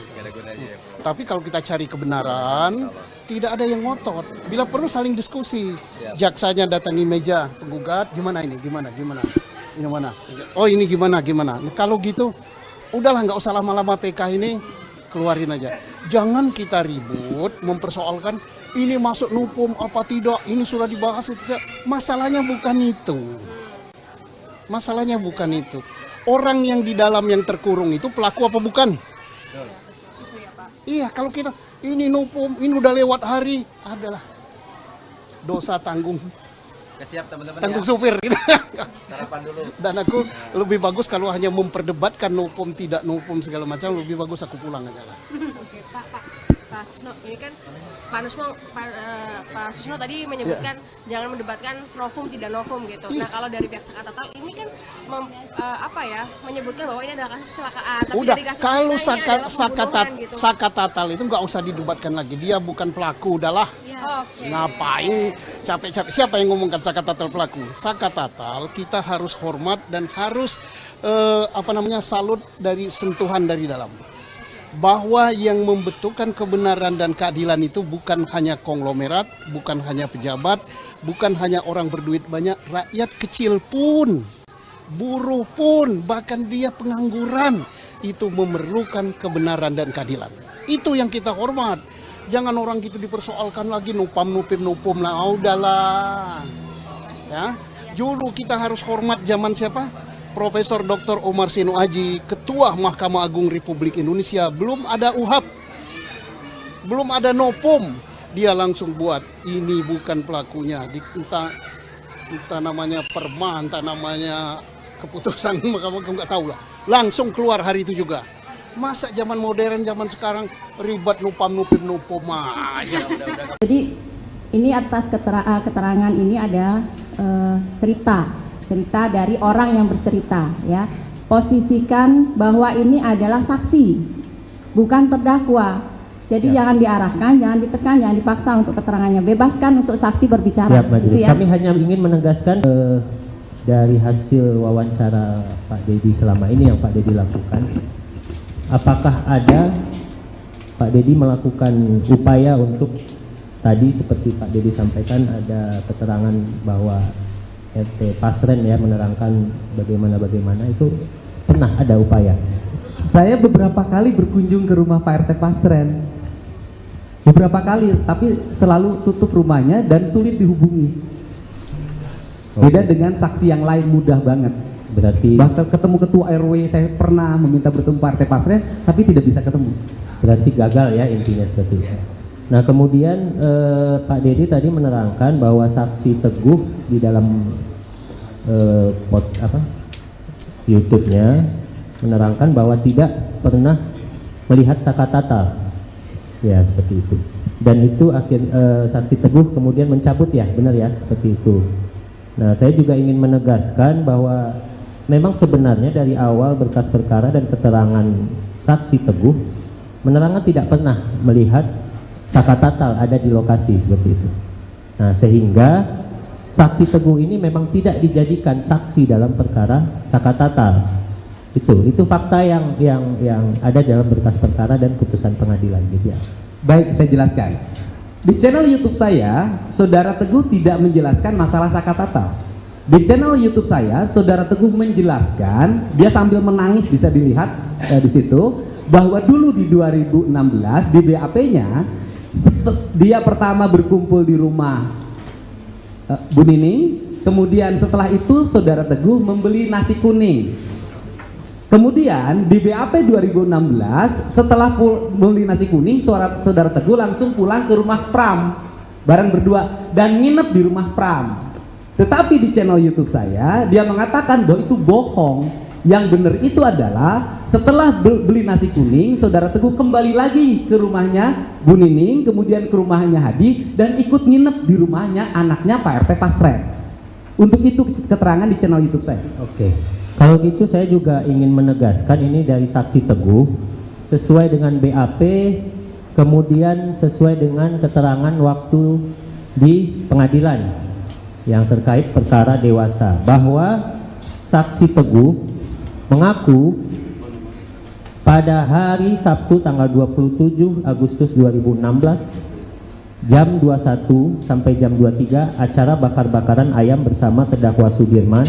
Speaker 1: Tapi kalau kita cari kebenaran, tidak ada yang ngotot. Bila perlu saling diskusi. Jaksanya datangi meja penggugat, gimana ini? Gimana? Ini mana? Oh ini gimana? Nah, kalau gitu, udahlah nggak usah lama-lama PK ini, keluarin aja. Jangan kita ribut mempersoalkan ini masuk nupum apa tidak, ini sudah dibahas itu tidak. Masalahnya bukan itu. Masalahnya bukan itu. Orang yang di dalam yang terkurung itu pelaku apa bukan? Iya, kalau kita ini nupum, ini udah lewat hari, adalah dosa tanggung.
Speaker 11: Siap teman-teman,
Speaker 1: tanggung
Speaker 11: ya.
Speaker 1: supir gitu.
Speaker 11: Sarapan dulu.
Speaker 1: Dan aku lebih bagus kalau hanya memperdebatkan nupum tidak nupum segala macam, lebih bagus aku pulang aja lah.
Speaker 3: Oke, Pak Susno, ini kan Pak Susno tadi menyebutkan jangan mendebatkan novum tidak novum gitu. Nah, kalau dari pihak Sakatatal ini kan menyebutkan bahwa ini adalah kasus kecelakaan. Tapi
Speaker 1: Udah,
Speaker 3: dari kasus
Speaker 1: kalau
Speaker 3: ini adalah pembunuhan gitu.
Speaker 1: Sakatatal itu nggak usah didebatkan lagi. Dia bukan pelaku, udahlah.
Speaker 3: Oke.
Speaker 1: Ngapain capek-capek? Siapa yang ngomongkan Sakatatal pelaku? Sakatatal kita harus hormat dan harus salut dari sentuhan dari dalam. Bahwa yang membentukkan kebenaran dan keadilan itu bukan hanya konglomerat, bukan hanya pejabat, bukan hanya orang berduit banyak, rakyat kecil pun, buruh pun, bahkan dia pengangguran, itu memerlukan kebenaran dan keadilan. Itu yang kita hormat. Jangan orang gitu dipersoalkan lagi nupum lah, udahlah. Ya, dulu kita harus hormat zaman siapa? Profesor Dr. Omar Seno Aji, Ketua Mahkamah Agung Republik Indonesia, belum ada UHAP, belum ada nopum, dia langsung buat ini bukan pelakunya, entah namanya perma, entah namanya keputusan Mahkamah Agung, nggak tahu lah, langsung keluar hari itu juga. Masa zaman modern, zaman sekarang ribet nupum aja.
Speaker 4: Jadi ini atas keterangan ini ada cerita dari orang yang bercerita, ya. Posisikan bahwa ini adalah saksi, bukan terdakwa. Jadi jangan diarahkan, jangan ditekan, jangan dipaksa untuk keterangannya. Bebaskan untuk saksi berbicara.
Speaker 5: Siap, Majelis.
Speaker 4: Gitu ya.
Speaker 5: Kami hanya ingin menegaskan dari hasil wawancara Pak Dedi selama ini yang Pak Dedi lakukan, apakah ada Pak Dedi melakukan upaya untuk tadi seperti Pak Dedi sampaikan ada keterangan bahwa RT Pasren ya menerangkan bagaimana itu pernah ada upaya?
Speaker 6: Saya beberapa kali berkunjung ke rumah Pak RT Pasren, beberapa kali, tapi selalu tutup rumahnya dan sulit dihubungi. Beda dengan saksi yang lain, mudah banget.
Speaker 5: Berarti
Speaker 6: bahkan ketemu ketua RW saya pernah meminta bertemu Pak RT Pasren, tapi tidak bisa ketemu.
Speaker 5: Berarti gagal ya intinya seperti itu. Nah kemudian Pak Dedi tadi menerangkan bahwa saksi Teguh di dalam YouTube-nya menerangkan bahwa tidak pernah melihat Sakatatal, ya seperti itu. Dan itu saksi Teguh kemudian mencabut ya, benar ya seperti itu. Nah saya juga ingin menegaskan bahwa memang sebenarnya dari awal berkas perkara dan keterangan saksi Teguh menerangkan tidak pernah melihat Sakatatal ada di lokasi seperti itu. Nah sehingga saksi Teguh ini memang tidak dijadikan saksi dalam perkara Sakatatal. Itu fakta yang ada dalam berkas perkara dan putusan pengadilan gitu ya.
Speaker 6: Baik, saya jelaskan. Di channel YouTube saya, Saudara Teguh tidak menjelaskan masalah Sakatatal. Di channel YouTube saya, Saudara Teguh menjelaskan, dia sambil menangis bisa dilihat di situ, bahwa dulu di 2016 di BAP-nya dia pertama berkumpul di rumah Bu Nining, kemudian setelah itu Saudara Teguh membeli nasi kuning. Kemudian di BAP 2016 setelah beli nasi kuning, Saudara Teguh langsung pulang ke rumah Pram bareng berdua dan nginep di rumah Pram. Tetapi di channel YouTube saya dia mengatakan bahwa itu bohong, Yang benar itu adalah setelah beli nasi kuning, saudara Teguh kembali lagi ke rumahnya Bu Nining, kemudian ke rumahnya Hadi, dan ikut nginep di rumahnya anaknya Pak RT Pasren. Untuk itu keterangan di channel YouTube saya.
Speaker 5: Oke. Kalau gitu saya juga ingin menegaskan ini dari saksi Teguh sesuai dengan BAP, kemudian sesuai dengan keterangan waktu di pengadilan yang terkait perkara dewasa, bahwa saksi Teguh mengaku pada hari Sabtu tanggal 27 Agustus 2016 jam 21 sampai jam 23 acara bakar-bakaran ayam bersama terdakwa Sudirman,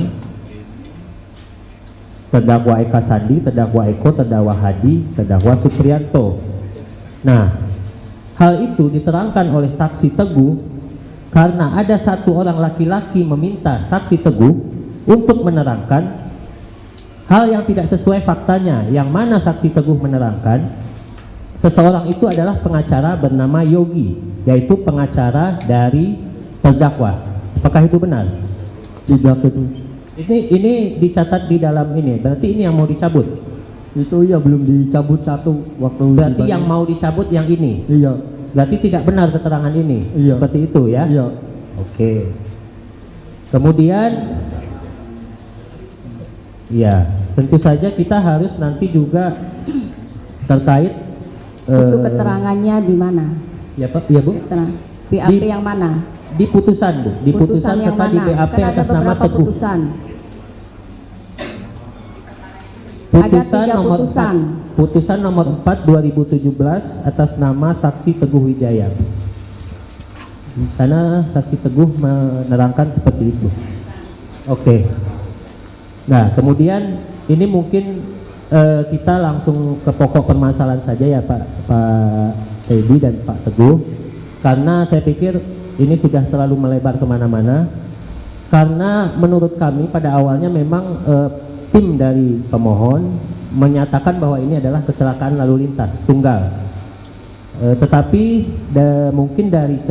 Speaker 5: terdakwa Eka Sandi, terdakwa Eko, terdakwa Hadi, terdakwa Supriyanto. Nah, hal itu diterangkan oleh saksi Teguh karena ada satu orang laki-laki meminta saksi Teguh untuk menerangkan hal yang tidak sesuai faktanya, yang mana saksi Teguh menerangkan seseorang itu adalah pengacara bernama Yogi, yaitu pengacara dari terdakwa. Apakah itu benar?
Speaker 12: Tidak itu.
Speaker 5: Ini dicatat di dalam ini, berarti ini yang mau dicabut?
Speaker 12: Itu ya belum dicabut satu waktu.
Speaker 5: Berarti yang mau dicabut yang ini?
Speaker 12: Iya.
Speaker 5: Berarti tidak benar keterangan ini?
Speaker 12: Iya.
Speaker 5: Seperti itu ya?
Speaker 12: Iya.
Speaker 5: Oke. Kemudian ya, tentu saja kita harus nanti juga terkait
Speaker 4: Itu keterangannya di mana?
Speaker 5: Ya Pak, ya Bu.
Speaker 4: BAP yang mana?
Speaker 5: Di putusan Bu, di putusan
Speaker 4: yang
Speaker 5: serta
Speaker 4: mana?
Speaker 5: di BAP
Speaker 4: Kan ada
Speaker 5: atas nama
Speaker 4: beberapa
Speaker 5: Teguh.
Speaker 4: putusan.
Speaker 5: Putusan
Speaker 4: Ada 3
Speaker 5: nomor
Speaker 4: putusan.
Speaker 5: 4, putusan nomor 4 2017 atas nama saksi Teguh Wijaya. Di sana saksi Teguh menerangkan seperti itu. Oke. Nah, kemudian ini mungkin kita langsung ke pokok permasalahan saja ya Pak Teddy dan Pak Teguh, karena saya pikir ini sudah terlalu melebar kemana-mana. Karena menurut kami pada awalnya memang tim dari pemohon menyatakan bahwa ini adalah kecelakaan lalu lintas tunggal, tetapi mungkin dari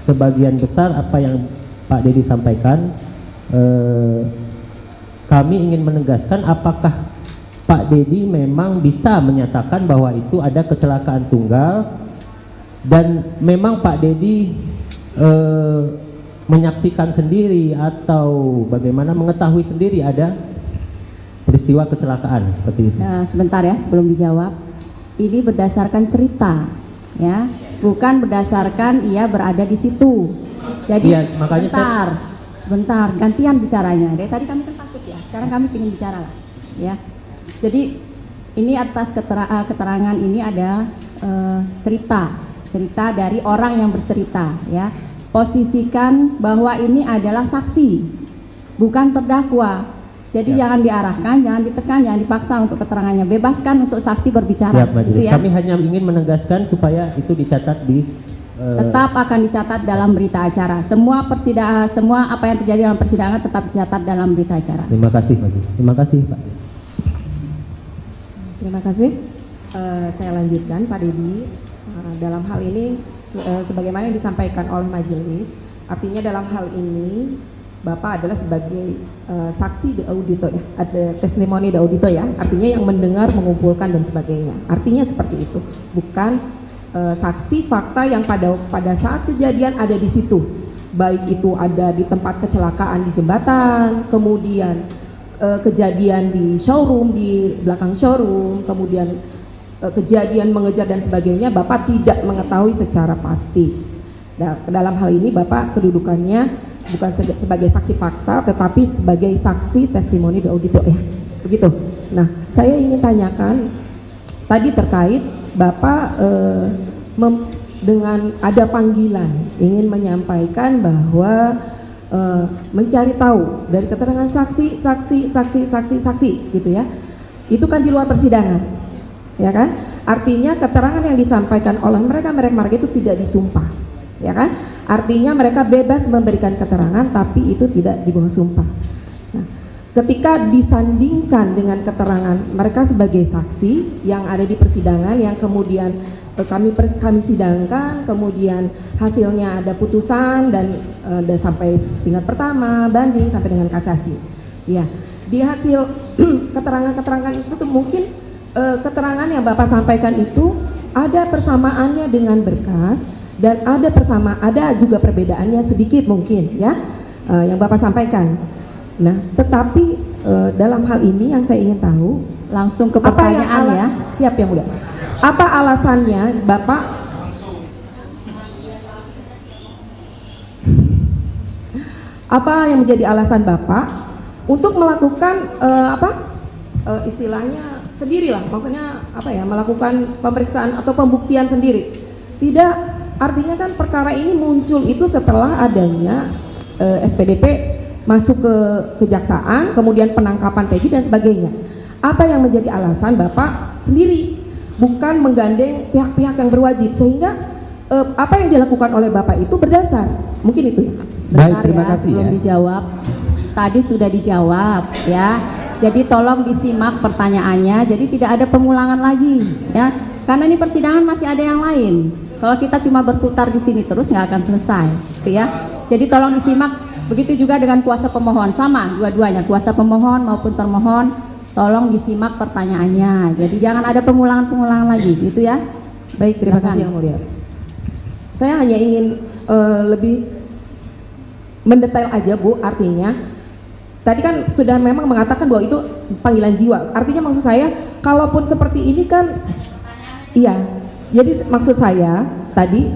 Speaker 5: sebagian besar apa yang Pak Dedi sampaikan, kami ingin menegaskan apakah Pak Dedi memang bisa menyatakan bahwa itu ada kecelakaan tunggal, dan memang Pak Dedi menyaksikan sendiri atau bagaimana mengetahui sendiri ada peristiwa kecelakaan seperti itu.
Speaker 4: Nah, sebentar ya sebelum dijawab. Ini berdasarkan cerita, ya, bukan berdasarkan ia berada di situ. Jadi
Speaker 5: ya, makanya
Speaker 4: sebentar, gantian bicaranya. Dari tadi kami kan pasif ya, sekarang kami ingin bicara lah, ya. Jadi ini atas keterangan ini ada cerita dari orang yang bercerita, ya. Posisikan bahwa ini adalah saksi, bukan terdakwa. Jadi jangan diarahkan, jangan ditekan, jangan dipaksa untuk keterangannya. Bebaskan untuk saksi berbicara. Gitu ya.
Speaker 5: Kami hanya ingin menegaskan supaya itu dicatat di
Speaker 4: tetap akan dicatat dalam berita acara. Semua persidangan, semua apa yang terjadi dalam persidangan tetap dicatat dalam berita acara.
Speaker 5: Terima kasih Pak. Terima kasih Pak.
Speaker 8: Terima kasih. Saya lanjutkan Pak Dedi. Dalam hal ini sebagaimana yang disampaikan oleh majelis, artinya dalam hal ini Bapak adalah sebagai saksi de audito ya, ada testimoni de audito ya, artinya yang mendengar, mengumpulkan dan sebagainya. Artinya seperti itu, bukan saksi fakta yang pada saat kejadian ada di situ, baik itu ada di tempat kecelakaan di jembatan, kemudian kejadian di showroom, di belakang showroom, kemudian kejadian mengejar dan sebagainya, Bapak tidak mengetahui secara pasti. Nah, dalam hal ini Bapak kedudukannya bukan sebagai saksi fakta, tetapi sebagai saksi testimoni de audito ya, begitu. Nah, saya ingin tanyakan tadi terkait Bapak dengan ada panggilan ingin menyampaikan bahwa mencari tahu dari keterangan saksi gitu ya, itu kan di luar persidangan, ya kan? Artinya keterangan yang disampaikan oleh mereka itu tidak disumpah, ya kan? Artinya mereka bebas memberikan keterangan tapi itu tidak di bawah sumpah. Nah, ketika disandingkan dengan keterangan mereka sebagai saksi yang ada di persidangan yang kemudian kami sidangkan, kemudian hasilnya ada putusan dan sampai tingkat pertama, banding sampai dengan kasasi. Ya, di hasil keterangan-keterangan itu tuh mungkin keterangan yang Bapak sampaikan itu ada persamaannya dengan berkas dan ada juga perbedaannya sedikit mungkin ya yang Bapak sampaikan. Nah, tetapi dalam hal ini yang saya ingin tahu
Speaker 4: langsung ke pertanyaan ya.
Speaker 8: Siap yang mulia. Apa alasannya Bapak apa yang menjadi alasan Bapak untuk melakukan istilahnya sendirilah, maksudnya apa ya, melakukan pemeriksaan atau pembuktian sendiri? Tidak, artinya kan perkara ini muncul itu setelah adanya SPDP masuk ke kejaksaan, kemudian penangkapan Peggy dan sebagainya. Apa yang menjadi alasan Bapak sendiri, bukan menggandeng pihak-pihak yang berwajib, sehingga apa yang dilakukan oleh Bapak itu berdasar? Mungkin itu ya.
Speaker 4: Sebentar ya, belum dijawab. Tadi sudah dijawab ya. Jadi tolong disimak pertanyaannya. Jadi tidak ada pengulangan lagi ya. Karena ini persidangan masih ada yang lain. Kalau kita cuma berputar di sini terus nggak akan selesai, gitu ya. Jadi tolong disimak. Begitu juga dengan kuasa pemohon, sama dua-duanya, kuasa pemohon maupun termohon. Tolong disimak pertanyaannya. Jadi jangan ada pengulangan-pengulangan lagi, gitu ya.
Speaker 8: Baik, terima kasih yang mulia. Saya hanya ingin lebih mendetail aja Bu, artinya tadi kan sudah memang mengatakan bahwa itu panggilan jiwa, artinya maksud saya kalaupun seperti ini kan iya, jadi maksud saya tadi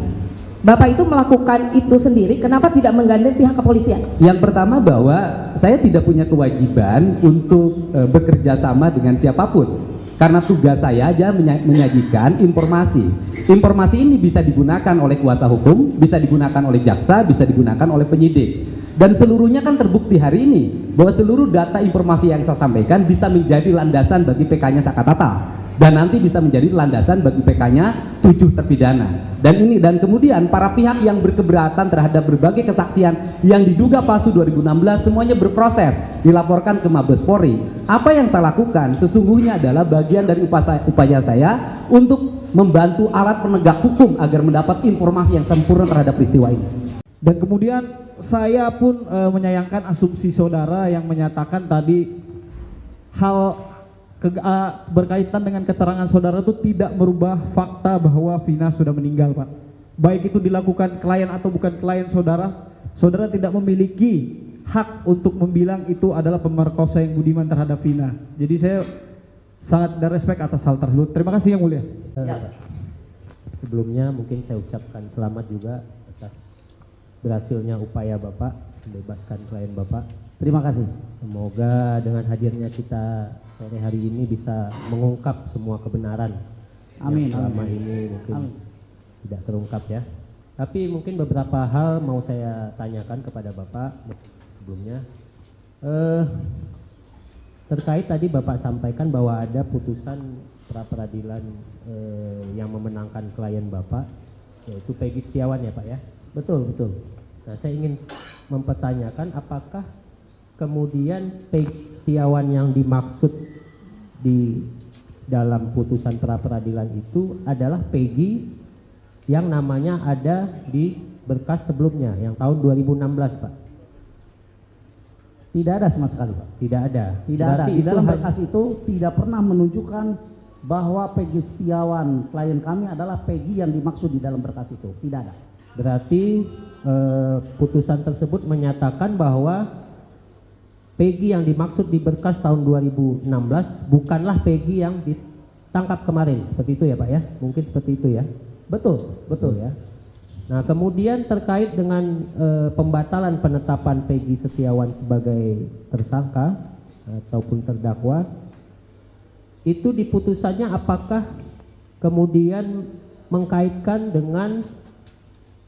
Speaker 8: Bapak itu melakukan itu sendiri, kenapa tidak menggandeng pihak kepolisian?
Speaker 6: Yang pertama bahwa saya tidak punya kewajiban untuk bekerja sama dengan siapapun, karena tugas saya aja menyajikan informasi. Informasi ini bisa digunakan oleh kuasa hukum, bisa digunakan oleh jaksa, bisa digunakan oleh penyidik. Dan seluruhnya kan terbukti hari ini bahwa seluruh data informasi yang saya sampaikan bisa menjadi landasan bagi PK-nya Sakatatal, dan nanti bisa menjadi landasan bagi PK-nya 7 terpidana. Dan kemudian para pihak yang berkeberatan terhadap berbagai kesaksian yang diduga palsu 2016 semuanya berproses, dilaporkan ke Mabes Polri. Apa yang saya lakukan sesungguhnya adalah bagian dari upaya saya untuk membantu alat penegak hukum agar mendapat informasi yang sempurna terhadap peristiwa ini.
Speaker 9: Dan kemudian saya pun menyayangkan asumsi saudara yang menyatakan tadi hal berkaitan dengan keterangan saudara itu tidak merubah fakta bahwa Vina sudah meninggal, Pak. Baik itu dilakukan klien atau bukan klien saudara, saudara tidak memiliki hak untuk membilang itu adalah pemerkosa yang budiman terhadap Vina. Jadi saya sangat respect atas hal tersebut. Terima kasih yang mulia.
Speaker 5: Sebelumnya mungkin saya ucapkan selamat juga atas berhasilnya upaya Bapak membebaskan klien Bapak.
Speaker 7: Terima kasih.
Speaker 5: Semoga dengan hadirnya kita sore hari ini bisa mengungkap semua kebenaran
Speaker 7: amin,
Speaker 5: yang selama
Speaker 7: amin.
Speaker 5: ini mungkin
Speaker 7: Amin.
Speaker 5: tidak terungkap ya. Tapi mungkin beberapa hal mau saya tanyakan kepada Bapak sebelumnya. Terkait tadi Bapak sampaikan bahwa ada putusan pra peradilan yang memenangkan klien Bapak, yaitu Peggy Setiawan ya Pak ya?
Speaker 7: Betul, betul.
Speaker 5: Nah, saya ingin mempertanyakan apakah kemudian Peggy Setiawan yang dimaksud di dalam putusan pra peradilan itu adalah Peggy yang namanya ada di berkas sebelumnya yang tahun 2016 Pak?
Speaker 7: Tidak ada sama sekali Pak.
Speaker 5: Tidak ada.
Speaker 7: Tidak ada. Di dalam berkas itu tidak pernah menunjukkan bahwa Peggy Setiawan klien kami adalah Peggy yang dimaksud di dalam berkas itu. Tidak ada.
Speaker 5: Berarti putusan tersebut menyatakan bahwa Peggy yang dimaksud di berkas tahun 2016 bukanlah Peggy yang ditangkap kemarin, seperti itu ya Pak ya? Mungkin seperti itu ya?
Speaker 7: Betul, betul
Speaker 5: ya. Nah kemudian terkait dengan pembatalan penetapan Peggy Setiawan sebagai tersangka ataupun terdakwa, itu di putusannya apakah kemudian mengkaitkan dengan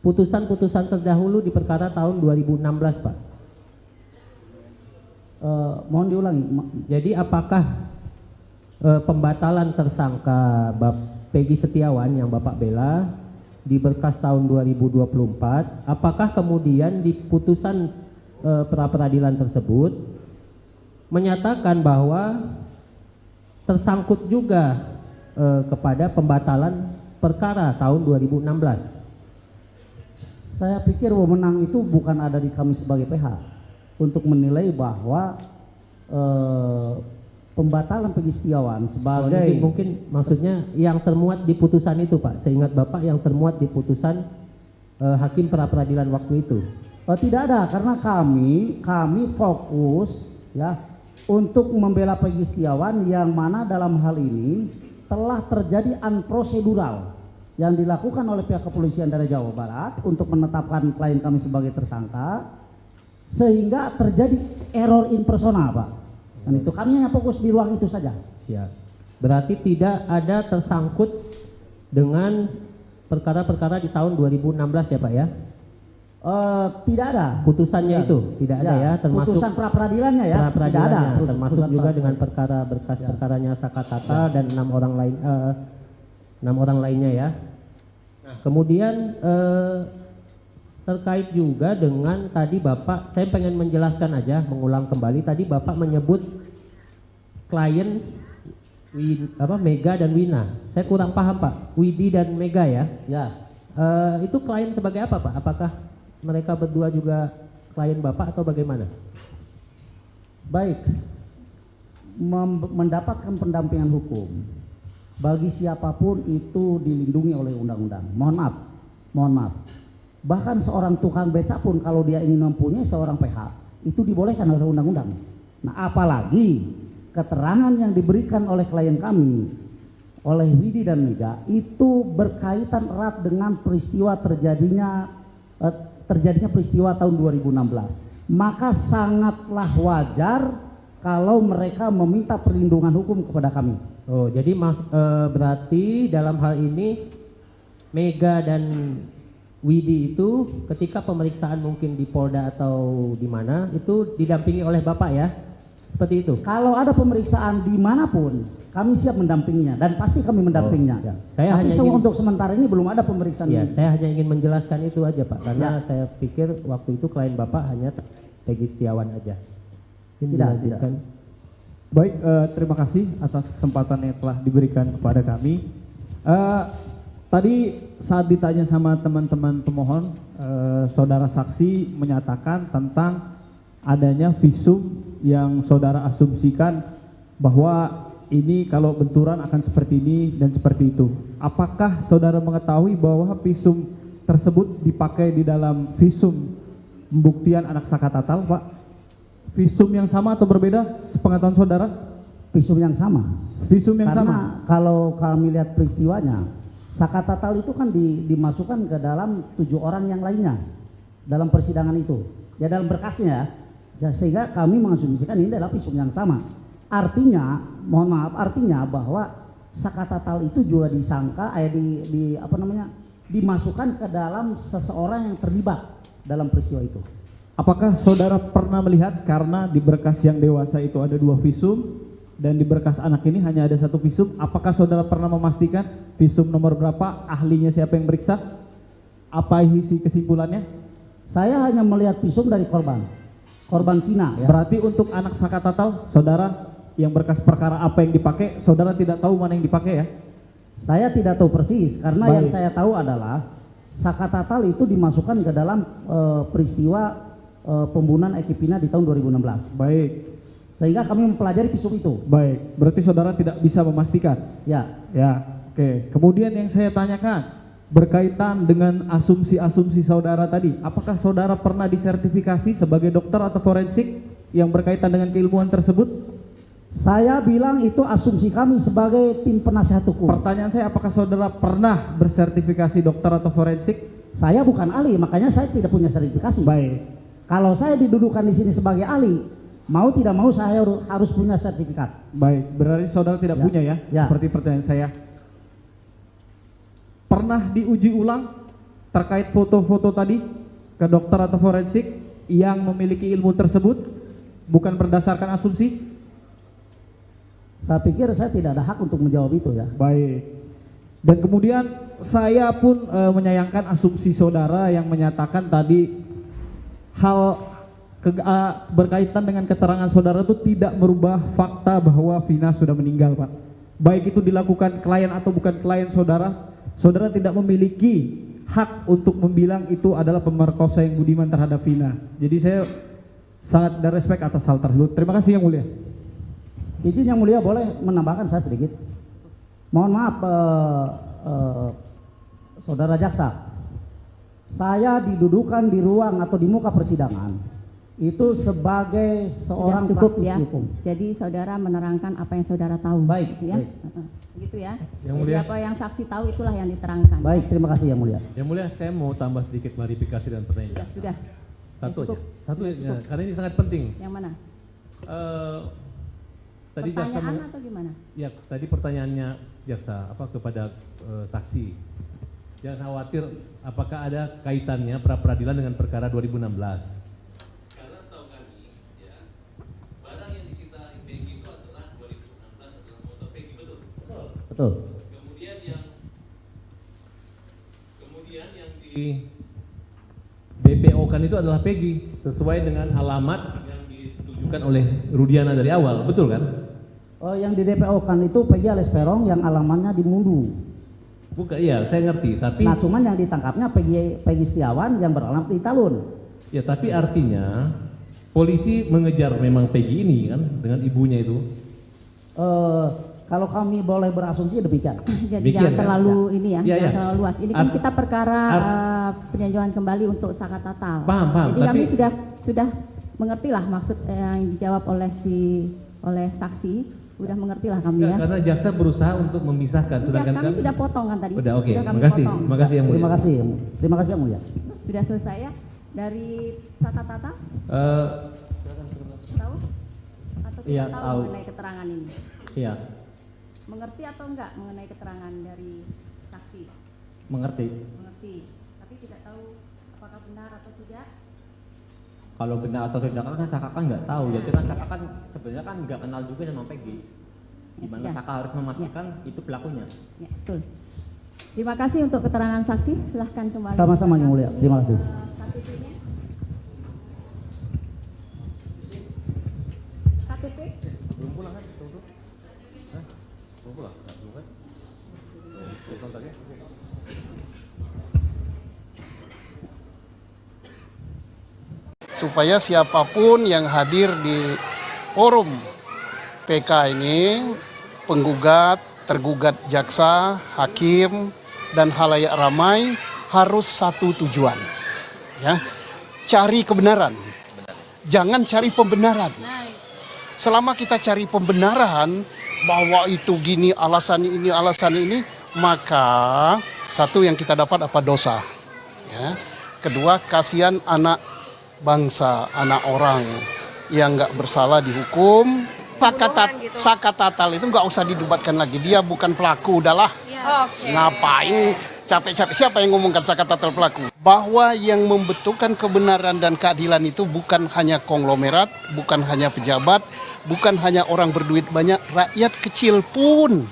Speaker 5: putusan-putusan terdahulu di perkara tahun 2016 Pak?
Speaker 7: Mohon diulangi.
Speaker 5: Jadi apakah pembatalan tersangka Peggy Setiawan yang Bapak bela di berkas tahun 2024, apakah kemudian di putusan pra peradilan tersebut menyatakan bahwa tersangkut juga kepada pembatalan perkara tahun 2016?
Speaker 7: Saya pikir wewenang itu bukan ada di kami sebagai PH untuk menilai bahwa pembatalan Peggy Setiawan sebagai
Speaker 5: jadi mungkin maksudnya yang termuat di putusan itu Pak, seingat Bapak yang termuat di putusan hakim pra peradilan waktu itu.
Speaker 7: Tidak ada, karena kami fokus ya untuk membela Peggy Setiawan yang mana dalam hal ini telah terjadi unprocedural yang dilakukan oleh pihak kepolisian dari Jawa Barat untuk menetapkan klien kami sebagai tersangka, sehingga terjadi error in persona, Pak. Dan itu kami hanya fokus di ruang itu saja.
Speaker 5: Siap. Berarti tidak ada tersangkut dengan perkara-perkara di tahun 2016 ya Pak ya?
Speaker 7: Tidak ada.
Speaker 5: Putusannya itu tidak ada ya, termasuk
Speaker 7: putusan pra peradilannya ya. Tidak ada.
Speaker 5: Termasuk juga dengan perkara berkas perkaranya Sakatata dan 6 orang lainnya ya. Nah, kemudian terkait juga dengan tadi Bapak, saya pengen menjelaskan aja, mengulang kembali tadi Bapak menyebut klien Mega dan Wina. Saya kurang paham Pak, Widi dan Mega ya.
Speaker 7: Ya.
Speaker 5: Itu klien sebagai apa Pak? Apakah mereka berdua juga klien Bapak atau bagaimana?
Speaker 7: Baik, mendapatkan pendampingan hukum bagi siapapun itu dilindungi oleh undang-undang. Mohon maaf. Bahkan seorang tukang beca pun kalau dia ingin mempunyai seorang PH itu dibolehkan oleh undang-undang. Nah, apalagi keterangan yang diberikan oleh klien kami, oleh Widi dan Mega itu berkaitan erat dengan peristiwa terjadinya peristiwa tahun 2016. Maka sangatlah wajar kalau mereka meminta perlindungan hukum kepada kami.
Speaker 5: Oh, jadi berarti dalam hal ini Mega dan Widi itu ketika pemeriksaan mungkin di Polda atau di mana itu didampingi oleh Bapak ya? Seperti itu?
Speaker 7: Kalau ada pemeriksaan dimanapun kami siap mendampinginya dan pasti kami mendampinginya.
Speaker 5: Saya
Speaker 7: Tapi untuk sementara ini belum ada pemeriksaan.
Speaker 5: Ya, saya hanya ingin menjelaskan itu aja Pak, karena saya pikir waktu itu klien Bapak hanya Peggy Setiawan aja.
Speaker 7: Tidak.
Speaker 9: Baik, terima kasih atas kesempatan yang telah diberikan kepada kami. Tadi saat ditanya sama teman-teman pemohon, saudara saksi menyatakan tentang adanya visum yang saudara asumsikan bahwa ini kalau benturan akan seperti ini dan seperti itu. Apakah saudara mengetahui bahwa visum tersebut dipakai di dalam visum pembuktian anak Sakatatal, Pak? Visum yang sama atau berbeda sepengetahuan saudara?
Speaker 7: Visum yang sama.
Speaker 9: Visum yang
Speaker 7: Karena
Speaker 9: sama.
Speaker 7: Kalau kami lihat peristiwanya, Sakatatal itu kan dimasukkan ke dalam 7 orang yang lainnya dalam persidangan itu. Ya dalam berkasnya ya, sehingga kami mengasumsikan ini adalah visum yang sama. Artinya, mohon maaf, artinya bahwa Sakatatal itu juga disangka dimasukkan ke dalam seseorang yang terlibat dalam peristiwa itu.
Speaker 9: Apakah saudara pernah melihat karena di berkas yang dewasa itu ada 2 visum dan di berkas anak ini hanya ada 1 visum, apakah saudara pernah memastikan visum nomor berapa, ahlinya siapa yang meriksa, apa isi kesimpulannya?
Speaker 7: Saya hanya melihat visum dari korban Vina ya.
Speaker 9: Berarti untuk anak Sakatatal, saudara yang berkas perkara apa yang dipakai, saudara tidak tahu mana yang dipakai ya?
Speaker 7: Saya tidak tahu persis, karena yang saya tahu adalah Sakatatal itu dimasukkan ke dalam peristiwa pembunuhan Eki Pina di tahun 2016.
Speaker 9: Baik.
Speaker 7: Sehingga kami mempelajari visum itu.
Speaker 9: Baik, berarti saudara tidak bisa memastikan?
Speaker 7: Ya.
Speaker 9: Ya, oke. Kemudian yang saya tanyakan, berkaitan dengan asumsi-asumsi saudara tadi, apakah saudara pernah disertifikasi sebagai dokter atau forensik yang berkaitan dengan keilmuan tersebut?
Speaker 7: Saya bilang itu asumsi kami sebagai tim penasihat hukum.
Speaker 9: Pertanyaan saya, apakah saudara pernah bersertifikasi dokter atau forensik?
Speaker 7: Saya bukan ahli, makanya saya tidak punya sertifikasi.
Speaker 9: Baik.
Speaker 7: Kalau saya didudukan di sini sebagai ahli, mau tidak mau saya harus punya sertifikat.
Speaker 9: Baik, berarti saudara tidak punya ya? Seperti pertanyaan saya. Pernah diuji ulang terkait foto-foto tadi ke dokter atau forensik yang memiliki ilmu tersebut, bukan berdasarkan asumsi?
Speaker 7: Saya pikir saya tidak ada hak untuk menjawab itu ya.
Speaker 9: Baik. Dan kemudian saya pun menyayangkan asumsi saudara yang menyatakan tadi hal berkaitan dengan keterangan saudara itu tidak merubah fakta bahwa Vina sudah meninggal, Pak. Baik itu dilakukan klien atau bukan klien saudara, saudara tidak memiliki hak untuk membilang itu adalah pemerkosa yang budiman terhadap Vina. Jadi saya sangat ada respect atas hal tersebut. Terima kasih Yang Mulia.
Speaker 7: Izin Yang Mulia, boleh menambahkan saya sedikit? Mohon maaf, Saudara Jaksa, saya didudukan di ruang atau di muka persidangan itu sebagai seorang
Speaker 4: Sudah cukup
Speaker 7: praktisi
Speaker 4: ya.
Speaker 7: hukum.
Speaker 4: Jadi saudara menerangkan apa yang saudara tahu.
Speaker 7: Baik,
Speaker 4: gitu ya.
Speaker 7: baik.
Speaker 4: Gitu ya.
Speaker 2: Yang
Speaker 4: Jadi
Speaker 2: Mulia.
Speaker 4: apa yang saksi tahu itulah yang diterangkan.
Speaker 7: Baik, terima kasih Yang Mulia.
Speaker 2: Yang Mulia, saya mau tambah sedikit klarifikasi dan pertanyaan.
Speaker 4: Sudah.
Speaker 2: Satu
Speaker 4: Cukup.
Speaker 2: aja. Satu
Speaker 4: Sudah
Speaker 2: aja,
Speaker 4: cukup.
Speaker 2: karena ini sangat penting.
Speaker 4: Yang mana?
Speaker 2: Tadi jaksa
Speaker 4: Pertanyaan atau gimana?
Speaker 2: ya tadi pertanyaannya jaksa kepada saksi. Jangan khawatir apakah ada kaitannya pra peradilan dengan perkara 2016. Karena setahu kami ya, barang yang disita Peggy itu adalah 2016 adalah motor Peggy, betul?
Speaker 7: Betul.
Speaker 2: Kemudian yang di BPO kan itu adalah Peggy sesuai dengan alamat yang ditujukan oleh Rudiana dari awal, betul kan?
Speaker 7: Yang di DPO kan itu Peggy alias Peron yang alamatnya di Mundu.
Speaker 2: Bukan, iya saya ngerti, tapi
Speaker 7: Nah, cuman yang ditangkapnya Peggy Setiawan yang beralamat di Talun.
Speaker 2: ya tapi artinya polisi mengejar memang Peggy ini kan dengan ibunya itu.
Speaker 7: Kalau kami boleh berasumsi demikian.
Speaker 4: Jadi
Speaker 2: Demikian,
Speaker 4: jangan
Speaker 2: kan?
Speaker 4: terlalu ini ya,
Speaker 2: Ya,
Speaker 4: jangan
Speaker 2: ya.
Speaker 4: terlalu luas. Ini kan kita perkara peninjauan kembali untuk saka tatal.
Speaker 2: Paham,
Speaker 4: Jadi kami
Speaker 2: tapi-
Speaker 4: sudah mengerti lah maksud yang dijawab oleh saksi. Udah mengerti lah kami ya.
Speaker 2: Karena jaksa berusaha untuk memisahkan,
Speaker 4: Sudah,
Speaker 2: sedangkan
Speaker 4: kami sudah potong kan tadi.
Speaker 2: Udah, oke.
Speaker 4: Sudah kami
Speaker 2: Makasih,
Speaker 4: potong.
Speaker 2: makasih Yang Mulia.
Speaker 7: Terima kasih Yang Mulia.
Speaker 4: Sudah selesai ya dari saka tatal? Tahu? Atau tidak
Speaker 10: Iya,
Speaker 4: tahu
Speaker 10: tahu.
Speaker 4: mengenai keterangan ini?
Speaker 10: Iya,
Speaker 4: Mengerti atau enggak mengenai keterangan dari saksi?
Speaker 10: mengerti.
Speaker 4: Mengerti. Tapi tidak tahu apakah benar atau tidak?
Speaker 10: Kalau benar atau tidak kan Saka kan nggak tahu. Jadi kan Saka kan sebenarnya kan nggak kenal juga sama Peggy. Gimana
Speaker 4: sudah.
Speaker 10: Saka harus memastikan itu pelakunya.
Speaker 4: Ya, betul. Terima kasih untuk keterangan saksi. Silahkan kembali.
Speaker 7: Sama-sama Yang Mulia. Terima kasih.
Speaker 4: KTP-nya. KTP?
Speaker 2: Belum pulang kan? Belum pulang? Belum kan? Kontaknya?
Speaker 1: Supaya siapapun yang hadir di forum PK ini, penggugat, tergugat jaksa, hakim, dan halayak ramai harus satu tujuan. Ya, cari kebenaran. Jangan cari pembenaran. Selama kita cari pembenaran bahwa itu gini, alasan ini, maka satu yang kita dapat apa dosa. Ya. Kedua, kasihan anak bangsa, anak orang yang nggak bersalah dihukum. Saka tatal itu nggak usah didebatkan lagi. Dia bukan pelaku, udahlah. Ngapain capek-capek? Siapa yang ngomongkan saka tatal pelaku? Bahwa yang membentukkan kebenaran dan keadilan itu bukan hanya konglomerat, bukan hanya pejabat, bukan hanya orang berduit banyak, rakyat kecil pun,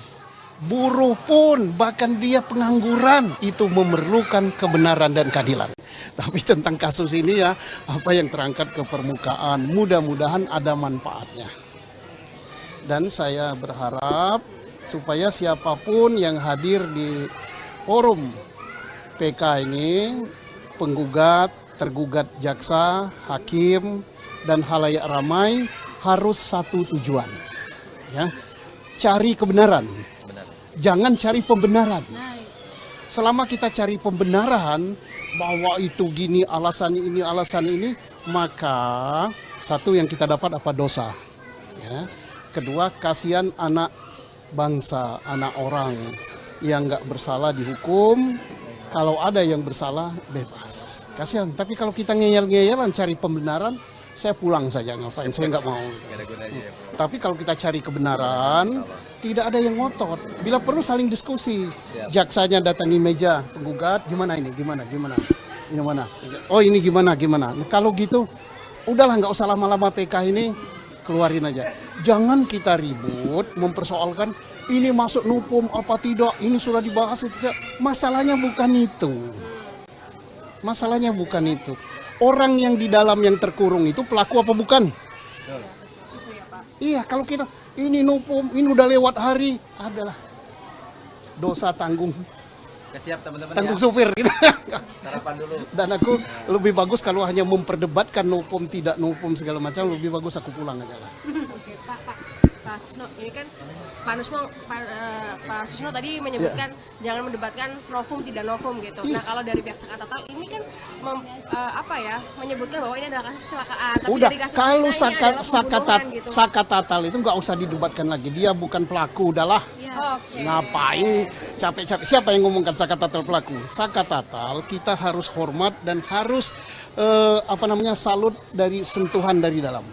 Speaker 1: buruh pun, bahkan dia pengangguran itu memerlukan kebenaran dan keadilan. Tapi tentang kasus ini ya, apa yang terangkat ke permukaan, mudah-mudahan ada manfaatnya. Dan saya berharap supaya siapapun yang hadir di forum PK ini, penggugat, tergugat jaksa, hakim, dan halayak ramai harus satu tujuan. Ya, cari kebenaran. Jangan cari pembenaran. Selama kita cari pembenaran bahwa itu gini, alasan ini, maka satu yang kita dapat apa dosa. Ya. Kedua, kasihan anak bangsa, anak orang yang nggak bersalah dihukum. Kalau ada yang bersalah, bebas. Kasihan. Tapi kalau kita ngeyel-ngeyelan cari pembenaran, saya pulang saja, ngapain, saya nggak mau. Tapi kalau kita cari kebenaran, tidak ada yang ngotot. Bila perlu saling diskusi. Jaksanya datangi meja penggugat, gimana ini, gimana. Ini mana? Oh ini gimana. Nah, kalau gitu, udahlah nggak usah lama-lama PK ini, keluarin aja. Jangan kita ribut, mempersoalkan ini masuk nupum apa tidak, ini sudah dibahas tidak. Masalahnya bukan itu. Masalahnya bukan itu. Orang yang di dalam yang terkurung itu pelaku apa bukan? Iya, kalau kita ini nupum, ini udah lewat hari, adalah dosa tanggung.
Speaker 11: Siap teman-teman
Speaker 1: Tanggung
Speaker 11: ya.
Speaker 1: supir gitu.
Speaker 11: Sarapan dulu.
Speaker 1: Dan aku lebih bagus kalau hanya memperdebatkan nupum tidak nupum segala macam, lebih bagus aku pulang aja lah.
Speaker 3: Oke, Pak Pak Susno, ini kan Pak Susno tadi menyebutkan jangan mendebatkan novum tidak novum gitu. Nah kalau dari pihak Sakatatal ini kan menyebutkan bahwa ini adalah kasus kecelakaan. Tapi
Speaker 1: Udah,
Speaker 3: dari kasus
Speaker 1: kalau
Speaker 3: ini adalah pembunuhan gitu.
Speaker 1: Sakatatal itu nggak usah didebatkan lagi. Dia bukan pelaku, udahlah.
Speaker 3: Oke.
Speaker 1: Ngapain capek-capek? Siapa yang ngomongkan Sakatatal pelaku? Sakatatal kita harus hormat dan harus salut dari sentuhan dari dalam.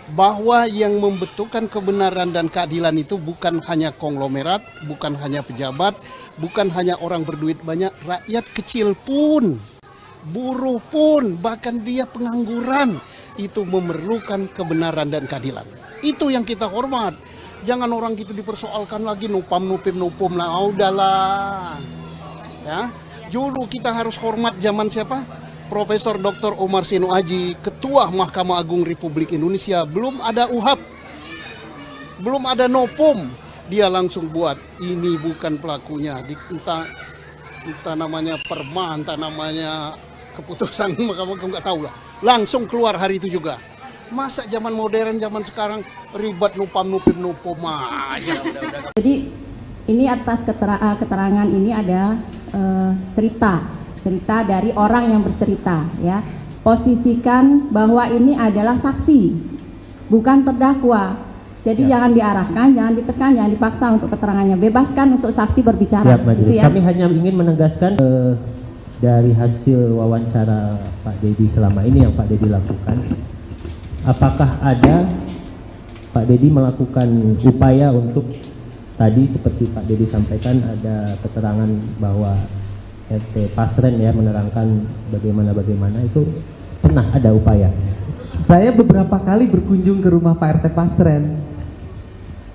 Speaker 1: Bahwa yang membentukkan kebenaran dan keadilan itu bukan hanya konglomerat, bukan hanya pejabat, bukan hanya orang berduit banyak, rakyat kecil pun, buruh pun, bahkan dia pengangguran itu memerlukan kebenaran dan keadilan. Itu yang kita hormat. Jangan orang gitu dipersoalkan lagi nupum lah, udahlah. Ya, dulu kita harus hormat zaman siapa? Profesor Dr. Omar Seno Aji, Ketua Mahkamah Agung Republik Indonesia, belum ada UHAP, belum ada novum, dia langsung buat ini bukan pelakunya, entah namanya perma, entah namanya keputusan Mahkamah Agung, nggak tahu lah, langsung keluar hari itu juga. Masa zaman modern, zaman sekarang ribet nupum aja.
Speaker 4: Jadi ini atas keterangan ini ada cerita dari orang yang bercerita, ya. Posisikan bahwa ini adalah saksi, bukan terdakwa. Jadi jangan diarahkan, jangan ditekan, jangan dipaksa untuk keterangannya. Bebaskan untuk saksi berbicara.
Speaker 5: Gitu ya. Kami hanya ingin menegaskan dari hasil wawancara Pak Dedi selama ini yang Pak Dedi lakukan, apakah ada Pak Dedi melakukan upaya untuk tadi seperti Pak Dedi sampaikan ada keterangan bahwa RT Pasren ya menerangkan bagaimana itu pernah ada upaya.
Speaker 6: Saya beberapa kali berkunjung ke rumah Pak RT Pasren,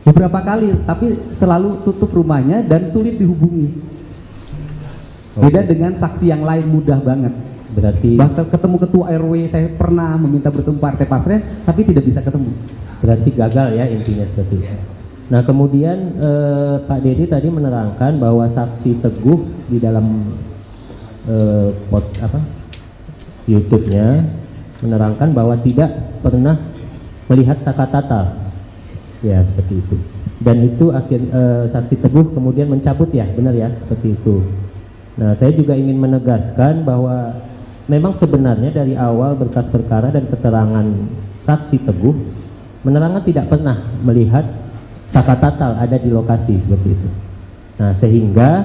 Speaker 6: beberapa kali, tapi selalu tutup rumahnya dan sulit dihubungi. Beda dengan saksi yang lain mudah banget.
Speaker 5: Berarti
Speaker 6: bahkan ketemu ketua RW saya pernah meminta bertemu Pak RT Pasren tapi tidak bisa ketemu.
Speaker 5: Berarti gagal ya intinya seperti itu. Nah kemudian Pak Dedi tadi menerangkan bahwa saksi Teguh di dalam YouTube-nya menerangkan bahwa tidak pernah melihat Sakatatal, ya seperti itu. Dan itu saksi Teguh kemudian mencabut ya, benar ya seperti itu. Nah saya juga ingin menegaskan bahwa memang sebenarnya dari awal berkas perkara dan keterangan saksi Teguh menerangkan tidak pernah melihat Sakatatal ada di lokasi seperti itu. Nah sehingga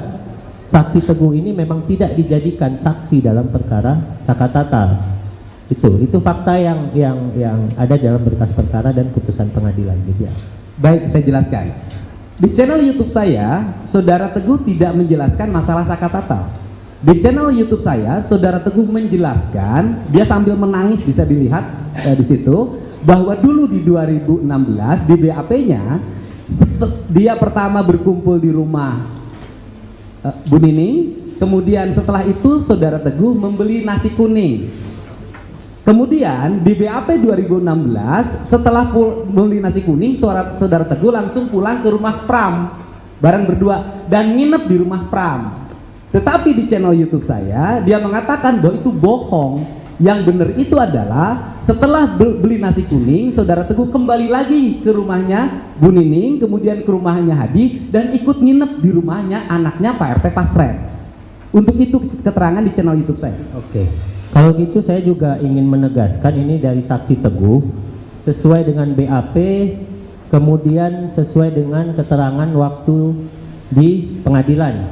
Speaker 5: saksi Teguh ini memang tidak dijadikan saksi dalam perkara Sakatatal. Itu fakta yang ada dalam berkas perkara dan putusan pengadilan gitu ya.
Speaker 6: Baik, saya jelaskan. Di channel YouTube saya, Saudara Teguh tidak menjelaskan masalah Sakatatal. Di channel YouTube saya, Saudara Teguh menjelaskan, dia sambil menangis bisa dilihat di situ, bahwa dulu di 2016 di BAP-nya dia pertama berkumpul di rumah Bu Nining, kemudian setelah itu Saudara Teguh membeli nasi kuning. Kemudian di BAP 2016 setelah membeli nasi kuning, Saudara Teguh langsung pulang ke rumah Pram bareng berdua dan nginep di rumah Pram. Tetapi di channel YouTube saya dia mengatakan bahwa itu bohong. Yang benar itu adalah setelah beli nasi kuning, Saudara Teguh kembali lagi ke rumahnya Bu Nining, kemudian ke rumahnya Hadi dan ikut nginep di rumahnya anaknya Pak RT Pasren. Untuk itu keterangan di channel YouTube saya.
Speaker 5: Oke. Kalau gitu saya juga ingin menegaskan ini dari saksi Teguh sesuai dengan BAP, kemudian sesuai dengan keterangan waktu di pengadilan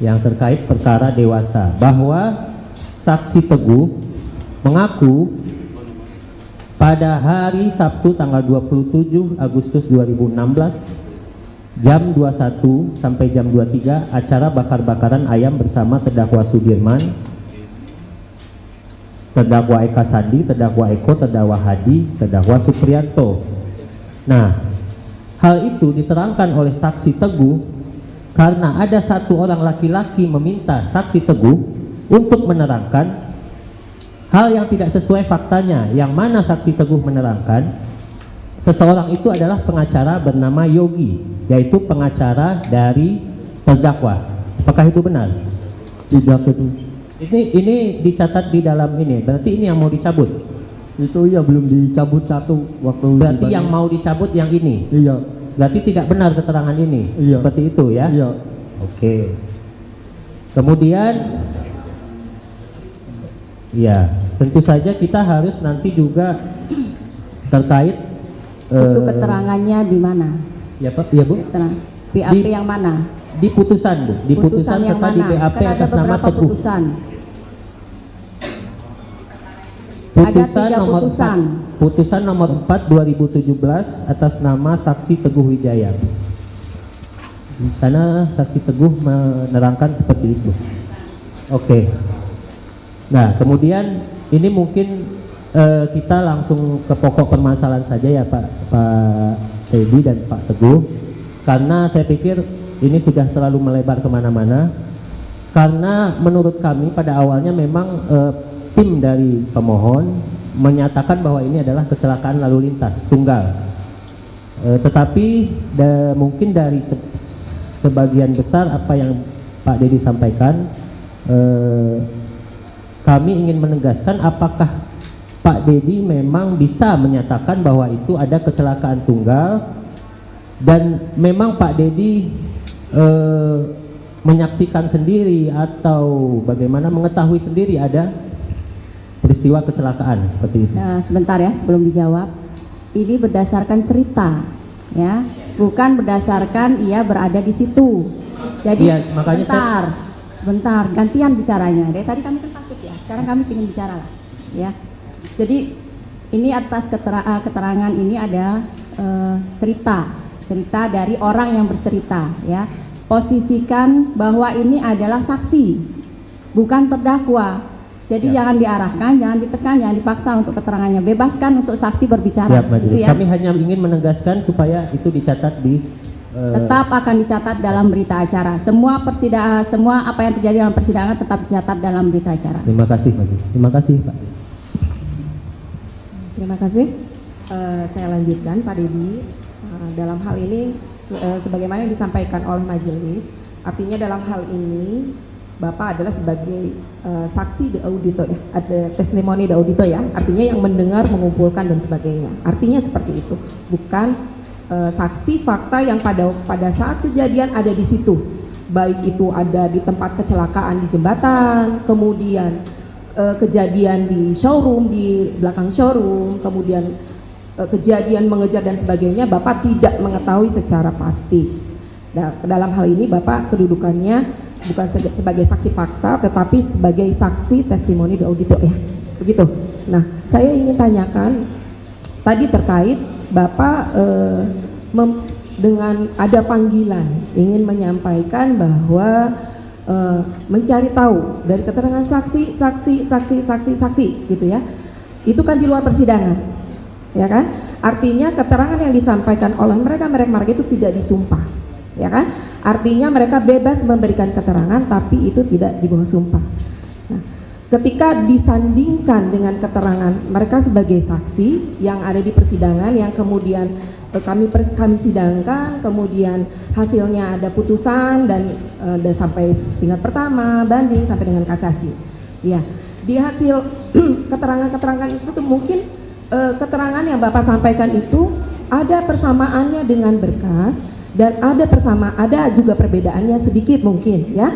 Speaker 5: yang terkait perkara dewasa, bahwa saksi Teguh mengaku pada hari Sabtu tanggal 27 Agustus 2016 jam 21 sampai jam 23 acara bakar-bakaran ayam bersama terdakwa Sudirman, terdakwa Eka Sandi, terdakwa Eko, terdakwa Hadi, terdakwa Supriyanto. Nah, hal itu diterangkan oleh saksi Teguh karena ada satu orang laki-laki meminta saksi Teguh untuk menerangkan hal yang tidak sesuai faktanya, yang mana saksi Teguh menerangkan seseorang itu adalah pengacara bernama Yogi, yaitu pengacara dari terdakwa. Apakah itu benar?
Speaker 12: Tidak itu.
Speaker 5: Ini dicatat di dalam ini, berarti ini yang mau dicabut.
Speaker 12: Itu iya belum dicabut satu waktu.
Speaker 5: Berarti yang mau dicabut yang ini?
Speaker 12: Iya.
Speaker 5: Berarti tidak benar keterangan ini?
Speaker 12: Iya.
Speaker 5: Seperti itu ya?
Speaker 12: Iya.
Speaker 5: Oke. Kemudian, ya tentu saja kita harus nanti juga terkait
Speaker 4: Itu keterangannya di mana?
Speaker 5: Ya Pak, ya Bu?
Speaker 4: BAP yang mana?
Speaker 5: Di putusan Bu, di putusan
Speaker 4: yang
Speaker 5: serta di
Speaker 4: mana?
Speaker 5: BAP
Speaker 4: Kan ada
Speaker 5: atas nama
Speaker 4: beberapa
Speaker 5: Teguh.
Speaker 4: putusan.
Speaker 5: Putusan
Speaker 4: Ada 3
Speaker 5: nomor
Speaker 4: putusan.
Speaker 5: 4, putusan nomor 4 2017 atas nama Saksi Teguh Wijaya. Di sana Saksi Teguh menerangkan seperti itu. Oke. Nah, kemudian ini mungkin kita langsung ke pokok permasalahan saja ya Pak Teddy dan Pak Teguh, karena saya pikir ini sudah terlalu melebar kemana-mana. Karena menurut kami pada awalnya memang tim dari pemohon menyatakan bahwa ini adalah kecelakaan lalu lintas tunggal, tetapi mungkin dari sebagian besar apa yang Pak Dedi sampaikan, kami ingin menegaskan apakah Pak Dedi memang bisa menyatakan bahwa itu ada kecelakaan tunggal dan memang Pak Dedi menyaksikan sendiri atau bagaimana mengetahui sendiri ada peristiwa kecelakaan seperti itu.
Speaker 4: Nah, sebentar ya sebelum dijawab. Ini berdasarkan cerita, ya, bukan berdasarkan ia berada di situ. Jadi
Speaker 5: ya, makanya
Speaker 4: sebentar, gantian bicaranya. Dari tadi kami kan pasif ya, sekarang kami ingin bicara lah, ya. Jadi ini atas keterangan ini ada cerita dari orang yang bercerita, ya. Posisikan bahwa ini adalah saksi, bukan terdakwa. Jadi jangan diarahkan, jangan ditekan, jangan dipaksa untuk keterangannya. Bebaskan untuk saksi berbicara.
Speaker 5: Ya, Majelis.
Speaker 4: Ya.
Speaker 5: Kami hanya ingin menegaskan supaya itu dicatat di
Speaker 4: tetap akan dicatat dalam berita acara. Semua persidangan, semua apa yang terjadi dalam persidangan tetap dicatat dalam berita acara.
Speaker 5: Terima kasih, Majelis. Terima kasih, Pak.
Speaker 8: Terima kasih. Saya lanjutkan, Pak Dedi. Dalam hal ini, sebagaimana yang disampaikan oleh majelis, artinya dalam hal ini Bapak adalah sebagai saksi de audito ya, ada testimoni de audito ya, artinya yang mendengar, mengumpulkan dan sebagainya. Artinya seperti itu, bukan saksi fakta yang pada saat kejadian ada di situ, baik itu ada di tempat kecelakaan di jembatan, kemudian kejadian di showroom, di belakang showroom, kemudian kejadian mengejar dan sebagainya, Bapak tidak mengetahui secara pasti. Nah, dalam hal ini Bapak kedudukannya bukan sebagai saksi fakta, tetapi sebagai saksi testimoni de audito ya, begitu. Nah, saya ingin tanyakan tadi terkait Bapak dengan ada panggilan ingin menyampaikan bahwa mencari tahu dari keterangan saksi gitu ya, itu kan di luar persidangan, ya kan? Artinya keterangan yang disampaikan oleh mereka itu tidak disumpah, ya kan? Artinya mereka bebas memberikan keterangan tapi itu tidak di bawah sumpah. Nah, ketika disandingkan dengan keterangan mereka sebagai saksi yang ada di persidangan yang kemudian kami sidangkan, kemudian hasilnya ada putusan dan sampai tingkat pertama, banding sampai dengan kasasi. Ya, di hasil keterangan-keterangan itu tuh mungkin keterangan yang Bapak sampaikan itu ada persamaannya dengan berkas dan ada juga perbedaannya sedikit mungkin ya,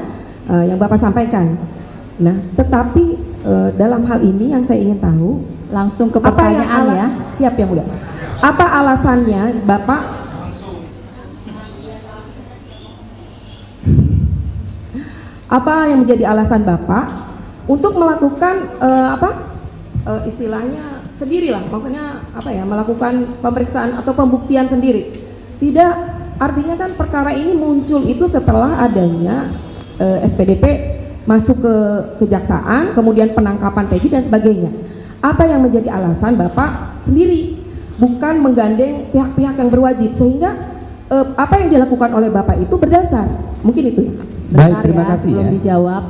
Speaker 8: yang Bapak sampaikan. Nah, tetapi dalam hal ini yang saya ingin tahu,
Speaker 4: langsung ke pertanyaan ya.
Speaker 8: Siap yang mulia. Apa alasannya Bapak apa yang menjadi alasan Bapak untuk melakukan istilahnya sendirilah, maksudnya apa ya, melakukan pemeriksaan atau pembuktian sendiri? Tidak, artinya kan perkara ini muncul itu setelah adanya SPDP masuk ke kejaksaan, kemudian penangkapan Peggy dan sebagainya. Apa yang menjadi alasan Bapak sendiri, bukan menggandeng pihak-pihak yang berwajib, sehingga apa yang dilakukan oleh Bapak itu berdasar, mungkin itu ya.
Speaker 4: Sebentar ya, sebelum dijawab.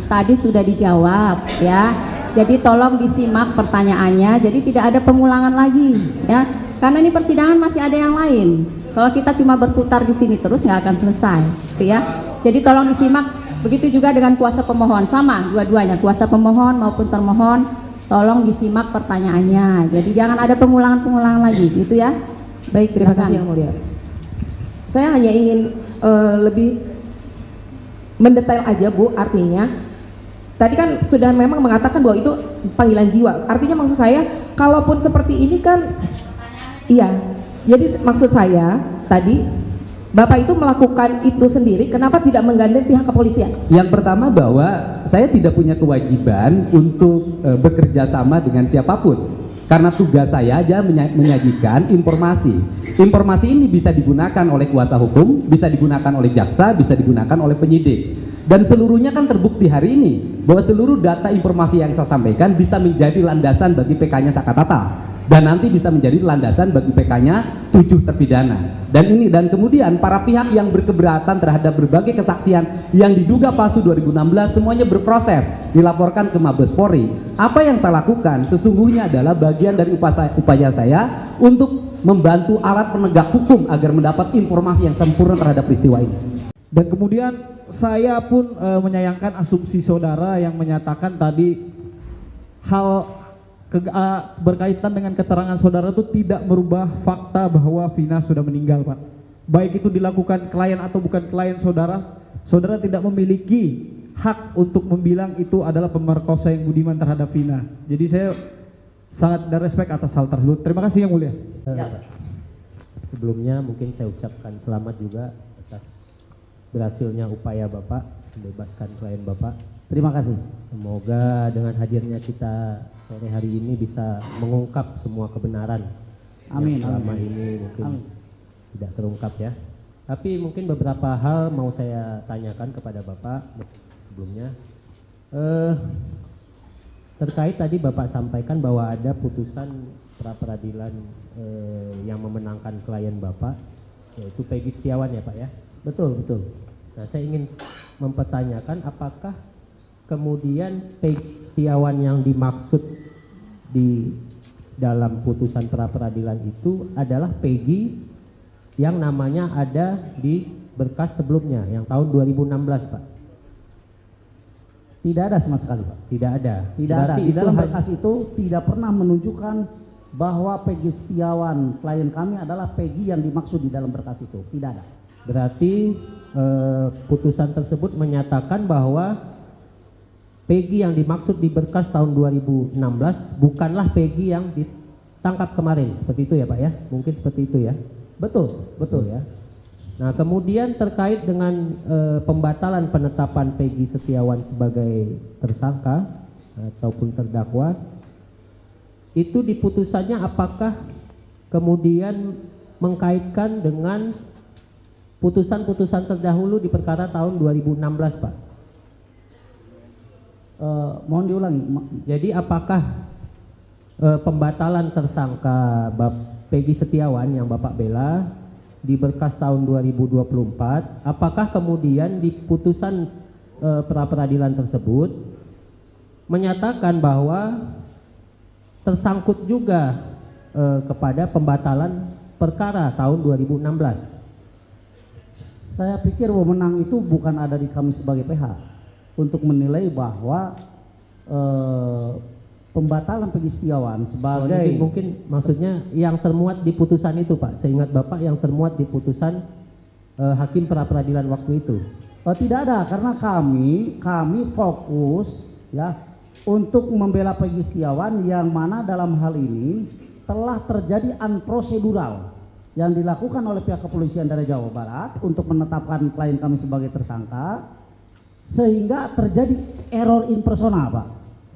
Speaker 4: Tadi sudah dijawab ya. Jadi tolong disimak pertanyaannya, jadi tidak ada pengulangan lagi ya. Karena ini persidangan masih ada yang lain. Kalau kita cuma berputar di sini terus nggak akan selesai, gitu ya. Jadi tolong disimak. Begitu juga dengan kuasa pemohon, sama dua-duanya, kuasa pemohon maupun termohon, tolong disimak pertanyaannya. Jadi jangan ada pengulangan-pengulangan lagi, gitu ya.
Speaker 8: Baik, terima kasih Yang Mulia. Saya hanya ingin lebih mendetail aja Bu, artinya tadi kan sudah memang mengatakan bahwa itu panggilan jiwa. Artinya maksud saya, kalaupun seperti ini kan, iya. Jadi maksud saya tadi Bapak itu melakukan itu sendiri, kenapa tidak menggandeng pihak kepolisian?
Speaker 6: Yang pertama bahwa saya tidak punya kewajiban untuk bekerja sama dengan siapapun. Karena tugas saya aja menyajikan informasi. Informasi ini bisa digunakan oleh kuasa hukum, bisa digunakan oleh jaksa, bisa digunakan oleh penyidik. Dan seluruhnya kan terbukti hari ini bahwa seluruh data informasi yang saya sampaikan bisa menjadi landasan bagi PK-nya Sakatata. Dan nanti bisa menjadi landasan bagi PK-nya 7 terpidana. Dan kemudian para pihak yang berkeberatan terhadap berbagai kesaksian yang diduga palsu 2016 semuanya berproses, dilaporkan ke Mabes Polri. Apa yang saya lakukan sesungguhnya adalah bagian dari upaya saya untuk membantu alat penegak hukum agar mendapat informasi yang sempurna terhadap peristiwa ini.
Speaker 9: Dan kemudian saya pun menyayangkan asumsi saudara yang menyatakan tadi hal berkaitan dengan keterangan saudara itu tidak merubah fakta bahwa Vina sudah meninggal, Pak. Baik itu dilakukan klien atau bukan klien saudara, saudara tidak memiliki hak untuk membilang itu adalah pemerkosa yang budiman terhadap Vina. Jadi saya sangat respect atas hal tersebut. Terima kasih Yang Mulia.
Speaker 5: Sebelumnya mungkin saya ucapkan selamat juga atas berhasilnya upaya Bapak membebaskan klien Bapak.
Speaker 7: Terima kasih.
Speaker 5: Semoga dengan hadirnya kita sore hari ini bisa mengungkap semua kebenaran
Speaker 7: amin,
Speaker 5: yang selama
Speaker 7: amin.
Speaker 5: ini mungkin
Speaker 7: amin.
Speaker 5: tidak terungkap ya. Tapi mungkin beberapa hal mau saya tanyakan kepada Bapak sebelumnya. Terkait tadi Bapak sampaikan bahwa ada putusan pra-peradilan yang memenangkan klien Bapak, yaitu Peggy Setiawan ya Pak ya?
Speaker 7: Betul, betul.
Speaker 5: Nah saya ingin mempertanyakan apakah kemudian Peggy Setiawan yang dimaksud di dalam putusan pra-peradilan itu adalah Peggy yang namanya ada di berkas sebelumnya yang tahun 2016 Pak?
Speaker 7: Tidak ada sama sekali Pak.
Speaker 5: Tidak ada.
Speaker 7: Tidak ada. Di dalam berkas itu tidak pernah menunjukkan bahwa Peggy Setiawan klien kami adalah Peggy yang dimaksud di dalam berkas itu. Tidak ada.
Speaker 5: Berarti putusan tersebut menyatakan bahwa Peggy yang dimaksud di berkas tahun 2016 bukanlah Peggy yang ditangkap kemarin, seperti itu ya Pak ya? Mungkin seperti itu ya?
Speaker 7: Betul, betul
Speaker 5: ya. Nah kemudian terkait dengan pembatalan penetapan Peggy Setiawan sebagai tersangka ataupun terdakwa, itu di putusannya apakah kemudian mengkaitkan dengan putusan-putusan terdahulu di perkara tahun 2016 Pak?
Speaker 7: Mohon diulangi.
Speaker 5: Jadi apakah pembatalan tersangka Peggy Setiawan yang Bapak bela di berkas tahun 2024, apakah kemudian di putusan pra-peradilan tersebut menyatakan bahwa tersangkut juga kepada pembatalan perkara tahun 2016?
Speaker 7: Saya pikir wewenang itu bukan ada di kami sebagai PH untuk menilai bahwa pembatalan Peggy Setiawan sebagai
Speaker 5: mungkin maksudnya yang termuat di putusan itu Pak, seingat Bapak yang termuat di putusan hakim pra-peradilan waktu itu.
Speaker 7: Tidak ada, karena kami fokus ya untuk membela Peggy Setiawan yang mana dalam hal ini telah terjadi unprocedural yang dilakukan oleh pihak kepolisian dari Jawa Barat untuk menetapkan klien kami sebagai tersangka, sehingga terjadi error in persona Pak.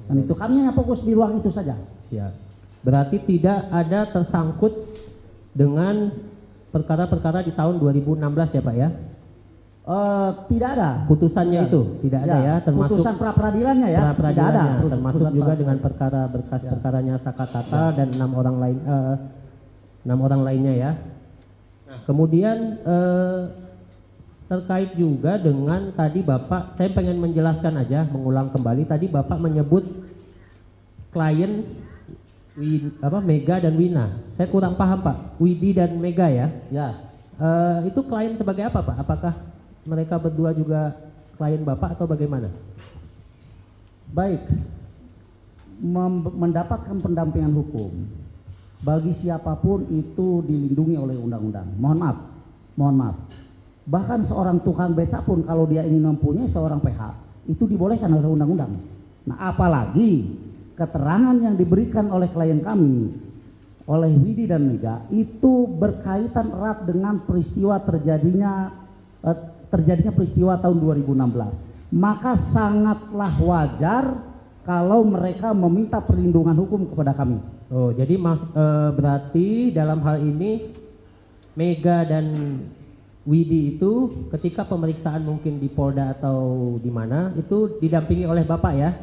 Speaker 7: Dan itu kami hanya fokus di ruang itu saja.
Speaker 5: Siap. Berarti tidak ada tersangkut dengan perkara-perkara di tahun 2016 ya Pak ya?
Speaker 7: Tidak ada.
Speaker 5: Putusannya itu tidak ada ya, termasuk
Speaker 7: putusan pra-peradilannya ya. Tidak ada.
Speaker 5: Termasuk juga dengan perkara berkas perkaranya Sakatata dan 6 orang lainnya ya. Nah, kemudian terkait juga dengan tadi Bapak, saya pengen menjelaskan aja, mengulang kembali tadi Bapak menyebut klien Mega dan Wina. Saya kurang paham Pak, Widi dan Mega ya?
Speaker 7: Ya.
Speaker 5: Itu klien sebagai apa Pak? Apakah mereka berdua juga klien Bapak atau bagaimana?
Speaker 7: Baik. mendapatkan pendampingan hukum bagi siapapun itu dilindungi oleh undang-undang. Mohon maaf. Bahkan seorang tukang beca pun kalau dia ingin mempunyai seorang PH itu dibolehkan oleh undang-undang. Nah, apalagi keterangan yang diberikan oleh klien kami, oleh Widi dan Mega itu berkaitan erat dengan peristiwa terjadinya peristiwa tahun 2016. Maka sangatlah wajar kalau mereka meminta perlindungan hukum kepada kami.
Speaker 5: Oh, jadi berarti dalam hal ini Mega dan Widi itu ketika pemeriksaan mungkin di Polda atau di mana itu didampingi oleh Bapak ya?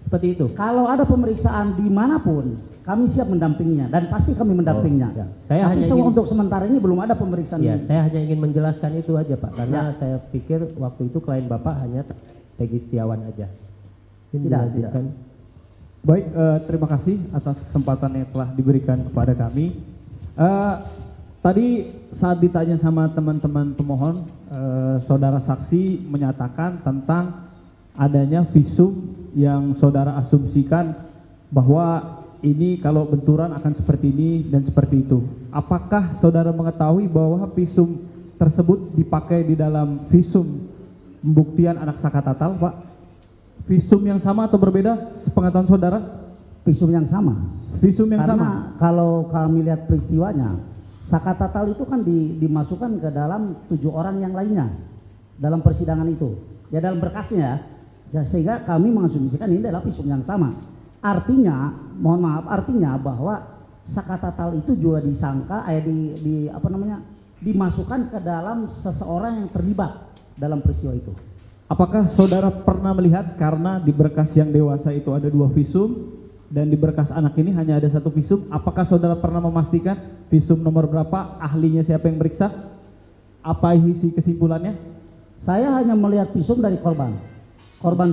Speaker 5: Seperti itu.
Speaker 7: Kalau ada pemeriksaan dimanapun, kami siap mendampinginya dan pasti kami mendampinginya.
Speaker 5: Ya. Saya
Speaker 7: tapi
Speaker 5: hanya
Speaker 7: untuk sementara ini belum ada pemeriksaan.
Speaker 5: Ya, saya hanya ingin menjelaskan itu aja Pak, karena saya pikir waktu itu klien Bapak hanya Peggy Setiawan aja.
Speaker 7: Tidak.
Speaker 9: Baik, terima kasih atas kesempatan yang telah diberikan kepada kami. Tadi saat ditanya sama teman-teman pemohon, saudara saksi menyatakan tentang adanya visum yang saudara asumsikan bahwa ini kalau benturan akan seperti ini dan seperti itu. Apakah saudara mengetahui bahwa visum tersebut dipakai di dalam visum pembuktian anak Sakatatal, Pak? Visum yang sama atau berbeda sepengetahuan saudara?
Speaker 7: Visum yang sama.
Speaker 9: Visum yang
Speaker 7: Karena
Speaker 9: sama.
Speaker 7: kalau kami lihat peristiwanya, Sakatatal itu kan dimasukkan ke dalam 7 orang yang lainnya dalam persidangan itu. Ya dalam berkasnya ya, sehingga kami mengasumsikan ini adalah visum yang sama. Artinya, mohon maaf, artinya bahwa Sakatatal itu juga disangka dimasukkan ke dalam seseorang yang terlibat dalam peristiwa itu.
Speaker 9: Apakah saudara pernah melihat karena di berkas yang dewasa itu ada 2 visum dan di berkas anak ini hanya ada 1 visum, apakah saudara pernah memastikan visum nomor berapa, ahlinya siapa yang meriksa, apa isi kesimpulannya?
Speaker 7: Saya hanya melihat visum dari korban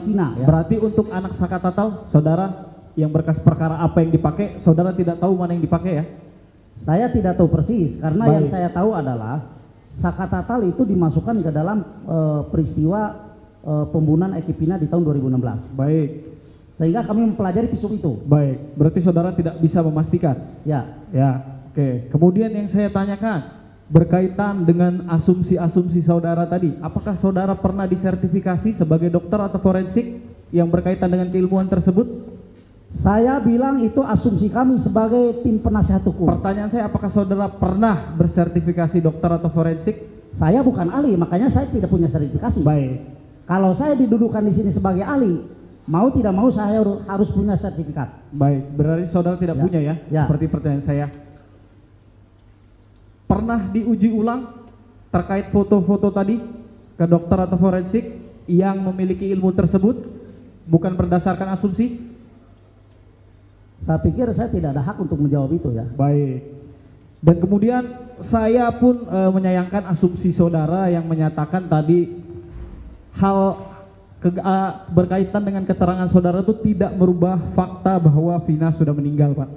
Speaker 7: Vina ya.
Speaker 9: Berarti untuk anak Sakatatal, saudara yang berkas perkara apa yang dipakai, saudara tidak tahu mana yang dipakai ya?
Speaker 7: Saya tidak tahu persis karena
Speaker 9: Baik.
Speaker 7: yang saya tahu adalah Sakatatal itu dimasukkan ke dalam peristiwa pembunuhan Eki Pina di tahun 2016.
Speaker 9: Baik.
Speaker 7: Sehingga kami mempelajari visum itu.
Speaker 9: Baik, berarti saudara tidak bisa memastikan?
Speaker 7: Ya.
Speaker 9: Ya, oke. Kemudian yang saya tanyakan berkaitan dengan asumsi-asumsi saudara tadi, apakah saudara pernah disertifikasi sebagai dokter atau forensik yang berkaitan dengan keilmuan tersebut?
Speaker 7: Saya bilang itu asumsi kami sebagai tim penasihat hukum.
Speaker 9: Pertanyaan saya, apakah saudara pernah bersertifikasi dokter atau forensik?
Speaker 7: Saya bukan ahli, makanya saya tidak punya sertifikasi.
Speaker 9: Baik.
Speaker 7: Kalau saya didudukan di sini sebagai ahli, mau tidak mau saya harus punya sertifikat.
Speaker 9: Baik, berarti saudara tidak punya ya? Seperti pertanyaan saya. Pernah diuji ulang terkait foto-foto tadi ke dokter atau forensik yang memiliki ilmu tersebut, bukan berdasarkan asumsi?
Speaker 7: Saya pikir saya tidak ada hak untuk menjawab itu ya.
Speaker 9: Baik. Dan kemudian saya pun menyayangkan asumsi saudara yang menyatakan tadi hal berkaitan dengan keterangan saudara itu tidak merubah fakta bahwa Vina sudah meninggal, Pak.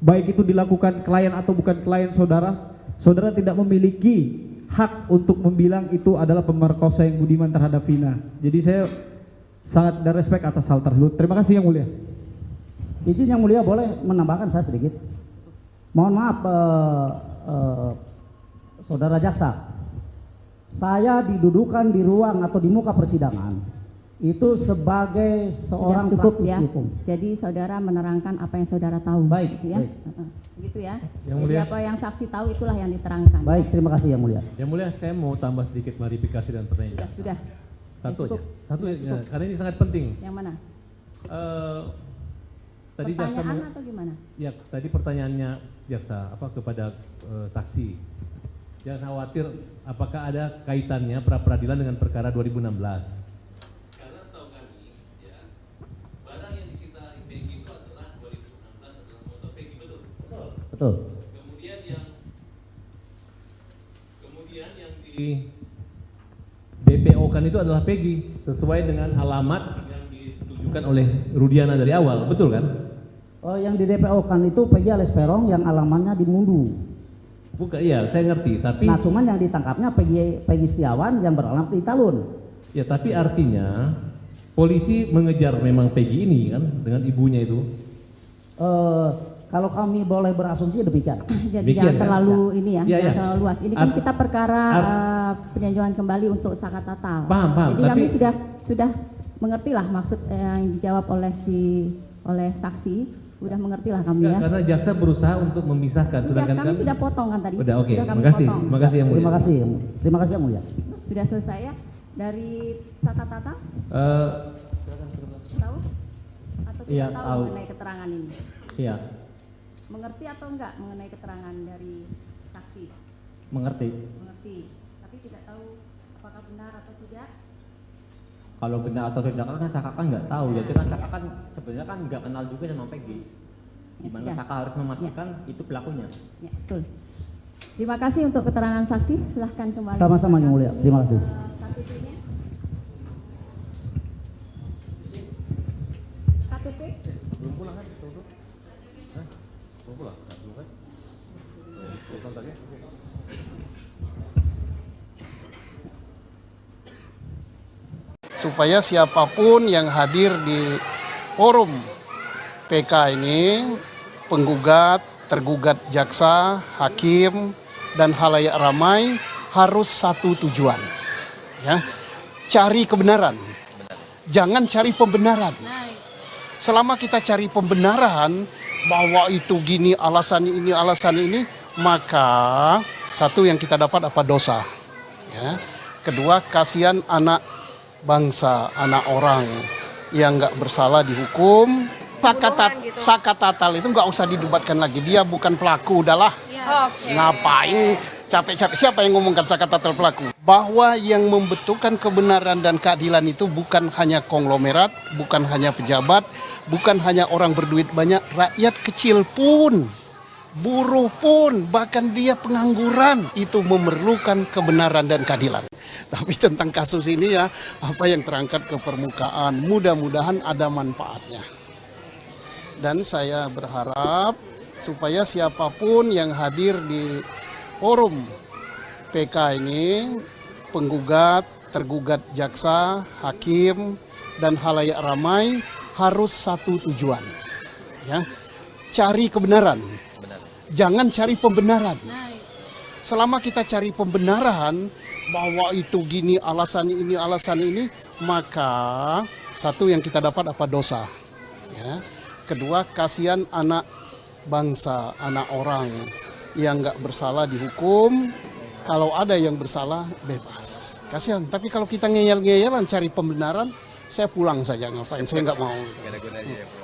Speaker 9: Baik itu dilakukan klien atau bukan klien saudara, saudara tidak memiliki hak untuk membilang itu adalah pemerkosa yang budiman terhadap Vina. Jadi saya sangat ada respect atas hal tersebut. Terima kasih Yang Mulia.
Speaker 7: Izin Yang Mulia boleh menambahkan saya sedikit. Mohon maaf saudara jaksa, saya didudukan di ruang atau di muka persidangan itu sebagai seorang
Speaker 4: cukup
Speaker 7: praktisi
Speaker 4: ya.
Speaker 7: hukum.
Speaker 4: Jadi saudara menerangkan apa yang saudara tahu.
Speaker 7: Baik,
Speaker 4: gitu ya.
Speaker 7: baik.
Speaker 4: Gitu ya.
Speaker 2: Yang
Speaker 4: Jadi
Speaker 2: Mulia.
Speaker 4: apa yang saksi tahu itulah yang diterangkan.
Speaker 7: Baik, terima kasih Yang Mulia.
Speaker 2: Yang Mulia, saya mau tambah sedikit klarifikasi dan pertanyaan.
Speaker 4: Sudah.
Speaker 2: Satu
Speaker 4: Cukup.
Speaker 2: aja. Satu
Speaker 4: Sudah
Speaker 2: aja,
Speaker 4: cukup.
Speaker 2: karena ini sangat penting.
Speaker 4: Yang mana?
Speaker 2: Tadi jaksa
Speaker 4: Pertanyaan atau gimana?
Speaker 2: Ya, tadi pertanyaannya jaksa kepada saksi. Jangan khawatir, apakah ada kaitannya pra peradilan dengan perkara 2016? Karena setahu kami, ya, barang yang disita Peggy itu adalah 2016 adalah foto Peggy, betul?
Speaker 7: Betul.
Speaker 2: Kemudian yang di BPO kan itu adalah Peggy sesuai dengan alamat yang ditujukan oleh Rudiana dari awal, betul kan?
Speaker 7: Oh, yang di DPO kan itu Peggy alias Peron yang alamannya di Mundu.
Speaker 2: Bukan, iya, saya ngerti, tapi
Speaker 7: Nah, cuman yang ditangkapnya Peggy Setiawan yang beralamat di Talun.
Speaker 2: ya, tapi artinya polisi mengejar memang Peggy ini kan dengan ibunya itu.
Speaker 7: Kalau kami boleh berasumsi demikian.
Speaker 4: Jadi
Speaker 2: Demikian,
Speaker 4: jangan terlalu ini ya,
Speaker 2: Iya,
Speaker 4: jangan
Speaker 2: iya.
Speaker 4: terlalu luas. Ini kan kita perkara peninjauan kembali untuk saka tatal.
Speaker 2: Paham.
Speaker 4: Jadi
Speaker 2: Tapi
Speaker 4: kami sudah mengerti lah maksud yang dijawab oleh saksi, sudah mengerti lah kami ya.
Speaker 2: karena jaksa berusaha untuk memisahkan, sedangkan
Speaker 4: Kami sudah potong kan tadi.
Speaker 2: Udah, oke.
Speaker 4: Sudah kami
Speaker 2: Makasih.
Speaker 4: potong.
Speaker 2: Makasih yang mulia.
Speaker 7: Terima kasih yang mulia.
Speaker 4: Sudah selesai ya dari saka tatal? Tahu? Atau tidak
Speaker 10: Iya,
Speaker 4: tahu
Speaker 10: tahu.
Speaker 4: mengenai keterangan ini?
Speaker 10: Iya,
Speaker 4: Mengerti atau enggak mengenai keterangan dari saksi?
Speaker 10: mengerti.
Speaker 4: Mengerti. Tapi tidak tahu apakah benar atau tidak?
Speaker 10: Kalau benar atau tidak kan Saka kan nggak tahu. Jadi kan Saka kan sebenarnya kan nggak kenal juga sama Peggy. Gimana
Speaker 4: Ya.
Speaker 10: Saka harus memastikan itu pelakunya.
Speaker 4: Ya, betul. Terima kasih untuk keterangan saksi. Silahkan kembali.
Speaker 7: Sama-sama yang mulia. Terima kasih.
Speaker 4: KTP-nya. KTP?
Speaker 2: Belum pulang kan? Belum pulang? Belum kan? Belum tadi?
Speaker 1: Supaya siapapun yang hadir di forum PK ini, penggugat, tergugat jaksa, hakim, dan halayak ramai harus satu tujuan. Ya, cari kebenaran. Jangan cari pembenaran. Selama kita cari pembenaran bahwa itu gini, alasan ini, maka satu yang kita dapat apa? Dosa. Ya. Kedua, kasihan anak bangsa, anak orang yang nggak bersalah dihukum. Saka tatal itu nggak usah didebatkan lagi. Dia bukan pelaku, udahlah. Ngapain capek-capek? Siapa yang ngomongkan saka tatal pelaku? Bahwa yang membentukkan kebenaran dan keadilan itu bukan hanya konglomerat, bukan hanya pejabat, bukan hanya orang berduit banyak, rakyat kecil pun, buruh pun, bahkan dia pengangguran itu memerlukan kebenaran dan keadilan. Tapi tentang kasus ini ya, apa yang terangkat ke permukaan, mudah-mudahan ada manfaatnya. Dan saya berharap supaya siapapun yang hadir di forum PK ini, penggugat, tergugat jaksa, hakim, dan halayak ramai harus satu tujuan. Ya, cari kebenaran. Jangan cari pembenaran. Selama kita cari pembenaran bahwa itu gini, alasan ini, maka satu yang kita dapat apa? Dosa. Ya. Kedua, kasihan anak bangsa, anak orang yang nggak bersalah dihukum. Kalau ada yang bersalah, bebas. Kasihan. Tapi kalau kita ngeyel-ngeyelan cari pembenaran, saya pulang saja, ngapain? Saya nggak mau.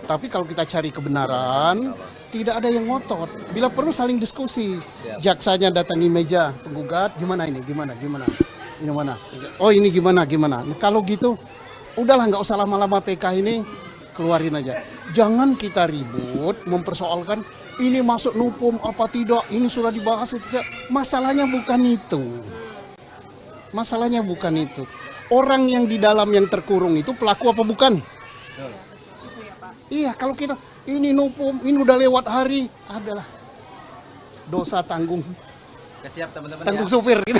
Speaker 1: Tapi kalau kita cari kebenaran, tidak ada yang ngotot. Bila perlu saling diskusi. Jaksanya datangi meja penggugat, gimana ini? Gimana? Ini mana? Oh ini gimana? Nah, kalau gitu, udahlah nggak usah lama-lama PK ini, keluarin aja. Jangan kita ribut mempersoalkan ini masuk nupum apa tidak, ini sudah dibahas tidak. Masalahnya bukan itu. Masalahnya bukan itu. Orang yang di dalam yang terkurung itu pelaku apa bukan? Iya, kalau kita ini nupum, ini udah lewat hari, adalah dosa tanggung.
Speaker 11: Siap teman-teman
Speaker 1: Tanggung
Speaker 11: ya.
Speaker 1: supir gitu.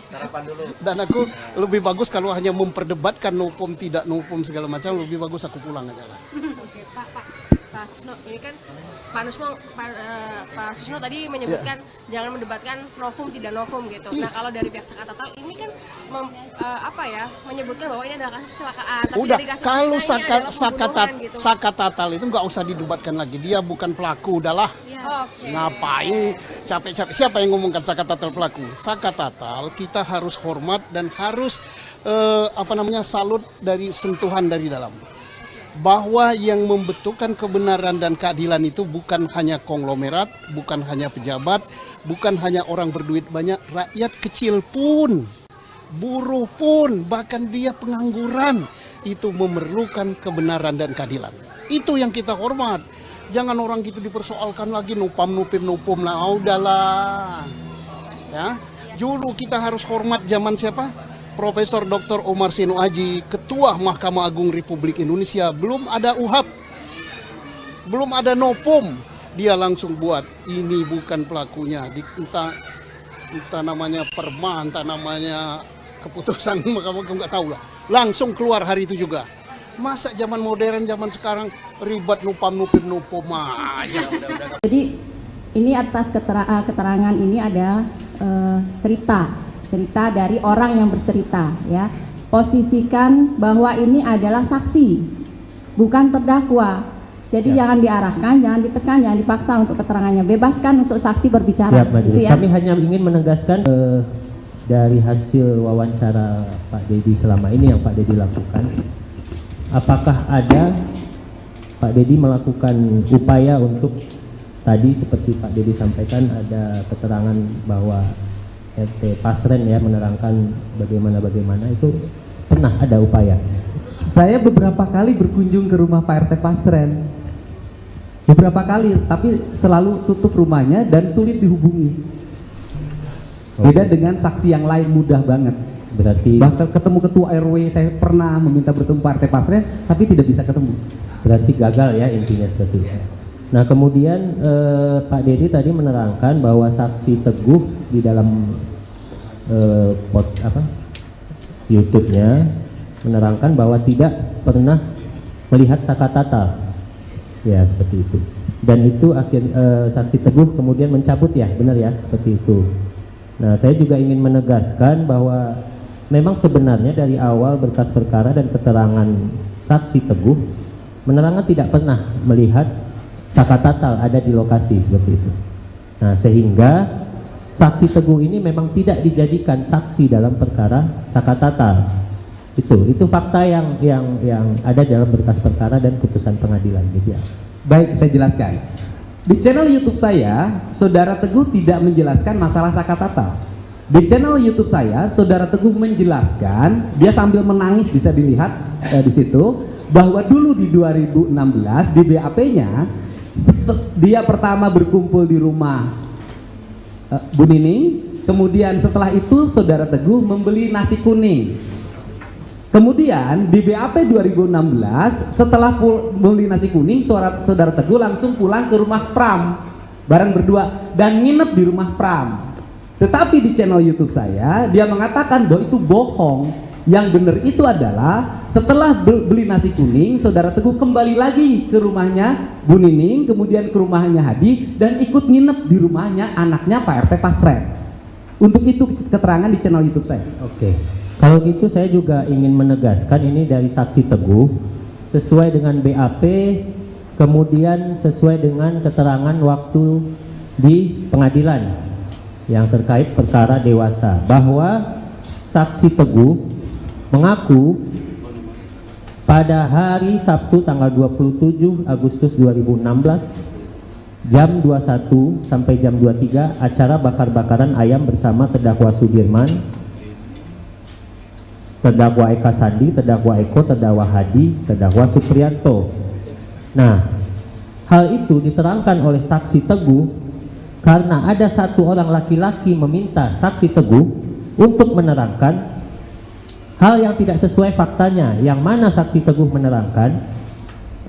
Speaker 11: Sarapan dulu.
Speaker 1: Dan aku lebih bagus kalau hanya memperdebatkan nupum tidak nupum segala macam, lebih bagus aku pulang aja lah.
Speaker 3: Oke, Pak Susno, ini kan Pak Susno tadi menyebutkan jangan mendebatkan novum tidak novum gitu. Nah, kalau dari pihak Saka Tatal ini kan menyebutkan bahwa ini adalah kasus kecelakaan. Tapi
Speaker 1: Udah,
Speaker 3: dari kasus
Speaker 1: kalau
Speaker 3: ini adalah pembunuhan gitu.
Speaker 1: Saka tatal itu nggak usah didebatkan lagi. Dia bukan pelaku, udahlah. Ngapain capek-capek? Siapa yang ngomongkan saka tatal pelaku? Saka tatal kita harus hormat dan harus salut dari sentuhan dari dalam. Bahwa yang membentukkan kebenaran dan keadilan itu bukan hanya konglomerat, bukan hanya pejabat, bukan hanya orang berduit banyak, rakyat kecil pun, buruh pun, bahkan dia pengangguran itu memerlukan kebenaran dan keadilan. Itu yang kita hormat. Jangan orang gitu dipersoalkan lagi nupum lah, udahlah. Ya, dulu kita harus hormat zaman siapa? Profesor Dr. Omar Seno Aji, Ketua Mahkamah Agung Republik Indonesia, belum ada UHAP, belum ada nopum, dia langsung buat ini bukan pelakunya, entah namanya perma, entah namanya keputusan Mahkamah Agung, nggak tahu lah, langsung keluar hari itu juga. Masa zaman modern, zaman sekarang ribet nupam-nupim aja.
Speaker 4: Jadi ini atas keterangan ini ada cerita dari orang yang bercerita, ya. Posisikan bahwa ini adalah saksi, bukan terdakwa. Jadi jangan diarahkan, jangan ditekan, jangan dipaksa untuk keterangannya. Bebaskan untuk saksi berbicara.
Speaker 5: Gitu
Speaker 4: ya.
Speaker 5: Kami hanya ingin menegaskan dari hasil wawancara Pak Dedi selama ini yang Pak Dedi lakukan, apakah ada Pak Dedi melakukan upaya untuk tadi seperti Pak Dedi sampaikan ada keterangan bahwa RT Pasren ya menerangkan bagaimana itu pernah ada upaya?
Speaker 6: Saya beberapa kali berkunjung ke rumah Pak RT Pasren, beberapa kali, tapi selalu tutup rumahnya dan sulit dihubungi. Beda dengan saksi yang lain mudah banget.
Speaker 5: Berarti
Speaker 6: bahkan ketemu ketua RW saya pernah meminta bertemu Pak RT Pasren tapi tidak bisa ketemu.
Speaker 5: Berarti gagal ya intinya seperti itu. Nah kemudian Pak Dedi tadi menerangkan bahwa saksi Teguh di dalam YouTube-nya menerangkan bahwa tidak pernah melihat Sakatatal, ya seperti itu. Dan itu saksi Teguh kemudian mencabut ya, benar ya seperti itu. Nah saya juga ingin menegaskan bahwa memang sebenarnya dari awal berkas perkara dan keterangan saksi Teguh menerangkan tidak pernah melihat Sakatatal ada di lokasi seperti itu. Nah sehingga saksi Teguh ini memang tidak dijadikan saksi dalam perkara Sakatatal. Itu fakta yang ada dalam berkas perkara dan putusan pengadilan gitu ya.
Speaker 6: Baik, saya jelaskan. Di channel YouTube saya, Saudara Teguh tidak menjelaskan masalah Sakatatal. Di channel YouTube saya, Saudara Teguh menjelaskan, dia sambil menangis bisa dilihat di situ, bahwa dulu di 2016 di BAP-nya dia pertama berkumpul di rumah Bu Nining, kemudian setelah itu Saudara Teguh membeli nasi kuning. Kemudian di BAP 2016 setelah beli nasi kuning, Saudara Teguh langsung pulang ke rumah Pram bareng berdua dan nginep di rumah Pram. Tetapi di channel YouTube saya dia mengatakan bahwa itu bohong. Yang benar itu adalah setelah beli nasi kuning, Saudara Teguh kembali lagi ke rumahnya Bu Nining, kemudian ke rumahnya Hadi dan ikut nginep di rumahnya anaknya Pak RT Pasren. Untuk itu keterangan di channel YouTube saya.
Speaker 5: Oke. Kalau gitu saya juga ingin menegaskan ini dari saksi Teguh sesuai dengan BAP, kemudian sesuai dengan keterangan waktu di pengadilan yang terkait perkara dewasa, bahwa saksi Teguh mengaku pada hari Sabtu tanggal 27 Agustus 2016 jam 21 sampai jam 23 acara bakar-bakaran ayam bersama terdakwa Sudirman, terdakwa Eka Sandi, terdakwa Eko, terdakwa Hadi, terdakwa Supriyanto. Nah, hal itu diterangkan oleh saksi Teguh karena ada satu orang laki-laki meminta saksi Teguh untuk menerangkan hal yang tidak sesuai faktanya, yang mana saksi Teguh menerangkan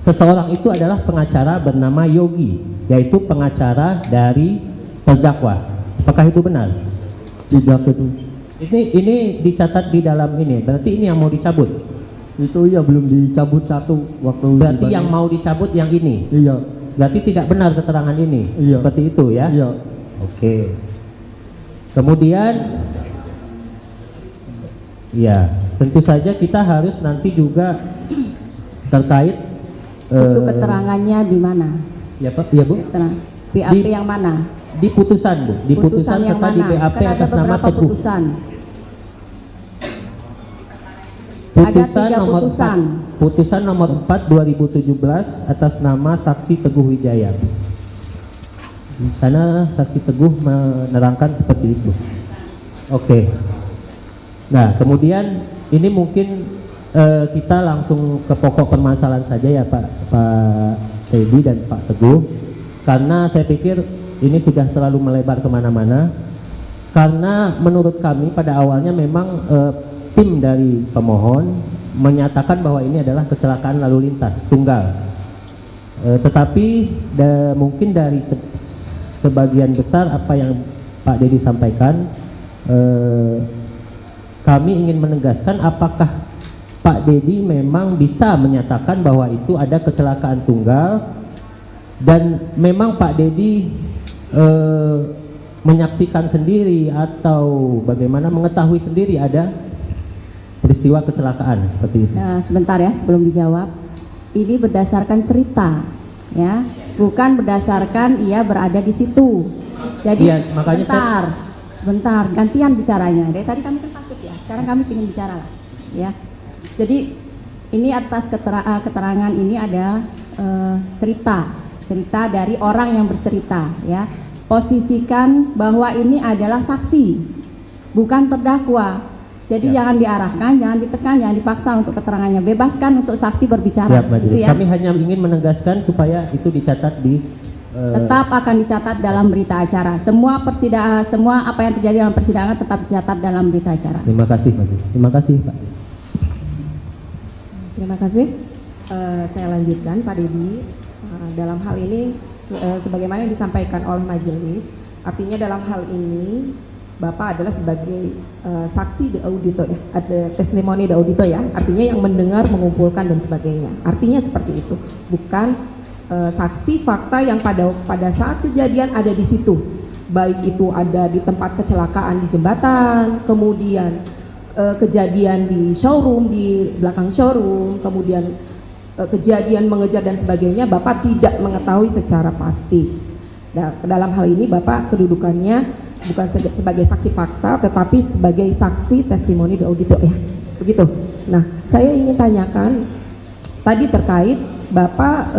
Speaker 5: seseorang itu adalah pengacara bernama Yogi, yaitu pengacara dari terdakwa. Apakah itu benar?
Speaker 12: Tidak itu.
Speaker 5: Ini dicatat di dalam ini, berarti ini yang mau dicabut?
Speaker 12: Itu ya belum dicabut satu waktu.
Speaker 5: Berarti yang mau dicabut yang ini?
Speaker 12: Iya.
Speaker 5: Berarti tidak benar keterangan ini?
Speaker 12: Iya.
Speaker 5: Seperti itu ya?
Speaker 12: Iya.
Speaker 5: Oke. Kemudian, ya tentu saja kita harus nanti juga terkait
Speaker 4: itu keterangannya di mana?
Speaker 5: Ya Pak, ya Bu?
Speaker 4: BAP yang mana?
Speaker 5: Di putusan Bu, di putusan
Speaker 4: yang
Speaker 5: serta
Speaker 4: mana?
Speaker 5: di BAP
Speaker 4: Kan
Speaker 5: atas nama Teguh.
Speaker 4: Putusan.
Speaker 5: Putusan
Speaker 4: Ada 3
Speaker 5: nomor
Speaker 4: putusan.
Speaker 5: 4, putusan nomor 4 2017 atas nama saksi Teguh Wijaya. Di sana saksi Teguh menerangkan seperti itu. Oke. Nah, kemudian ini mungkin kita langsung ke pokok permasalahan saja ya Pak Teddy dan Pak Teguh, karena saya pikir ini sudah terlalu melebar kemana-mana. Karena menurut kami pada awalnya memang tim dari pemohon menyatakan bahwa ini adalah kecelakaan lalu lintas tunggal, tetapi mungkin dari sebagian besar apa yang Pak Dedi sampaikan, kami ingin menegaskan apakah Pak Dedi memang bisa menyatakan bahwa itu ada kecelakaan tunggal dan memang Pak Dedi menyaksikan sendiri atau bagaimana mengetahui sendiri ada peristiwa kecelakaan seperti itu?
Speaker 4: Sebentar ya sebelum dijawab. Ini berdasarkan cerita, ya, bukan berdasarkan ia berada di situ. Jadi
Speaker 5: ya, makanya
Speaker 4: sebentar, gantian bicaranya. Dari tadi kami kan pasif ya, sekarang kami ingin bicara lah, ya. Jadi ini atas keterangan ini ada cerita dari orang yang bercerita, ya. Posisikan bahwa ini adalah saksi, bukan terdakwa. Jadi jangan diarahkan, jangan ditekan, jangan dipaksa untuk keterangannya. Bebaskan untuk saksi berbicara.
Speaker 5: Gitu ya. Kami hanya ingin menegaskan supaya itu dicatat di
Speaker 4: tetap akan dicatat dalam berita acara. Semua persidangan, semua apa yang terjadi dalam persidangan tetap dicatat dalam berita acara.
Speaker 5: Terima kasih, Pak. Terima kasih, Pak.
Speaker 8: Terima kasih. Saya lanjutkan, Pak Dedi. Dalam hal ini, sebagaimana yang disampaikan oleh majelis, artinya dalam hal ini Bapak adalah sebagai saksi de audito ya, ada testimoni de audito ya, artinya yang mendengar, mengumpulkan dan sebagainya. Artinya seperti itu, bukan saksi fakta yang pada saat kejadian ada di situ, baik itu ada di tempat kecelakaan di jembatan, kemudian kejadian di showroom, di belakang showroom, kemudian kejadian mengejar dan sebagainya, Bapak tidak mengetahui secara pasti. Nah, dalam hal ini Bapak kedudukannya bukan sebagai saksi fakta, tetapi sebagai saksi testimoni de audito ya, begitu. Nah, saya ingin tanyakan tadi terkait Bapak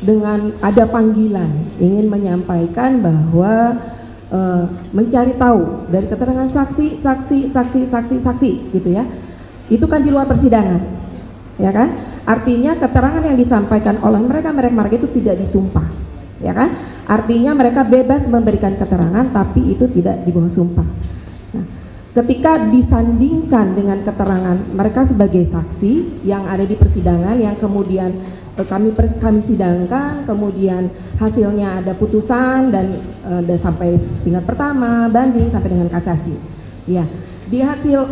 Speaker 8: dengan ada panggilan ingin menyampaikan bahwa mencari tahu dari keterangan saksi gitu ya, itu kan di luar persidangan, ya kan? Artinya keterangan yang disampaikan oleh mereka itu tidak disumpah, ya kan? Artinya mereka bebas memberikan keterangan tapi itu tidak di bawah sumpah. Nah, ketika disandingkan dengan keterangan mereka sebagai saksi yang ada di persidangan yang kemudian kami sidangkan, kemudian hasilnya ada putusan dan sampai tingkat pertama, banding sampai dengan kasasi. Ya, di hasil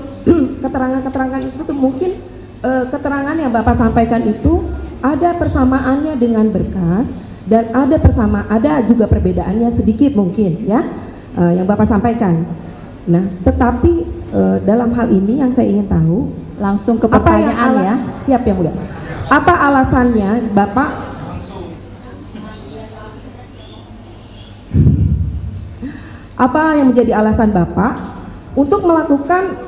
Speaker 8: keterangan-keterangan itu tuh mungkin keterangan yang Bapak sampaikan itu ada persamaannya dengan berkas dan ada juga perbedaannya sedikit mungkin ya, yang Bapak sampaikan. Nah, tetapi dalam hal ini yang saya ingin tahu,
Speaker 4: langsung ke pertanyaan ya.
Speaker 8: Siap yang mulia. Apa alasannya Bapak apa yang menjadi alasan Bapak untuk melakukan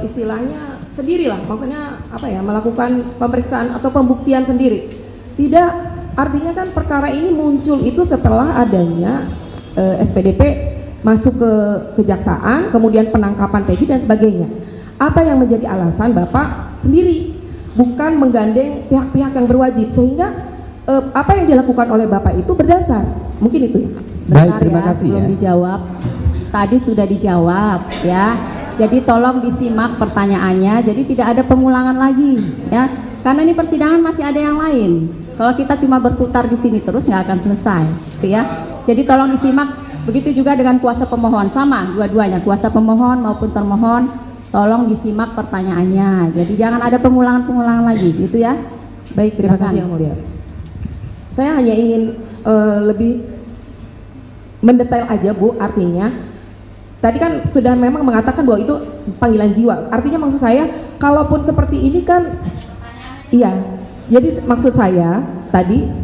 Speaker 8: istilahnya sendirilah, maksudnya apa ya, melakukan pemeriksaan atau pembuktian sendiri? Tidak, artinya kan perkara ini muncul itu setelah adanya SPDP masuk ke kejaksaan, kemudian penangkapan Peggy dan sebagainya. Apa yang menjadi alasan Bapak sendiri, bukan menggandeng pihak-pihak yang berwajib, sehingga apa yang dilakukan oleh Bapak itu berdasar? Mungkin itu ya.
Speaker 4: Baik, terima kasih ya. Dijawab. Tadi sudah dijawab ya. Jadi tolong disimak pertanyaannya. Jadi tidak ada pengulangan lagi ya. Karena ini persidangan masih ada yang lain. Kalau kita cuma berputar di sini terus nggak akan selesai, ya. Jadi tolong disimak. Begitu juga dengan kuasa pemohon, sama dua-duanya, kuasa pemohon maupun termohon. Tolong disimak pertanyaannya. Jadi jangan ada pengulangan-pengulangan lagi, gitu ya.
Speaker 8: Baik, terima kasih yang mulia. Saya hanya ingin lebih mendetail aja Bu, artinya tadi kan sudah memang mengatakan bahwa itu panggilan jiwa. Artinya maksud saya, kalaupun seperti ini kan, iya. Jadi maksud saya tadi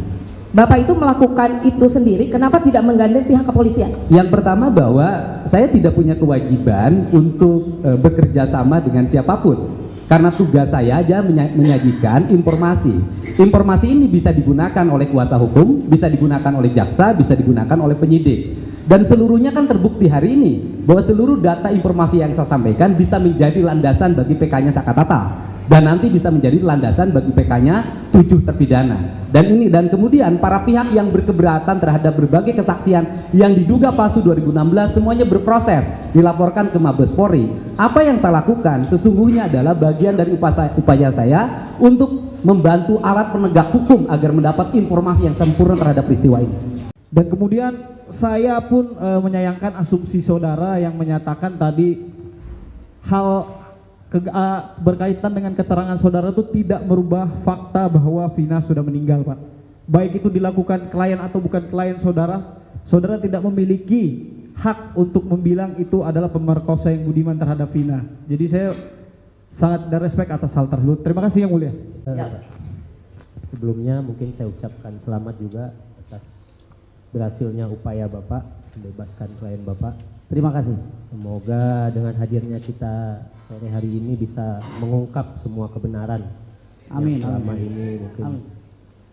Speaker 8: Bapak itu melakukan itu sendiri, kenapa tidak menggandeng pihak kepolisian?
Speaker 6: Yang pertama bahwa saya tidak punya kewajiban untuk bekerja sama dengan siapapun. Karena tugas saya aja menyajikan informasi. Informasi ini bisa digunakan oleh kuasa hukum, bisa digunakan oleh jaksa, bisa digunakan oleh penyidik. Dan seluruhnya kan terbukti hari ini bahwa seluruh data informasi yang saya sampaikan bisa menjadi landasan bagi PK-nya Sakatata. Dan nanti bisa menjadi landasan bagi PK-nya 7 terpidana. Dan kemudian para pihak yang berkeberatan terhadap berbagai kesaksian yang diduga palsu 2016 semuanya berproses, dilaporkan ke Mabes Polri. Apa yang saya lakukan sesungguhnya adalah bagian dari upaya saya untuk membantu alat penegak hukum agar mendapat informasi yang sempurna terhadap peristiwa ini.
Speaker 9: Dan kemudian saya pun menyayangkan asumsi saudara yang menyatakan tadi hal berkaitan dengan keterangan saudara itu tidak merubah fakta bahwa Vina sudah meninggal, Pak. Baik itu dilakukan klien atau bukan klien saudara, saudara tidak memiliki hak untuk membilang itu adalah pemerkosa yang budiman terhadap Vina. Jadi saya sangat ada respect atas hal tersebut. Terima kasih Yang Mulia.
Speaker 5: Sebelumnya mungkin saya ucapkan selamat juga atas berhasilnya upaya Bapak membebaskan klien Bapak.
Speaker 7: Terima kasih.
Speaker 5: Semoga dengan hadirnya kita sore hari ini bisa mengungkap semua kebenaran
Speaker 7: Amin,
Speaker 5: yang selama
Speaker 7: amin.
Speaker 5: ini mungkin
Speaker 7: Amin.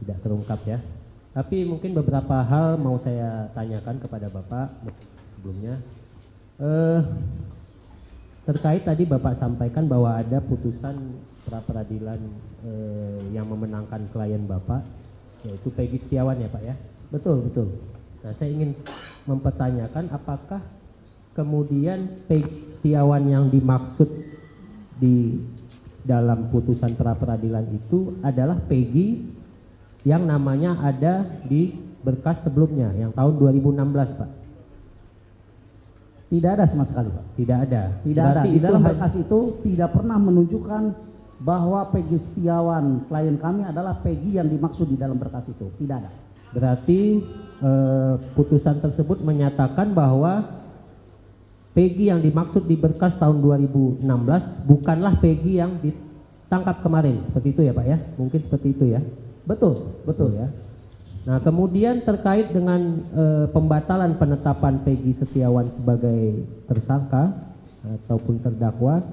Speaker 5: tidak terungkap ya. Tapi mungkin beberapa hal mau saya tanyakan kepada Bapak sebelumnya. Terkait tadi Bapak sampaikan bahwa ada putusan pra-peradilan yang memenangkan klien Bapak, yaitu Peggy Setiawan ya Pak ya?
Speaker 7: Betul, betul.
Speaker 5: Nah saya ingin mempertanyakan apakah kemudian Peggy Setiawan yang dimaksud di dalam putusan pra-peradilan itu adalah Peggy yang namanya ada di berkas sebelumnya yang tahun 2016 Pak?
Speaker 7: Tidak ada sama sekali, Pak.
Speaker 5: Tidak ada.
Speaker 7: Tidak ada. Di dalam berkas itu tidak pernah menunjukkan bahwa Peggy Setiawan klien kami adalah Peggy yang dimaksud di dalam berkas itu. Tidak ada.
Speaker 5: Berarti putusan tersebut menyatakan bahwa Peggy yang dimaksud di berkas tahun 2016 bukanlah Peggy yang ditangkap kemarin. Seperti itu ya Pak ya? Mungkin seperti itu ya?
Speaker 7: Betul, betul
Speaker 5: ya. Nah kemudian terkait dengan pembatalan penetapan Peggy Setiawan sebagai tersangka ataupun terdakwa,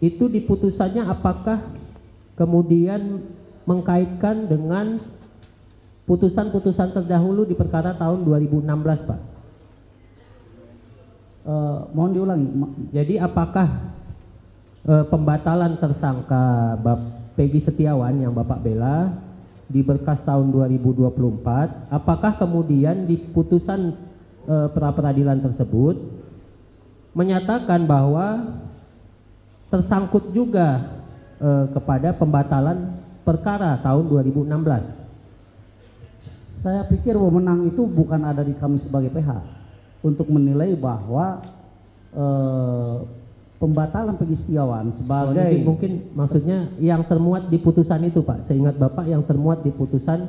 Speaker 5: itu di putusannya apakah kemudian mengkaitkan dengan putusan-putusan terdahulu di perkara tahun 2016 Pak?
Speaker 7: Mohon diulangi.
Speaker 5: Jadi apakah pembatalan tersangka Peggy Setiawan yang Bapak bela di berkas tahun 2024, apakah kemudian di putusan pra-peradilan tersebut menyatakan bahwa tersangkut juga kepada pembatalan perkara tahun 2016?
Speaker 7: Saya pikir wewenang itu bukan ada di kami sebagai PH untuk menilai bahwa pembatalan Peggy Setiawan sebagai
Speaker 5: mungkin maksudnya yang termuat di putusan itu Pak, seingat Bapak yang termuat di putusan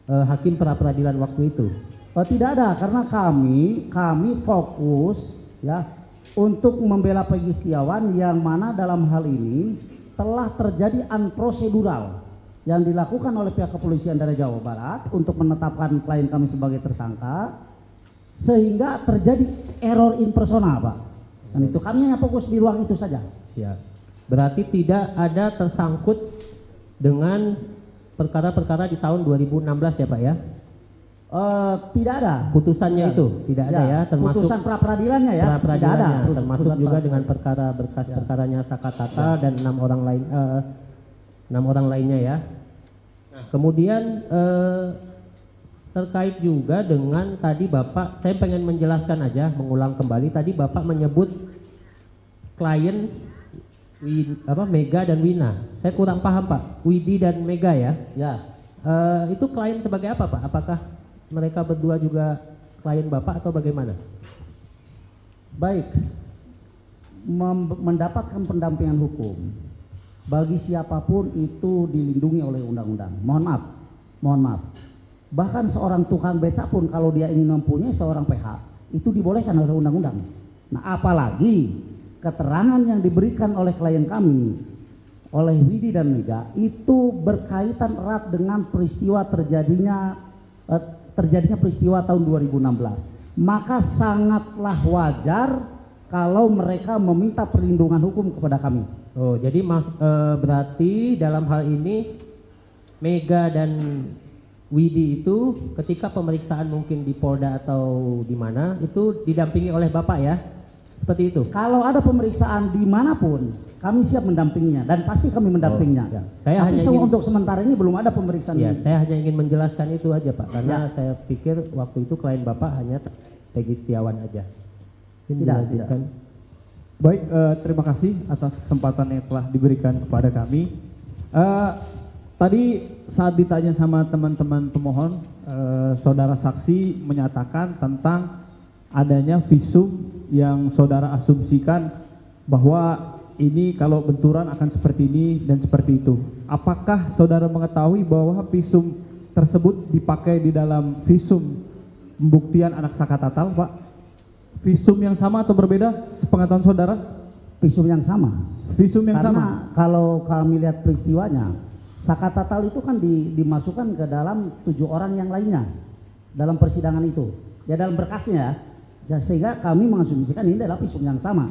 Speaker 5: hakim pra-peradilan waktu itu.
Speaker 7: Tidak ada, karena kami fokus ya untuk membela Peggy Setiawan yang mana dalam hal ini telah terjadi unprocedural yang dilakukan oleh pihak kepolisian dari Jawa Barat untuk menetapkan klien kami sebagai tersangka, sehingga terjadi error in persona Pak. Dan itu kami hanya fokus di ruang itu saja.
Speaker 5: Siap. Berarti tidak ada tersangkut dengan perkara-perkara di tahun 2016 ya Pak ya?
Speaker 7: Tidak ada.
Speaker 5: Putusannya itu tidak ada ya, termasuk
Speaker 7: putusan pra-peradilannya ya.
Speaker 5: Tidak ada. Termasuk juga
Speaker 7: pra
Speaker 5: dengan perkara berkas perkaranya Sakatata dan 6 orang lainnya ya. Nah, kemudian terkait juga dengan tadi Bapak, saya pengen menjelaskan aja, mengulang kembali tadi Bapak menyebut klien Mega dan Wina. Saya kurang paham Pak, Widi dan Mega ya?
Speaker 7: Ya.
Speaker 5: Itu klien sebagai apa Pak? Apakah mereka berdua juga klien Bapak atau bagaimana?
Speaker 7: Baik, mendapatkan pendampingan hukum bagi siapapun itu dilindungi oleh undang-undang. Mohon maaf. Bahkan seorang tukang beca pun kalau dia ingin mempunyai seorang PH itu dibolehkan oleh undang-undang. Nah apalagi keterangan yang diberikan oleh klien kami, oleh Widi dan Mega itu berkaitan erat dengan peristiwa terjadinya peristiwa tahun 2016. Maka sangatlah wajar kalau mereka meminta perlindungan hukum kepada kami.
Speaker 5: Oh jadi berarti dalam hal ini Mega dan Widi itu ketika pemeriksaan mungkin di Polda atau di mana itu didampingi oleh Bapak ya? Seperti itu?
Speaker 7: Kalau ada pemeriksaan dimanapun kami siap mendampinginya dan pasti kami mendampinginya.
Speaker 5: Ya. Saya
Speaker 7: tapi
Speaker 5: hanya
Speaker 7: untuk sementara ini belum ada pemeriksaan.
Speaker 5: Ya, saya hanya ingin menjelaskan itu aja Pak, karena saya pikir waktu itu klien Bapak hanya Peggy Setiawan aja.
Speaker 7: Tidak.
Speaker 9: Baik, terima kasih atas kesempatan yang telah diberikan kepada kami. Tadi saat ditanya sama teman-teman pemohon, saudara saksi menyatakan tentang adanya visum yang saudara asumsikan bahwa ini kalau benturan akan seperti ini dan seperti itu. Apakah saudara mengetahui bahwa visum tersebut dipakai di dalam visum pembuktian anak Sakatatal, Pak? Visum yang sama atau berbeda sepengetahuan saudara?
Speaker 7: Visum yang sama.
Speaker 9: Visum yang sama?
Speaker 7: Karena kalau kami lihat peristiwanya, Sakatatal itu kan dimasukkan ke dalam 7 orang yang lainnya dalam persidangan itu. Ya dalam berkasnya ya, sehingga kami mengasumsikan ini adalah visum yang sama.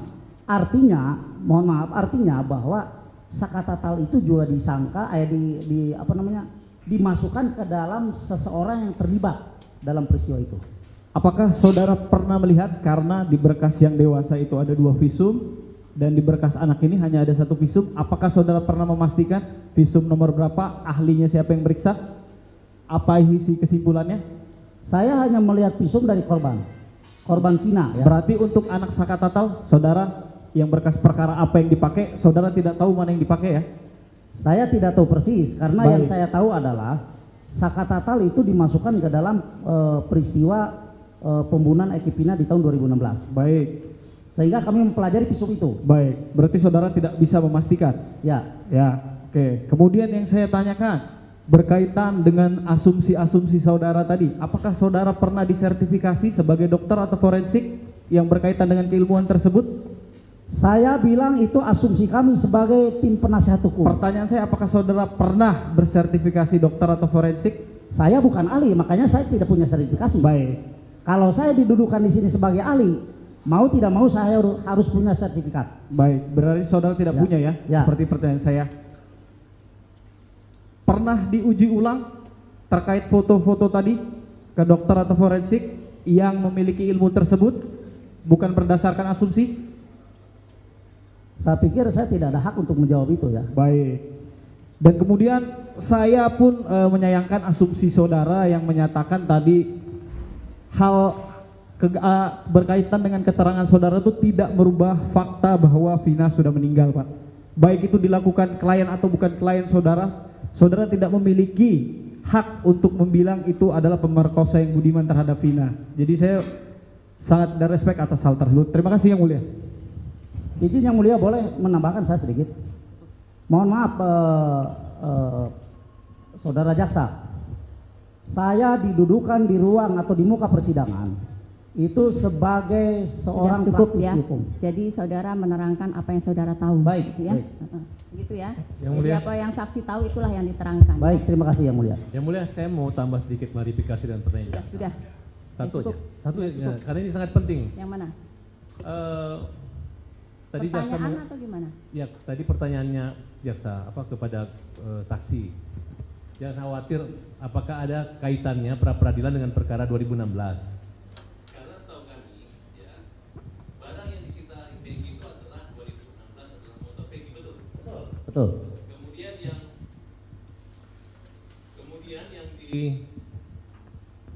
Speaker 7: Artinya, mohon maaf, artinya bahwa Sakatatal itu juga disangka dimasukkan ke dalam seseorang yang terlibat dalam peristiwa itu.
Speaker 9: Apakah saudara pernah melihat karena di berkas yang dewasa itu ada 2 visum dan di berkas anak ini hanya ada 1 visum, apakah saudara pernah memastikan visum nomor berapa, ahlinya siapa yang periksa, apa isi kesimpulannya?
Speaker 7: Saya hanya melihat visum dari korban Vina ya.
Speaker 9: Berarti untuk anak Sakatatal, saudara yang berkas perkara apa yang dipakai, saudara tidak tahu mana yang dipakai ya?
Speaker 7: Saya tidak tahu persis, karena
Speaker 9: Baik.
Speaker 7: yang saya tahu adalah Sakatatal itu dimasukkan ke dalam peristiwa pembunuhan Eki Pina di tahun 2016.
Speaker 9: Baik.
Speaker 7: Sehingga kami mempelajari visum itu.
Speaker 9: Baik, berarti saudara tidak bisa memastikan?
Speaker 7: Ya.
Speaker 9: Ya, oke. Kemudian yang saya tanyakan, berkaitan dengan asumsi-asumsi saudara tadi, apakah saudara pernah disertifikasi sebagai dokter atau forensik yang berkaitan dengan keilmuan tersebut?
Speaker 7: Saya bilang itu asumsi kami sebagai tim penasihat hukum.
Speaker 9: Pertanyaan saya, apakah saudara pernah bersertifikasi dokter atau forensik?
Speaker 7: Saya bukan ahli, makanya saya tidak punya sertifikasi.
Speaker 9: Baik.
Speaker 7: Kalau saya didudukan di sini sebagai ahli, mau tidak mau saya harus punya sertifikat.
Speaker 9: Baik, berarti saudara tidak punya ya?
Speaker 7: Ya.
Speaker 9: Seperti pertanyaan saya. Pernah diuji ulang terkait foto-foto tadi ke dokter atau forensik yang memiliki ilmu tersebut, bukan berdasarkan asumsi?
Speaker 7: Saya pikir saya tidak ada hak untuk menjawab itu ya.
Speaker 9: Baik. Dan kemudian saya pun menyayangkan asumsi saudara yang menyatakan tadi hal berkaitan dengan keterangan saudara itu tidak merubah fakta bahwa Vina sudah meninggal, Pak. Baik itu dilakukan klien atau bukan klien saudara, saudara tidak memiliki hak untuk membilang itu adalah pemerkosa yang budiman terhadap Vina. Jadi saya sangat ada respect atas hal tersebut. Terima kasih Yang Mulia.
Speaker 7: Izin Yang Mulia, boleh menambahkan saya sedikit? Mohon maaf saudara jaksa, saya didudukan di ruang atau di muka persidangan itu sebagai seorang
Speaker 4: sudah cukup ya.
Speaker 7: hukum.
Speaker 4: Jadi saudara menerangkan apa yang saudara tahu.
Speaker 7: Baik,
Speaker 4: gitu ya.
Speaker 7: baik.
Speaker 4: Gitu ya.
Speaker 2: Yang
Speaker 4: Jadi
Speaker 2: Mulia.
Speaker 4: apa yang saksi tahu itulah yang diterangkan.
Speaker 7: Baik, terima kasih Yang Mulia.
Speaker 2: Yang Mulia, saya mau tambah sedikit klarifikasi dan pertanyaan.
Speaker 4: Sudah.
Speaker 2: Satu
Speaker 4: Cukup.
Speaker 2: aja. Satu
Speaker 4: Sudah
Speaker 2: aja,
Speaker 4: cukup.
Speaker 2: karena ini sangat penting.
Speaker 4: Yang mana?
Speaker 2: Tadi jaksa
Speaker 4: Pertanyaan atau gimana?
Speaker 2: ya tadi pertanyaannya jaksa kepada saksi. Jangan khawatir apakah ada kaitannya pra peradilan dengan perkara 2016. Karena setahu kami ya, barang yang disita Peggy itu adalah 2016 adalah motor Peggy, betul?
Speaker 7: Betul.
Speaker 2: Kemudian yang di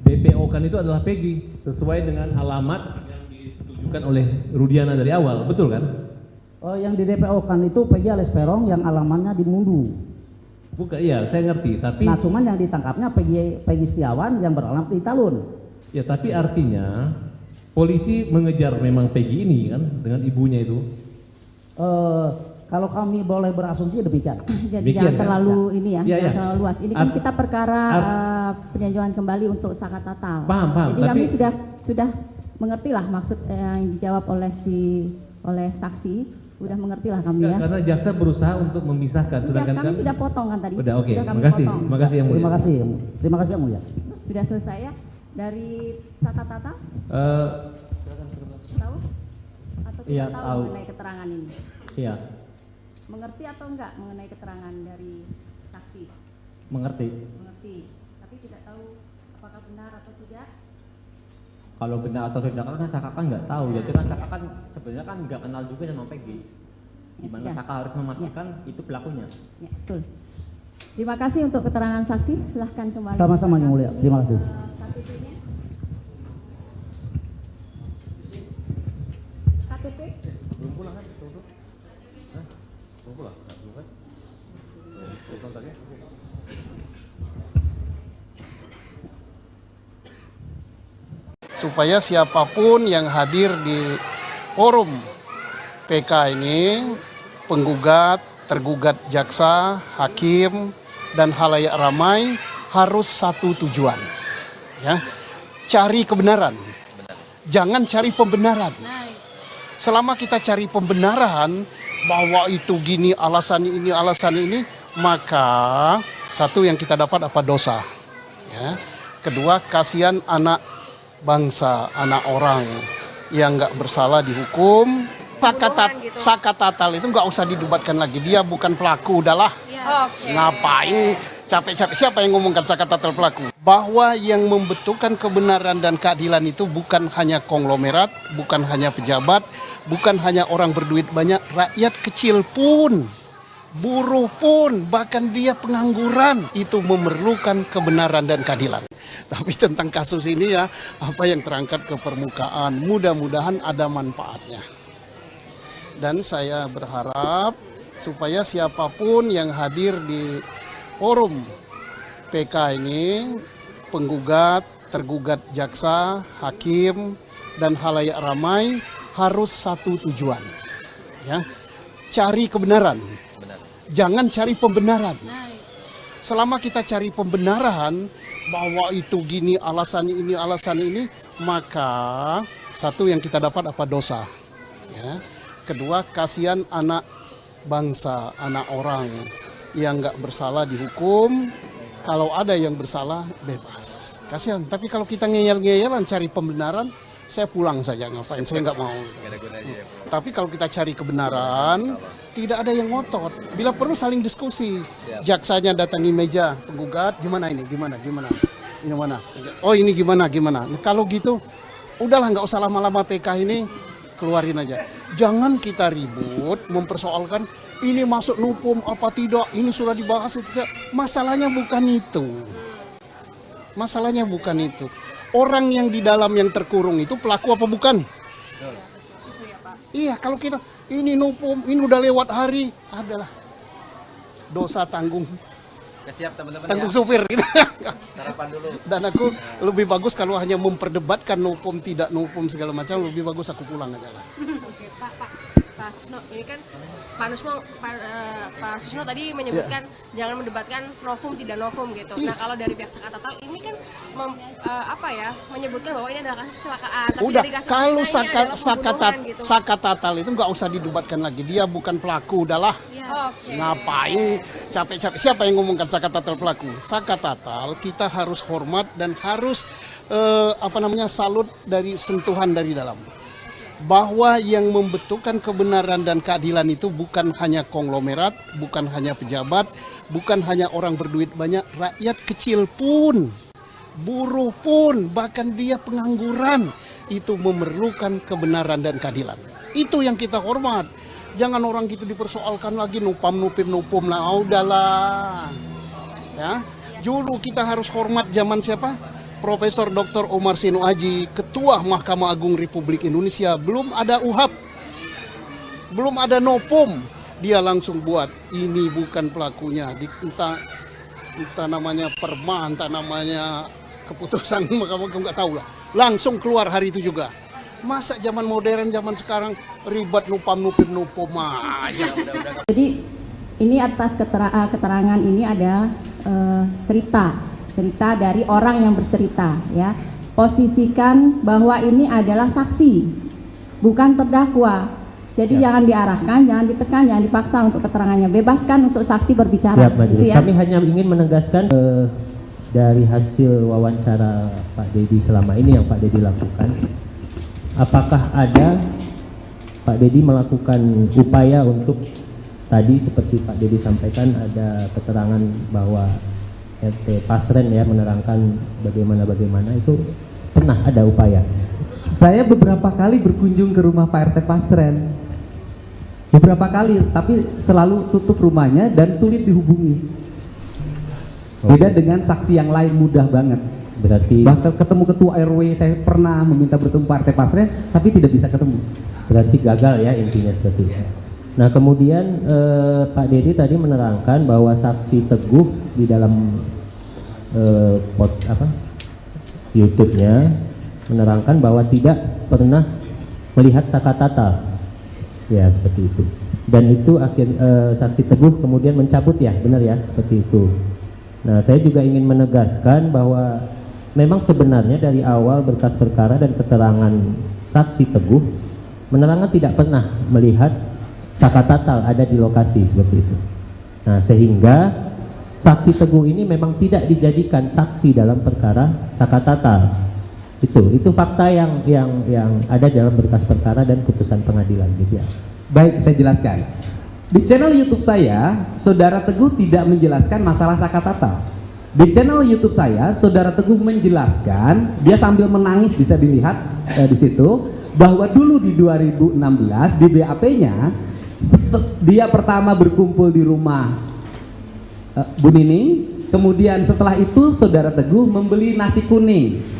Speaker 2: DPO kan itu adalah Peggy sesuai dengan alamat yang ditujukan oleh Rudiana dari awal, betul kan?
Speaker 7: Yang di DPO kan itu Peggy alias Peron yang alamannya di Mundu.
Speaker 2: Bukan, iya saya ngerti, tapi
Speaker 7: Nah cuman yang ditangkapnya Peggy Setiawan yang beralamat di Talun.
Speaker 2: ya tapi artinya polisi mengejar memang Peggy ini kan dengan ibunya itu.
Speaker 7: Kalau kami boleh berasumsi demikian.
Speaker 4: Jadi
Speaker 2: Demikian,
Speaker 4: jangan
Speaker 2: kan?
Speaker 4: terlalu ini ya,
Speaker 2: Iya,
Speaker 4: jangan
Speaker 2: iya.
Speaker 4: terlalu luas. Ini kan kita perkara peninjauan kembali untuk Sakatatal.
Speaker 2: Paham,
Speaker 4: Jadi
Speaker 2: tapi
Speaker 4: kami sudah mengerti lah maksud yang dijawab oleh saksi. Udah mengerti lah kami ya.
Speaker 2: karena jaksa berusaha untuk memisahkan, sedangkan
Speaker 4: Kami sudah potong kan tadi.
Speaker 2: Udah, oke.
Speaker 4: Sudah kami
Speaker 2: Makasih,
Speaker 4: potong.
Speaker 2: makasih Yang Mulia.
Speaker 7: Terima kasih Yang Mulia.
Speaker 4: Sudah selesai ya dari Sakatatal? Tahu? Atau tidak
Speaker 10: Iya,
Speaker 4: tahu
Speaker 10: tahu.
Speaker 4: mengenai keterangan ini?
Speaker 10: Iya,
Speaker 4: Mengerti atau enggak mengenai keterangan dari saksi?
Speaker 10: mengerti.
Speaker 4: Mengerti, tapi tidak tahu apakah benar atau tidak.
Speaker 10: Kalau benar atau tidak kan Saka kan nggak tahu. Jadi kan Saka kan sebenarnya kan nggak kenal juga sama Peggy. Gimana
Speaker 4: sudah.
Speaker 10: Saka harus memastikan itu pelakunya.
Speaker 4: Ya, betul. Terima kasih untuk keterangan saksi. Silahkan kembali.
Speaker 7: Sama-sama Yang Mulia. Terima kasih.
Speaker 4: KTP-nya. KTP?
Speaker 2: Belum pulang kan? Hah? Belum pulang? Belum kan? Kontaknya?
Speaker 1: Supaya siapapun yang hadir di forum PK ini penggugat, tergugat jaksa, hakim, dan halayak ramai harus satu tujuan, ya, cari kebenaran, jangan cari pembenaran. Selama kita cari pembenaran bahwa itu gini alasan ini, maka satu yang kita dapat apa? Dosa, ya. Kedua, kasihan anak bangsa, anak orang yang nggak bersalah dihukum. Saka tatal itu nggak usah didebatkan lagi, dia bukan pelaku, udahlah. Ngapain capek-capek, siapa yang ngomongkan saka tatal pelaku? Bahwa yang membentukkan kebenaran dan keadilan itu bukan hanya konglomerat, bukan hanya pejabat, bukan hanya orang berduit banyak, rakyat kecil pun, buruh pun, bahkan dia pengangguran itu memerlukan kebenaran dan keadilan. Tapi tentang kasus ini ya, apa yang terangkat ke permukaan, mudah-mudahan ada manfaatnya. Dan saya berharap supaya siapapun yang hadir di forum PK ini, penggugat, tergugat jaksa, hakim, dan halayak ramai harus satu tujuan, ya, cari kebenaran, jangan cari pembenaran. Selama kita cari pembenaran bahwa itu gini alasan ini, maka satu yang kita dapat apa? Dosa, ya. Kedua, kasihan anak bangsa, anak orang yang nggak bersalah dihukum. Kalau ada yang bersalah, bebas. Kasihan. Tapi kalau kita ngeyel-ngeyelan cari pembenaran, saya pulang saja, ngapain? Saya nggak mau. Tapi kalau kita cari kebenaran, tidak ada yang ngotot. Bila perlu saling diskusi. Jaksanya datangi meja penggugat, gimana ini? Gimana? Ini mana? Oh ini gimana? Nah, kalau gitu, udahlah nggak usah lama-lama PK ini, keluarin aja. Jangan kita ribut mempersoalkan ini masuk nupum apa tidak, ini sudah dibahas tidak. Masalahnya bukan itu. Masalahnya bukan itu. Orang yang di dalam yang terkurung itu pelaku apa bukan? Iya, kalau kita ini nupum, ini udah lewat hari, adalah dosa tanggung.
Speaker 11: Siap teman-teman,
Speaker 1: tanggung
Speaker 11: ya.
Speaker 1: supir gitu.
Speaker 11: Sarapan dulu.
Speaker 1: Dan aku lebih bagus kalau hanya memperdebatkan nupum tidak nupum segala macam, lebih bagus aku pulang aja lah.
Speaker 3: Oke, Pak Susno, ini kan Pak Susno tadi menyebutkan jangan mendebatkan novum tidak novum gitu. Nah, kalau dari pihak Saka Tatal ini kan menyebutkan bahwa ini adalah kasus kecelakaan. Tapi
Speaker 1: Udah,
Speaker 3: dari kasus
Speaker 1: kalau
Speaker 3: ini adalah pembunuhan gitu.
Speaker 1: Saka Tatal itu nggak usah didebatkan lagi, dia bukan pelaku, udahlah. Ngapain capek-capek, siapa yang ngomongkan Saka Tatal pelaku? Saka Tatal kita harus hormat dan harus salut dari sentuhan dari dalam. Bahwa yang membentukkan kebenaran dan keadilan itu bukan hanya konglomerat, bukan hanya pejabat, bukan hanya orang berduit banyak, rakyat kecil pun, buruh pun, bahkan dia pengangguran itu memerlukan kebenaran dan keadilan. Itu yang kita hormat. Jangan orang gitu dipersoalkan lagi nupum lah, udahlah. Ya, dulu kita harus hormat zaman siapa? Profesor Dr. Omar Seno Aji, Ketua Mahkamah Agung Republik Indonesia, belum ada UHAP, belum ada novum, dia langsung buat ini bukan pelakunya, entah namanya perma, entah namanya keputusan Mahkamah Agung, nggak tahu lah, langsung keluar hari itu juga. Masa zaman modern, zaman sekarang ribet nupum aja.
Speaker 4: Jadi ini atas keterangan ini ada cerita dari orang yang bercerita, ya. Posisikan bahwa ini adalah saksi, bukan terdakwa. Jadi jangan diarahkan, jangan ditekan, jangan dipaksa untuk keterangannya. Bebaskan untuk saksi berbicara.
Speaker 5: Gitu ya. Kami hanya ingin menegaskan dari hasil wawancara Pak Dedi selama ini yang Pak Dedi lakukan, apakah ada Pak Dedi melakukan upaya untuk tadi seperti Pak Dedi sampaikan ada keterangan bahwa RT Pasren ya menerangkan bagaimana itu pernah ada upaya.
Speaker 6: Saya beberapa kali berkunjung ke rumah Pak RT Pasren, beberapa kali, tapi selalu tutup rumahnya dan sulit dihubungi. Beda dengan saksi yang lain mudah banget.
Speaker 5: Berarti
Speaker 6: bahkan ketemu ketua RW saya pernah meminta bertemu Pak RT Pasren tapi tidak bisa ketemu.
Speaker 5: Berarti gagal ya intinya seperti itu. Nah kemudian Pak Dedi tadi menerangkan bahwa saksi Teguh di dalam YouTube-nya menerangkan bahwa tidak pernah melihat Saka Tatal, ya seperti itu. dan itu saksi Teguh kemudian mencabut ya, benar ya, seperti itu. Nah, saya juga ingin menegaskan bahwa memang sebenarnya dari awal berkas perkara dan keterangan saksi Teguh, penerangan tidak pernah melihat Saka Tatal ada di lokasi seperti itu. Nah, sehingga saksi Teguh ini memang tidak dijadikan saksi dalam perkara Saka Tatal. Itu fakta yang ada dalam berkas perkara dan putusan pengadilan gitu ya.
Speaker 6: Baik, saya jelaskan. Di channel YouTube saya, Saudara Teguh tidak menjelaskan masalah Saka Tatal. Di channel YouTube saya, Saudara Teguh menjelaskan, dia sambil menangis bisa dilihat di situ, bahwa dulu di 2016 di BAP-nya dia pertama berkumpul di rumah Bu Nining, kemudian setelah itu Saudara Teguh membeli nasi kuning.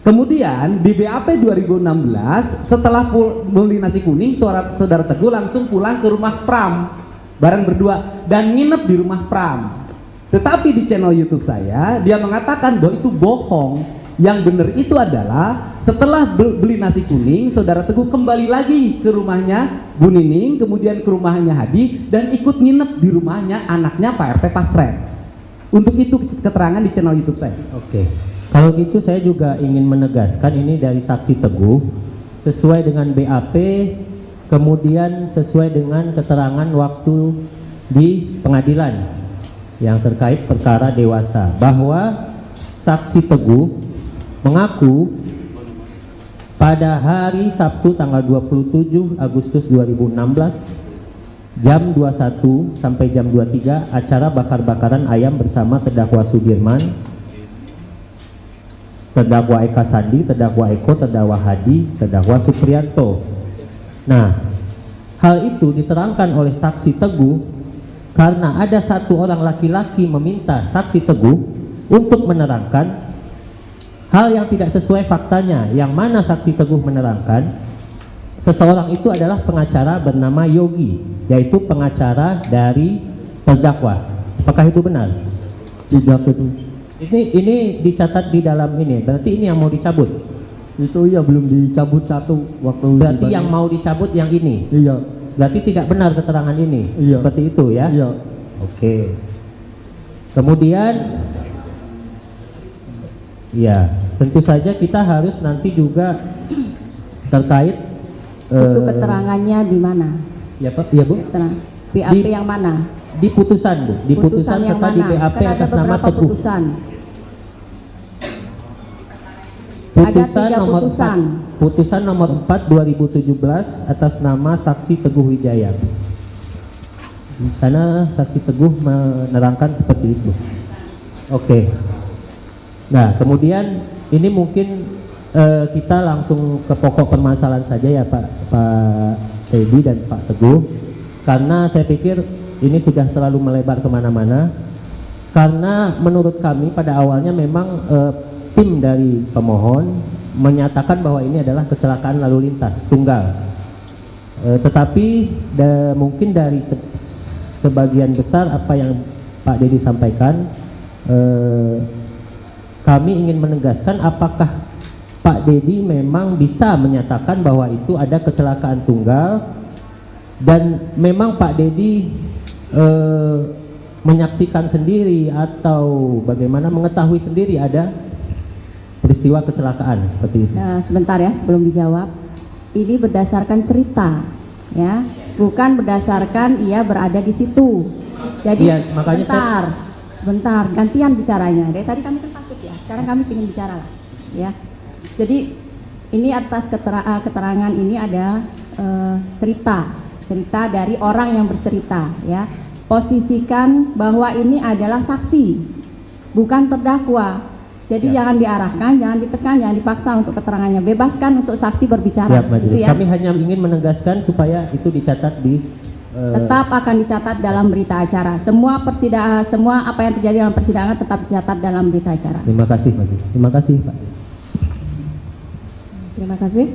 Speaker 6: Kemudian di BAP 2016 setelah beli nasi kuning, Saudara Teguh langsung pulang ke rumah Pram bareng berdua dan nginep di rumah Pram. Tetapi di channel YouTube saya dia mengatakan bahwa itu bohong. Yang benar itu adalah setelah beli nasi kuning, Saudara Teguh kembali lagi ke rumahnya Bu Nining, kemudian ke rumahnya Hadi dan ikut nginep di rumahnya anaknya Pak RT Pasren. Untuk itu keterangan di channel YouTube saya.
Speaker 5: Oke. Kalau gitu saya juga ingin menegaskan ini dari saksi Teguh sesuai dengan BAP, kemudian sesuai dengan keterangan waktu di pengadilan yang terkait perkara dewasa, bahwa saksi Teguh mengaku pada hari Sabtu tanggal 27 Agustus 2016 jam 21 sampai jam 23 acara bakar-bakaran ayam bersama terdakwa Sudirman, terdakwa Eka Sandi, terdakwa Eko, terdakwa Hadi, terdakwa Supriyanto. Nah, hal itu diterangkan oleh saksi Teguh karena ada satu orang laki-laki meminta saksi Teguh untuk menerangkan hal yang tidak sesuai faktanya, yang mana saksi Teguh menerangkan seseorang itu adalah pengacara bernama Yogi, yaitu pengacara dari terdakwa. Apakah itu benar?
Speaker 12: Tidak itu.
Speaker 5: Ini dicatat di dalam ini, berarti ini yang mau dicabut?
Speaker 12: Itu iya, belum dicabut satu waktu.
Speaker 5: Berarti yang mau dicabut yang ini?
Speaker 12: Iya.
Speaker 5: Berarti tidak benar keterangan ini?
Speaker 12: Iya.
Speaker 5: Seperti itu ya?
Speaker 12: Iya.
Speaker 5: Oke. Kemudian, ya tentu saja kita harus nanti juga terkait
Speaker 4: itu keterangannya di mana?
Speaker 5: Ya Pak, ya Bu?
Speaker 4: BAP yang mana?
Speaker 5: Di putusan Bu, di putusan
Speaker 4: yang
Speaker 5: serta
Speaker 4: mana?
Speaker 5: di BAP
Speaker 4: Kan ada
Speaker 5: atas nama
Speaker 4: beberapa
Speaker 5: Teguh.
Speaker 4: putusan.
Speaker 5: Putusan
Speaker 4: Ada 3
Speaker 5: nomor
Speaker 4: putusan.
Speaker 5: 4, putusan nomor 4 2017 atas nama saksi Teguh Wijaya. Di sana saksi Teguh menerangkan seperti itu. Oke. Nah, kemudian ini mungkin kita langsung ke pokok permasalahan saja ya Pak Teddy dan Pak Teguh, karena saya pikir ini sudah terlalu melebar kemana-mana. Karena menurut kami pada awalnya memang tim dari pemohon menyatakan bahwa ini adalah kecelakaan lalu lintas tunggal, tetapi mungkin dari sebagian besar apa yang Pak Dedi sampaikan, kami ingin menegaskan apakah Pak Dedi memang bisa menyatakan bahwa itu ada kecelakaan tunggal dan memang Pak Dedi menyaksikan sendiri atau bagaimana mengetahui sendiri ada peristiwa kecelakaan seperti itu.
Speaker 4: Nah, sebentar ya sebelum dijawab. Ini berdasarkan cerita ya, bukan berdasarkan ia berada di situ. Jadi
Speaker 5: ya, makanya
Speaker 4: sebentar gantian bicaranya. Dari tadi kami kan pasif ya, sekarang kami ingin bicara lah ya. Jadi ini atas keterangan ini ada cerita dari orang yang bercerita ya. Posisikan bahwa ini adalah saksi, bukan terdakwa. Jadi jangan diarahkan, jangan ditekan, jangan dipaksa untuk keterangannya. Bebaskan untuk saksi berbicara. Gitu ya.
Speaker 5: Kami hanya ingin menegaskan supaya itu dicatat di
Speaker 4: tetap akan dicatat dalam berita acara. Semua persidangan, semua apa yang terjadi dalam persidangan tetap dicatat dalam berita acara.
Speaker 5: Terima kasih Pak. Terima kasih Pak.
Speaker 8: Terima kasih.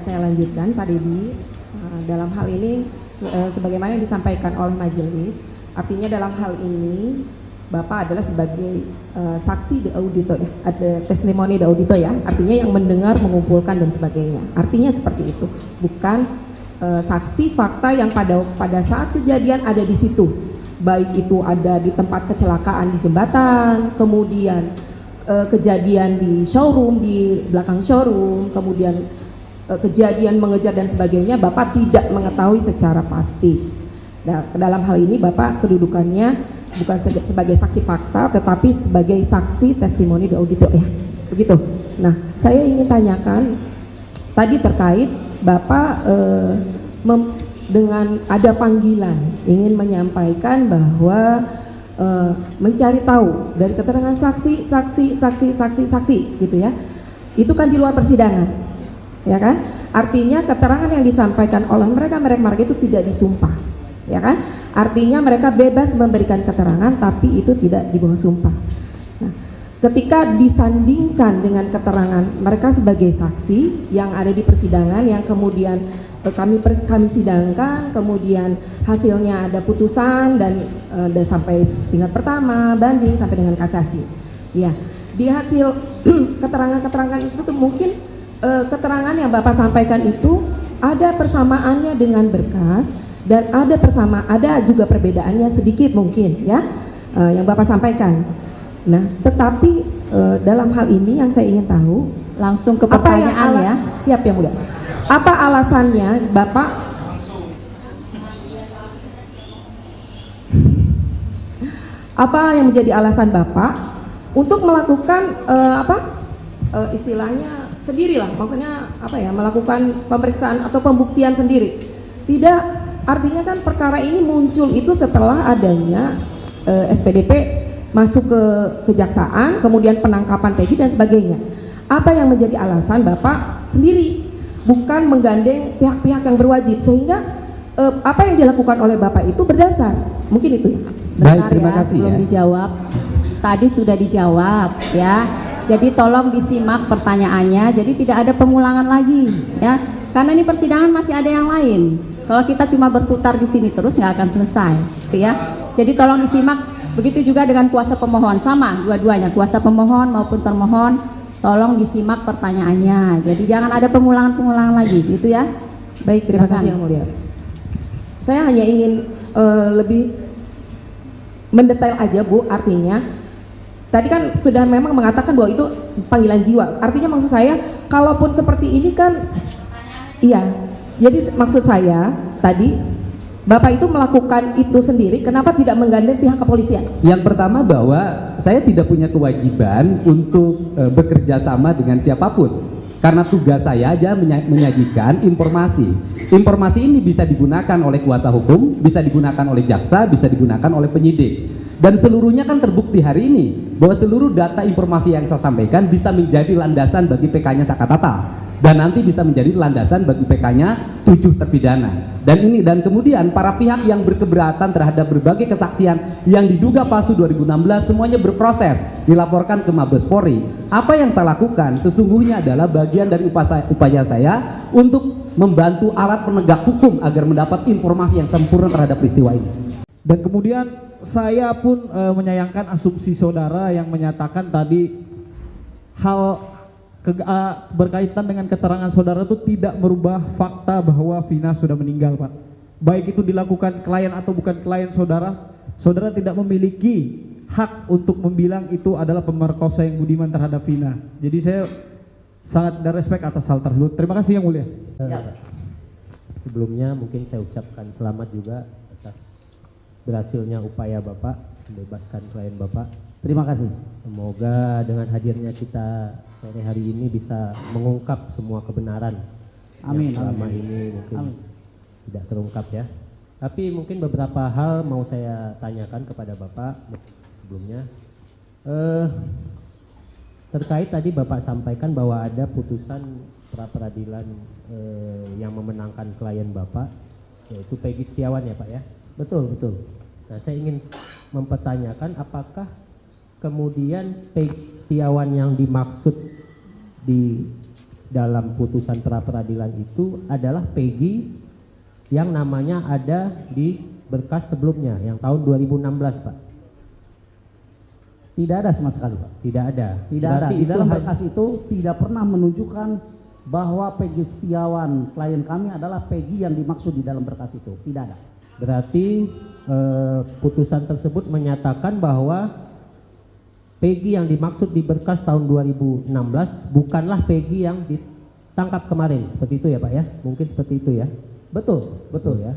Speaker 8: Saya lanjutkan Pak Dedi. Dalam hal ini sebagaimana yang disampaikan oleh majelis, artinya dalam hal ini Bapak adalah sebagai saksi de audito ya, ada testimoni de audito ya, artinya yang mendengar, mengumpulkan dan sebagainya. Artinya seperti itu, bukan saksi fakta yang pada saat kejadian ada di situ, baik itu ada di tempat kecelakaan di jembatan, kemudian kejadian di showroom, di belakang showroom, kemudian kejadian mengejar dan sebagainya, Bapak tidak mengetahui secara pasti. Nah, dalam hal ini Bapak kedudukannya bukan sebagai saksi fakta, tetapi sebagai saksi testimoni de audito ya, begitu. Nah, saya ingin tanyakan tadi terkait Bapak dengan ada panggilan ingin menyampaikan bahwa mencari tahu dari keterangan saksi gitu ya, itu kan di luar persidangan, ya kan? Artinya keterangan yang disampaikan oleh mereka itu tidak disumpah, ya kan? Artinya mereka bebas memberikan keterangan, tapi itu tidak di bawah sumpah. Nah, ketika disandingkan dengan keterangan mereka sebagai saksi yang ada di persidangan, yang kemudian kami sidangkan, kemudian hasilnya ada putusan dan sampai tingkat pertama, banding sampai dengan kasasi. Ya, di hasil keterangan-keterangan itu tuh mungkin keterangan yang Bapak sampaikan itu ada persamaannya dengan berkas dan ada juga perbedaannya sedikit mungkin ya, yang Bapak sampaikan. Nah, tetapi dalam hal ini yang saya ingin tahu,
Speaker 4: langsung ke pertanyaan ya.
Speaker 8: Siap yang mulia. Apa alasannya Bapak yang menjadi alasan Bapak untuk melakukan istilahnya sendirilah, maksudnya melakukan pemeriksaan atau pembuktian sendiri? Tidak, artinya kan perkara ini muncul itu setelah adanya SPDP masuk ke kejaksaan, kemudian penangkapan Peggy dan sebagainya. Apa yang menjadi alasan Bapak sendiri, bukan menggandeng pihak-pihak yang berwajib, sehingga apa yang dilakukan oleh Bapak itu berdasar? Mungkin itu ya.
Speaker 6: Baik, terima kasih
Speaker 4: sebelum
Speaker 6: ya.
Speaker 4: dijawab, tadi sudah dijawab ya. Jadi tolong disimak pertanyaannya, jadi tidak ada pengulangan lagi ya. Karena ini persidangan masih ada yang lain. Kalau kita cuma berputar di sini terus nggak akan selesai, ya. Jadi tolong disimak. Begitu juga dengan kuasa pemohon, sama dua-duanya, kuasa pemohon maupun termohon. Tolong disimak pertanyaannya. Jadi jangan ada pengulangan-pengulangan lagi, gitu ya.
Speaker 8: Baik, terima kasih yang mulia. Saya hanya ingin lebih mendetail aja Bu, artinya tadi kan sudah memang mengatakan bahwa itu panggilan jiwa. Artinya maksud saya, kalaupun seperti ini kan, iya. Jadi maksud saya tadi Bapak itu melakukan itu sendiri, kenapa tidak menggandeng pihak kepolisian?
Speaker 6: Yang pertama bahwa saya tidak punya kewajiban untuk bekerja sama dengan siapapun, karena tugas saya aja menyajikan informasi. Informasi ini bisa digunakan oleh kuasa hukum, bisa digunakan oleh jaksa, bisa digunakan oleh penyidik, dan seluruhnya kan terbukti hari ini bahwa seluruh data informasi yang saya sampaikan bisa menjadi landasan bagi PK-nya Sakatata, dan nanti bisa menjadi landasan bagi PK-nya 7 terpidana. Dan kemudian para pihak yang berkeberatan terhadap berbagai kesaksian yang diduga palsu 2016 semuanya berproses, dilaporkan ke Mabes Polri. Apa yang saya lakukan sesungguhnya adalah bagian dari upaya saya untuk membantu alat penegak hukum agar mendapat informasi yang sempurna terhadap peristiwa ini.
Speaker 9: Dan kemudian saya pun menyayangkan asumsi saudara yang menyatakan tadi hal berkaitan dengan keterangan saudara itu tidak merubah fakta bahwa Vina sudah meninggal, Pak. Baik itu dilakukan klien atau bukan klien saudara, saudara tidak memiliki hak untuk membilang itu adalah pemerkosa yang budiman terhadap Vina. Jadi saya sangat respect atas hal tersebut. Terima kasih yang mulia.
Speaker 5: Sebelumnya mungkin saya ucapkan selamat juga atas berhasilnya upaya Bapak membebaskan klien Bapak.
Speaker 7: Terima kasih.
Speaker 5: Semoga dengan hadirnya kita sore hari ini bisa mengungkap semua kebenaran
Speaker 7: amin,
Speaker 5: yang selama
Speaker 7: amin.
Speaker 5: ini mungkin
Speaker 7: Amin.
Speaker 5: tidak terungkap ya. Tapi mungkin beberapa hal mau saya tanyakan kepada Bapak sebelumnya. Terkait tadi Bapak sampaikan bahwa ada putusan pra-peradilan yang memenangkan klien Bapak, yaitu Peggy Setiawan ya Pak ya?
Speaker 7: Betul, betul.
Speaker 5: Nah, saya ingin mempertanyakan apakah kemudian Peggy Setiawan yang dimaksud di dalam putusan pra-peradilan itu adalah Peggy yang namanya ada di berkas sebelumnya yang tahun 2016 Pak?
Speaker 7: Tidak ada sama sekali Pak.
Speaker 5: Tidak ada?
Speaker 7: Tidak ada. Di dalam berkas itu tidak pernah menunjukkan bahwa Peggy Setiawan klien kami adalah Peggy yang dimaksud di dalam berkas itu, tidak ada.
Speaker 5: Berarti putusan tersebut menyatakan bahwa Peggy yang dimaksud di berkas tahun 2016 bukanlah Peggy yang ditangkap kemarin, seperti itu ya Pak ya? Mungkin seperti itu ya?
Speaker 7: Betul, betul ya.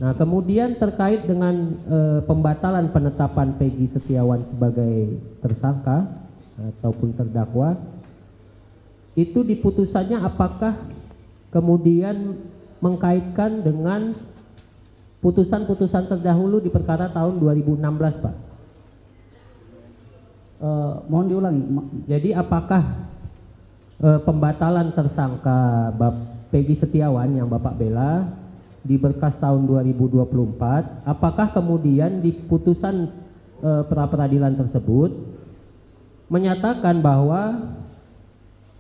Speaker 5: Nah kemudian terkait dengan pembatalan penetapan Peggy Setiawan sebagai tersangka ataupun terdakwa, itu di putusannya apakah kemudian mengkaitkan dengan putusan-putusan terdahulu di perkara tahun 2016 Pak?
Speaker 7: Mohon diulangi.
Speaker 5: Jadi apakah pembatalan tersangka Peggy Setiawan yang Bapak bela di berkas tahun 2024, apakah kemudian di putusan pra-peradilan tersebut menyatakan bahwa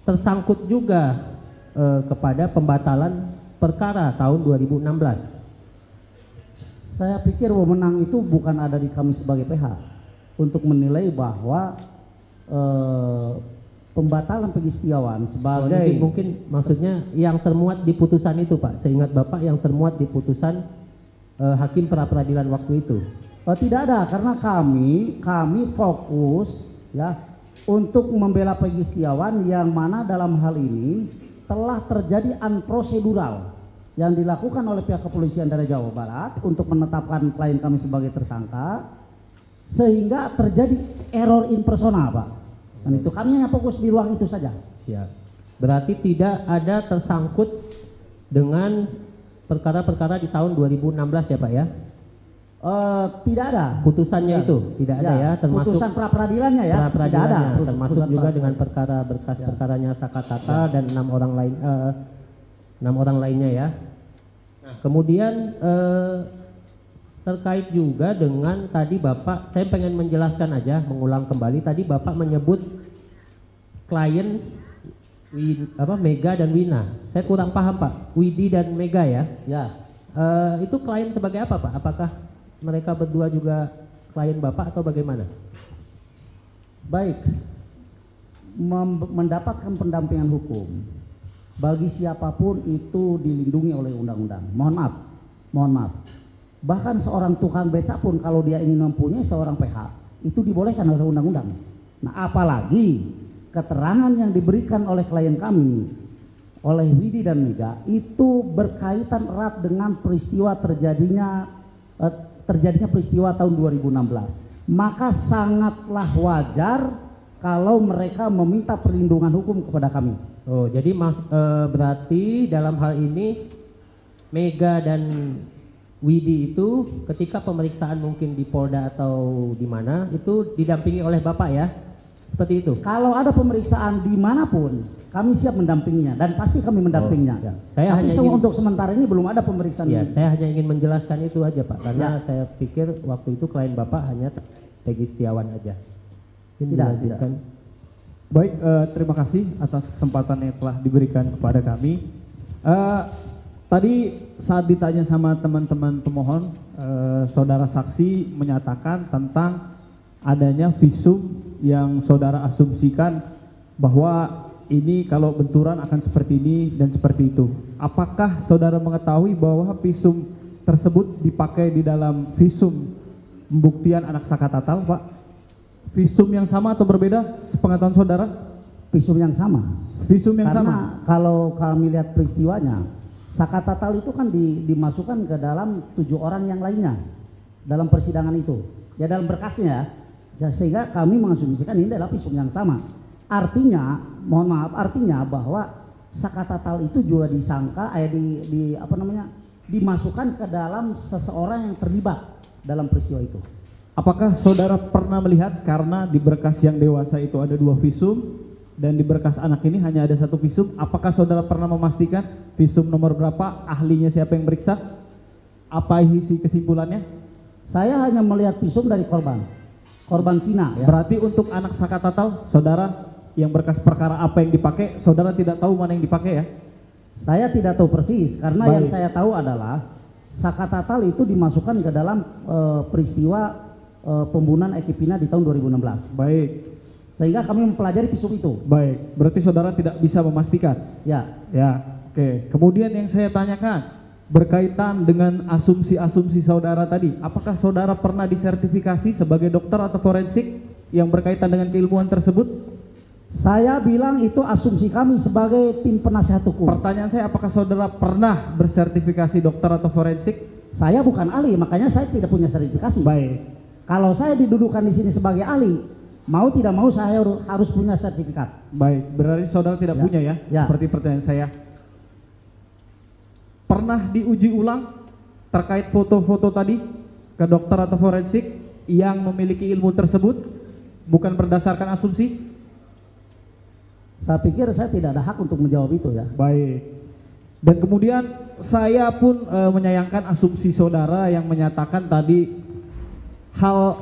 Speaker 5: tersangkut juga kepada pembatalan perkara tahun 2016?
Speaker 7: Saya pikir wewenang itu bukan ada di kami sebagai PH untuk menilai bahwa pembatalan Peggy Setiawan sebagai
Speaker 5: mungkin maksudnya yang termuat di putusan itu Pak, seingat Bapak yang termuat di putusan hakim pra-peradilan waktu itu.
Speaker 7: Tidak ada, karena kami fokus ya untuk membela Peggy Setiawan yang mana dalam hal ini telah terjadi unprocedural yang dilakukan oleh pihak kepolisian daerah Jawa Barat untuk menetapkan klien kami sebagai tersangka, sehingga terjadi error in persona Pak. Dan itu kami hanya fokus di ruang itu saja.
Speaker 5: Siap. Berarti tidak ada tersangkut dengan perkara-perkara di tahun 2016 ya Pak ya?
Speaker 7: Tidak ada.
Speaker 5: Putusannya itu tidak ada ya, termasuk
Speaker 7: putusan pra-peradilannya ya. Tidak ada.
Speaker 5: Termasuk juga dengan perkara berkas perkaranya Saka Tata dan 6 orang lainnya ya. Nah, kemudian terkait juga dengan tadi Bapak, saya pengen menjelaskan aja, mengulang kembali tadi Bapak menyebut klien Mega dan Wina. Saya kurang paham Pak, Widi dan Mega ya.
Speaker 7: Ya.
Speaker 5: Itu klien sebagai apa Pak? Apakah mereka berdua juga klien Bapak atau bagaimana?
Speaker 7: Baik, mendapatkan pendampingan hukum bagi siapapun itu dilindungi oleh undang-undang. Mohon maaf. Bahkan seorang tukang beca pun kalau dia ingin mempunyai seorang PH itu dibolehkan oleh undang-undang. Nah, apalagi keterangan yang diberikan oleh klien kami, oleh Widi dan Mega itu berkaitan erat dengan peristiwa terjadinya peristiwa tahun 2016. Maka sangatlah wajar kalau mereka meminta perlindungan hukum kepada kami.
Speaker 5: Oh, jadi berarti dalam hal ini Mega dan Widi itu ketika pemeriksaan mungkin di Polda atau di mana itu didampingi oleh Bapak ya? Seperti itu?
Speaker 7: Kalau ada pemeriksaan dimanapun kami siap mendampinginya dan pasti kami mendampinginya.
Speaker 5: Ya. Saya
Speaker 7: tapi
Speaker 5: hanya
Speaker 7: untuk sementara ini belum ada pemeriksaan.
Speaker 5: Ya, saya hanya ingin menjelaskan itu aja Pak, karena saya pikir waktu itu klien Bapak hanya Peggy Setiawan aja.
Speaker 7: Tidak.
Speaker 9: Baik, terima kasih atas kesempatan yang telah diberikan kepada kami. Tadi saat ditanya sama teman-teman pemohon, saudara saksi menyatakan tentang adanya visum yang saudara asumsikan bahwa ini kalau benturan akan seperti ini dan seperti itu. Apakah saudara mengetahui bahwa visum tersebut dipakai di dalam visum pembuktian anak Saka Tatal, Pak? Visum yang sama atau berbeda sepengetahuan saudara?
Speaker 7: Visum yang sama.
Speaker 9: Visum yang
Speaker 7: sama. Kalau kami lihat peristiwanya, Saka Tatal itu kan dimasukkan ke dalam 7 orang yang lainnya dalam persidangan itu. Ya dalam berkasnya ya, sehingga kami mengasumsikan ini adalah visum yang sama. Artinya, mohon maaf, artinya bahwa Saka Tatal itu juga disangka dimasukkan ke dalam seseorang yang terlibat dalam peristiwa itu.
Speaker 9: Apakah saudara pernah melihat karena di berkas yang dewasa itu ada 2 visum dan di berkas anak ini hanya ada 1 visum, apakah saudara pernah memastikan visum nomor berapa, ahlinya siapa yang meriksa, apa isi kesimpulannya?
Speaker 7: Saya hanya melihat visum dari korban Vina ya.
Speaker 9: Berarti untuk anak Saka Tatal, saudara yang berkas perkara apa yang dipakai, saudara tidak tahu mana yang dipakai ya?
Speaker 7: Saya tidak tahu persis, karena yang saya tahu adalah Saka Tatal itu dimasukkan ke dalam peristiwa pembunuhan Eki Pina di tahun 2016.
Speaker 9: Baik.
Speaker 7: Sehingga kami mempelajari visum itu.
Speaker 9: Baik, berarti saudara tidak bisa memastikan.
Speaker 7: Ya.
Speaker 9: Ya, oke. Kemudian yang saya tanyakan berkaitan dengan asumsi-asumsi saudara tadi, apakah saudara pernah disertifikasi sebagai dokter atau forensik yang berkaitan dengan keilmuan tersebut?
Speaker 7: Saya bilang itu asumsi kami sebagai tim penasihat hukum.
Speaker 9: Pertanyaan saya, apakah saudara pernah bersertifikasi dokter atau forensik?
Speaker 7: Saya bukan ahli, makanya saya tidak punya sertifikasi.
Speaker 9: Baik.
Speaker 7: Kalau saya didudukan di sini sebagai ahli, mau tidak mau saya harus punya sertifikat.
Speaker 9: Baik, berarti saudara tidak punya ya?
Speaker 7: Ya.
Speaker 9: Seperti pertanyaan saya. Pernah diuji ulang terkait foto-foto tadi ke dokter atau forensik yang memiliki ilmu tersebut, bukan berdasarkan asumsi?
Speaker 7: Saya pikir saya tidak ada hak untuk menjawab itu ya.
Speaker 9: Baik. Dan kemudian saya pun menyayangkan asumsi saudara yang menyatakan tadi hal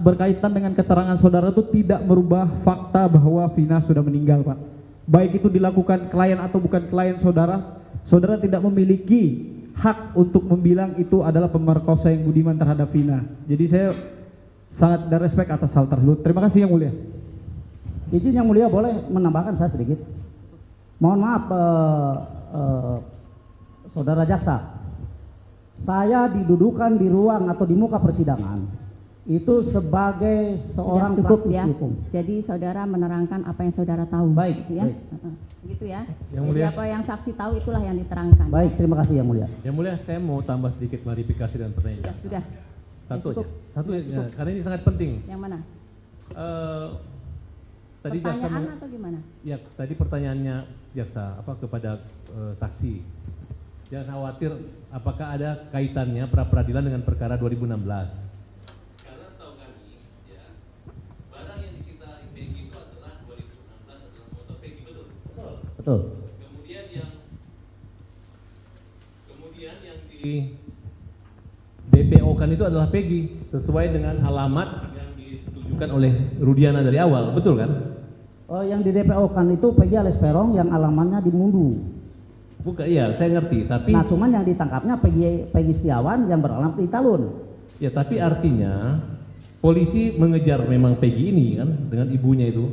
Speaker 9: berkaitan dengan keterangan saudara itu tidak merubah fakta bahwa Vina sudah meninggal, Pak. Baik itu dilakukan klien atau bukan klien saudara, saudara tidak memiliki hak untuk membilang itu adalah pemerkosa yang budiman terhadap Vina. Jadi saya sangat ada respect atas hal tersebut. Terima kasih Yang Mulia.
Speaker 7: Izin Yang Mulia, boleh menambahkan saya sedikit? Mohon maaf saudara jaksa, saya didudukan di ruang atau di muka persidangan itu sebagai seorang
Speaker 4: cukup
Speaker 7: praktisi
Speaker 4: ya.
Speaker 7: hukum.
Speaker 4: Jadi saudara menerangkan apa yang saudara tahu.
Speaker 7: Baik,
Speaker 4: gitu ya.
Speaker 7: baik.
Speaker 4: Gitu ya.
Speaker 2: Yang
Speaker 4: Jadi
Speaker 2: Mulia.
Speaker 4: apa yang saksi tahu itulah yang diterangkan.
Speaker 7: Baik, terima kasih Yang Mulia.
Speaker 2: Yang Mulia, saya mau tambah sedikit klarifikasi dan pertanyaan.
Speaker 4: Sudah.
Speaker 2: Satu
Speaker 4: cukup.
Speaker 2: aja. Satu
Speaker 4: Sudah
Speaker 2: aja,
Speaker 4: cukup.
Speaker 2: karena ini sangat penting.
Speaker 4: Yang mana?
Speaker 2: Tadi jaksa
Speaker 4: Pertanyaan atau gimana?
Speaker 2: ya tadi pertanyaannya jaksa kepada saksi. Jangan khawatir apakah ada kaitannya pra peradilan dengan perkara 2016. Karena setahu kami ya, barang yang disita Peggy itu adalah 2016 adalah foto Peggy, betul?
Speaker 7: Betul.
Speaker 2: Kemudian yang di DPO kan itu adalah Peggy sesuai dengan alamat yang ditujukan oleh Rudiana dari awal, betul kan?
Speaker 7: Yang di DPO kan itu Peggy alias Peron yang alamatnya di Mundu.
Speaker 2: Bukan, iya saya ngerti, tapi
Speaker 7: Nah cuman yang ditangkapnya Peggy Setiawan yang beralamat di Talun.
Speaker 2: ya tapi artinya polisi mengejar memang Peggy ini kan dengan ibunya itu.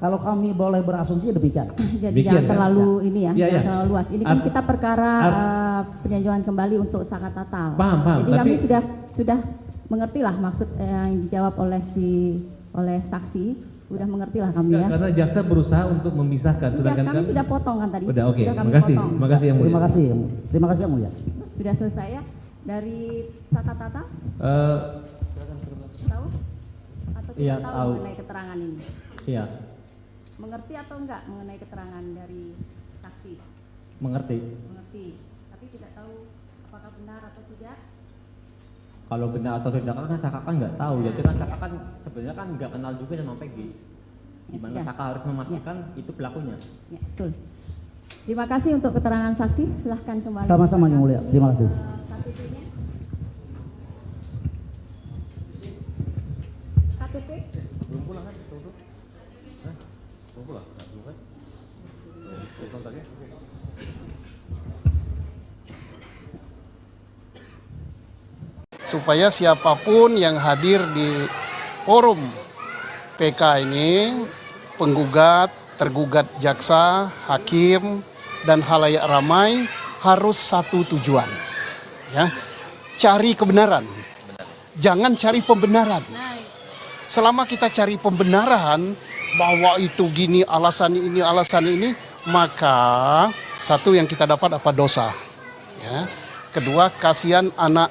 Speaker 7: Kalau kami boleh berasumsi demikian.
Speaker 4: Jadi
Speaker 2: Demikian,
Speaker 4: jangan
Speaker 2: kan?
Speaker 4: terlalu ini ya,
Speaker 2: Iya,
Speaker 4: jangan
Speaker 2: iya.
Speaker 4: terlalu luas. Ini kan kita perkara peninjauan kembali untuk syakat tatal.
Speaker 2: Paham,
Speaker 4: Jadi
Speaker 2: tapi
Speaker 4: kami sudah mengerti lah maksud yang dijawab oleh saksi. Sudah mengerti lah kami ya.
Speaker 2: Karena jaksa berusaha untuk memisahkan,
Speaker 4: Sudah,
Speaker 2: sedangkan
Speaker 4: kami sudah potong kan tadi.
Speaker 2: Udah, oke.
Speaker 4: Sudah kami
Speaker 2: Makasih,
Speaker 4: potong.
Speaker 2: makasih Yang Mulia.
Speaker 7: Terima kasih Yang Mulia.
Speaker 4: Sudah selesai ya dari syakat tatal? Tahu? Atau tidak
Speaker 10: Iya,
Speaker 4: tahu
Speaker 10: tahu.
Speaker 4: mengenai keterangan ini?
Speaker 10: Iya,
Speaker 4: Mengerti atau enggak mengenai keterangan dari saksi?
Speaker 10: mengerti.
Speaker 4: Mengerti. Tapi tidak tahu apakah benar atau tidak?
Speaker 10: Kalau benar atau tidak kan Saka kan nggak tahu. Jadi kan Saka kan sebenarnya kan nggak kenal juga sama Peggy. Gimana
Speaker 4: sudah.
Speaker 10: Saka harus memastikan itu pelakunya.
Speaker 4: Ya, betul. Terima kasih untuk keterangan saksi. Silahkan kembali.
Speaker 7: Sama-sama Yang Mulia. Terima kasih.
Speaker 4: KTP-nya. KTP?
Speaker 2: Belum pulang kan? Belum pulang? Belum kan? Kontaknya?
Speaker 1: Supaya siapapun yang hadir di forum PK ini, penggugat, tergugat jaksa, hakim, dan halayak ramai harus satu tujuan, ya, cari kebenaran, jangan cari pembenaran. Selama kita cari pembenaran bahwa itu gini alasan ini, maka satu yang kita dapat apa dosa, ya. Kedua, kasihan anak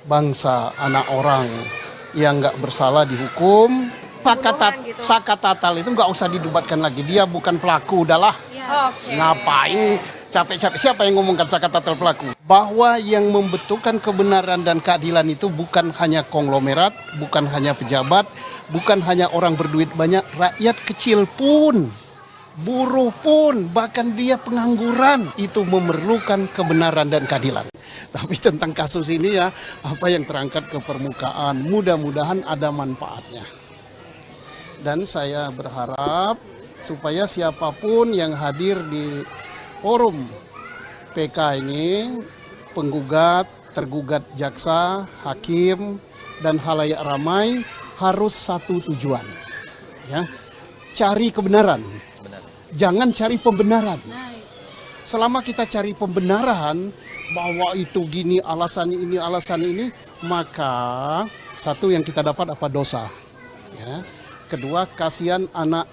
Speaker 1: bangsa, anak orang yang nggak bersalah dihukum. Syakat tatal itu nggak usah didebatkan lagi, dia bukan pelaku, udahlah. Ngapain capek-capek, siapa yang ngomongkan syakat tatal pelaku? Bahwa yang membentukkan kebenaran dan keadilan itu bukan hanya konglomerat, bukan hanya pejabat, bukan hanya orang berduit banyak, rakyat kecil pun, buruh pun, bahkan dia pengangguran itu memerlukan kebenaran dan keadilan. Tapi tentang kasus ini ya, apa yang terangkat ke permukaan, mudah-mudahan ada manfaatnya. Dan saya berharap supaya siapapun yang hadir di forum PK ini, penggugat, tergugat jaksa, hakim, dan halayak ramai harus satu tujuan, ya, cari kebenaran, jangan cari pembenaran. Selama kita cari pembenaran bahwa itu gini alasan ini, maka satu yang kita dapat apa? Dosa, ya. Kedua, kasihan anak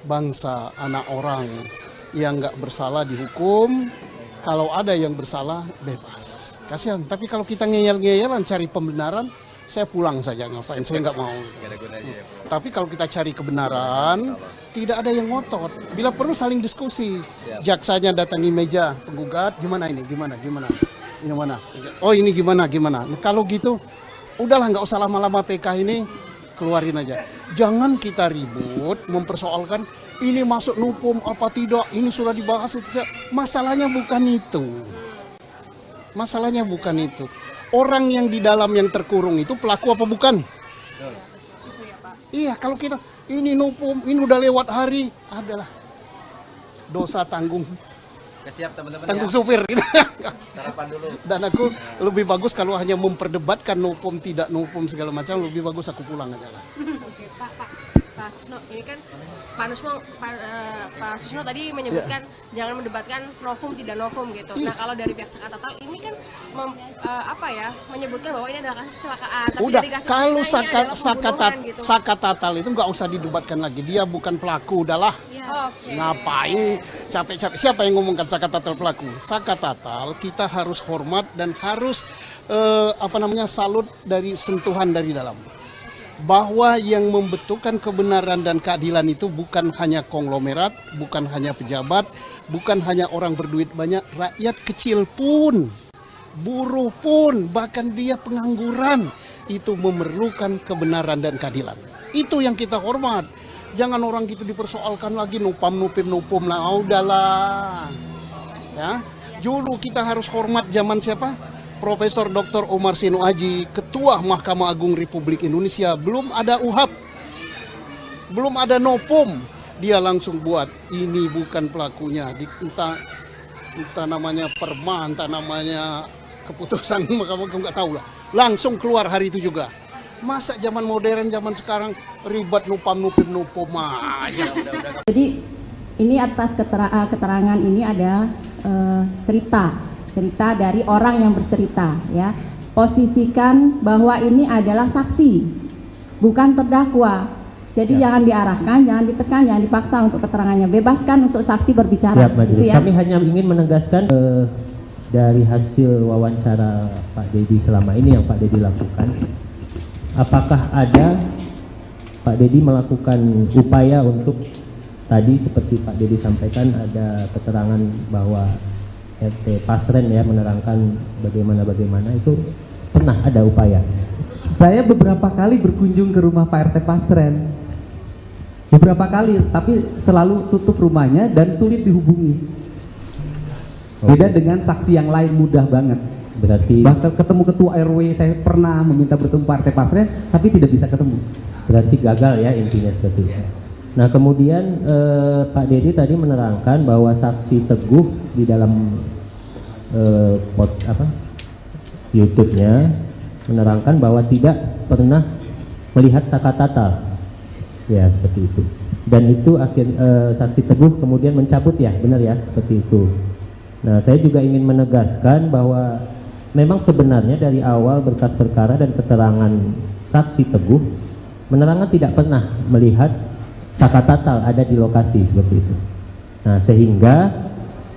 Speaker 1: bangsa, anak orang yang nggak bersalah dihukum. Kalau ada yang bersalah, bebas. Kasihan. Tapi kalau kita ngeyel-ngeyelan cari pembenaran, saya pulang saja, ngapain? Saya nggak mau. Tapi kalau kita cari kebenaran, tidak ada yang ngotot. Bila perlu saling diskusi. Jaksanya datangi meja penggugat, gimana ini? Gimana? Oh ini gimana? Nah, kalau gitu, udahlah nggak usah lama-lama PK ini, keluarin aja. Jangan kita ribut, mempersoalkan ini masuk nupum apa tidak, ini sudah dibahas tidak. Masalahnya bukan itu. Masalahnya bukan itu. Orang yang di dalam yang terkurung itu pelaku apa bukan? Iya, kalau kita ini nupum, ini udah lewat hari, adalah dosa tanggung.
Speaker 11: Siap teman-teman,
Speaker 1: tanggung
Speaker 11: ya.
Speaker 1: supir.
Speaker 11: Sarapan dulu.
Speaker 1: Dan aku lebih bagus kalau hanya memperdebatkan nupum tidak nupum segala macam, lebih bagus aku pulang aja lah.
Speaker 3: Oke, Pak Susno, ini kan Pak Susno tadi menyebutkan jangan mendebatkan novum tidak novum gitu. Nah, kalau dari pihak Sakatatal ini kan menyebutkan bahwa ini adalah kasus kecelakaan. Tapi
Speaker 1: Udah,
Speaker 3: dari kasus
Speaker 1: kalau
Speaker 3: gitu.
Speaker 1: Sakatatal itu nggak usah didebatkan lagi. Dia bukan pelaku, udahlah.
Speaker 3: Oke.
Speaker 1: Ngapain capek-capek? Siapa yang ngomongkan Sakatatal pelaku? Sakatatal kita harus hormat dan harus salut dari sentuhan dari dalam. Bahwa yang membentukkan kebenaran dan keadilan itu bukan hanya konglomerat, bukan hanya pejabat, bukan hanya orang berduit banyak, rakyat kecil pun, buruh pun, bahkan dia pengangguran, itu memerlukan kebenaran dan keadilan. Itu yang kita hormat. Jangan orang gitu dipersoalkan lagi nupum lah, udahlah. Ya, dulu kita harus hormat zaman siapa? Profesor Dr. Omar Sinu Aji, Ketua Mahkamah Agung Republik Indonesia, belum ada UHAP, belum ada nopum, dia langsung buat ini bukan pelakunya, entah namanya perma, entah namanya keputusan Mahkamah Agung, nggak tahu lah, langsung keluar hari itu juga. Masa zaman modern, zaman sekarang ribet nupum aja.
Speaker 4: Jadi ini atas keterangan ini ada cerita dari orang yang bercerita, ya. Posisikan bahwa ini adalah saksi, bukan terdakwa. Jadi jangan diarahkan, jangan ditekan, jangan dipaksa untuk keterangannya. Bebaskan untuk saksi berbicara.
Speaker 5: Siap, Majelis.
Speaker 4: Gitu ya.
Speaker 5: Kami hanya ingin menegaskan dari hasil wawancara Pak Dedi selama ini yang Pak Dedi lakukan, apakah ada Pak Dedi melakukan upaya untuk tadi seperti Pak Dedi sampaikan ada keterangan bahwa RT Pasren ya menerangkan bagaimana itu pernah ada upaya.
Speaker 6: Saya beberapa kali berkunjung ke rumah Pak RT Pasren, beberapa kali, tapi selalu tutup rumahnya dan sulit dihubungi. Beda dengan saksi yang lain, mudah banget.
Speaker 5: Berarti
Speaker 6: bahkan ketemu ketua RW saya pernah meminta bertemu Pak RT Pasren, tapi tidak bisa ketemu.
Speaker 5: Berarti gagal ya intinya seperti itu. Nah kemudian Pak Dedi tadi menerangkan bahwa saksi Teguh di dalam YouTube-nya menerangkan bahwa tidak pernah melihat Sakatatal, ya seperti itu. Dan itu saksi Teguh kemudian mencabut ya, benar ya seperti itu. Nah saya juga ingin menegaskan bahwa memang sebenarnya dari awal berkas perkara dan keterangan saksi Teguh menerangkan tidak pernah melihat Sakatatal ada di lokasi seperti itu. Nah sehingga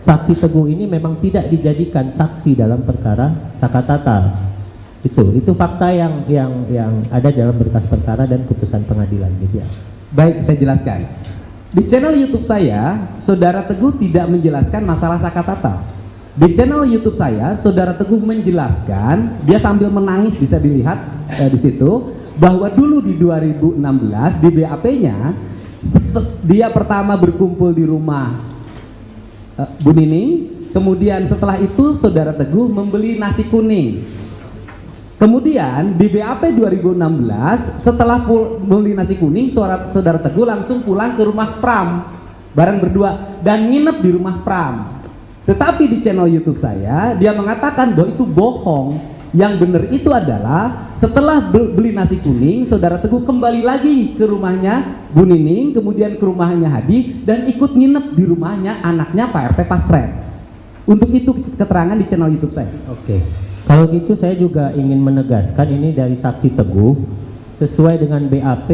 Speaker 5: saksi Teguh ini memang tidak dijadikan saksi dalam perkara Sakatatal. Itu fakta yang ada dalam berkas perkara dan putusan pengadilan gitu ya.
Speaker 6: Baik, saya jelaskan. Di channel YouTube saya, Saudara Teguh tidak menjelaskan masalah Sakatatal. Di channel YouTube saya, Saudara Teguh menjelaskan, dia sambil menangis bisa dilihat di situ, bahwa dulu di 2016 di BAP-nya dia pertama berkumpul di rumah Bu Nining, kemudian setelah itu Saudara Teguh membeli nasi kuning. Kemudian di BAP 2016 setelah beli nasi kuning, Saudara Teguh langsung pulang ke rumah Pram bareng berdua dan nginep di rumah Pram. Tetapi di channel YouTube saya dia mengatakan bahwa itu bohong. Yang benar itu adalah setelah beli nasi kuning, saudara Teguh kembali lagi ke rumahnya Bu Nining, kemudian ke rumahnya Hadi, dan ikut nginep di rumahnya anaknya Pak RT Pasren. Untuk itu keterangan di channel YouTube saya.
Speaker 5: Oke. Kalau gitu saya juga ingin menegaskan ini dari saksi Teguh sesuai dengan BAP,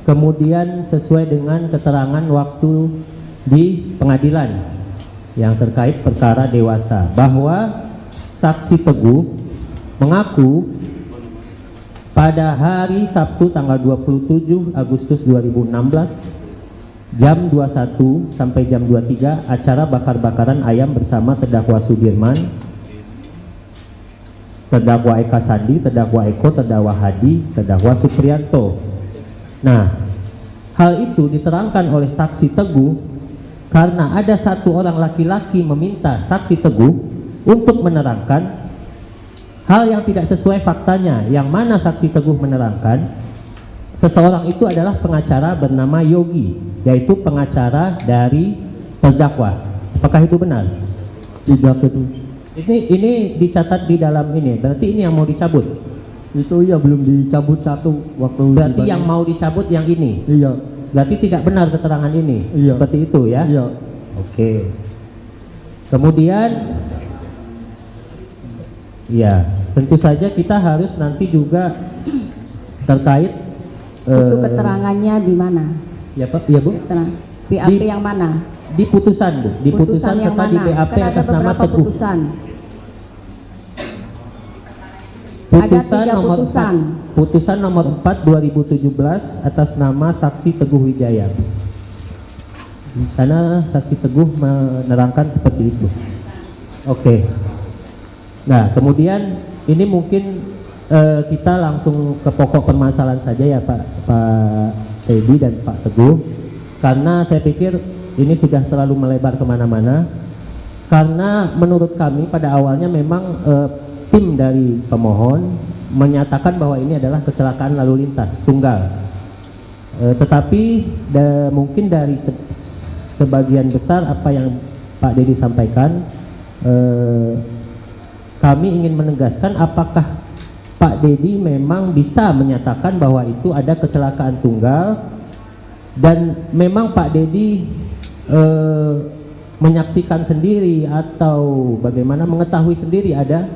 Speaker 5: kemudian sesuai dengan keterangan waktu di pengadilan yang terkait perkara dewasa, bahwa saksi Teguh mengaku pada hari Sabtu tanggal 27 Agustus 2016 jam 21 sampai jam 23 acara bakar-bakaran ayam bersama terdakwa Sudirman, terdakwa Eka Sandi, terdakwa Eko, terdakwa Hadi, terdakwa Supriyanto. Nah, hal itu diterangkan oleh saksi Teguh karena ada satu orang laki-laki meminta saksi Teguh untuk menerangkan hal yang tidak sesuai faktanya, yang mana saksi Teguh menerangkan seseorang itu adalah pengacara bernama Yogi, yaitu pengacara dari terdakwa. Apakah itu benar?
Speaker 12: Tidak itu.
Speaker 5: Ini dicatat di dalam ini, berarti ini yang mau dicabut?
Speaker 12: Itu iya belum dicabut satu waktu.
Speaker 5: Berarti yang mau dicabut yang ini?
Speaker 12: Iya.
Speaker 5: Berarti tidak benar keterangan ini?
Speaker 12: Iya.
Speaker 5: Seperti itu ya?
Speaker 12: Iya.
Speaker 5: Oke. Kemudian ya, tentu saja kita harus nanti juga terkait
Speaker 4: Itu keterangannya di mana?
Speaker 5: Ya Pak, ya Bu.
Speaker 4: BAP yang mana?
Speaker 5: Di putusan Bu, di putusan
Speaker 4: yang
Speaker 5: serta
Speaker 4: mana?
Speaker 5: di BAP
Speaker 4: Kan ada
Speaker 5: atas nama
Speaker 4: beberapa
Speaker 5: Teguh.
Speaker 4: putusan.
Speaker 5: Putusan
Speaker 4: Ada 3
Speaker 5: nomor
Speaker 4: putusan.
Speaker 5: 4, putusan nomor 4 2017 atas nama saksi Teguh Wijaya. Di sana saksi Teguh menerangkan seperti itu. Oke. Nah, kemudian ini mungkin kita langsung ke pokok permasalahan saja ya Pak Teddy dan Pak Teguh, karena saya pikir ini sudah terlalu melebar kemana-mana. Karena menurut kami pada awalnya memang tim dari pemohon menyatakan bahwa ini adalah kecelakaan lalu lintas tunggal, tetapi mungkin dari sebagian besar apa yang Pak Dedi sampaikan, kami ingin menegaskan apakah Pak Dedi memang bisa menyatakan bahwa itu ada kecelakaan tunggal dan memang Pak Dedi menyaksikan sendiri atau bagaimana mengetahui sendiri ada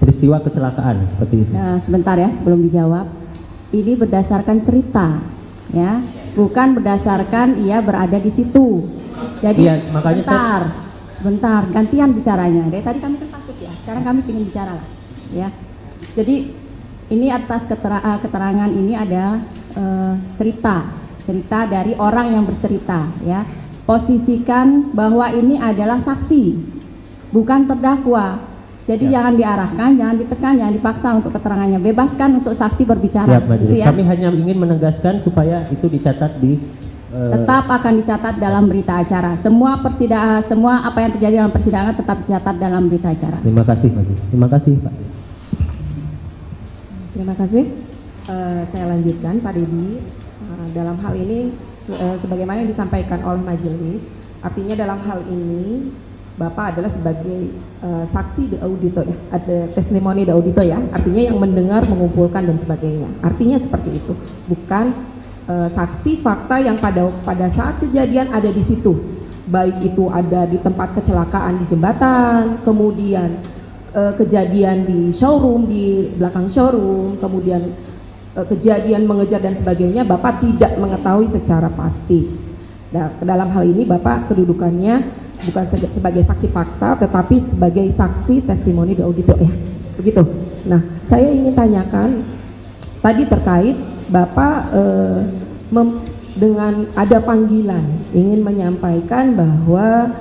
Speaker 5: peristiwa kecelakaan seperti itu.
Speaker 4: Nah, sebentar ya sebelum dijawab. Ini berdasarkan cerita, ya, bukan berdasarkan ia berada di situ. Jadi
Speaker 5: ya, makanya
Speaker 4: sebentar, gantian bicaranya. Dari tadi kami kan pasif ya, sekarang kami ingin bicara lah, ya. Jadi ini atas keterangan ini ada cerita dari orang yang bercerita, ya. Posisikan bahwa ini adalah saksi, bukan terdakwa. Jadi jangan diarahkan, jangan ditekan, jangan dipaksa untuk keterangannya. Bebaskan untuk saksi berbicara. Gitu ya.
Speaker 5: Kami hanya ingin menegaskan supaya itu dicatat di
Speaker 4: tetap akan dicatat dalam berita acara. Semua persidangan, semua apa yang terjadi dalam persidangan tetap dicatat dalam berita acara.
Speaker 5: Terima kasih, Majelis. Terima kasih, Pak.
Speaker 8: Terima kasih. Saya lanjutkan, Pak Dedi. Dalam hal ini, sebagaimana yang disampaikan oleh majelis, artinya dalam hal ini Bapak adalah sebagai saksi de audito ya, ada testimoni de audito ya, artinya yang mendengar, mengumpulkan dan sebagainya. Artinya seperti itu, bukan saksi fakta yang pada saat kejadian ada di situ, baik itu ada di tempat kecelakaan di jembatan, kemudian kejadian di showroom, di belakang showroom, kemudian kejadian mengejar dan sebagainya, Bapak tidak mengetahui secara pasti. Nah, dalam hal ini Bapak kedudukannya bukan sebagai saksi fakta, tetapi sebagai saksi testimoni de audito ya, begitu. Nah, saya ingin tanyakan tadi terkait Bapak dengan ada panggilan ingin menyampaikan bahwa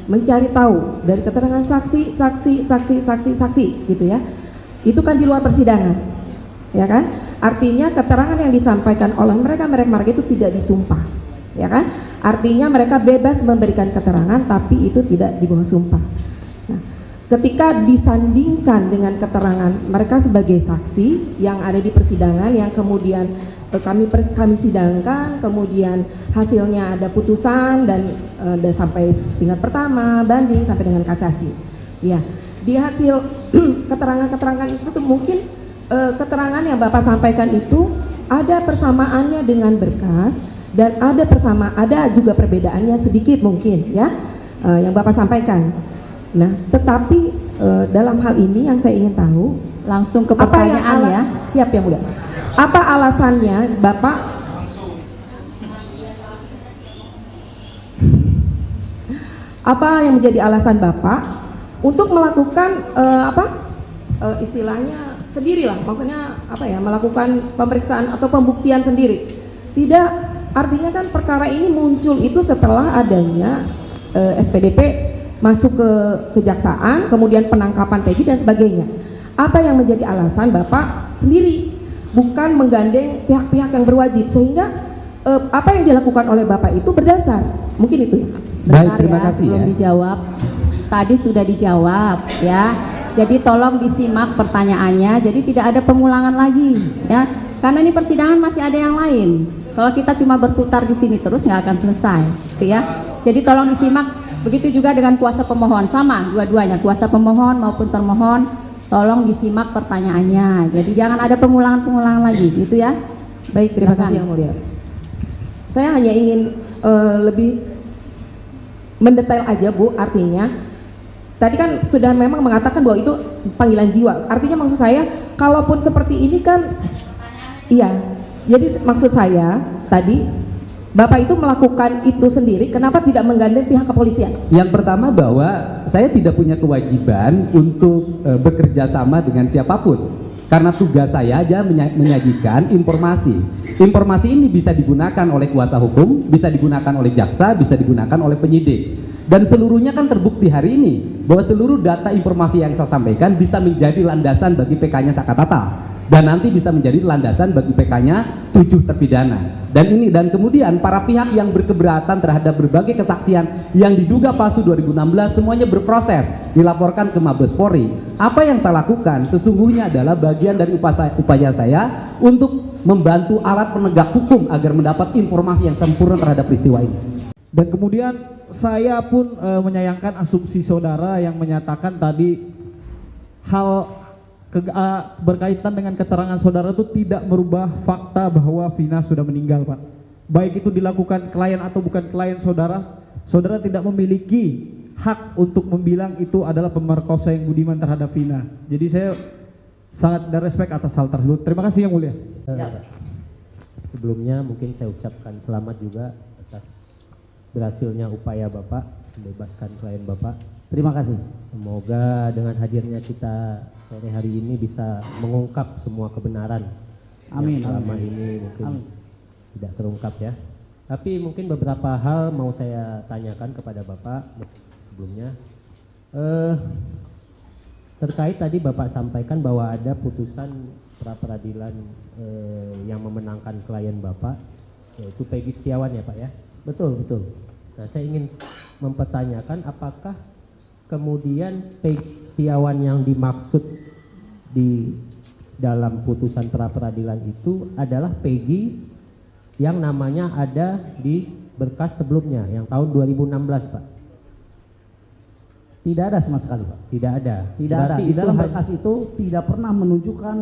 Speaker 8: mencari tahu dari keterangan saksi gitu ya, itu kan di luar persidangan, ya kan? Artinya keterangan yang disampaikan oleh mereka itu tidak disumpah, ya kan? Artinya mereka bebas memberikan keterangan tapi itu tidak di bawah sumpah. Nah, ketika disandingkan dengan keterangan mereka sebagai saksi yang ada di persidangan yang kemudian kami sidangkan, kemudian hasilnya ada putusan dan sampai tingkat pertama, banding sampai dengan kasasi. Ya, di hasil keterangan-keterangan itu tuh mungkin keterangan yang Bapak sampaikan itu ada persamaannya dengan berkas dan ada juga perbedaannya sedikit mungkin ya yang Bapak sampaikan. Nah, tetapi dalam hal ini yang saya ingin tahu
Speaker 4: langsung ke pertanyaan ya.
Speaker 8: Siap yang mulia. Apa alasannya Bapak apa yang menjadi alasan Bapak untuk melakukan istilahnya sendirilah, maksudnya apa ya, melakukan pemeriksaan atau pembuktian sendiri? Tidak, artinya kan perkara ini muncul itu setelah adanya SPDP masuk ke kejaksaan, kemudian penangkapan Peggy dan sebagainya. Apa yang menjadi alasan Bapak sendiri, bukan menggandeng pihak-pihak yang berwajib, sehingga apa yang dilakukan oleh Bapak itu berdasar? Mungkin itu ya.
Speaker 6: Baik, terima kasih
Speaker 4: belum
Speaker 6: ya.
Speaker 4: dijawab. Tadi sudah dijawab ya. Jadi tolong disimak pertanyaannya. Jadi tidak ada pengulangan lagi ya. Karena ini persidangan masih ada yang lain. Kalau kita cuma berputar di sini terus nggak akan selesai, gitu ya. Jadi tolong disimak. Begitu juga dengan kuasa pemohon, sama dua-duanya, kuasa pemohon maupun termohon. Tolong disimak pertanyaannya. Jadi jangan ada pengulangan-pengulangan lagi, gitu ya.
Speaker 8: Baik, terima kasih yang mulia. Saya hanya ingin lebih mendetail aja Bu, artinya tadi kan sudah memang mengatakan bahwa itu panggilan jiwa, artinya maksud saya kalaupun seperti ini kan iya, jadi maksud saya tadi Bapak itu melakukan itu sendiri, kenapa tidak menggandeng pihak kepolisian?
Speaker 6: Yang pertama bahwa saya tidak punya kewajiban untuk bekerja sama dengan siapapun, karena tugas saya aja menyajikan informasi. Informasi ini bisa digunakan oleh kuasa hukum, bisa digunakan oleh jaksa, bisa digunakan oleh penyidik. Dan seluruhnya kan terbukti hari ini bahwa seluruh data informasi yang saya sampaikan bisa menjadi landasan bagi PK-nya Sakatatal, dan nanti bisa menjadi landasan bagi PK-nya 7 terpidana. Dan kemudian para pihak yang berkeberatan terhadap berbagai kesaksian yang diduga palsu 2016 semuanya berproses, dilaporkan ke Mabes Polri. Apa yang saya lakukan sesungguhnya adalah bagian dari upaya saya untuk membantu alat penegak hukum agar mendapat informasi yang sempurna terhadap peristiwa ini.
Speaker 9: Dan kemudian saya pun menyayangkan asumsi saudara yang menyatakan tadi hal berkaitan dengan keterangan saudara itu tidak merubah fakta bahwa Vina sudah meninggal, Pak. Baik itu dilakukan klien atau bukan klien saudara, saudara tidak memiliki hak untuk membilang itu adalah pemerkosa yang budiman terhadap Vina. Jadi saya sangat ada respect atas hal tersebut. Terima kasih yang mulia.
Speaker 5: Sebelumnya mungkin saya ucapkan selamat juga atas berhasilnya upaya Bapak membebaskan klien Bapak.
Speaker 7: Terima kasih.
Speaker 5: Semoga dengan hadirnya kita sore hari ini bisa mengungkap semua kebenaran
Speaker 7: Amin,
Speaker 5: yang selama
Speaker 7: amin.
Speaker 5: ini mungkin
Speaker 7: Amin.
Speaker 5: tidak terungkap ya. Tapi mungkin beberapa hal mau saya tanyakan kepada Bapak sebelumnya. Terkait tadi Bapak sampaikan bahwa ada putusan pra-peradilan yang memenangkan klien Bapak, yaitu Peggy Setiawan ya Pak ya?
Speaker 7: Betul, betul.
Speaker 5: Nah, saya ingin mempertanyakan apakah kemudian Peggy Setiawan yang dimaksud di dalam putusan pra-peradilan itu adalah Peggy yang namanya ada di berkas sebelumnya yang tahun 2016 Pak?
Speaker 7: Tidak ada sama sekali Pak.
Speaker 5: Tidak ada.
Speaker 7: Tidak ada. Di dalam berkas itu tidak pernah menunjukkan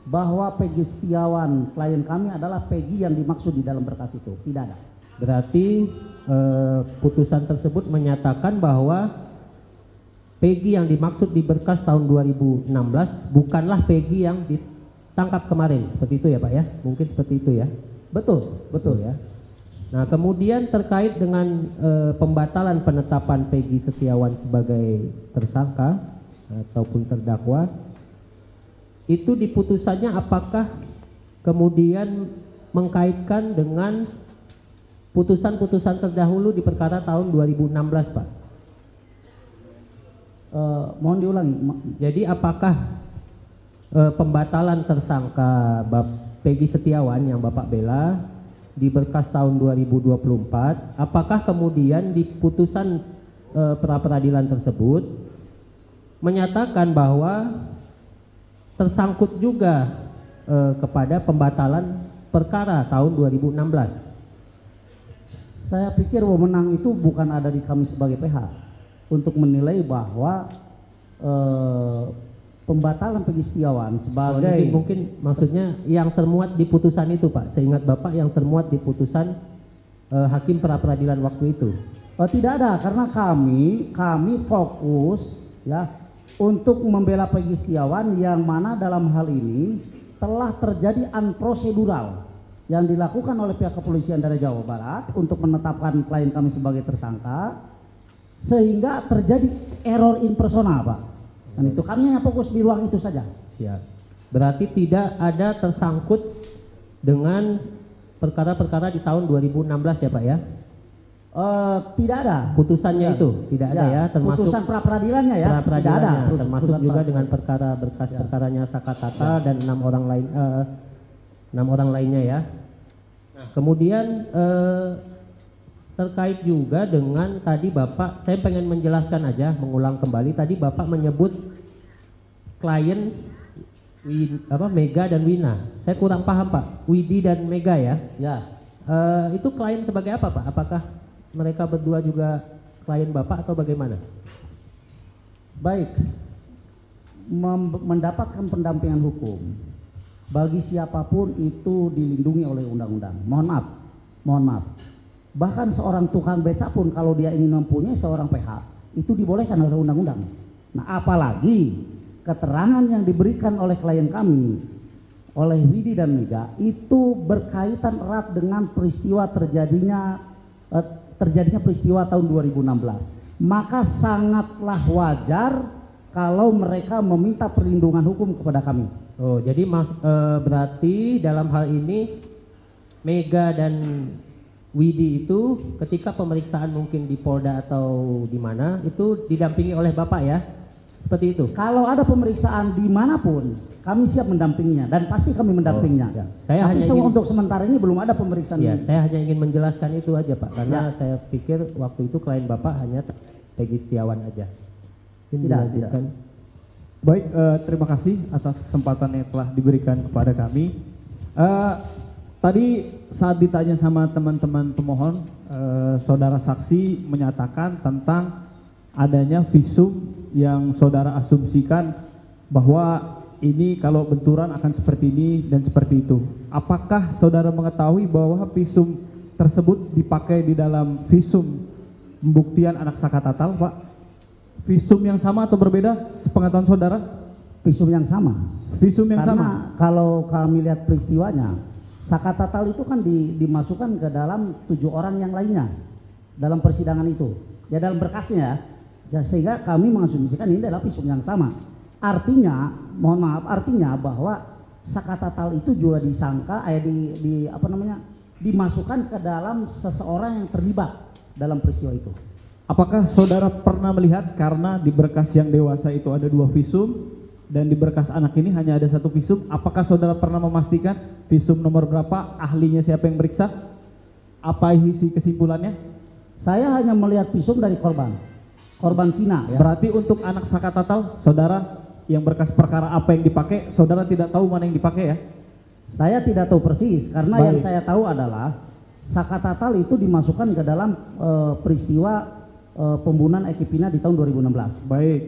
Speaker 7: bahwa Peggy Setiawan klien kami adalah Peggy yang dimaksud di dalam berkas itu. Tidak ada.
Speaker 5: Berarti putusan tersebut menyatakan bahwa Peggy yang dimaksud di berkas tahun 2016 bukanlah Peggy yang ditangkap kemarin, seperti itu ya Pak ya? Mungkin seperti itu ya?
Speaker 7: Betul, betul
Speaker 5: ya. Nah kemudian terkait dengan pembatalan penetapan Peggy Setiawan sebagai tersangka ataupun terdakwa, itu di putusannya apakah kemudian mengkaitkan dengan putusan-putusan terdahulu di perkara tahun 2016 Pak?
Speaker 7: Mohon diulangi.
Speaker 5: Jadi apakah pembatalan tersangka Peggy Setiawan yang Bapak bela di berkas tahun 2024, apakah kemudian di putusan pra-peradilan tersebut menyatakan bahwa tersangkut juga kepada pembatalan perkara tahun 2016?
Speaker 7: Saya pikir wewenang itu bukan ada di kami sebagai PH untuk menilai bahwa pembatalan Peggy Setiawan sebagai
Speaker 5: jadi mungkin maksudnya yang termuat di putusan itu Pak, seingat Bapak yang termuat di putusan hakim pra peradilan waktu itu.
Speaker 7: Tidak ada, karena kami fokus ya untuk membela Peggy Setiawan yang mana dalam hal ini telah terjadi unprocedural yang dilakukan oleh pihak kepolisian dari Jawa Barat untuk menetapkan klien kami sebagai tersangka, sehingga terjadi error in persona, Pak. Dan itu kami hanya fokus di ruang itu saja.
Speaker 5: Siap. Berarti tidak ada tersangkut dengan perkara-perkara di tahun 2016 ya Pak ya?
Speaker 7: Tidak ada.
Speaker 5: Putusannya itu tidak ada ya, termasuk
Speaker 7: putusan pra peradilannya ya. Tidak ada.
Speaker 5: Termasuk juga dengan perkara berkas perkaranya Sakatata dan 6 orang lainnya ya. Nah, kemudian terkait juga dengan tadi Bapak, saya pengen menjelaskan aja, mengulang kembali tadi Bapak menyebut klien Mega dan Wina. Saya kurang paham Pak, Widi dan Mega ya.
Speaker 7: Ya.
Speaker 5: Itu klien sebagai apa Pak? Apakah mereka berdua juga klien Bapak atau bagaimana?
Speaker 7: Baik, mendapatkan pendampingan hukum bagi siapapun itu dilindungi oleh undang-undang. Mohon maaf. Bahkan seorang tukang becak pun kalau dia ingin mempunyai seorang PH itu dibolehkan oleh undang-undang. Nah, apalagi keterangan yang diberikan oleh klien kami, oleh Widi dan Mega itu berkaitan erat dengan peristiwa terjadinya peristiwa tahun 2016. Maka sangatlah wajar kalau mereka meminta perlindungan hukum kepada kami.
Speaker 5: Oh, jadi berarti dalam hal ini Mega dan Widi itu ketika pemeriksaan mungkin di Polda atau di mana itu didampingi oleh Bapak ya? Seperti itu.
Speaker 7: Kalau ada pemeriksaan dimanapun, kami siap mendampinginya dan pasti kami mendampinginya.
Speaker 5: Ya. Saya
Speaker 7: Tapi
Speaker 5: hanya
Speaker 7: untuk sementara ini belum ada pemeriksaan.
Speaker 5: Ya, saya hanya ingin menjelaskan itu aja Pak, karena saya pikir waktu itu klien Bapak hanya Peggy Setiawan aja.
Speaker 7: Tidak.
Speaker 9: Baik, terima kasih atas kesempatan yang telah diberikan kepada kami. Tadi saat ditanya sama teman-teman pemohon, saudara saksi menyatakan tentang adanya visum yang saudara asumsikan bahwa ini kalau benturan akan seperti ini dan seperti itu. Apakah saudara mengetahui bahwa visum tersebut dipakai di dalam visum pembuktian anak Sakatatal, Pak? Visum yang sama atau berbeda sepengetahuan saudara?
Speaker 7: Visum yang sama.
Speaker 9: Visum yang
Speaker 7: sama. Kalau kami lihat peristiwanya, Sakatatal itu kan dimasukkan ke dalam 7 orang yang lainnya dalam persidangan itu. Ya dalam berkasnya ya, sehingga kami mengasumsikan ini adalah visum yang sama. Artinya, mohon maaf, artinya bahwa Sakatatal itu juga disangka dimasukkan ke dalam seseorang yang terlibat dalam peristiwa itu.
Speaker 9: Apakah saudara pernah melihat karena di berkas yang dewasa itu ada 2 visum dan di berkas anak ini hanya ada 1 visum, apakah saudara pernah memastikan visum nomor berapa, ahlinya siapa yang meriksa, apa isi kesimpulannya?
Speaker 7: Saya hanya melihat visum dari korban Vina ya.
Speaker 9: Berarti untuk anak Sakatatal, saudara yang berkas perkara apa yang dipakai, saudara tidak tahu mana yang dipakai ya?
Speaker 7: Saya tidak tahu persis, karena yang saya tahu adalah Sakatatal itu dimasukkan ke dalam peristiwa pembunuhan Eki Pina di tahun 2016.
Speaker 9: Baik.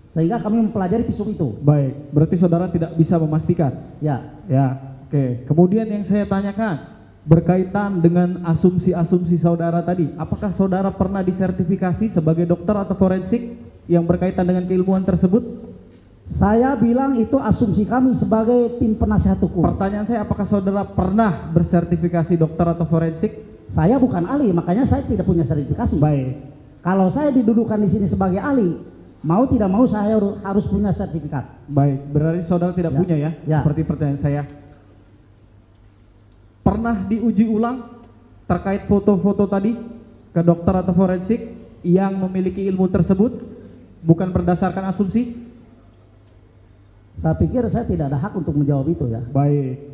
Speaker 7: Sehingga kami mempelajari visum itu.
Speaker 9: Baik, berarti saudara tidak bisa memastikan?
Speaker 7: Ya.
Speaker 9: Ya, oke. Kemudian yang saya tanyakan, berkaitan dengan asumsi-asumsi saudara tadi, apakah saudara pernah disertifikasi sebagai dokter atau forensik yang berkaitan dengan keilmuan tersebut?
Speaker 7: Saya bilang itu asumsi kami sebagai tim penasihat hukum.
Speaker 9: Pertanyaan saya, apakah saudara pernah bersertifikasi dokter atau forensik?
Speaker 7: Saya bukan ahli, makanya saya tidak punya sertifikasi.
Speaker 9: Baik.
Speaker 7: Kalau saya didudukan di sini sebagai ahli, mau tidak mau saya harus punya sertifikat.
Speaker 9: Baik, berarti saudara tidak punya ya? Seperti pertanyaan saya. Pernah diuji ulang terkait foto-foto tadi ke dokter atau forensik yang memiliki ilmu tersebut, bukan berdasarkan asumsi?
Speaker 7: Saya pikir saya tidak ada hak untuk menjawab itu ya.
Speaker 9: Baik.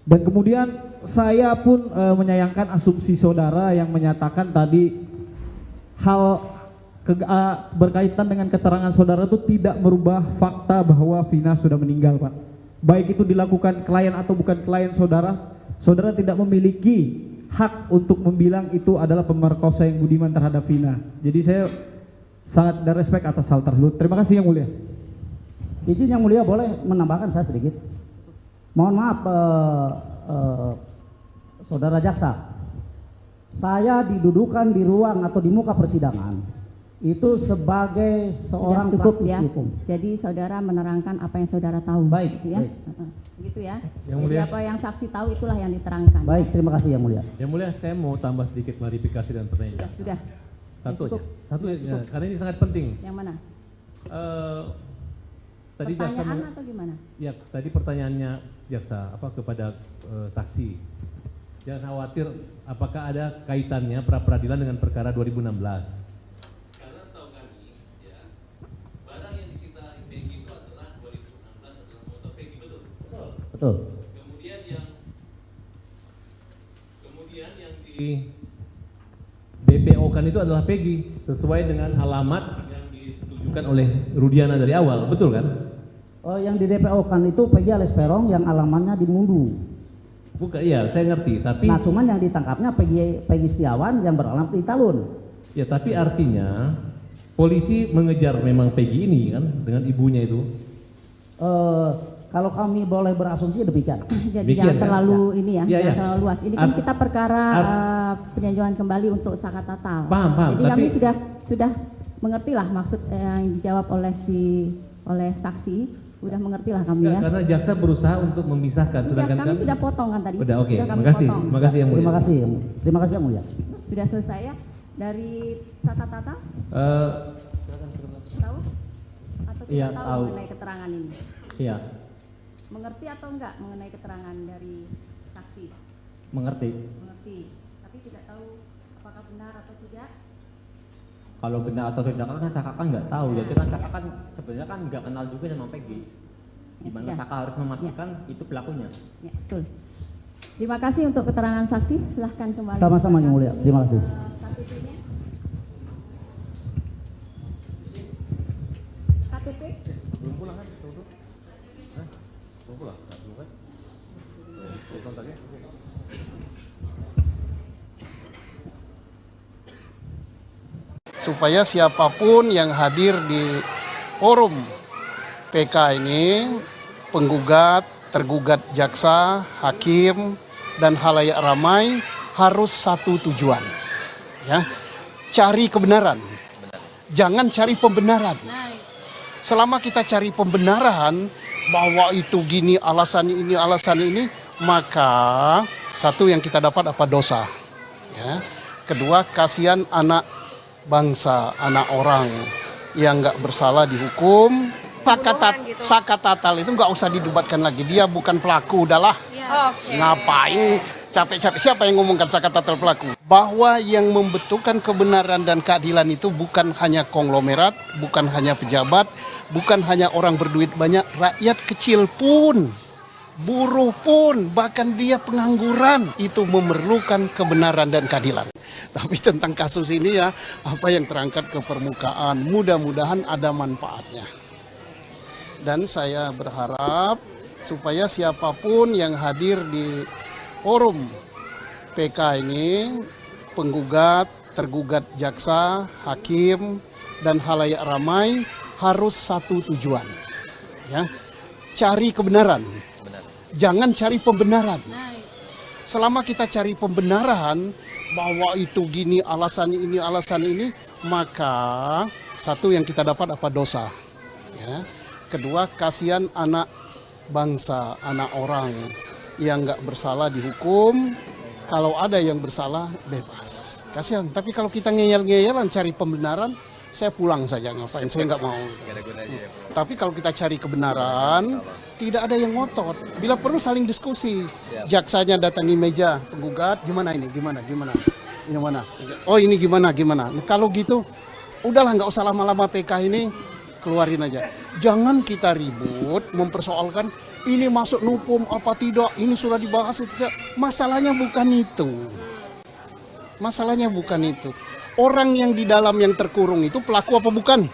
Speaker 9: Dan kemudian saya pun menyayangkan asumsi saudara yang menyatakan tadi hal berkaitan dengan keterangan saudara itu tidak merubah fakta bahwa Vina sudah meninggal, Pak. Baik itu dilakukan klien atau bukan klien saudara, saudara tidak memiliki hak untuk membilang itu adalah pemerkosa yang budiman terhadap Vina. Jadi saya sangat respect atas hal tersebut. Terima kasih Yang Mulia.
Speaker 7: Izin yang mulia boleh menambahkan saya sedikit. Mohon maaf saudara jaksa, saya didudukan di ruang atau di muka persidangan itu sebagai seorang
Speaker 4: cukup
Speaker 7: praktisi
Speaker 4: ya.
Speaker 7: hukum.
Speaker 4: Jadi saudara menerangkan apa yang saudara tahu.
Speaker 7: Baik,
Speaker 4: gitu ya.
Speaker 7: baik.
Speaker 4: Gitu ya.
Speaker 2: Yang
Speaker 4: Jadi
Speaker 2: mulia.
Speaker 4: apa yang saksi tahu itulah yang diterangkan.
Speaker 7: Baik, terima kasih yang mulia.
Speaker 2: Yang mulia, saya mau tambah sedikit klarifikasi dan pertanyaan.
Speaker 4: Sudah.
Speaker 2: Satu aja.
Speaker 4: Cukup.
Speaker 2: Satu
Speaker 4: Sudah
Speaker 2: aja.
Speaker 4: cukup.
Speaker 2: Karena ini sangat penting.
Speaker 4: Yang mana?
Speaker 2: Tadi jaksa
Speaker 4: Pertanyaan atau gimana?
Speaker 2: ya tadi pertanyaannya jaksa kepada saksi. Jangan khawatir apakah ada kaitannya pra peradilan dengan perkara 2016. Karena setahu kami ya barang yang disita Peggy itu adalah 2016 adalah motor Peggy, betul?
Speaker 7: Betul.
Speaker 2: Kemudian yang di BPO kan itu adalah Peggy sesuai dengan alamat yang ditujukan oleh Rudiana dari awal, betul kan?
Speaker 7: Yang di DPO kan itu Peggy alias Peron yang alamannya di Mundu.
Speaker 2: Bukan, iya saya ngerti, tapi
Speaker 7: Nah, cuman yang ditangkapnya Peggy Setiawan yang beralamat di Talun.
Speaker 2: ya tapi artinya polisi mengejar memang Peggy ini kan dengan ibunya itu.
Speaker 7: Kalau kami boleh berasumsi demikian.
Speaker 4: Jadi
Speaker 2: Demikian,
Speaker 4: jangan
Speaker 2: kan?
Speaker 4: terlalu ini ya,
Speaker 2: Ya,
Speaker 4: jangan
Speaker 2: ya.
Speaker 4: terlalu luas. Ini kan kita perkara peninjauan kembali untuk saka tatal.
Speaker 2: Paham,
Speaker 4: Jadi kami
Speaker 2: tapi-
Speaker 4: sudah mengerti lah maksud yang dijawab oleh saksi. Udah mengerti lah kami ya.
Speaker 2: Karena jaksa berusaha untuk memisahkan,
Speaker 4: Sudah,
Speaker 2: sedangkan
Speaker 4: kami sudah potong kan tadi.
Speaker 2: Udah, oke.
Speaker 4: Sudah kami
Speaker 2: Makasih.
Speaker 4: potong.
Speaker 2: Makasih yang mulia.
Speaker 7: Terima kasih yang mulia.
Speaker 4: Sudah selesai ya. Dari saka tatal tahu atau tidak
Speaker 10: Iya,
Speaker 4: tahu
Speaker 10: tahu.
Speaker 4: mengenai keterangan ini?
Speaker 10: Iya,
Speaker 4: Mengerti atau enggak mengenai keterangan dari saksi?
Speaker 10: mengerti.
Speaker 4: Mengerti. Tapi tidak tahu apakah benar atau tidak.
Speaker 10: Kalau benar atau tidak kan Saka kan nggak tahu. Jadi kan Saka kan sebenarnya kan nggak kenal juga sama Peggy. Gimana
Speaker 4: sudah.
Speaker 10: Saka harus memastikan itu pelakunya.
Speaker 4: Ya, betul. Terima kasih untuk keterangan saksi. Silahkan kembali.
Speaker 7: Sama-sama yang mulia. Terima kasih.
Speaker 4: KTP-nya. KTP?
Speaker 2: Belum pulang kan? Belum pulang? Belum kan? Kontaknya?
Speaker 1: Supaya siapapun yang hadir di forum PK ini, penggugat, tergugat jaksa, hakim, dan halayak ramai harus satu tujuan. Ya, cari kebenaran. Jangan cari pembenaran. Selama kita cari pembenaran bahwa itu gini alasan ini, maka satu yang kita dapat apa dosa. Ya. Kedua, kasihan anak bangsa, anak orang yang nggak bersalah dihukum. Saka tatal itu nggak usah didebatkan lagi. Dia bukan pelaku, udahlah. Ngapain capek-capek? Siapa yang ngomongkan saka tatal pelaku? Bahwa yang membentukkan kebenaran dan keadilan itu bukan hanya konglomerat, bukan hanya pejabat, bukan hanya orang berduit banyak, rakyat kecil pun, buruh pun, bahkan dia pengangguran itu memerlukan kebenaran dan keadilan. Tapi tentang kasus ini ya, apa yang terangkat ke permukaan, mudah-mudahan ada manfaatnya. Dan saya berharap supaya siapapun yang hadir di forum PK ini, penggugat, tergugat jaksa, hakim, dan halayak ramai harus satu tujuan. Ya, cari kebenaran. Jangan cari pembenaran. Selama kita cari pembenaran bahwa itu gini alasan ini, maka satu yang kita dapat apa dosa. Ya. Kedua, kasihan anak bangsa, anak orang yang nggak bersalah dihukum. Kalau ada yang bersalah bebas. Kasihan. Tapi kalau kita ngeyel-ngeyelan cari pembenaran, saya pulang saja, ngapain, saya nggak mau. Tapi kalau kita cari kebenaran, tidak ada yang ngotot. Bila perlu saling diskusi. Jaksanya datangi meja penggugat, gimana ini, gimana. Ini mana? Oh ini gimana. Nah, kalau gitu, udahlah nggak usah lama-lama PK ini, keluarin aja. Jangan kita ribut, mempersoalkan ini masuk nupum apa tidak, ini sudah dibahas tidak. Masalahnya bukan itu. Masalahnya bukan itu. Orang yang di dalam yang terkurung itu pelaku apa bukan?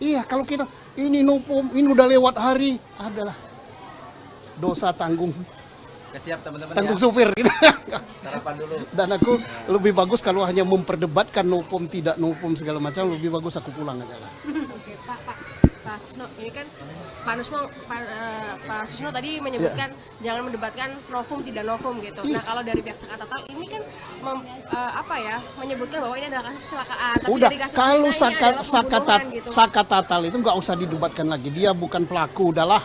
Speaker 1: Iya, kalau kita ini nupum, ini udah lewat hari, adalah dosa tanggung.
Speaker 11: Siap teman-teman
Speaker 1: Tanggung
Speaker 11: ya.
Speaker 1: supir gitu.
Speaker 11: Sarapan dulu.
Speaker 1: Dan aku lebih bagus kalau hanya memperdebatkan nupum tidak nupum segala macam, lebih bagus aku pulang aja lah.
Speaker 3: Oke, Pak Pak Susno, ini kan Pak Susno tadi menyebutkan jangan mendebatkan novum tidak novum gitu. Nah kalau dari pihak Sakatatal ini kan menyebutkan bahwa ini adalah kasus kecelakaan. Tapi
Speaker 1: Udah,
Speaker 3: dari kasus
Speaker 1: kalau
Speaker 3: ini adalah pembunuhan gitu.
Speaker 1: Sakatatal itu nggak usah didebatkan lagi. Dia bukan pelaku, udahlah.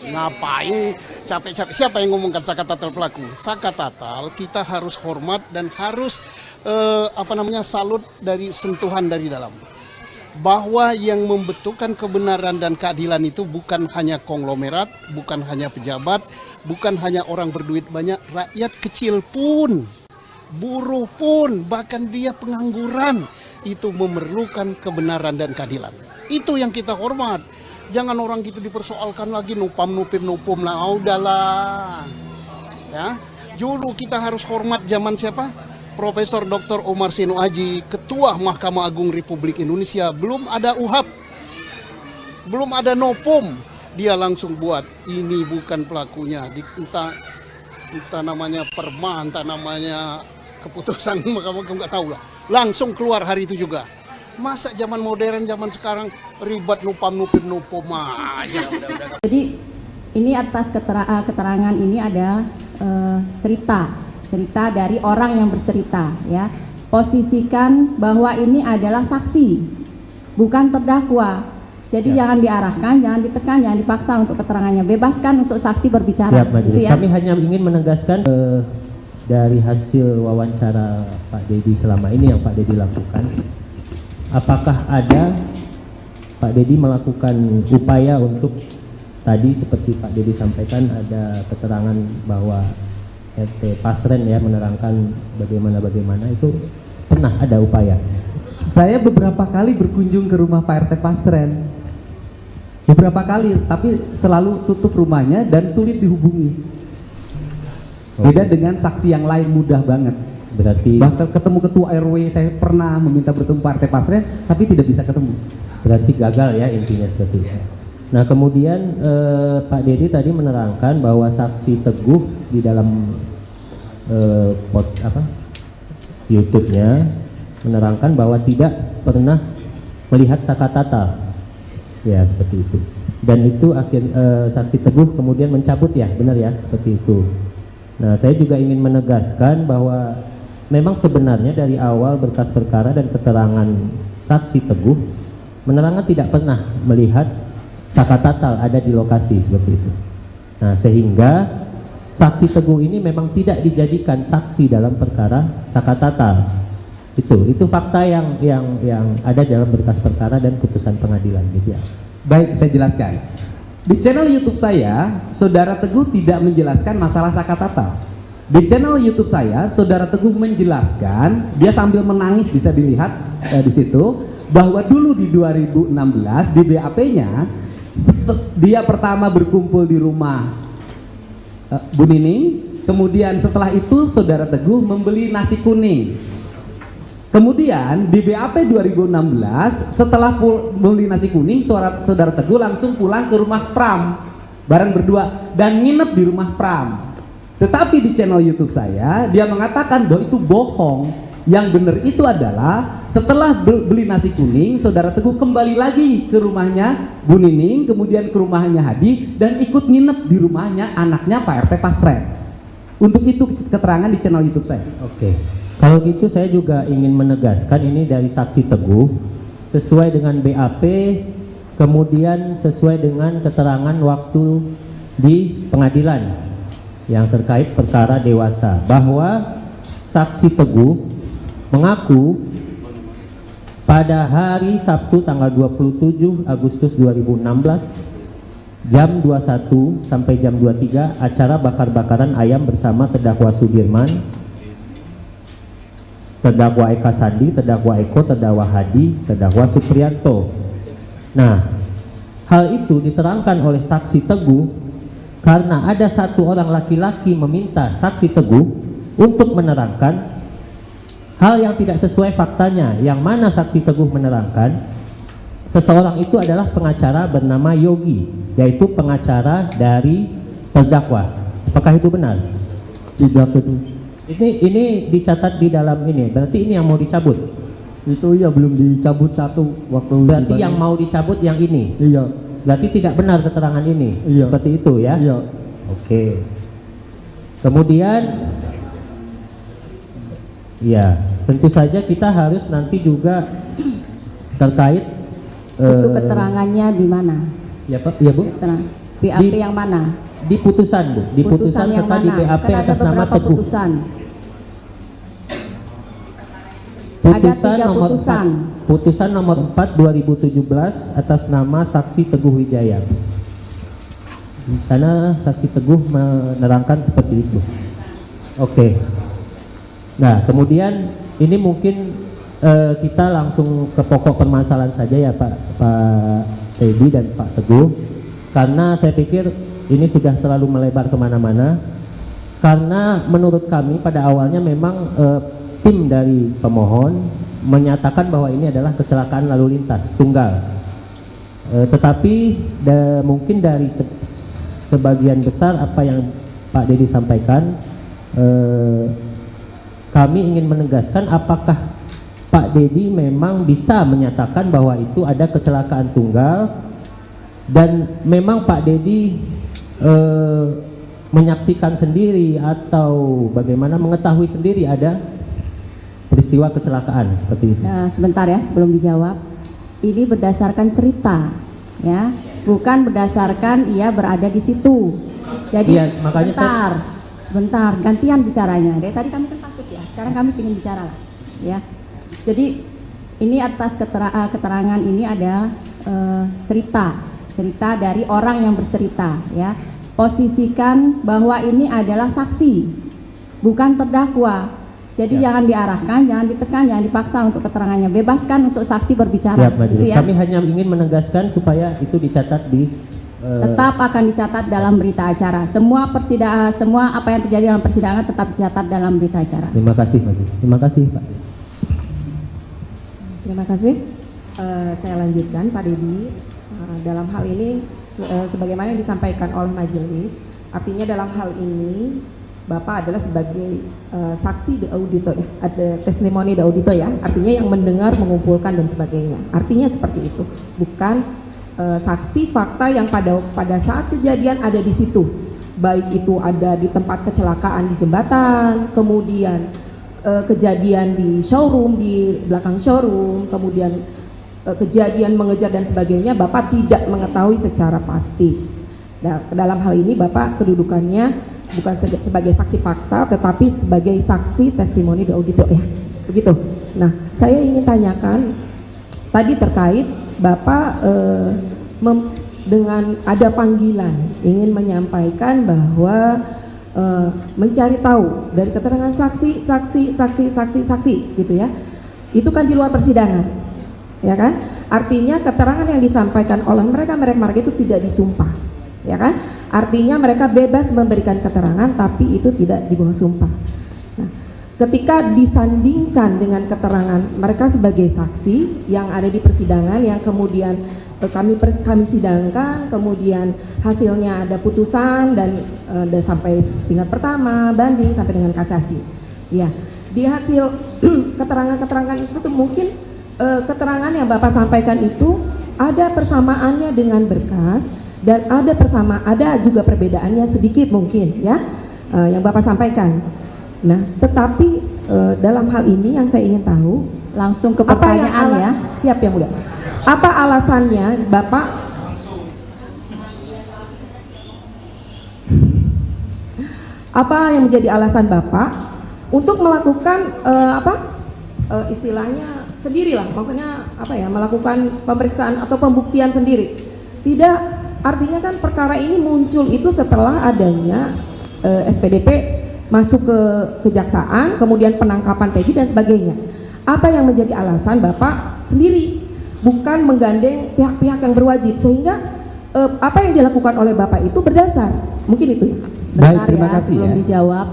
Speaker 1: Ngapain capek-capek? Siapa yang ngomongkan Sakatatal pelaku? Sakatatal kita harus hormat dan harus salut dari sentuhan dari dalam. Bahwa yang membentukkan kebenaran dan keadilan itu bukan hanya konglomerat, bukan hanya pejabat, bukan hanya orang berduit banyak, rakyat kecil pun, buruh pun, bahkan dia pengangguran itu memerlukan kebenaran dan keadilan. Itu yang kita hormat. Jangan orang gitu dipersoalkan lagi nupum lah, udahlah. Ya, dulu kita harus hormat zaman siapa? Profesor Dr. Omar Seno Aji, Ketua Mahkamah Agung Republik Indonesia, belum ada UHAP, belum ada novum, dia langsung buat ini bukan pelakunya, entah namanya perma, entah namanya keputusan Mahkamah Agung, nggak tahu lah, langsung keluar hari itu juga. Masa zaman modern, zaman sekarang ribet nupum aja.
Speaker 4: Jadi ini atas keterangan ini ada cerita dari orang yang bercerita, ya. Posisikan bahwa ini adalah saksi, bukan terdakwa. Jadi jangan diarahkan, jangan ditekan, jangan dipaksa untuk keterangannya. Bebaskan untuk saksi berbicara.
Speaker 5: Gitu ya. Kami hanya ingin menegaskan dari hasil wawancara Pak Dedi selama ini yang Pak Dedi lakukan, apakah ada Pak Dedi melakukan upaya untuk tadi seperti Pak Dedi sampaikan ada keterangan bahwa RT Pasren ya menerangkan bagaimana itu pernah ada upaya.
Speaker 6: Saya beberapa kali berkunjung ke rumah Pak RT Pasren, beberapa kali, tapi selalu tutup rumahnya dan sulit dihubungi. Beda dengan saksi yang lain mudah banget.
Speaker 5: Berarti
Speaker 6: bahkan ketemu ketua RW saya pernah meminta bertemu Pak RT Pasren tapi tidak bisa ketemu.
Speaker 5: Berarti gagal ya intinya seperti itu. Nah kemudian Pak Dedi tadi menerangkan bahwa saksi Teguh di dalam YouTube-nya menerangkan bahwa tidak pernah melihat Sakatatal, ya seperti itu. Dan itu saksi Teguh kemudian mencabut ya, benar ya seperti itu. Nah saya juga ingin menegaskan bahwa memang sebenarnya dari awal berkas perkara dan keterangan saksi Teguh menerangkan tidak pernah melihat Sakatatal ada di lokasi seperti itu. Nah sehingga saksi Teguh ini memang tidak dijadikan saksi dalam perkara Sakatatal. Itu fakta yang ada dalam berkas perkara dan putusan pengadilan gitu ya.
Speaker 6: Baik, saya jelaskan. Di channel YouTube saya, Saudara Teguh tidak menjelaskan masalah Sakatatal. Di channel YouTube saya, Saudara Teguh menjelaskan, dia sambil menangis bisa dilihat di situ, bahwa dulu di 2016 di BAP-nya dia pertama berkumpul di rumah Bu Nining, kemudian setelah itu Saudara Teguh membeli nasi kuning. Kemudian di BAP 2016 setelah membeli nasi kuning, Saudara Teguh langsung pulang ke rumah Pram bareng berdua dan nginep di rumah Pram. Tetapi di channel YouTube saya dia mengatakan bahwa itu bohong. Yang benar itu adalah setelah beli nasi kuning, Saudara Teguh kembali lagi ke rumahnya Bu Nining, kemudian ke rumahnya Hadi dan ikut nginep di rumahnya anaknya Pak RT Pasren. Untuk itu keterangan di channel YouTube saya.
Speaker 5: Oke. Kalau gitu saya juga ingin menegaskan ini dari saksi Teguh sesuai dengan BAP, kemudian sesuai dengan keterangan waktu di pengadilan yang terkait perkara dewasa, bahwa saksi Teguh mengaku pada hari Sabtu tanggal 27 Agustus 2016 jam 21 sampai jam 23 acara bakar-bakaran ayam bersama terdakwa Sudirman, terdakwa Eka Sandi, terdakwa Eko, terdakwa Hadi, terdakwa Supriyanto. Nah, hal itu diterangkan oleh saksi Teguh karena ada satu orang laki-laki meminta saksi Teguh untuk menerangkan hal yang tidak sesuai faktanya, yang mana saksi Teguh menerangkan seseorang itu adalah pengacara bernama Yogi, yaitu pengacara dari terdakwa. Apakah itu benar?
Speaker 12: Tidak, itu.
Speaker 5: Ini dicatat di dalam ini, berarti ini yang mau dicabut.
Speaker 12: Itu iya belum dicabut satu waktu.
Speaker 5: Berarti yang mau dicabut yang ini?
Speaker 12: Iya.
Speaker 5: Berarti tidak benar keterangan ini?
Speaker 12: Iya.
Speaker 5: Seperti itu ya?
Speaker 12: Iya.
Speaker 5: Oke. Kemudian, ya tentu saja kita harus nanti juga terkait
Speaker 4: Itu keterangannya di mana?
Speaker 5: Ya Pak, ya Bu?
Speaker 4: BAP yang mana?
Speaker 5: Di putusan Bu, di putusan
Speaker 4: yang
Speaker 5: serta di
Speaker 4: mana?
Speaker 5: BAP
Speaker 4: Kan
Speaker 5: atas
Speaker 4: ada
Speaker 5: nama
Speaker 4: beberapa
Speaker 5: Teguh.
Speaker 4: putusan.
Speaker 5: Putusan
Speaker 4: Ada 3
Speaker 5: nomor
Speaker 4: putusan.
Speaker 5: 4, putusan nomor 4 2017 atas nama Saksi Teguh Wijaya. Di sana Saksi Teguh menerangkan seperti itu. Oke. Nah, kemudian ini mungkin kita langsung ke pokok permasalahan saja ya Pak Teddy dan Pak Teguh, karena saya pikir ini sudah terlalu melebar kemana-mana. Karena menurut kami pada awalnya memang tim dari pemohon menyatakan bahwa ini adalah kecelakaan lalu lintas tunggal, tetapi mungkin dari sebagian besar apa yang Pak Dedi sampaikan, kami ingin menegaskan apakah Pak Dedi memang bisa menyatakan bahwa itu ada kecelakaan tunggal dan memang Pak Dedi menyaksikan sendiri atau bagaimana mengetahui sendiri ada peristiwa kecelakaan seperti itu.
Speaker 4: Nah, sebentar ya sebelum dijawab. Ini berdasarkan cerita, ya, bukan berdasarkan ia berada di situ. Jadi
Speaker 5: ya, makanya
Speaker 4: sebentar, gantian bicaranya. Dari tadi kami kan pasif ya, sekarang kami ingin bicara lah, ya. Jadi ini atas keterangan ini ada cerita dari orang yang bercerita, ya. Posisikan bahwa ini adalah saksi, bukan terdakwa. Jadi jangan diarahkan, jangan ditekan, jangan dipaksa untuk keterangannya. Bebaskan untuk saksi berbicara.
Speaker 5: Ya, Majelis.
Speaker 4: Ya.
Speaker 5: Kami hanya ingin menegaskan supaya itu dicatat di
Speaker 4: tetap akan dicatat dalam berita acara. Semua persidangan, semua apa yang terjadi dalam persidangan tetap dicatat dalam berita acara.
Speaker 5: Terima kasih, Majelis. Terima kasih, Pak.
Speaker 8: Terima kasih. Saya lanjutkan, Pak Dedi. Dalam hal ini, sebagaimana yang disampaikan oleh majelis, artinya dalam hal ini Bapak adalah sebagai saksi de audito ya, ada testimoni de audito ya, artinya yang mendengar, mengumpulkan dan sebagainya. Artinya seperti itu, bukan saksi fakta yang pada saat kejadian ada di situ, baik itu ada di tempat kecelakaan di jembatan, kemudian kejadian di showroom, di belakang showroom, kemudian kejadian mengejar dan sebagainya, Bapak tidak mengetahui secara pasti. Nah, dalam hal ini Bapak kedudukannya bukan sebagai saksi fakta, tetapi sebagai saksi testimoni de audito ya, begitu. Nah, saya ingin tanyakan tadi terkait Bapak dengan ada panggilan ingin menyampaikan bahwa mencari tahu dari keterangan saksi gitu ya, itu kan di luar persidangan, ya kan? Artinya keterangan yang disampaikan oleh mereka itu tidak disumpah, ya kan? Artinya mereka bebas memberikan keterangan tapi itu tidak di bawah sumpah. Nah, ketika disandingkan dengan keterangan mereka sebagai saksi yang ada di persidangan yang kemudian kami sidangkan, kemudian hasilnya ada putusan dan sampai tingkat pertama, banding sampai dengan kasasi. Ya, di hasil keterangan-keterangan itu tuh mungkin keterangan yang Bapak sampaikan itu ada persamaannya dengan berkas dan ada juga perbedaannya sedikit mungkin ya, yang Bapak sampaikan. Nah, tetapi dalam hal ini yang saya ingin tahu,
Speaker 4: langsung ke pertanyaan ya.
Speaker 8: Siap yang mulia. Apa alasannya Bapak apa yang menjadi alasan Bapak untuk melakukan istilahnya sendirilah, maksudnya apa ya, melakukan pemeriksaan atau pembuktian sendiri? Tidak, artinya kan perkara ini muncul itu setelah adanya SPDP masuk ke kejaksaan, kemudian penangkapan Peggy dan sebagainya. Apa yang menjadi alasan Bapak sendiri, bukan menggandeng pihak-pihak yang berwajib, sehingga apa yang dilakukan oleh Bapak itu berdasar? Mungkin itu ya.
Speaker 4: Baik, terima kasih ya. Dijawab.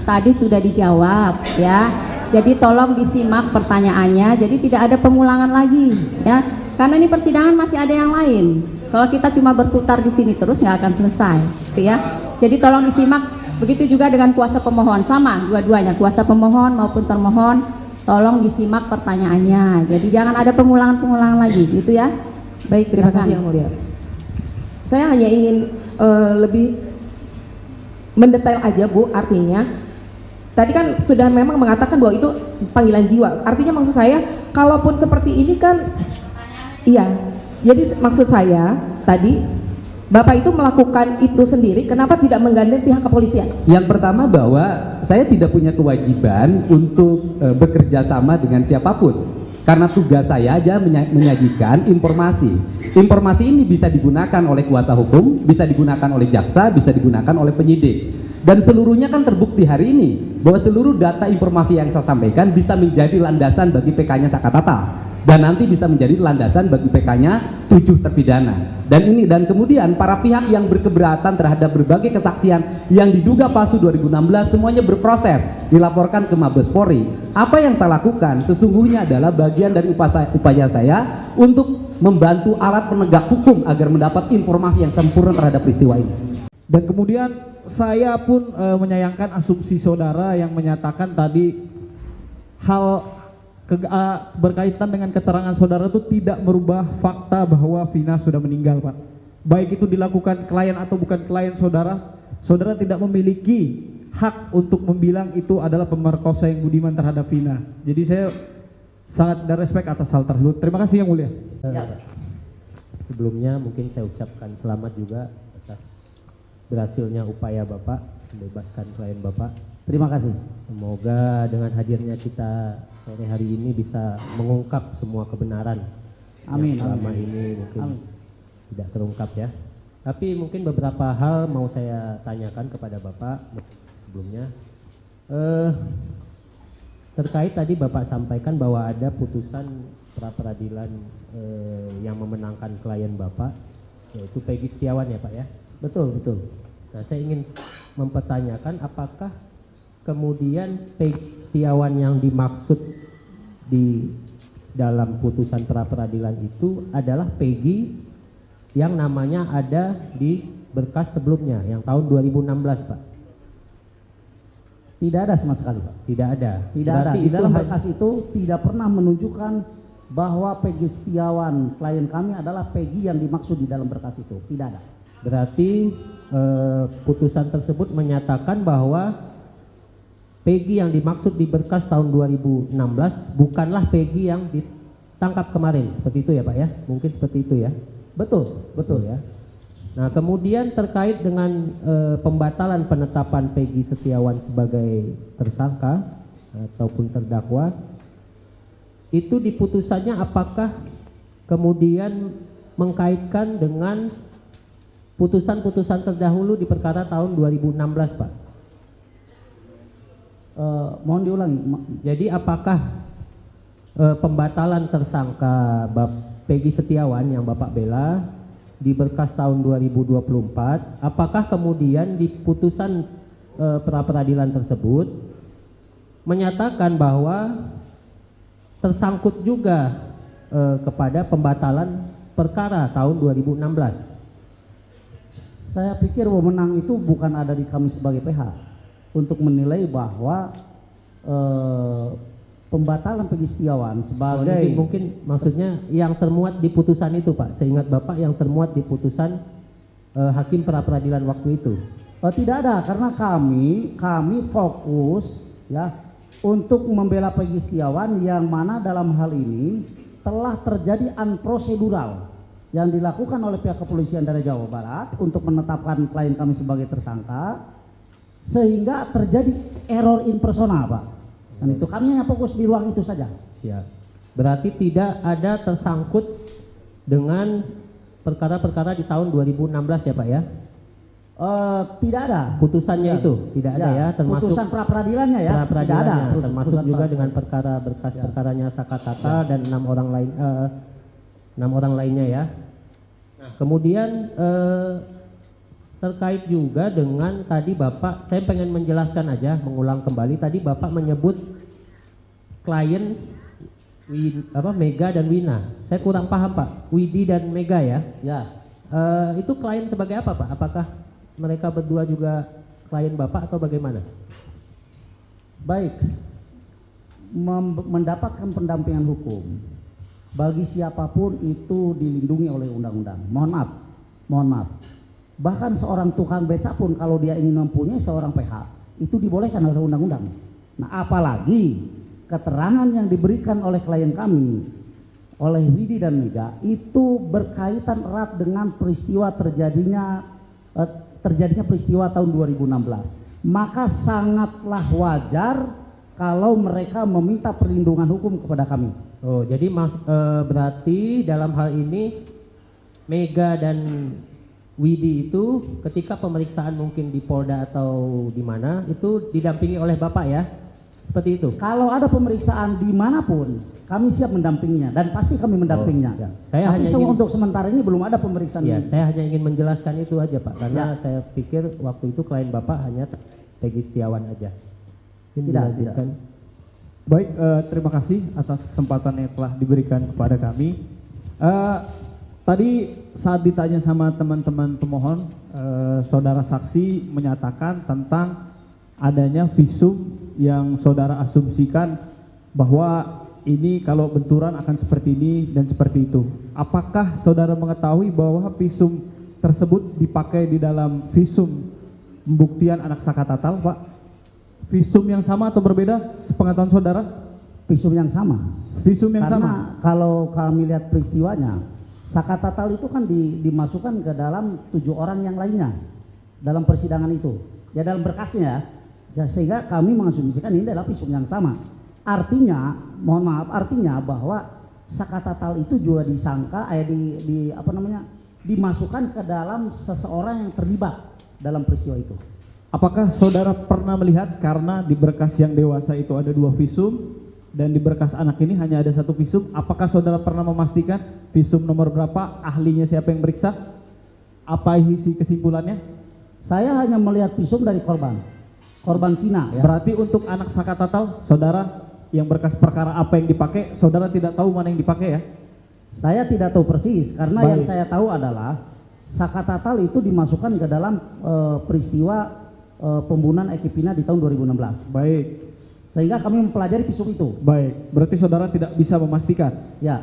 Speaker 4: Tadi sudah dijawab ya. Jadi tolong disimak pertanyaannya. Jadi tidak ada pengulangan lagi ya. Karena ini persidangan masih ada yang lain. Kalau kita cuma berputar di sini terus nggak akan selesai, gitu ya. Jadi tolong disimak. Begitu juga dengan kuasa pemohon, sama dua-duanya, kuasa pemohon maupun termohon, tolong disimak pertanyaannya. Jadi jangan ada pengulangan-pengulangan lagi, gitu ya.
Speaker 8: Baik, terima
Speaker 4: Silakan.
Speaker 8: kasih Yang Mulia. Saya hanya ingin lebih mendetail aja Bu, artinya tadi kan sudah memang mengatakan bahwa itu panggilan jiwa. Artinya maksud saya, kalaupun seperti ini kan, iya. Jadi maksud saya tadi Bapak itu melakukan itu sendiri, kenapa tidak menggandeng pihak kepolisian?
Speaker 6: Yang pertama bahwa saya tidak punya kewajiban untuk bekerja sama dengan siapapun. Karena tugas saya aja menyajikan informasi. Informasi ini bisa digunakan oleh kuasa hukum, bisa digunakan oleh jaksa, bisa digunakan oleh penyidik. Dan seluruhnya kan terbukti hari ini bahwa seluruh data informasi yang saya sampaikan bisa menjadi landasan bagi PK-nya Sakatatal. Dan nanti bisa menjadi landasan bagi PK-nya 7 terpidana. Dan kemudian para pihak yang berkeberatan terhadap berbagai kesaksian yang diduga palsu 2016 semuanya berproses, dilaporkan ke Mabes Polri. Apa yang saya lakukan sesungguhnya adalah bagian dari upaya saya untuk membantu alat penegak hukum agar mendapat informasi yang sempurna terhadap peristiwa ini.
Speaker 9: Dan kemudian saya pun menyayangkan asumsi saudara yang menyatakan tadi hal berkaitan dengan keterangan saudara itu tidak merubah fakta bahwa Vina sudah meninggal, Pak. Baik itu dilakukan klien atau bukan klien saudara, saudara tidak memiliki hak untuk membilang itu adalah pemerkosa yang budiman terhadap Vina. Jadi saya sangat respect atas hal tersebut. Terima kasih Yang Mulia.
Speaker 5: Sebelumnya mungkin saya ucapkan selamat juga atas berhasilnya upaya Bapak membebaskan klien Bapak.
Speaker 7: Terima kasih.
Speaker 5: Semoga dengan hadirnya kita sore hari ini bisa mengungkap semua kebenaran
Speaker 7: Amin,
Speaker 5: yang selama
Speaker 7: amin.
Speaker 5: ini mungkin
Speaker 7: Amin.
Speaker 5: tidak terungkap ya. Tapi mungkin beberapa hal mau saya tanyakan kepada Bapak sebelumnya. Terkait tadi Bapak sampaikan bahwa ada putusan pra peradilan yang memenangkan klien Bapak, yaitu Peggy Setiawan ya Pak ya?
Speaker 7: Betul, betul.
Speaker 5: Nah saya ingin mempertanyakan apakah kemudian Peggy Setiawan yang dimaksud di dalam putusan pra peradilan itu adalah Peggy yang namanya ada di berkas sebelumnya yang tahun 2016 Pak?
Speaker 7: Tidak ada sama sekali, Pak.
Speaker 5: Tidak ada.
Speaker 7: Tidak ada. Di dalam berkas itu tidak pernah menunjukkan bahwa Peggy Setiawan klien kami adalah Peggy yang dimaksud di dalam berkas itu. Tidak ada.
Speaker 5: Berarti putusan tersebut menyatakan bahwa Peggy yang dimaksud di berkas tahun 2016 bukanlah Peggy yang ditangkap kemarin, seperti itu ya Pak ya? Mungkin seperti itu ya?
Speaker 7: Betul, betul
Speaker 5: ya. Nah kemudian terkait dengan pembatalan penetapan Peggy Setiawan sebagai tersangka ataupun terdakwa, itu di putusannya apakah kemudian mengkaitkan dengan putusan-putusan terdahulu di perkara tahun 2016 Pak?
Speaker 7: Mohon diulangi.
Speaker 5: Jadi apakah pembatalan tersangka Peggy Setiawan yang Bapak bela di berkas tahun 2024, apakah kemudian di putusan pra peradilan tersebut menyatakan bahwa tersangkut juga kepada pembatalan perkara tahun 2016?
Speaker 7: Saya pikir wewenang itu bukan ada di kami sebagai PH untuk menilai bahwa pembatalan Peggy Setiawan sebagai
Speaker 5: mungkin maksudnya yang termuat di putusan itu Pak, seingat Bapak yang termuat di putusan hakim pra peradilan waktu itu.
Speaker 7: Tidak ada, karena kami fokus ya untuk membela Peggy Setiawan yang mana dalam hal ini telah terjadi unprocedural yang dilakukan oleh pihak kepolisian dari Jawa Barat untuk menetapkan klien kami sebagai tersangka, sehingga terjadi error in persona Pak. Dan itu kami hanya fokus di ruang itu saja.
Speaker 5: Siap. Berarti tidak ada tersangkut dengan perkara-perkara di tahun 2016 ya Pak ya?
Speaker 7: Tidak ada.
Speaker 5: Putusannya itu tidak ada ya, termasuk
Speaker 7: putusan pra peradilannya ya.
Speaker 5: Tidak ada. Termasuk
Speaker 7: Putusan
Speaker 5: juga dengan perkara berkas perkaranya Sakatatal dan 6 orang lainnya ya. Nah, kemudian terkait juga dengan tadi Bapak, saya pengen menjelaskan aja, mengulang kembali tadi Bapak menyebut klien Mega dan Wina. Saya kurang paham Pak, Widi dan Mega ya?
Speaker 7: Ya.
Speaker 5: Itu klien sebagai apa Pak? Apakah mereka berdua juga klien Bapak atau bagaimana?
Speaker 7: Baik. mendapatkan pendampingan hukum bagi siapapun itu dilindungi oleh undang-undang. Mohon maaf. Bahkan seorang tukang beca pun kalau dia ingin mempunyai seorang PH itu dibolehkan oleh undang-undang. Nah, apalagi keterangan yang diberikan oleh klien kami, oleh Widi dan Mega itu berkaitan erat dengan peristiwa terjadinya peristiwa tahun 2016. Maka sangatlah wajar kalau mereka meminta perlindungan hukum kepada kami.
Speaker 5: Oh, jadi berarti dalam hal ini Mega dan Widi itu ketika pemeriksaan mungkin di Polda atau di mana itu didampingi oleh Bapak ya? Seperti itu.
Speaker 7: Kalau ada pemeriksaan dimanapun, kami siap mendampinginya dan pasti kami mendampinginya.
Speaker 5: Ya. Saya
Speaker 7: tapi
Speaker 5: hanya
Speaker 7: untuk sementara ini belum ada pemeriksaan.
Speaker 5: Ya, saya hanya ingin menjelaskan itu aja Pak, karena saya pikir waktu itu klien Bapak hanya Peggy Setiawan aja.
Speaker 7: Tidak.
Speaker 9: Baik, terima kasih atas kesempatan yang telah diberikan kepada kami. Tadi saat ditanya sama teman-teman pemohon, saudara saksi menyatakan tentang adanya visum yang saudara asumsikan bahwa ini kalau benturan akan seperti ini dan seperti itu. Apakah saudara mengetahui bahwa visum tersebut dipakai di dalam visum pembuktian anak Sakatatal, Pak? Visum yang sama atau berbeda sepengetahuan saudara?
Speaker 7: Visum yang sama.
Speaker 9: Visum yang
Speaker 7: Karena
Speaker 9: sama.
Speaker 7: kalau kami lihat peristiwanya, Sakatatal itu kan dimasukkan ke dalam 7 orang yang lainnya dalam persidangan itu. Ya dalam berkasnya, sehingga kami mengasumsikan ini adalah visum yang sama. Artinya, mohon maaf, artinya bahwa Sakatatal itu juga disangka dimasukkan ke dalam seseorang yang terlibat dalam peristiwa itu.
Speaker 9: Apakah saudara pernah melihat karena di berkas yang dewasa itu ada 2 visum dan di berkas anak ini hanya ada 1 visum, apakah saudara pernah memastikan visum nomor berapa, ahlinya siapa yang meriksa, apa isi kesimpulannya?
Speaker 7: Saya hanya melihat visum dari korban Vina ya.
Speaker 9: Berarti untuk anak Sakatatal, saudara yang berkas perkara apa yang dipakai, saudara tidak tahu mana yang dipakai ya?
Speaker 7: Saya tidak tahu persis karena
Speaker 9: Baik.
Speaker 7: yang saya tahu adalah Sakatatal itu dimasukkan ke dalam peristiwa pembunuhan Eki Pina di tahun 2016.
Speaker 9: Baik.
Speaker 7: Sehingga kami mempelajari visum itu.
Speaker 9: Baik, berarti saudara tidak bisa memastikan?
Speaker 7: Ya.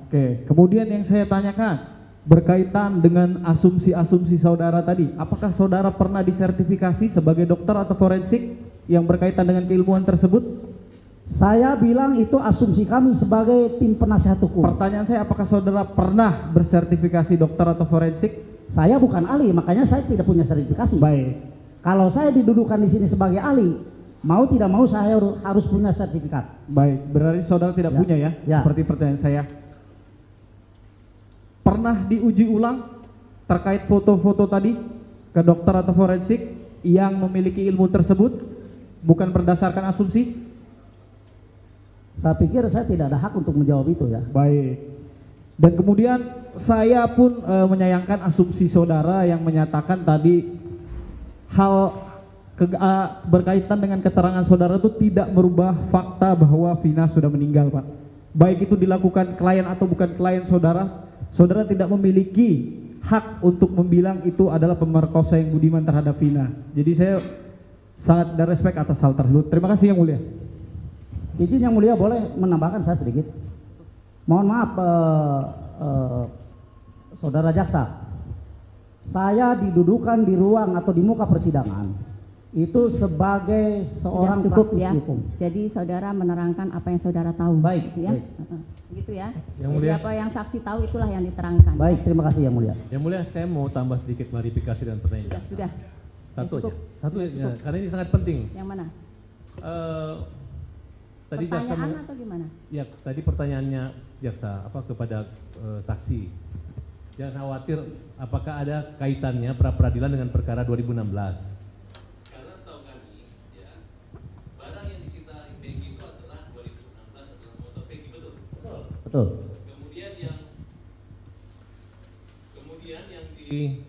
Speaker 9: Oke. Kemudian yang saya tanyakan berkaitan dengan asumsi-asumsi saudara tadi, apakah saudara pernah disertifikasi sebagai dokter atau forensik yang berkaitan dengan keilmuan tersebut?
Speaker 7: Saya bilang itu asumsi kami sebagai tim penasihat hukum.
Speaker 9: Pertanyaan saya, apakah saudara pernah bersertifikasi dokter atau forensik?
Speaker 7: Saya bukan ahli, makanya saya tidak punya sertifikasi.
Speaker 9: Baik.
Speaker 7: Kalau saya didudukan di sini sebagai ahli, mau tidak mau saya harus punya sertifikat.
Speaker 9: Baik, berarti saudara tidak punya ya? Seperti pertanyaan saya. Pernah diuji ulang terkait foto-foto tadi ke dokter atau forensik yang memiliki ilmu tersebut, bukan berdasarkan asumsi?
Speaker 7: Saya pikir saya tidak ada hak untuk menjawab itu ya.
Speaker 9: Baik. Dan kemudian saya pun menyayangkan asumsi saudara yang menyatakan tadi hal berkaitan dengan keterangan saudara itu tidak merubah fakta bahwa Vina sudah meninggal, Pak. Baik itu dilakukan klien atau bukan klien saudara, saudara tidak memiliki hak untuk membilang itu adalah pemerkosa yang budiman terhadap Vina. Jadi saya sangat ada respect atas hal tersebut. Terima kasih Yang Mulia.
Speaker 7: Izin Yang Mulia boleh menambahkan saya sedikit. Mohon maaf saudara jaksa. Saya didudukan di ruang atau di muka persidangan itu sebagai seorang
Speaker 4: cukup
Speaker 7: praktisi
Speaker 4: ya.
Speaker 7: hukum.
Speaker 4: Jadi saudara menerangkan apa yang saudara tahu.
Speaker 7: Baik,
Speaker 4: gitu ya.
Speaker 7: baik.
Speaker 4: Gitu ya.
Speaker 2: Yang
Speaker 4: Jadi
Speaker 2: Mulia.
Speaker 4: apa yang saksi tahu itulah yang diterangkan.
Speaker 7: Baik, terima kasih Yang Mulia.
Speaker 2: Yang Mulia, saya mau tambah sedikit klarifikasi dan pertanyaan.
Speaker 4: Sudah.
Speaker 2: Satu
Speaker 4: Cukup.
Speaker 2: aja. Satu
Speaker 4: Sudah
Speaker 2: aja,
Speaker 4: cukup.
Speaker 2: karena ini sangat penting.
Speaker 4: Yang mana?
Speaker 2: Tadi jaksa
Speaker 4: Pertanyaan atau gimana?
Speaker 2: Ya, tadi pertanyaannya jaksa kepada saksi. Jangan khawatir, apakah ada kaitannya pra peradilan dengan perkara 2016? Karena setahu kami, ya, barang yang disita Peggy itu adalah 2016 adalah motor Peggy, betul?
Speaker 7: Betul.
Speaker 2: Kemudian yang di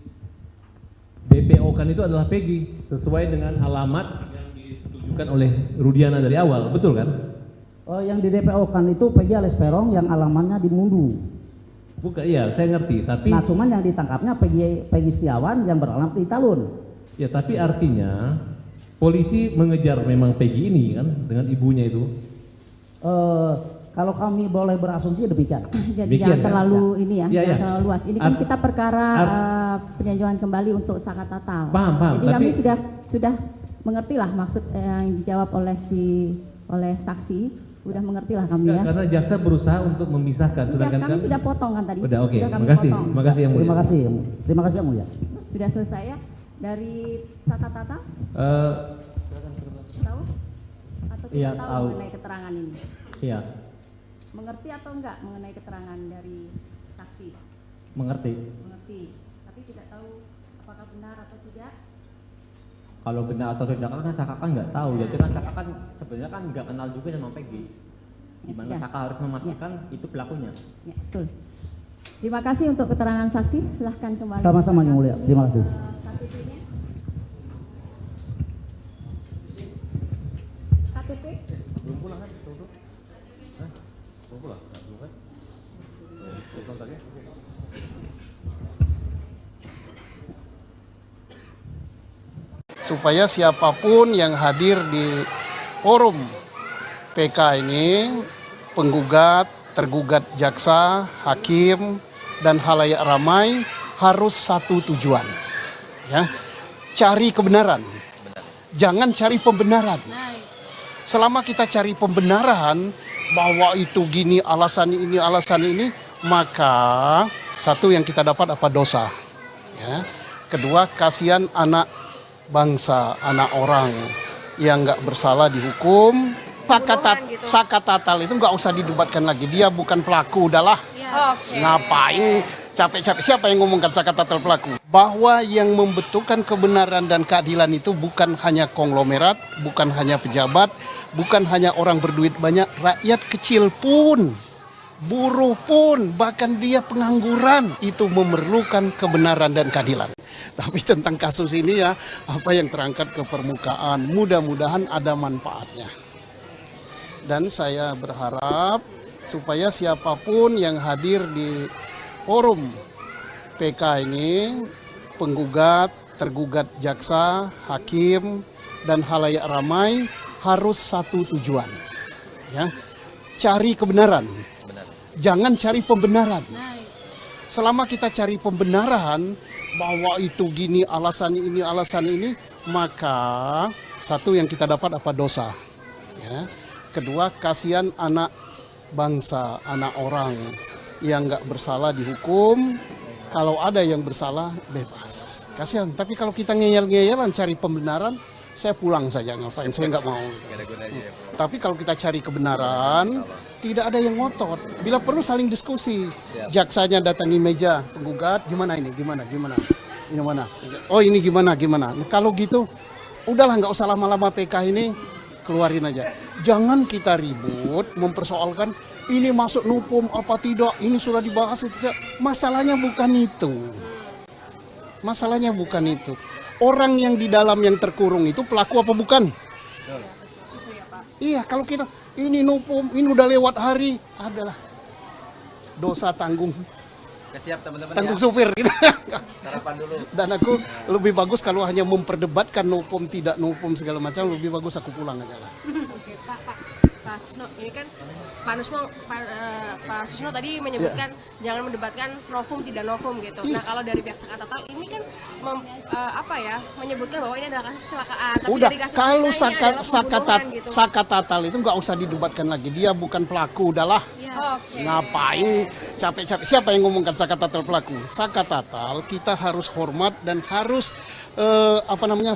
Speaker 2: BPO kan itu adalah Peggy sesuai dengan alamat yang ditujukan oleh Rudiana dari awal, betul kan?
Speaker 7: Yang di DPO kan itu Peggy alias Peron yang alamannya di Mundu.
Speaker 2: Bukan, iya saya ngerti, tapi
Speaker 7: Nah cuman yang ditangkapnya Peggy Setiawan yang beralamat di Talun.
Speaker 2: ya tapi artinya polisi mengejar memang Peggy ini kan dengan ibunya itu
Speaker 7: Kalau kami boleh berasumsi demikian.
Speaker 4: Jadi
Speaker 2: Demikian,
Speaker 4: jangan terlalu ini ya,
Speaker 2: Iya,
Speaker 4: jangan
Speaker 2: iya.
Speaker 4: terlalu luas. Ini kan kita perkara peninjauan kembali untuk saka tatal.
Speaker 2: Paham,
Speaker 4: Jadi kami
Speaker 2: tapi-
Speaker 4: sudah mengerti lah maksud yang dijawab oleh saksi, sudah mengerti lah kami ya.
Speaker 2: Karena jaksa berusaha untuk memisahkan,
Speaker 4: Sudah,
Speaker 2: sedangkan
Speaker 4: kami sudah potong kan tadi.
Speaker 2: Udah, oke.
Speaker 4: Sudah kami
Speaker 2: Makasih,
Speaker 4: potong.
Speaker 2: makasih yang mulia.
Speaker 7: Terima kasih yang mulia.
Speaker 4: Sudah selesai ya dari saka tatal?
Speaker 2: Eh,
Speaker 4: Tahu? Atau tidak
Speaker 10: Iya,
Speaker 4: tahu
Speaker 10: tahu.
Speaker 4: mengenai keterangan ini?
Speaker 10: Iya,
Speaker 4: Mengerti atau enggak mengenai keterangan dari saksi?
Speaker 10: mengerti.
Speaker 4: Mengerti, tapi tidak tahu apakah benar atau tidak.
Speaker 10: Kalau benar atau tidak kan Saka kan nggak tahu. Jadi kan Saka kan sebenarnya kan nggak kenal juga sama Peggy. Gimana
Speaker 4: Ya.
Speaker 10: Saka harus memastikan itu pelakunya.
Speaker 4: Ya, betul. Terima kasih untuk keterangan saksi. Silahkan kembali.
Speaker 7: Sama-sama yang mulia. Terima kasih.
Speaker 4: KTP-nya. KTP.
Speaker 2: belum pulang kan? Hah? Belum pulang? Belum kan? Belum tadi?
Speaker 1: Supaya siapapun yang hadir di forum PK ini, penggugat, tergugat jaksa, hakim, dan halayak ramai harus satu tujuan. Ya, cari kebenaran. Jangan cari pembenaran. Selama kita cari pembenaran bahwa itu gini, alasan ini, maka satu yang kita dapat apa? Dosa. Ya. Kedua, kasihan anak bangsa, anak orang yang nggak bersalah dihukum. Saka tatal itu nggak usah didebatkan lagi. Dia bukan pelaku, udahlah. Ngapain capek-capek? Siapa yang ngomongkan saka tatal pelaku? Bahwa yang membentukkan kebenaran dan keadilan itu bukan hanya konglomerat, bukan hanya pejabat, bukan hanya orang berduit banyak, rakyat kecil pun, buruh pun, bahkan dia pengangguran itu memerlukan kebenaran dan keadilan. Tapi tentang kasus ini ya, apa yang terangkat ke permukaan, mudah-mudahan ada manfaatnya. Dan saya berharap supaya siapapun yang hadir di forum PK ini, penggugat, tergugat jaksa, hakim, dan halayak ramai harus satu tujuan. Ya, cari kebenaran. Jangan cari pembenaran. Selama kita cari pembenaran bahwa itu gini, alasan ini, maka satu yang kita dapat apa? Dosa. Ya. Kedua, kasihan anak bangsa, anak orang yang nggak bersalah dihukum. Kalau ada yang bersalah, bebas. Kasihan. Tapi kalau kita ngeyel-ngeyelan cari pembenaran, saya pulang saja, ngapain? Saya nggak mau. Tapi kalau kita cari kebenaran, tidak ada yang ngotot. Bila perlu saling diskusi. Jaksanya datangi meja penggugat, gimana ini? Gimana? Ini mana? Oh ini gimana? Nah, kalau gitu, udahlah nggak usah lama-lama PK ini, keluarin aja. Jangan kita ribut mempersoalkan ini masuk nupum apa tidak, ini sudah dibahas tidak. Masalahnya bukan itu. Masalahnya bukan itu. Orang yang di dalam yang terkurung itu pelaku apa bukan? Iya, kalau kita ini nupum, ini udah lewat hari, adalah dosa tanggung.
Speaker 11: Siap teman-teman
Speaker 1: Tanggung
Speaker 11: ya.
Speaker 1: supir gitu.
Speaker 11: Sarapan dulu.
Speaker 1: Dan aku lebih bagus kalau hanya memperdebatkan nupum tidak nupum segala macam, lebih bagus aku pulang aja lah.
Speaker 3: Oke, Pak Susno, ini kan Pak Susno tadi menyebutkan jangan mendebatkan novum tidak novum gitu. Nah kalau dari pihak Saka Tatal ini kan menyebutkan bahwa ini adalah kasus kecelakaan. Tapi
Speaker 1: Udah,
Speaker 3: dari kasus
Speaker 1: kalau
Speaker 3: ini adalah pembunuhan gitu.
Speaker 1: saka tatal itu nggak usah didebatkan lagi. Dia bukan pelaku, udahlah.
Speaker 3: Oke.
Speaker 1: Ngapain capek-capek? Siapa yang ngomongkan saka tatal pelaku? Saka tatal kita harus hormat dan harus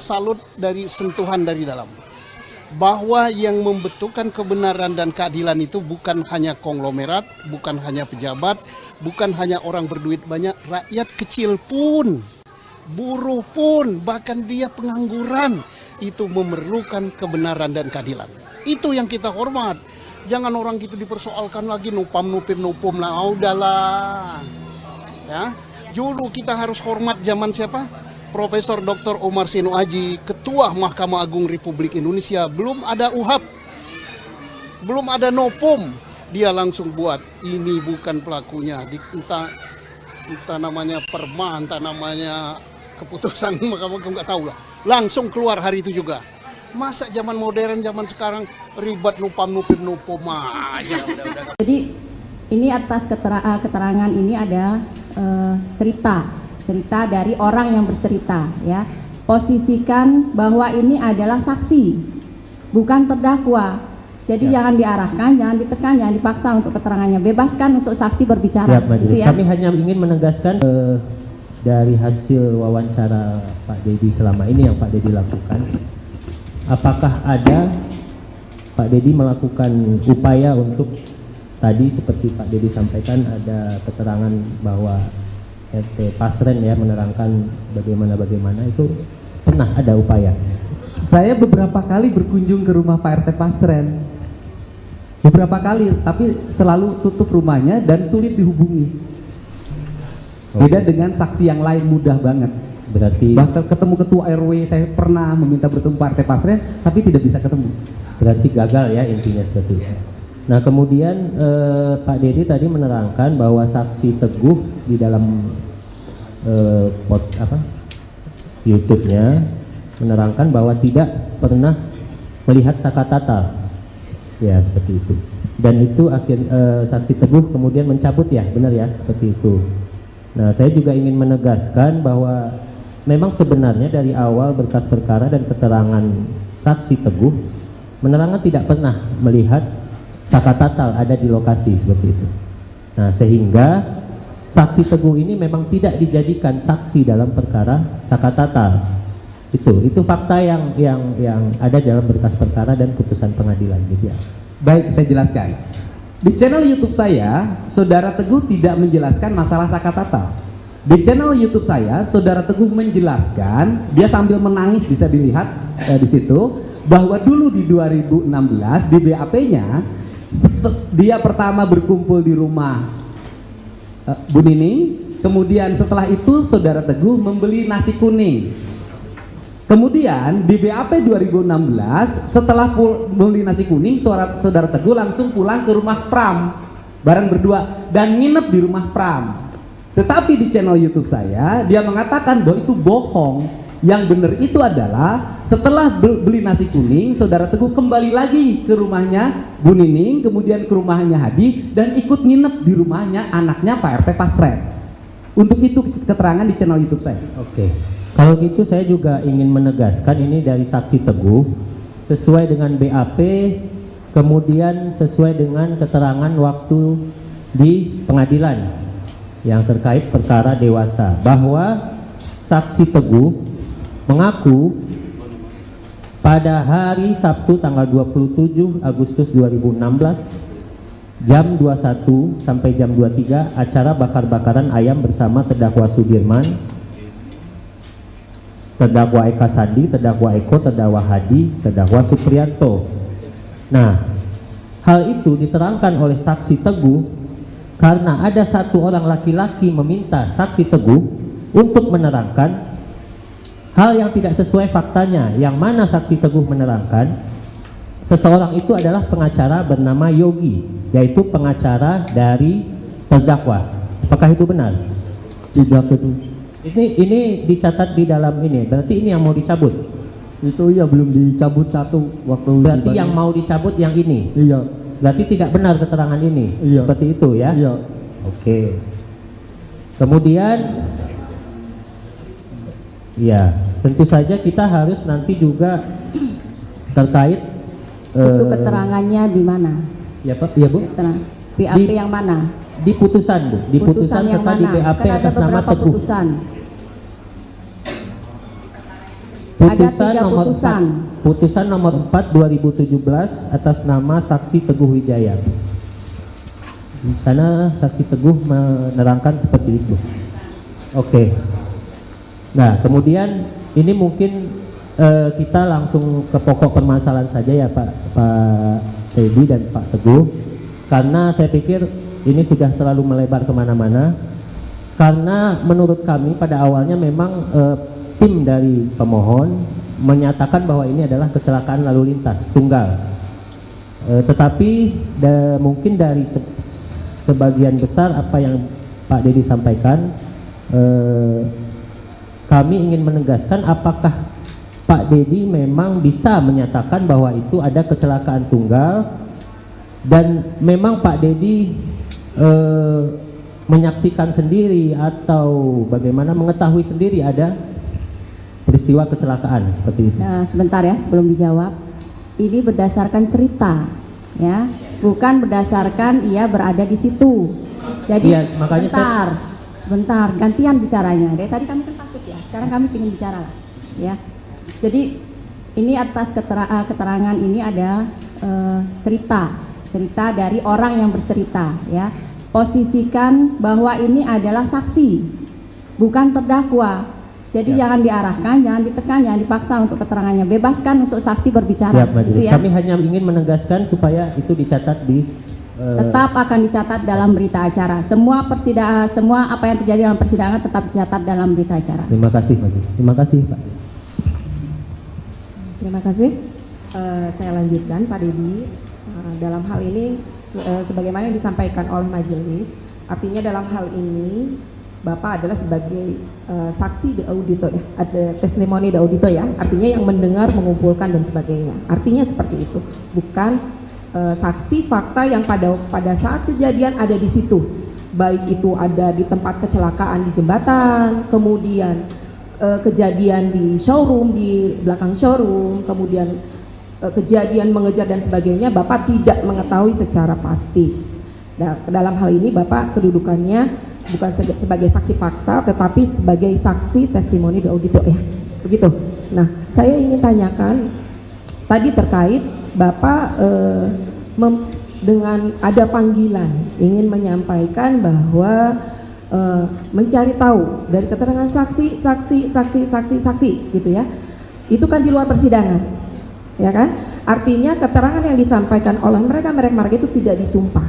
Speaker 1: salut dari sentuhan dari dalam. Bahwa yang membentukkan kebenaran dan keadilan itu bukan hanya konglomerat, bukan hanya pejabat, bukan hanya orang berduit banyak, rakyat kecil pun, buruh pun, bahkan dia pengangguran itu memerlukan kebenaran dan keadilan. Itu yang kita hormat. Jangan orang gitu dipersoalkan lagi nupum lah, udahlah. Ya, dulu kita harus hormat zaman siapa? Profesor Dr. Omar Seno Aji, Ketua Mahkamah Agung Republik Indonesia, belum ada UHAP, belum ada nopum, dia langsung buat ini bukan pelakunya, entah namanya perma, entah namanya keputusan Mahkamah Agung, nggak tahu lah, langsung keluar hari itu juga. Masa zaman modern, zaman sekarang ribet nupam-nupim-nupum aja.
Speaker 4: Jadi ini atas keterangan ini ada cerita dari orang yang bercerita, ya. Posisikan bahwa ini adalah saksi, bukan terdakwa. Jadi jangan diarahkan, jangan ditekan, jangan dipaksa untuk keterangannya. Bebaskan untuk saksi berbicara.
Speaker 5: Gitu ya. Kami hanya ingin menegaskan dari hasil wawancara Pak Dedi selama ini yang Pak Dedi lakukan, apakah ada Pak Dedi melakukan upaya untuk tadi seperti Pak Dedi sampaikan ada keterangan bahwa RT Pasren ya menerangkan bagaimana itu pernah ada upaya?
Speaker 6: Saya beberapa kali berkunjung ke rumah Pak RT Pasren, beberapa kali, tapi selalu tutup rumahnya dan sulit dihubungi. Beda dengan saksi yang lain mudah banget.
Speaker 5: Berarti
Speaker 6: bahkan ketemu ketua RW saya pernah meminta bertemu Pak RT Pasren tapi tidak bisa ketemu.
Speaker 5: Berarti gagal ya intinya seperti itu. Nah kemudian Pak Dedi tadi menerangkan bahwa saksi Teguh di dalam YouTube-nya menerangkan bahwa tidak pernah melihat Sakatatal, ya seperti itu. Dan itu saksi Teguh kemudian mencabut ya, benar ya seperti itu. Nah saya juga ingin menegaskan bahwa memang sebenarnya dari awal berkas perkara dan keterangan saksi Teguh menerangkan tidak pernah melihat Sakatatal ada di lokasi seperti itu. Nah sehingga saksi Teguh ini memang tidak dijadikan saksi dalam perkara Sakatatal. Itu fakta yang ada dalam berkas perkara dan putusan pengadilan gitu ya.
Speaker 6: Baik, saya jelaskan. Di channel YouTube saya, Saudara Teguh tidak menjelaskan masalah Sakatatal. Di channel YouTube saya, Saudara Teguh menjelaskan, dia sambil menangis bisa dilihat di situ, bahwa dulu di 2016 di BAP-nya dia pertama berkumpul di rumah Bu Nining, kemudian setelah itu Saudara Teguh membeli nasi kuning. Kemudian di BAP 2016 setelah beli nasi kuning, Saudara Teguh langsung pulang ke rumah Pram bareng berdua dan nginep di rumah Pram. Tetapi di channel YouTube saya dia mengatakan bahwa itu bohong. Yang benar itu adalah setelah beli nasi kuning, Saudara Teguh kembali lagi ke rumahnya Bu Nining, kemudian ke rumahnya Hadi dan ikut nginep di rumahnya anaknya Pak RT Pasren. Untuk itu keterangan di channel YouTube saya.
Speaker 5: Oke. Kalau gitu saya juga ingin menegaskan ini dari saksi Teguh sesuai dengan BAP, kemudian sesuai dengan keterangan waktu di pengadilan yang terkait perkara dewasa, bahwa saksi Teguh mengaku pada hari Sabtu tanggal 27 Agustus 2016 jam 21 sampai jam 23 acara bakar-bakaran ayam bersama terdakwa Sudirman, terdakwa Eka Sandi, terdakwa Eko, terdakwa Hadi, terdakwa Supriyanto. Nah, hal itu diterangkan oleh saksi Teguh karena ada satu orang laki-laki meminta saksi Teguh untuk menerangkan hal yang tidak sesuai faktanya, yang mana saksi Teguh menerangkan seseorang itu adalah pengacara bernama Yogi, yaitu pengacara dari terdakwa. Apakah itu benar?
Speaker 12: Tidak itu.
Speaker 5: Ini dicatat di dalam ini, berarti ini yang mau dicabut?
Speaker 12: Itu ya belum dicabut satu waktu.
Speaker 5: Berarti yang mau dicabut yang ini?
Speaker 12: Iya.
Speaker 5: Berarti tidak benar keterangan ini?
Speaker 12: Iya.
Speaker 5: Seperti itu ya?
Speaker 12: Iya.
Speaker 5: Oke. Kemudian, ya tentu saja kita harus nanti juga terkait
Speaker 4: itu keterangannya di mana?
Speaker 5: Ya Pak, ya Bu?
Speaker 4: BAP yang mana?
Speaker 5: Di putusan Bu, di putusan
Speaker 4: yang
Speaker 5: serta
Speaker 4: mana?
Speaker 5: di BAP
Speaker 4: Kan ada
Speaker 5: atas nama
Speaker 4: beberapa
Speaker 5: Teguh.
Speaker 4: putusan.
Speaker 5: Putusan
Speaker 4: Ada 3
Speaker 5: nomor
Speaker 4: putusan.
Speaker 5: 4, putusan nomor 4 2017 atas nama saksi Teguh Wijaya. Di sana saksi Teguh menerangkan seperti itu. Oke. Nah, kemudian ini mungkin kita langsung ke pokok permasalahan saja ya Pak Teddy dan Pak Teguh, karena saya pikir ini sudah terlalu melebar kemana-mana. Karena menurut kami pada awalnya memang tim dari pemohon menyatakan bahwa ini adalah kecelakaan lalu lintas tunggal, tetapi mungkin dari sebagian besar apa yang Pak Dedi sampaikan, kami ingin menegaskan apakah Pak Dedi memang bisa menyatakan bahwa itu ada kecelakaan tunggal dan memang Pak Dedi menyaksikan sendiri atau bagaimana mengetahui sendiri ada peristiwa kecelakaan seperti itu?
Speaker 4: Sebentar ya sebelum dijawab. Ini berdasarkan cerita, ya, bukan berdasarkan ia berada di situ. Jadi
Speaker 5: ya, makanya
Speaker 4: sebentar, gantian bicaranya. Dari tadi kami kan pasif ya, sekarang kami ingin bicara lah, ya. Jadi ini atas keterangan ini ada cerita dari orang yang bercerita, ya. Posisikan bahwa ini adalah saksi, bukan terdakwa. Jadi jangan diarahkan, jangan ditekan, jangan dipaksa untuk keterangannya. Bebaskan untuk saksi berbicara. Gitu ya.
Speaker 5: Kami hanya ingin menegaskan supaya itu dicatat di
Speaker 4: tetap akan dicatat dalam berita acara. Semua persidangan, semua apa yang terjadi dalam persidangan tetap dicatat dalam berita acara.
Speaker 5: Terima kasih, Pak. Terima kasih, Pak.
Speaker 8: Terima kasih. Saya lanjutkan, Pak Dedi. Dalam hal ini, sebagaimana yang disampaikan oleh majelis, artinya dalam hal ini Bapak adalah sebagai saksi de audito ya, ada testimoni de audito ya, artinya yang mendengar, mengumpulkan dan sebagainya. Artinya seperti itu, bukan saksi fakta yang pada saat kejadian ada di situ, baik itu ada di tempat kecelakaan di jembatan, kemudian kejadian di showroom, di belakang showroom, kemudian kejadian mengejar dan sebagainya, Bapak tidak mengetahui secara pasti. Nah, dalam hal ini Bapak kedudukannya bukan sebagai saksi fakta, tetapi sebagai saksi testimoni de audito ya, begitu. Nah, saya ingin tanyakan tadi terkait Bapak dengan ada panggilan ingin menyampaikan bahwa mencari tahu dari keterangan saksi gitu ya, itu kan di luar persidangan, ya kan? Artinya keterangan yang disampaikan oleh mereka itu tidak disumpah,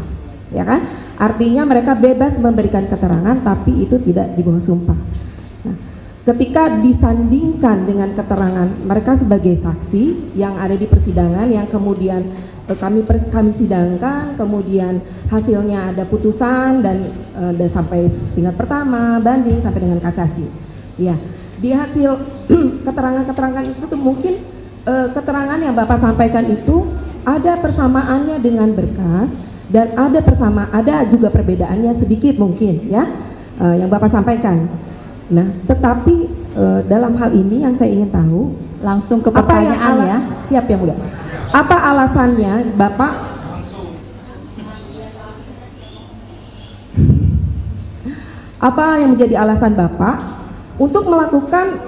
Speaker 8: ya kan? Artinya mereka bebas memberikan keterangan, tapi itu tidak di bawah sumpah. Nah, ketika disandingkan dengan keterangan mereka sebagai saksi yang ada di persidangan, yang kemudian kami sidangkan, kemudian hasilnya ada putusan dan sampai tingkat pertama, banding sampai dengan kasasi. Ya, di hasil keterangan-keterangan itu tuh mungkin keterangan yang Bapak sampaikan itu ada persamaannya dengan berkas dan ada juga perbedaannya sedikit mungkin ya, yang Bapak sampaikan. Nah, tetapi dalam hal ini yang saya ingin tahu,
Speaker 4: langsung ke pertanyaan ya.
Speaker 8: Siap yang mulia. Apa alasannya Bapak yang menjadi alasan Bapak untuk melakukan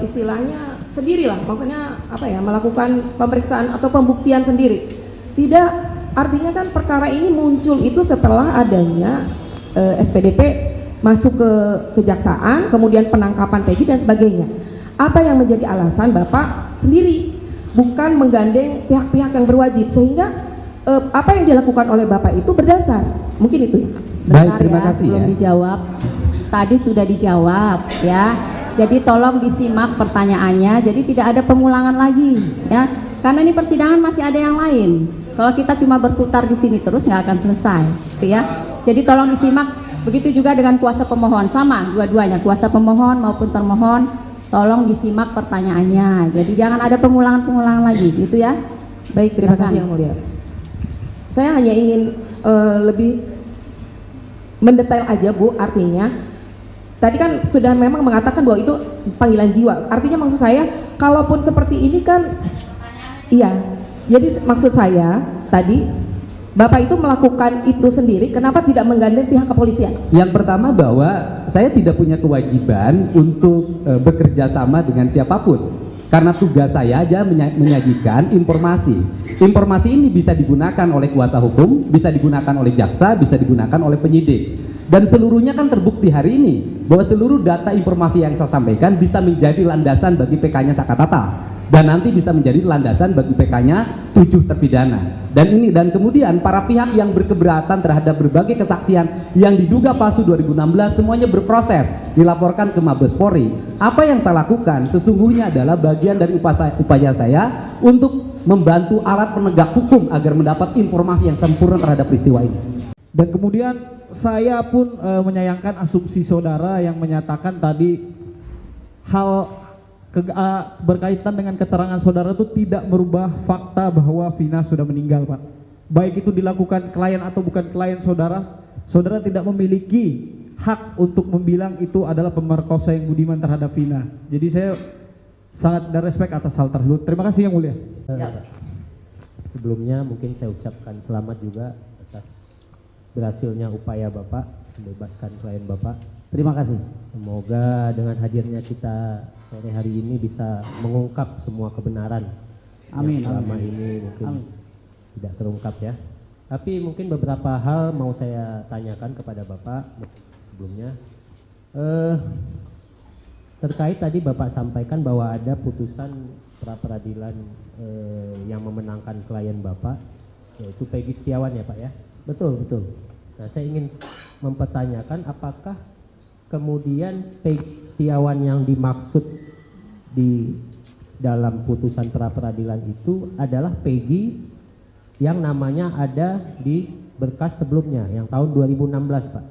Speaker 8: istilahnya sendirilah, maksudnya melakukan pemeriksaan atau pembuktian sendiri? Tidak, artinya kan perkara ini muncul itu setelah adanya SPDP masuk ke kejaksaan, kemudian penangkapan Peggy dan sebagainya. Apa yang menjadi alasan Bapak sendiri, bukan menggandeng pihak-pihak yang berwajib, sehingga apa yang dilakukan oleh Bapak itu berdasar? Mungkin itu ya.
Speaker 4: Baik, terima kasih sebelum dijawab. Tadi sudah dijawab ya. Jadi tolong disimak pertanyaannya. Jadi tidak ada pengulangan lagi ya. Karena ini persidangan masih ada yang lain. Kalau kita cuma berputar di sini terus nggak akan selesai, ya. Jadi tolong disimak. Begitu juga dengan kuasa pemohon, sama dua-duanya, kuasa pemohon maupun termohon. Tolong disimak pertanyaannya. Jadi jangan ada pengulangan lagi, gitu ya.
Speaker 8: Baik, terima kasih yang mulia. Saya hanya ingin lebih mendetail aja Bu, artinya tadi kan sudah memang mengatakan bahwa itu panggilan jiwa. Artinya maksud saya, kalaupun seperti ini kan, iya. Jadi maksud saya tadi, Bapak itu melakukan itu sendiri, kenapa tidak menggandeng pihak kepolisian?
Speaker 6: Yang pertama bahwa saya tidak punya kewajiban untuk bekerja sama dengan siapapun. Karena tugas saya aja menyajikan informasi. Informasi ini bisa digunakan oleh kuasa hukum, bisa digunakan oleh jaksa, bisa digunakan oleh penyidik. Dan seluruhnya kan terbukti hari ini bahwa seluruh data informasi yang saya sampaikan bisa menjadi landasan bagi PK-nya Sakatata. Dan nanti bisa menjadi landasan bagi PK-nya 7 terpidana. Dan kemudian para pihak yang berkeberatan terhadap berbagai kesaksian yang diduga palsu 2016 semuanya berproses, dilaporkan ke Mabes Polri. Apa yang saya lakukan sesungguhnya adalah bagian dari upaya saya untuk membantu alat penegak hukum agar mendapat informasi yang sempurna terhadap peristiwa ini.
Speaker 9: Dan kemudian saya pun menyayangkan asumsi saudara yang menyatakan tadi hal berkaitan dengan keterangan saudara itu tidak merubah fakta bahwa Vina sudah meninggal, Pak. Baik itu dilakukan klien atau bukan klien saudara, saudara tidak memiliki hak untuk membilang itu adalah pemerkosa yang budiman terhadap Vina. Jadi saya sangat dan respect atas hal tersebut. Terima kasih Yang Mulia.
Speaker 5: Sebelumnya mungkin saya ucapkan selamat juga atas berhasilnya upaya Bapak membebaskan klien Bapak.
Speaker 7: Terima kasih.
Speaker 5: Semoga dengan hadirnya kita sore hari ini bisa mengungkap semua kebenaran
Speaker 7: Amin,
Speaker 5: yang selama
Speaker 7: amin.
Speaker 5: ini mungkin
Speaker 7: Amin.
Speaker 5: tidak terungkap ya. Tapi mungkin beberapa hal mau saya tanyakan kepada Bapak sebelumnya. Terkait tadi Bapak sampaikan bahwa ada putusan pra peradilan yang memenangkan klien Bapak, yaitu Peggy Setiawan ya Pak ya?
Speaker 7: Betul, betul.
Speaker 5: Nah saya ingin mempertanyakan apakah kemudian Peggy Setiawan yang dimaksud di dalam putusan pra peradilan itu adalah Peggy yang namanya ada di berkas sebelumnya yang tahun 2016 Pak?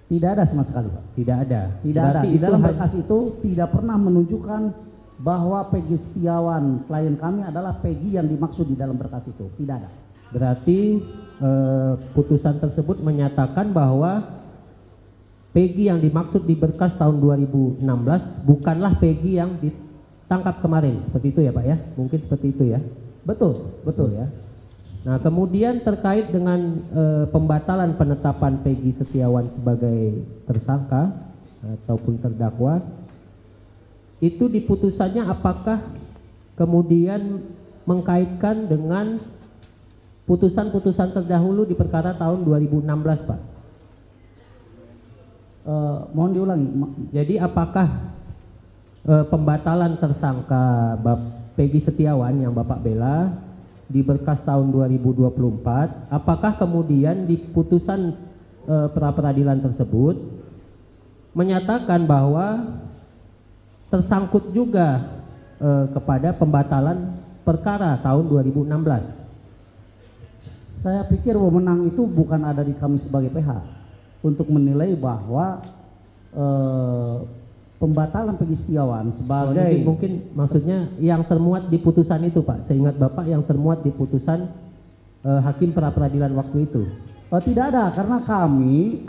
Speaker 7: Tidak ada sama sekali, Pak.
Speaker 5: Tidak ada.
Speaker 7: Tidak ada.
Speaker 5: Berarti
Speaker 7: Di dalam
Speaker 5: hanya-
Speaker 7: berkas itu tidak pernah menunjukkan bahwa Peggy Setiawan klien kami adalah Peggy yang dimaksud di dalam berkas itu. Tidak ada.
Speaker 5: Berarti putusan tersebut menyatakan bahwa Peggy yang dimaksud di berkas tahun 2016 bukanlah Peggy yang ditangkap kemarin, seperti itu ya Pak ya? Mungkin seperti itu ya?
Speaker 7: Betul, betul
Speaker 5: ya. Nah kemudian terkait dengan pembatalan penetapan Peggy Setiawan sebagai tersangka ataupun terdakwa, itu di putusannya apakah kemudian mengkaitkan dengan putusan-putusan terdahulu di perkara tahun 2016 Pak?
Speaker 7: Mohon diulangi.
Speaker 5: Jadi apakah pembatalan tersangka Peggy Setiawan yang Bapak bela di berkas tahun 2024, apakah kemudian di putusan pra peradilan tersebut menyatakan bahwa tersangkut juga kepada pembatalan perkara tahun 2016?
Speaker 7: Saya pikir wewenang itu bukan ada di kami sebagai PH untuk menilai bahwa pembatalan Peggy Setiawan sebagai
Speaker 5: mungkin maksudnya yang termuat di putusan itu Pak, seingat Bapak yang termuat di putusan hakim pra peradilan waktu itu.
Speaker 7: Tidak ada, karena kami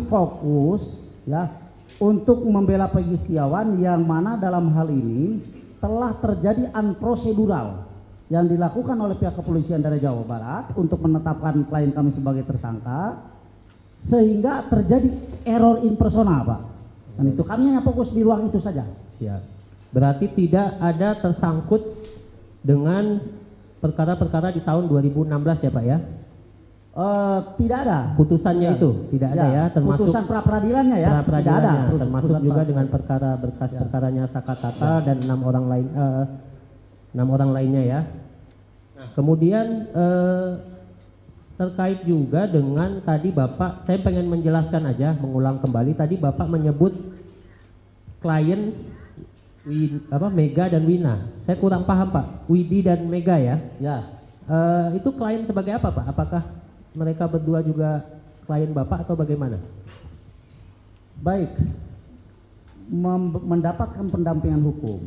Speaker 7: fokus ya untuk membela Peggy Setiawan yang mana dalam hal ini telah terjadi unprocedural yang dilakukan oleh pihak kepolisian daerah Jawa Barat untuk menetapkan klien kami sebagai tersangka, sehingga terjadi error in persona Pak. Dan itu kami hanya fokus di ruang itu saja.
Speaker 5: Siap. Berarti tidak ada tersangkut dengan perkara-perkara di tahun 2016 ya Pak ya?
Speaker 7: Tidak ada.
Speaker 5: Putusannya itu tidak ada ya, termasuk
Speaker 7: putusan pra peradilannya ya.
Speaker 5: Pra peradilannya,
Speaker 7: tidak ada.
Speaker 5: termasuk juga dengan perkara berkas perkaranya Sakatata dan 6 orang lain 6 orang lainnya ya. Nah, kemudian terkait juga dengan tadi Bapak, saya pengen menjelaskan aja, mengulang kembali tadi Bapak menyebut klien Mega dan Wina. Saya kurang paham Pak, Widi dan Mega ya?
Speaker 7: Ya.
Speaker 5: Itu klien sebagai apa Pak? Apakah mereka berdua juga klien Bapak atau bagaimana?
Speaker 7: Baik, mendapatkan pendampingan hukum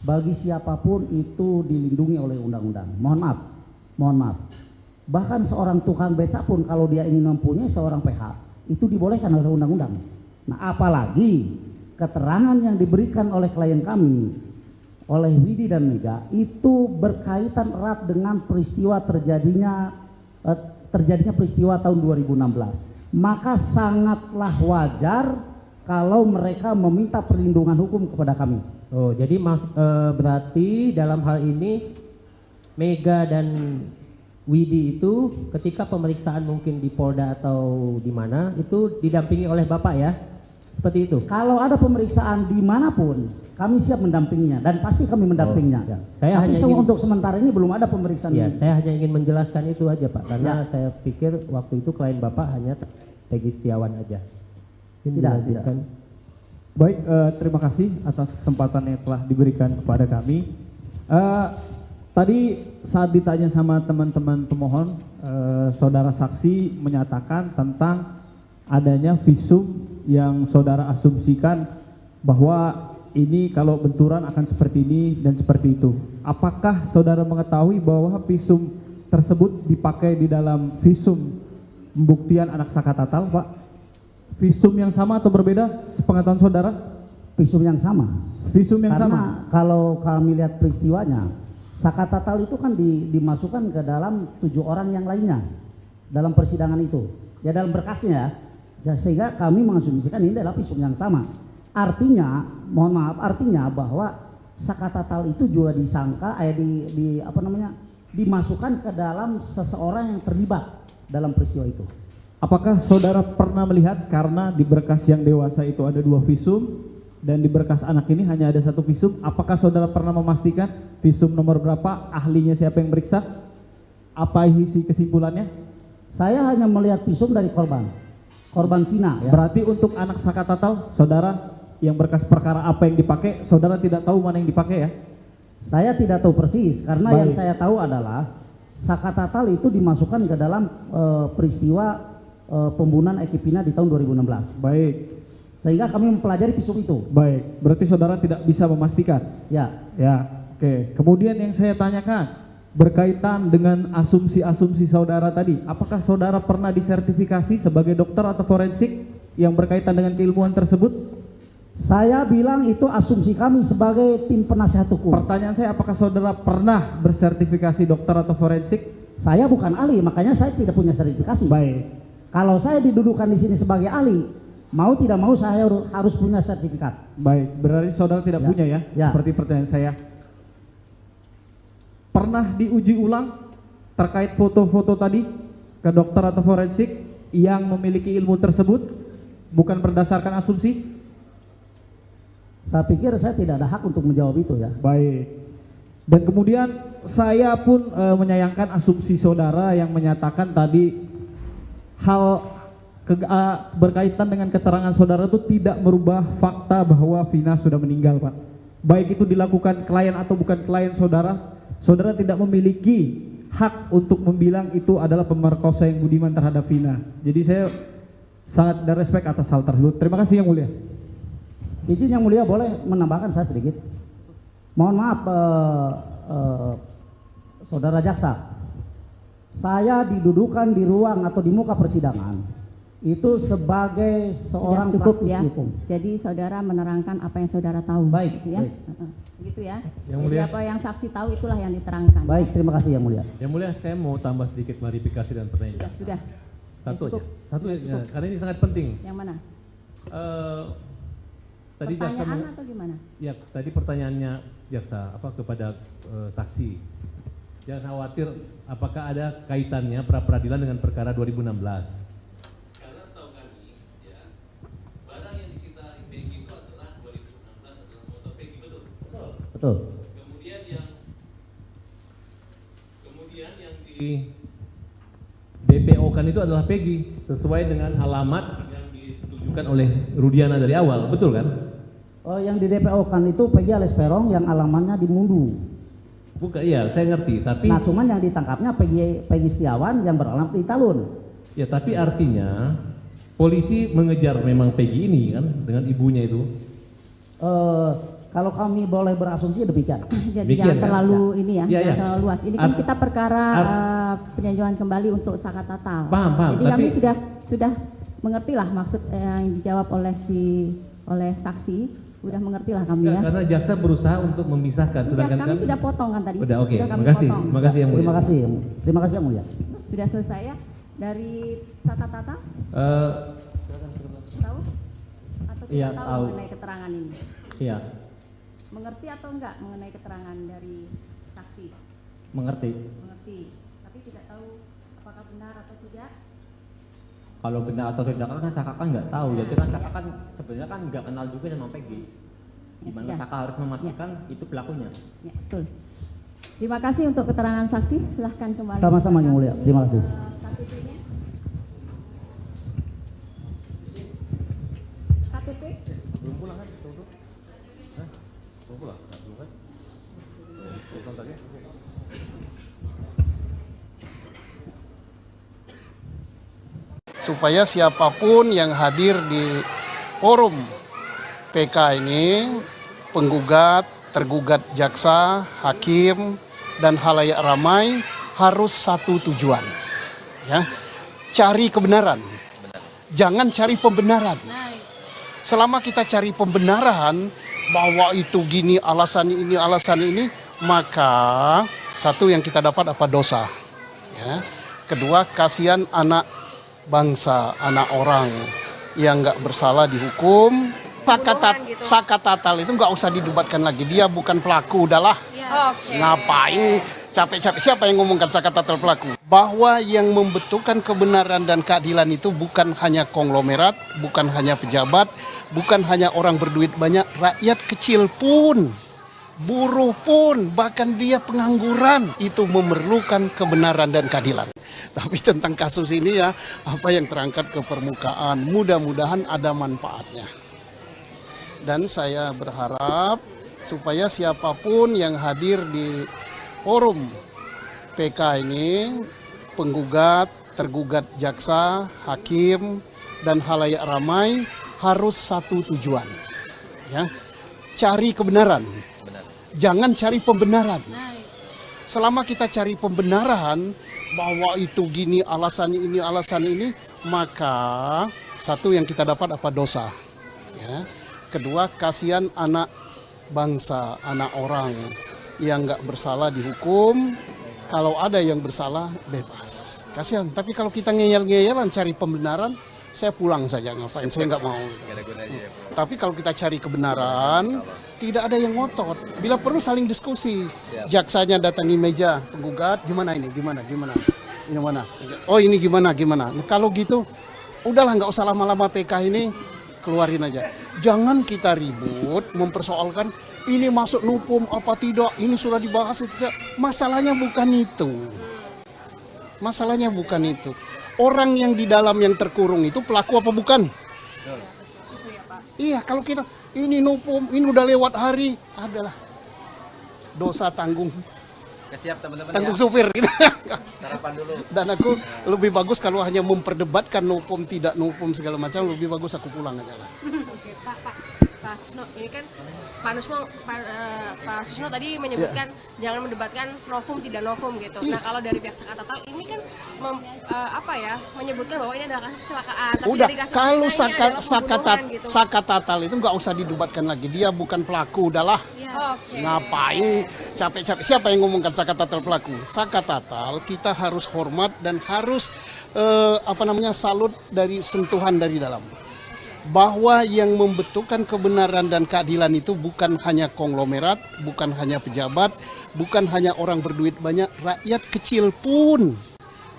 Speaker 7: bagi siapapun itu dilindungi oleh undang-undang. Mohon maaf. Bahkan seorang tukang beca pun kalau dia ingin mempunyai seorang PH itu dibolehkan oleh undang-undang. Nah, apalagi keterangan yang diberikan oleh klien kami, oleh Widi dan Mega itu berkaitan erat dengan peristiwa terjadinya peristiwa tahun 2016. Maka sangatlah wajar kalau mereka meminta perlindungan hukum kepada kami.
Speaker 5: Oh, jadi berarti dalam hal ini Mega dan Widi itu ketika pemeriksaan mungkin di Polda atau di mana itu didampingi oleh Bapak ya? Seperti itu?
Speaker 7: Kalau ada pemeriksaan dimanapun kami siap mendampinginya dan pasti kami mendampinginya.
Speaker 5: Saya
Speaker 7: Tapi
Speaker 5: hanya
Speaker 7: untuk sementara ini belum ada pemeriksaan.
Speaker 5: Ya, saya hanya ingin menjelaskan itu aja Pak, karena saya pikir waktu itu klien Bapak hanya Peggy Setiawan aja.
Speaker 7: Tidak.
Speaker 9: Baik, terima kasih atas kesempatan yang telah diberikan kepada kami. Tadi saat ditanya sama teman-teman pemohon, saudara saksi menyatakan tentang adanya visum yang saudara asumsikan bahwa ini kalau benturan akan seperti ini dan seperti itu. Apakah saudara mengetahui bahwa visum tersebut dipakai di dalam visum pembuktian anak Sakatatal, Pak? Visum yang sama atau berbeda sepengetahuan saudara?
Speaker 7: Visum yang sama.
Speaker 9: Visum yang
Speaker 7: Karena
Speaker 9: sama.
Speaker 7: kalau kami lihat peristiwanya, Sakatatal itu kan dimasukkan ke dalam 7 orang yang lainnya dalam persidangan itu. Ya dalam berkasnya ya, sehingga kami mengasumsikan ini adalah visum yang sama. Artinya, mohon maaf, artinya bahwa Sakatatal itu juga disangka dimasukkan ke dalam seseorang yang terlibat dalam peristiwa itu.
Speaker 9: Apakah saudara pernah melihat karena di berkas yang dewasa itu ada 2 visum dan di berkas anak ini hanya ada 1 visum, apakah saudara pernah memastikan visum nomor berapa, ahlinya siapa yang meriksa, apa isi kesimpulannya?
Speaker 7: Saya hanya melihat visum dari korban Vina ya.
Speaker 9: Berarti untuk anak Sakatatal, saudara yang berkas perkara apa yang dipakai, saudara tidak tahu mana yang dipakai ya?
Speaker 7: Saya tidak tahu persis karena
Speaker 9: Baik.
Speaker 7: yang saya tahu adalah Sakatatal itu dimasukkan ke dalam peristiwa pembunuhan Eki Vina di tahun 2016.
Speaker 9: Baik.
Speaker 7: Sehingga kami mempelajari visum itu.
Speaker 9: Baik, berarti saudara tidak bisa memastikan.
Speaker 7: Ya.
Speaker 9: Ya, oke. Kemudian yang saya tanyakan berkaitan dengan asumsi-asumsi saudara tadi, apakah saudara pernah disertifikasi sebagai dokter atau forensik yang berkaitan dengan keilmuan tersebut?
Speaker 7: Saya bilang itu asumsi kami sebagai tim penasihat hukum.
Speaker 9: Pertanyaan saya, apakah saudara pernah bersertifikasi dokter atau forensik?
Speaker 7: Saya bukan ahli, makanya saya tidak punya sertifikasi.
Speaker 9: Baik.
Speaker 7: Kalau saya didudukan di sini sebagai ahli, mau tidak mau saya harus punya sertifikat.
Speaker 9: Baik, berarti saudara tidak punya ya?
Speaker 7: Ya.
Speaker 9: Seperti pertanyaan saya. Pernah diuji ulang terkait foto-foto tadi ke dokter atau forensik yang memiliki ilmu tersebut, bukan berdasarkan asumsi?
Speaker 7: Saya pikir saya tidak ada hak untuk menjawab itu ya.
Speaker 9: Baik. Dan kemudian saya pun menyayangkan asumsi saudara yang menyatakan tadi hal berkaitan dengan keterangan saudara itu tidak merubah fakta bahwa Vina sudah meninggal, Pak. Baik itu dilakukan klien atau bukan klien saudara, saudara tidak memiliki hak untuk membilang itu adalah pemerkosa yang budiman terhadap Vina. Jadi saya sangat ada respect atas hal tersebut. Terima kasih Yang Mulia.
Speaker 7: Izin Yang Mulia boleh menambahkan saya sedikit. Mohon maaf saudara jaksa, saya didudukan di ruang atau di muka persidangan itu sebagai seorang
Speaker 4: Sudah cukup
Speaker 7: praktisi
Speaker 4: ya.
Speaker 7: hukum.
Speaker 4: Jadi saudara menerangkan apa yang saudara tahu.
Speaker 7: Baik,
Speaker 4: gitu ya.
Speaker 7: baik.
Speaker 4: Gitu ya.
Speaker 2: Yang
Speaker 4: Jadi
Speaker 2: Mulia.
Speaker 4: apa yang saksi tahu itulah yang diterangkan.
Speaker 7: Baik, terima kasih Yang Mulia.
Speaker 2: Yang Mulia, saya mau tambah sedikit klarifikasi dan pertanyaan.
Speaker 4: Sudah.
Speaker 2: Satu
Speaker 4: Cukup.
Speaker 2: aja. Satu
Speaker 4: Sudah
Speaker 2: aja.
Speaker 4: cukup.
Speaker 2: Karena ini sangat penting.
Speaker 4: Yang mana?
Speaker 2: Tadi jaksa
Speaker 4: Pertanyaan atau gimana?
Speaker 2: ya tadi pertanyaannya jaksa kepada saksi. Jangan khawatir apakah ada kaitannya pra peradilan dengan perkara 2016. Karena setahu kami ya, barang yang disita Peggy itu adalah 2016 adalah motor Peggy, betul?
Speaker 7: Betul.
Speaker 2: Kemudian yang di DPO kan itu adalah Peggy sesuai dengan alamat yang ditujukan oleh Rudiana dari awal, betul kan?
Speaker 7: Yang di DPO kan itu Peggy alias Peron yang alamannya di Mundu.
Speaker 2: Bukan, iya saya ngerti, tapi
Speaker 7: Nah cuman yang ditangkapnya Peggy Setiawan yang beralamat di Talun.
Speaker 2: ya tapi artinya polisi mengejar memang Peggy ini kan dengan ibunya itu.
Speaker 7: Kalau kami boleh berasumsi demikian.
Speaker 4: Jadi
Speaker 2: Demikian,
Speaker 4: jangan
Speaker 2: kan?
Speaker 4: terlalu ini ya,
Speaker 2: Ya,
Speaker 4: jangan
Speaker 2: ya.
Speaker 4: terlalu luas. Ini kan kita perkara peninjauan kembali untuk Sakatatal.
Speaker 2: Paham,
Speaker 4: Jadi kami
Speaker 2: tapi-
Speaker 4: sudah mengerti lah maksud yang dijawab oleh saksi. Sudah mengerti lah kami ya.
Speaker 2: Karena jaksa berusaha untuk memisahkan,
Speaker 4: Sudah,
Speaker 2: sedangkan
Speaker 4: kami sudah potong kan tadi.
Speaker 2: Udah, oke.
Speaker 4: Sudah kami
Speaker 2: Makasih,
Speaker 4: potong.
Speaker 2: makasih Yang Mulia.
Speaker 7: Terima kasih Yang Mulia.
Speaker 4: Sudah selesai ya dari Sakatatal? Tahu? Atau tidak
Speaker 10: Iya,
Speaker 4: tahu
Speaker 10: tahu.
Speaker 4: mengenai keterangan ini?
Speaker 10: Iya,
Speaker 4: Mengerti atau enggak mengenai keterangan dari saksi?
Speaker 10: mengerti.
Speaker 4: Mengerti. Tapi tidak tahu apakah benar atau tidak?
Speaker 10: Kalau benar atau tidak kan Saka kan nggak tahu. Jadi kan Saka kan sebenarnya kan nggak kenal juga sama Peggy. Gimana
Speaker 4: sudah.
Speaker 10: Saka harus memastikan itu pelakunya.
Speaker 4: Ya, betul. Terima kasih untuk keterangan saksi. Silahkan kembali.
Speaker 7: Sama-sama Yang Mulia. Terima kasih.
Speaker 4: KTP-nya. KTP?
Speaker 2: Belum pulang kan? Belum pulang? Belum kan? Belum tadi?
Speaker 1: Supaya siapapun yang hadir di forum PK ini penggugat, tergugat jaksa, hakim, dan halayak ramai harus satu tujuan, ya, cari kebenaran, jangan cari pembenaran. Selama kita cari pembenaran bahwa itu gini alasan ini, maka satu yang kita dapat apa? Dosa, ya. Kedua, kasihan anak bangsa, anak orang yang nggak bersalah dihukum. Sakatatal itu nggak usah didebatkan lagi, dia bukan pelaku, udahlah. Ngapain capek-capek, siapa yang ngomongkan sakatatal pelaku? Bahwa yang membentukkan kebenaran dan keadilan itu bukan hanya konglomerat, bukan hanya pejabat, bukan hanya orang berduit banyak, rakyat kecil pun, buruh pun, bahkan dia pengangguran itu memerlukan kebenaran dan keadilan. Tapi tentang kasus ini ya, apa yang terangkat ke permukaan, mudah-mudahan ada manfaatnya. Dan saya berharap supaya siapapun yang hadir di forum PK ini, penggugat, tergugat jaksa, hakim, dan halayak ramai harus satu tujuan, ya, cari kebenaran, jangan cari pembenaran. Selama kita cari pembenaran bahwa itu gini alasan ini, maka satu yang kita dapat apa? Dosa, ya. Kedua, kasihan anak bangsa, anak orang yang nggak bersalah dihukum. Kalau ada yang bersalah, bebas. Kasihan. Tapi kalau kita ngeyel-ngeyelan cari pembenaran, saya pulang saja, ngapain? Saya nggak mau. Tapi kalau kita cari kebenaran, tidak ada yang ngotot. Bila perlu saling diskusi. Jaksanya datangi meja penggugat, gimana ini? Gimana? Ini mana? Oh ini gimana? Nah, kalau gitu, udahlah nggak usah lama-lama PK ini, keluarin aja. Jangan kita ribut mempersoalkan ini masuk nupum apa tidak, ini sudah dibahas itu tidak. Masalahnya bukan itu. Orang yang di dalam yang terkurung itu pelaku apa bukan? Iya, kalau kita ini nupum, ini udah lewat hari, adalah dosa tanggung.
Speaker 11: Siap teman-teman,
Speaker 1: tanggung supir gitu.
Speaker 11: Sarapan dulu.
Speaker 1: Dan aku lebih bagus kalau hanya memperdebatkan nupum tidak nupum segala macam, lebih bagus aku pulang aja lah.
Speaker 3: Oke, Pak Susno, ini kan Pak Susno tadi menyebutkan jangan mendebatkan novum tidak novum gitu. Nah, kalau dari pihak Sakatatal ini kan menyebutkan bahwa ini adalah kasus kecelakaan. Tapi
Speaker 1: Udah,
Speaker 3: dari kasus
Speaker 1: kalau
Speaker 3: gitu.
Speaker 1: Sakatatal itu nggak usah didebatkan lagi, dia bukan pelaku, udahlah. Ngapain capek-capek, siapa yang ngomongkan Sakatatal pelaku? Sakatatal kita harus hormat dan harus salut dari sentuhan dari dalam. Bahwa yang membentukkan kebenaran dan keadilan itu bukan hanya konglomerat, bukan hanya pejabat, bukan hanya orang berduit banyak, rakyat kecil pun,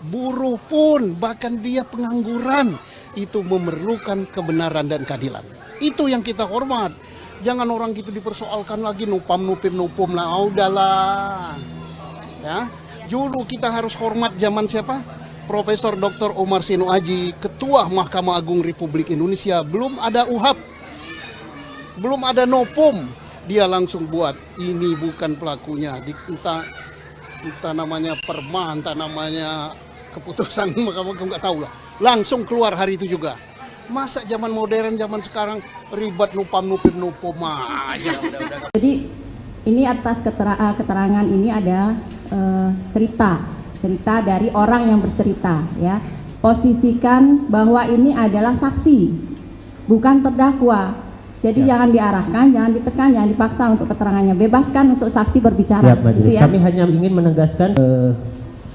Speaker 1: buruh pun, bahkan dia pengangguran itu memerlukan kebenaran dan keadilan. Itu yang kita hormat. Jangan orang gitu dipersoalkan lagi nupum lah, udahlah. Ya, dulu kita harus hormat zaman siapa? Profesor Dr. Omar Sinu Aji, Ketua Mahkamah Agung Republik Indonesia, belum ada UHAP, belum ada nopum, dia langsung buat ini bukan pelakunya, entah namanya perma, entah namanya keputusan Mahkamah Agung, nggak tahu lah, langsung keluar hari itu juga. Masa zaman modern, zaman sekarang ribet nupum aja.
Speaker 4: Jadi ini atas keterangan ini ada cerita dari orang yang bercerita, ya. Posisikan bahwa ini adalah saksi, bukan terdakwa. Jadi jangan diarahkan, jangan ditekan, jangan dipaksa untuk keterangannya. Bebaskan untuk saksi berbicara.
Speaker 5: Siap, Majelis.
Speaker 4: Gitu ya.
Speaker 5: Kami hanya ingin menegaskan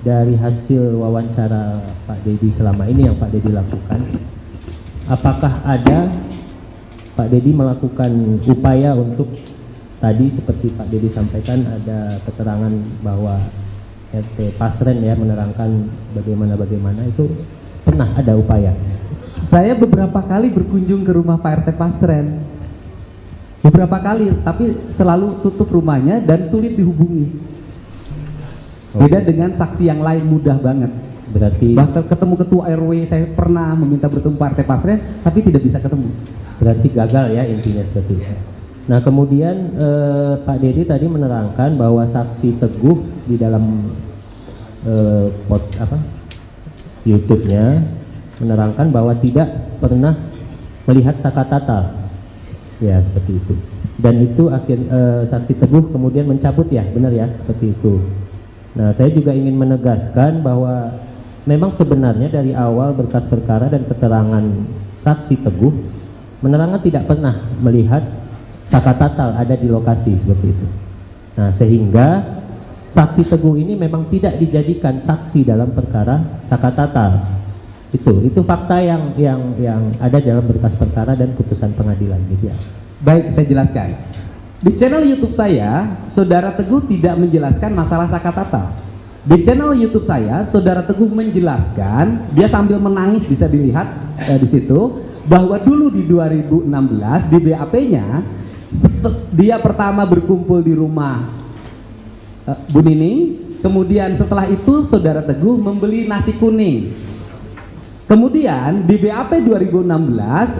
Speaker 5: dari hasil wawancara Pak Dedi selama ini yang Pak Dedi lakukan, apakah ada Pak Dedi melakukan upaya untuk tadi seperti Pak Dedi sampaikan ada keterangan bahwa RT Pasren ya menerangkan bagaimana itu pernah ada upaya.
Speaker 6: Saya beberapa kali berkunjung ke rumah Pak RT Pasren, beberapa kali, tapi selalu tutup rumahnya dan sulit dihubungi. Beda dengan saksi yang lain, mudah banget.
Speaker 5: Berarti
Speaker 6: bahkan ketemu ketua RW saya pernah meminta bertemu Pak RT Pasren, tapi tidak bisa ketemu.
Speaker 5: Berarti gagal ya intinya seperti itu. Nah kemudian Pak Dedi tadi menerangkan bahwa saksi Teguh di dalam YouTube-nya menerangkan bahwa tidak pernah melihat Sakatatal, ya seperti itu. dan itu saksi Teguh kemudian mencabut ya, benar ya, seperti itu. Nah, saya juga ingin menegaskan bahwa memang sebenarnya dari awal berkas perkara dan keterangan saksi Teguh, menerangkan tidak pernah melihat Saka Tatal ada di lokasi seperti itu. Nah, sehingga saksi Teguh ini memang tidak dijadikan saksi dalam perkara Saka Tatal. Itu fakta yang ada dalam berkas perkara dan putusan pengadilan gitu ya.
Speaker 6: Baik, saya jelaskan. Di channel YouTube saya, Saudara Teguh tidak menjelaskan masalah Saka Tatal. Di channel YouTube saya, Saudara Teguh menjelaskan, dia sambil menangis bisa dilihat di situ, bahwa dulu di 2016 di BAP-nya dia pertama berkumpul di rumah Bu Nining, kemudian setelah itu Saudara Teguh membeli nasi kuning. Kemudian di BAP 2016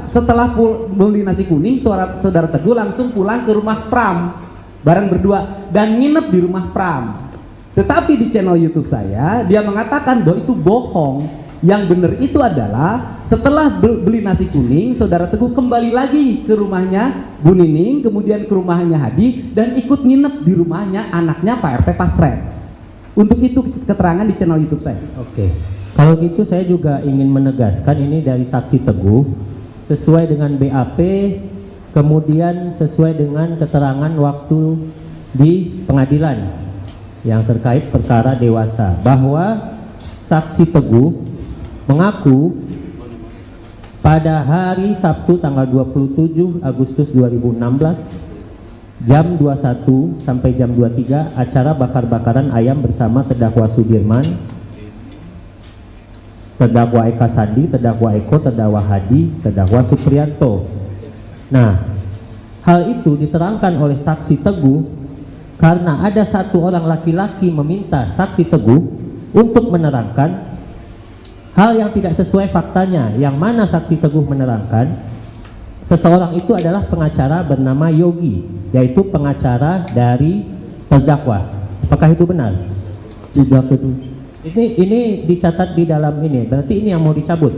Speaker 6: setelah beli nasi kuning, Saudara Teguh langsung pulang ke rumah Pram bareng berdua dan nginep di rumah Pram. Tetapi di channel YouTube saya dia mengatakan bahwa itu bohong. Yang benar itu adalah setelah beli nasi kuning, Saudara Teguh kembali lagi ke rumahnya Bu Nining, kemudian ke rumahnya Hadi dan ikut nginep di rumahnya anaknya Pak RT Pasren. Untuk itu keterangan di channel YouTube saya.
Speaker 5: Oke. Kalau gitu saya juga ingin menegaskan ini dari saksi Teguh sesuai dengan BAP, kemudian sesuai dengan keterangan waktu di pengadilan yang terkait perkara dewasa, bahwa saksi Teguh mengaku pada hari Sabtu tanggal 27 Agustus 2016 jam 21 sampai jam 23 acara bakar-bakaran ayam bersama terdakwa Sudirman, terdakwa Eka Sandi, terdakwa Eko, terdakwa Hadi, terdakwa Supriyanto. Nah, hal itu diterangkan oleh saksi Teguh karena ada satu orang laki-laki meminta saksi Teguh untuk menerangkan hal yang tidak sesuai faktanya, yang mana saksi Teguh menerangkan seseorang itu adalah pengacara bernama Yogi, yaitu pengacara dari terdakwa. Apakah itu benar?
Speaker 12: Tidak itu.
Speaker 5: Ini dicatat di dalam ini, berarti ini yang mau dicabut?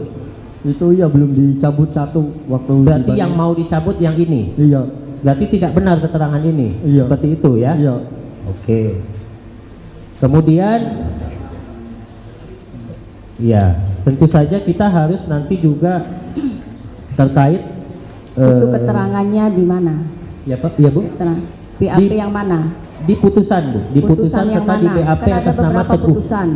Speaker 12: Itu ya belum dicabut satu waktu.
Speaker 5: Berarti yang mau dicabut yang ini?
Speaker 12: Iya.
Speaker 5: Berarti tidak benar keterangan ini?
Speaker 12: Iya.
Speaker 5: Seperti itu ya?
Speaker 12: Iya.
Speaker 5: Oke. Kemudian, ya tentu saja kita harus nanti juga terkait
Speaker 4: itu keterangannya di mana?
Speaker 5: Ya Pak, ya Bu?
Speaker 4: BAP yang mana?
Speaker 5: Di putusan Bu, di putusan
Speaker 4: yang
Speaker 5: serta
Speaker 4: mana?
Speaker 5: di BAP
Speaker 4: Kan ada
Speaker 5: atas nama
Speaker 4: beberapa
Speaker 5: Teguh.
Speaker 4: putusan.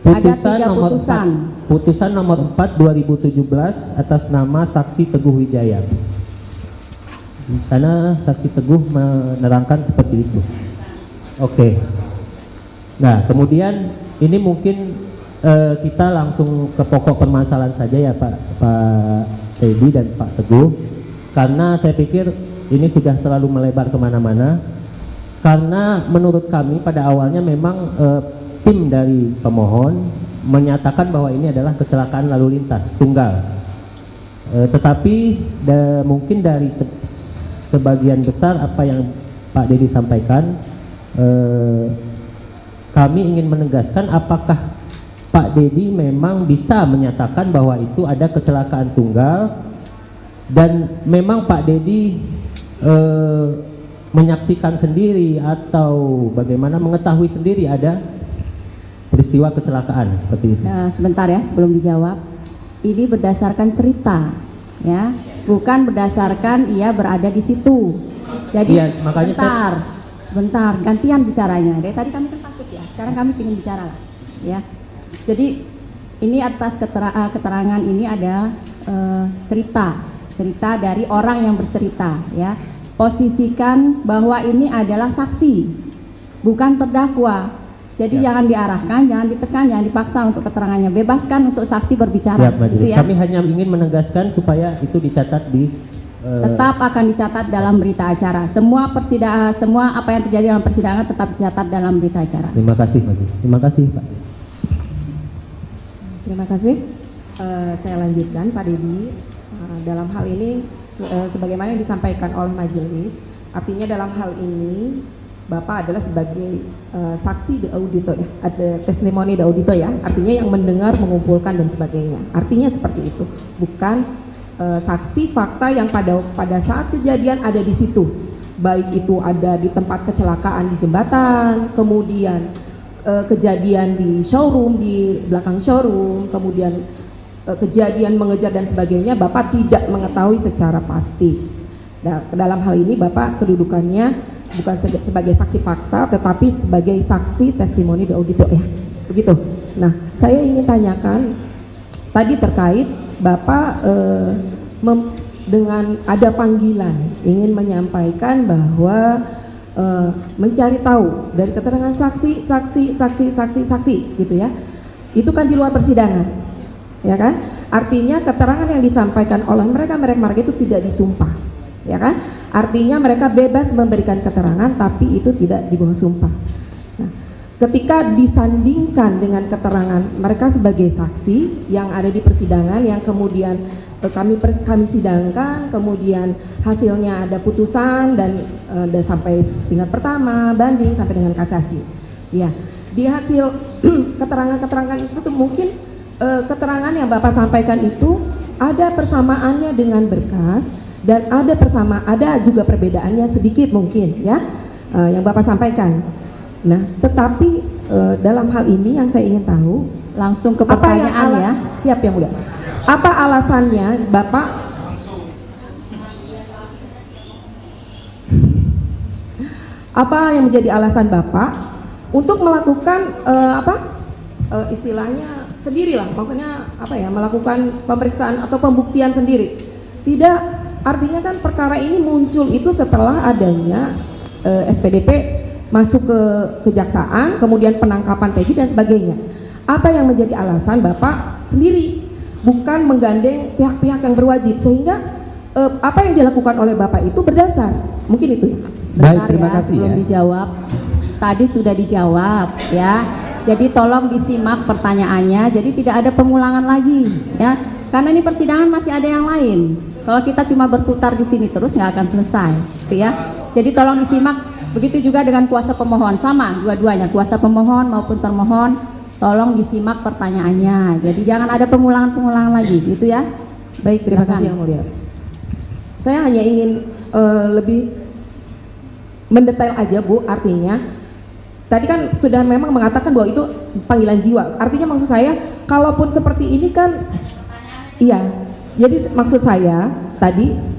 Speaker 5: Putusan
Speaker 4: Ada 3
Speaker 5: nomor
Speaker 4: putusan.
Speaker 5: 4, putusan nomor 4 2017 atas nama saksi Teguh Wijaya. Di sana saksi Teguh menerangkan seperti itu. Oke. Nah, kemudian ini mungkin kita langsung ke pokok permasalahan saja ya Pak Teddy dan Pak Teguh, karena saya pikir ini sudah terlalu melebar kemana-mana. Karena menurut kami pada awalnya memang tim dari pemohon menyatakan bahwa ini adalah kecelakaan lalu lintas tunggal, tetapi mungkin dari sebagian besar apa yang Pak Dedi sampaikan, kami ingin menegaskan apakah Pak Dedi memang bisa menyatakan bahwa itu ada kecelakaan tunggal dan memang Pak Dedi menyaksikan sendiri atau bagaimana mengetahui sendiri ada peristiwa kecelakaan seperti itu.
Speaker 4: Sebentar ya sebelum dijawab. Ini berdasarkan cerita ya, bukan berdasarkan ia berada di situ. Jadi
Speaker 5: ya, makanya
Speaker 4: sebentar gantian bicaranya. Dari tadi kami kan pasif ya, sekarang kami ingin bicara lah ya. Jadi ini atas keterangan ini ada cerita dari orang yang bercerita ya. Posisikan bahwa ini adalah saksi, bukan terdakwa. Jadi jangan diarahkan, jangan ditekan, jangan dipaksa untuk keterangannya. Bebaskan untuk saksi berbicara. Gitu ya.
Speaker 5: Kami hanya ingin menegaskan supaya itu dicatat di
Speaker 4: tetap akan dicatat dalam berita acara. Semua persidangan, semua apa yang terjadi dalam persidangan tetap dicatat dalam berita acara.
Speaker 5: Terima kasih, Majelis. Terima kasih, Pak.
Speaker 8: Terima kasih. Saya lanjutkan, Pak Dedi. Dalam hal ini, sebagaimana yang disampaikan oleh majelis, artinya dalam hal ini Bapak adalah sebagai saksi de audito ya, ada testimoni de audito ya, artinya yang mendengar, mengumpulkan dan sebagainya. Artinya seperti itu, bukan saksi fakta yang pada saat kejadian ada di situ, baik itu ada di tempat kecelakaan di jembatan, kemudian kejadian di showroom, di belakang showroom, kemudian kejadian mengejar dan sebagainya, Bapak tidak mengetahui secara pasti. Nah, dalam hal ini Bapak kedudukannya bukan sebagai saksi fakta, tetapi sebagai saksi testimoni de audito ya, begitu. Nah, saya ingin tanyakan tadi terkait Bapak dengan ada panggilan ingin menyampaikan bahwa mencari tahu dari keterangan saksi gitu ya, itu kan di luar persidangan, ya kan? Artinya keterangan yang disampaikan oleh mereka itu tidak disumpah, ya kan? Artinya mereka bebas memberikan keterangan tapi itu tidak di bawah sumpah. Nah, ketika disandingkan dengan keterangan mereka sebagai saksi yang ada di persidangan yang kemudian kami sidangkan, kemudian hasilnya ada putusan dan sampai tingkat pertama, banding sampai dengan kasasi. Ya, di hasil keterangan-keterangan itu tuh mungkin keterangan yang Bapak sampaikan itu ada persamaannya dengan berkas dan ada juga perbedaannya sedikit mungkin ya yang Bapak sampaikan. Nah, tetapi dalam hal ini yang saya ingin tahu
Speaker 4: langsung ke pertanyaan ya.
Speaker 8: Siap yang mulia. Apa alasannya Bapak apa yang menjadi alasan Bapak untuk melakukan istilahnya sendirilah, maksudnya apa ya, melakukan pemeriksaan atau pembuktian sendiri? Tidak. Artinya kan perkara ini muncul itu setelah adanya SPDP masuk ke kejaksaan, kemudian penangkapan Peggy dan sebagainya. Apa yang menjadi alasan Bapak sendiri, bukan menggandeng pihak-pihak yang berwajib, sehingga apa yang dilakukan oleh Bapak itu berdasar? Mungkin itu ya.
Speaker 4: Baik, terima kasih. Belum dijawab. Tadi sudah dijawab ya. Jadi tolong disimak pertanyaannya. Jadi tidak ada pengulangan lagi ya. Karena ini persidangan masih ada yang lain. Kalau kita cuma berputar di sini terus nggak akan selesai, ya. Jadi tolong disimak. Begitu juga dengan kuasa pemohon, sama dua-duanya, kuasa pemohon maupun termohon, tolong disimak pertanyaannya. Jadi jangan ada pengulangan-pengulangan lagi, gitu ya.
Speaker 8: Baik, terima kasih yang mulia. Saya hanya ingin lebih mendetail aja Bu, artinya tadi kan sudah memang mengatakan bahwa itu panggilan jiwa. Artinya maksud saya, kalaupun seperti ini kan, iya. Jadi maksud saya tadi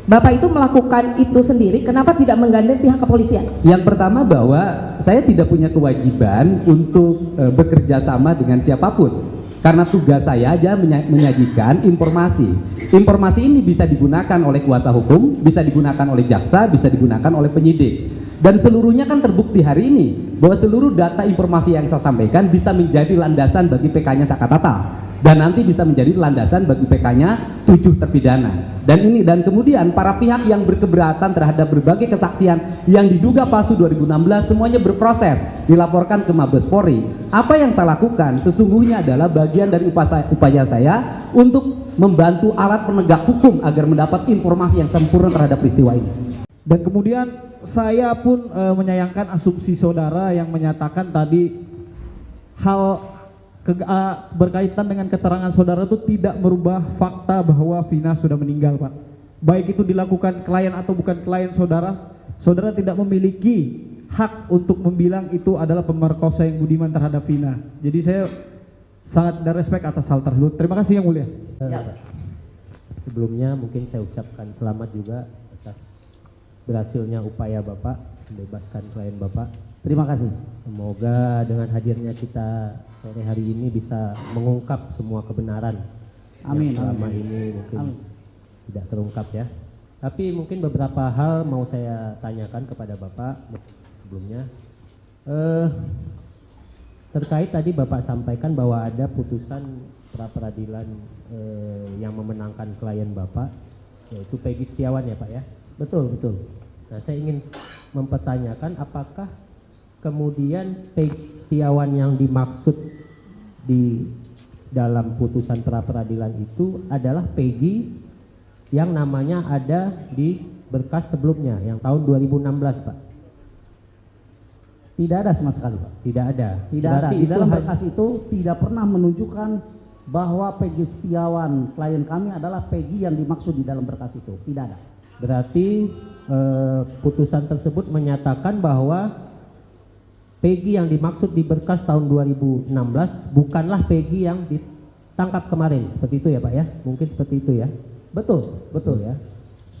Speaker 8: Bapak itu melakukan itu sendiri, kenapa tidak menggandeng pihak kepolisian?
Speaker 6: Yang pertama bahwa saya tidak punya kewajiban untuk bekerja sama dengan siapapun, karena tugas saya aja menyajikan informasi. Informasi ini bisa digunakan oleh kuasa hukum, bisa digunakan oleh jaksa, bisa digunakan oleh penyidik, dan seluruhnya kan terbukti hari ini bahwa seluruh data informasi yang saya sampaikan bisa menjadi landasan bagi PK-nya Sakatatal. Dan nanti bisa menjadi landasan bagi PK-nya 7 terpidana. Dan kemudian para pihak yang berkeberatan terhadap berbagai kesaksian yang diduga palsu 2016 semuanya berproses, dilaporkan ke Mabes Polri. Apa yang saya lakukan sesungguhnya adalah bagian dari upaya saya untuk membantu alat penegak hukum agar mendapat informasi yang sempurna terhadap peristiwa ini.
Speaker 9: Dan kemudian saya pun menyayangkan asumsi saudara yang menyatakan tadi hal berkaitan dengan keterangan saudara itu tidak merubah fakta bahwa Vina sudah meninggal, Pak. Baik itu dilakukan klien atau bukan klien saudara, saudara tidak memiliki hak untuk membilang itu adalah pemerkosa yang budiman terhadap Vina. Jadi saya sangat ada respect atas hal tersebut. Terima kasih yang mulia.
Speaker 5: Sebelumnya mungkin saya ucapkan selamat juga atas berhasilnya upaya Bapak membebaskan klien Bapak.
Speaker 7: Terima kasih.
Speaker 5: Semoga dengan hadirnya kita sore hari ini bisa mengungkap semua kebenaran
Speaker 7: amin,
Speaker 5: yang selama
Speaker 7: amin.
Speaker 5: ini mungkin
Speaker 7: amin.
Speaker 5: tidak terungkap ya. Tapi mungkin beberapa hal mau saya tanyakan kepada Bapak sebelumnya. Terkait tadi Bapak sampaikan bahwa ada putusan pra-peradilan yang memenangkan klien Bapak, yaitu Peggy Setiawan ya Pak ya?
Speaker 7: Betul, betul.
Speaker 5: Nah, saya ingin mempertanyakan apakah kemudian Peggy Setiawan yang dimaksud di dalam putusan pra-peradilan itu adalah Peggy yang namanya ada di berkas sebelumnya yang tahun 2016 Pak?
Speaker 7: Tidak ada sama sekali Pak.
Speaker 5: Tidak ada.
Speaker 7: Tidak ada. Di dalam berkas itu tidak pernah menunjukkan bahwa Peggy Setiawan klien kami adalah Peggy yang dimaksud di dalam berkas itu. Tidak ada.
Speaker 5: Berarti putusan tersebut menyatakan bahwa Peggy yang dimaksud di berkas tahun 2016 bukanlah Peggy yang ditangkap kemarin. Seperti itu ya Pak ya? Mungkin seperti itu ya?
Speaker 7: Betul, betul
Speaker 5: ya.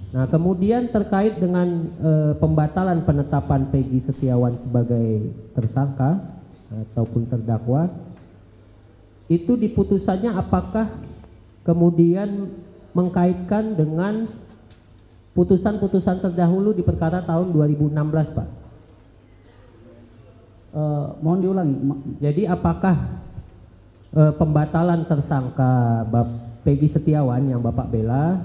Speaker 5: Nah kemudian terkait dengan pembatalan penetapan Peggy Setiawan sebagai tersangka ataupun terdakwa, itu di putusannya apakah kemudian mengkaitkan dengan putusan-putusan terdahulu di perkara tahun 2016 Pak?
Speaker 7: Mohon diulangi.
Speaker 5: Jadi apakah pembatalan tersangka Peggy Setiawan yang Bapak bela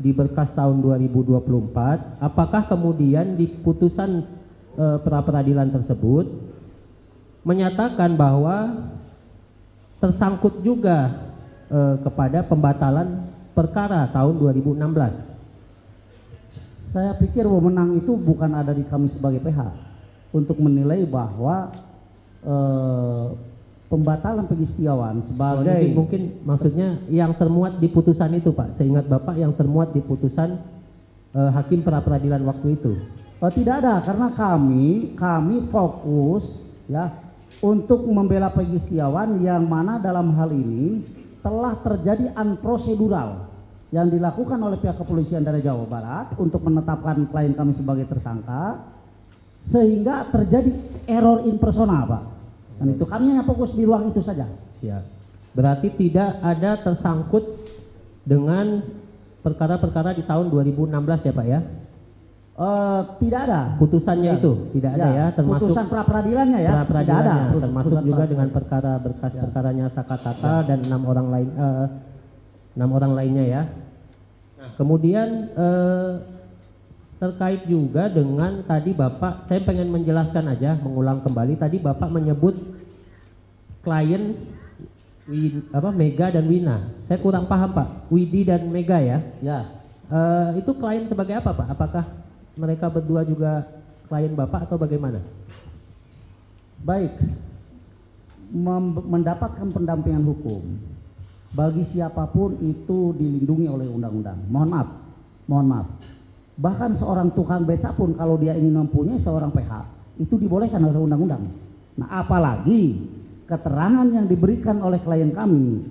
Speaker 5: di berkas tahun 2024, apakah kemudian di putusan pra-peradilan tersebut menyatakan bahwa tersangkut juga kepada pembatalan perkara tahun 2016?
Speaker 7: Saya pikir wewenang itu bukan ada di kami sebagai pihak untuk menilai bahwa pembatalan Peggy Setiawan sebagai
Speaker 5: mungkin maksudnya yang termuat di putusan itu Pak, seingat Bapak yang termuat di putusan hakim pra-peradilan waktu itu.
Speaker 7: Tidak ada, karena kami fokus ya untuk membela Peggy Setiawan yang mana dalam hal ini telah terjadi unprocedural yang dilakukan oleh pihak kepolisian dari Jawa Barat untuk menetapkan klien kami sebagai tersangka, sehingga terjadi error in persona Pak. Dan itu kami hanya fokus di ruang itu saja.
Speaker 5: Siap. Berarti tidak ada tersangkut dengan perkara-perkara di tahun 2016 ya Pak ya?
Speaker 7: Tidak ada.
Speaker 5: Putusannya itu tidak ada ya, termasuk
Speaker 7: putusan pra-peradilannya ya. Tidak ada.
Speaker 5: Termasuk juga dengan perkara berkas perkaranya Sakatata dan 6 orang lainnya ya. Nah, kemudian terkait juga dengan tadi Bapak, saya pengen menjelaskan aja, mengulang kembali tadi Bapak menyebut klien Mega dan Wina. Saya kurang paham Pak, Widi dan Mega ya.
Speaker 7: Ya.
Speaker 5: Itu klien sebagai apa Pak? Apakah mereka berdua juga klien Bapak atau bagaimana?
Speaker 7: Baik, mendapatkan pendampingan hukum bagi siapapun itu dilindungi oleh undang-undang. Mohon maaf. Bahkan seorang tukang beca pun kalau dia ingin mempunyai seorang PH itu dibolehkan oleh undang-undang. Nah, apalagi keterangan yang diberikan oleh klien kami,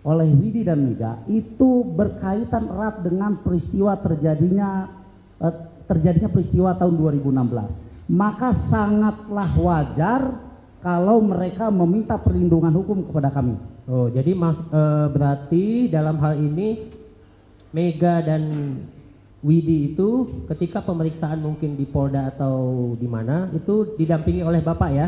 Speaker 7: oleh Widi dan Mega itu berkaitan erat dengan peristiwa terjadinya peristiwa tahun 2016. Maka sangatlah wajar kalau mereka meminta perlindungan hukum kepada kami.
Speaker 5: Oh, jadi berarti dalam hal ini Mega dan Widi itu ketika pemeriksaan mungkin di Polda atau di mana itu didampingi oleh Bapak ya?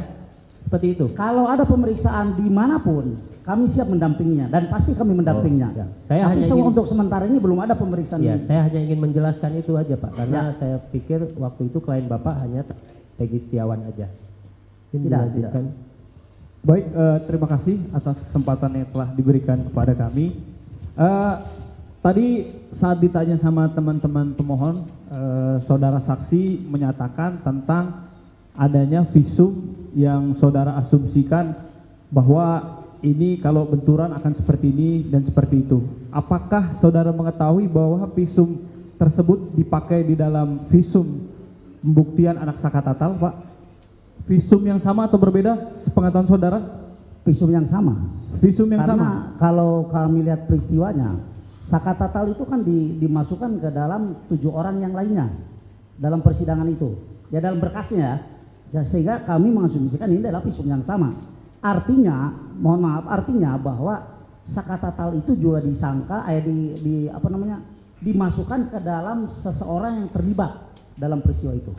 Speaker 5: Seperti itu?
Speaker 7: Kalau ada pemeriksaan dimanapun kami siap mendampinginya dan pasti kami mendampinginya.
Speaker 5: Saya
Speaker 7: Tapi untuk sementara ini belum ada pemeriksaan.
Speaker 5: Ya, saya hanya ingin menjelaskan itu aja Pak, karena saya pikir waktu itu klien Bapak hanya Peggy Setiawan aja.
Speaker 7: Tidak.
Speaker 9: Baik, terima kasih atas kesempatan yang telah diberikan kepada kami. Tadi saat ditanya sama teman-teman pemohon, saudara saksi menyatakan tentang adanya visum yang saudara asumsikan bahwa ini kalau benturan akan seperti ini dan seperti itu. Apakah saudara mengetahui bahwa visum tersebut dipakai di dalam visum pembuktian anak Sakatatal Pak? Visum yang sama atau berbeda sepengetahuan saudara?
Speaker 7: Visum yang sama.
Speaker 9: Visum yang
Speaker 7: sama. Karena kalau kami lihat peristiwanya, Sakatatal itu kan dimasukkan ke dalam 7 orang yang lainnya dalam persidangan itu. Ya dalam berkasnya ya. Sehingga kami mengasumsikan ini adalah visum yang sama. Artinya, mohon maaf, artinya bahwa Sakatatal itu juga disangka dimasukkan ke dalam seseorang yang terlibat dalam peristiwa itu.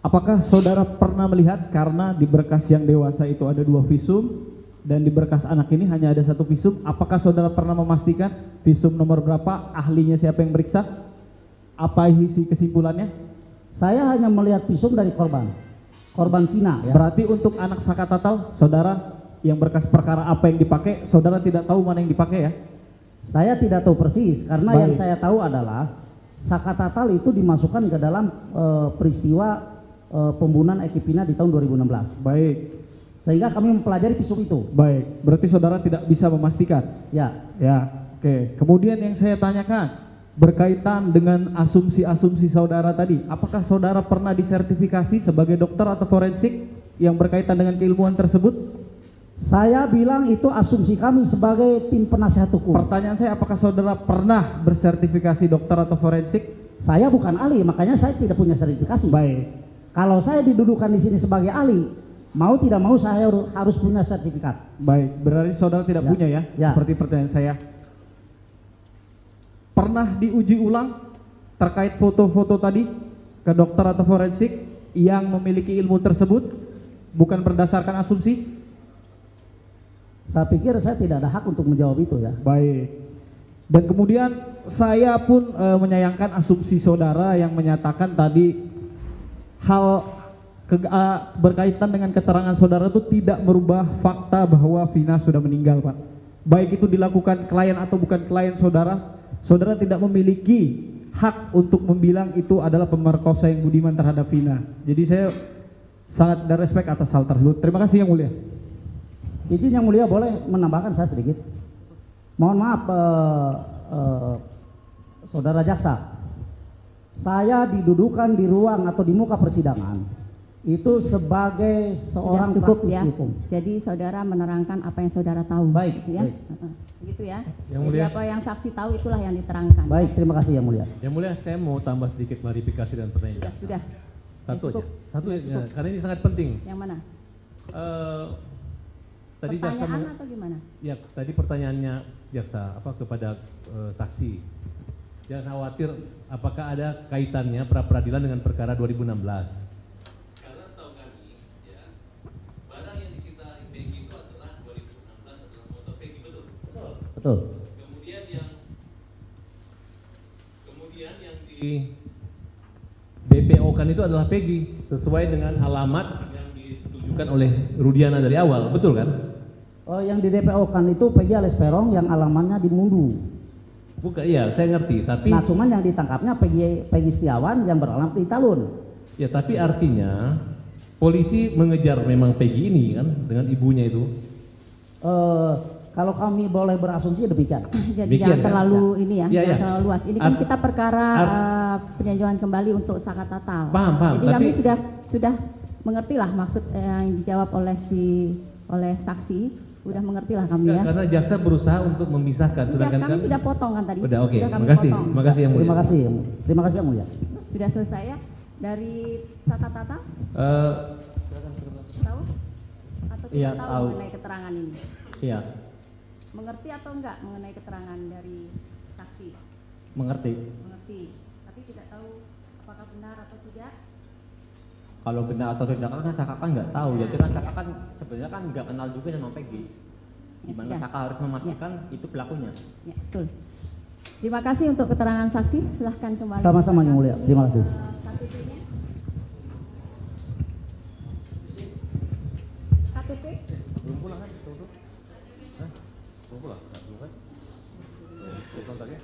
Speaker 9: Apakah saudara pernah melihat karena di berkas yang dewasa itu ada 2 visum dan di berkas anak ini hanya ada 1 visum, apakah saudara pernah memastikan visum nomor berapa, ahlinya siapa yang meriksa, apa isi kesimpulannya?
Speaker 7: Saya hanya melihat visum dari korban Vina ya.
Speaker 9: Berarti untuk anak Sakatatal, saudara yang berkas perkara apa yang dipakai, saudara tidak tahu mana yang dipakai ya?
Speaker 7: Saya tidak tahu persis, karena yang saya tahu adalah Sakatatal itu dimasukkan ke dalam peristiwa pembunuhan Eki Pina di tahun 2016.
Speaker 9: Baik.
Speaker 7: Sehingga kami mempelajari visum itu.
Speaker 9: Baik, berarti saudara tidak bisa memastikan.
Speaker 7: Ya.
Speaker 9: Ya, oke. Kemudian yang saya tanyakan berkaitan dengan asumsi-asumsi saudara tadi, apakah saudara pernah disertifikasi sebagai dokter atau forensik yang berkaitan dengan keilmuan tersebut?
Speaker 7: Saya bilang itu asumsi kami sebagai tim penasihat hukum.
Speaker 9: Pertanyaan saya, apakah saudara pernah bersertifikasi dokter atau forensik?
Speaker 7: Saya bukan ahli, makanya saya tidak punya sertifikasi.
Speaker 9: Baik.
Speaker 7: Kalau saya didudukan di sini sebagai ahli, mau tidak mau saya harus punya sertifikat.
Speaker 9: Baik, berarti saudara tidak punya ya? Seperti pertanyaan saya. Pernah diuji ulang terkait foto-foto tadi ke dokter atau forensik yang memiliki ilmu tersebut, bukan berdasarkan asumsi?
Speaker 7: Saya pikir saya tidak ada hak untuk menjawab itu ya.
Speaker 9: Baik. Dan kemudian saya pun menyayangkan asumsi saudara yang menyatakan tadi hal berkaitan dengan keterangan saudara itu tidak merubah fakta bahwa Vina sudah meninggal, Pak. Baik itu dilakukan klien atau bukan klien saudara, saudara tidak memiliki hak untuk membilang itu adalah pemerkosa yang budiman terhadap Vina. Jadi saya sangat ada respect atas hal tersebut. Terima kasih Yang Mulia.
Speaker 7: Izin Yang Mulia, boleh menambahkan saya sedikit? Mohon maaf saudara jaksa, saya didudukan di ruang atau di muka persidangan itu sebagai seorang
Speaker 4: cukup
Speaker 7: praktisi
Speaker 4: ya.
Speaker 7: hukum.
Speaker 4: Jadi saudara menerangkan apa yang saudara tahu.
Speaker 7: Baik,
Speaker 4: gitu ya.
Speaker 7: baik.
Speaker 4: Gitu ya.
Speaker 2: Yang
Speaker 4: Jadi
Speaker 2: Mulia.
Speaker 4: apa yang saksi tahu itulah yang diterangkan.
Speaker 7: Baik, terima kasih Yang Mulia.
Speaker 2: Yang Mulia, saya mau tambah sedikit klarifikasi dan pertanyaan.
Speaker 4: Sudah.
Speaker 2: Satu
Speaker 4: Cukup.
Speaker 2: aja. Satu
Speaker 4: Ya,
Speaker 2: aja,
Speaker 4: cukup.
Speaker 2: karena ini sangat penting.
Speaker 4: Yang mana?
Speaker 2: Tadi jaksa
Speaker 4: Pertanyaan atau gimana?
Speaker 2: Ya, tadi pertanyaannya jaksa kepada saksi. Jangan khawatir, apakah ada kaitannya pra peradilan dengan perkara 2016? Karena setahu kami, ya, barang yang disita Peggy itu adalah 2016 adalah foto Peggy, betul?
Speaker 7: Betul.
Speaker 2: Kemudian yang di BPO kan itu adalah Peggy sesuai dengan alamat yang ditujukan oleh Rudiana dari awal, betul kan?
Speaker 7: Yang di DPO kan itu Peggy alias Peron yang alamatnya di Mundu.
Speaker 2: Bukan, iya saya ngerti, tapi
Speaker 7: Nah, cuman yang ditangkapnya Peggy Setiawan yang beralamat di Talun.
Speaker 2: ya tapi artinya polisi mengejar memang Peggy ini kan dengan ibunya itu.
Speaker 7: Kalau kami boleh berasumsi demikian.
Speaker 4: Jadi
Speaker 2: Demikian,
Speaker 4: jangan
Speaker 2: kan?
Speaker 4: terlalu ini ya,
Speaker 2: Ya,
Speaker 4: jangan
Speaker 2: ya.
Speaker 4: terlalu luas. Ini kan kita perkara peninjauan kembali untuk saka tatal.
Speaker 2: Paham,
Speaker 4: Jadi kami
Speaker 2: tapi
Speaker 4: sudah mengerti lah maksud yang dijawab oleh saksi. Udah mengerti lah kami ya.
Speaker 2: karena jaksa berusaha untuk memisahkan,
Speaker 4: Sudah,
Speaker 2: sedangkan
Speaker 4: kami sudah potong kan tadi.
Speaker 2: Udah, oke.
Speaker 4: Sudah kami
Speaker 2: Makasih,
Speaker 4: potong.
Speaker 2: makasih Yang Mulia.
Speaker 7: Terima kasih Yang Mulia.
Speaker 4: Sudah selesai ya dari Saka Tata? Tahu? Atau tidak
Speaker 10: Iya,
Speaker 4: tahu
Speaker 10: tahu.
Speaker 4: mengenai keterangan ini?
Speaker 10: Iya,
Speaker 4: Mengerti atau enggak mengenai keterangan dari saksi?
Speaker 10: mengerti.
Speaker 4: Mengerti. Tapi tidak tahu apakah benar atau tidak?
Speaker 10: Kalau benar atau tidak kan Saka kan nggak tahu. Jadi kan Saka kan sebenarnya kan nggak kenal juga sama Peggy. Gimana
Speaker 4: sudah.
Speaker 10: Saka harus memastikan itu pelakunya.
Speaker 4: Ya, betul. Terima kasih untuk keterangan saksi. Silahkan kembali.
Speaker 7: Sama-sama Yang Mulia. Terima kasih.
Speaker 4: KTP-nya. KTP?
Speaker 2: Belum pulang kan? Belum pulang? Belum kan? Kontaknya?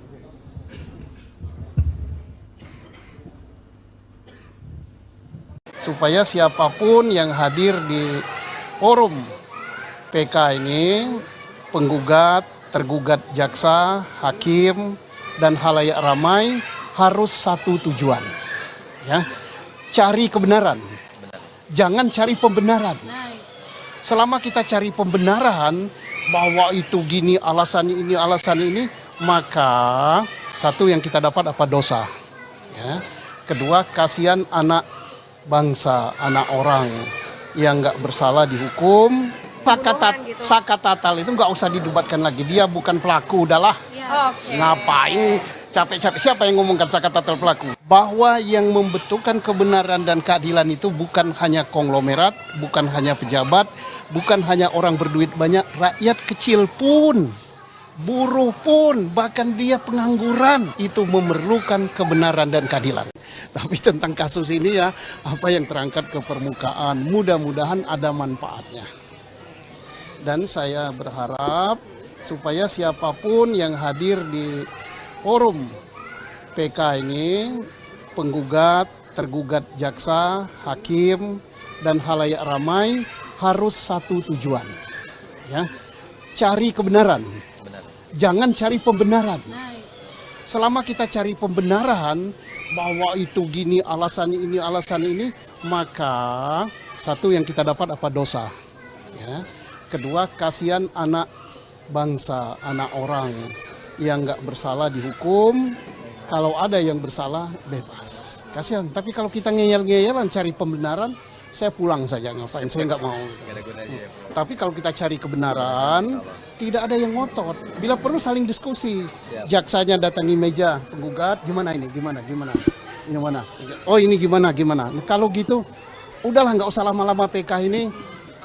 Speaker 1: Supaya siapapun yang hadir di forum PK ini, penggugat, tergugat jaksa, hakim, dan halayak ramai harus satu tujuan, ya, cari kebenaran, jangan cari pembenaran. Selama kita cari pembenaran bahwa itu gini alasan ini, maka satu yang kita dapat apa dosa, ya. Kedua, kasihan anak bangsa, anak orang yang nggak bersalah dihukum. Saka tatal itu nggak usah didebatkan lagi, dia bukan pelaku, udahlah. Ngapain capek-capek, siapa yang ngomongkan saka tatal pelaku? Bahwa yang membentukkan kebenaran dan keadilan itu bukan hanya konglomerat, bukan hanya pejabat, bukan hanya orang berduit banyak, rakyat kecil pun, buruh pun, bahkan dia pengangguran itu memerlukan kebenaran dan keadilan. Tapi tentang kasus ini ya, apa yang terangkat ke permukaan, mudah-mudahan ada manfaatnya. Dan saya berharap supaya siapapun yang hadir di forum PK ini, penggugat, tergugat jaksa, hakim, dan halayak ramai harus satu tujuan, ya, cari kebenaran, jangan cari pembenaran. Selama kita cari pembenaran bahwa itu gini alasan ini, maka satu yang kita dapat apa? Dosa, ya. Kedua, kasihan anak bangsa, anak orang yang nggak bersalah dihukum. Kalau ada yang bersalah bebas, kasihan. Tapi kalau kita ngeyel-ngeyelan cari pembenaran, saya pulang saja, ngapain, saya nggak mau. Tapi kalau kita cari kebenaran, tidak ada yang ngotot. Bila perlu saling diskusi. Jaksanya datangi meja penggugat, gimana ini, gimana, ini mana? Oh ini gimana. Nah, kalau gitu, udahlah nggak usah lama-lama PK ini,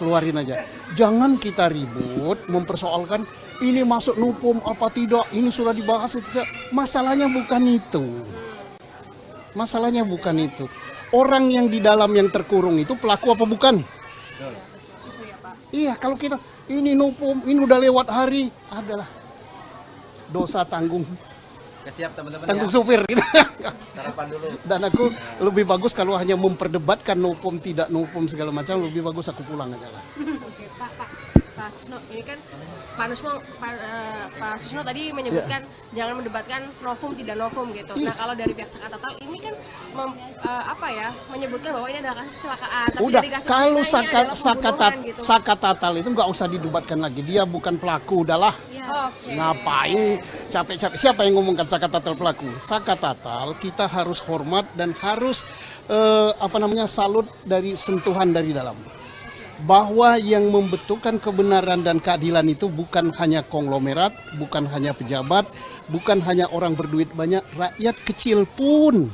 Speaker 1: keluarin aja. Jangan kita ribut mempersoalkan ini masuk nupum apa tidak, ini sudah dibahas tidak. Masalahnya bukan itu. Masalahnya bukan itu. Orang yang di dalam yang terkurung itu pelaku apa bukan? Iya, kalau kita ini nupum, ini udah lewat hari, adalah dosa tanggung.
Speaker 11: Siap teman-teman
Speaker 1: Tanggung
Speaker 11: ya.
Speaker 1: supir gitu.
Speaker 11: Sarapan dulu.
Speaker 1: Dan aku lebih bagus kalau hanya memperdebatkan nupum tidak nupum segala macam, lebih bagus aku pulang aja lah.
Speaker 3: Oke, Pak Susno, ini kan Pak Susno tadi menyebutkan jangan mendebatkan novum tidak novum gitu. Nah, kalau dari pihak Sakatatal ini kan menyebutkan bahwa ini adalah kasus kecelakaan. Tapi
Speaker 1: Udah,
Speaker 3: dari kasus
Speaker 1: kalau
Speaker 3: ini adalah pembunuhan gitu.
Speaker 1: Sakatatal itu nggak usah didebatkan lagi. Dia bukan pelaku, udahlah.
Speaker 3: Oke.
Speaker 1: Ngapain capek-capek? Siapa yang ngomongkan Sakatatal pelaku? Sakatatal kita harus hormat dan harus salut dari sentuhan dari dalam. Bahwa yang membentukkan kebenaran dan keadilan itu bukan hanya konglomerat, bukan hanya pejabat, bukan hanya orang berduit banyak, rakyat kecil pun,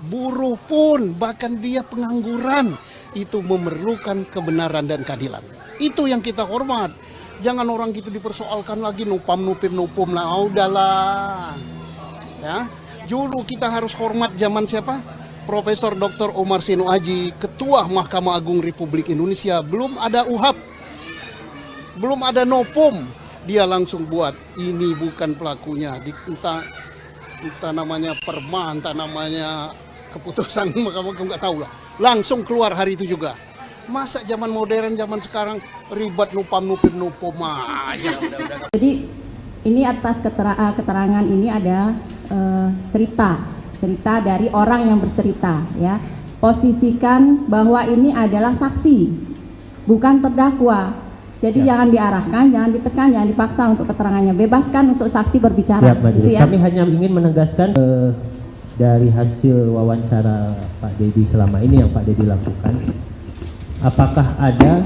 Speaker 1: buruh pun, bahkan dia pengangguran, itu memerlukan kebenaran dan keadilan. Itu yang kita hormat. Jangan orang gitu dipersoalkan lagi nupum lah, udahlah. Ya, dulu kita harus hormat zaman siapa? Profesor Dr. Omar Seno Aji, Ketua Mahkamah Agung Republik Indonesia, belum ada UHAP, belum ada novum, dia langsung buat ini bukan pelakunya, entah namanya perma, entah namanya keputusan Mahkamah Agung, nggak tahu lah, langsung keluar hari itu juga. Masa zaman modern, zaman sekarang ribet nupum aja.
Speaker 4: Jadi ini atas keterangan ini ada cerita dari orang yang bercerita, ya. Posisikan bahwa ini adalah saksi, bukan terdakwa. Jadi jangan diarahkan, jangan ditekan, jangan dipaksa untuk keterangannya. Bebaskan untuk saksi berbicara. Gitu ya.
Speaker 5: Kami hanya ingin menegaskan dari hasil wawancara Pak Dedi selama ini yang Pak Dedi lakukan, apakah ada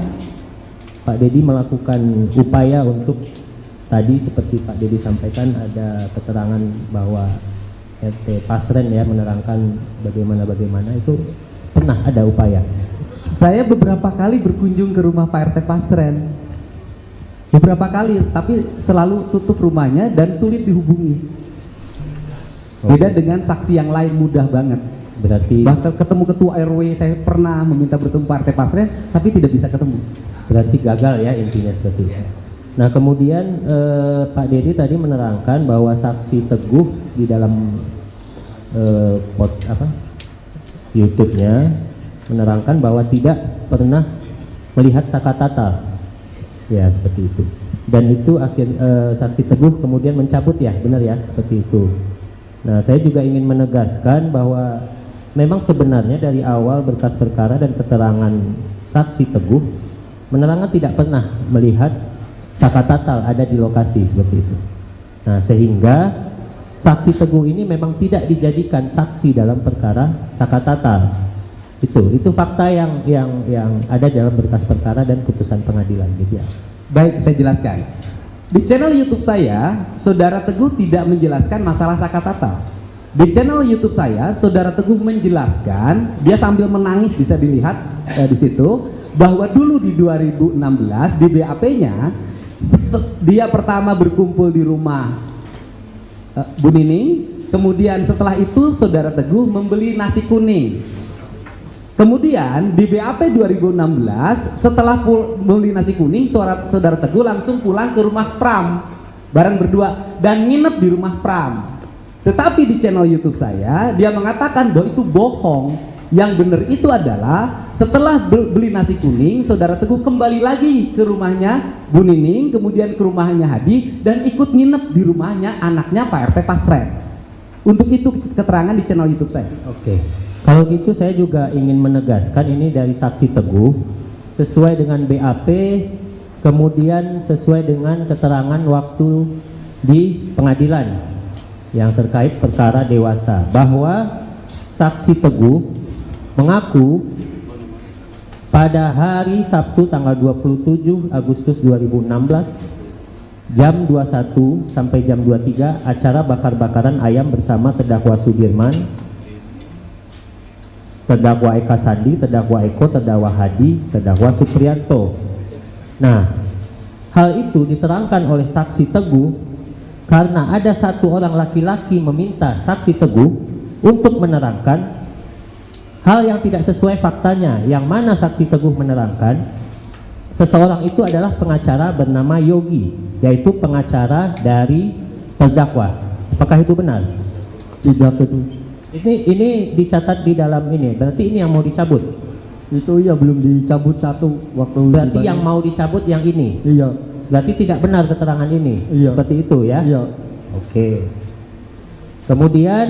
Speaker 5: Pak Dedi melakukan upaya untuk tadi seperti Pak Dedi sampaikan ada keterangan bahwa RT Pasren ya menerangkan bagaimana itu pernah ada upaya.
Speaker 6: Saya beberapa kali berkunjung ke rumah Pak RT Pasren, beberapa kali, tapi selalu tutup rumahnya dan sulit dihubungi. Beda dengan saksi yang lain mudah banget.
Speaker 5: Berarti
Speaker 6: bahkan ketemu ketua RW saya pernah meminta bertemu Pak RT Pasren tapi tidak bisa ketemu.
Speaker 5: Berarti gagal ya intinya seperti itu. Nah kemudian Pak Dedi tadi menerangkan bahwa saksi Teguh di dalam YouTube-nya menerangkan bahwa tidak pernah melihat Sakatatal, ya seperti itu. Dan itu saksi Teguh kemudian mencabut ya, benar ya seperti itu. Nah saya juga ingin menegaskan bahwa memang sebenarnya dari awal berkas perkara dan keterangan saksi Teguh menerangkan tidak pernah melihat Sakatatal ada di lokasi seperti itu. Nah sehingga saksi Teguh ini memang tidak dijadikan saksi dalam perkara Sakatatal. Itu fakta yang ada dalam berkas perkara dan putusan pengadilan gitu ya.
Speaker 6: Baik, saya jelaskan. Di channel YouTube saya, Saudara Teguh tidak menjelaskan masalah Sakatatal. Di channel YouTube saya, Saudara Teguh menjelaskan, dia sambil menangis bisa dilihat di situ, bahwa dulu di 2016 di BAP-nya dia pertama berkumpul di rumah Bu Nining, kemudian setelah itu Saudara Teguh membeli nasi kuning. Kemudian di BAP 2016 setelah membeli nasi kuning, Saudara Teguh langsung pulang ke rumah Pram bareng berdua dan nginep di rumah Pram. Tetapi di channel YouTube saya dia mengatakan bahwa itu bohong. Yang benar itu adalah setelah beli nasi kuning, saudara Teguh kembali lagi ke rumahnya Bu Nining, kemudian ke rumahnya Hadi, dan ikut nginep di rumahnya anaknya Pak RT Pasren. Untuk itu keterangan di channel YouTube saya.
Speaker 5: Oke. Kalau gitu saya juga ingin menegaskan ini dari saksi Teguh sesuai dengan BAP, kemudian sesuai dengan keterangan waktu di pengadilan yang terkait perkara dewasa, bahwa saksi Teguh mengaku pada hari Sabtu tanggal 27 Agustus 2016 jam 21 sampai jam 23 acara bakar-bakaran ayam bersama terdakwa Sudirman, terdakwa Eka Sandi, terdakwa Eko, terdakwa Hadi, terdakwa Supriyanto. Nah, hal itu diterangkan oleh saksi Teguh karena ada satu orang laki-laki meminta saksi Teguh untuk menerangkan hal yang tidak sesuai faktanya, yang mana saksi Teguh menerangkan seseorang itu adalah pengacara bernama Yogi, yaitu pengacara dari terdakwa. Apakah itu benar?
Speaker 12: Tidak itu.
Speaker 5: Ini dicatat di dalam ini, berarti ini yang mau dicabut?
Speaker 12: Itu iya belum dicabut satu waktu.
Speaker 5: Berarti yang mau dicabut yang ini?
Speaker 12: Iya.
Speaker 5: Berarti tidak benar keterangan ini?
Speaker 12: Iya.
Speaker 5: Seperti itu ya?
Speaker 12: Iya.
Speaker 5: Oke. Kemudian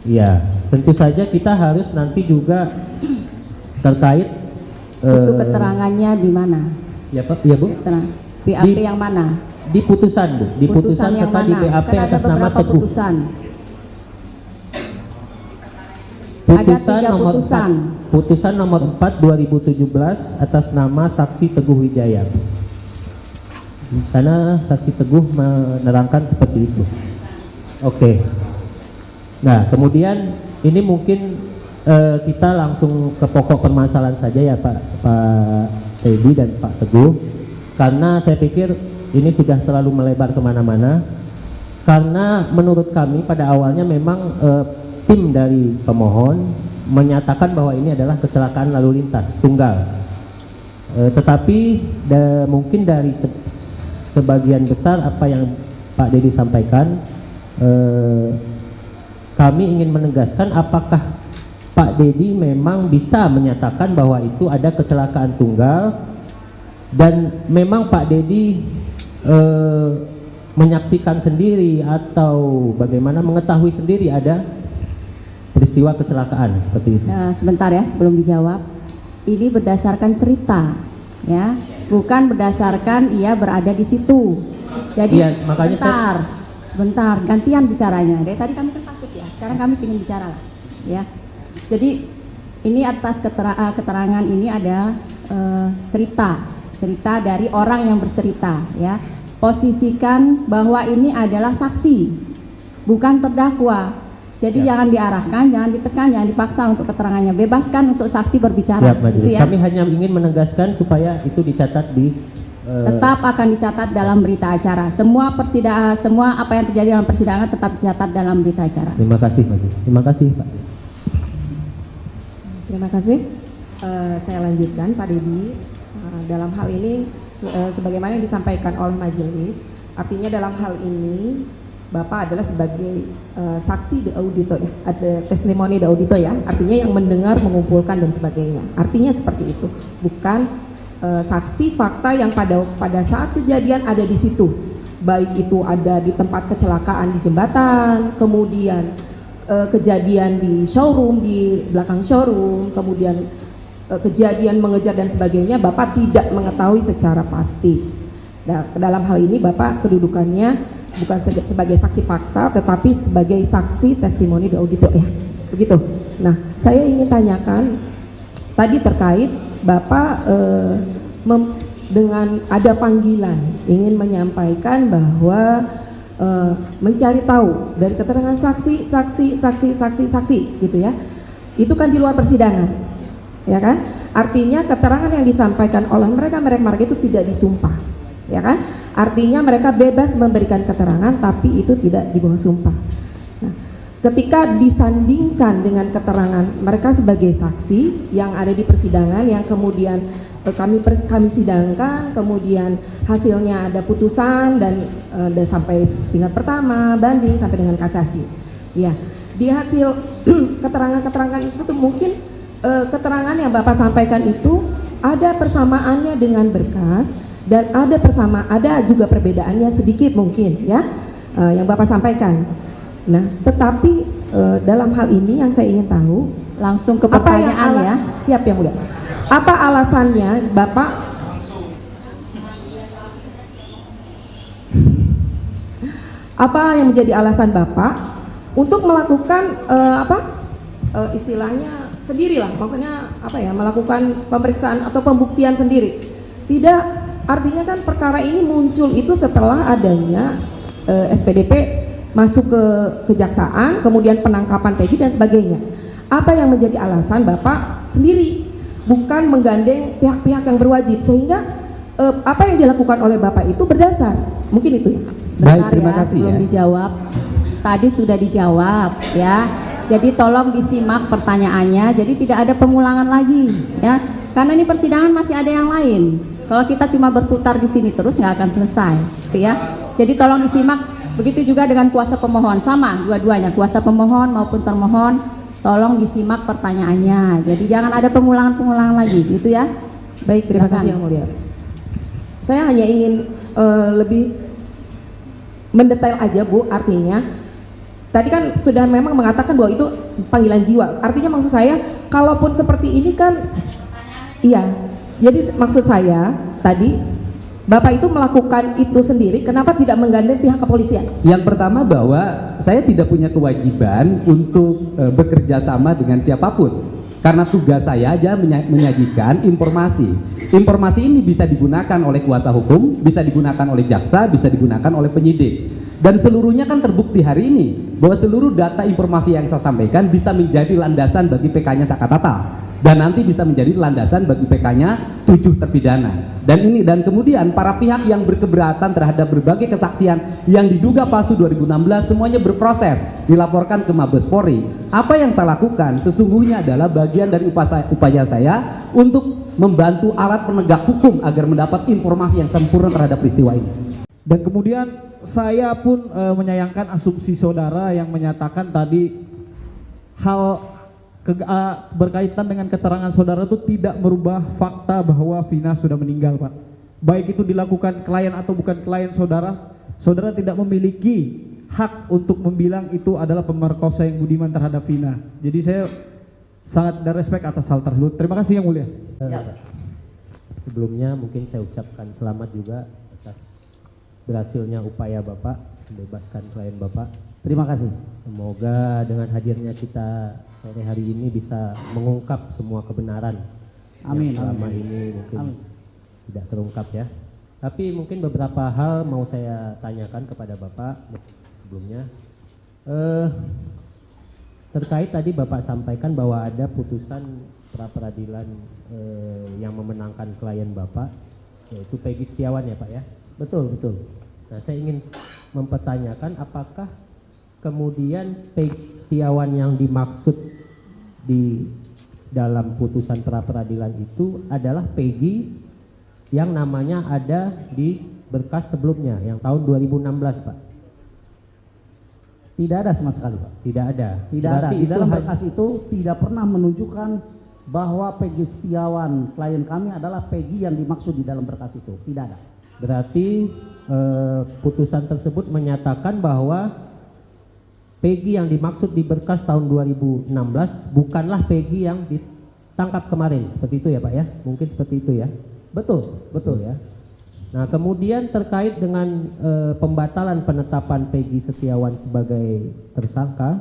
Speaker 5: ya, tentu saja kita harus nanti juga terkait
Speaker 4: itu keterangannya di mana?
Speaker 5: Ya Pak, ya Bu.
Speaker 4: BAP yang mana?
Speaker 5: Di putusan Bu, di putusan
Speaker 4: yang
Speaker 5: serta
Speaker 4: mana?
Speaker 5: di BAP
Speaker 4: Kan ada
Speaker 5: atas nama
Speaker 4: beberapa
Speaker 5: Teguh.
Speaker 4: putusan.
Speaker 5: Putusan
Speaker 4: Ada 3
Speaker 5: nomor
Speaker 4: putusan.
Speaker 5: 4, putusan nomor 4 2017 atas nama saksi Teguh Wijaya. Di sana saksi Teguh menerangkan seperti itu. Oke. Nah, kemudian ini mungkin kita langsung ke pokok permasalahan saja ya Pak Teddy dan Pak Teguh, karena saya pikir ini sudah terlalu melebar kemana-mana. Karena menurut kami pada awalnya memang tim dari pemohon menyatakan bahwa ini adalah kecelakaan lalu lintas tunggal, tetapi mungkin dari sebagian besar apa yang Pak Dedi sampaikan, kami ingin menegaskan apakah Pak Dedi memang bisa menyatakan bahwa itu ada kecelakaan tunggal, dan memang Pak Dedi menyaksikan sendiri atau bagaimana mengetahui sendiri ada peristiwa kecelakaan seperti itu.
Speaker 4: Nah, sebentar ya sebelum dijawab. Ini berdasarkan cerita, ya, bukan berdasarkan ia berada di situ. Jadi
Speaker 5: ya, makanya
Speaker 4: sebentar, gantian bicaranya. Dari tadi kami kan pasif ya, sekarang kami ingin bicara lah, ya. Jadi ini atas keterangan ini ada cerita dari orang yang bercerita, ya. Posisikan bahwa ini adalah saksi, bukan terdakwa. Jadi jangan diarahkan, jangan ditekan, jangan dipaksa untuk keterangannya. Bebaskan untuk saksi berbicara.
Speaker 5: Ya, gitu ya. Kami hanya ingin menegaskan supaya itu dicatat di
Speaker 4: tetap akan dicatat dalam berita acara. Semua persidangan, semua apa yang terjadi dalam persidangan tetap dicatat dalam berita acara.
Speaker 5: Terima kasih, Pak. Terima kasih, Pak.
Speaker 8: Terima kasih. Saya lanjutkan, Pak Dedi. Dalam hal ini, sebagaimana yang disampaikan oleh majelis, artinya dalam hal ini Bapak adalah sebagai saksi de audito, ada testimoni de audito ya, artinya yang mendengar, mengumpulkan dan sebagainya. Artinya seperti itu, bukan saksi fakta yang pada saat kejadian ada di situ, baik itu ada di tempat kecelakaan di jembatan, kemudian kejadian di showroom, di belakang showroom, kemudian kejadian mengejar dan sebagainya, Bapak tidak mengetahui secara pasti. Nah, dalam hal ini Bapak kedudukannya bukan sebagai saksi fakta, tetapi sebagai saksi testimoni de audito ya, begitu. Nah, saya ingin tanyakan tadi terkait Bapak dengan ada panggilan ingin menyampaikan bahwa mencari tahu dari keterangan saksi gitu ya, itu kan di luar persidangan, ya kan? Artinya keterangan yang disampaikan oleh mereka itu tidak disumpah, ya kan? Artinya mereka bebas memberikan keterangan, tapi itu tidak di bawah sumpah. Nah, ketika disandingkan dengan keterangan mereka sebagai saksi yang ada di persidangan, yang kemudian kami sidangkan, kemudian hasilnya ada putusan dan sampai tingkat pertama, banding sampai dengan kasasi. Ya, di hasil keterangan-keterangan itu tuh mungkin keterangan yang Bapak sampaikan itu ada persamaannya dengan berkas dan ada juga perbedaannya sedikit mungkin ya yang Bapak sampaikan. Nah, tetapi dalam hal ini yang saya ingin tahu
Speaker 4: langsung ke pertanyaan ya.
Speaker 8: Siap yang mulia. Apa alasannya Bapak apa yang menjadi alasan Bapak untuk melakukan istilahnya sendirilah, maksudnya apa ya, melakukan pemeriksaan atau pembuktian sendiri? Tidak, artinya kan perkara ini muncul itu setelah adanya SPDP masuk ke kejaksaan, kemudian penangkapan Peggy dan sebagainya. Apa yang menjadi alasan Bapak sendiri, bukan menggandeng pihak-pihak yang berwajib, sehingga apa yang dilakukan oleh Bapak itu berdasar? Mungkin itu ya.
Speaker 4: Baik, terima kasih ya. Dijawab. Tadi sudah dijawab ya. Jadi tolong disimak pertanyaannya. Jadi tidak ada pengulangan lagi ya. Karena ini persidangan masih ada yang lain. Kalau kita cuma berputar di sini terus nggak akan selesai, gitu ya. Jadi tolong disimak. Begitu juga dengan kuasa pemohon, sama dua-duanya, kuasa pemohon maupun termohon. Tolong disimak pertanyaannya. Jadi jangan ada pengulangan-pengulangan lagi, gitu ya.
Speaker 8: Baik, terima kasih yang mulia. Saya hanya ingin lebih mendetail aja Bu, artinya tadi kan sudah memang mengatakan bahwa itu panggilan jiwa. Artinya maksud saya, kalaupun seperti ini kan, iya. Jadi maksud saya tadi, Bapak itu melakukan itu sendiri, kenapa tidak menggandeng pihak kepolisian?
Speaker 6: Yang pertama bahwa saya tidak punya kewajiban untuk bekerja sama dengan siapapun. Karena tugas saya aja menyajikan informasi. Informasi ini bisa digunakan oleh kuasa hukum, bisa digunakan oleh jaksa, bisa digunakan oleh penyidik. Dan seluruhnya kan terbukti hari ini bahwa seluruh data informasi yang saya sampaikan bisa menjadi landasan bagi PK-nya Sakatata, dan nanti bisa menjadi landasan bagi PK-nya 7 terpidana. Dan kemudian para pihak yang berkeberatan terhadap berbagai kesaksian yang diduga palsu 2016 semuanya berproses, dilaporkan ke Mabes Polri. Apa yang saya lakukan sesungguhnya adalah bagian dari upaya saya untuk membantu alat penegak hukum agar mendapat informasi yang sempurna terhadap peristiwa ini.
Speaker 9: Dan kemudian saya pun menyayangkan asumsi saudara yang menyatakan tadi hal berkaitan dengan keterangan saudara itu tidak merubah fakta bahwa Vina sudah meninggal, Pak. Baik itu dilakukan klien atau bukan klien saudara, saudara tidak memiliki hak untuk membilang itu adalah pemerkosa yang budiman terhadap Vina. Jadi saya sangat respect atas hal tersebut. Terima kasih yang mulia.
Speaker 5: Sebelumnya mungkin saya ucapkan selamat juga atas berhasilnya upaya Bapak membebaskan klien Bapak.
Speaker 7: Terima kasih.
Speaker 5: Semoga dengan hadirnya kita sore hari ini bisa mengungkap semua kebenaran
Speaker 7: amin,
Speaker 5: yang selama
Speaker 7: amin.
Speaker 5: ini mungkin tidak terungkap ya. Tapi mungkin beberapa hal mau saya tanyakan kepada Bapak sebelumnya. Terkait tadi Bapak sampaikan bahwa ada putusan pra-peradilan yang memenangkan klien Bapak, yaitu Peggy Setiawan ya Pak ya?
Speaker 7: Betul, betul.
Speaker 5: Nah, saya ingin mempertanyakan apakah kemudian Peggy Setiawan yang dimaksud di dalam putusan pra-peradilan itu adalah Peggy yang namanya ada di berkas sebelumnya yang tahun 2016 Pak?
Speaker 7: Tidak ada sama sekali Pak.
Speaker 5: Tidak ada?
Speaker 7: Tidak ada. Di dalam berkas itu tidak pernah menunjukkan bahwa Peggy Setiawan klien kami adalah Peggy yang dimaksud di dalam berkas itu. Tidak ada.
Speaker 5: Berarti putusan tersebut menyatakan bahwa Peggy yang dimaksud di berkas tahun 2016 bukanlah Peggy yang ditangkap kemarin, seperti itu ya Pak ya? Mungkin seperti itu ya?
Speaker 7: Betul, betul
Speaker 5: ya. Nah kemudian terkait dengan pembatalan penetapan Peggy Setiawan sebagai tersangka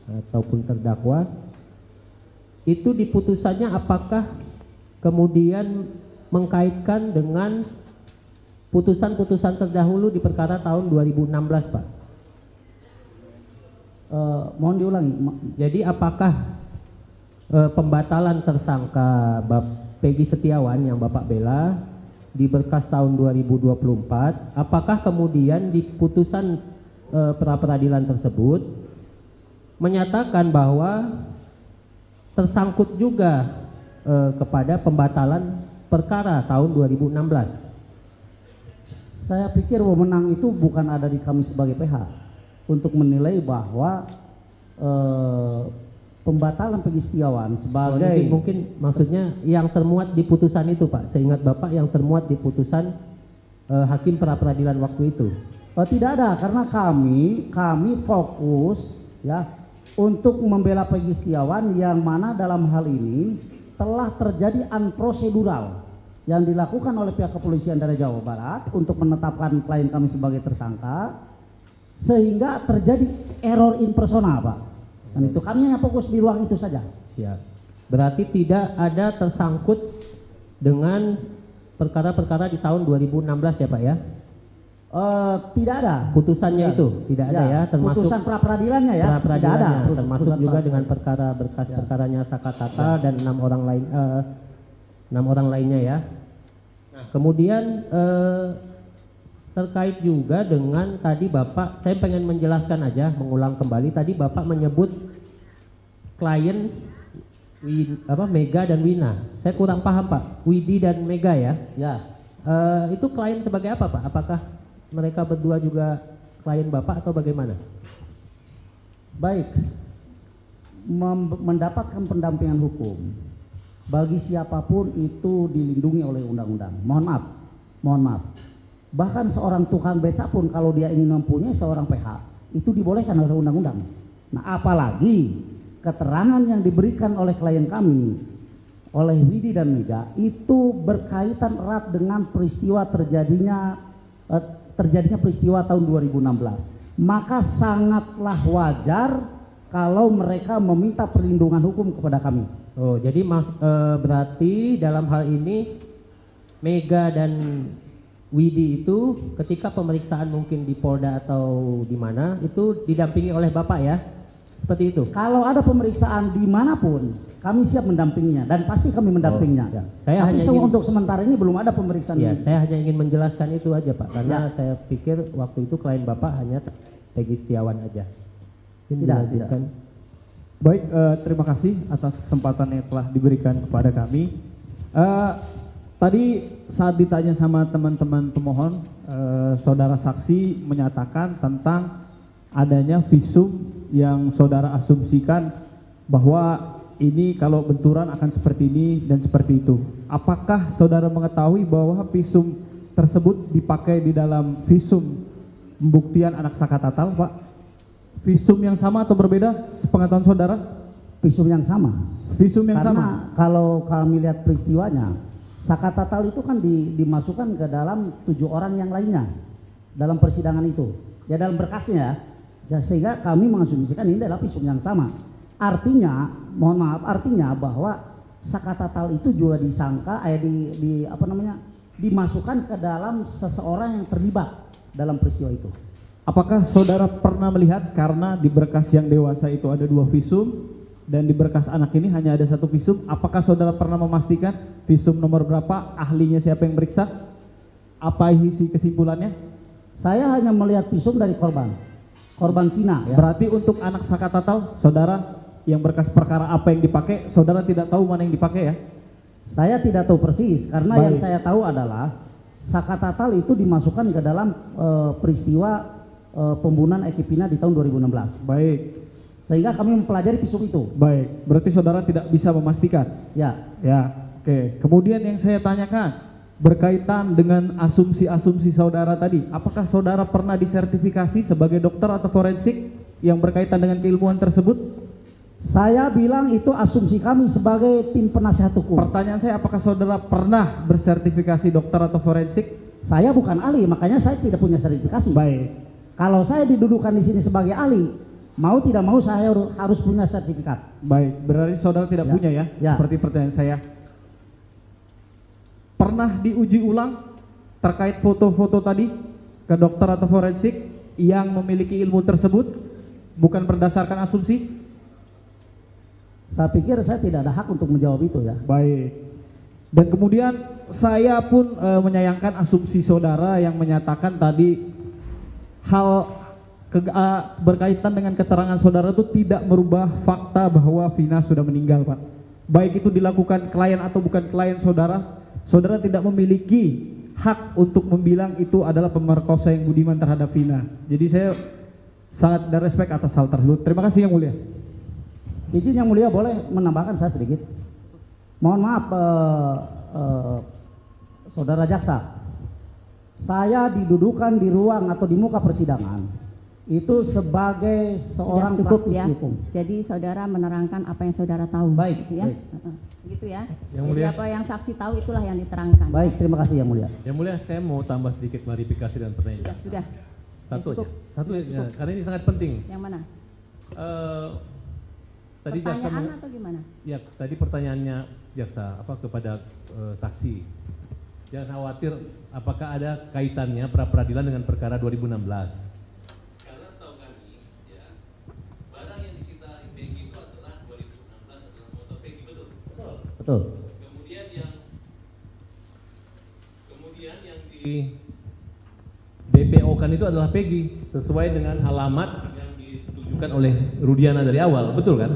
Speaker 5: ataupun terdakwa, itu di putusannya apakah kemudian mengkaitkan dengan putusan-putusan terdahulu di perkara tahun 2016 Pak?
Speaker 7: Mohon diulangi.
Speaker 5: Jadi apakah pembatalan tersangka Peggy Setiawan yang Bapak bela di berkas tahun 2024, apakah kemudian di putusan pra-peradilan tersebut menyatakan bahwa tersangkut juga kepada pembatalan perkara tahun 2016?
Speaker 7: Saya pikir wewenang itu bukan ada di kami sebagai PH untuk menilai bahwa pembatalan Peggy Setiawan sebagai
Speaker 5: mungkin maksudnya yang termuat di putusan itu Pak, seingat Bapak yang termuat di putusan hakim pra peradilan waktu itu.
Speaker 7: Tidak ada, karena kami fokus ya untuk membela Peggy Setiawan yang mana dalam hal ini telah terjadi unprocedural yang dilakukan oleh pihak kepolisian dari Jawa Barat untuk menetapkan klien kami sebagai tersangka, sehingga terjadi error in persona Pak. Dan itu kami hanya fokus di ruang itu saja.
Speaker 5: Siap. Berarti tidak ada tersangkut dengan perkara-perkara di tahun 2016 ya Pak ya?
Speaker 7: Tidak ada.
Speaker 5: Putusannya itu tidak ada ya, termasuk
Speaker 7: putusan pra peradilannya ya.
Speaker 5: Tidak ada. Termasuk juga
Speaker 7: pra
Speaker 5: dengan perkara berkas perkaranya Saka Tatal dan 6 orang lainnya ya. Nah, kemudian terkait juga dengan tadi Bapak, saya pengen menjelaskan aja, mengulang kembali tadi Bapak menyebut klien Mega dan Wina. Saya kurang paham Pak, Widi dan Mega ya.
Speaker 7: Ya.
Speaker 5: Itu klien sebagai apa Pak? Apakah mereka berdua juga klien Bapak atau bagaimana?
Speaker 7: Baik, mendapatkan pendampingan hukum bagi siapapun itu dilindungi oleh undang-undang. Mohon maaf. Bahkan seorang tukang beca pun kalau dia ingin mempunyai seorang PH itu dibolehkan oleh undang-undang. Nah, apalagi keterangan yang diberikan oleh klien kami, oleh Widi dan Mega itu berkaitan erat dengan peristiwa terjadinya peristiwa tahun 2016. Maka sangatlah wajar kalau mereka meminta perlindungan hukum kepada kami.
Speaker 5: Oh, jadi berarti dalam hal ini Mega dan Widi itu ketika pemeriksaan mungkin di Polda atau di mana itu didampingi oleh Bapak ya? Seperti itu?
Speaker 7: Kalau ada pemeriksaan dimanapun kami siap mendampinginya dan pasti kami mendampinginya.
Speaker 5: Ya. Saya
Speaker 7: tapi
Speaker 5: hanya
Speaker 7: untuk sementara ini belum ada pemeriksaan.
Speaker 5: Ya, saya hanya ingin menjelaskan itu aja Pak, karena saya pikir waktu itu klien Bapak hanya Peggy Setiawan aja.
Speaker 7: Tidak.
Speaker 9: Baik, terima kasih atas kesempatan yang telah diberikan kepada kami. Tadi saat ditanya sama teman-teman pemohon, saudara saksi menyatakan tentang adanya visum yang saudara asumsikan bahwa ini kalau benturan akan seperti ini dan seperti itu. Apakah saudara mengetahui bahwa visum tersebut dipakai di dalam visum pembuktian anak Saka Tatal, Pak? Visum yang sama atau berbeda sepengetahuan saudara?
Speaker 7: Visum yang sama.
Speaker 9: Visum yang
Speaker 7: Karena
Speaker 9: sama?
Speaker 7: kalau kami lihat peristiwanya, Saka Tatal itu kan dimasukkan ke dalam 7 orang yang lainnya dalam persidangan itu. Ya dalam berkasnya ya, sehingga kami mengasumsikan ini adalah visum yang sama. Artinya, mohon maaf, artinya bahwa Saka Tatal itu juga disangka dimasukkan ke dalam seseorang yang terlibat dalam peristiwa itu.
Speaker 9: Apakah saudara pernah melihat karena di berkas yang dewasa itu ada 2 visum dan di berkas anak ini hanya ada 1 visum, apakah saudara pernah memastikan visum nomor berapa, ahlinya siapa yang meriksa, apa isi kesimpulannya?
Speaker 7: Saya hanya melihat visum dari korban Vina ya.
Speaker 9: Berarti untuk anak Saka Tatal, saudara yang berkas perkara apa yang dipakai, saudara tidak tahu mana yang dipakai ya?
Speaker 7: Saya tidak tahu persis, karena
Speaker 9: Baik.
Speaker 7: yang saya tahu adalah Saka Tatal itu dimasukkan ke dalam peristiwa pembunuhan Eki Pina di tahun 2016.
Speaker 9: Baik.
Speaker 7: Sehingga kami mempelajari visum itu.
Speaker 9: Baik, berarti saudara tidak bisa memastikan?
Speaker 7: Ya.
Speaker 9: Ya, oke. Kemudian yang saya tanyakan, berkaitan dengan asumsi-asumsi saudara tadi, apakah saudara pernah disertifikasi sebagai dokter atau forensik yang berkaitan dengan keilmuan tersebut?
Speaker 7: Saya bilang itu asumsi kami sebagai tim penasihat hukum.
Speaker 9: Pertanyaan saya, apakah saudara pernah bersertifikasi dokter atau forensik?
Speaker 7: Saya bukan ahli, makanya saya tidak punya sertifikasi.
Speaker 9: Baik.
Speaker 7: Kalau saya didudukan di sini sebagai ahli, mau tidak mau saya harus punya sertifikat.
Speaker 9: Baik, berarti saudara tidak punya ya? Seperti pertanyaan saya. Pernah diuji ulang terkait foto-foto tadi ke dokter atau forensik yang memiliki ilmu tersebut, bukan berdasarkan asumsi?
Speaker 7: Saya pikir saya tidak ada hak untuk menjawab itu ya.
Speaker 9: Baik. Dan kemudian saya pun menyayangkan asumsi saudara yang menyatakan tadi hal berkaitan dengan keterangan saudara itu tidak merubah fakta bahwa Vina sudah meninggal, Pak. Baik itu dilakukan klien atau bukan klien saudara, saudara tidak memiliki hak untuk membilang itu adalah pemerkosa yang budiman terhadap Vina. Jadi saya sangat dan respect atas hal tersebut. Terima kasih Yang Mulia.
Speaker 7: Izin Yang Mulia boleh menambahkan saya sedikit. Mohon maaf Saudara Jaksa, saya didudukan di ruang atau di muka persidangan itu sebagai seorang
Speaker 4: Sudah cukup
Speaker 7: praktisi
Speaker 4: ya.
Speaker 7: hukum.
Speaker 4: Jadi saudara menerangkan apa yang saudara tahu.
Speaker 7: Baik,
Speaker 4: gitu ya.
Speaker 7: baik.
Speaker 4: Gitu ya.
Speaker 2: Yang
Speaker 4: Jadi
Speaker 2: Mulia.
Speaker 4: apa yang saksi tahu itulah yang diterangkan.
Speaker 7: Baik, terima kasih Yang Mulia.
Speaker 2: Yang Mulia, saya mau tambah sedikit klarifikasi dan pertanyaan.
Speaker 4: Sudah.
Speaker 2: Satu
Speaker 4: Cukup.
Speaker 2: aja. Satu
Speaker 4: Sudah
Speaker 2: aja,
Speaker 4: cukup.
Speaker 2: karena ini sangat penting.
Speaker 4: Yang mana?
Speaker 2: Tadi jaksa
Speaker 4: Pertanyaan atau gimana?
Speaker 2: ya tadi pertanyaannya jaksa kepada saksi. Jangan khawatir apakah ada kaitannya pra peradilan dengan perkara 2016. Karena setahu kami ya barang yang disita Peggy itu adalah 2016 adalah motor Peggy, betul?
Speaker 7: Betul.
Speaker 2: Kemudian yang di DPO kan itu adalah Peggy sesuai dengan alamat yang ditujukan oleh Rudiana dari awal, betul kan?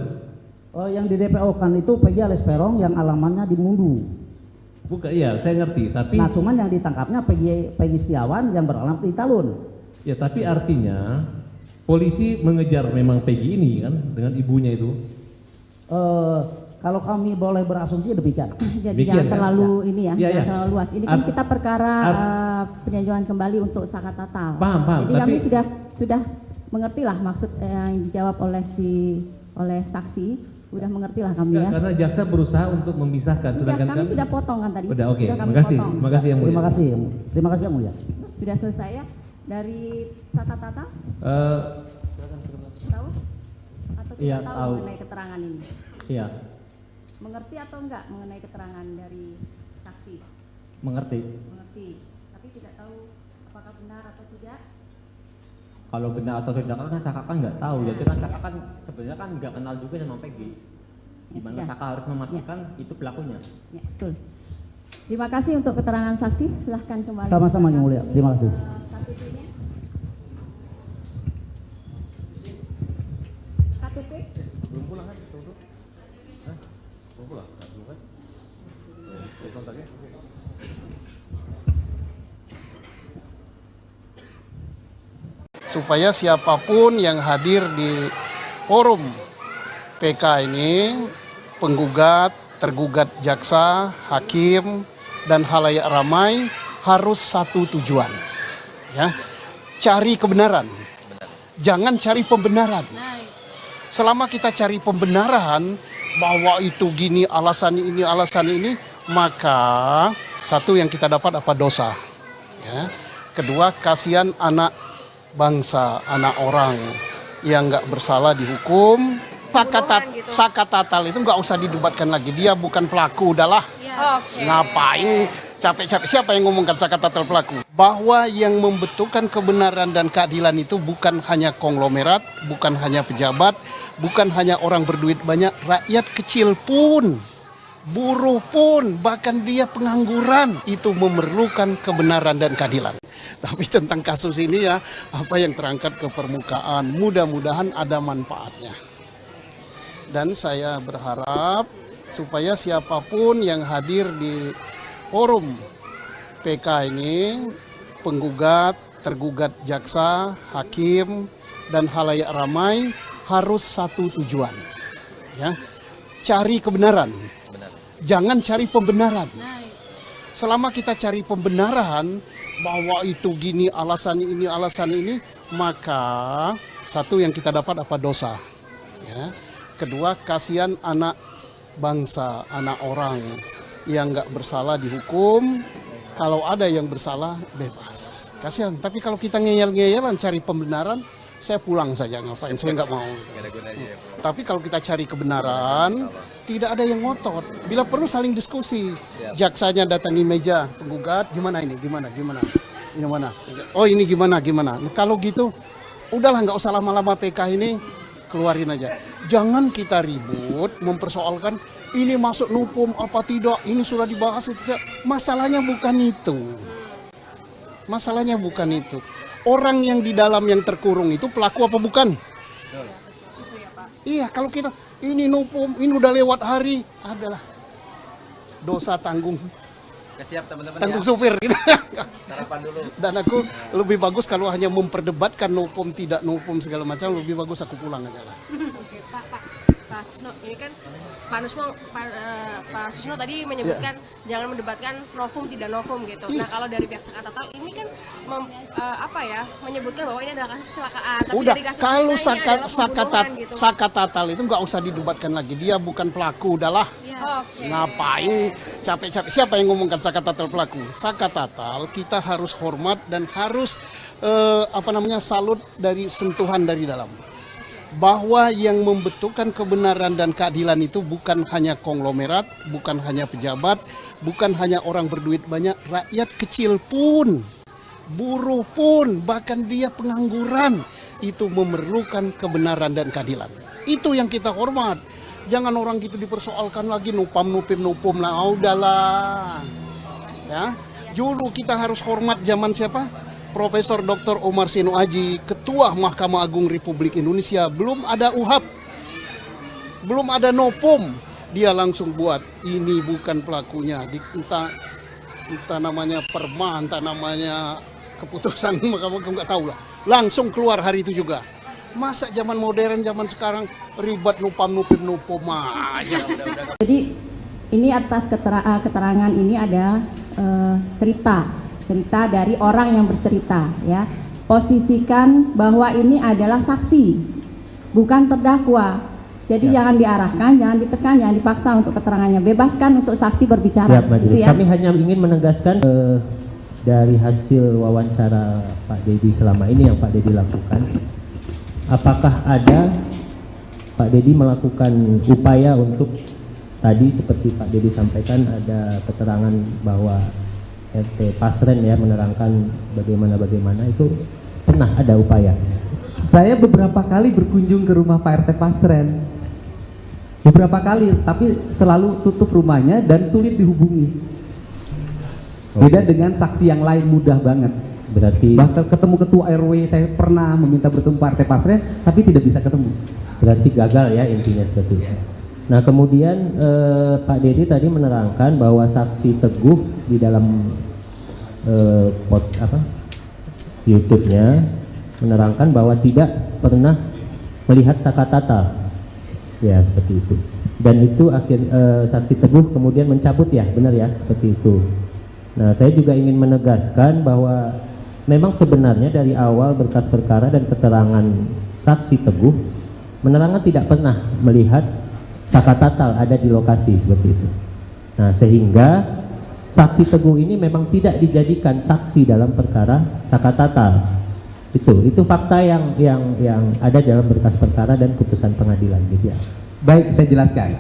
Speaker 7: Yang di DPO kan itu Peggy alias Peron yang alamannya di Mundu.
Speaker 2: Bukan, iya saya ngerti, tapi
Speaker 7: Nah, cuman yang ditangkapnya Peggy Setiawan yang beralamat di Talun.
Speaker 2: ya tapi artinya polisi mengejar memang Peggy ini kan dengan ibunya itu.
Speaker 7: Kalau kami boleh berasumsi demikian.
Speaker 4: Jadi
Speaker 2: Demikian,
Speaker 4: jangan
Speaker 2: kan?
Speaker 4: terlalu ini ya,
Speaker 2: Iya,
Speaker 4: jangan
Speaker 2: iya.
Speaker 4: terlalu luas. Ini kan kita perkara peninjauan kembali untuk saka tatal.
Speaker 2: Paham,
Speaker 4: Jadi kami
Speaker 2: tapi-
Speaker 4: sudah mengerti lah maksud yang dijawab oleh saksi. Udah mengerti lah kami ya.
Speaker 2: Karena jaksa berusaha untuk memisahkan,
Speaker 4: Sudah,
Speaker 2: sedangkan
Speaker 4: kami sudah potong kan tadi.
Speaker 2: Udah, oke.
Speaker 4: Sudah kami
Speaker 2: Makasih,
Speaker 4: potong.
Speaker 2: makasih Yang Mulia.
Speaker 7: Terima kasih Yang Mulia.
Speaker 4: Sudah selesai ya dari tata tata? Tahu? Atau tidak
Speaker 10: Iya,
Speaker 4: tahu
Speaker 10: tahu.
Speaker 4: mengenai keterangan ini?
Speaker 10: Iya,
Speaker 4: Mengerti atau enggak mengenai keterangan dari saksi?
Speaker 10: mengerti.
Speaker 4: Mengerti. Tapi tidak tahu apakah benar atau tidak?
Speaker 10: Kalau benar atau tidak kan Saka kan nggak tahu. Jadi kan Saka kan sebenarnya kan nggak kenal juga sama Peggy. Gimana
Speaker 4: sudah.
Speaker 10: Saka harus memastikan itu pelakunya.
Speaker 4: Ya, betul. Terima kasih untuk keterangan saksi. Silahkan kembali.
Speaker 7: Sama-sama Yang Mulia. Terima kasih.
Speaker 4: KTP-nya. KTP?
Speaker 2: Belum pulang kan? Hah? Belum pulang? Belum kan? Kontaknya?
Speaker 1: Supaya siapapun yang hadir di forum PK ini, penggugat, tergugat jaksa, hakim, dan halayak ramai harus satu tujuan. Ya, cari kebenaran. Jangan cari pembenaran. Selama kita cari pembenaran bahwa itu gini, alasan ini, maka satu yang kita dapat apa dosa. Ya. Kedua, kasihan anak bangsa, anak orang yang nggak bersalah dihukum. Saka tatal itu nggak usah didebatkan lagi. Dia bukan pelaku, udahlah. Ngapain capek-capek? Siapa yang ngomongkan saka tatal pelaku? Bahwa yang membentukkan kebenaran dan keadilan itu bukan hanya konglomerat, bukan hanya pejabat, bukan hanya orang berduit banyak, rakyat kecil pun, buruh pun, bahkan dia pengangguran itu memerlukan kebenaran dan keadilan. Tapi tentang kasus ini ya, apa yang terangkat ke permukaan, mudah-mudahan ada manfaatnya. Dan saya berharap supaya siapapun yang hadir di forum PK ini, penggugat, tergugat jaksa, hakim, dan halayak ramai harus satu tujuan. Ya, cari kebenaran. Jangan cari pembenaran. Selama kita cari pembenaran bahwa itu gini, alasan ini, maka satu yang kita dapat apa dosa. Ya. Kedua, kasihan anak bangsa, anak orang yang nggak bersalah dihukum. Kalau ada yang bersalah, bebas. Kasihan. Tapi kalau kita ngeyel-ngeyelan cari pembenaran, saya pulang saja, ngapain? Saya nggak mau. Tapi kalau kita cari kebenaran, tidak ada yang ngotot. Bila perlu saling diskusi. Jaksanya datangi meja penggugat, gimana ini, gimana? Oh ini gimana? Nah, kalau gitu, udahlah nggak usah lama-lama PK ini, keluarin aja. Jangan kita ribut, mempersoalkan ini masuk nupum apa tidak, ini sudah dibahas tidak. Masalahnya bukan itu. Masalahnya bukan itu. Orang yang di dalam yang terkurung itu pelaku apa bukan? Iya, kalau kita ini nupum, ini udah lewat hari, adalah dosa tanggung
Speaker 11: Siap teman-teman
Speaker 1: tanggung
Speaker 11: ya.
Speaker 1: supir gitu.
Speaker 11: Sarapan dulu.
Speaker 1: Dan aku lebih bagus kalau hanya memperdebatkan nopom tidak nopom segala macam, lebih bagus aku pulang aja lah.
Speaker 3: Oke, Pak Susno, ini kan Pak Susno tadi menyebutkan jangan mendebatkan novum tidak novum gitu. Nah, kalau dari pihak Sakatatal ini kan menyebutkan bahwa ini adalah kasus kecelakaan. Tapi
Speaker 1: Udah,
Speaker 3: dari kasus
Speaker 1: kalau
Speaker 3: ini adalah pembunuhan gitu.
Speaker 1: Sakatatal itu nggak usah didebatkan lagi. Dia bukan pelaku, udahlah.
Speaker 3: Oke.
Speaker 1: Ngapain capek-capek? Siapa yang ngomongkan Sakatatal pelaku? Sakatatal kita harus hormat dan harus salut dari sentuhan dari dalam. Bahwa yang membentukkan kebenaran dan keadilan itu bukan hanya konglomerat, bukan hanya pejabat, bukan hanya orang berduit banyak, rakyat kecil pun, buruh pun, bahkan dia pengangguran itu memerlukan kebenaran dan keadilan. Itu yang kita hormat. Jangan orang gitu dipersoalkan lagi nupam lah, udahlah. Ya, dulu kita harus hormat zaman siapa? Profesor Dr. Omar Seno Aji, Ketua Mahkamah Agung Republik Indonesia, belum ada UHAP, belum ada nopom, dia langsung buat ini bukan pelakunya, entah namanya perma, entah namanya keputusan Mahkamah Agung, nggak tahu lah, langsung keluar hari itu juga. Masa zaman modern, zaman sekarang ribet nopom aja.
Speaker 4: Jadi ini atas keterangan ini ada cerita dari orang yang bercerita, ya. Posisikan bahwa ini adalah saksi, bukan terdakwa. Jadi jangan diarahkan, jangan ditekan, jangan dipaksa untuk keterangannya. Bebaskan untuk saksi berbicara. Gitu ya.
Speaker 5: Kami hanya ingin menegaskan dari hasil wawancara Pak Dedi selama ini yang Pak Dedi lakukan, apakah ada Pak Dedi melakukan upaya untuk tadi seperti Pak Dedi sampaikan ada keterangan bahwa RT Pasren ya menerangkan bagaimana itu pernah ada upaya.
Speaker 6: Saya beberapa kali berkunjung ke rumah Pak RT Pasren, beberapa kali, tapi selalu tutup rumahnya dan sulit dihubungi. Beda dengan saksi yang lain mudah banget.
Speaker 5: Berarti
Speaker 6: bahkan ketemu ketua RW saya pernah meminta bertemu Pak RT Pasren, tapi tidak bisa ketemu.
Speaker 5: Berarti gagal ya intinya seperti itu. Nah kemudian Pak Dedi tadi menerangkan bahwa saksi Teguh di dalam YouTube-nya menerangkan bahwa tidak pernah melihat Sakatatal, ya seperti itu. Dan itu saksi Teguh kemudian mencabut ya, benar ya seperti itu. Nah saya juga ingin menegaskan bahwa memang sebenarnya dari awal berkas perkara dan keterangan saksi Teguh menerangkan tidak pernah melihat Sakatatal ada di lokasi seperti itu. Nah sehingga saksi Teguh ini memang tidak dijadikan saksi dalam perkara Sakatatal. Itu fakta yang ada dalam berkas perkara dan putusan pengadilan gitu ya.
Speaker 6: Baik, saya jelaskan.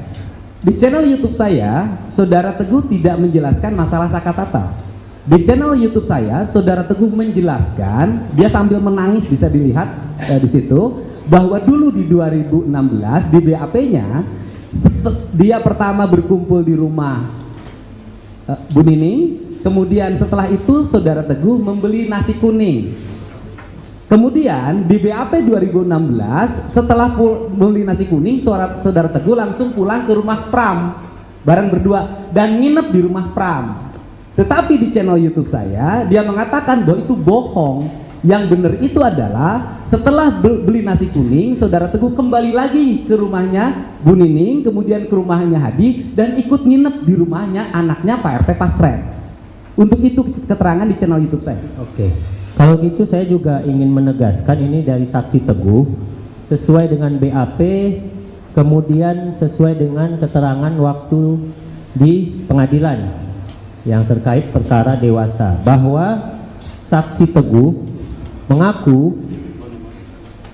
Speaker 6: Di channel YouTube saya, Saudara Teguh tidak menjelaskan masalah Sakatatal. Di channel YouTube saya, Saudara Teguh menjelaskan, dia sambil menangis bisa dilihat di situ, bahwa dulu di 2016 di BAP-nya dia pertama berkumpul di rumah Bu Nining, kemudian setelah itu Saudara Teguh membeli nasi kuning. Kemudian di BAP 2016 setelah membeli nasi kuning, Saudara Teguh langsung pulang ke rumah Pram bareng berdua dan nginep di rumah Pram. Tetapi di channel YouTube saya dia mengatakan bahwa itu bohong. Yang benar itu adalah setelah beli nasi kuning, Saudara Teguh kembali lagi ke rumahnya Bu Nining, kemudian ke rumahnya Hadi, dan ikut nginep di rumahnya anaknya Pak RT Pasren. Untuk itu keterangan di channel YouTube saya.
Speaker 5: Oke. Kalau gitu saya juga ingin menegaskan ini dari saksi Teguh sesuai dengan BAP, kemudian sesuai dengan keterangan waktu di pengadilan yang terkait perkara dewasa, bahwa saksi Teguh mengaku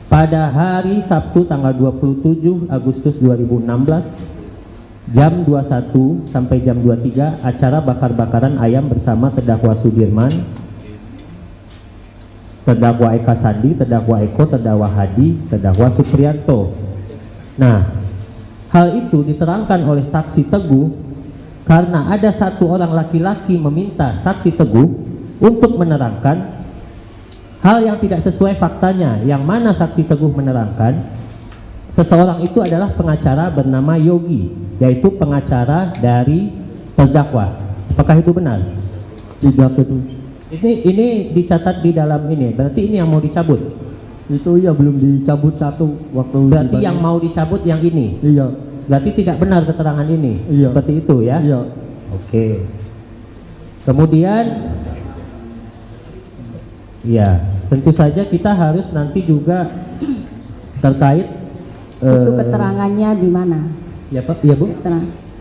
Speaker 5: pada hari Sabtu tanggal 27 Agustus 2016 jam 21 sampai jam 23 acara bakar-bakaran ayam bersama terdakwa Sudirman, terdakwa Eka Sandi, terdakwa Eko, terdakwa Hadi, terdakwa Supriyanto. Nah, hal itu diterangkan oleh saksi Teguh karena ada satu orang laki-laki meminta saksi Teguh untuk menerangkan hal yang tidak sesuai faktanya, yang mana saksi Teguh menerangkan seseorang itu adalah pengacara bernama Yogi, yaitu pengacara dari terdakwa. Apakah itu benar?
Speaker 12: Tidak itu.
Speaker 5: Ini dicatat di dalam ini, berarti ini yang mau dicabut.
Speaker 12: Itu iya belum dicabut satu waktu.
Speaker 5: Berarti yang mau dicabut yang ini.
Speaker 12: Iya.
Speaker 5: Berarti tidak benar keterangan ini.
Speaker 12: Iya.
Speaker 5: Seperti itu ya.
Speaker 12: Iya.
Speaker 5: Oke. Kemudian ya, tentu saja kita harus nanti juga terkait
Speaker 4: Itu keterangannya di mana?
Speaker 5: Ya Pak, ya Bu.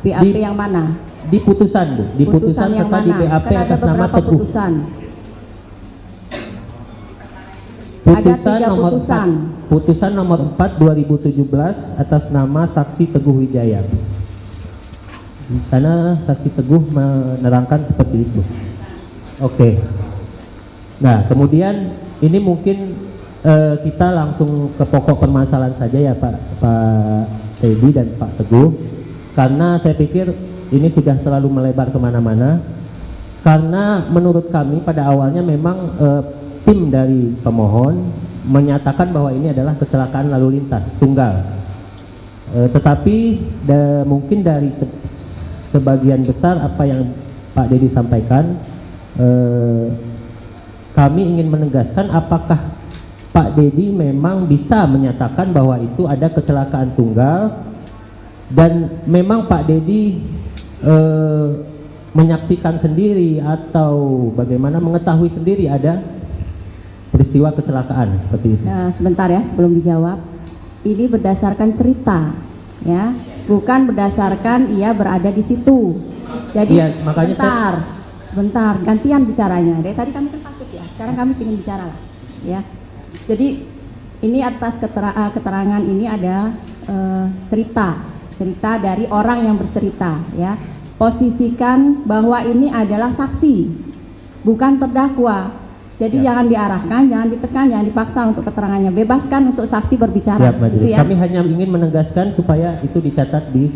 Speaker 4: BAP yang mana?
Speaker 5: Di putusan Bu, di putusan
Speaker 4: yang
Speaker 5: serta di
Speaker 4: mana?
Speaker 5: BAP
Speaker 4: Kan ada
Speaker 5: atas nama
Speaker 4: beberapa
Speaker 5: Teguh.
Speaker 4: putusan.
Speaker 5: Putusan
Speaker 4: Ada 3
Speaker 5: nomor
Speaker 4: putusan.
Speaker 5: 4, putusan nomor 4 2017 atas nama saksi Teguh Wijaya. Di sana saksi Teguh menerangkan seperti itu. Oke. Nah, kemudian ini mungkin kita langsung ke pokok permasalahan saja ya Pak Teddy dan Pak Teguh, karena saya pikir ini sudah terlalu melebar kemana-mana. Karena menurut kami pada awalnya memang tim dari pemohon menyatakan bahwa ini adalah kecelakaan lalu lintas tunggal, tetapi mungkin dari sebagian besar apa yang Pak Dedi sampaikan, kami ingin menegaskan apakah Pak Dedi memang bisa menyatakan bahwa itu ada kecelakaan tunggal dan memang Pak Dedi menyaksikan sendiri atau bagaimana mengetahui sendiri ada peristiwa kecelakaan seperti itu.
Speaker 4: Nah, sebentar ya sebelum dijawab. Ini berdasarkan cerita, ya, bukan berdasarkan ia berada di situ. Jadi
Speaker 5: ya, makanya
Speaker 4: sebentar, gantian bicaranya. Dari tadi kami kan pasif ya, sekarang kami ingin bicara lah, ya. Jadi ini atas keterangan ini ada cerita dari orang yang bercerita, ya. Posisikan bahwa ini adalah saksi, bukan terdakwa. Jadi jangan diarahkan, jangan ditekan, jangan dipaksa untuk keterangannya. Bebaskan untuk saksi berbicara. Gitu ya.
Speaker 5: Kami hanya ingin menegaskan supaya itu dicatat di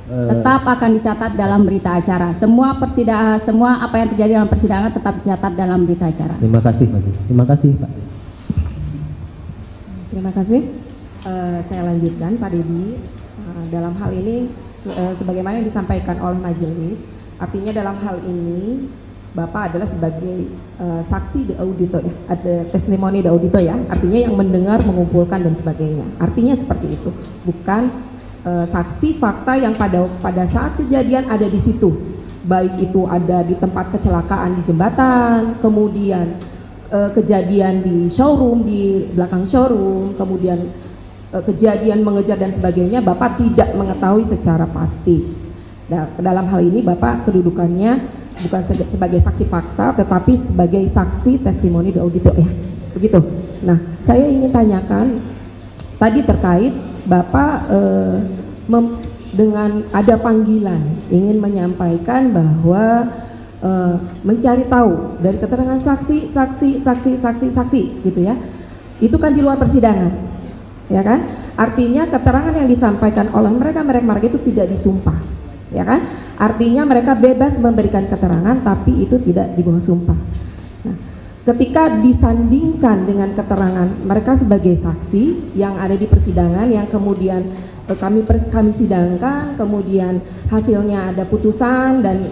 Speaker 4: tetap akan dicatat dalam berita acara. Semua persidangan, semua apa yang terjadi dalam persidangan tetap dicatat dalam berita acara.
Speaker 5: Terima kasih, Majelis. Terima kasih, Pak.
Speaker 8: Terima kasih. Saya lanjutkan, Pak Dedi. Dalam hal ini, sebagaimana yang disampaikan oleh majelis, artinya dalam hal ini Bapak adalah sebagai saksi de audito ya, ada testimoni de audito ya, artinya yang mendengar, mengumpulkan dan sebagainya. Artinya seperti itu, bukan saksi fakta yang pada saat kejadian ada di situ, baik itu ada di tempat kecelakaan di jembatan, kemudian kejadian di showroom, di belakang showroom, kemudian kejadian mengejar dan sebagainya, Bapak tidak mengetahui secara pasti. Nah, dalam hal ini Bapak kedudukannya bukan sebagai saksi fakta, tetapi sebagai saksi testimoni de audito ya, begitu. Nah, saya ingin tanyakan tadi terkait Bapak dengan ada panggilan ingin menyampaikan bahwa mencari tahu dari keterangan saksi gitu ya, itu kan di luar persidangan. Ya kan, artinya keterangan yang disampaikan oleh mereka itu tidak disumpah, ya kan, artinya mereka bebas memberikan keterangan tapi itu tidak di bawah sumpah. Nah, ketika disandingkan dengan keterangan mereka sebagai saksi yang ada di persidangan yang kemudian kami sidangkan, kemudian hasilnya ada putusan dan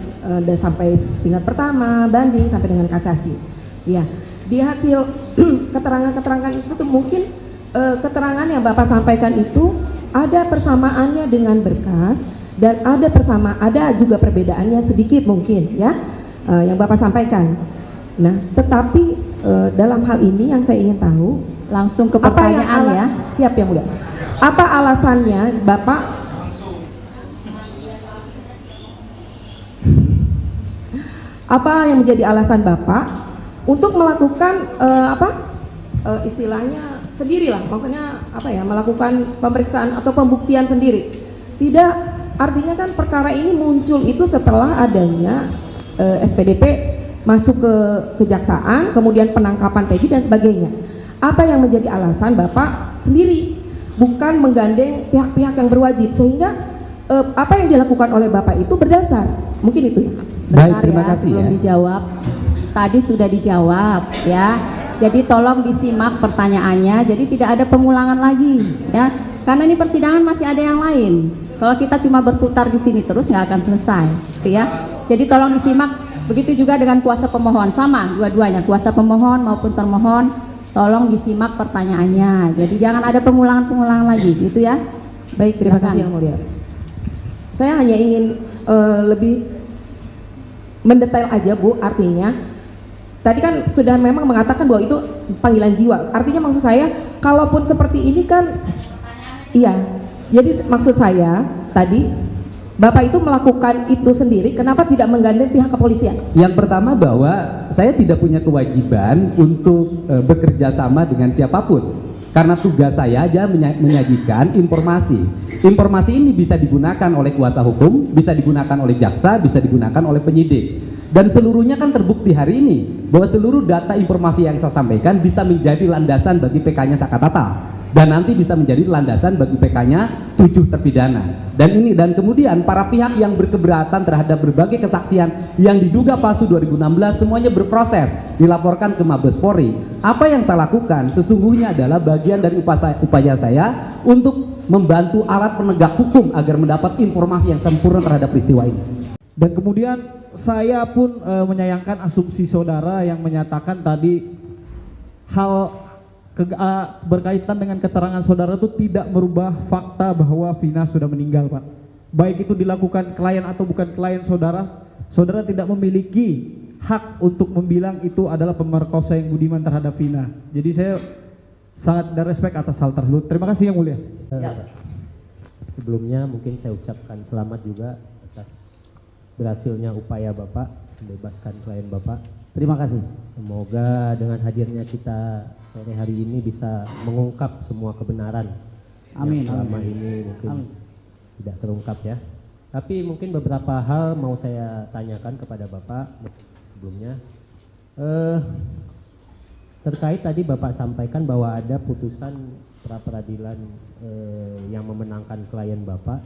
Speaker 8: sampai tingkat pertama, banding sampai dengan kasasi. Ya, di hasil keterangan-keterangan itu tuh mungkin keterangan yang Bapak sampaikan itu ada persamaannya dengan berkas dan ada juga perbedaannya sedikit mungkin ya, yang Bapak sampaikan. Nah, tetapi dalam hal ini yang saya ingin tahu,
Speaker 4: langsung ke pertanyaan ya.
Speaker 8: Siap yang mulia. Apa alasannya Bapak apa yang menjadi alasan Bapak untuk melakukan istilahnya sendirilah, maksudnya apa ya, melakukan pemeriksaan atau pembuktian sendiri? Tidak, artinya kan perkara ini muncul itu setelah adanya SPDP masuk ke kejaksaan, kemudian penangkapan Peggy dan sebagainya. Apa yang menjadi alasan Bapak sendiri, bukan menggandeng pihak-pihak yang berwajib, sehingga apa yang dilakukan oleh Bapak itu berdasar? Mungkin itu ya.
Speaker 4: Baik, terima kasih ya. Dijawab. Tadi sudah dijawab ya. Jadi tolong disimak pertanyaannya, jadi tidak ada pengulangan lagi ya. Karena ini persidangan masih ada yang lain. Kalau kita cuma berputar di sini terus nggak akan selesai, ya. Jadi tolong disimak. Begitu juga dengan kuasa pemohon, sama dua-duanya, kuasa pemohon maupun termohon, tolong disimak pertanyaannya. Jadi jangan ada pengulangan-pengulangan lagi, gitu ya.
Speaker 8: Baik, terima kasih Yang Mulia. Saya hanya ingin lebih mendetail aja Bu, artinya tadi kan sudah memang mengatakan bahwa itu panggilan jiwa. Artinya maksud saya, kalaupun seperti ini kan, iya. Jadi maksud saya tadi Bapak itu melakukan itu sendiri, kenapa tidak menggandeng pihak kepolisian?
Speaker 6: Yang pertama bahwa saya tidak punya kewajiban untuk bekerja sama dengan siapapun. Karena tugas saya aja menyajikan informasi. Informasi ini bisa digunakan oleh kuasa hukum, bisa digunakan oleh jaksa, bisa digunakan oleh penyidik. Dan seluruhnya kan terbukti hari ini bahwa seluruh data informasi yang saya sampaikan bisa menjadi landasan bagi PK-nya Sakatata. Dan nanti bisa menjadi landasan bagi PK-nya 7 terpidana. Dan kemudian para pihak yang berkeberatan terhadap berbagai kesaksian yang diduga palsu 2016 semuanya berproses, dilaporkan ke Mabes Polri. Apa yang saya lakukan sesungguhnya adalah bagian dari upaya saya untuk membantu alat penegak hukum agar mendapat informasi yang sempurna terhadap peristiwa ini.
Speaker 9: Dan kemudian saya pun menyayangkan asumsi saudara yang menyatakan tadi hal berkaitan dengan keterangan saudara itu tidak merubah fakta bahwa Vina sudah meninggal, Pak. Baik itu dilakukan klien atau bukan klien saudara, saudara tidak memiliki hak untuk membilang itu adalah pemerkosa yang budiman terhadap Vina. Jadi saya sangat respect atas hal tersebut. Terima kasih Yang Mulia.
Speaker 5: Sebelumnya mungkin saya ucapkan selamat juga atas berhasilnya upaya Bapak membebaskan klien Bapak.
Speaker 7: Terima kasih.
Speaker 5: Semoga dengan hadirnya kita sore hari ini bisa mengungkap semua kebenaran
Speaker 7: amin,
Speaker 5: yang selama
Speaker 7: amin.
Speaker 5: ini mungkin
Speaker 7: Amin.
Speaker 5: tidak terungkap ya. Tapi mungkin beberapa hal mau saya tanyakan kepada Bapak sebelumnya. Terkait tadi Bapak sampaikan bahwa ada putusan pra peradilan yang memenangkan klien Bapak,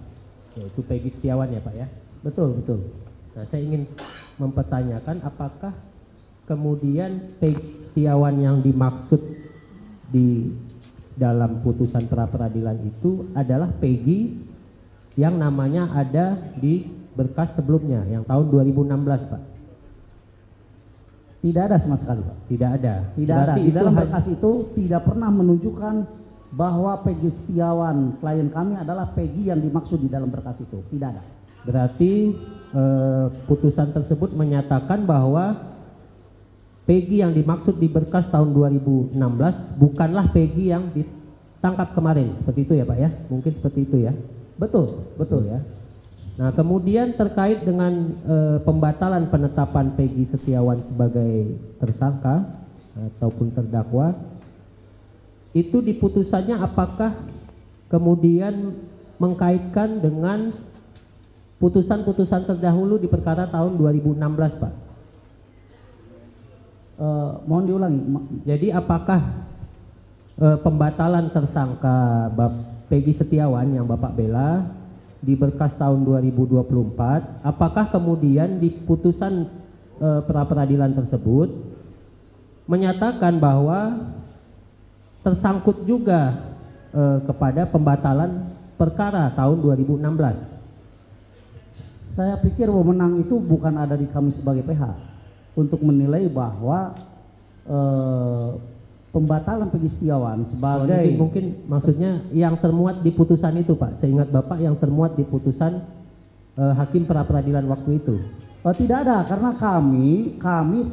Speaker 5: yaitu Peggy Setiawan ya Pak ya?
Speaker 7: Betul, betul.
Speaker 5: Nah saya ingin mempertanyakan apakah kemudian Peggy Setiawan yang dimaksud di dalam putusan pra peradilan itu adalah Peggy yang namanya ada di berkas sebelumnya yang tahun 2016 Pak?
Speaker 7: Tidak ada sama sekali Pak.
Speaker 5: Tidak ada?
Speaker 7: Tidak ada. Di dalam berkas itu tidak pernah menunjukkan bahwa Peggy Setiawan klien kami adalah Peggy yang dimaksud di dalam berkas itu. Tidak ada.
Speaker 5: Berarti putusan tersebut menyatakan bahwa Peggy yang dimaksud di berkas tahun 2016 bukanlah Peggy yang ditangkap kemarin, seperti itu ya Pak ya? Mungkin seperti itu ya?
Speaker 7: Betul, betul
Speaker 5: ya. Nah kemudian terkait dengan pembatalan penetapan Peggy Setiawan sebagai tersangka ataupun terdakwa, itu di putusannya apakah kemudian mengkaitkan dengan putusan-putusan terdahulu di perkara tahun 2016 Pak?
Speaker 7: Mohon diulangi.
Speaker 5: Jadi apakah pembatalan tersangka Peggy Setiawan yang Bapak bela di berkas tahun 2024, apakah kemudian di putusan pra peradilan tersebut menyatakan bahwa tersangkut juga kepada pembatalan perkara tahun 2016?
Speaker 7: Saya pikir wewenang itu bukan ada di kami sebagai PH untuk menilai bahwa pembatalan Peggy Setiawan sebagai
Speaker 5: mungkin maksudnya yang termuat di putusan itu Pak, seingat Bapak yang termuat di putusan hakim pra peradilan waktu itu.
Speaker 7: Tidak ada, karena kami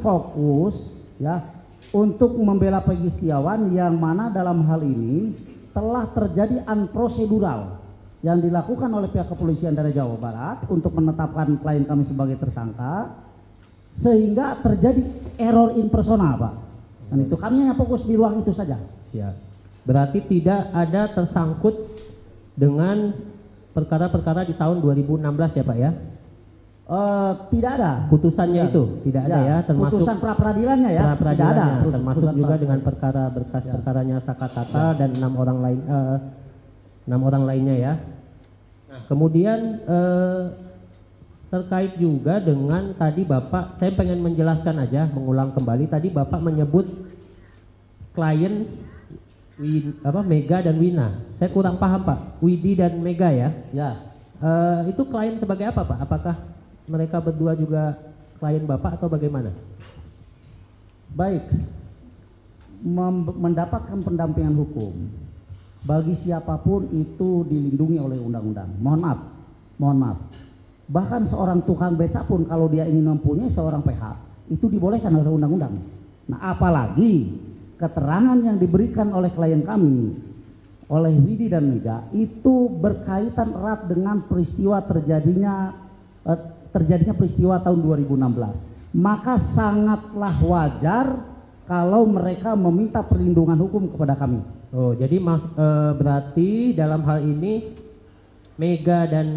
Speaker 7: fokus ya untuk membela Peggy Setiawan yang mana dalam hal ini telah terjadi unprosedural yang dilakukan oleh pihak kepolisian daerah Jawa Barat untuk menetapkan klien kami sebagai tersangka, sehingga terjadi error in persona Pak. Dan itu kami hanya fokus di ruang itu saja.
Speaker 5: Siap. Berarti tidak ada tersangkut dengan perkara-perkara di tahun 2016 ya Pak ya?
Speaker 7: Tidak ada.
Speaker 5: Putusannya itu tidak ada ya, termasuk
Speaker 7: putusan pra peradilannya ya. Tidak ada.
Speaker 5: Termasuk juga dengan perkara berkas perkaranya Sakatata dan 6 orang lainnya ya. Nah, kemudian terkait juga dengan tadi Bapak, saya pengen menjelaskan aja, mengulang kembali tadi Bapak menyebut klien Mega dan Wina. Saya kurang paham Pak, Widi dan Mega ya?
Speaker 7: Ya.
Speaker 5: Itu klien sebagai apa Pak? Apakah mereka berdua juga klien Bapak atau bagaimana?
Speaker 7: Baik, mendapatkan pendampingan hukum bagi siapapun itu dilindungi oleh undang-undang. Mohon maaf. Bahkan seorang tukang becak pun kalau dia ingin mempunyai seorang PH itu dibolehkan oleh undang-undang. Nah, apalagi keterangan yang diberikan oleh klien kami, oleh Widi dan Mega itu berkaitan erat dengan peristiwa terjadinya peristiwa tahun 2016. Maka sangatlah wajar kalau mereka meminta perlindungan hukum kepada kami.
Speaker 5: Oh, jadi berarti dalam hal ini Mega dan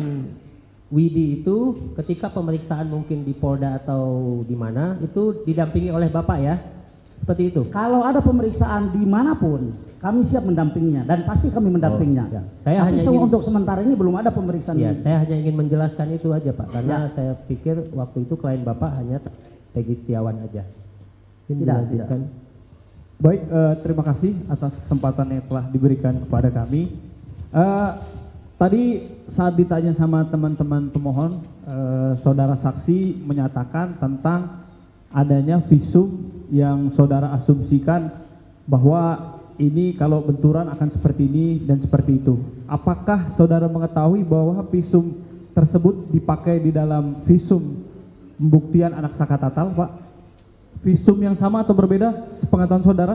Speaker 5: Widi itu ketika pemeriksaan mungkin di Polda atau di mana itu didampingi oleh Bapak ya? Seperti itu.
Speaker 7: Kalau ada pemeriksaan dimanapun, kami siap mendampinginya dan pasti kami mendampinginya.
Speaker 5: Ya. Saya
Speaker 7: Tapi
Speaker 5: hanya
Speaker 7: untuk sementara ini belum ada pemeriksaan.
Speaker 5: Ya, saya hanya ingin menjelaskan itu aja Pak, karena saya pikir waktu itu klien Bapak hanya Peggy Setiawan aja.
Speaker 7: Tidak.
Speaker 9: Baik, terima kasih atas kesempatan yang telah diberikan kepada kami. Tadi saat ditanya sama teman-teman pemohon, saudara saksi menyatakan tentang adanya visum yang saudara asumsikan bahwa ini kalau benturan akan seperti ini dan seperti itu. Apakah saudara mengetahui bahwa visum tersebut dipakai di dalam visum pembuktian anak Sakatatal, Pak? Visum yang sama atau berbeda sepengetahuan saudara?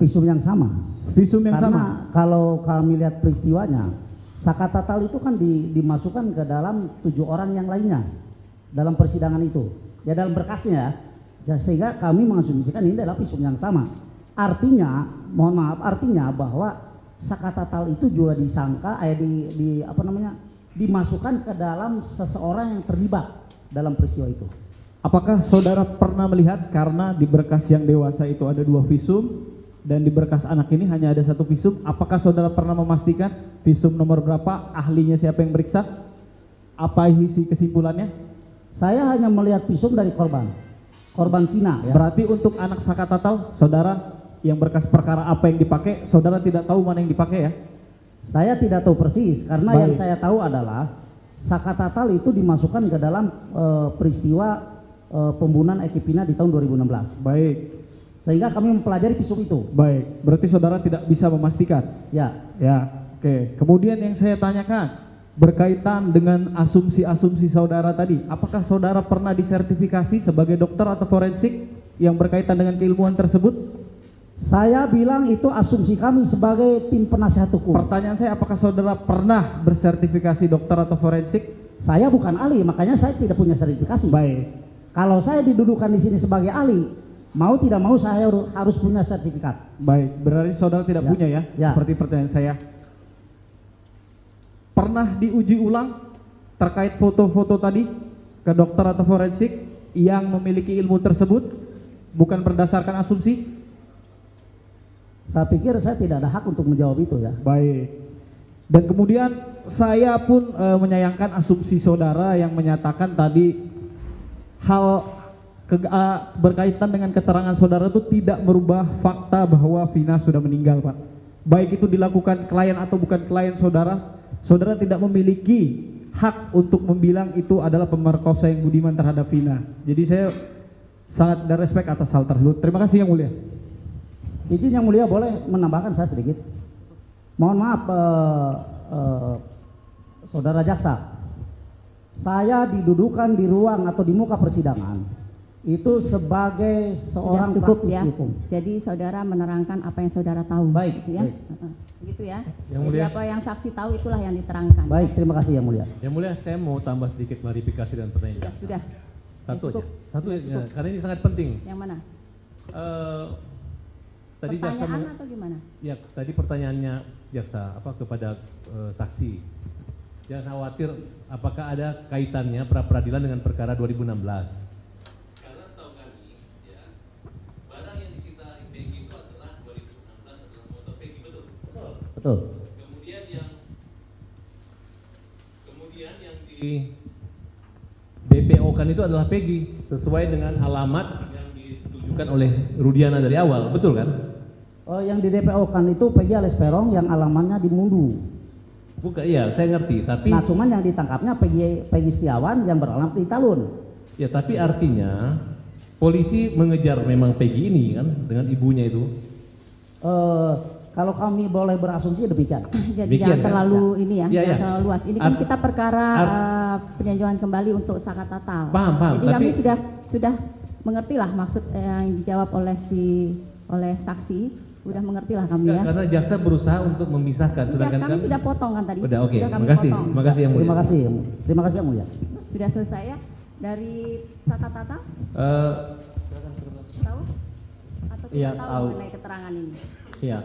Speaker 7: Visum yang sama.
Speaker 9: Visum yang
Speaker 7: Karena
Speaker 9: sama.
Speaker 7: kalau kami lihat peristiwanya, Sakatatal itu kan dimasukkan ke dalam 7 orang yang lainnya dalam persidangan itu. Ya dalam berkasnya ya, sehingga kami mengasumsikan ini adalah visum yang sama. Artinya, mohon maaf, artinya bahwa Sakatatal itu juga disangka dimasukkan ke dalam seseorang yang terlibat dalam peristiwa itu.
Speaker 9: Apakah saudara pernah melihat karena di berkas yang dewasa itu ada 2 visum dan di berkas anak ini hanya ada 1 visum, apakah saudara pernah memastikan visum nomor berapa, ahlinya siapa yang meriksa, apa isi kesimpulannya?
Speaker 7: Saya hanya melihat visum dari korban Vina ya.
Speaker 9: Berarti untuk anak Sakatatal, saudara yang berkas perkara apa yang dipakai, saudara tidak tahu mana yang dipakai ya?
Speaker 7: Saya tidak tahu persis karena yang saya tahu adalah Sakatatal itu dimasukkan ke dalam peristiwa pembunuhan Eki Pina di tahun 2016.
Speaker 9: Baik.
Speaker 7: Sehingga kami mempelajari visum itu.
Speaker 9: Baik, berarti saudara tidak bisa memastikan.
Speaker 7: Ya.
Speaker 9: Oke. Kemudian yang saya tanyakan berkaitan dengan asumsi-asumsi saudara tadi, apakah saudara pernah disertifikasi sebagai dokter atau forensik yang berkaitan dengan keilmuan tersebut?
Speaker 7: Saya bilang itu asumsi kami sebagai tim penasihat hukum.
Speaker 9: Pertanyaan saya, apakah saudara pernah bersertifikasi dokter atau forensik?
Speaker 7: Saya bukan ahli, makanya saya tidak punya sertifikasi.
Speaker 9: Baik.
Speaker 7: Kalau saya didudukan di sini sebagai ahli, mau tidak mau saya harus punya sertifikat.
Speaker 9: Baik, berarti saudara tidak punya ya? Seperti pertanyaan saya. Pernah diuji ulang terkait foto-foto tadi ke dokter atau forensik yang memiliki ilmu tersebut, bukan berdasarkan asumsi?
Speaker 7: Saya pikir saya tidak ada hak untuk menjawab itu ya.
Speaker 9: Baik. Dan kemudian saya pun menyayangkan asumsi saudara yang menyatakan tadi hal berkaitan dengan keterangan saudara itu tidak merubah fakta bahwa Vina sudah meninggal, Pak. Baik itu dilakukan klien atau bukan klien saudara, saudara tidak memiliki hak untuk membilang itu adalah pemerkosa yang budiman terhadap Vina. Jadi saya sangat ada respect atas hal tersebut. Terima kasih Yang Mulia.
Speaker 7: Izin Yang Mulia boleh menambahkan saya sedikit. Mohon maaf saudara jaksa, saya didudukan di ruang atau di muka persidangan itu sebagai seorang praktisi hukum.
Speaker 4: Jadi saudara menerangkan apa yang saudara tahu.
Speaker 7: Baik,
Speaker 4: gitu ya.
Speaker 7: baik.
Speaker 4: Gitu ya.
Speaker 2: Yang
Speaker 4: Jadi
Speaker 2: Mulia.
Speaker 4: apa yang saksi tahu itulah yang diterangkan.
Speaker 7: Baik, terima kasih Yang Mulia.
Speaker 2: Yang Mulia, saya mau tambah sedikit klarifikasi dan pertanyaan.
Speaker 4: Sudah.
Speaker 2: Satu
Speaker 4: cukup.
Speaker 2: aja. Satu
Speaker 4: Ya,
Speaker 2: aja,
Speaker 4: cukup.
Speaker 2: karena ini sangat penting.
Speaker 4: Yang mana?
Speaker 2: Tadi jaksa
Speaker 4: Pertanyaan atau gimana?
Speaker 2: Ya, tadi pertanyaannya jaksa kepada saksi. Jangan khawatir apakah ada kaitannya pra peradilan dengan perkara 2016. Karena setahu kami, ya, barang yang disita Peggy itu adalah 2016 adalah motor Peggy, betul?
Speaker 7: Betul.
Speaker 2: Kemudian yang di DPO-kan itu adalah Peggy sesuai dengan alamat yang ditujukan oleh Rudiana dari awal, betul kan?
Speaker 7: Yang di DPO kan itu Peggy alias Peron yang alamatnya di Mundu.
Speaker 2: Bukan, iya, saya ngerti, tapi
Speaker 7: Nah, cuman yang ditangkapnya Peggy Setiawan yang beralamat di Talun.
Speaker 2: ya, tapi artinya polisi mengejar memang Peggy ini kan dengan ibunya itu.
Speaker 7: Kalau kami boleh berasumsi demikian.
Speaker 4: Jadi
Speaker 2: Demikian,
Speaker 4: jangan
Speaker 2: kan?
Speaker 4: terlalu ini ya,
Speaker 2: Iya,
Speaker 4: jangan
Speaker 2: iya.
Speaker 4: terlalu luas. Ini kan kita perkara peninjauan kembali untuk saka tatal.
Speaker 2: Paham,
Speaker 4: Jadi kami
Speaker 2: tapi-
Speaker 4: sudah mengerti lah maksud yang dijawab oleh saksi, sudah mengerti lah kami ya.
Speaker 2: Karena jaksa berusaha untuk memisahkan,
Speaker 4: Sudah,
Speaker 2: sedangkan
Speaker 4: kami sudah potong kan tadi.
Speaker 2: Udah, oke.
Speaker 4: Sudah kami
Speaker 2: Makasih,
Speaker 4: potong.
Speaker 2: makasih yang mulia.
Speaker 7: Terima kasih yang mulia.
Speaker 4: Sudah selesai ya dari saka tatal? Tahu? Atau
Speaker 10: Iya,
Speaker 4: tidak tahu
Speaker 10: tahu.
Speaker 4: mengenai keterangan ini?
Speaker 10: Iya,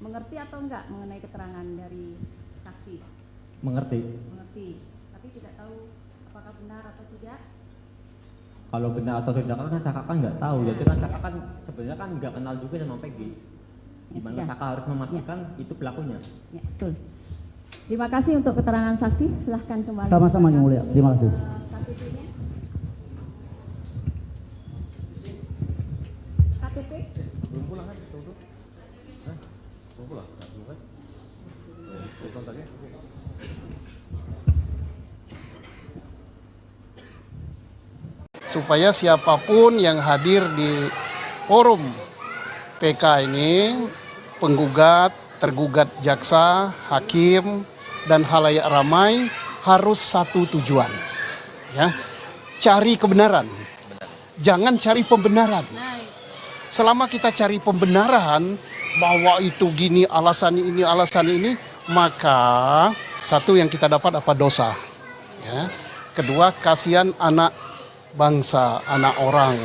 Speaker 4: Mengerti atau enggak mengenai keterangan dari saksi?
Speaker 10: mengerti.
Speaker 4: Mengerti, tapi tidak tahu apakah benar atau tidak.
Speaker 10: Kalau benar atau tidak kan Saka kan nggak tahu. Jadi kan Saka kan sebenarnya kan nggak kenal juga sama Peggy. Gimana
Speaker 4: sudah.
Speaker 10: Saka harus memastikan itu pelakunya.
Speaker 4: Ya, betul. Terima kasih untuk keterangan saksi. Silahkan kembali.
Speaker 7: Sama-sama yang mulia. Terima kasih.
Speaker 4: KTP-nya. KTP.
Speaker 2: Belum pulang kan? Belum pulang? Belum kan? Kontaknya?
Speaker 1: Supaya siapapun yang hadir di forum PK ini, penggugat, tergugat jaksa, hakim, dan halayak ramai harus satu tujuan, ya, cari kebenaran, jangan cari pembenaran. Selama kita cari pembenaran bahwa itu gini alasan ini, maka satu yang kita dapat apa dosa, ya. Kedua, kasihan anak bangsa, anak orang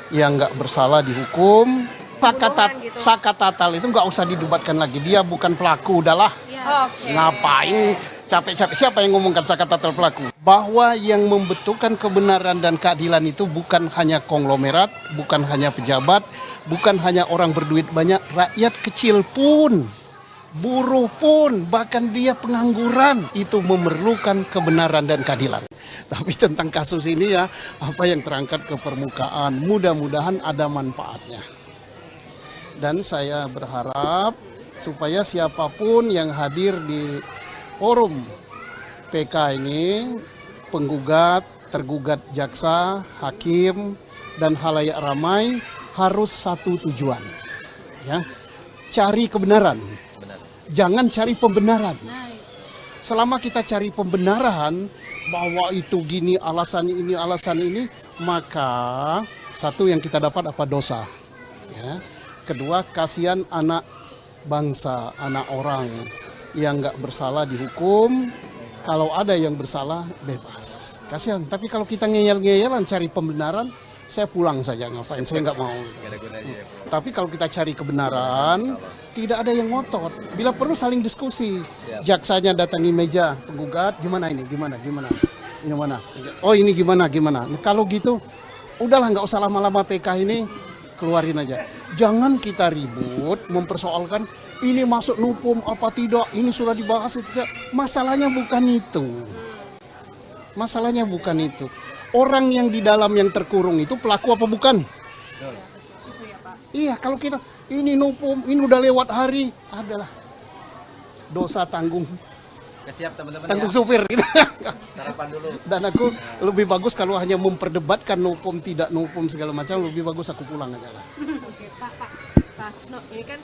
Speaker 1: yang nggak bersalah dihukum. Saka tatal itu nggak usah didebatkan lagi, dia bukan pelaku, udahlah. Ngapain capek-capek, siapa yang ngomongkan saka tatal pelaku? Bahwa yang membentukkan kebenaran dan keadilan itu bukan hanya konglomerat, bukan hanya pejabat, bukan hanya orang berduit banyak, rakyat kecil pun, buruh pun, bahkan dia pengangguran itu memerlukan kebenaran dan keadilan. Tapi tentang kasus ini ya, apa yang terangkat ke permukaan, mudah-mudahan ada manfaatnya. Dan saya berharap supaya siapapun yang hadir di forum PK ini, penggugat, tergugat jaksa, hakim, dan halayak ramai harus satu tujuan, ya, cari kebenaran, jangan cari pembenaran. Selama kita cari pembenaran bahwa itu gini alasan ini, maka satu yang kita dapat apa dosa, ya. Kedua, kasihan anak bangsa, anak orang yang nggak bersalah dihukum. Kalau ada yang bersalah bebas, kasihan. Tapi kalau kita ngeyel-ngeyelan cari pembenaran, saya pulang saja, ngapain, saya nggak mau. Tapi kalau kita cari kebenaran, tidak ada yang ngotot. Bila perlu saling diskusi. Jaksanya datangi meja penggugat, gimana ini, gimana. Oh ini gimana. Nah, kalau gitu, udahlah nggak usah lama-lama PK ini, keluarin aja. Jangan kita ribut mempersoalkan ini masuk nupum apa tidak, ini sudah dibahas tidak. Masalahnya bukan itu. Orang yang di dalam yang terkurung itu pelaku apa bukan? Iya, kalau kita ini nupum, ini udah lewat hari, adalah dosa tanggung.
Speaker 11: Siap teman-teman
Speaker 1: Tanggung
Speaker 11: ya.
Speaker 1: supir gitu.
Speaker 11: Sarapan dulu.
Speaker 1: Dan aku lebih bagus kalau hanya memperdebatkan nupum tidak nupum segala macam, lebih bagus aku pulang aja lah.
Speaker 3: Oke, Pak Susno, ini kan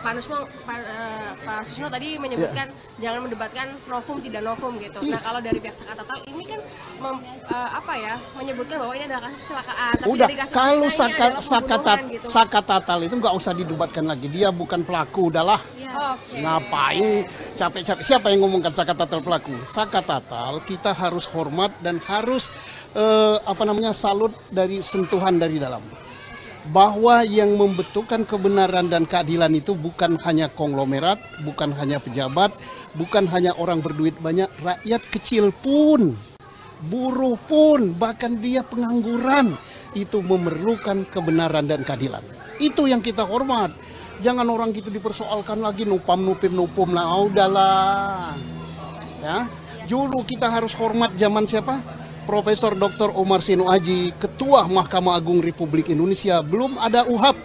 Speaker 3: Pak Susno tadi menyebutkan jangan mendebatkan novum tidak novum gitu. Nah, kalau dari pihak Saka Tatal ini kan menyebutkan bahwa ini adalah kasus kecelakaan. Tapi
Speaker 1: Udah,
Speaker 3: dari kasus
Speaker 1: kalau
Speaker 3: ini adalah pembunuhan gitu.
Speaker 1: saka tatal itu nggak usah didebatkan lagi, dia bukan pelaku, udahlah. Ngapain capek-capek, siapa yang ngomongkan saka tatal pelaku? Saka tatal kita harus hormat dan harus salut dari sentuhan dari dalam. Bahwa yang membentukkan kebenaran dan keadilan itu bukan hanya konglomerat, bukan hanya pejabat, bukan hanya orang berduit banyak, rakyat kecil pun, buruh pun, bahkan dia pengangguran itu memerlukan kebenaran dan keadilan. Itu yang kita hormat. Jangan orang gitu dipersoalkan lagi nupum lah, udahlah. Ya, dulu kita harus hormat zaman siapa? Profesor Dr. Omar Sinu Aji, Ketua Mahkamah Agung Republik Indonesia. Belum ada UHAP,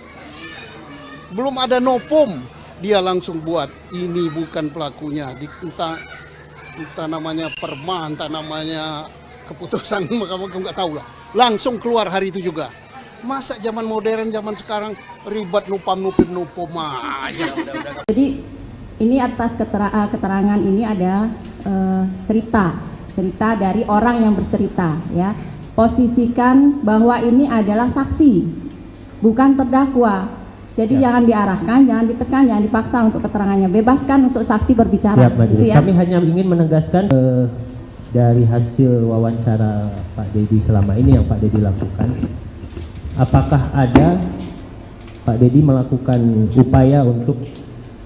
Speaker 1: belum ada nopum, dia langsung buat ini bukan pelakunya, entah namanya perma, entah namanya keputusan mahkamah nggak tahu lah, langsung keluar hari itu juga. Masa zaman modern zaman sekarang ribet nupam aja.
Speaker 4: Jadi ini atas keterangan ini ada cerita dari orang yang bercerita, ya. Posisikan bahwa ini adalah saksi, bukan terdakwa. Jadi jangan diarahkan, jangan ditekan, jangan dipaksa untuk keterangannya. Bebaskan untuk saksi berbicara.
Speaker 5: Siap, Majelis.
Speaker 4: Gitu ya.
Speaker 5: Kami hanya ingin menegaskan dari hasil wawancara Pak Dedi selama ini yang Pak Dedi lakukan, apakah ada Pak Dedi melakukan upaya untuk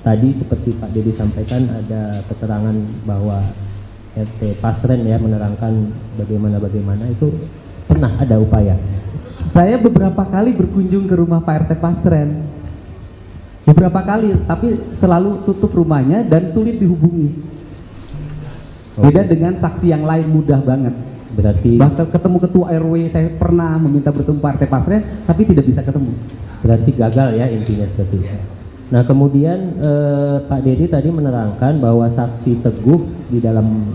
Speaker 5: tadi seperti Pak Dedi sampaikan ada keterangan bahwa RT Pasren ya menerangkan bagaimana itu pernah ada upaya?
Speaker 6: Saya beberapa kali berkunjung ke rumah Pak RT Pasren, beberapa kali, tapi selalu tutup rumahnya dan sulit dihubungi. Beda dengan saksi yang lain mudah banget.
Speaker 5: Berarti
Speaker 6: bahkan ketemu ketua RW saya pernah meminta bertemu Pak RT Pasren, tapi tidak bisa ketemu.
Speaker 5: Berarti gagal ya intinya seperti itu. Nah kemudian Pak Dedi tadi menerangkan bahwa saksi Teguh di dalam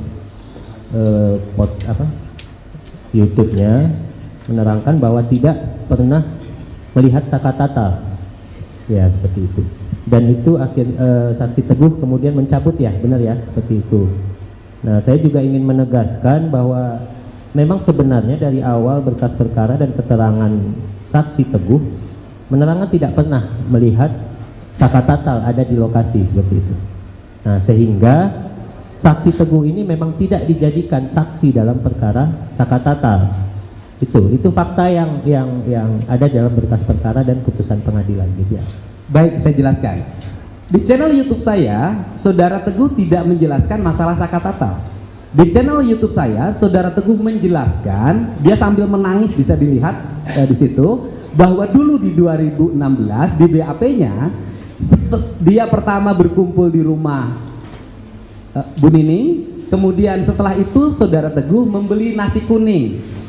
Speaker 5: YouTube-nya menerangkan bahwa tidak pernah melihat Sakatatal, ya seperti itu. Dan itu saksi Teguh kemudian mencabut ya, benar ya seperti itu. Nah saya juga ingin menegaskan bahwa memang sebenarnya dari awal berkas perkara dan keterangan saksi Teguh menerangkan tidak pernah melihat Sakatatal ada di lokasi seperti itu. Nah sehingga saksi Teguh ini memang tidak dijadikan saksi dalam perkara Sakatatal. Itu fakta yang ada dalam berkas perkara dan putusan pengadilan gitu ya.
Speaker 6: Baik, saya jelaskan. Di channel YouTube saya, Saudara Teguh tidak menjelaskan masalah Sakatatal. Di channel YouTube saya, Saudara Teguh menjelaskan, dia sambil menangis bisa dilihat di situ, bahwa dulu di 2016 di BAP-nya dia pertama berkumpul di rumah Bu Nining, kemudian setelah itu Saudara Teguh membeli nasi kuning.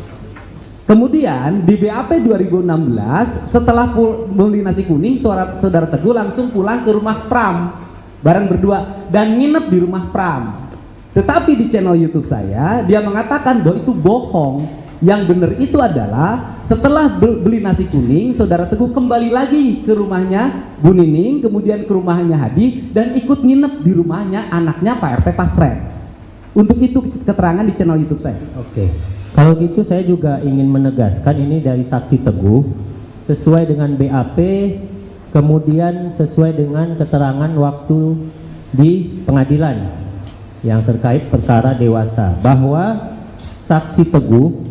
Speaker 6: Kemudian di BAP 2016 setelah beli nasi kuning, Saudara Teguh langsung pulang ke rumah Pram bareng berdua dan nginep di rumah Pram. Tetapi di channel YouTube saya dia mengatakan bahwa itu bohong. Yang benar itu adalah setelah beli nasi kuning, Saudara Teguh kembali lagi ke rumahnya Bu Nining, kemudian ke rumahnya Hadi dan ikut nginep di rumahnya anaknya Pak RT Pasren. Untuk itu keterangan di channel YouTube saya.
Speaker 5: Oke. Kalau gitu saya juga ingin menegaskan ini dari saksi Teguh sesuai dengan BAP, kemudian sesuai dengan keterangan waktu di pengadilan yang terkait perkara dewasa, bahwa saksi Teguh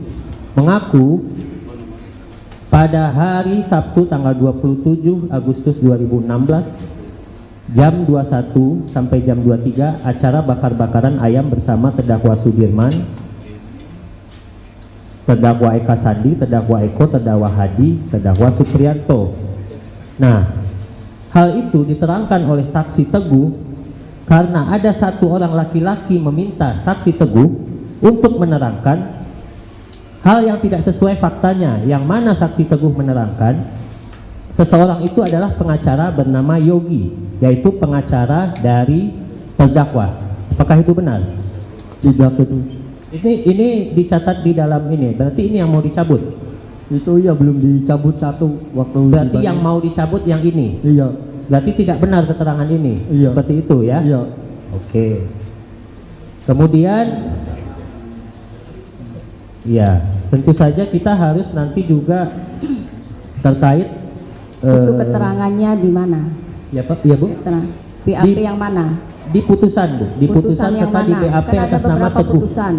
Speaker 5: mengaku pada hari Sabtu tanggal 27 Agustus 2016 jam 21 sampai jam 23 acara bakar-bakaran ayam bersama terdakwa Sudirman, terdakwa Eka Sandi, terdakwa Eko, terdakwa Hadi, terdakwa Supriyanto. Nah, hal itu diterangkan oleh saksi Teguh karena ada satu orang laki-laki meminta saksi Teguh untuk menerangkan hal yang tidak sesuai faktanya, yang mana saksi Teguh menerangkan seseorang itu adalah pengacara bernama Yogi, yaitu pengacara dari terdakwa. Apakah itu benar?
Speaker 12: Tidak itu.
Speaker 5: Ini dicatat di dalam ini, berarti ini yang mau dicabut?
Speaker 12: Itu ya belum dicabut satu waktu.
Speaker 5: Berarti yang mau dicabut yang ini?
Speaker 12: Iya.
Speaker 5: Berarti tidak benar keterangan ini?
Speaker 12: Iya.
Speaker 5: Seperti itu ya?
Speaker 12: Iya.
Speaker 5: Oke. Kemudian, ya tentu saja kita harus nanti juga terkait
Speaker 4: Itu keterangannya di mana?
Speaker 5: Ya Pak, ya Bu?
Speaker 4: BAP yang mana?
Speaker 5: Di putusan Bu, di putusan
Speaker 4: yang
Speaker 5: serta
Speaker 4: mana?
Speaker 5: di BAP
Speaker 4: Kan ada
Speaker 5: atas nama
Speaker 4: beberapa
Speaker 5: Teguh.
Speaker 4: putusan.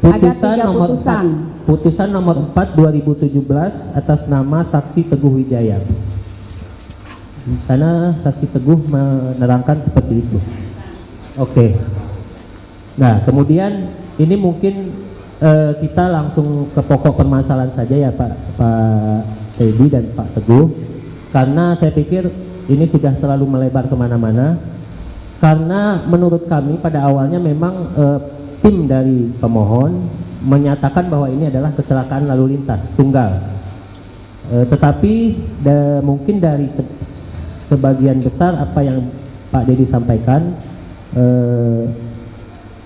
Speaker 5: Putusan
Speaker 4: Ada 3
Speaker 5: nomor
Speaker 4: putusan.
Speaker 5: 4, putusan nomor 4 2017 atas nama saksi Teguh Wijaya. Di sana saksi Teguh menerangkan seperti itu. Oke. Nah, kemudian ini mungkin kita langsung ke pokok permasalahan saja ya Pak Teddy dan Pak Teguh, karena saya pikir ini sudah terlalu melebar kemana-mana. Karena menurut kami pada awalnya memang tim dari pemohon menyatakan bahwa ini adalah kecelakaan lalu lintas tunggal. Tetapi mungkin dari sebagian besar apa yang Pak Dedi sampaikan,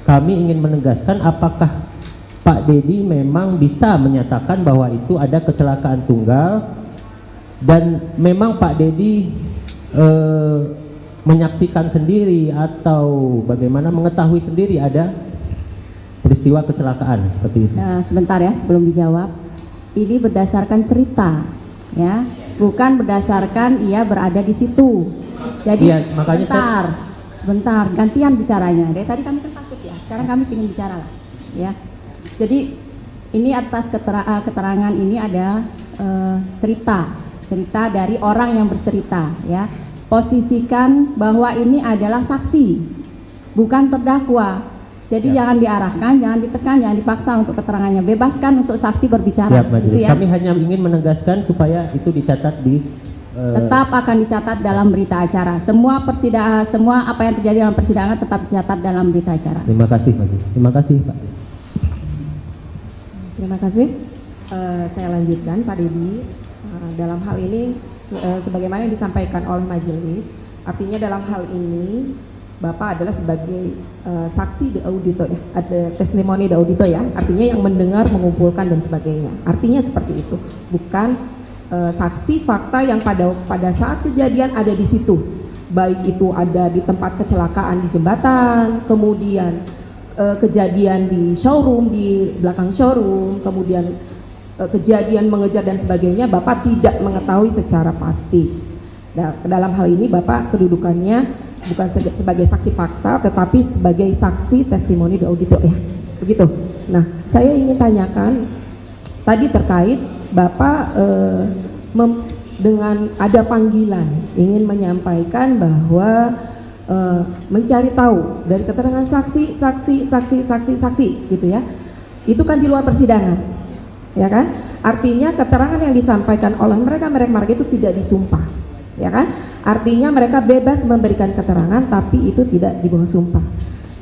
Speaker 5: kami ingin menegaskan apakah Pak Dedi memang bisa menyatakan bahwa itu ada kecelakaan tunggal dan memang Pak Dedi menyaksikan sendiri atau bagaimana mengetahui sendiri ada peristiwa kecelakaan seperti itu.
Speaker 4: Sebentar ya, sebelum dijawab. Ini berdasarkan cerita, ya, bukan berdasarkan ia berada di situ. Jadi
Speaker 5: ya, makanya
Speaker 4: sebentar, gantian bicaranya. Dari tadi kami kan pasif ya, sekarang kami ingin bicara lah, ya. Jadi ini atas keterangan ini ada cerita dari orang yang bercerita, ya. Posisikan bahwa ini adalah saksi, bukan terdakwa. Jadi jangan diarahkan, jangan ditekan, jangan dipaksa untuk keterangannya. Bebaskan untuk saksi berbicara.
Speaker 5: Ya, Majelis.
Speaker 4: Gitu ya.
Speaker 5: Kami hanya ingin menegaskan supaya itu dicatat di
Speaker 4: tetap akan dicatat dalam berita acara. Semua persidangan, semua apa yang terjadi dalam persidangan tetap dicatat dalam berita acara.
Speaker 5: Terima kasih, Majelis. Terima kasih, Pak.
Speaker 8: Terima kasih. Saya lanjutkan, Pak Dedi. Dalam hal ini, sebagaimana yang disampaikan oleh majelis, artinya dalam hal ini Bapak adalah sebagai saksi de audito ya, ada testimoni de audito ya, artinya yang mendengar, mengumpulkan dan sebagainya. Artinya seperti itu, bukan saksi fakta yang pada saat kejadian ada di situ, baik itu ada di tempat kecelakaan di jembatan, kemudian kejadian di showroom, di belakang showroom, kemudian kejadian mengejar dan sebagainya, Bapak tidak mengetahui secara pasti. Nah, dalam hal ini Bapak kedudukannya bukan sebagai saksi fakta, tetapi sebagai saksi testimoni de audito ya, begitu. Nah, saya ingin tanyakan tadi terkait Bapak dengan ada panggilan ingin menyampaikan bahwa mencari tahu dari keterangan saksi gitu ya, itu kan di luar persidangan, ya kan? Artinya keterangan yang disampaikan oleh mereka itu tidak disumpah, ya kan? Artinya mereka bebas memberikan keterangan tapi itu tidak di bawah sumpah.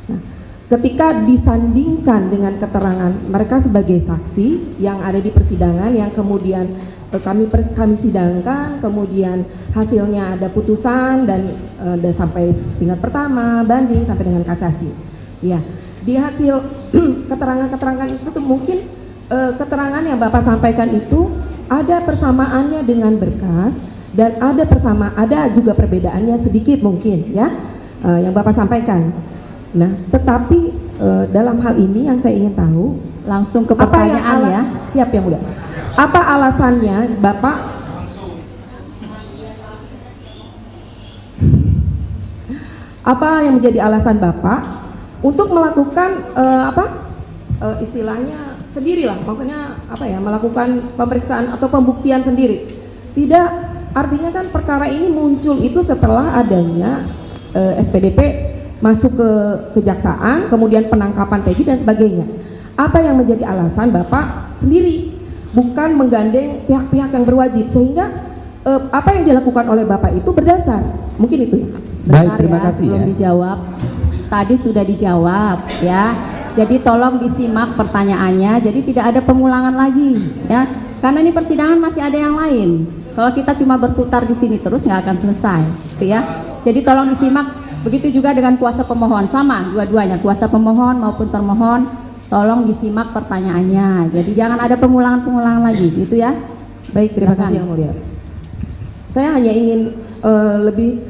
Speaker 8: Nah, ketika disandingkan dengan keterangan mereka sebagai saksi yang ada di persidangan yang kemudian kami sidangkan, kemudian hasilnya ada putusan dan sampai tingkat pertama, banding sampai dengan kasasi. Ya, di hasil keterangan-keterangan itu tuh mungkin keterangan yang Bapak sampaikan itu ada persamaannya dengan berkas dan ada juga perbedaannya sedikit mungkin ya, yang Bapak sampaikan. Nah, tetapi dalam hal ini yang saya ingin tahu,
Speaker 4: langsung ke pertanyaan ya.
Speaker 8: Siap yang mulia. Apa alasannya Bapak yang menjadi alasan Bapak untuk melakukan istilahnya sendirilah, maksudnya melakukan pemeriksaan atau pembuktian sendiri? Tidak, artinya kan perkara ini muncul itu setelah adanya SPDP masuk ke kejaksaan, kemudian penangkapan Peggy dan sebagainya. Apa yang menjadi alasan Bapak sendiri, bukan menggandeng pihak-pihak yang berwajib, sehingga apa yang dilakukan oleh Bapak itu berdasar? Mungkin itu ya.
Speaker 6: Baik, terima kasih
Speaker 4: belum
Speaker 6: ya.
Speaker 4: Dijawab. Tadi sudah dijawab ya. Jadi tolong disimak pertanyaannya. Jadi tidak ada pengulangan lagi ya. Karena ini persidangan masih ada yang lain. Kalau kita cuma berputar di sini terus nggak akan selesai, gitu ya. Jadi tolong disimak. Begitu juga dengan kuasa pemohon, sama dua-duanya, kuasa pemohon maupun termohon, tolong disimak pertanyaannya. Jadi jangan ada pengulangan lagi, gitu ya.
Speaker 8: Baik, terima kasih yang mulia. Saya hanya ingin lebih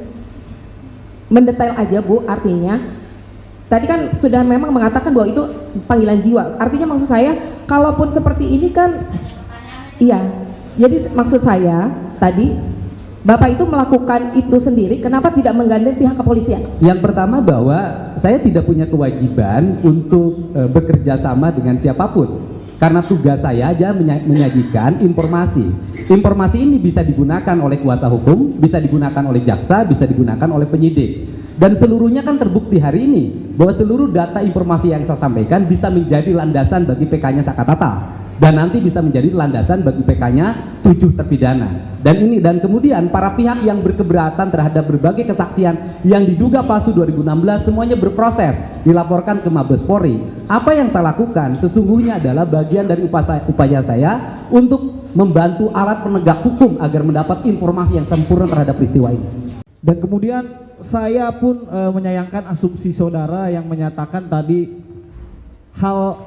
Speaker 8: mendetail aja Bu, artinya tadi kan sudah memang mengatakan bahwa itu panggilan jiwa. Artinya maksud saya, kalaupun seperti ini kan, iya. Jadi maksud saya tadi, Bapak itu melakukan itu sendiri, kenapa tidak menggandeng pihak kepolisian?
Speaker 6: Yang pertama bahwa saya tidak punya kewajiban untuk bekerja sama dengan siapapun. Karena tugas saya aja menyajikan informasi. Informasi ini bisa digunakan oleh kuasa hukum, bisa digunakan oleh jaksa, bisa digunakan oleh penyidik. Dan seluruhnya kan terbukti hari ini bahwa seluruh data informasi yang saya sampaikan bisa menjadi landasan bagi PK-nya Sakatata. dan nanti bisa menjadi landasan bagi PK-nya 7 terpidana. Dan kemudian para pihak yang berkeberatan terhadap berbagai kesaksian yang diduga palsu 2016 semuanya berproses, dilaporkan ke Mabes Polri. Apa yang saya lakukan sesungguhnya adalah bagian dari upaya saya untuk membantu alat penegak hukum agar mendapat informasi yang sempurna terhadap peristiwa ini.
Speaker 9: Dan kemudian saya pun menyayangkan asumsi saudara yang menyatakan tadi hal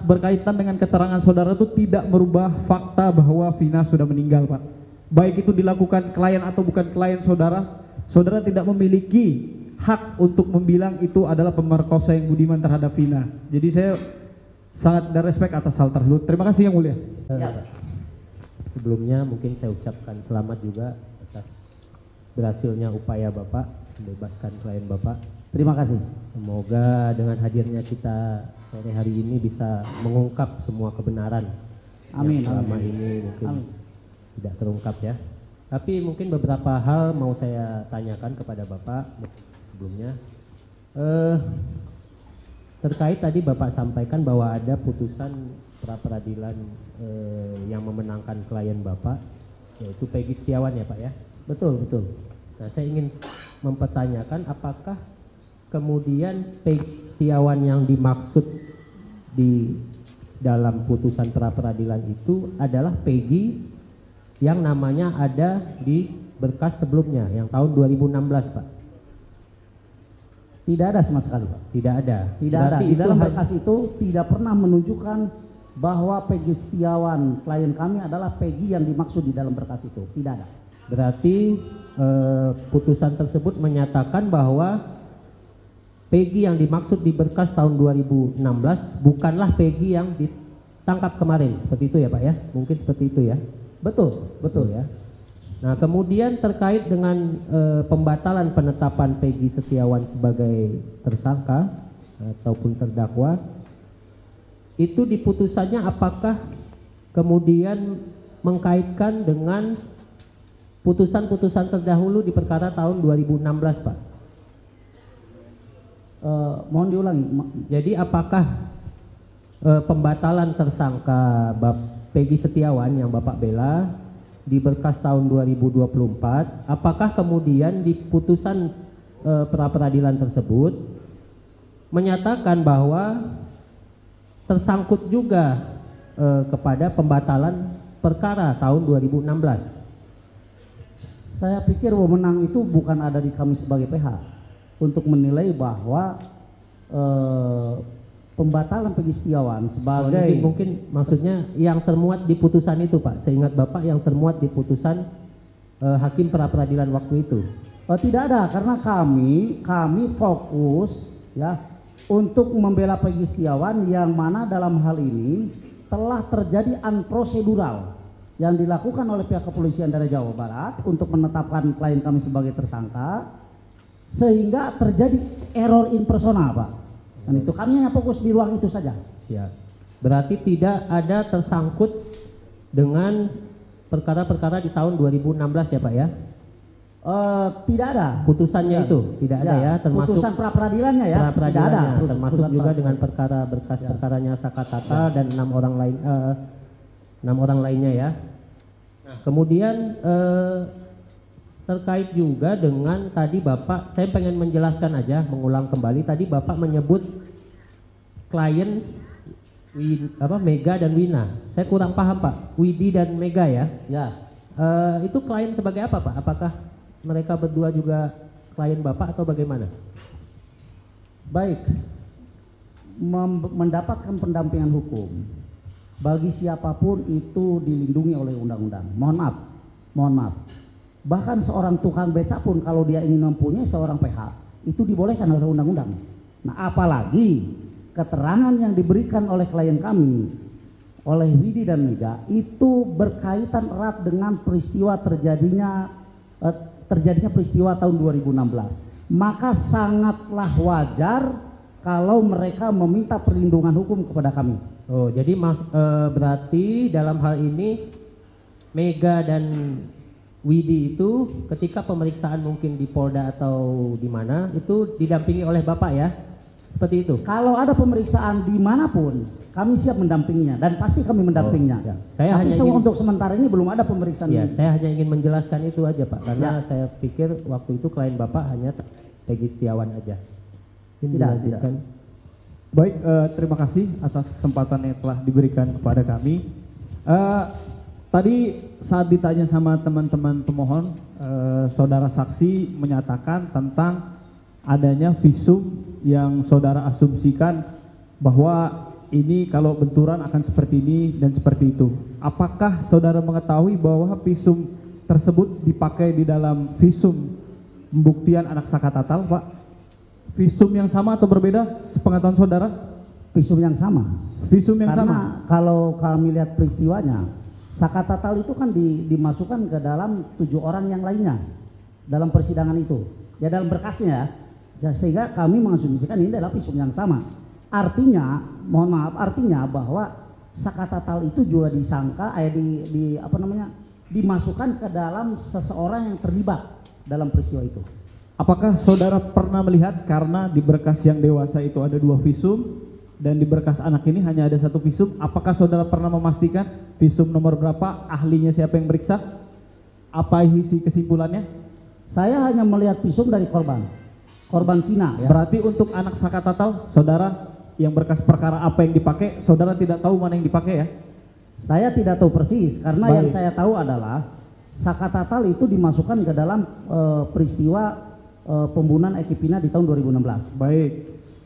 Speaker 9: berkaitan dengan keterangan saudara itu tidak merubah fakta bahwa Vina sudah meninggal, Pak. Baik itu dilakukan klien atau bukan klien saudara, saudara tidak memiliki hak untuk membilang itu adalah pemerkosa yang budiman terhadap Vina. Jadi saya sangat ada respect atas hal tersebut. Terima kasih Yang Mulia.
Speaker 5: Sebelumnya mungkin saya ucapkan selamat juga atas berhasilnya upaya Bapak membebaskan klien Bapak.
Speaker 7: Terima kasih.
Speaker 5: Semoga dengan hadirnya kita sore hari ini bisa mengungkap semua kebenaran
Speaker 7: Amin,
Speaker 5: yang selama
Speaker 7: amin.
Speaker 5: ini mungkin
Speaker 7: Amin.
Speaker 5: tidak terungkap ya. Tapi mungkin beberapa hal mau saya tanyakan kepada Bapak sebelumnya. Terkait tadi Bapak sampaikan bahwa ada putusan pra-peradilan yang memenangkan klien Bapak, yaitu Peggy Setiawan ya Pak ya?
Speaker 7: Betul, betul.
Speaker 5: Nah saya ingin mempertanyakan apakah kemudian Peggy Setiawan yang dimaksud di dalam putusan pra-peradilan itu adalah Peggy yang namanya ada di berkas sebelumnya yang tahun 2016 Pak?
Speaker 7: Tidak ada sama sekali, Pak.
Speaker 5: Tidak ada.
Speaker 7: Tidak ada. Di dalam berkas itu tidak pernah menunjukkan bahwa Peggy Setiawan klien kami adalah Peggy yang dimaksud di dalam berkas itu. Tidak ada.
Speaker 5: Berarti putusan tersebut menyatakan bahwa Peggy yang dimaksud di berkas tahun 2016 bukanlah Peggy yang ditangkap kemarin, seperti itu ya Pak ya? Mungkin seperti itu ya?
Speaker 7: Betul, betul
Speaker 5: ya. Nah kemudian terkait dengan pembatalan penetapan Peggy Setiawan sebagai tersangka ataupun terdakwa, itu di putusannya apakah kemudian mengkaitkan dengan putusan-putusan terdahulu di perkara tahun 2016 Pak?
Speaker 7: Mohon diulangi.
Speaker 5: Jadi apakah pembatalan tersangka Peggy Setiawan yang Bapak bela di berkas tahun 2024, apakah kemudian di putusan pra-peradilan tersebut menyatakan bahwa tersangkut juga kepada pembatalan perkara tahun 2016?
Speaker 7: Saya pikir wewenang itu bukan ada di kami sebagai PH untuk menilai bahwa pembatalan Peggy Setiawan sebagai
Speaker 5: mungkin maksudnya yang termuat di putusan itu Pak, seingat Bapak yang termuat di putusan hakim pra-peradilan waktu itu.
Speaker 7: Tidak ada, karena kami fokus ya untuk membela Peggy Setiawan yang mana dalam hal ini telah terjadi unprocedural yang dilakukan oleh pihak kepolisian daerah Jawa Barat untuk menetapkan klien kami sebagai tersangka, sehingga terjadi error in persona Pak. Dan itu kami hanya fokus di ruang itu saja.
Speaker 5: Siap. Berarti tidak ada tersangkut dengan perkara-perkara di tahun 2016 ya Pak ya?
Speaker 7: Tidak ada.
Speaker 5: Putusannya itu tidak ada ya, termasuk
Speaker 7: putusan pra-peradilannya ya. Tidak ada.
Speaker 5: Termasuk juga dengan perkara berkas perkaranya Sakatata dan 6 orang lainnya ya. Nah, kemudian terkait juga dengan tadi Bapak, saya pengen menjelaskan aja, mengulang kembali tadi Bapak menyebut klien Mega dan Wina. Saya kurang paham Pak, Widi dan Mega ya?
Speaker 7: Ya.
Speaker 5: Itu klien sebagai apa Pak? Apakah mereka berdua juga klien Bapak atau bagaimana?
Speaker 7: Baik, mendapatkan pendampingan hukum bagi siapapun itu dilindungi oleh undang-undang. Mohon maaf. Bahkan seorang tukang becak pun kalau dia ingin mempunyai seorang PH itu dibolehkan oleh undang-undang. Nah apalagi keterangan yang diberikan oleh klien kami oleh Widi dan Mega itu berkaitan erat dengan peristiwa terjadinya peristiwa tahun 2016. Maka sangatlah wajar kalau mereka meminta perlindungan hukum kepada kami.
Speaker 5: Oh jadi berarti dalam hal ini Mega dan Widi itu ketika pemeriksaan mungkin di Polda atau di mana itu didampingi oleh Bapak ya? Seperti itu?
Speaker 7: Kalau ada pemeriksaan dimanapun Kami siap mendampinginya dan pasti kami mendampinginya.
Speaker 5: Ya. Saya
Speaker 7: Tapi
Speaker 5: hanya ingin,
Speaker 7: untuk sementara ini belum ada pemeriksaan.
Speaker 5: ya, saya hanya ingin menjelaskan itu aja Pak, karena saya pikir waktu itu klien Bapak hanya Peggy Setiawan aja.
Speaker 7: Tidak.
Speaker 9: Baik, terima kasih atas kesempatan yang telah diberikan kepada kami. Tadi saat ditanya sama teman-teman pemohon, saudara saksi menyatakan tentang adanya visum yang saudara asumsikan bahwa ini kalau benturan akan seperti ini dan seperti itu. Apakah saudara mengetahui bahwa visum tersebut dipakai di dalam visum pembuktian anak Sakatatal, Pak? Visum yang sama atau berbeda sepengetahuan saudara?
Speaker 7: Visum yang sama.
Speaker 9: Visum yang
Speaker 7: Karena
Speaker 9: sama.
Speaker 7: kalau kami lihat peristiwanya, Sakatatal itu kan dimasukkan ke dalam 7 orang yang lainnya dalam persidangan itu. Ya dalam berkasnya ya. Sehingga kami mengasumsikan ini adalah visum yang sama. Artinya, mohon maaf, artinya bahwa Sakatatal itu juga disangka dimasukkan ke dalam seseorang yang terlibat dalam peristiwa itu.
Speaker 9: Apakah saudara pernah melihat karena di berkas yang dewasa itu ada 2 visum dan di berkas anak ini hanya ada 1 visum, apakah saudara pernah memastikan visum nomor berapa, ahlinya siapa yang meriksa, apa isi kesimpulannya?
Speaker 7: Saya hanya melihat visum dari korban Vina ya.
Speaker 9: Berarti untuk anak Sakatatal, saudara yang berkas perkara apa yang dipakai, saudara tidak tahu mana yang dipakai ya?
Speaker 7: Saya tidak tahu persis karena
Speaker 9: Baik.
Speaker 7: yang saya tahu adalah Sakatatal itu dimasukkan ke dalam peristiwa pembunuhan Eki Pina di tahun 2016.
Speaker 9: Baik.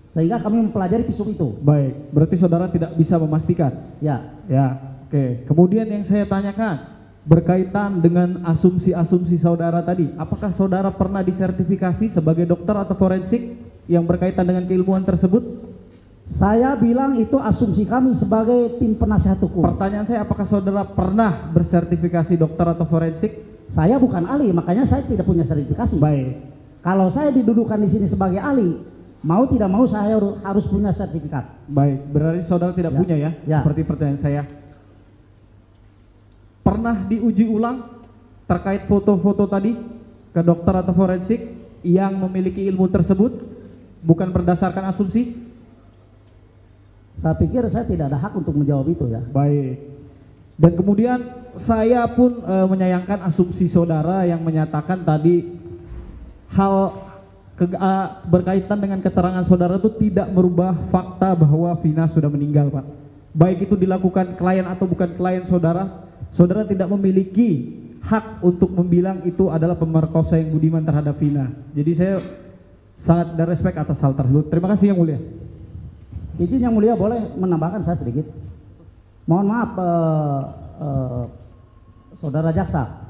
Speaker 7: Sehingga kami mempelajari visum itu.
Speaker 9: Baik, berarti saudara tidak bisa memastikan.
Speaker 7: Ya.
Speaker 9: Ya, oke. Kemudian yang saya tanyakan berkaitan dengan asumsi-asumsi saudara tadi, apakah saudara pernah disertifikasi sebagai dokter atau forensik yang berkaitan dengan keilmuan tersebut?
Speaker 7: Saya bilang itu asumsi kami sebagai tim penasihat hukum.
Speaker 9: Pertanyaan saya, apakah saudara pernah bersertifikasi dokter atau forensik?
Speaker 7: Saya bukan ahli, makanya saya tidak punya sertifikasi.
Speaker 9: Baik.
Speaker 7: Kalau saya didudukan di sini sebagai ahli, mau tidak mau saya harus punya sertifikat.
Speaker 9: Baik, berarti saudara tidak punya ya? Seperti pertanyaan saya. Pernah diuji ulang terkait foto-foto tadi ke dokter atau forensik yang memiliki ilmu tersebut, bukan berdasarkan asumsi?
Speaker 7: Saya pikir saya tidak ada hak untuk menjawab itu ya.
Speaker 9: Baik. Dan kemudian saya pun menyayangkan asumsi saudara yang menyatakan tadi hal berkaitan dengan keterangan saudara itu tidak merubah fakta bahwa Vina sudah meninggal, Pak. Baik itu dilakukan klien atau bukan klien saudara, saudara tidak memiliki hak untuk membilang itu adalah pemerkosa yang budiman terhadap Vina. Jadi saya sangat ada respect atas hal tersebut. Terima kasih Yang Mulia.
Speaker 7: Izin Yang Mulia, boleh menambahkan saya sedikit? Mohon maaf saudara jaksa,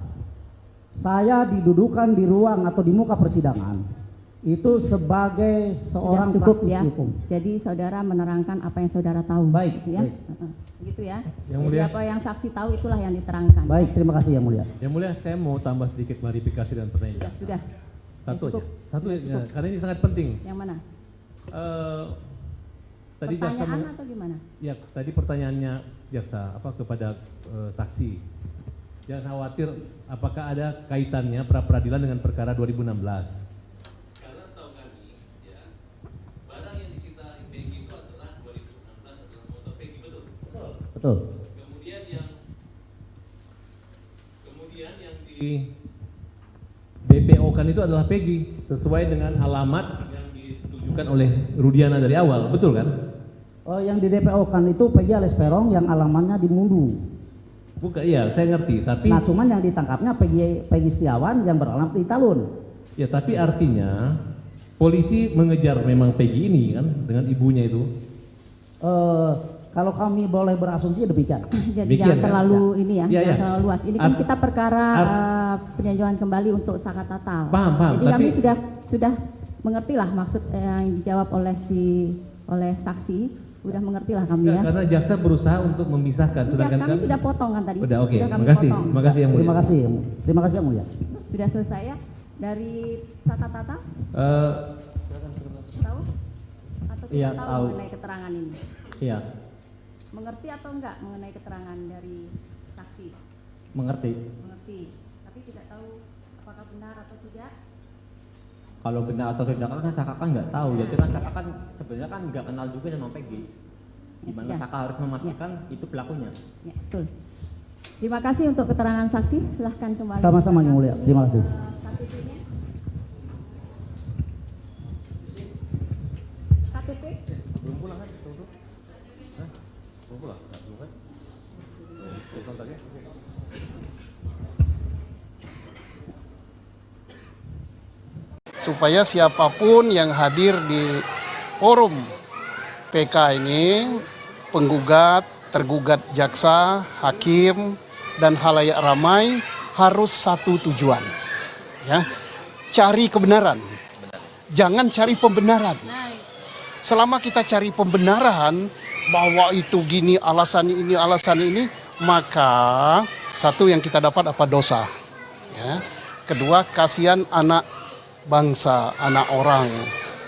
Speaker 7: saya didudukan di ruang atau di muka persidangan itu sebagai seorang
Speaker 4: cukup
Speaker 7: praktisi
Speaker 4: ya.
Speaker 7: hukum.
Speaker 4: Jadi saudara menerangkan apa yang saudara tahu.
Speaker 7: Baik,
Speaker 4: gitu ya.
Speaker 7: baik.
Speaker 4: Gitu ya.
Speaker 2: Yang
Speaker 4: Jadi
Speaker 2: Mulia.
Speaker 4: apa yang saksi tahu itulah yang diterangkan.
Speaker 7: Baik, terima kasih Yang Mulia.
Speaker 2: Yang Mulia, saya mau tambah sedikit klarifikasi dan pertanyaan.
Speaker 4: Sudah.
Speaker 2: Satu aja.
Speaker 4: Cukup.
Speaker 2: Satu
Speaker 4: Sudah
Speaker 2: aja,
Speaker 4: cukup.
Speaker 2: karena ini sangat penting.
Speaker 4: Yang mana?
Speaker 2: Tadi jaksa
Speaker 4: Pertanyaan atau gimana?
Speaker 2: Ya, tadi pertanyaannya jaksa kepada saksi. Jangan khawatir apakah ada kaitannya pra peradilan dengan perkara 2016. Karena setahu kami, ya, barang yang disita Peggy itu adalah 2016 adalah foto Peggy, betul?
Speaker 7: Betul.
Speaker 2: Kemudian yang di DPO kan itu adalah Peggy sesuai dengan alamat yang ditujukan oleh Rudiana dari awal, betul kan?
Speaker 7: Yang di DPO kan itu Peggy alias Peron yang alamatnya di Mundu.
Speaker 2: Bukan, iya saya ngerti, tapi
Speaker 7: Nah cuman yang ditangkapnya Peggy Setiawan yang beralamat di Talun.
Speaker 2: ya tapi artinya polisi mengejar memang Peggy ini kan dengan ibunya itu.
Speaker 7: Kalau kami boleh berasumsi demikian.
Speaker 4: Jadi
Speaker 2: Demikian,
Speaker 4: jangan
Speaker 2: kan?
Speaker 4: terlalu ini ya,
Speaker 2: Ya,
Speaker 4: jangan
Speaker 2: ya.
Speaker 4: terlalu luas. Ini kan kita perkara peninjauan kembali untuk Sakatatal.
Speaker 2: Paham,
Speaker 4: Jadi kami
Speaker 2: tapi-
Speaker 4: sudah mengerti lah maksud yang dijawab oleh saksi. Udah mengerti lah kami ya.
Speaker 2: Karena jaksa berusaha untuk memisahkan,
Speaker 4: Sudah,
Speaker 2: sedangkan
Speaker 4: kami sudah potong kan tadi.
Speaker 2: Udah, oke.
Speaker 4: Sudah kami
Speaker 2: Makasih.
Speaker 4: potong.
Speaker 2: Makasih Yang Mulia.
Speaker 7: Terima kasih Yang Mulia.
Speaker 4: Sudah selesai ya dari Sakatatal? Tahu? Atau tidak
Speaker 10: Iya,
Speaker 4: tahu
Speaker 10: tahu.
Speaker 4: mengenai keterangan ini?
Speaker 10: Iya,
Speaker 4: Mengerti atau enggak mengenai keterangan dari saksi?
Speaker 10: mengerti.
Speaker 4: Mengerti. Tapi tidak tahu apakah benar atau tidak?
Speaker 10: Kalau benar atau tidak kan Saka kan nggak tahu. Jadi kan Saka kan sebenarnya kan nggak kenal juga sama Peggy. Gimana kakak harus memastikan itu pelakunya?
Speaker 4: Ya, betul. Terima kasih untuk keterangan saksi. Silahkan kembali.
Speaker 7: Sama-sama Yang Mulia. Terima kasih.
Speaker 4: KTP.
Speaker 2: Belum pulang kan? Belum pulang? Belum kan? Kontaknya?
Speaker 1: Supaya siapapun yang hadir di forum PK ini, penggugat, tergugat jaksa, hakim, dan halayak ramai harus satu tujuan, ya, cari kebenaran, jangan cari pembenaran. Selama kita cari pembenaran bahwa itu gini alasan ini, maka satu yang kita dapat apa dosa, ya. Kedua, kasihan anak bangsa, anak orang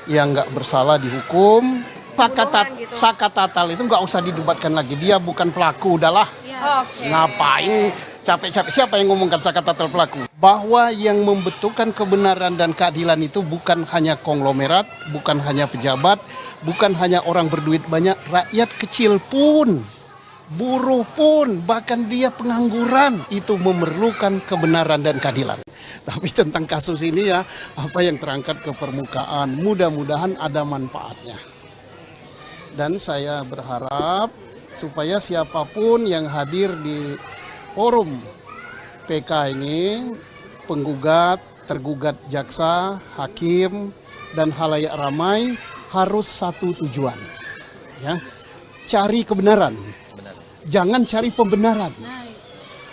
Speaker 1: yang nggak bersalah dihukum. Sakatatal itu nggak usah didebatkan lagi, dia bukan pelaku, udahlah. Ngapain capek-capek, siapa yang ngomongkan sakatatal pelaku? Bahwa yang membentukkan kebenaran dan keadilan itu bukan hanya konglomerat, bukan hanya pejabat, bukan hanya orang berduit banyak, rakyat kecil pun, buruh pun, bahkan dia pengangguran itu memerlukan kebenaran dan keadilan. Tapi tentang kasus ini ya, apa yang terangkat ke permukaan, mudah-mudahan ada manfaatnya. Dan saya berharap supaya siapapun yang hadir di forum PK ini, penggugat, tergugat jaksa, hakim, dan halayak ramai harus satu tujuan, ya, cari kebenaran, jangan cari pembenaran.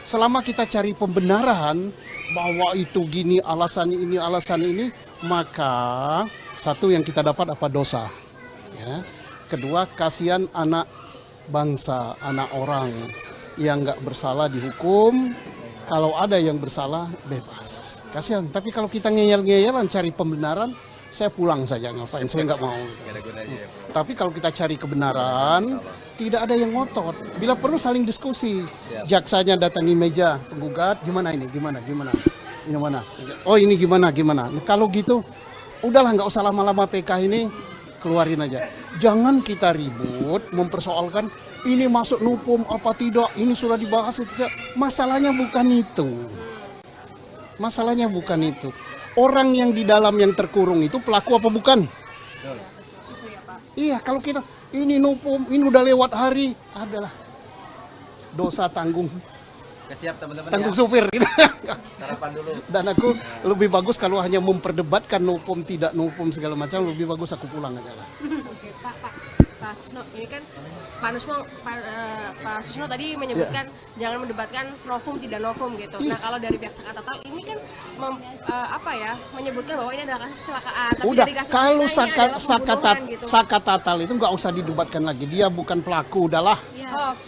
Speaker 1: Selama kita cari pembenaran bahwa itu gini alasan ini, maka satu yang kita dapat apa dosa, ya. Kedua, kasihan anak bangsa, anak orang yang nggak bersalah dihukum. Kalau ada yang bersalah, bebas. Kasihan. Tapi kalau kita ngeyel-ngeyelan cari pembenaran, saya pulang saja, ngapain, saya nggak mau. Tapi kalau kita cari kebenaran, tidak ada yang ngotot. Bila perlu saling diskusi. Jaksanya datangi meja penggugat, gimana ini, gimana? Ini mana? Oh ini gimana? Nah, kalau gitu, udahlah nggak usah lama-lama PK ini, keluarin aja. Jangan kita ribut mempersoalkan ini masuk nupum apa tidak, ini sudah dibahas tidak. Masalahnya bukan itu. Orang yang di dalam yang terkurung itu pelaku apa bukan? Iya, kalau kita ini nupum, ini udah lewat hari, adalah dosa tanggung.
Speaker 11: Siap teman-teman,
Speaker 1: tanggung supir gitu.
Speaker 11: Sarapan dulu.
Speaker 1: Dan aku lebih bagus kalau hanya memperdebatkan nupum tidak nupum segala macam, lebih bagus aku pulang aja lah.
Speaker 3: Oke, Pak Susno, ini kan Pak Susno tadi menyebutkan jangan mendebatkan novum tidak novum gitu. Nah, kalau dari pihak Sakatatal ini kan menyebutkan bahwa ini adalah kasus kecelakaan. Tapi
Speaker 1: Udah,
Speaker 3: dari kasus
Speaker 1: kalau
Speaker 3: ini adalah pembunuhan gitu.
Speaker 1: Sakatatal itu nggak usah didebatkan lagi, dia bukan pelaku, udahlah.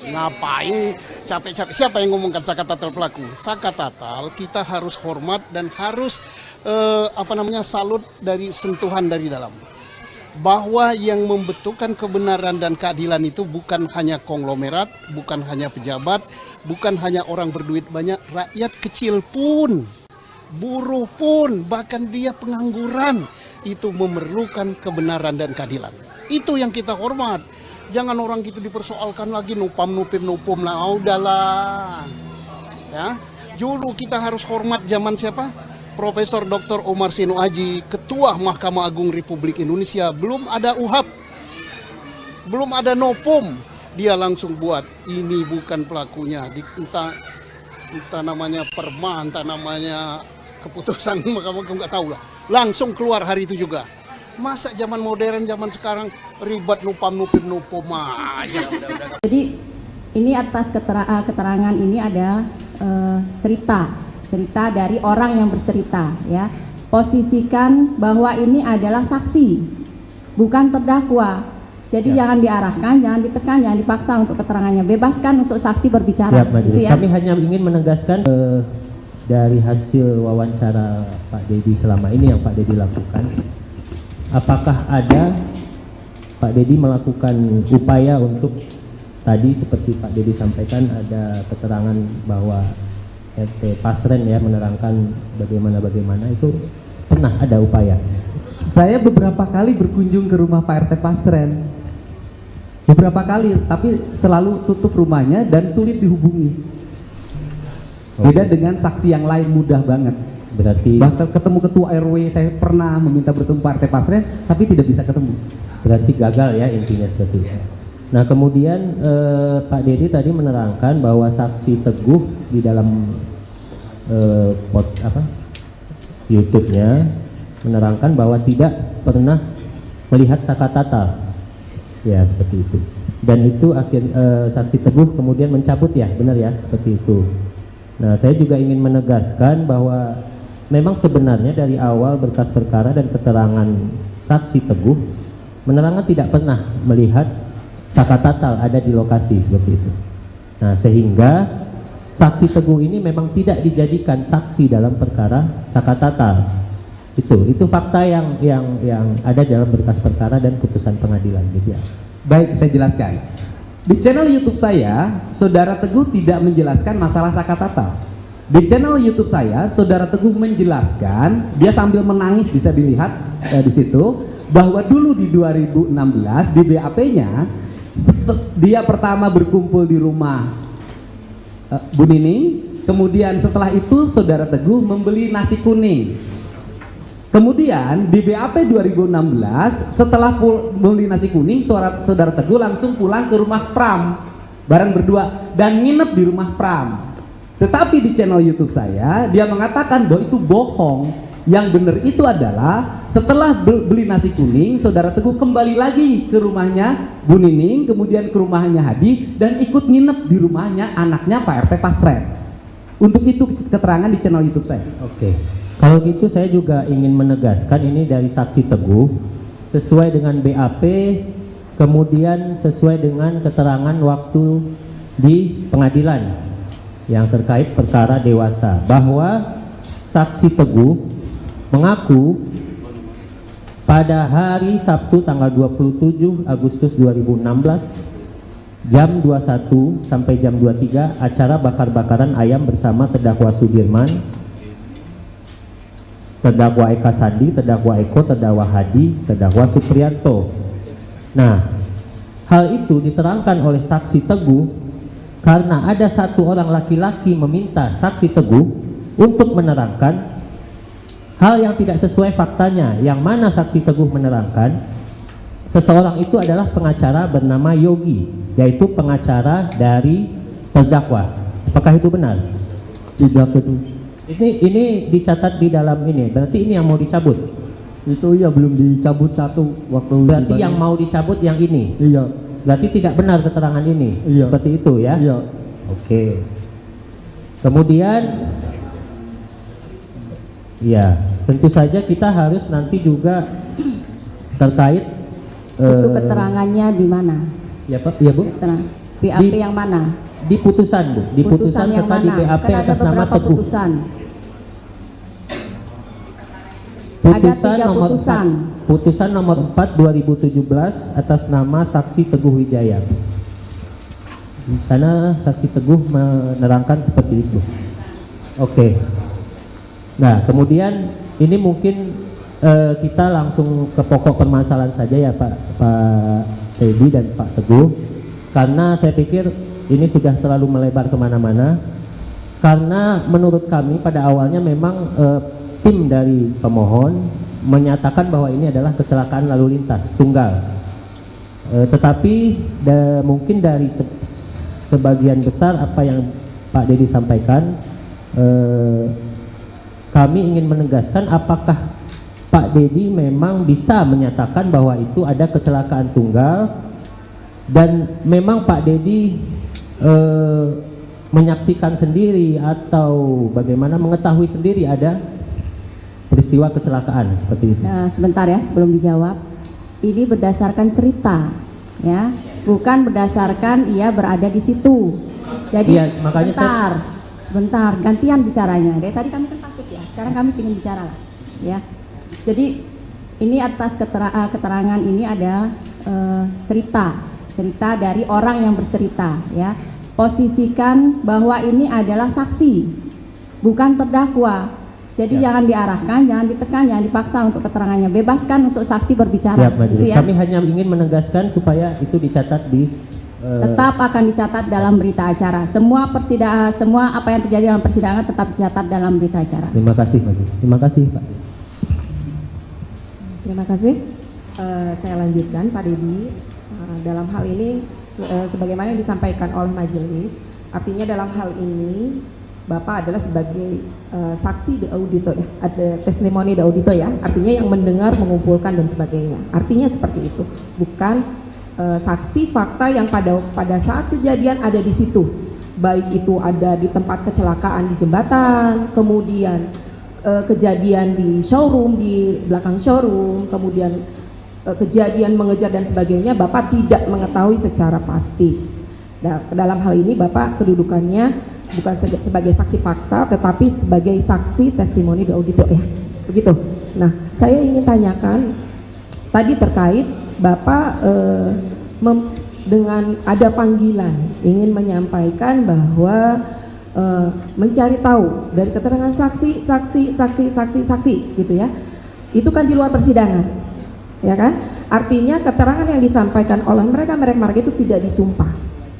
Speaker 1: Ngapain capek-capek, siapa yang ngomongkan sakatatal pelaku? Sakatatal kita harus hormat dan harus salut dari sentuhan dari dalam. Bahwa yang membentukkan kebenaran dan keadilan itu bukan hanya konglomerat, bukan hanya pejabat, bukan hanya orang berduit banyak, rakyat kecil pun, buruh pun, bahkan dia pengangguran itu memerlukan kebenaran dan keadilan. Itu yang kita hormat. Jangan orang gitu dipersoalkan lagi nupum lah, udahlah. Ya, dulu kita harus hormat zaman siapa? Profesor Dr. Omar Sinu Aji, Ketua Mahkamah Agung Republik Indonesia, belum ada UHAP, belum ada nopum, dia langsung buat ini bukan pelakunya, entah namanya perma, entah namanya keputusan Mahkamah Agung, nggak tahu lah, langsung keluar hari itu juga. Masa zaman modern, zaman sekarang ribet nupum aja.
Speaker 4: Jadi ini atas keterangan ini ada cerita dari orang yang bercerita, ya. Posisikan bahwa ini adalah saksi, bukan terdakwa. Jadi jangan diarahkan, jangan ditekan, jangan dipaksa untuk keterangannya. Bebaskan untuk saksi berbicara.
Speaker 5: Siap, Majelis.
Speaker 4: Gitu ya.
Speaker 5: Kami hanya ingin menegaskan dari hasil wawancara Pak Dedi selama ini yang Pak Dedi lakukan, apakah ada Pak Dedi melakukan upaya untuk tadi seperti Pak Dedi sampaikan ada keterangan bahwa RT Pasren ya menerangkan bagaimana itu pernah ada upaya?
Speaker 6: Saya beberapa kali berkunjung ke rumah Pak RT Pasren. Beberapa kali, tapi selalu tutup rumahnya dan sulit dihubungi. Beda dengan saksi yang lain mudah banget.
Speaker 5: Berarti
Speaker 6: bahkan ketemu ketua RW, saya pernah meminta bertemu Pak RT Pasren, tapi tidak bisa ketemu.
Speaker 5: Berarti gagal ya intinya seperti itu. Nah kemudian Pak Dedi tadi menerangkan bahwa saksi Teguh di dalam YouTube-nya menerangkan bahwa tidak pernah melihat Sakatata, ya seperti itu. Dan itu saksi Teguh kemudian mencabut ya, benar ya seperti itu. Nah saya juga ingin menegaskan bahwa memang sebenarnya dari awal berkas perkara dan keterangan saksi Teguh menerangkan tidak pernah melihat Sakatatal ada di lokasi seperti itu. Nah sehingga saksi Teguh ini memang tidak dijadikan saksi dalam perkara Sakatatal. Itu fakta yang ada dalam berkas perkara dan putusan pengadilan gitu ya.
Speaker 6: Baik, saya jelaskan. Di channel YouTube saya, Saudara Teguh tidak menjelaskan masalah Sakatatal. Di channel YouTube saya, Saudara Teguh menjelaskan, dia sambil menangis bisa dilihat di situ, bahwa dulu di 2016 di BAP-nya dia pertama berkumpul di rumah Bu Nining, kemudian setelah itu Saudara Teguh membeli nasi kuning. Kemudian di BAP 2016 setelah beli nasi kuning, Saudara Teguh langsung pulang ke rumah Pram bareng berdua dan nginep di rumah Pram. Tetapi di channel YouTube saya dia mengatakan bahwa itu bohong. Yang benar itu adalah setelah beli nasi kuning, Saudara Teguh kembali lagi ke rumahnya Bu Nining, kemudian ke rumahnya Hadi dan ikut nginep di rumahnya anaknya Pak RT Pasren. Untuk itu keterangan di channel YouTube saya.
Speaker 5: Oke. Kalau gitu saya juga ingin menegaskan ini dari saksi Teguh sesuai dengan BAP, kemudian sesuai dengan keterangan waktu di pengadilan yang terkait perkara dewasa, bahwa saksi Teguh mengaku pada hari Sabtu tanggal 27 Agustus 2016 jam 21 sampai jam 23 acara bakar-bakaran ayam bersama terdakwa Sudirman, terdakwa Eka Sandi, terdakwa Eko, terdakwa Hadi, terdakwa Supriyanto. Nah, hal itu diterangkan oleh saksi Teguh karena ada satu orang laki-laki meminta saksi Teguh untuk menerangkan hal yang tidak sesuai faktanya, yang mana saksi Teguh menerangkan seseorang itu adalah pengacara bernama Yogi, yaitu pengacara dari terdakwa. Apakah itu benar?
Speaker 12: Tidak itu.
Speaker 5: Ini dicatat di dalam ini, berarti ini yang mau dicabut?
Speaker 12: Itu ya belum dicabut satu waktu.
Speaker 5: Berarti yang mau dicabut yang ini?
Speaker 12: Iya.
Speaker 5: Berarti tidak benar keterangan ini?
Speaker 12: Iya.
Speaker 5: Seperti itu ya?
Speaker 12: Iya.
Speaker 5: Oke. Kemudian ya, tentu saja kita harus nanti juga terkait
Speaker 4: itu keterangannya di mana?
Speaker 5: Ya Pak, ya Bu.
Speaker 4: BAP yang mana?
Speaker 5: Di putusan Bu, di putusan
Speaker 4: yang
Speaker 5: serta
Speaker 4: mana?
Speaker 5: di BAP
Speaker 4: Kan
Speaker 5: atas nama Teguh.
Speaker 4: Putusan.
Speaker 5: Putusan
Speaker 4: Ada 3
Speaker 5: nomor
Speaker 4: putusan.
Speaker 5: 4, putusan nomor 4 2017 atas nama saksi Teguh Wijaya. Di sana saksi Teguh menerangkan seperti itu. Oke. Nah, kemudian ini mungkin kita langsung ke pokok permasalahan saja ya Pak Teddy dan Pak Teguh, karena saya pikir ini sudah terlalu melebar kemana-mana. Karena menurut kami pada awalnya memang tim dari pemohon menyatakan bahwa ini adalah kecelakaan lalu lintas tunggal, tetapi mungkin dari sebagian besar apa yang Pak Dedi sampaikan, kami ingin menegaskan apakah Pak Dedi memang bisa menyatakan bahwa itu ada kecelakaan tunggal dan memang Pak Dedi menyaksikan sendiri atau bagaimana mengetahui sendiri ada peristiwa kecelakaan seperti itu.
Speaker 4: Nah, sebentar ya sebelum dijawab. Ini berdasarkan cerita ya, bukan berdasarkan ia berada di situ. Jadi
Speaker 5: ya, makanya
Speaker 4: sebentar gantian bicaranya. Dari tadi kami kan pasif ya, sekarang kami ingin bicara lah ya. Jadi ini atas keterangan ini ada cerita dari orang yang bercerita ya. Posisikan bahwa ini adalah saksi bukan terdakwa. Jadi jangan diarahkan, jangan ditekan, jangan dipaksa untuk keterangannya. Bebaskan untuk saksi berbicara.
Speaker 5: Siap, Majelis.
Speaker 4: Gitu ya.
Speaker 5: Kami hanya ingin menegaskan supaya itu dicatat di
Speaker 4: tetap akan dicatat dalam berita acara. Semua persidangan, semua apa yang terjadi dalam persidangan tetap dicatat dalam berita acara.
Speaker 5: Terima kasih, Majelis. Terima kasih, Pak.
Speaker 8: Terima kasih. Saya lanjutkan, Pak Dedi. Dalam hal ini, sebagaimana yang disampaikan oleh majelis, artinya dalam hal ini Bapak adalah sebagai saksi de audito ya, ada testimoni de audito ya, artinya yang mendengar, mengumpulkan dan sebagainya. Artinya seperti itu, bukan saksi fakta yang pada saat kejadian ada di situ, baik itu ada di tempat kecelakaan di jembatan, kemudian kejadian di showroom, di belakang showroom, kemudian kejadian mengejar dan sebagainya, Bapak tidak mengetahui secara pasti. Nah, dalam hal ini Bapak kedudukannya bukan sebagai saksi fakta, tetapi sebagai saksi testimoni de audito ya, begitu. Nah, saya ingin tanyakan tadi terkait Bapak dengan ada panggilan ingin menyampaikan bahwa mencari tahu dari keterangan saksi gitu ya, itu kan di luar persidangan, ya kan? Artinya keterangan yang disampaikan oleh mereka itu tidak disumpah,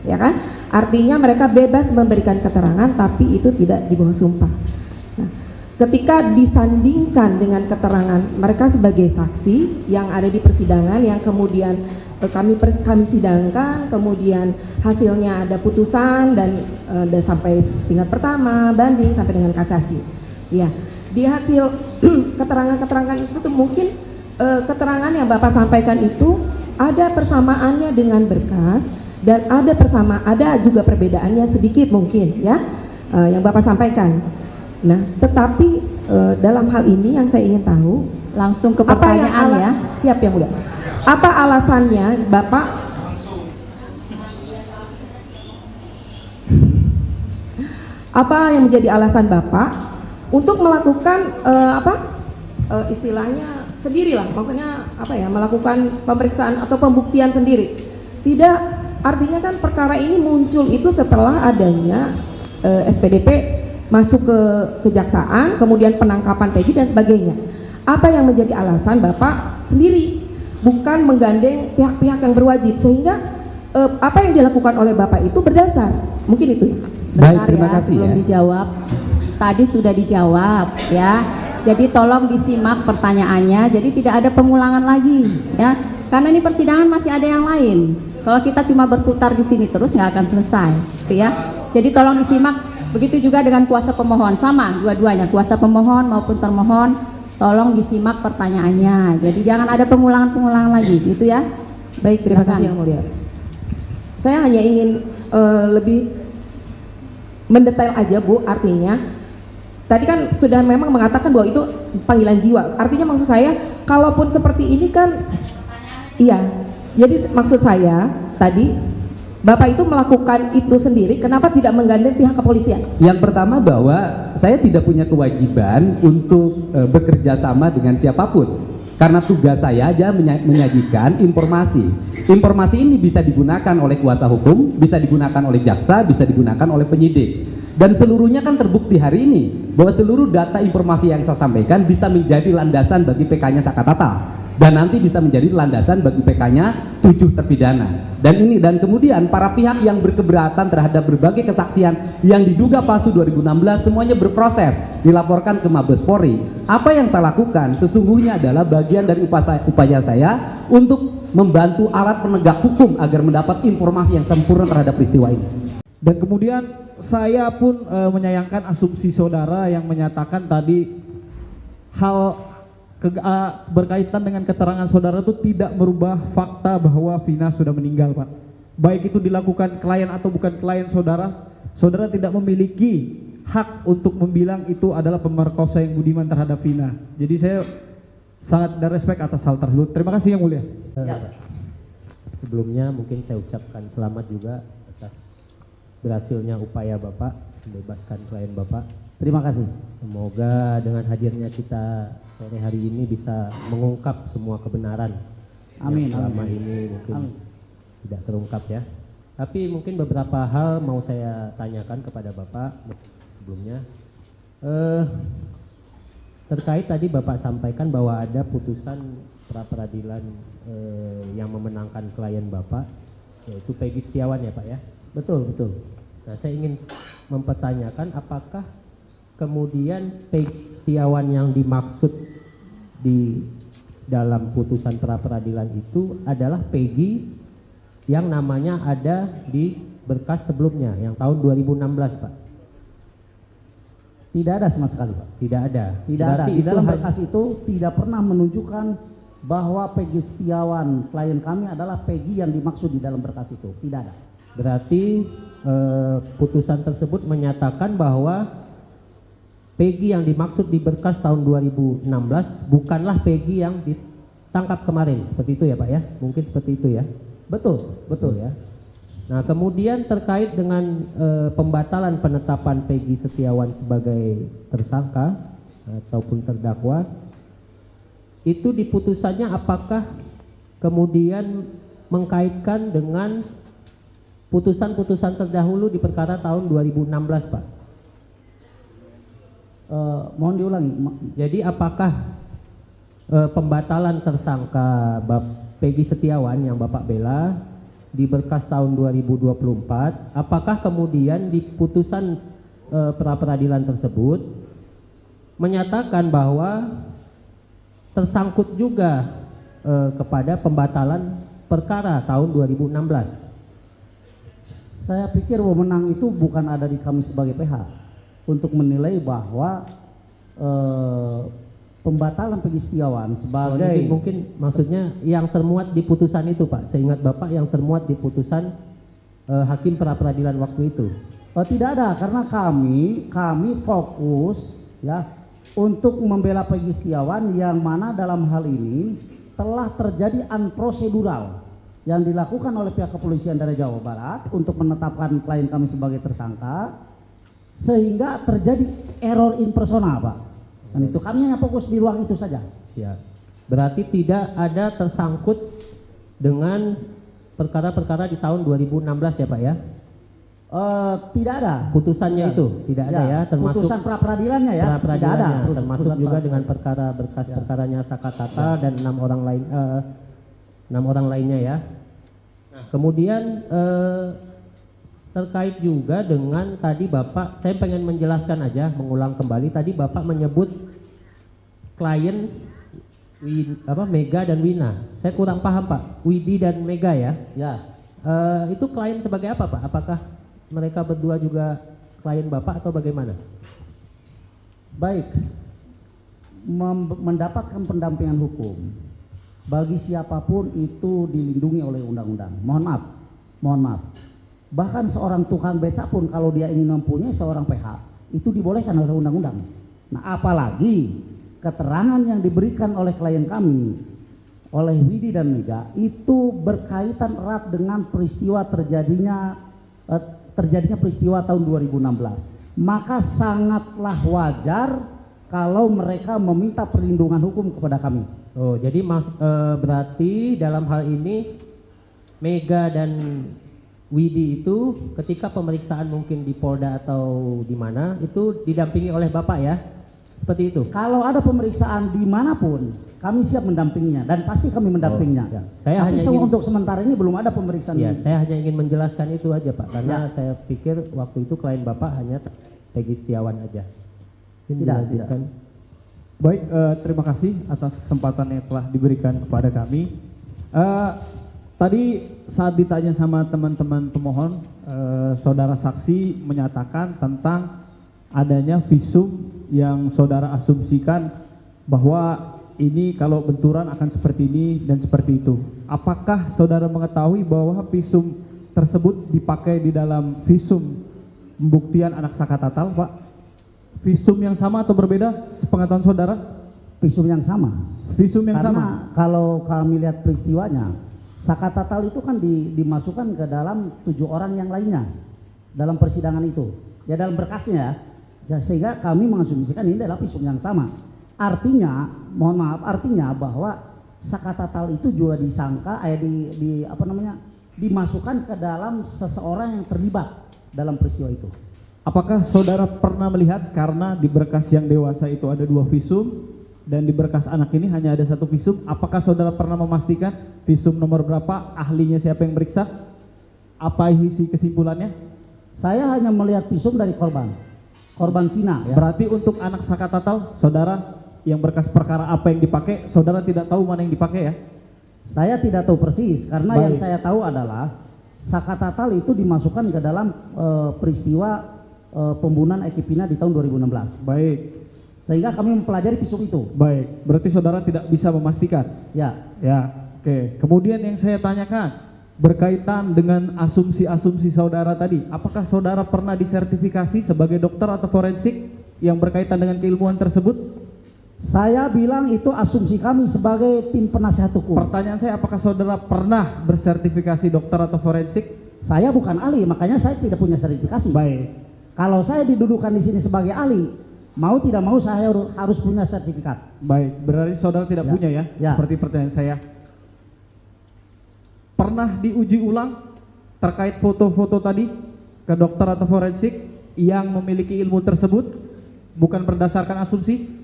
Speaker 8: ya kan? Artinya mereka bebas memberikan keterangan, tapi itu tidak di bawah sumpah. Nah, ketika disandingkan dengan keterangan mereka sebagai saksi yang ada di persidangan, yang kemudian kami sidangkan, kemudian hasilnya ada putusan dan sampai tingkat pertama, banding sampai dengan kasasi. Ya, di hasil keterangan-keterangan itu tuh mungkin keterangan yang Bapak sampaikan itu ada persamaannya dengan berkas dan ada juga perbedaannya sedikit mungkin ya, yang Bapak sampaikan. Nah, tetapi dalam hal ini yang saya ingin tahu,
Speaker 4: langsung ke pertanyaan ya.
Speaker 8: Siap yang mulia. Apa alasannya Bapak yang menjadi alasan Bapak untuk melakukan istilahnya sendirilah, maksudnya melakukan pemeriksaan atau pembuktian sendiri? Tidak, artinya kan perkara ini muncul itu setelah adanya SPDP masuk ke kejaksaan, kemudian penangkapan Peggy dan sebagainya. Apa yang menjadi alasan Bapak sendiri, bukan menggandeng pihak-pihak yang berwajib, sehingga apa yang dilakukan oleh Bapak itu berdasar? Mungkin itu ya.
Speaker 4: Baik, terima kasih belum dijawab. Tadi sudah dijawab ya. Jadi tolong disimak pertanyaannya. Jadi tidak ada pengulangan lagi ya. Karena ini persidangan masih ada yang lain. Kalau kita cuma berputar di sini terus nggak akan selesai, ya. Jadi tolong disimak. Begitu juga dengan kuasa pemohon, sama dua-duanya, kuasa pemohon maupun termohon, tolong disimak pertanyaannya. Jadi jangan ada pengulangan-pengulangan lagi, gitu ya.
Speaker 8: Baik, terima kasih yang mulia. Saya hanya ingin lebih mendetail aja Bu, artinya tadi kan sudah memang mengatakan bahwa itu panggilan jiwa. Artinya maksud saya, kalaupun seperti ini kan, iya. Jadi maksud saya tadi, Bapak itu melakukan itu sendiri, kenapa tidak menggandeng pihak kepolisian?
Speaker 6: Yang pertama bahwa saya tidak punya kewajiban untuk bekerja sama dengan siapapun. Karena tugas saya aja menyajikan informasi. Informasi ini bisa digunakan oleh kuasa hukum, bisa digunakan oleh jaksa, bisa digunakan oleh penyidik. Dan seluruhnya kan terbukti hari ini bahwa seluruh data informasi yang saya sampaikan bisa menjadi landasan bagi PK-nya Sakatatal. Dan nanti bisa menjadi landasan bagi PK-nya 7 terpidana. Dan kemudian para pihak yang berkeberatan terhadap berbagai kesaksian yang diduga palsu 2016 semuanya berproses, dilaporkan ke Mabes Polri. Apa yang saya lakukan sesungguhnya adalah bagian dari upaya saya untuk membantu alat penegak hukum agar mendapat informasi yang sempurna terhadap peristiwa ini.
Speaker 9: Dan kemudian saya pun menyayangkan asumsi saudara yang menyatakan tadi hal berkaitan dengan keterangan saudara itu tidak merubah fakta bahwa Vina sudah meninggal, Pak. Baik itu dilakukan klien atau bukan klien saudara, saudara tidak memiliki hak untuk membilang itu adalah pemerkosa yang budiman terhadap Vina. Jadi saya sangat ada respect atas hal tersebut. Terima kasih yang mulia.
Speaker 5: Sebelumnya mungkin saya ucapkan selamat juga atas berhasilnya upaya Bapak membebaskan klien Bapak.
Speaker 7: Terima kasih.
Speaker 5: Semoga dengan hadirnya kita sore hari ini bisa mengungkap semua kebenaran
Speaker 7: amin,
Speaker 5: yang selama
Speaker 7: amin.
Speaker 5: ini mungkin
Speaker 7: amin.
Speaker 5: tidak terungkap ya. Tapi mungkin beberapa hal mau saya tanyakan kepada Bapak sebelumnya. terkait tadi Bapak sampaikan bahwa ada putusan pra peradilan yang memenangkan klien Bapak, yaitu Peggy Setiawan ya Pak ya?
Speaker 7: Betul, betul.
Speaker 5: Nah, saya ingin mempertanyakan apakah kemudian Peggy Setiawan yang dimaksud di dalam putusan pra peradilan itu adalah Peggy yang namanya ada di berkas sebelumnya yang tahun 2016 Pak?
Speaker 7: Tidak ada sama sekali Pak.
Speaker 5: Tidak ada.
Speaker 7: Tidak ada. Di dalam berkas itu tidak pernah menunjukkan bahwa Peggy Setiawan klien kami adalah Peggy yang dimaksud di dalam berkas itu. Tidak ada.
Speaker 5: Berarti putusan tersebut menyatakan bahwa Peggy yang dimaksud di berkas tahun 2016 bukanlah Peggy yang ditangkap kemarin. Seperti itu ya Pak ya? Mungkin seperti itu ya?
Speaker 7: Betul, betul
Speaker 5: ya. Nah, kemudian terkait dengan pembatalan penetapan Peggy Setiawan sebagai tersangka ataupun terdakwa, itu di putusannya apakah kemudian mengkaitkan dengan putusan-putusan terdahulu di perkara tahun 2016 Pak?
Speaker 7: Mohon diulangi.
Speaker 5: Jadi apakah pembatalan tersangka Peggy Setiawan yang Bapak bela di berkas tahun 2024, apakah kemudian di putusan pra peradilan tersebut menyatakan bahwa tersangkut juga kepada pembatalan perkara tahun 2016?
Speaker 7: Saya pikir wewenang itu bukan ada di kami sebagai pihak untuk menilai bahwa pembatalan Peggy Setiawan sebagai
Speaker 5: mungkin maksudnya yang termuat di putusan itu Pak, seingat Bapak yang termuat di putusan hakim pra peradilan waktu itu.
Speaker 7: Tidak ada, karena kami fokus ya untuk membela Peggy Setiawan yang mana dalam hal ini telah terjadi unprocedural yang dilakukan oleh pihak kepolisian dari Jawa Barat untuk menetapkan klien kami sebagai tersangka, sehingga terjadi error in persona Pak. Dan itu kami hanya fokus di ruang itu saja.
Speaker 5: Siap. Berarti tidak ada tersangkut dengan perkara-perkara di tahun 2016 ya Pak ya?
Speaker 7: Tidak ada.
Speaker 5: Putusannya itu tidak ada ya, termasuk
Speaker 7: putusan pra peradilannya ya.
Speaker 5: Tidak ada. Termasuk
Speaker 7: putusan
Speaker 5: juga dengan perkara berkas perkaranya Sakatata dan 6 orang lainnya ya. Nah, kemudian terkait juga dengan tadi Bapak, saya pengen menjelaskan aja, mengulang kembali tadi Bapak menyebut klien Mega dan Wina. Saya kurang paham Pak, Widi dan Mega ya?
Speaker 7: Ya.
Speaker 5: Itu klien sebagai apa Pak? Apakah mereka berdua juga klien Bapak atau bagaimana?
Speaker 7: Baik, mendapatkan pendampingan hukum bagi siapapun itu dilindungi oleh undang-undang. Mohon maaf. Bahkan seorang tukang beca pun kalau dia ingin mempunyai seorang PH itu dibolehkan oleh undang-undang. Nah, apalagi keterangan yang diberikan oleh klien kami oleh Widi dan Mega itu berkaitan erat dengan peristiwa terjadinya peristiwa tahun 2016. Maka sangatlah wajar kalau mereka meminta perlindungan hukum kepada kami.
Speaker 5: Oh, jadi berarti dalam hal ini Mega dan Widi itu ketika pemeriksaan mungkin di Polda atau di mana itu didampingi oleh Bapak ya? Seperti itu?
Speaker 7: Kalau ada pemeriksaan dimanapun kami siap mendampinginya dan pasti kami mendampinginya.
Speaker 5: Saya
Speaker 7: Tapi untuk sementara ini belum ada pemeriksaan.
Speaker 5: Ya, saya hanya ingin menjelaskan itu aja Pak, karena saya pikir waktu itu klien Bapak hanya Peggy Setiawan aja.
Speaker 7: Tidak.
Speaker 9: Baik, terima kasih atas kesempatan yang telah diberikan kepada kami. Tadi saat ditanya sama teman-teman pemohon, saudara saksi menyatakan tentang adanya visum yang saudara asumsikan bahwa ini kalau benturan akan seperti ini dan seperti itu. Apakah saudara mengetahui bahwa visum tersebut dipakai di dalam visum pembuktian anak Sakatatal, Pak? Visum yang sama atau berbeda sepengetahuan saudara?
Speaker 7: Visum yang sama.
Speaker 9: Visum yang
Speaker 7: sama. Kalau kami lihat peristiwanya, Sakatatal itu kan dimasukkan ke dalam 7 orang yang lainnya dalam persidangan itu. Ya dalam berkasnya ya. Sehingga kami mengasumsikan ini adalah visum yang sama. Artinya, mohon maaf, artinya bahwa Sakatatal itu juga disangka dimasukkan ke dalam seseorang yang terlibat dalam peristiwa itu.
Speaker 9: Apakah saudara pernah melihat karena di berkas yang dewasa itu ada 2 visum dan di berkas anak ini hanya ada 1 visum, apakah saudara pernah memastikan visum nomor berapa, ahlinya siapa yang meriksa, apa isi kesimpulannya?
Speaker 7: Saya hanya melihat visum dari korban Vina. Ya.
Speaker 9: Berarti untuk anak Sakatatal, saudara yang berkas perkara apa yang dipakai, saudara tidak tahu mana yang dipakai ya?
Speaker 7: Saya tidak tahu persis karena
Speaker 9: Baik.
Speaker 7: yang saya tahu adalah Sakatatal itu dimasukkan ke dalam peristiwa pembunuhan Eki Pina di tahun 2016.
Speaker 9: Baik.
Speaker 7: Sehingga kami mempelajari visum itu.
Speaker 9: Baik, berarti saudara tidak bisa memastikan.
Speaker 7: Ya.
Speaker 9: Ya, oke. Kemudian yang saya tanyakan berkaitan dengan asumsi-asumsi saudara tadi, apakah saudara pernah disertifikasi sebagai dokter atau forensik yang berkaitan dengan keilmuan tersebut?
Speaker 7: Saya bilang itu asumsi kami sebagai tim penasihat hukum.
Speaker 9: Pertanyaan saya, apakah saudara pernah bersertifikasi dokter atau forensik?
Speaker 7: Saya bukan ahli, makanya saya tidak punya sertifikasi.
Speaker 9: Baik.
Speaker 7: Kalau saya didudukan di sini sebagai ahli, mau tidak mau saya harus punya sertifikat.
Speaker 9: Baik, berarti saudara tidak punya ya? Seperti pertanyaan saya. Pernah diuji ulang terkait foto-foto tadi ke dokter atau forensik yang memiliki ilmu tersebut, bukan berdasarkan asumsi?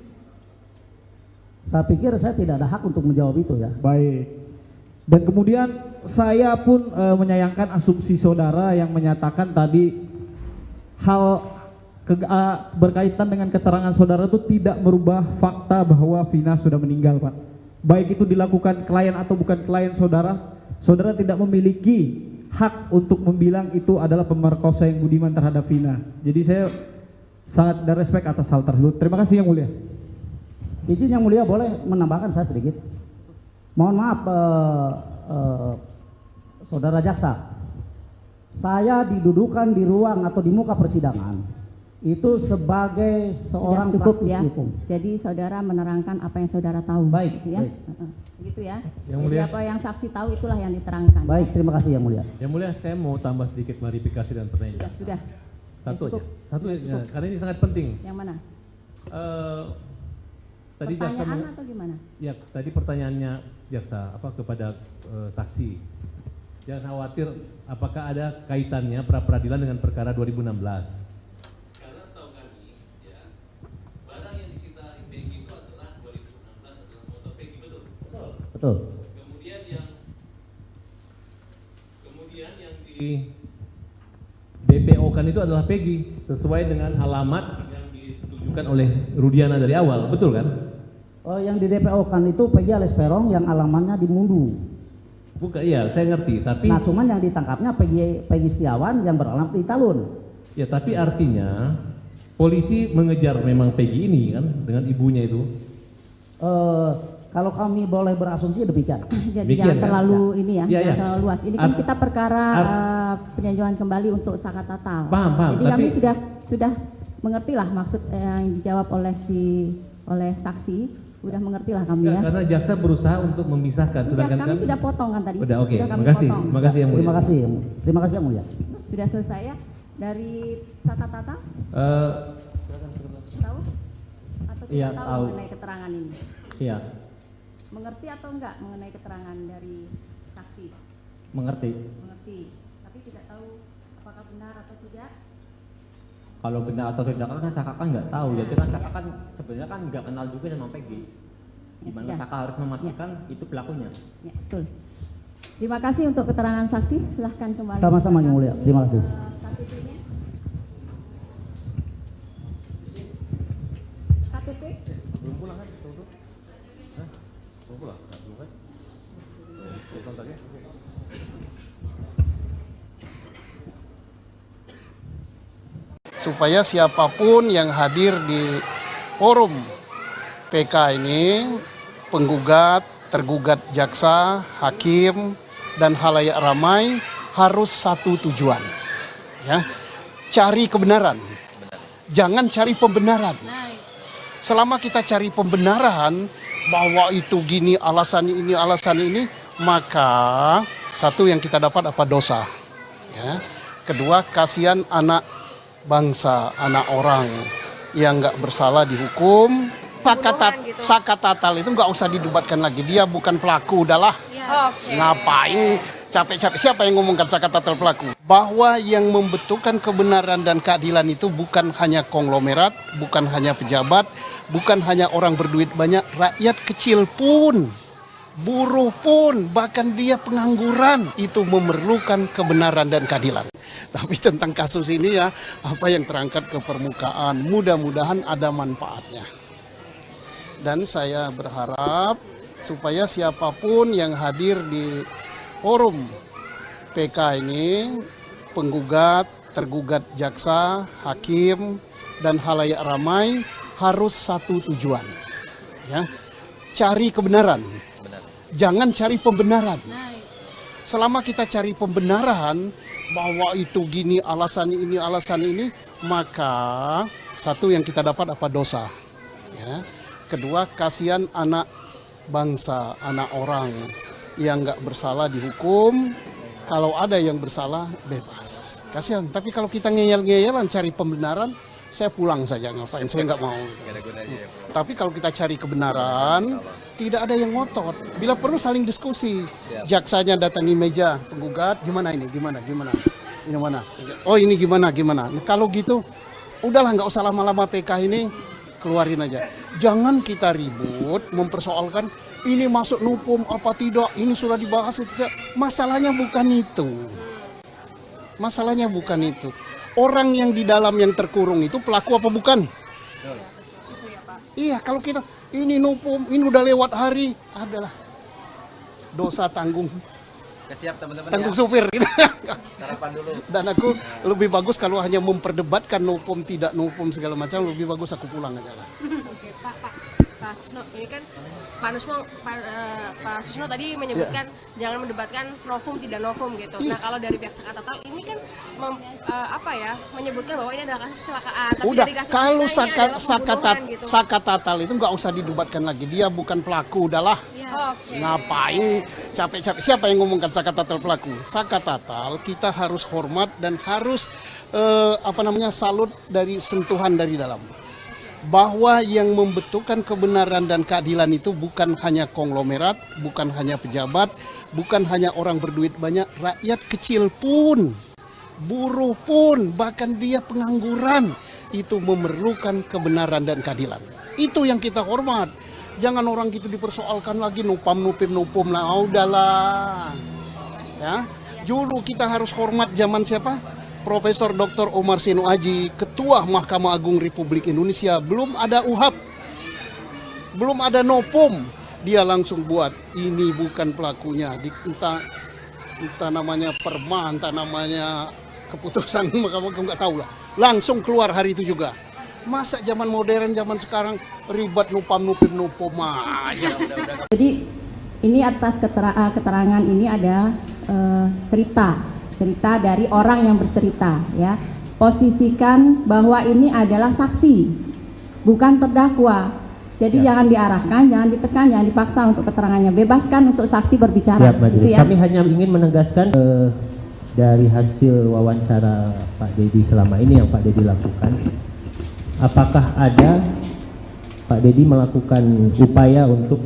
Speaker 7: Saya pikir saya tidak ada hak untuk menjawab itu ya.
Speaker 9: Baik. Dan kemudian saya pun menyayangkan asumsi saudara yang menyatakan tadi hal berkaitan dengan keterangan saudara itu tidak merubah fakta bahwa Vina sudah meninggal, Pak. Baik itu dilakukan klien atau bukan klien saudara, saudara tidak memiliki hak untuk membilang itu adalah pemerkosa yang budiman terhadap Vina. Jadi saya sangat ada respect atas hal tersebut. Terima kasih Yang Mulia.
Speaker 7: Izin Yang Mulia boleh menambahkan saya sedikit. Mohon maaf saudara jaksa. Saya didudukan di ruang atau di muka persidangan itu sebagai seorang
Speaker 4: cukup
Speaker 7: praktisi
Speaker 4: ya.
Speaker 7: hukum.
Speaker 4: Jadi saudara menerangkan apa yang saudara tahu.
Speaker 7: Baik,
Speaker 4: gitu ya.
Speaker 7: baik.
Speaker 4: Gitu ya.
Speaker 2: Yang
Speaker 4: Jadi
Speaker 2: Mulia.
Speaker 4: apa yang saksi tahu itulah yang diterangkan.
Speaker 7: Baik, terima kasih Yang Mulia.
Speaker 2: Yang Mulia, saya mau tambah sedikit klarifikasi dan pertanyaan.
Speaker 4: Sudah.
Speaker 2: Satu
Speaker 4: Cukup.
Speaker 2: aja. Satu aja,
Speaker 4: Cukup.
Speaker 2: karena ini sangat penting.
Speaker 4: Yang mana?
Speaker 2: Tadi jaksa
Speaker 4: Pertanyaan atau gimana?
Speaker 2: Ya, tadi pertanyaannya jaksa kepada saksi. Jangan khawatir, apakah ada kaitannya pra peradilan dengan perkara 2016? Karena setahu kami, ya, barang yang disita Peggy itu adalah 2016 adalah foto Peggy, betul?
Speaker 7: Betul.
Speaker 2: Kemudian yang di DPO kan itu adalah Peggy sesuai dengan alamat yang ditunjukkan oleh Rudiana dari awal, betul kan?
Speaker 7: Yang di DPO kan itu Peggy alias Peron yang alamatnya di Mundu.
Speaker 2: Bukan, iya saya ngerti, tapi
Speaker 7: Nah cuman yang ditangkapnya Peggy Setiawan yang beralamat di Talun.
Speaker 2: ya tapi artinya polisi mengejar memang Peggy ini kan dengan ibunya itu.
Speaker 7: Kalau kami boleh berasumsi demikian.
Speaker 4: Jadi
Speaker 2: Demikian,
Speaker 4: jangan
Speaker 2: kan?
Speaker 4: terlalu ini ya,
Speaker 2: Ya,
Speaker 4: jangan
Speaker 2: ya.
Speaker 4: terlalu luas. Ini kan kita perkara peninjauan kembali untuk Sakatatal.
Speaker 2: Paham,
Speaker 4: Jadi kami
Speaker 2: tapi-
Speaker 4: sudah mengerti lah maksud yang dijawab oleh saksi. Udah mengerti lah kami ya.
Speaker 2: Karena jaksa berusaha untuk memisahkan,
Speaker 4: Sudah,
Speaker 2: sedangkan
Speaker 4: kami sudah potong kan tadi.
Speaker 2: Udah, oke.
Speaker 4: Sudah kami
Speaker 2: Makasih,
Speaker 4: potong.
Speaker 2: makasih Yang Mulia.
Speaker 7: Terima kasih Yang Mulia.
Speaker 4: Sudah selesai ya dari Sakatatal? Tahu? Atau tidak
Speaker 10: Iya,
Speaker 4: tahu
Speaker 10: tahu.
Speaker 4: mengenai keterangan ini?
Speaker 10: Iya,
Speaker 4: Mengerti atau enggak mengenai keterangan dari saksi?
Speaker 10: mengerti.
Speaker 4: Mengerti. Tapi tidak tahu apakah benar atau tidak?
Speaker 10: Kalau benar atau tidak kan Saka kan nggak tahu. Jadi kan Saka kan sebenarnya kan nggak kenal juga sama Peggy. Gimana
Speaker 4: sudah.
Speaker 10: Saka harus memastikan itu pelakunya.
Speaker 4: Ya, betul. Terima kasih untuk keterangan saksi. Silahkan kembali.
Speaker 7: Sama-sama Yang Mulia. Terima kasih.
Speaker 4: KTP-nya. KTP?
Speaker 2: Belum pulang kan? Belum pulang? Belum kan? Kontaknya?
Speaker 1: Supaya siapapun yang hadir di forum PK ini, penggugat, tergugat jaksa, hakim, dan halayak ramai harus satu tujuan. Ya, cari kebenaran. Jangan cari pembenaran. Selama kita cari pembenaran bahwa itu gini, alasan ini, maka satu yang kita dapat apa dosa. Ya. Kedua, kasihan anak bangsa, anak orang yang nggak bersalah dihukum. Sakatatal itu nggak usah didebatkan lagi, dia bukan pelaku, udahlah.
Speaker 3: Oke.
Speaker 1: Ngapain Capek-capek siapa yang ngomong kata-kata pelaku? Bahwa yang membentukkan kebenaran dan keadilan itu bukan hanya konglomerat, bukan hanya pejabat, bukan hanya orang berduit banyak, rakyat kecil pun, buruh pun, bahkan dia pengangguran itu memerlukan kebenaran dan keadilan. Tapi tentang kasus ini ya, apa yang terangkat ke permukaan, mudah-mudahan ada manfaatnya. Dan saya berharap supaya siapapun yang hadir di forum PK ini, penggugat, tergugat jaksa, hakim, dan halayak ramai harus satu tujuan, ya, cari kebenaran, jangan cari pembenaran. Selama kita cari pembenaran bahwa itu gini alasan ini, maka satu yang kita dapat apa? Dosa, ya. Kedua, kasihan anak bangsa, anak orang yang nggak bersalah dihukum, kalau ada yang bersalah bebas. Kasihan. Tapi kalau kita ngeyel-ngeyelan cari pembenaran, saya pulang saja, ngapain, saya nggak mau. Tapi kalau kita cari kebenaran, tidak ada yang ngotot. Bila perlu saling diskusi. Jaksanya datangi meja penggugat, gimana ini, gimana, ini mana? Oh ini gimana. Nah, kalau gitu, udahlah nggak usah lama-lama PK ini, keluarin aja. Jangan kita ribut mempersoalkan ini masuk nupum apa tidak, ini sudah dibahas tidak. Masalahnya bukan itu. Masalahnya bukan itu. Orang yang di dalam yang terkurung itu pelaku apa bukan? Iya, kalau kita ini nupum, ini udah lewat hari, adalah dosa tanggung.
Speaker 11: Siap teman-teman.
Speaker 1: Tanggung supir gitu.
Speaker 11: Sarapan dulu.
Speaker 1: Dan aku lebih bagus kalau hanya memperdebatkan nupum tidak nupum segala macam, lebih bagus aku pulang aja lah.
Speaker 3: Oke, Pak Susno, ini kan Pak Susno tadi menyebutkan jangan mendebatkan novum tidak novum gitu. Nah, kalau dari pihak Sakatatal ini kan menyebutkan bahwa ini adalah kasus kecelakaan. Tapi
Speaker 1: Udah,
Speaker 3: dari kasus
Speaker 1: kalau
Speaker 3: ini adalah pembunuhan gitu.
Speaker 1: Sakatatal itu nggak usah didebatkan lagi. Dia bukan pelaku, udahlah.
Speaker 3: Oke.
Speaker 1: Ngapain capek-capek? Siapa yang ngomong Sakatatal pelaku? Sakatatal kita harus hormat dan harus salut dari sentuhan dari dalam. Bahwa yang membentukkan kebenaran dan keadilan itu bukan hanya konglomerat, bukan hanya pejabat, bukan hanya orang berduit banyak, rakyat kecil pun, buruh pun, bahkan dia pengangguran itu memerlukan kebenaran dan keadilan. Itu yang kita hormat. Jangan orang gitu dipersoalkan lagi nupum lah, udahlah. Ya, dulu kita harus hormat zaman siapa? Profesor Dr. Omar Seno Aji, Ketua Mahkamah Agung Republik Indonesia, belum ada UHAP, belum ada novum, dia langsung buat ini bukan pelakunya, entah namanya perma, entah namanya keputusan Mahkamah Agung, nggak tahu lah, langsung keluar hari itu juga. Masa zaman modern, zaman sekarang ribet nupum aja.
Speaker 4: Jadi ini atas keterangan ini ada cerita dari orang yang bercerita, ya. Posisikan bahwa ini adalah saksi, bukan terdakwa. Jadi jangan diarahkan, jangan ditekan, jangan dipaksa untuk keterangannya. Bebaskan untuk saksi berbicara.
Speaker 5: Gitu ya. Kami hanya ingin menegaskan dari hasil wawancara Pak Dedi selama ini yang Pak Dedi lakukan, apakah ada Pak Dedi melakukan upaya untuk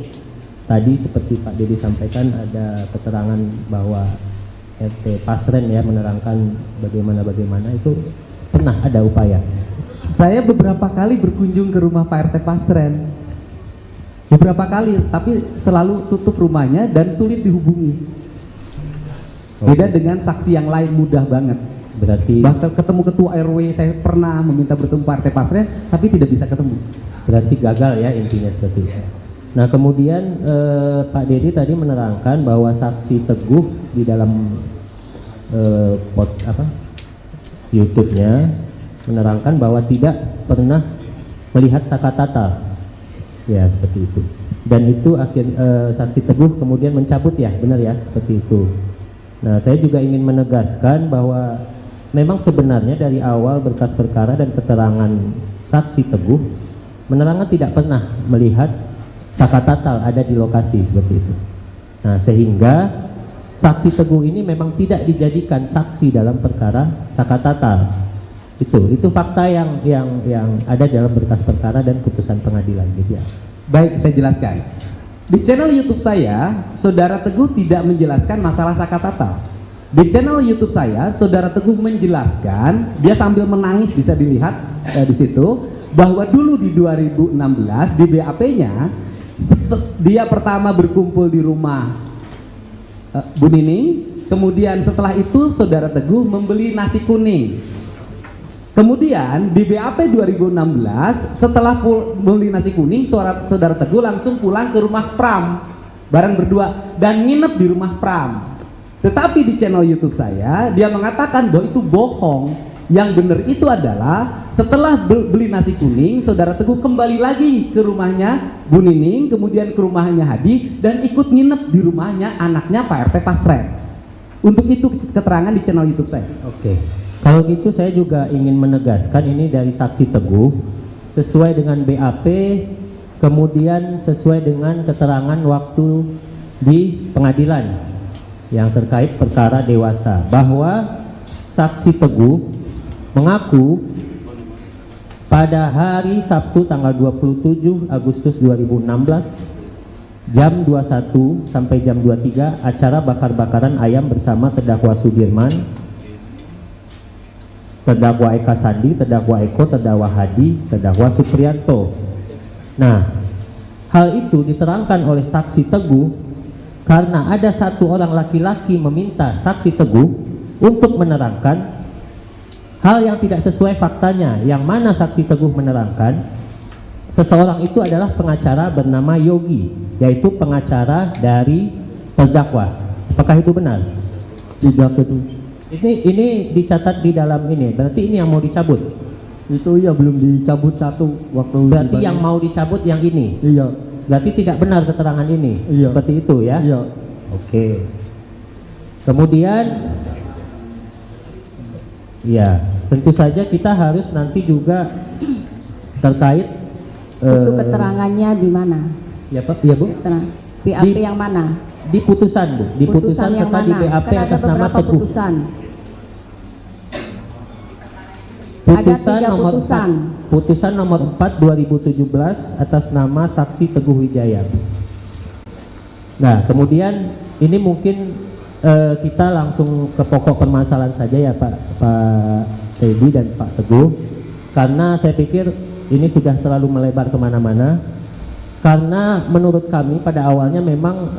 Speaker 5: tadi seperti Pak Dedi sampaikan ada keterangan bahwa RT Pasren ya menerangkan bagaimana itu pernah ada upaya.
Speaker 6: Saya beberapa kali berkunjung ke rumah Pak RT Pasren, beberapa kali, tapi selalu tutup rumahnya dan sulit dihubungi. Beda dengan saksi yang lain, mudah banget.
Speaker 5: Berarti
Speaker 6: bahkan ketemu ketua RW saya pernah meminta bertemu Pak RT Pasren, tapi tidak bisa ketemu.
Speaker 5: Berarti gagal ya intinya seperti itu. Nah kemudian Pak Dedi tadi menerangkan bahwa saksi Teguh di dalam YouTube-nya menerangkan bahwa tidak pernah melihat Sakatatal, ya seperti itu. Dan itu saksi Teguh kemudian mencabut ya, benar ya seperti itu. Nah saya juga ingin menegaskan bahwa memang sebenarnya dari awal berkas perkara dan keterangan saksi Teguh menerangkan tidak pernah melihat Sakatatal ada di lokasi seperti itu. Nah sehingga saksi Teguh ini memang tidak dijadikan saksi dalam perkara Sakatatal. Itu fakta yang ada dalam berkas perkara dan putusan pengadilan gitu ya.
Speaker 6: Baik, saya jelaskan. Di channel YouTube saya, Saudara Teguh tidak menjelaskan masalah Sakatatal. Di channel YouTube saya, Saudara Teguh menjelaskan, dia sambil menangis bisa dilihat di situ, bahwa dulu di 2016 di BAP-nya dia pertama berkumpul di rumah Bu Nining, kemudian setelah itu Saudara Teguh membeli nasi kuning. Kemudian di BAP 2016 setelah beli nasi kuning, Saudara Teguh langsung pulang ke rumah Pram bareng berdua dan nginep di rumah Pram. Tetapi di channel YouTube saya dia mengatakan bahwa itu bohong. Yang benar itu adalah setelah beli nasi kuning, Saudara Teguh kembali lagi ke rumahnya Bu Nining, kemudian ke rumahnya Hadi dan ikut nginep di rumahnya anaknya Pak RT Pasren. Untuk itu keterangan di channel YouTube saya.
Speaker 5: Oke. Kalau gitu saya juga ingin menegaskan ini dari saksi Teguh sesuai dengan BAP, kemudian sesuai dengan keterangan waktu di pengadilan yang terkait perkara dewasa, bahwa saksi Teguh mengaku pada hari Sabtu tanggal 27 Agustus 2016 jam 21 sampai jam 23 acara bakar-bakaran ayam bersama terdakwa Sudirman, terdakwa Eka Sandi, terdakwa Eko, terdakwa Hadi, terdakwa Supriyanto. Nah, hal itu diterangkan oleh saksi Teguh karena ada satu orang laki-laki meminta saksi Teguh untuk menerangkan hal yang tidak sesuai faktanya, yang mana saksi Teguh menerangkan seseorang itu adalah pengacara bernama Yogi, yaitu pengacara dari terdakwa. Apakah itu benar?
Speaker 12: Tidak itu.
Speaker 5: Ini dicatat di dalam ini, berarti ini yang mau dicabut?
Speaker 12: Itu iya belum dicabut satu waktu.
Speaker 5: Berarti yang mau dicabut yang ini?
Speaker 12: Iya.
Speaker 5: Berarti tidak benar keterangan ini?
Speaker 12: Iya.
Speaker 5: Seperti itu ya?
Speaker 12: Iya.
Speaker 5: Oke. Kemudian, ya tentu saja kita harus nanti juga terkait
Speaker 4: itu keterangannya di mana?
Speaker 5: Ya Pak, ya Bu?
Speaker 4: BAP yang mana?
Speaker 5: Di putusan Bu, di putusan
Speaker 4: yang
Speaker 5: serta
Speaker 4: mana?
Speaker 5: di BAP
Speaker 4: Kan
Speaker 5: atas
Speaker 4: ada
Speaker 5: nama
Speaker 4: beberapa
Speaker 5: Teguh.
Speaker 4: putusan.
Speaker 5: Putusan
Speaker 4: Ada 3
Speaker 5: nomor
Speaker 4: putusan.
Speaker 5: 4, putusan nomor 4 2017 atas nama saksi Teguh Wijaya. Nah, kemudian ini mungkin kita langsung ke pokok permasalahan saja ya Pak Teddy dan Pak Teguh, karena saya pikir ini sudah terlalu melebar kemana-mana. Karena menurut kami pada awalnya memang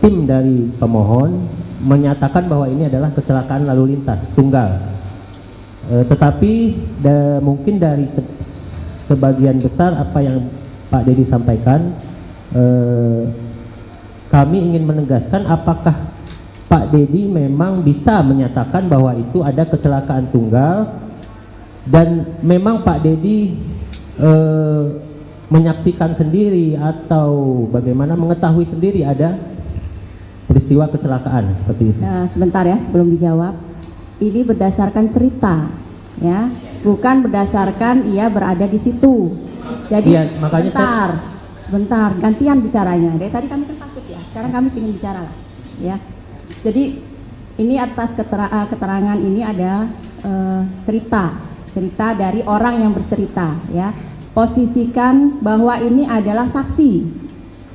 Speaker 5: tim dari pemohon menyatakan bahwa ini adalah kecelakaan lalu lintas tunggal. Tetapi mungkin dari sebagian besar apa yang Pak Dedi sampaikan, kami ingin menegaskan apakah Pak Dedi memang bisa menyatakan bahwa itu ada kecelakaan tunggal dan memang Pak Dedi menyaksikan sendiri atau bagaimana mengetahui sendiri ada peristiwa kecelakaan seperti itu.
Speaker 4: Nah, sebentar ya sebelum dijawab. Ini berdasarkan cerita, ya, bukan berdasarkan ia berada di situ. Jadi
Speaker 5: ya, makanya
Speaker 4: sebentar, gantian bicaranya. Dari tadi kami kan pasif ya, sekarang kami ingin bicara lah, ya. Jadi ini atas keterangan ini ada cerita dari orang yang bercerita, ya. Posisikan bahwa ini adalah saksi,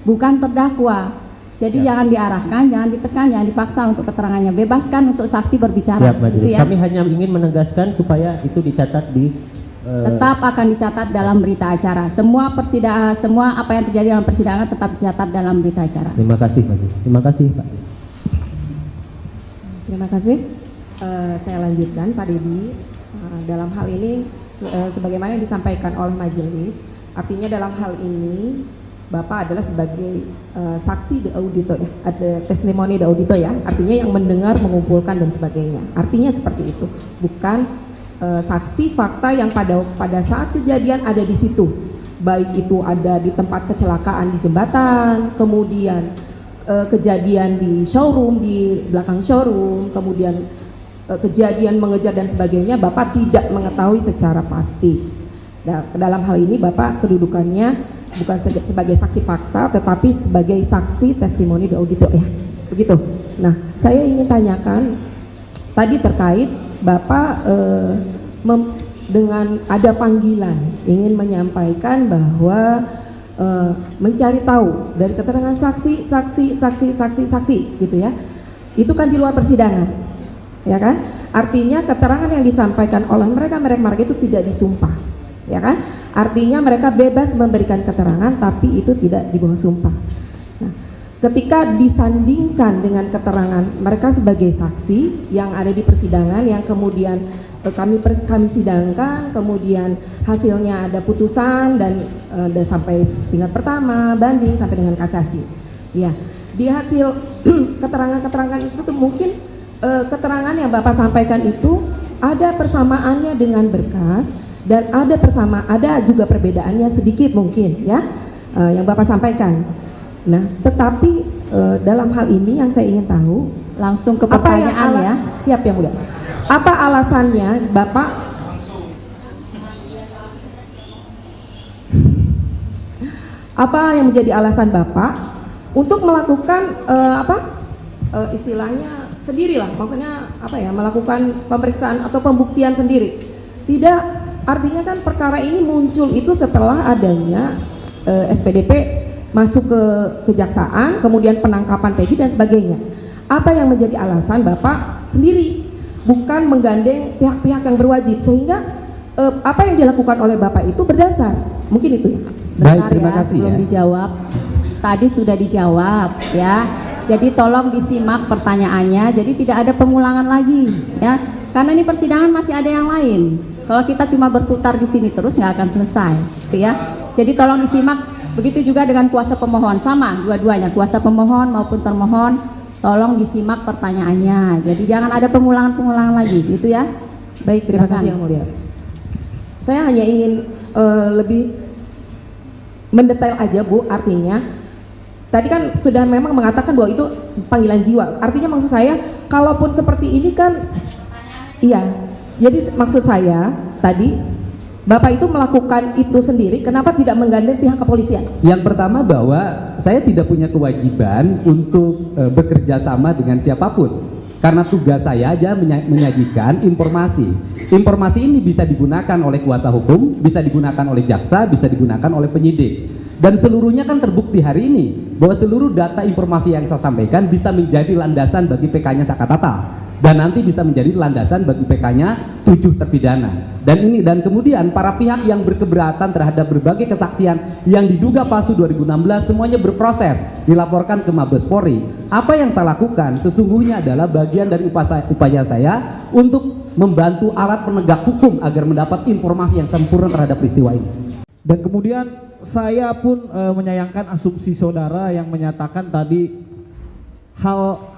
Speaker 4: bukan terdakwa. Jadi jangan diarahkan, jangan ditekan, jangan dipaksa untuk keterangannya. Bebaskan untuk saksi berbicara.
Speaker 5: Ya, gitu ya. Kami hanya ingin menegaskan supaya itu dicatat di
Speaker 4: tetap akan dicatat dalam berita acara. Semua persidangan, semua apa yang terjadi dalam persidangan tetap dicatat dalam berita acara.
Speaker 5: Terima kasih, Pak. Terima kasih, Pak.
Speaker 8: Terima kasih. Saya lanjutkan, Pak Dedi. Dalam hal ini, sebagaimana yang disampaikan oleh majelis, artinya dalam hal ini Bapak adalah sebagai saksi de audito ya, ada testimoni de audito ya, artinya yang mendengar, mengumpulkan dan sebagainya. Artinya seperti itu, bukan saksi fakta yang pada saat kejadian ada di situ, baik itu ada di tempat kecelakaan di jembatan, kemudian kejadian di showroom, di belakang showroom, kemudian kejadian mengejar dan sebagainya, Bapak tidak mengetahui secara pasti. Nah, dalam hal ini Bapak kedudukannya bukan sebagai saksi fakta, tetapi sebagai saksi testimoni de audito ya, begitu. Nah, saya ingin tanyakan tadi terkait Bapak dengan ada panggilan ingin menyampaikan bahwa mencari tahu dari keterangan saksi gitu ya. Itu kan di luar persidangan, ya kan? Artinya keterangan yang disampaikan oleh mereka itu tidak disumpah, ya kan? Artinya mereka bebas memberikan keterangan tapi itu tidak di bawah sumpah. Nah, ketika disandingkan dengan keterangan mereka sebagai saksi yang ada di persidangan yang kemudian kami sidangkan, kemudian hasilnya ada putusan dan sampai tingkat pertama, banding sampai dengan kasasi. Ya, di hasil keterangan-keterangan itu tuh mungkin keterangan yang Bapak sampaikan itu ada persamaannya dengan berkas dan ada juga perbedaannya sedikit mungkin ya yang Bapak sampaikan. Nah, tetapi dalam hal ini yang saya ingin tahu
Speaker 4: langsung ke pertanyaan ya.
Speaker 8: Siap yang mulia. Apa alasannya Bapak yang menjadi alasan Bapak untuk melakukan istilahnya sendirilah, maksudnya melakukan pemeriksaan atau pembuktian sendiri? Tidak, artinya kan perkara ini muncul itu setelah adanya SPDP masuk ke kejaksaan, kemudian penangkapan Peggy dan sebagainya. Apa yang menjadi alasan Bapak sendiri, bukan menggandeng pihak-pihak yang berwajib, sehingga apa yang dilakukan oleh Bapak itu berdasar? Mungkin itu ya.
Speaker 4: Sebentar terima kasih belum dijawab. Tadi sudah dijawab ya. Jadi tolong disimak pertanyaannya. Jadi tidak ada pengulangan lagi ya. Karena ini persidangan masih ada yang lain. Kalau kita cuma berputar di sini terus nggak akan selesai, ya. Jadi tolong disimak. Begitu juga dengan kuasa pemohon, sama dua-duanya, kuasa pemohon maupun termohon. Tolong disimak pertanyaannya. Jadi jangan ada pengulangan-pengulangan lagi, gitu ya.
Speaker 8: Baik, terima kasih yang mulia. Saya hanya ingin lebih mendetail aja Bu, artinya tadi kan sudah memang mengatakan bahwa itu panggilan jiwa. Artinya maksud saya, kalaupun seperti ini kan, iya. Jadi maksud saya tadi Bapak itu melakukan itu sendiri, kenapa tidak menggandeng pihak kepolisian?
Speaker 6: Yang pertama bahwa saya tidak punya kewajiban untuk bekerja sama dengan siapapun. Karena tugas saya aja menyajikan informasi. Informasi ini bisa digunakan oleh kuasa hukum, bisa digunakan oleh jaksa, bisa digunakan oleh penyidik. Dan seluruhnya kan terbukti hari ini bahwa seluruh data informasi yang saya sampaikan bisa menjadi landasan bagi PK-nya Sakatatal. Dan nanti bisa menjadi landasan bagi PK-nya 7 terpidana. Dan kemudian para pihak yang berkeberatan terhadap berbagai kesaksian yang diduga palsu 2016 semuanya berproses, dilaporkan ke Mabes Polri. Apa yang saya lakukan sesungguhnya adalah bagian dari upaya saya untuk membantu alat penegak hukum agar mendapat informasi yang sempurna terhadap peristiwa ini.
Speaker 9: Dan kemudian saya pun menyayangkan asumsi saudara yang menyatakan tadi hal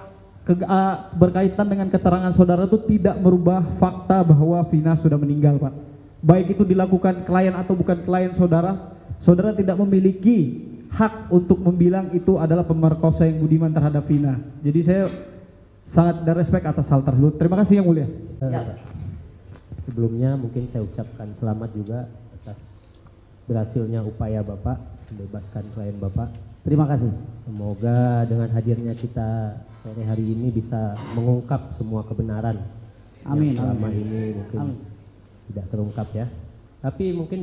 Speaker 9: berkaitan dengan keterangan saudara itu tidak merubah fakta bahwa Vina sudah meninggal, Pak. Baik itu dilakukan klien atau bukan klien saudara, saudara tidak memiliki hak untuk membilang itu adalah pemerkosa yang budiman terhadap Vina. Jadi saya sangat ada respect atas hal tersebut. Terima kasih yang mulia.
Speaker 5: Sebelumnya mungkin saya ucapkan selamat juga atas berhasilnya upaya Bapak membebaskan klien Bapak.
Speaker 7: Terima kasih.
Speaker 5: Semoga dengan hadirnya kita sore hari ini bisa mengungkap semua kebenaran
Speaker 7: amin,
Speaker 5: yang selama
Speaker 7: amin.
Speaker 5: ini mungkin
Speaker 7: amin.
Speaker 5: tidak terungkap ya. Tapi mungkin